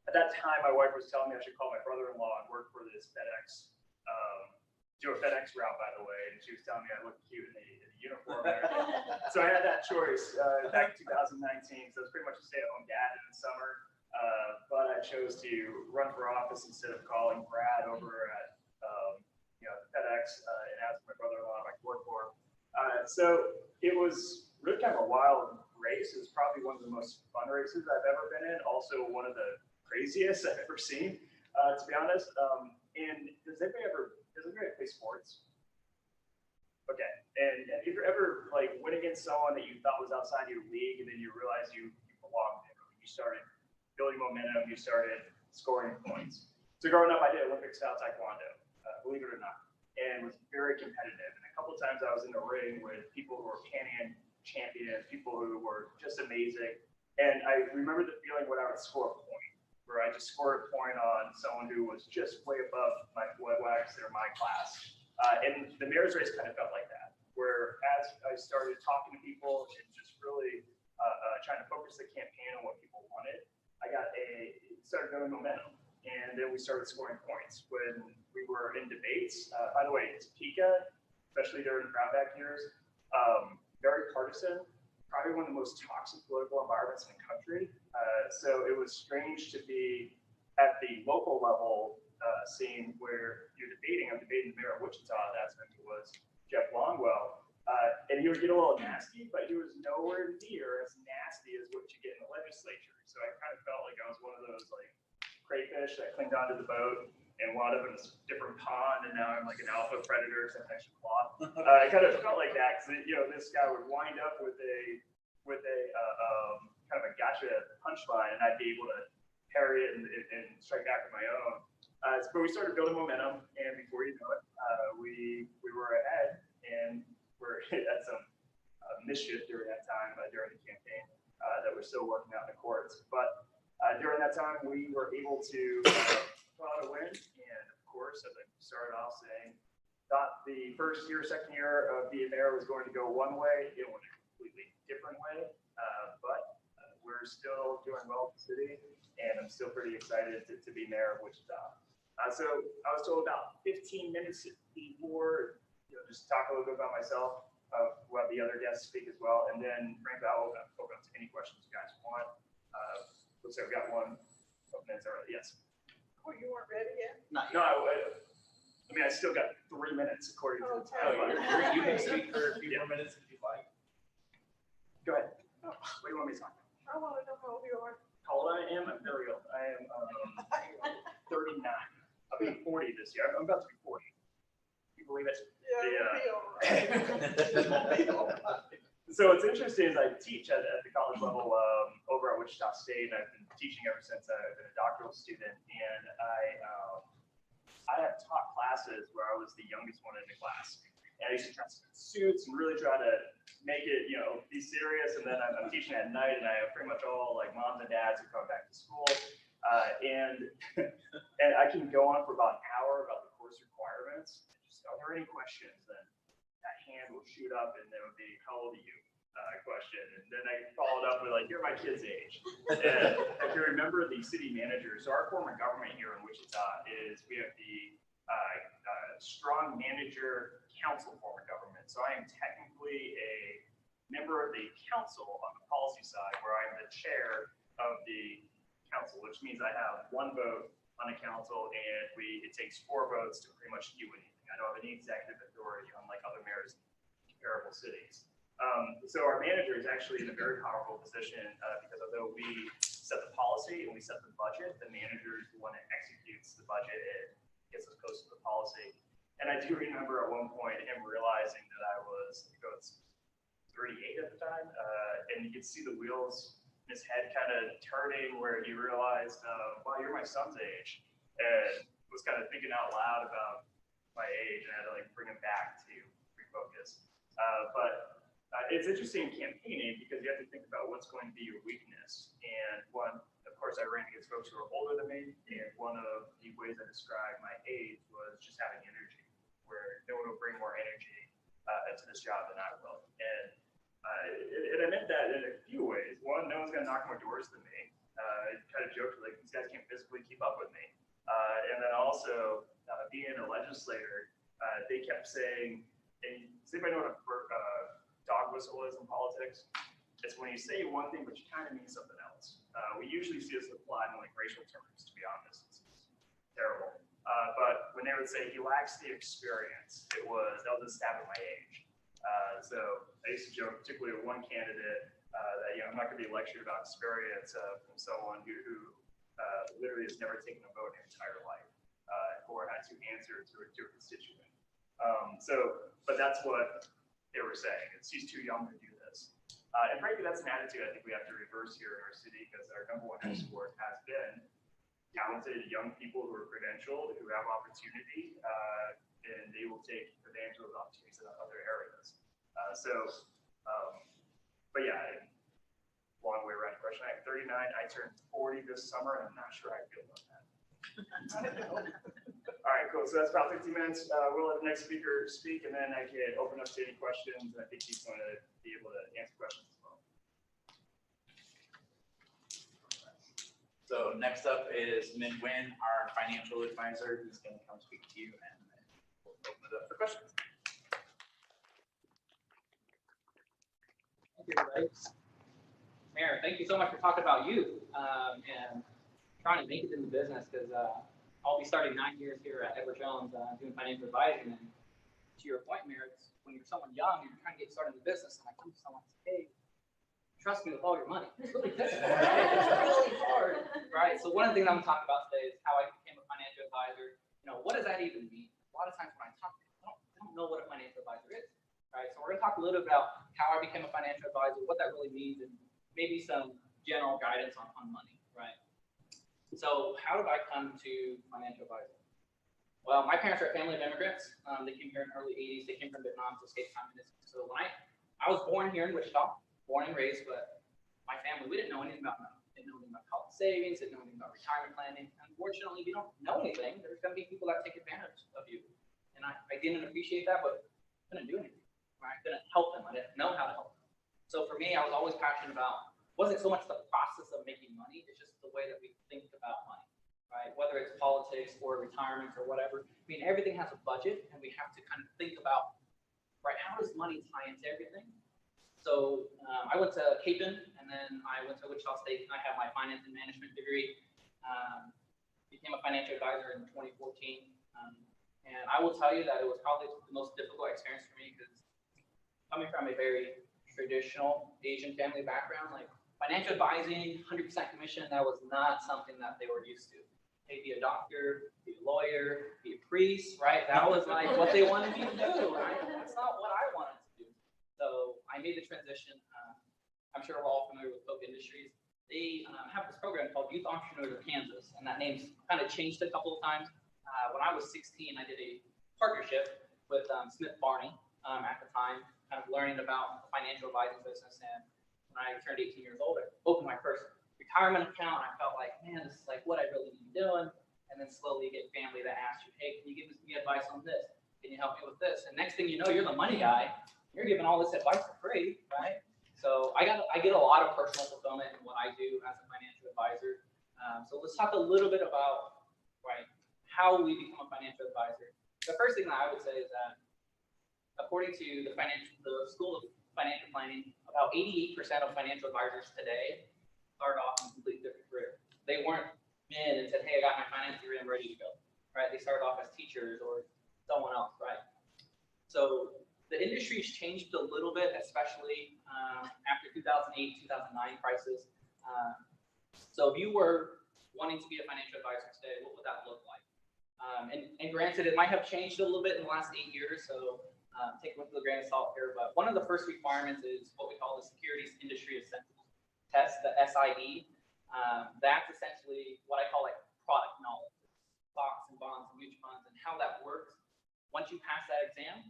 [SPEAKER 19] at that time, my wife was telling me I should call my brother-in-law and work for this FedEx. Do a FedEx route, by the way, and she was telling me I looked cute in the uniform. So I had that choice back in 2019. So it's pretty much a stay-at-home dad in the summer. But I chose to run for office instead of calling Brad over at FedEx and asking my brother-in-law if I could work for him. So it was really kind of a wild race. It was probably one of the most fun races I've ever been in. Also one of the craziest I've ever seen, to be honest. And does anybody play sports? Okay. And have you ever like went against someone that you thought was outside your league, and then you realized you belonged there? You started building momentum. You started scoring points. So growing up, I did Olympic style taekwondo, believe it or not, and was very competitive. And a couple of times I was in the ring with people who were Pan-Am champions, people who were just amazing. And I remember the feeling when I would score a point, where I just scored a point on someone who was just way above my wax or my class. And the mayor's race kind of felt like that, where as I started talking to people and just really trying to focus the campaign on what people wanted, I started building momentum. And then we started scoring points when we were in debates. By the way, Topeka, especially during the Brown Bag years, very partisan. Probably one of the most toxic political environments in the country. So it was strange to be at the local level scene where you're debating. I'm debating the mayor of Wichita. That's when it was Jeff Longwell. And he would get a little nasty, but he was nowhere near as nasty as what you get in the legislature. So I kind of felt like I was one of those like crayfish that clinged onto the boat and wound up in a different pond, and now I'm like an alpha predator, except extra claw. I kind of felt like that because this guy would wind up with a kind of a gotcha punchline, and I'd be able to parry it and strike back with my own. But we started building momentum, and before you know it, we were ahead, and we're at some mischief during that time during the campaign that we're still working out in the courts. But during that time, we were able to pull out a win, and of course, as I started off saying, thought the first year, second year of being mayor was going to go one way. It went a completely different way, but we're still doing well in the city, and I'm still pretty excited to be mayor of Wichita. So I was told about 15 minutes before, just talk a little bit about myself. We'll have the other guests speak as well, and then frankly, I'll open up to any questions you guys want. Looks like we've got one minutes already. Yes.
[SPEAKER 1] Oh, you weren't ready yet?
[SPEAKER 19] No, I mean, I still got 3 minutes according to the time.
[SPEAKER 21] You can speak for a few more minutes if you'd like.
[SPEAKER 19] Go ahead. What do you want me to talk about?
[SPEAKER 1] I want to know how old you are.
[SPEAKER 19] How old I am? I'm very old. I am 39. I'll be 40 this year. I'm about to be 40. You believe it?
[SPEAKER 1] Yeah, you'll be all right.
[SPEAKER 19] The
[SPEAKER 11] So what's interesting is I teach at the college level over at Wichita State, and I've been teaching ever since I've been a doctoral student. And I have taught classes where I was the youngest one in the class. And I used to dress in suits and really try to make it, be serious. And then I'm teaching at night, and I have pretty much all like moms and dads who come back to school. And I can go on for about an hour about the course requirements. Just, are there any questions? And that hand will shoot up, and there would be, how old are you? Question. And then I followed up with like, you're my kid's age. And I can remember the city manager. So our form of government here in Wichita is we have the strong manager council form of government. So I am technically a member of the council on the policy side, where I'm the chair of the council, which means I have one vote on the council, and it takes 4 votes to pretty much do anything. I don't have any executive authority, unlike other mayors in comparable cities. So our manager is actually in a very powerful position because although we set the policy and we set the budget, the manager is the one that executes the budget and gets us close to the policy. And I do remember at one point him realizing that I was, I think I was 38 at the time, and you could see the wheels in his head kind of turning, where he realized, wow, you're my son's age, and was kind of thinking out loud about my age, and I had to like bring him back to refocus. But it's interesting campaigning because you have to think about what's going to be your weakness. And one, of course, I ran against folks who are older than me, and one of the ways I described my age was just having energy, where no one will bring more energy to this job than I will. And I meant that in a few ways. One, no one's going to knock more doors than me. I kind of joked, like, these guys can't physically keep up with me. And then also, being a legislator, they kept saying, and does anybody know what a dog whistle is in politics? It's when you say one thing, but you kind of mean something else. We usually see this applied in like racial terms, to be honest. It's terrible. But when they would say he lacks the experience, that was a stab at my age. So I used to joke, particularly with one candidate, that I'm not going to be lectured about experience from someone who literally has never taken a vote in their entire life, or had to answer to a constituent. But that's what they were saying. He's too young to do this. And frankly, that's an attitude I think we have to reverse here in our city, because our #1 export has been talented young people who are credentialed, who have opportunity, and they will take advantage of those opportunities in other areas. But yeah, long way around the question. I am 39. I turned 40 this summer, and I'm not sure how I feel about that. All right, cool. So that's about 15 minutes. We'll let the next speaker speak, and then I can open up to any questions. And I think he's going to be able to answer questions as well.
[SPEAKER 8] So next up is Min Nguyen, our financial advisor, who's going to come speak to you, and then we'll open it up for questions.
[SPEAKER 20] Thank you, everybody. Mayor, thank you so much for talking about youth and trying to make it in the business, because I'll be starting 9 years here at Edward Jones doing financial advising. And to your point, Mayor, it's when you're someone young and you're trying to get started in the business, and I come to someone and say, hey, trust me with all your money. It's really difficult, right? It's really hard, right? So one of the things I'm going to talk about today is how I became a financial advisor. What does that even mean? A lot of times when I talk, I don't know what a financial advisor is, right? So we're going to talk a little bit about how I became a financial advisor, what that really means, and maybe some general guidance on money, right? So how did I come to financial advising? Well, my parents are a family of immigrants. They came here in the early 80s. They came from Vietnam to escape communism. So when I was born here in Wichita, born and raised, but my family, we didn't know anything about money. Didn't know anything about college savings, didn't know anything about retirement planning. Unfortunately, if you don't know anything, there's going to be people that take advantage of you. And I didn't appreciate that, but I couldn't do anything. Right? I couldn't help them. I didn't know how to help them. So for me, I was always passionate about, wasn't so much the process of making money, it's just the way that we think about money, right? Whether it's politics or retirement or whatever. I mean, everything has a budget, and we have to kind of think about, right, how does money tie into everything? So I went to Capon, and then I went to Wichita State. I have my finance and management degree. Became a financial advisor in 2014. And I will tell you that it was probably the most difficult experience for me, because coming from a very traditional Asian family background, like financial advising, 100% commission, that was not something that they were used to. Hey, be a doctor, be a lawyer, be a priest, right? That was like what they wanted me to do, right? That's not what I wanted to do. So I made the transition. I'm sure we're all familiar with Coke Industries. They have this program called Youth Entrepreneurs of Kansas, and that name's kind of changed a couple of times. When I was 16, I did a partnership with Smith Barney at the time, kind of learning about the financial advising business. And when I turned 18 years old, I opened my first retirement account. I felt like, man, this is like what I really need to be doing. And then slowly you get family that asks you, hey, can you give me advice on this? Can you help me with this? And next thing you know, you're the money guy. You're giving all this advice for free, right? So I get a lot of personal fulfillment in what I do as a financial advisor. So let's talk a little bit about, right, how we become a financial advisor. The first thing that I would say is that according to the School of Financial Planning, about 88% of financial advisors today start off in a completely different career. They weren't in and said, hey, I got my finance degree, I'm ready to go, right? They started off as teachers or someone else, right? So the industry's changed a little bit, especially after 2008, 2009 crisis. So if you were wanting to be a financial advisor today, what would that look like? And granted, it might have changed a little bit in the last 8 years, so take it with a grain of salt here. But one of the first requirements is what we call the Securities Industry Essentials Test, the SIE. That's essentially what I call like product knowledge, stocks and bonds and mutual funds and how that works. Once you pass that exam,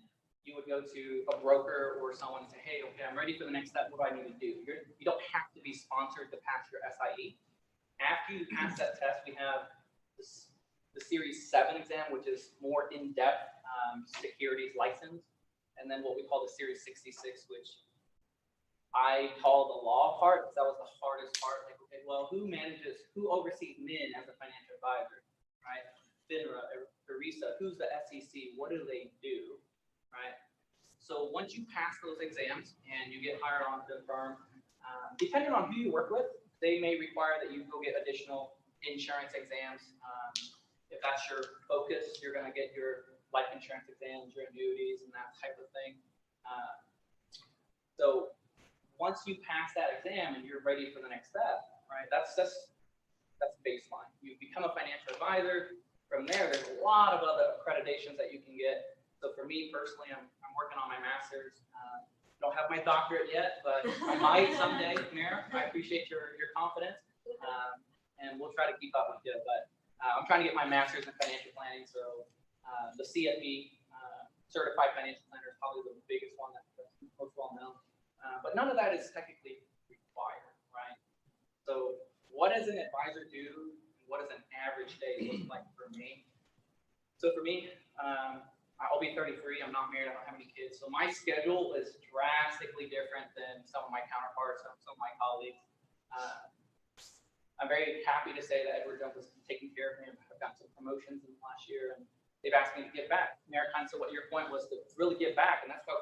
[SPEAKER 20] you would go to a broker or someone and say, hey, okay, I'm ready for the next step. What do I need to do? You don't have to be sponsored to pass your SIE. After you pass that test, we have the Series 7 exam, which is more in-depth securities license. And then what we call the Series 66, which I call the law part, because that was the hardest part. Like, okay, well, who oversees MIN as a financial advisor, right? FINRA, ERISA, who's the SEC? What do they do? Right. So once you pass those exams and you get hired onto the firm, depending on who you work with, they may require that you go get additional insurance exams. If that's your focus, you're going to get your life insurance exams, your annuities, and that type of thing. So once you pass that exam and you're ready for the next step, right? That's baseline. You become a financial advisor. From there, there's a lot of other accreditations that you can get. So for me personally, I'm working on my master's. Don't have my doctorate yet, but I might someday, Mayor. I appreciate your confidence, and we'll try to keep up with you. But I'm trying to get my master's in financial planning. So the CFP, Certified Financial Planner, is probably the biggest one that's most well known. But none of that is technically required, right? So what does an advisor do? What does an average day look like for me? So for me, I'll be 33. I'm not married. I don't have any kids. So my schedule is drastically different than some of my counterparts, some of my colleagues. I'm very happy to say that Edward Jones is taking care of me. I've got some promotions in the last year, and they've asked me to give back. Mayor, kind of, so what your point was to really give back, and that's why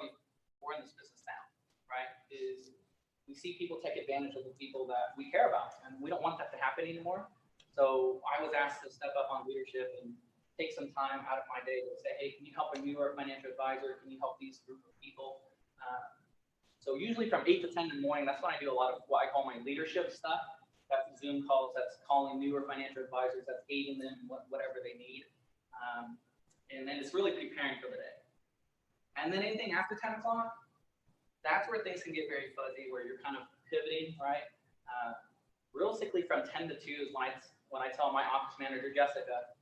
[SPEAKER 20] we're in this business now, right? Is we see people take advantage of the people that we care about, and we don't want that to happen anymore. So I was asked to step up on leadership and take some time out of my day to say, hey, can you help a newer financial advisor? Can you help these group of people? So usually from 8 to 10 in the morning, that's when I do a lot of what I call my leadership stuff. That's Zoom calls, that's calling newer financial advisors, that's aiding them in whatever they need. And then it's really preparing for the day. And then anything after 10 o'clock, that's where things can get very fuzzy, where you're kind of pivoting, right? Realistically, from 10 to 2 is when I tell my office manager, Jessica,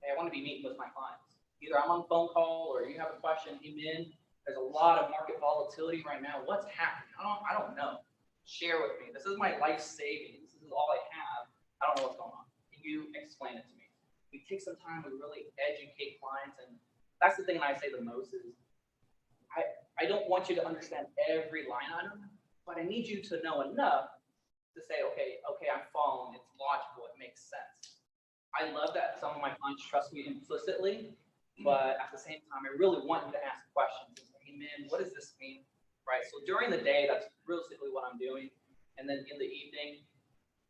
[SPEAKER 20] hey, I want to be meeting with my clients. Either I'm on a phone call or you have a question, email. There's a lot of market volatility right now. What's happening? I don't know. Share with me. This is my life savings. This is all I have. I don't know what's going on. Can you explain it to me? We take some time to really educate clients, and that's the thing that I say the most is I don't want you to understand every line item, but I need you to know enough to say, okay, I'm following. It's logical. It makes sense. I love that some of my clients trust me implicitly, but at the same time, I really want you to ask questions. Hey, man, what does this mean? Right. So during the day, that's realistically what I'm doing. And then in the evening,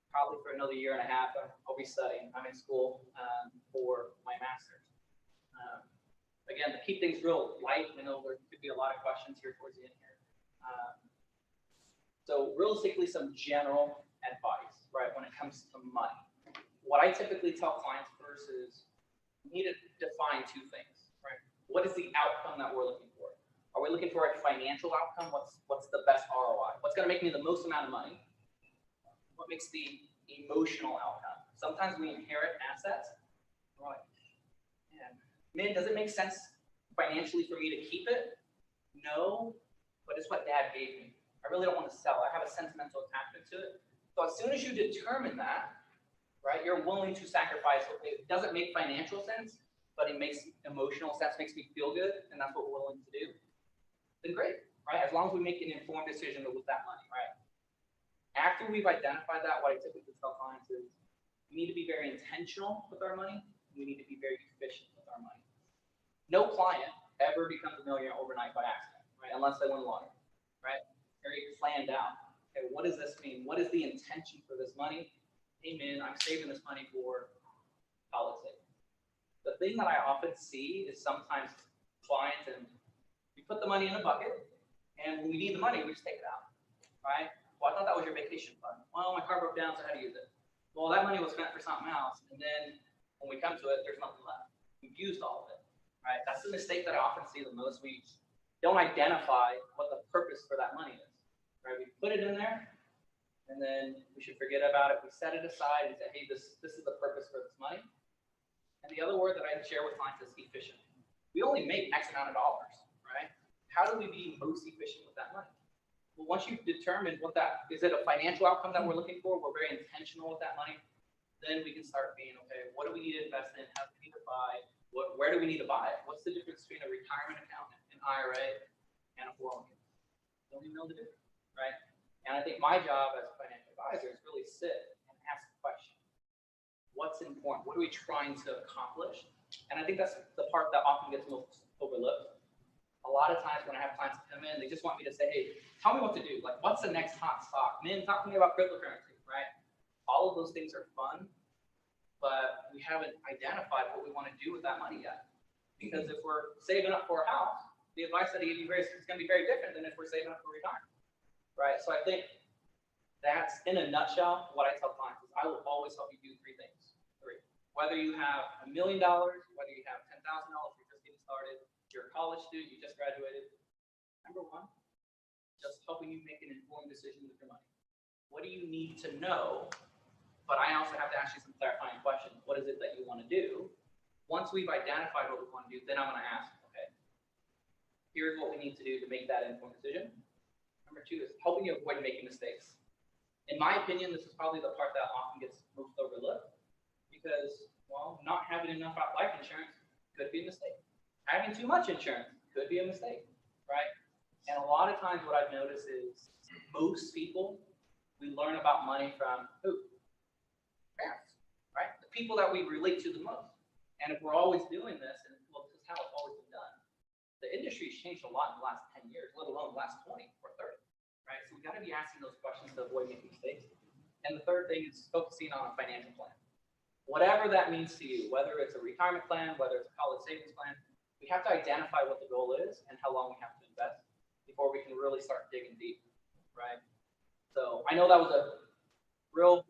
[SPEAKER 20] probably for another year and a half, I'll be studying. I'm in school for my master's. Again, to keep things real light, I know there could be a lot of questions here towards the end here. So realistically, some general advice, right, when it comes to money. What I typically tell clients first is you need to define two things, right? What is the outcome that we're looking for? Are we looking for a financial outcome? What's the best ROI? What's going to make me the most amount of money? What makes the emotional outcome? Sometimes we inherit assets. We're like, man, does it make sense financially for me to keep it? No, but it's what dad gave me. I really don't want to sell. I have a sentimental attachment to it. So as soon as you determine that, right, you're willing to sacrifice. It doesn't make financial sense, but it makes emotional sense, makes me feel good, and that's what we're willing to do. Then great, right? As long as we make an informed decision with that money, right? After we've identified that, what I typically tell clients is we need to be very intentional with our money. We need to be very efficient with our money. No client ever becomes a millionaire overnight by accident, right? Unless they win the lottery, right? Very planned out. Okay, what does this mean? What is the intention for this money? Hey man, I'm saving this money for college savings. The thing that I often see is sometimes clients, and we put the money in a bucket, and when we need the money, we just take it out, right? Well, I thought that was your vacation fund. Well, my car broke down, so how do you use it? Well, that money was spent for something else, and then when we come to it, there's nothing left. We've used all of it, right? That's the mistake that I often see the most. We don't identify what the purpose for that money is, right? We put it in there, and then we should forget about it. We set it aside and say, hey, this is the purpose for this money. And the other word that I share with clients is efficient. We only make X amount of dollars, right? How do we be most efficient with that money? Well, once you've determined what that, is it a financial outcome that we're looking for? We're very intentional with that money. Then we can start being, okay, what do we need to invest in? How do we need to buy? Where do we need to buy it? What's the difference between a retirement account, an IRA, and a 401k? Don't even know the difference, right? And I think my job as a financial advisor is really sit and ask the question. What's important? What are we trying to accomplish? And I think that's the part that often gets most overlooked. A lot of times when I have clients come in, they just want me to say, hey, tell me what to do. Like, what's the next hot stock? Man, talk to me about cryptocurrency, right? All of those things are fun, but we haven't identified what we want to do with that money yet. Because if we're saving up for a house, the advice that I give you is going to be very different than if we're saving up for retirement, right? So I think that's, in a nutshell, what I tell clients is I will always help you do three things. Whether you have $1 million, whether you have $10,000, you're just getting started, you're a college student, you just graduated. Number one, just helping you make an informed decision with your money. What do you need to know? But I also have to ask you some clarifying questions. What is it that you want to do? Once we've identified what we want to do, then I'm going to ask, okay, here's what we need to do to make that informed decision. Number two is helping you avoid making mistakes. In my opinion, this is probably the part that often gets most overlooked because, well, not having enough life insurance could be a mistake. Having too much insurance could be a mistake, right? And a lot of times what I've noticed is most people, we learn about money from who? Parents, right? The people that we relate to the most. And if we're always doing this, and well, this is how it's always been done, the industry's changed a lot in the last 10 years, let alone the last 20 or 30, right? So we got to be asking those questions to avoid making mistakes. And the third thing is focusing on a financial plan. Whatever that means to you, whether it's a retirement plan, whether it's a college savings plan, we have to identify what the goal is and how long we have to invest before we can really start digging deep, right? So I know that was a real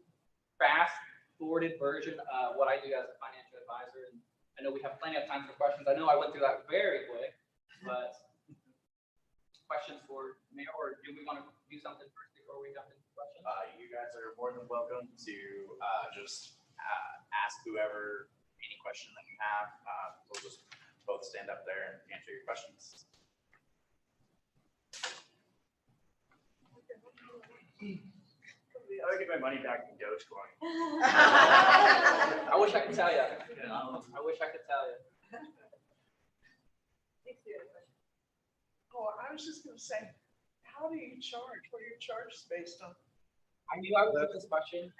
[SPEAKER 20] fast forwarded version of what I do as a financial advisor. And I know we have plenty of time for questions. I know I went through that very quick, but questions for me, or do we want to do something first before we jump into questions?
[SPEAKER 8] You guys are more than welcome to just ask whoever any question that you have. We'll just both stand up there and answer your questions.
[SPEAKER 11] I would get my money back from Dogecoin.
[SPEAKER 20] I wish I could tell you. I wish I could tell you.
[SPEAKER 6] Oh, I was just going to say, how do you charge? What are your charges based on?
[SPEAKER 20] I knew I would get this question.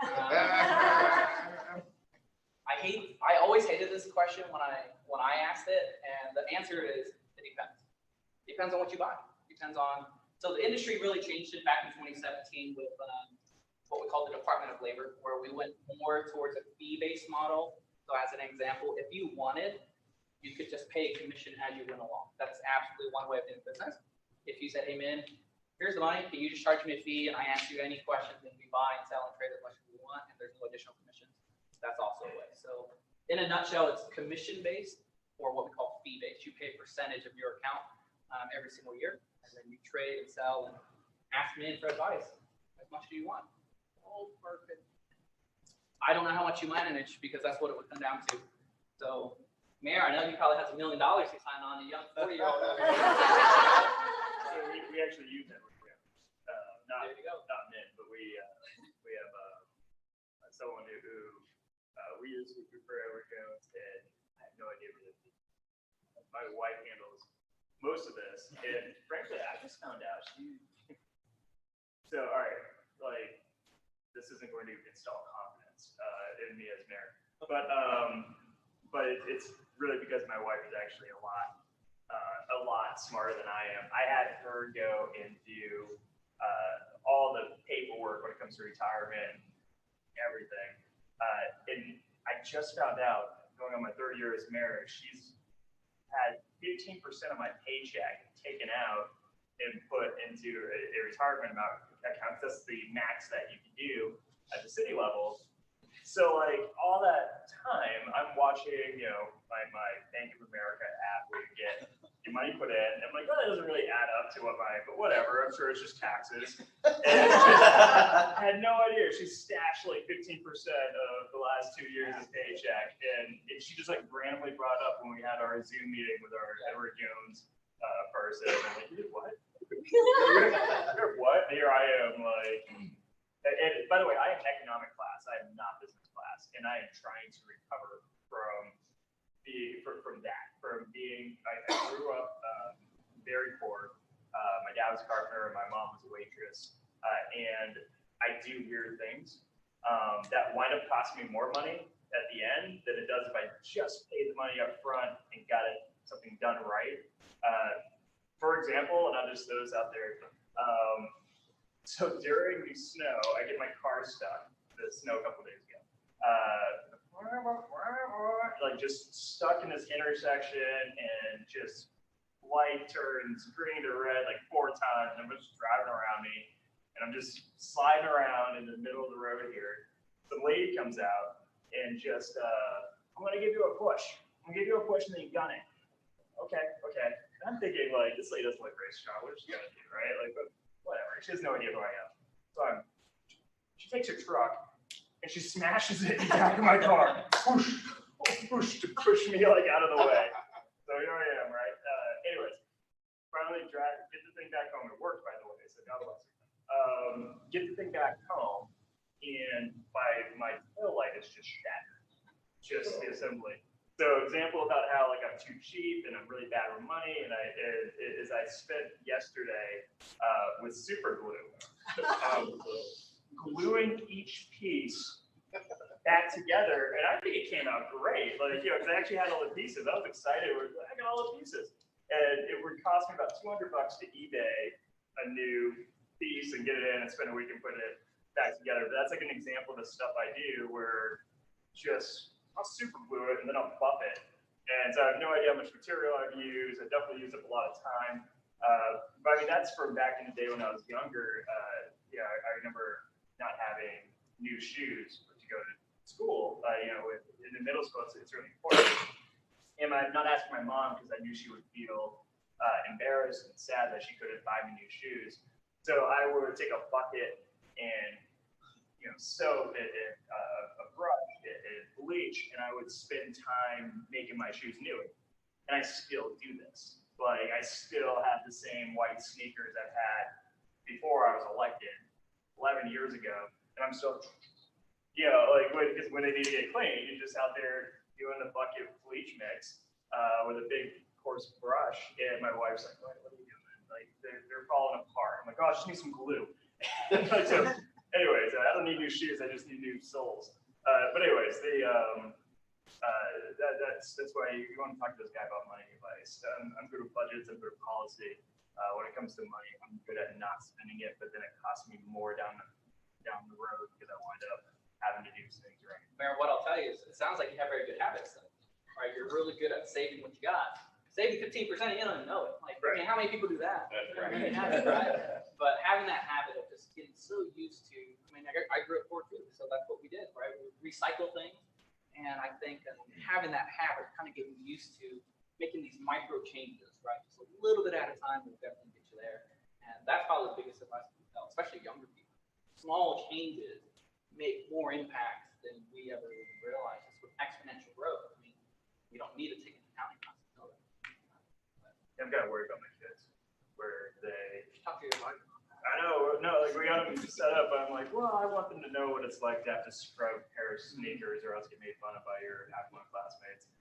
[SPEAKER 20] I always hated this question when I asked it, and the answer is it depends. Depends on what you buy. Depends on. So the industry really changed it back in 2017 with what we call the Department of Labor, where we went more towards a fee-based model. So as an example, if you wanted, you could just pay a commission as you went along. That's absolutely one way of doing business. If you said, hey man, here's the money, can you just charge me a fee and I ask you any questions and we buy and sell and trade as much as we want and there's no additional commissions, that's also a way. So in a nutshell, it's commission-based or what we call fee-based. You pay a percentage of your account every single year. And then you trade and sell and ask me in for advice. As much as you want. Oh, perfect. I don't know how much you manage because that's what it would come down to. So, Mayor, I know you probably have $1 million to sign on, a young 40-year-old.
[SPEAKER 11] So we actually use network programmers. Not men, but we have someone who we use for Everjones, and I have no idea what it is. My wife handles most of this, and frankly, I just found out so all right, like this isn't going to install confidence in me as mayor, but it's really because my wife is actually a lot smarter than I am. I had her go and do all the paperwork when it comes to retirement, everything. And I just found out, going on my third year as mayor, she's had 15% of my paycheck taken out and put into a retirement account. That's the max that you can do at the city level. So like all that time, I'm watching, my Bank of America app where you get your money put in. And I'm like, well, that doesn't really add up to but whatever. I'm sure it's just taxes. And I had no idea. She stashed like 15% of the last 2 years of paycheck. And she just like randomly brought up when we had our Zoom meeting with our Edward Jones person. And I'm like, you did what? What? Here I am like, and by the way, I am economic class. I am not business class, and I am trying to recover from being. I grew up very poor. My dad was a carpenter, and my mom was a waitress, and I do weird things that wind up costing me more money at the end than it does if I just paid the money up front and got something done right. For example, and I'll just throw this out there. So during the snow, I get my car stuck. The snow a couple days ago. Like just stuck in this intersection and just light turns green to red like 4 times. And I'm just driving around me and I'm just sliding around in the middle of the road here. The lady comes out and just, I'm gonna give you a push. I'm gonna give you a push and then you gun it. Okay. And I'm thinking like, this lady doesn't like race car. What is she gonna do, right? Like, but whatever. She has no idea who I am. So she takes her truck and she smashes it in the back of my car. Push to push me like out of the way. So here I am, right? Anyways, finally get the thing back home. It worked, by the way. So God bless her. Get the thing back home, and my tail light is just shattered. Just the assembly. So example about how like I'm too cheap and I'm really bad with money, and I spent yesterday with super glue, gluing each piece back together, and I think it came out great. Like because I actually had all the pieces. I was excited. I got all the pieces, and it would cost me about $200 to eBay a new piece and get it in and spend a week and put it back together. But that's like an example of the stuff I do where I'll super glue it and then I'll buff it. And so I have no idea how much material I've used. I definitely use up a lot of time. But I mean, that's from back in the day when I was younger. I remember not having new shoes to go to school. In the middle school, it's really important. And I'm not asking my mom because I knew she would feel embarrassed and sad that she couldn't buy me new shoes. So I would take a bucket and soap it in a brush, it bleach, and I would spend time making my shoes new. And I still do this. Like I still have the same white sneakers I've had before I was elected 11 years ago, and I'm still, because when they need to get clean, you're just out there doing the bucket bleach mix with a big coarse brush, and my wife's like, what are you doing? Like they're falling apart. I'm like, oh, I just need some glue. So, anyways, I don't need new shoes. I just need new soles. But anyways, that's why you want to talk to this guy about money advice. I'm good with budgets. I'm good with policy. When it comes to money, I'm good at not spending it, but then it costs me more down the road because I wind up having to do things right.
[SPEAKER 20] Mayor, what I'll tell you is, it sounds like you have very good habits. Then, right? You're really good at saving what you got. Saving 15%, you don't even know it. Like, I mean, how many people do that? Right. But having that habit of just getting so used to, I grew up poor too, so that's what we did, right? We recycle things, and I think having that habit kind of getting used to making these micro changes, right? Just a little bit at a time will definitely get you there. And that's probably the biggest advice we tell, especially younger people. Small changes make more impact than we ever even realize. Just with exponential growth. I mean, you don't need to take an accounting class to know that.
[SPEAKER 11] I'm kind of worried about my kids, where they.
[SPEAKER 20] Talk to your wife.
[SPEAKER 11] I know, no, like we got them set up. I'm like, well, I want them to know what it's like to have to scrub a pair of sneakers or else get made fun of by your affluent classmates.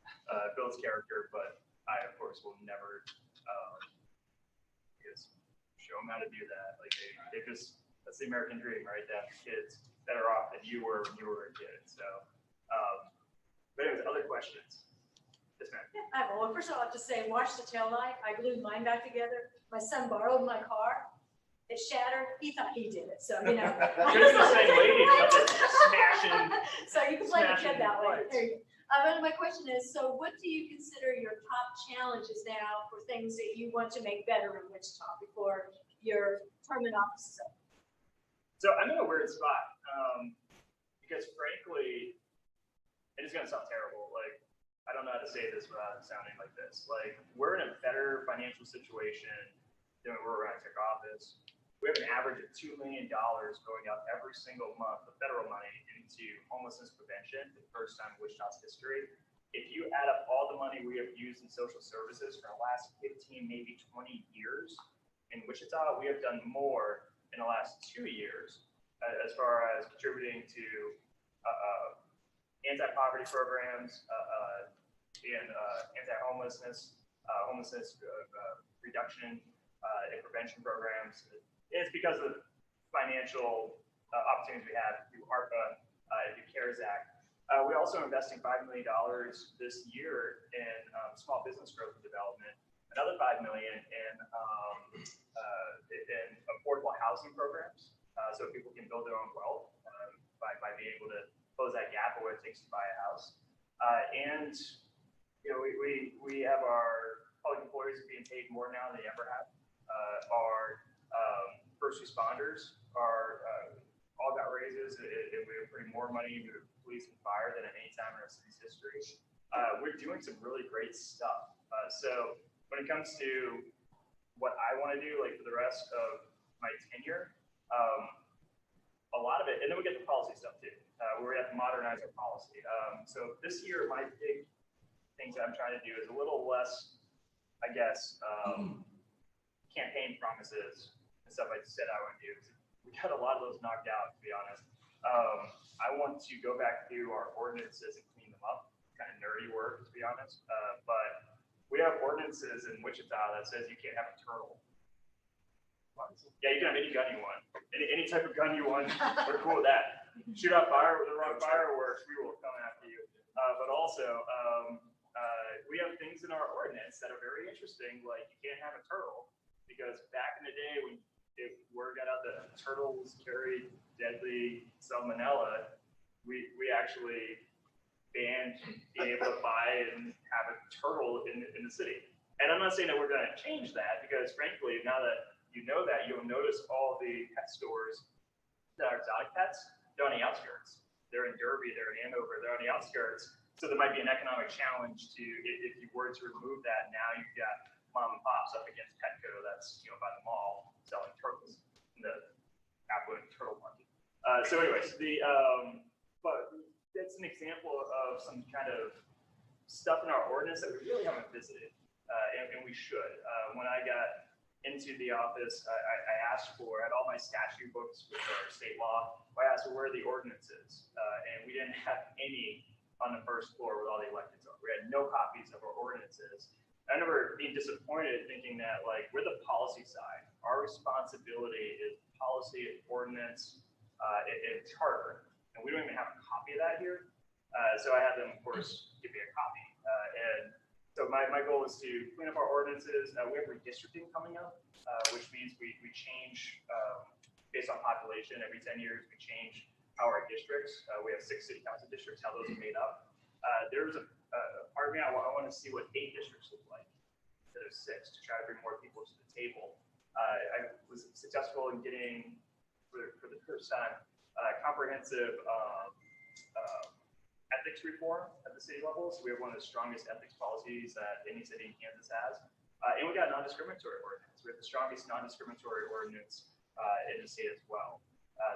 [SPEAKER 11] Builds character, but I, of course, will never just show them how to do that. Like they just, that's the American dream, right? To have kids better off than you were when you were a kid. So, but anyways, other questions? Yes, ma'am.
[SPEAKER 5] Yeah, I have one. First of all, I have to say, watch the tail light. I glued mine back together. My son borrowed my car. It shattered. He thought he did it. So, you know.
[SPEAKER 11] You're the same lady. Smashing.
[SPEAKER 5] So you can play the kid that way.
[SPEAKER 11] Lights.
[SPEAKER 5] There you go. But my question is, so what do you consider your top challenges now for things that you want to make better in Wichita before your permanent office is up?
[SPEAKER 11] So I'm in a weird spot because frankly, it is going to sound terrible. Like, I don't know how to say this without sounding like this. Like, we're in a better financial situation than we were when I took office. We have an average of $2 million going out every single month of federal money into homelessness prevention for the first time in Wichita's history. If you add up all the money we have used in social services for the last 15, maybe 20 years, in Wichita, we have done more in the last 2 years as far as contributing to anti-poverty programs and anti-homelessness, homelessness reduction and prevention programs. It's because of financial opportunities we have through ARPA and the CARES Act. We're also investing $5 million this year in small business growth and development, another $5 million in affordable housing programs, so people can build their own wealth by being able to close that gap of what it takes to buy a house. And you know, we have our public employees being paid more now than they ever have. Our first responders are all got raises, and we're putting more money into police and fire than at any time in our city's history. We're doing some really great stuff. So when it comes to what I want to do, like for the rest of my tenure, a lot of it, and then we get the policy stuff too, where we have to modernize our policy. So this year, my big things that I'm trying to do is a little less, I guess, campaign promises and stuff I said I would do. We got a lot of those knocked out, to be honest. I want to go back through our ordinances and clean them up. Kind of nerdy work, to be honest. But we have ordinances in Wichita that says you can't have a turtle. Yeah, you can have any gun you want. Any type of gun you want. We're cool with that. Shoot out fire with the wrong fireworks, we will come after you. But also, we have things in our ordinance that are very interesting, like you can't have a turtle. Because back in the day, when word got out that turtles carried deadly salmonella, we actually banned being able to buy and have a turtle in the city. And I'm not saying that we're going to change that, because frankly, now that you know that, you'll notice all the pet stores that are exotic pets, they're on the outskirts. They're in Derby, they're in Andover, they're on the outskirts. So there might be an economic challenge to, if you were to remove that, now you've got mom and pops up against Petco that's, you know, by the mall selling turtles in the affluent turtle market. So anyways, but that's an example of some kind of stuff in our ordinance that we really haven't visited, and we should. When I got into the office, I asked for, I had all my statute books, which are state law. I asked for where the ordinances, and we didn't have any on the first floor with all the electeds on. We had no copies of our ordinances. I remember being disappointed, thinking that, like, we're the policy side. Our responsibility is policy, ordinance, and charter, and we don't even have a copy of that here. So I had them, of course, give me a copy. And so my goal is to clean up our ordinances. We have redistricting coming up, which means we change based on population. Every 10 years, we change our districts. We have 6 city council districts, how those are made up. There's a part of me, I want to see what 8 districts look like instead of 6 to try to bring more people to the table. I was successful in getting, for the first time, comprehensive ethics reform at the city level. So we have one of the strongest ethics policies that any city in Kansas has. And we got a non-discriminatory ordinance. We have the strongest non-discriminatory ordinance in the state as well.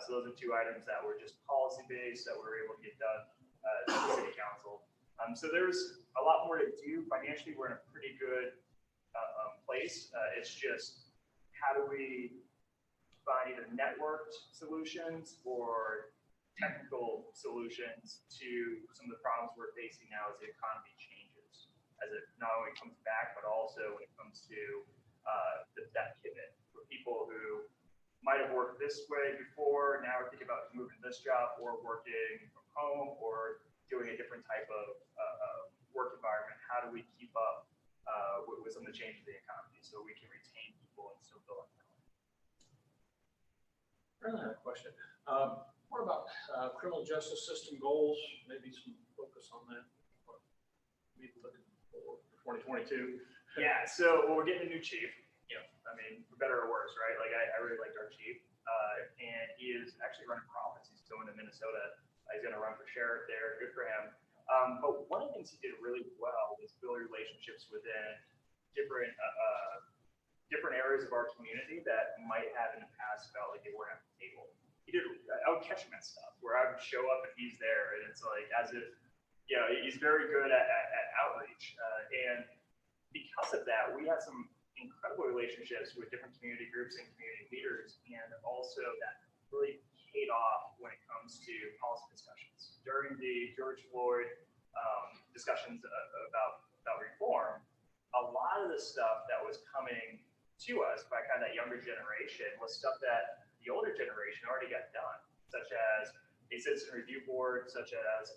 [SPEAKER 11] So those are two items that were just policy-based that we were able to get done to the city council. So there's a lot more to do. Financially, we're in a pretty good place. It's just how do we find either networked solutions or technical solutions to some of the problems we're facing now as the economy changes, as it not only comes back, but also when it comes to that pivot for people who might have worked this way before, now are thinking about moving this job or working from home or doing a different type of work environment. How do we keep up with some of the changes in the economy so we can retain people and still build on them?
[SPEAKER 7] I have a question. What about criminal justice system goals? Maybe some focus on that. Maybe looking for 2022.
[SPEAKER 11] Yeah, so we're getting a new chief. You know, I mean, for better or worse, right? Like I really liked our chief, and he is actually running for office. He's going to Minnesota. He's going to run for sheriff there. Good for him. But one of the things he did really well was build relationships within different different areas of our community that might have in the past felt like they weren't at the table. He did. I would catch him at stuff where I would show up and he's there, and it's like as if, you know, he's very good at outreach, and because of that, we had some incredible relationships with different community groups and community leaders, and also that really paid off when it comes to policy discussions. During the George Floyd discussions about reform, a lot of the stuff that was coming to us by kind of that younger generation was stuff that the older generation already got done, such as a citizen review board, such as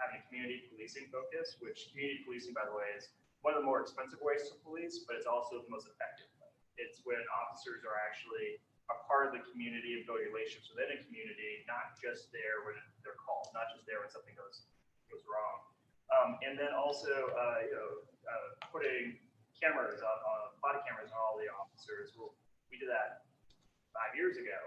[SPEAKER 11] having a community policing focus, which community policing, by the way, is one of the more expensive ways to police, but it's also the most effective way. It's when officers are actually a part of the community and build relationships within a community, not just there when they're called, not just there when something goes wrong. And then also, putting cameras on body cameras on all the officers. Well, we did that 5 years ago.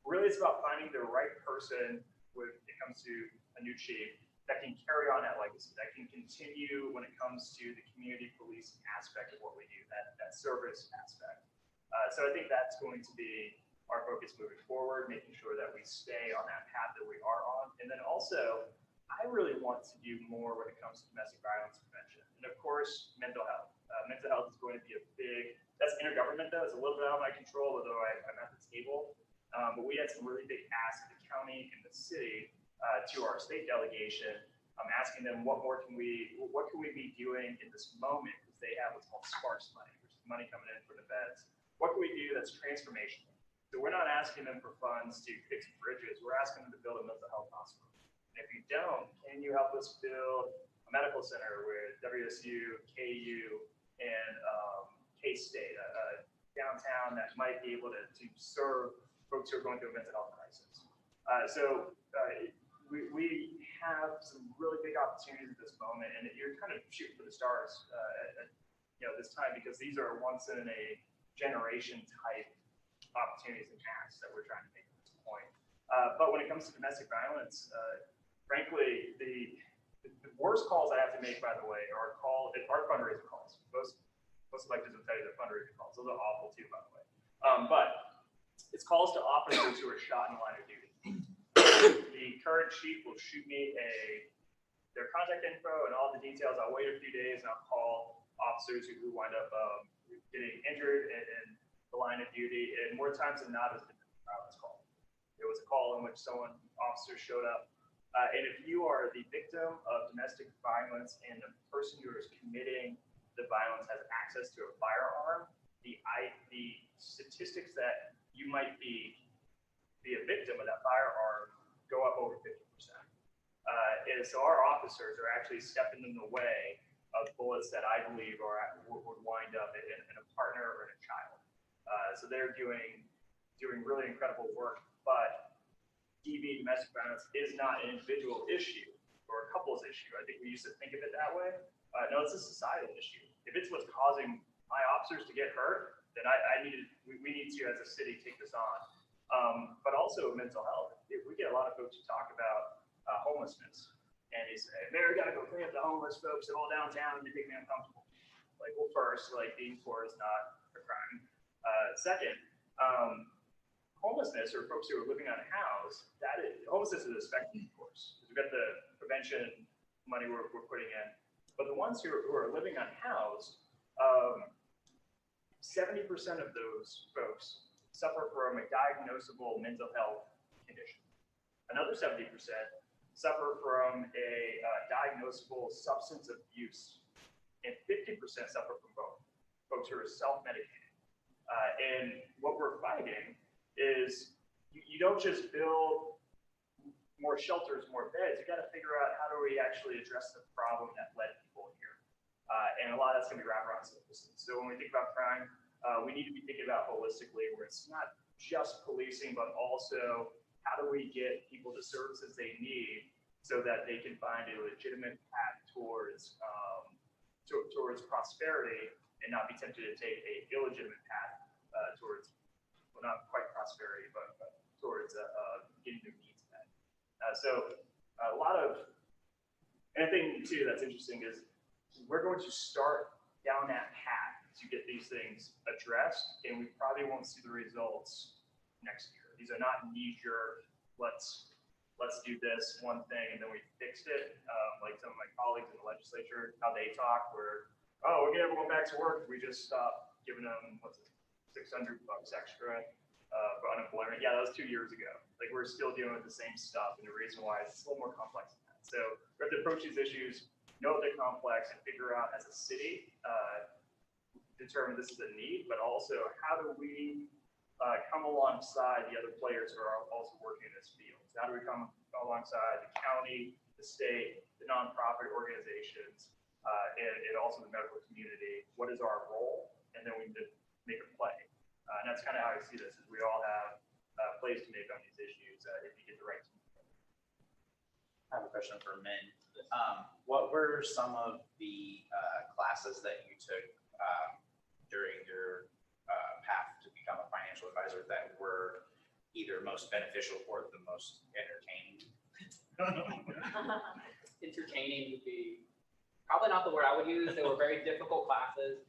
[SPEAKER 11] Really, it's about finding the right person when it comes to a new chief that can carry on that legacy, that can continue when it comes to the community policing aspect of what we do, that service aspect. So I think that's going to be our focus moving forward, making sure that we stay on that path that we are on. And then also, I really want to do more when it comes to domestic violence prevention. And of course, mental health. Mental health is going to be a big, that's intergovernment though, it's a little bit out of my control, although I'm at the table. But we had some really big asks of the county and the city to our state delegation. I'm asking them what can we be doing in this moment, because they have what's called sparse money, which is money coming in for the beds. What can we do that's transformational? So we're not asking them for funds to fix bridges, we're asking them to build a mental health hospital. And if you don't, can you help us build a medical center with WSU, KU, and K-State, downtown that might be able to serve folks who are going through a mental health crisis. We have some really big opportunities at this moment, and you're kind of shooting for the stars at this time, because these are once in a generation type opportunities and tasks that we're trying to make at this point. But when it comes to domestic violence, frankly, the worst calls I have to make, by the way, are fundraiser calls. Most electeds will tell you they're fundraiser calls. Those are awful too, by the way. But it's calls to officers who are shot in the line of duty. The current chief will shoot me their contact info and all the details. I'll wait a few days and I'll call officers who wind up getting injured in the line of duty. And more times than not, it's been a violence call. There was a call in which officers showed up. And if you are the victim of domestic violence and the person who is committing the violence has access to a firearm, the statistics that you might be a victim of that firearm go up over 50%. And so our officers are actually stepping in the way of bullets that I believe would wind up in a partner or in a child. So they're doing really incredible work, but DV, domestic violence, is not an individual issue or a couple's issue. I think we used to think of it that way. No, it's a societal issue. If it's what's causing my officers to get hurt, then we need to, as a city, take this on. But also mental health. we get a lot of folks who talk about homelessness. And they say, Mayor, we gotta go clean up the homeless folks all downtown, they make me uncomfortable. Like, well, first, like, being poor is not a crime. Second, homelessness or folks who are living unhoused, homelessness is a spectrum, of course. We've got the prevention money we're putting in. But the ones who are living unhoused, 70% of those folks suffer from a diagnosable mental health condition. Another 70% suffer from a diagnosable substance abuse, and 50% suffer from both, folks who are self-medicating. And what we're finding is you don't just build more shelters, more beds, you got to figure out how do we actually address the problem that led people here. And a lot of that's going to be wraparound services. So when we think about crime, we need to be thinking about holistically, where it's not just policing, but also how do we get people the services they need so that they can find a legitimate path towards towards prosperity and not be tempted to take a illegitimate path towards, well, not quite prosperity, but towards getting their needs met. So a lot of, and I think too that's interesting is we're going to start down that path to get these things addressed, and we probably won't see the results next year. These are not knee-jerk, let's do this one thing and then we fixed it. Like some of my colleagues in the legislature, how they talk, where, oh, we're getting everyone back to work. We just stopped giving them, what's it, $600 extra for unemployment. Yeah, that was 2 years ago. Like, we're still dealing with the same stuff, and the reason why it's a little more complex than that. So we have to approach these issues, know they're complex, and figure out as a city, determine this is a need, but also how do we come alongside the other players who are also working in this field. So how do we come alongside the county, the state, the nonprofit organizations, and also the medical community? What is our role? And then we need to make a play. And that's kind of how I see this, is we all have plays to make on these issues if you get the right team.
[SPEAKER 8] I have a question for Min. What were some of the classes that you took during your path to become a financial advisor that were either most beneficial or the most entertaining?
[SPEAKER 20] Entertaining would be probably not the word I would use. They were very difficult classes.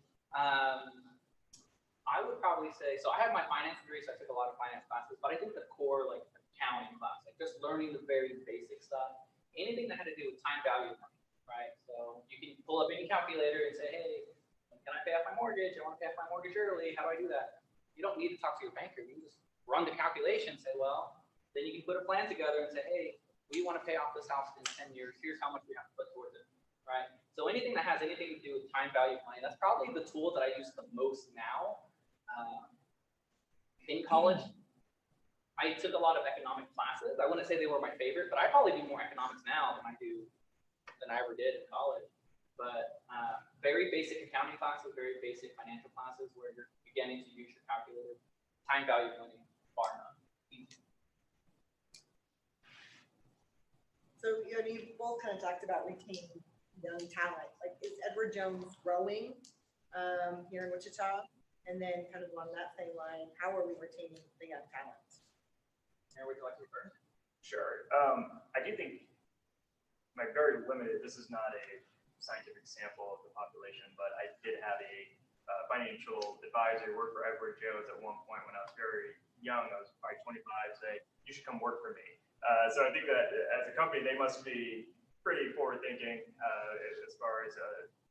[SPEAKER 20] I would probably say, so I had my finance degree, so I took a lot of finance classes, but I think the core, like accounting class, like just learning the very basic stuff, anything that had to do with time value of money, right? So you can pull up any calculator and say, hey, can I pay off my mortgage? I want to pay off my mortgage early. How do I do that? You don't need to talk to your banker. You can just run the calculation and say, well, then you can put a plan together and say, hey, we want to pay off this house in 10 years. Here's how much we have to put towards it, right? So anything that has anything to do with time value of money, that's probably the tool that I use the most now. In college, I took a lot of economic classes. I wouldn't say they were my favorite, but I probably do more economics now than I ever did in college. But very basic accounting classes, very basic financial classes where you're beginning to use your calculator. Time value of money, far enough.
[SPEAKER 1] So, you both kind of talked about retaining young talent. Like, is Edward Jones growing here in Wichita? And then kind of along that same line, how are we retaining the young talent?
[SPEAKER 11] Aaron, would you like to go first? Sure. I do think my very limited, this is not a scientific sample of the population, but I did have a financial advisor work for Edward Jones at one point when I was very young. I was probably 25, say, you should come work for me. So I think that as a company, they must be pretty forward thinking as far as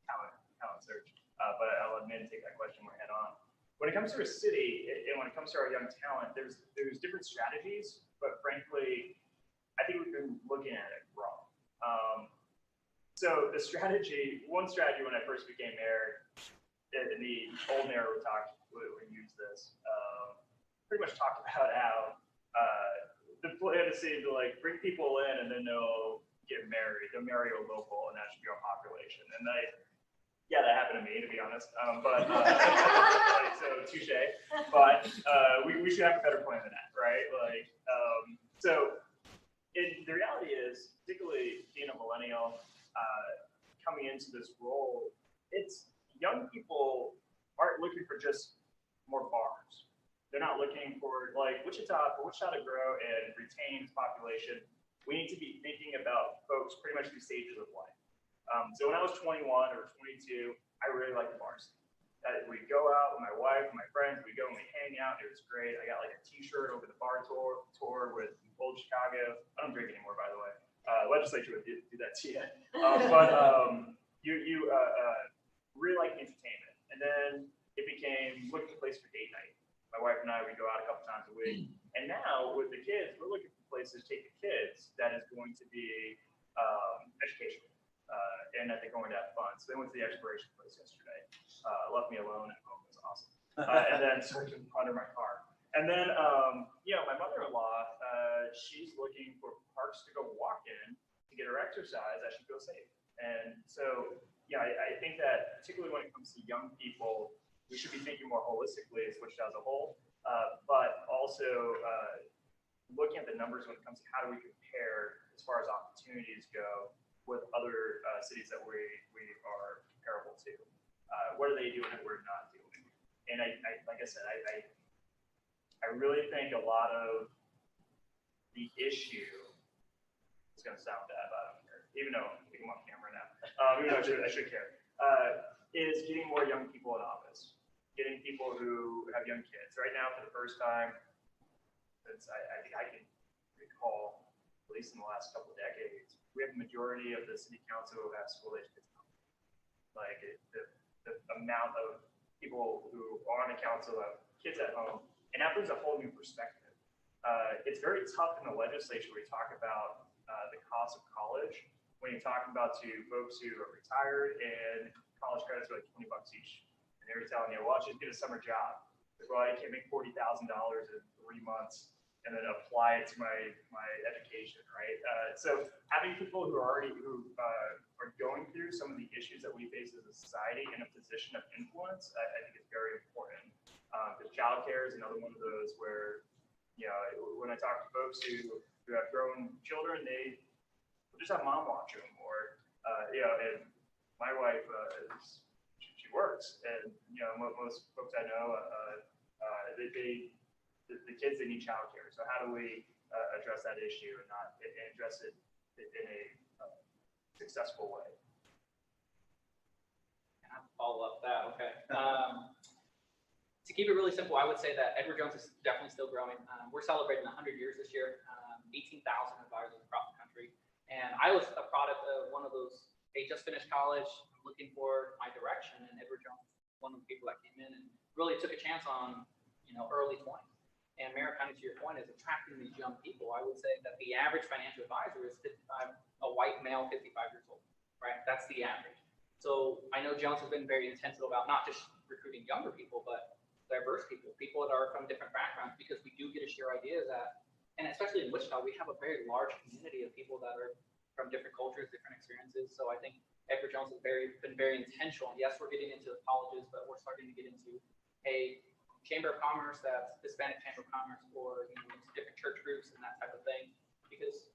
[SPEAKER 11] talent search. But I'll admit and take that question more head on. When it comes to a city and when it comes to our young talent, there's different strategies, but frankly, I think we've been looking at it wrong. So the strategy, one strategy when I first became mayor, in the old mayor would use this, pretty much talked about how the plan is to like bring people in and then they'll get married, they'll marry a local and that should be our population. And yeah, that happened to me, to be honest. So touche. But we should have a better plan than that, right? Like, so the reality is, particularly being a millennial, coming into this role, it's young people aren't looking for just more bars. They're not looking for, like, Wichita, for Wichita to grow and retain its population, we need to be thinking about folks pretty much through stages of life. So when I was 21 or 22, I really liked the bars. We'd go out with my wife, my friends, we'd go and we'd hang out. It was great. I got like a t-shirt over the bar tour with Old Chicago. I don't drink anymore, by the way. Legislature would do that to you. You really like entertainment. And then it became looking for a place for date night. My wife and I, we go out a couple times a week. And now with the kids, we're looking for places to take the kids that is going to be educational and that they're going to have fun. So they went to the exploration place yesterday. Left me alone at home. It was awesome. And then searching under my car. And then, my mother-in-law, she's looking for parks to go walk in to get her exercise as she feels safe. And so, I think that particularly when it comes to young people, we should be thinking more holistically as Wichita as a whole, but also looking at the numbers when it comes to how do we compare as far as opportunities go with other cities that we are comparable to. What are they doing that we're not doing? And I like I said, I really think a lot of the issue is going to sound bad, but I don't care. Even though I'm on camera now, even though I should care, is getting more young people in office, getting people who have young kids. Right now, for the first time, since I think I can recall, at least in the last couple of decades, we have a majority of the city council who have school-age kids. Like the amount of people who are on the council have kids at home, and that brings a whole new perspective. It's very tough in the legislature when we talk about the cost of college, when you're talking about to folks who are retired and college credits are like $20 each. And they're telling you, well, just get a summer job. Like, well, I can't make $40,000 in 3 months and then apply it to my education, right? So having people who are going through some of the issues that we face as a society in a position of influence, I think is very important. Because childcare is another one of those where, when I talk to folks who have grown children, they just have mom watch them, or and my wife she works, and most folks I know the kids, they need childcare. So how do we address that issue and address it in a successful way?
[SPEAKER 20] Can I follow up that? Okay. To keep it really simple, I would say that Edward Jones is definitely still growing. We're celebrating 100 years this year, 18,000 advisors across the country. And I was a product of one of those, hey, just finished college, I'm looking for my direction. And Edward Jones, one of the people that came in and really took a chance on, early 20s. And Mayor, kind of to your point, is attracting these young people. I would say that the average financial advisor is 55, a white male, 55 years old, right? That's the average. So I know Jones has been very intentional about not just recruiting younger people, but diverse people, people that are from different backgrounds, because we do get to share ideas and especially in Wichita, we have a very large community of people that are from different cultures, different experiences. So I think Edward Jones has been very intentional. Yes, we're getting into the colleges, but we're starting to get into a Chamber of Commerce, that's Hispanic Chamber of Commerce, or into different church groups and that type of thing. Because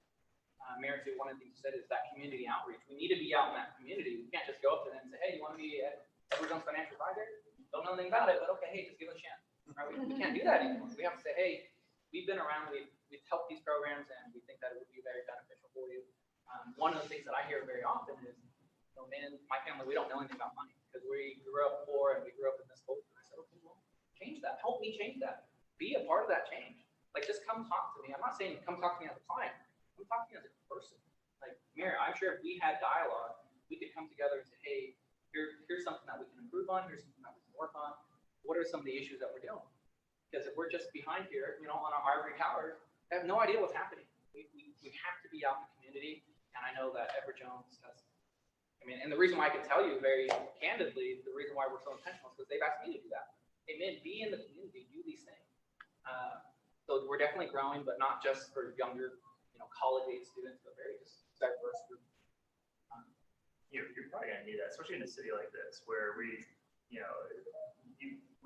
[SPEAKER 20] Mayor, too, one of the things you said is that community outreach. We need to be out in that community. We can't just go up to them and say, hey, you want to be Edward Jones financial advisor? Don't know anything about it, but okay, hey, just give it a chance. Right? We can't do that anymore. We have to say, hey, we've been around, we've helped these programs, and we think that it would be very beneficial for you. One of the things that I hear very often is, man, my family, we don't know anything about money because we grew up poor and we grew up in this culture. I said, okay, well, change that. Help me change that. Be a part of that change. Like, just come talk to me. I'm not saying come talk to me as a client. Come talk to me as a person. Like, Mayor, I'm sure if we had dialogue, we could come together and say, hey, here's something that we can improve on. Here's something that we can work on. What are some of the issues that we're dealing with? Because if we're just behind here, on our ivory tower, I have no idea what's happening. We have to be out in the community. And I know that Edward Jones has, and the reason why I can tell you very candidly, the reason why we're so intentional is because they've asked me to do that. Hey, man, be in the community, do these things. So we're definitely growing, but not just for younger, college-age students, but very just diverse group.
[SPEAKER 11] You're probably going to need that, especially in a city like this, where we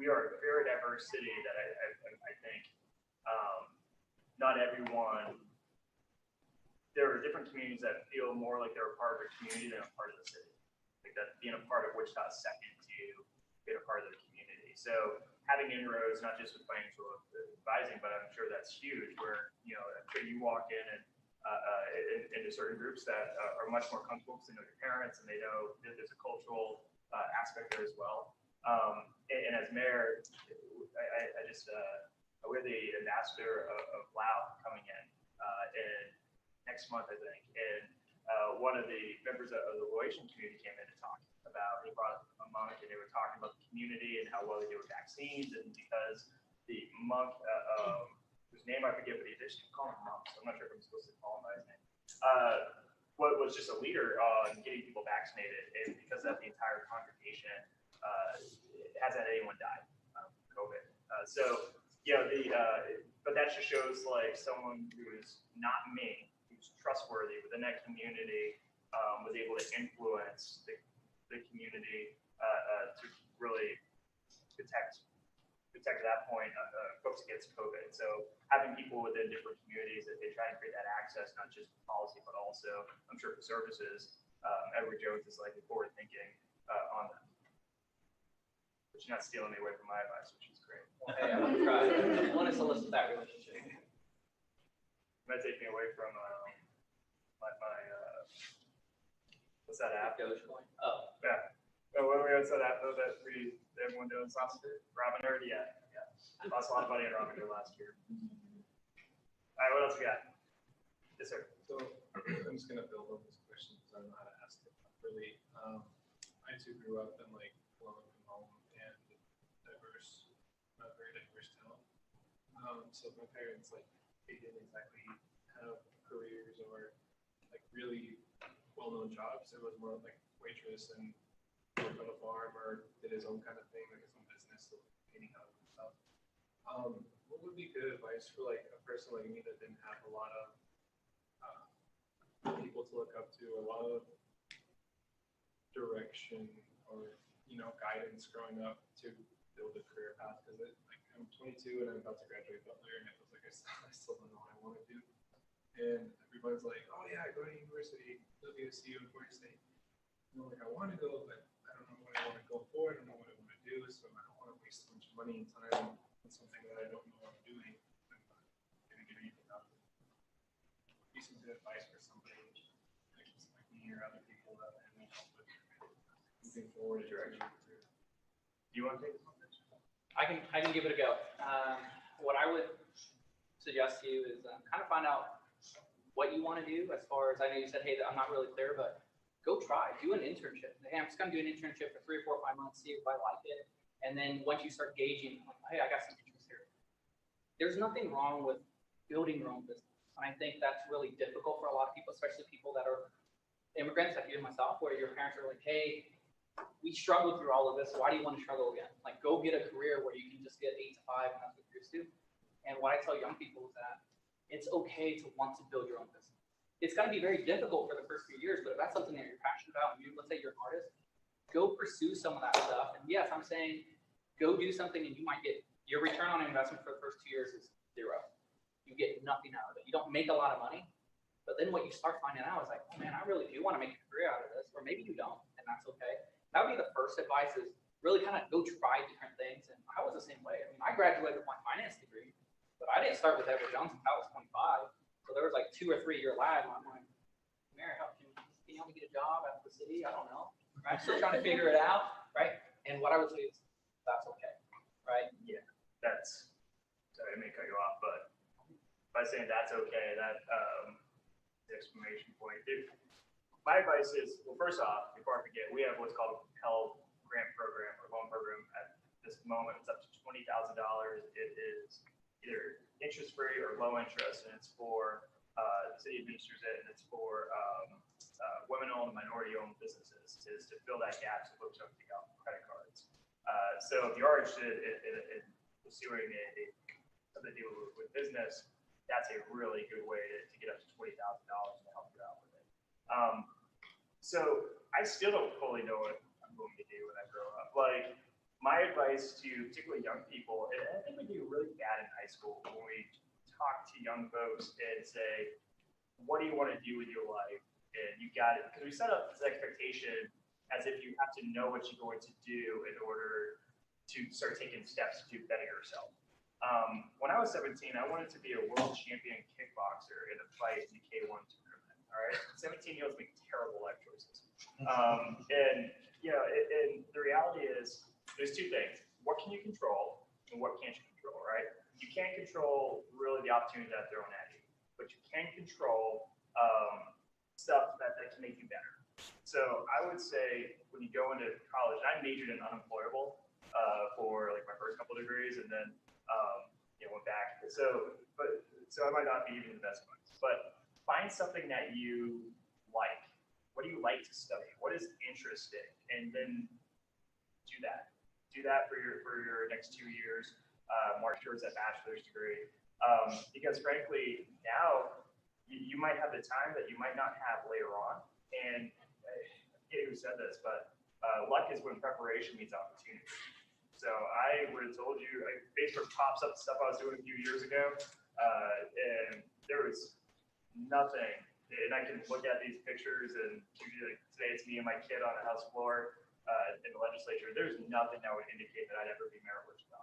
[SPEAKER 11] are a very diverse city that I think not everyone. There are different communities that feel more like they're a part of a community than a part of the city. I think that being a part of Wichita is second to being a part of the community. So having inroads, not just with financial advising, but I'm sure that's huge where, I'm sure you walk in and into certain groups that are much more comfortable because they know your parents and they know that there's a cultural aspect there as well. And as mayor, we're the ambassador of Lao coming in next month, I think. And one of the members of the Laotian community came in to talk about, they brought a monk and they were talking about the community and how well they do with vaccines. And because the monk, whose name I forget, but he just call him monk, so I'm not sure if I'm supposed to call him by his name, was just a leader on getting people vaccinated. And because of that, the entire congregation hasn't had anyone die from COVID. But that just shows like someone who is not me, who's trustworthy within that community, was able to influence the community to really protect that point folks against COVID. So having people within different communities that they try and create that access, not just for policy, but also I'm sure for services. Edward Jones is like forward thinking on that. But you're not stealing me away from my advice, which is great.
[SPEAKER 20] Well, hey, I want to try. I want to solicit that relationship.
[SPEAKER 11] It might take me away from my what's that app?
[SPEAKER 20] Dogecoin. Oh.
[SPEAKER 11] Yeah. What's that app though that everyone doing sauce? Robinhood? Yeah. I lost a lot of money in Robinhood last year. All right, what else we got? Yes, sir.
[SPEAKER 9] So I'm just gonna build on this question because I don't know how to ask it properly. I too grew up in like low income home and diverse, not very diverse town. So my parents they didn't exactly have careers or like really well-known jobs. It was more like waitress and worked on a farm or did his own kind of thing, like his own business, so painting houses and stuff. What would be good advice for like a person like me that didn't have a lot of people to look up to, a lot of direction or guidance growing up to build a career path? Because I'm 22 and I'm about to graduate Butler, and it feels like I still don't know what I want to do. And everyone's like, oh yeah, go to university, WSU and Florida State. I want to go, but I don't know what I want to go for. I don't know what I want to do, so I don't want to waste a bunch of money and time on something that I don't know what I'm doing. I'm not going to get anything out of it. Be some good advice for somebody like me or other people that need help with moving forward in direction.
[SPEAKER 11] Do you want to take this one?
[SPEAKER 20] I can give it a go. What I would suggest to you is kind of find out what you want to do. As far as I know, you said, hey, I'm not really clear, but go try, do an internship. Hey, I'm just going to do an internship for 3 or 4 or 5 months, see if I like it. And then once you start gauging, like, hey, I got some interest here. There's nothing wrong with building your own business. And I think that's really difficult for a lot of people, especially people that are immigrants like you and myself, where your parents are like, hey, we struggled through all of this. So why do you want to struggle again? Like, go get a career where you can just get 8 to 5 and that's what you're used to. And what I tell young people is that it's okay to want to build your own business. It's going to be very difficult for the first few years, but if that's something that you're passionate about, and let's say you're an artist, go pursue some of that stuff. And yes, I'm saying go do something and you might get your return on investment for the first 2 years is 0. You get nothing out of it. You don't make a lot of money. But then what you start finding out is like, oh man, I really do want to make a career out of this. Or maybe you don't, and that's okay. That would be the first advice, is really kind of go try different things. And I was the same way. I mean, I graduated with my finance degree, but I didn't start with Edward Jones until I was 25. So there was like 2 or 3 year lag. And I'm like, Mary, how can you help me get a job at the city? I don't know. Right? Still trying to figure it out. Right? And what I would say is that's okay. Right?
[SPEAKER 11] Yeah, that's, sorry, I may cut you off, but by saying that's okay, that the exclamation point. My advice is, well, first off, before I forget, we have what's called a Pell Grant Program or loan program at this moment. It's up to $20,000. It is either interest-free or low interest, and it's for the city administers it, and it's for women-owned and minority-owned businesses, is to fill that gap so folks don't pick out credit cards. So if you are interested in pursuing something to do with business, that's a really good way to get up to $20,000 to help you out with it. So I still don't fully know what I'm going to do when I grow up. Like, my advice to particularly young people, and I think we do really bad in high school when we talk to young folks and say, what do you want to do with your life? And you got it, because we set up this expectation as if you have to know what you're going to do in order to start taking steps to better yourself. When I was 17, I wanted to be a world champion kickboxer in a fight in the K1 tournament. All right, 17-year-olds make terrible life choices. And you know, and the reality is, there's two things: what can you control, and what can't you control? Right? You can't control really the opportunities that are thrown at you, but you can control stuff that can make you better. So I would say when you go into college, I majored in unemployable for like my first couple degrees, and then went back. So I might not be even the best one, but find something that you like. What do you like to study? What is interesting? And then do that. Do that for your next 2 years. March towards that bachelor's degree. Because frankly, now you might have the time that you might not have later on. And I forget who said this, but luck is when preparation meets opportunity. So I would have told you, Facebook pops up the stuff I was doing a few years ago, and there was nothing. And I can look at these pictures, and today it's me and my kid on the House floor in the legislature. There's nothing that would indicate that I'd ever be mayor of Wichita.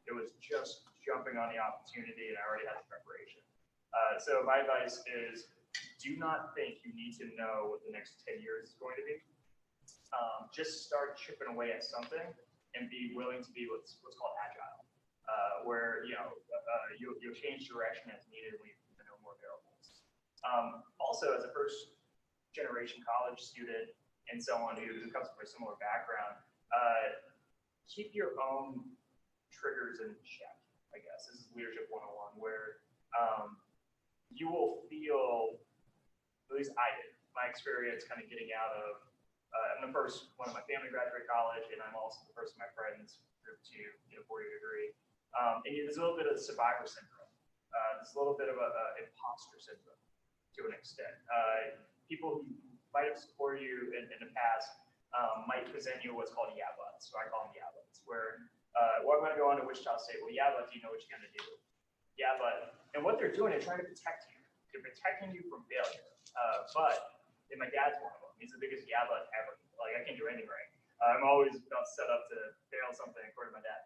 [SPEAKER 11] It was just jumping on the opportunity, and I already had the preparation. So my advice is, do not think you need to know what the next 10 years is going to be. Just start chipping away at something and be willing to be what's called agile, where you'll change direction as needed when you know more variables. Also, as a first generation college student and someone who comes from a similar background, keep your own triggers in check, I guess. This is leadership 101, where you will feel, at least I did, my experience kind of getting out of, I'm the first one of my family graduated college, and I'm also the first of my friends group to get a 4-year degree. And there's a little bit of survivor syndrome. There's a little bit of a imposter syndrome to an extent. People who might have supported you in the past might present you what's called yeah buts. So I call them yeah buts, where well, I'm going to go on to Wichita State. Well, yeah, but do you know what you're going to do? Yeah, but, and what they're doing is trying to protect you. They're protecting you from failure. And my dad's one of them. He's the biggest yeah but ever. Like, I can't do anything right. I'm always about set up to fail something according to my dad.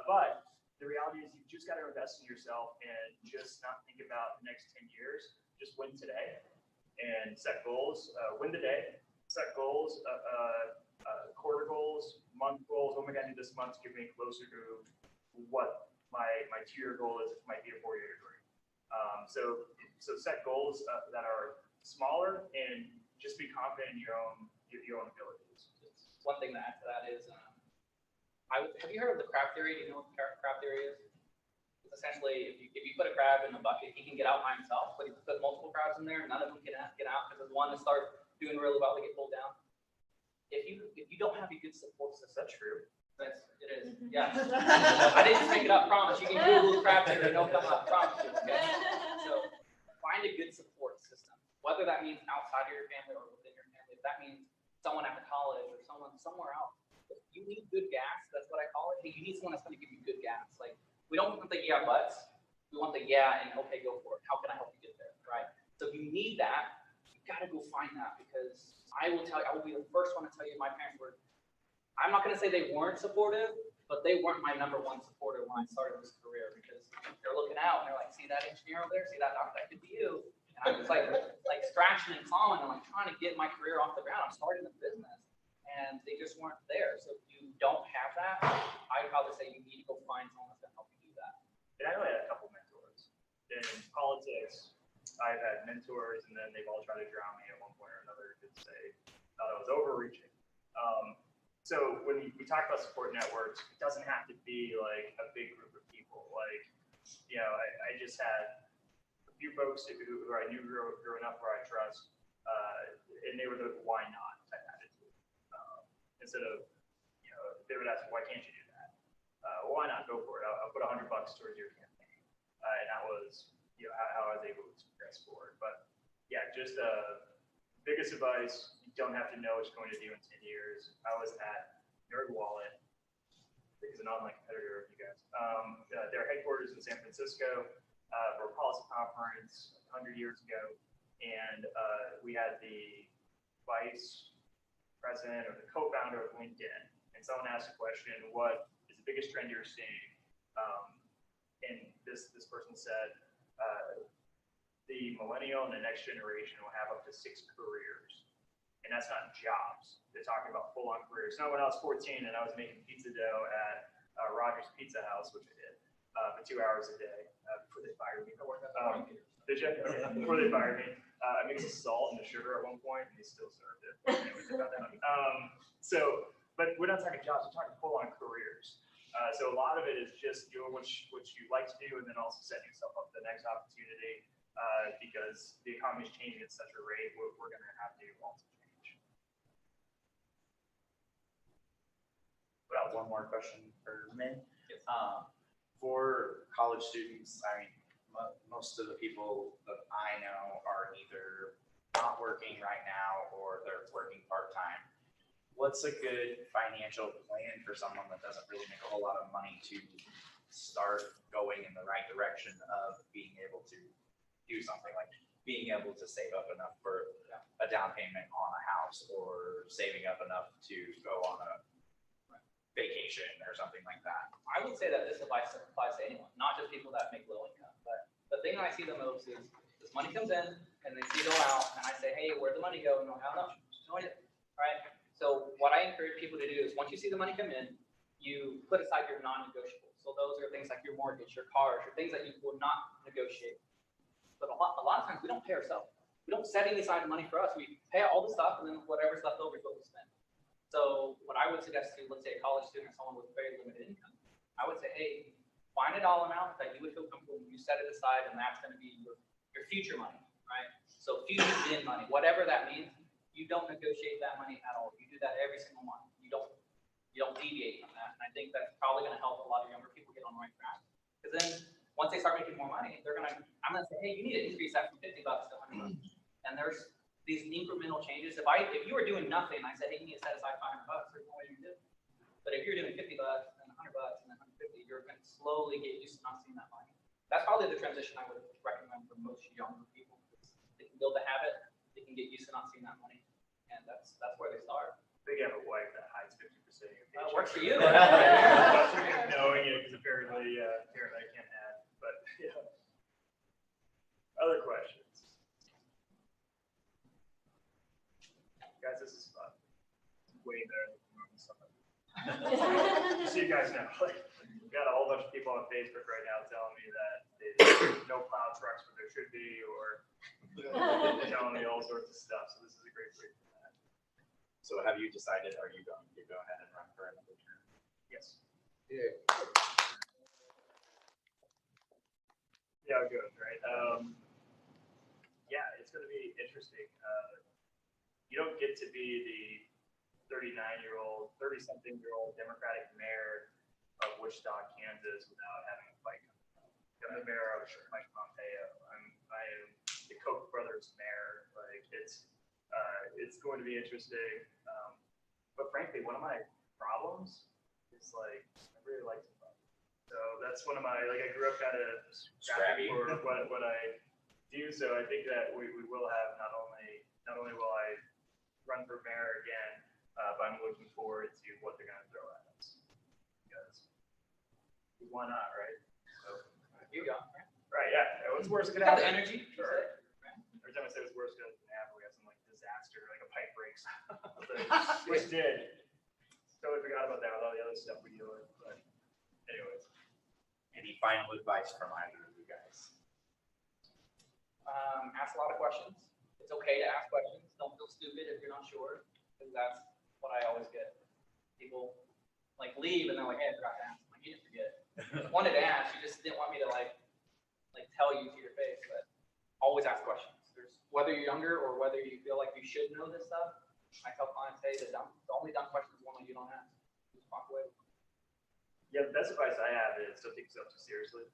[SPEAKER 11] But the reality is you just got to invest in yourself and just not think about the next 10 years. Just win today and set goals. Win the day, set goals, quarter goals, month goals. Oh my God, I need this month to get me closer to what my 2-year goal is. It might be a 4-year degree. So set goals that are smaller and just be confident in your own abilities.
[SPEAKER 20] One thing to add to that is, have you heard of the crab theory? Do you know what the crab theory is? It's essentially, if you put a crab in a bucket, he can get out by himself, but if you put multiple crabs in there, none of them can get out because there's one that start doing really well, they get pulled down. If you don't have a good support system, that's true. It is. Yeah. I didn't just make it up. Promise. You can Google crab theory. Don't come up. Promise you. Okay. So find a good support system, whether that means outside of your family or within your family. If that means someone after college or someone somewhere else, you need good gas. That's what I call it. You need someone that's going to give you good gas. Like, we don't want the yeah buts. We want the yeah and okay, go for it. How can I help you get there? Right. So if you need that, you got to go find that, because I will tell you, I will be the first one to tell you my parents were. I'm not going to say they weren't supportive, but they weren't my #1 supporter when I started this career, because they're looking out and they're like, see that engineer over there? See that doctor? That could be you. And I'm just like scratching and clawing and like trying to get my career off the ground. I'm starting the business, and they just weren't there. So if you don't have that, I'd probably say you need to go find someone that's going to help you do that.
[SPEAKER 11] And I only had a couple mentors. In politics, I've had mentors, and then they've all tried to drown me at one point or another because they thought I was overreaching. So when we talk about support networks, it doesn't have to be like a big group of people. Like, I just had a few folks who I knew growing up where I trust, and they were the why not type attitude. Instead of, they would ask, why can't you do that? Why not? Go for it. I'll put $100 towards your campaign. And that was, how I was able to progress forward. But yeah, just biggest advice, you don't have to know what you're going to do in 10 years. I was at NerdWallet, which is an online competitor of you guys. Their headquarters in San Francisco for a policy conference 100 years ago. And we had the vice president or the co-founder of LinkedIn. And someone asked a question, what is the biggest trend you're seeing? And this person said, the millennial and the next generation will have up to 6 careers. And that's not jobs. They're talking about full-on careers. Now, when I was 14 and I was making pizza dough at Rogers Pizza House, which I did, for 2 hours a day before they fired me. Did you? Okay. Before they fired me. I mixed the salt and the sugar at one point, and they still served it. But we're not talking jobs, we're talking full-on careers. So a lot of it is just doing what you like to do, and then also setting yourself up for the next opportunity. Because the economy is changing at such a rate, we're going to have to also change.
[SPEAKER 8] Got one more question for Min. For college students, I mean, most of the people that I know are either not working right now or they're working part-time. What's a good financial plan for someone that doesn't really make a whole lot of money to start going in the right direction of being able to do something, like being able to save up enough for a down payment on a house, or saving up enough to go on a vacation or something like that?
[SPEAKER 20] I would say that this applies to anyone, not just people that make low income. But the thing that I see the most is this money comes in and they see it go out, and I say, hey, where'd the money go? And they'll have no idea, right? So what I encourage people to do is, once you see the money come in, you put aside your non-negotiables. So those are things like your mortgage, your cars, your things that you will not negotiate. But a lot of times we don't pay ourselves. We don't set any aside money for us. We pay all the stuff, and then whatever's left over is what we spend. So what I would suggest to, let's say, a college student or someone with very limited income, I would say, hey, find a dollar amount that you would feel comfortable when you set it aside, and that's going to be your future money, right? So future in money, whatever that means, you don't negotiate that money at all. You do that every single month. You don't deviate from that. And I think that's probably going to help a lot of younger people get on the right track. Because then once they start making more money, I'm going to say, hey, you need to increase that from $50 to $100. And there's these incremental changes. If you were doing nothing, I said, hey, you need to set aside $500, there's no way you can do it. But if you're doing $50 and $100 and then $150, you're going to slowly get used to not seeing that money. That's probably the transition I would recommend for most younger people. They can build a habit, they can get used to not seeing that money, and that's where they start.
[SPEAKER 11] They have a wife that hides 50% of your paycheck.
[SPEAKER 20] Works for you.
[SPEAKER 11] Knowing it, because apparently I can't add. But yeah. Other questions? Guys, this is fun. Way better than moving something. Just so you guys know, we got a whole bunch of people on Facebook right now telling me that there's no plow trucks where there should be, or telling me all sorts of stuff. So this is a great break for that.
[SPEAKER 8] So have you decided, are you going to go ahead and run for another term?
[SPEAKER 11] Yes.
[SPEAKER 8] Yeah.
[SPEAKER 11] Yeah, good, right? Yeah, it's going to be interesting. You don't get to be the 39-year-old, 30-something-year-old Democratic mayor of Wichita, Kansas, without having a fight. I'm the mayor of Mike Pompeo. I am the Koch brothers mayor. Like it's going to be interesting. But frankly, one of my problems is I really like to fight. So that's one of my I grew up kind of scrappy for what I do. So I think that we will have not only will I run for mayor again, but I'm looking forward to what they're going to throw at us. Because why not, right? So,
[SPEAKER 20] you go.
[SPEAKER 11] Right, yeah. What's worse could
[SPEAKER 20] Got
[SPEAKER 11] happen?
[SPEAKER 20] the energy.
[SPEAKER 11] Sure. Every time I say what's worse could happen, we have some disaster, like a pipe breaks. Which did. Totally forgot about that with all the other stuff we deal with. But anyways.
[SPEAKER 8] Any final advice from either of you guys?
[SPEAKER 20] Ask a lot of questions. It's okay to ask questions. Don't feel stupid if you're not sure, because that's what I always get. People leave and they're like, hey, I forgot to ask. I'm like, you didn't forget. I wanted to ask, you just didn't want me to tell you to your face. But always ask questions. Whether you're younger or whether you feel like you should know this stuff, I tell clients, hey, the only dumb question is one that you don't ask. Just walk away.
[SPEAKER 11] Yeah, the best advice I have is don't take yourself too seriously.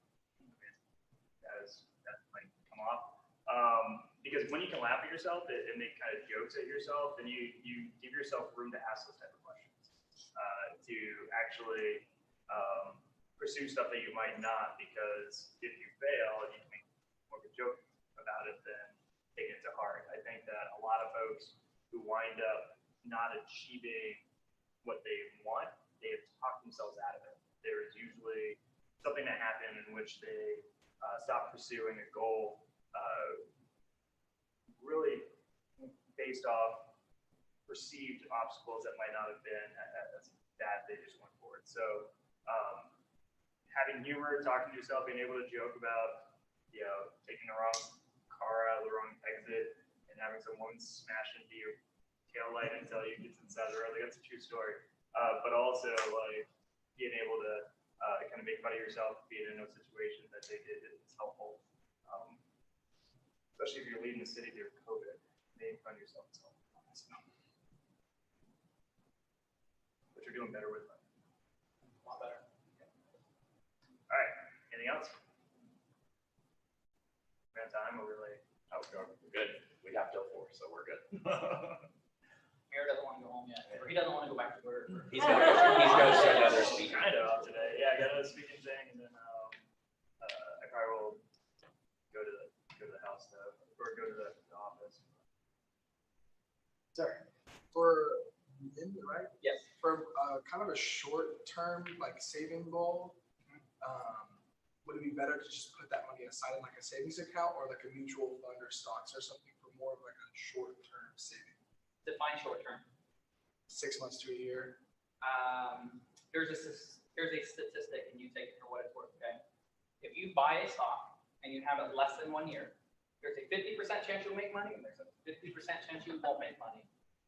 [SPEAKER 11] As that might come off. Because when you can laugh at yourself and make kind of jokes at yourself, then you give yourself room to ask those type of questions. To actually pursue stuff that you might not, because if you fail, you can make more of a joke about it than take it to heart. I think that a lot of folks who wind up not achieving what they want, they have talked themselves out of it. there's usually something that happened in which they stopped pursuing a goal, really based off perceived obstacles that might not have been as bad. They just went forward. So having humor, talking to yourself, being able to joke about, taking the wrong car out of the wrong exit and having someone smash into your tail light until you get inside the road. Like, that's a true story. But also like being able to kind of make fun of yourself, being in those situations that they did is helpful. Especially if you're leading the city through COVID, making fun of yourself is helpful. But you're doing better with it. A lot better. All right. Anything else? We have time. We're really. Oh, we're good. We have till 4, so we're good.
[SPEAKER 20] Mayor doesn't want to go home yet, or he doesn't want to go back to work.
[SPEAKER 8] He's going to another speaking.
[SPEAKER 11] Kind of off today. Yeah, I got another speaking thing, and then I probably will go to the house though, or go to the office.
[SPEAKER 9] Sorry. For right?
[SPEAKER 20] Yes.
[SPEAKER 9] For kind of a short term like saving goal, would it be better to just put that money aside in like a savings account or like a mutual fund or stocks or something for more of like a short term saving?
[SPEAKER 20] Define short term.
[SPEAKER 9] 6 months to a year.
[SPEAKER 20] Here's a statistic, and you take it for what it's worth. Okay, if you buy a stock and you have it less than 1 year, there's a 50% chance you'll make money, and there's a 50% chance you won't make money.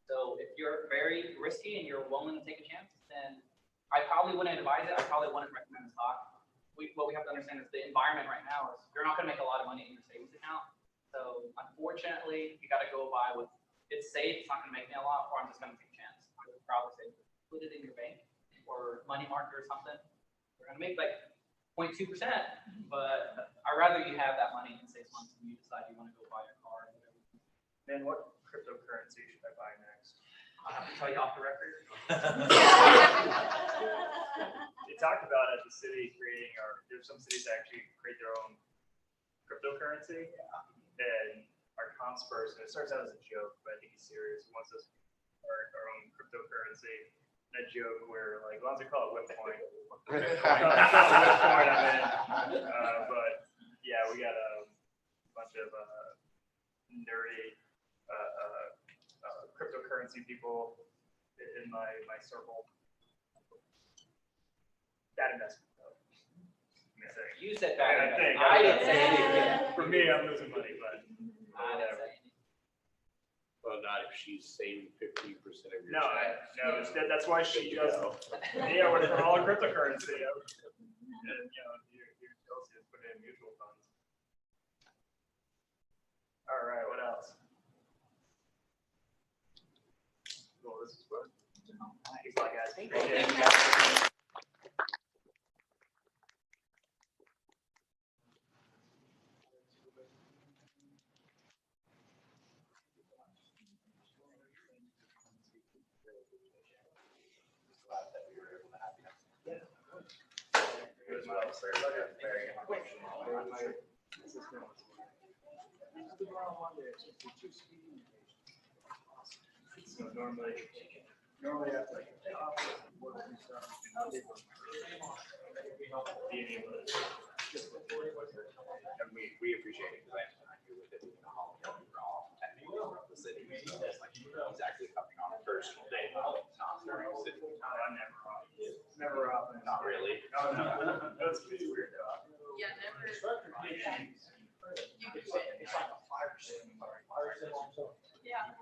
[SPEAKER 20] So if you're very risky and you're willing to take a chance, then I probably wouldn't advise it. I probably wouldn't recommend a stock. What we have to understand is the environment right now is you're not going to make a lot of money in your savings account. So unfortunately, you got to go by with it's safe. It's not going to make me a lot, or I'm just going to take a chance. I would probably say put it in your bank or money market or something. You're going to make like 0.2%, but I'd rather you have that money in 6 months and you decide you want to go buy a car or whatever.
[SPEAKER 11] Then what cryptocurrency should I buy next?
[SPEAKER 20] I'll have to tell you off the record.
[SPEAKER 11] They talked about at the city creating, or there's some cities that actually create their own cryptocurrency. And our comms person, it starts out as a joke, but I think he's serious. He wants us to start our own cryptocurrency. That joke where, like, why don't they call it Whipcoin? Whipcoin, I'm in. But yeah, we got a bunch of nerdy cryptocurrency people in my circle. Bad investment, though.
[SPEAKER 20] You said bad
[SPEAKER 11] investment.
[SPEAKER 20] I didn't say anything.
[SPEAKER 11] For me, I'm losing money, but whatever.
[SPEAKER 14] Well, not if she's saving 15% of your
[SPEAKER 11] No,
[SPEAKER 14] check.
[SPEAKER 11] that's why she does. Yeah, with all cryptocurrency. And, your Chelsea is put in mutual funds. All right, what else? Well, this is good. Thanks a lot, guys. Appreciate it. So normally after like being able to
[SPEAKER 8] And we appreciate it because I knew with it being a holiday, we were all attending from the city. So it's like he's actually coming on a personal day, not during city time.
[SPEAKER 11] never off.
[SPEAKER 8] Not really.
[SPEAKER 11] No. That's weird though.
[SPEAKER 15] Yeah, never.
[SPEAKER 11] It's like a 5%.
[SPEAKER 15] Yeah.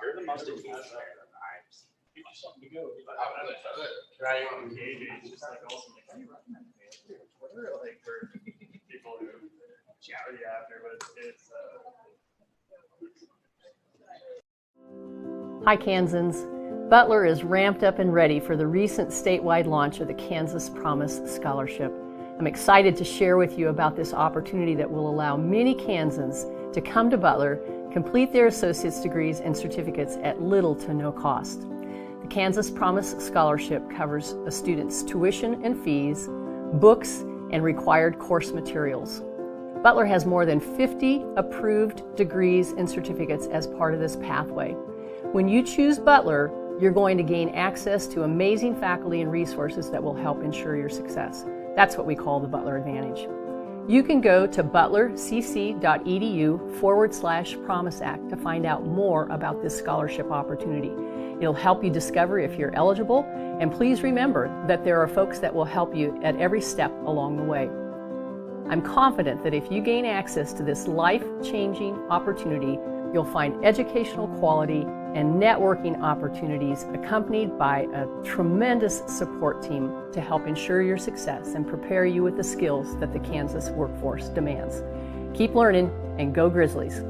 [SPEAKER 8] You're the most engaged player that I've seen.
[SPEAKER 11] Give you something to go with.
[SPEAKER 14] Can I
[SPEAKER 11] It's just like also like, how do you recommend me? Twitter, like for people who chat with you after, but it's
[SPEAKER 10] Hi, Kansans. Butler is ramped up and ready for the recent statewide launch of the Kansas Promise Scholarship. I'm excited to share with you about this opportunity that will allow many Kansans to come to Butler, complete their associate's degrees and certificates at little to no cost. The Kansas Promise Scholarship covers a student's tuition and fees, books, and required course materials. Butler has more than 50 approved degrees and certificates as part of this pathway. When you choose Butler, you're going to gain access to amazing faculty and resources that will help ensure your success. That's what we call the Butler Advantage. You can go to butlercc.edu/Promise Act to find out more about this scholarship opportunity. It'll help you discover if you're eligible, and please remember that there are folks that will help you at every step along the way. I'm confident that if you gain access to this life-changing opportunity, you'll find educational quality and networking opportunities accompanied by a tremendous support team to help ensure your success and prepare you with the skills that the Kansas workforce demands. Keep learning and go Grizzlies!